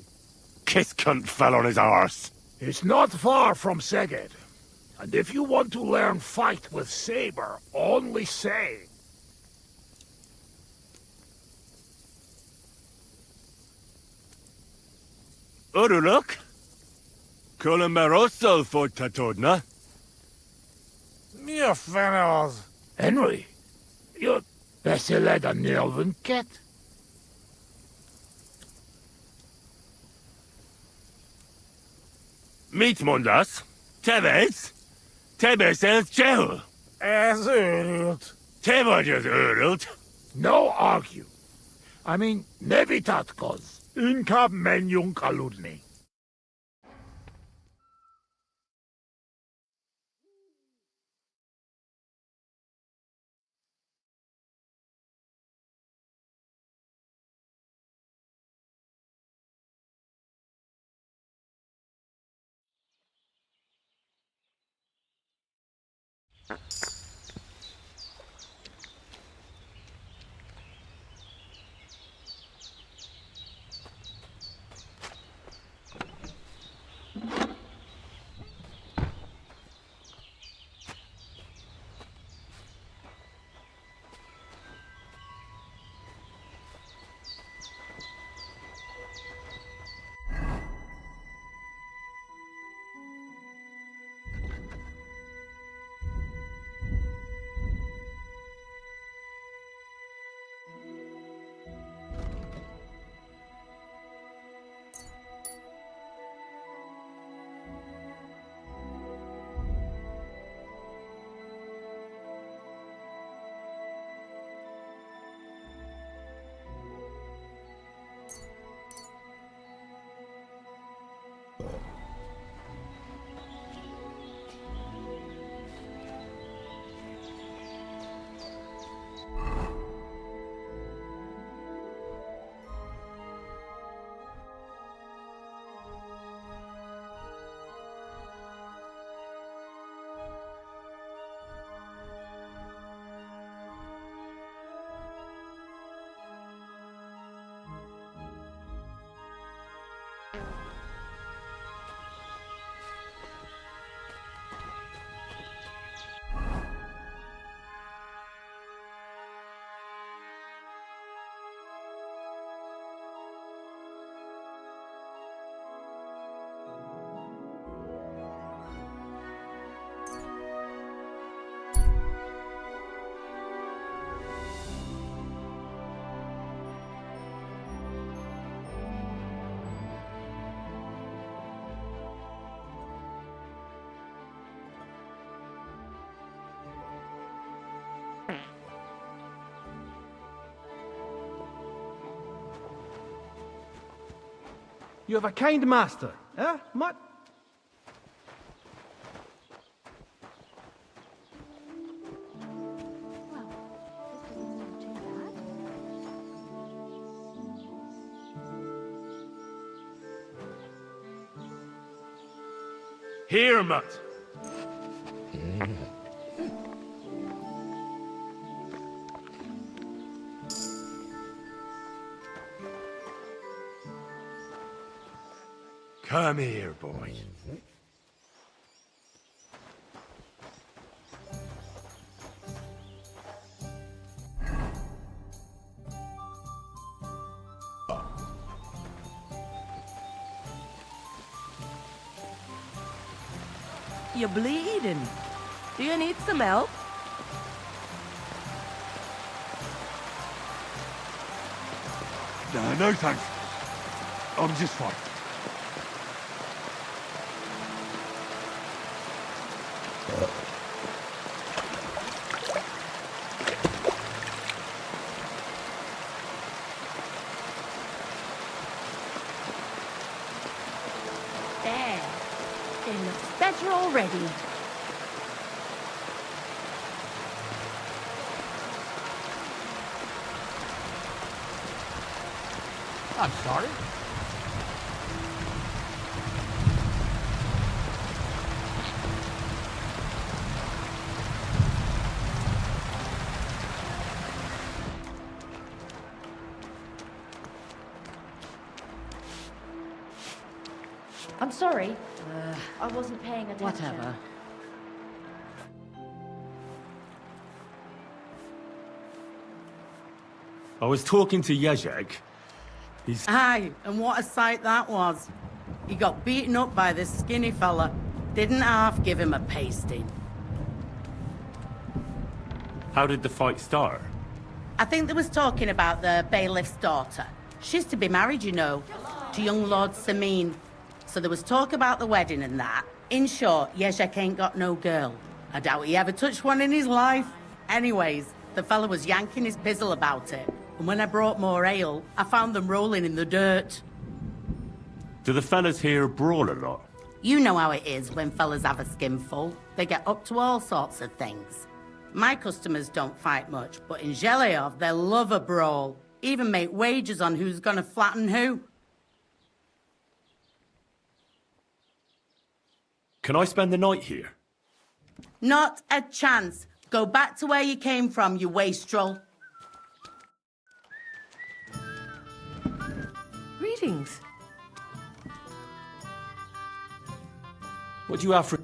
kiss cunt fell on his arse? It's not far from Szeged. And if you want to learn fight with saber, only say. Uruluk? Kolomeroso for Tatodna? Mia Fenels. Henry, you're better led a Nelvin cat. Mit mundas. Tebes. Tebes els Jehu. As urult. Tevajas urult. No argue. I mean, nevitatkos. Unkab menjung kaludni. You have a kind master, eh, Mutt? Here, Mutt. Come here, boy. You're bleeding. Do you need some help? No thanks. I'm just fine. There. It looks better already. I'm sorry. I'm sorry. I wasn't paying attention. Whatever. I was talking to Jezek. Aye, and what a sight that was. He got beaten up by this skinny fella. Didn't half give him a pasting. How did the fight start? I think they was talking about the bailiff's daughter. She's to be married, you know, to young Lord Samin. So there was talk about the wedding and that. In short, Yezhek ain't got no girl. I doubt he ever touched one in his life. Anyways, the fella was yanking his pizzle about it. And when I brought more ale, I found them rolling in the dirt. Do the fellas here brawl a lot? You know how it is when fellas have a skinful. They get up to all sorts of things. My customers don't fight much, but in Zheleov, they love a brawl. Even make wagers on who's gonna flatten who. Can I spend the night here? Not a chance. Go back to where you came from, you wastrel. Greetings. What do you have for...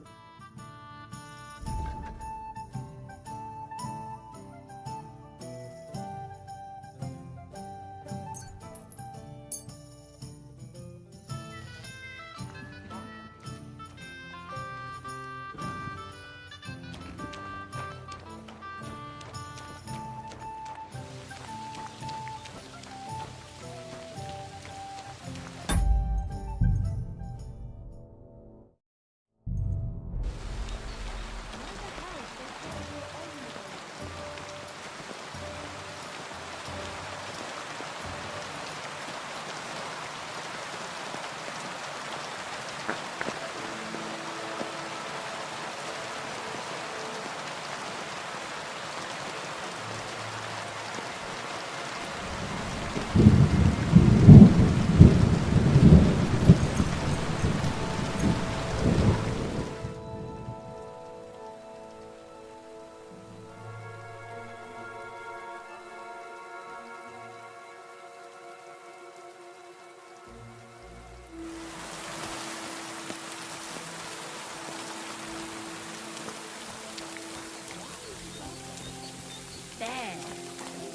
There.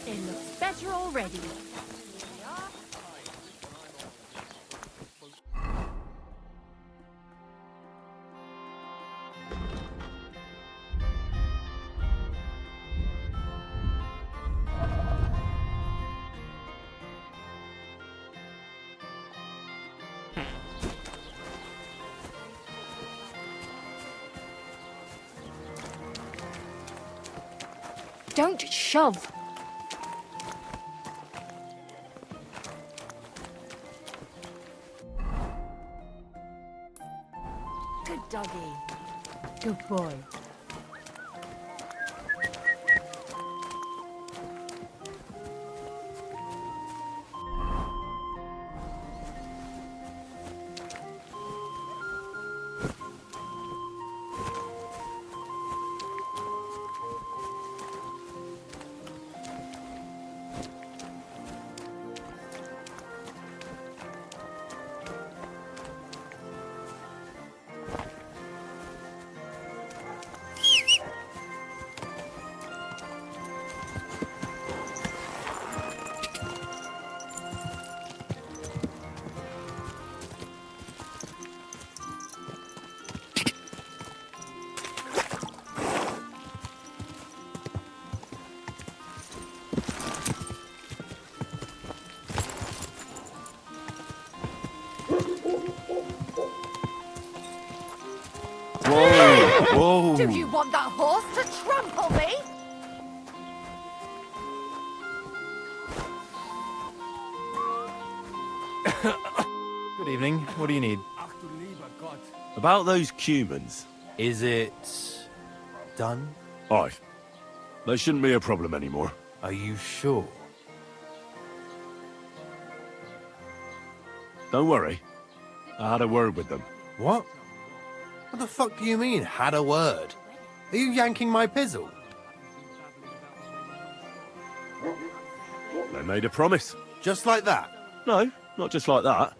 It looks better already. Don't shove. Good doggy. Good boy. Whoa! Do you want that horse to trample me? Good evening. What do you need? About those Cumans, is it... done? Aye. There shouldn't be a problem anymore. Are you sure? Don't worry. I had a word with them. What? What the fuck do you mean, had a word? Are you yanking my pizzle? They made a promise. Just like that? No, not just like that.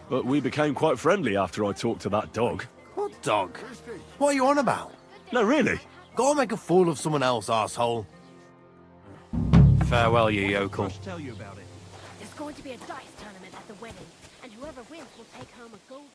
But we became quite friendly after I talked to that dog. What dog? What are you on about? No, really. Go and make a fool of someone else, asshole. Farewell, you yokel. There's going to be a dice tournament at the wedding, and whoever wins will take home a gold...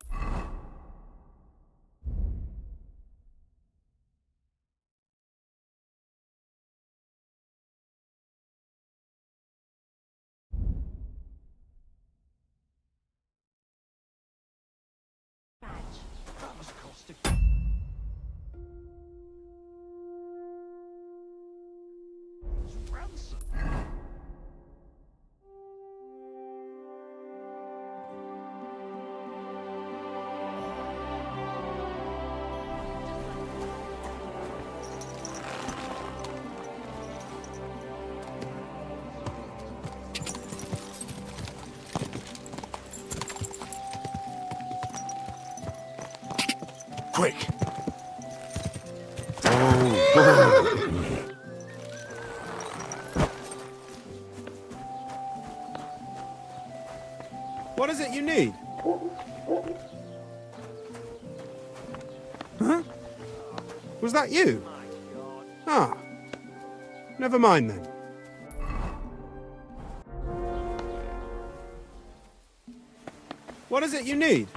Quick! What is it you need? Huh? Was that you? Ah. Never mind then. What is it you need?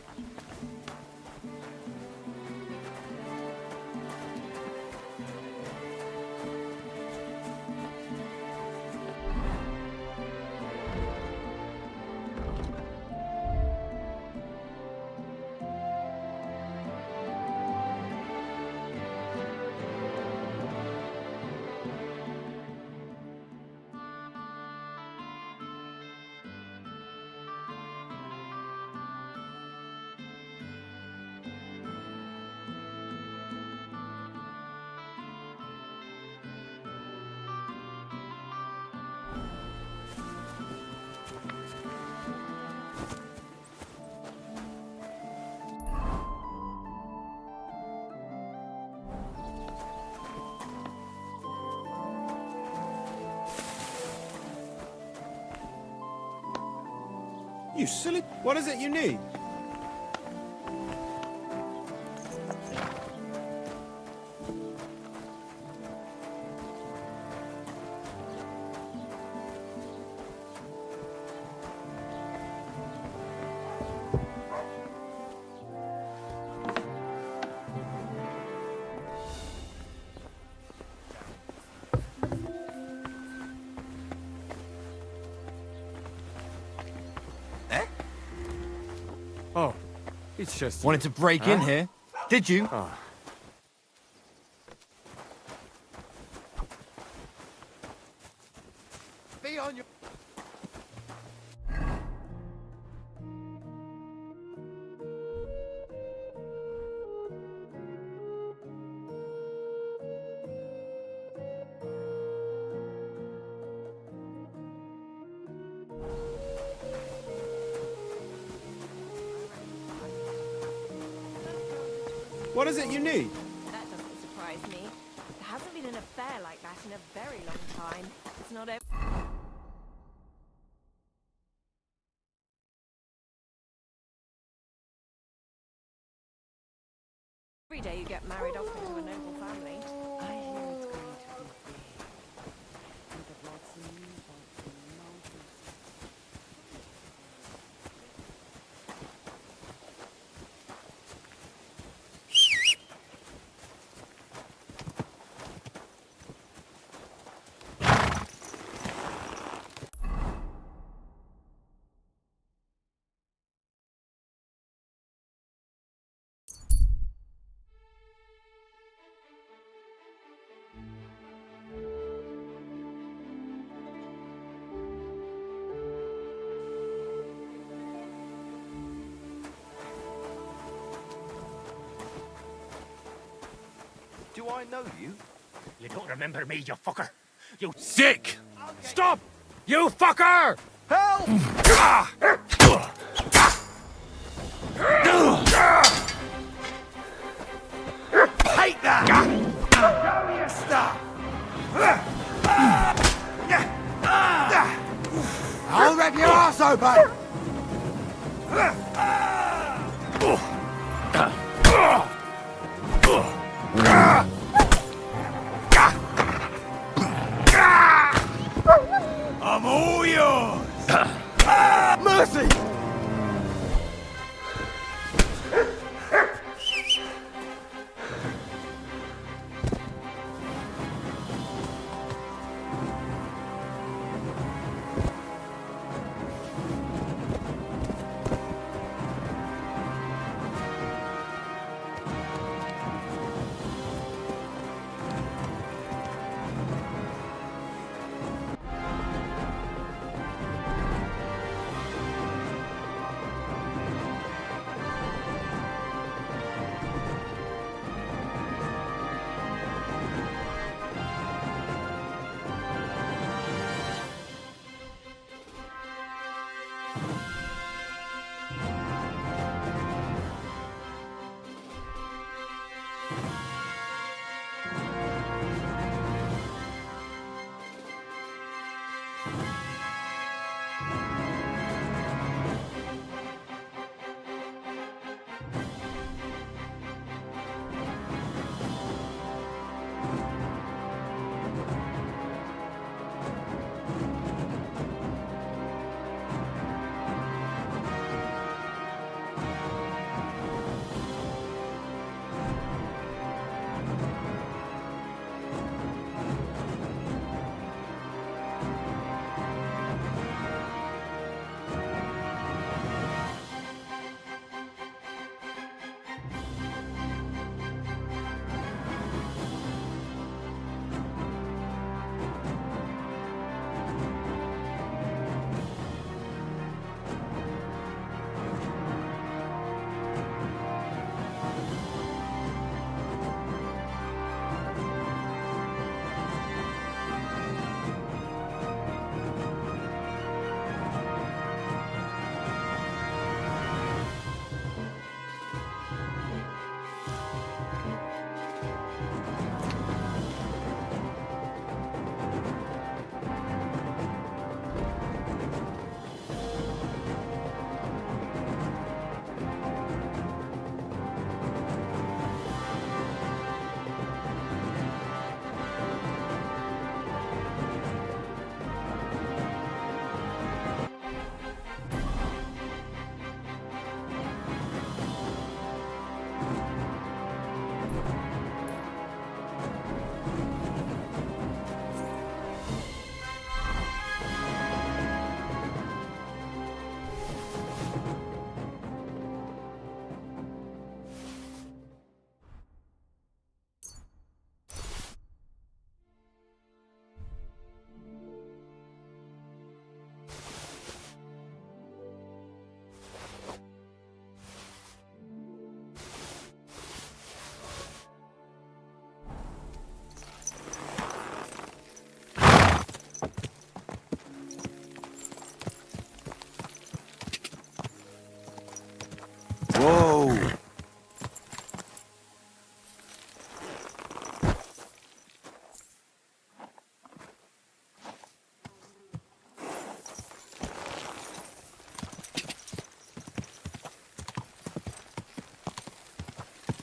You silly... What is it you need? Oh, it's just... Wanted to break in here, did you? Oh. Be on your... What is it you need? That doesn't surprise me. There hasn't been an affair like that in a very long time. It's not every day you get married off into a noble family. I hear it's going to be big. Think of lots of new boats and mountains. Do I know you? You don't remember me, you fucker. You sick! Stop! You fucker! Help! Take that! Show me your stuff! I'll rip your ass open! I'm all yours! Mercy!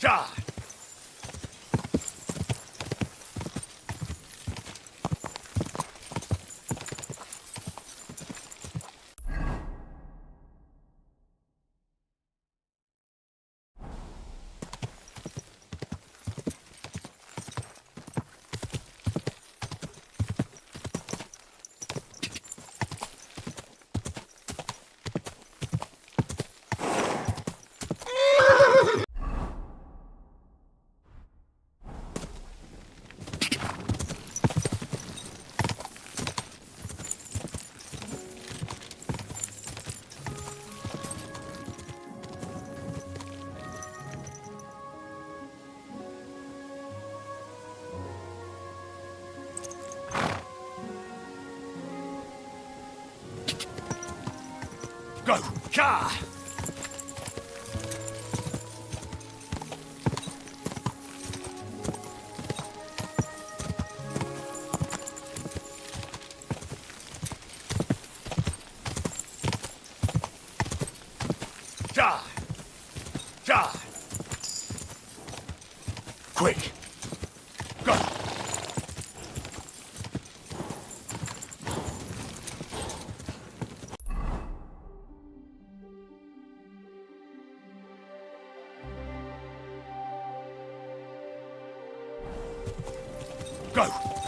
Ja! Go! Ja! Ja! Ja! Quick! Go! Go!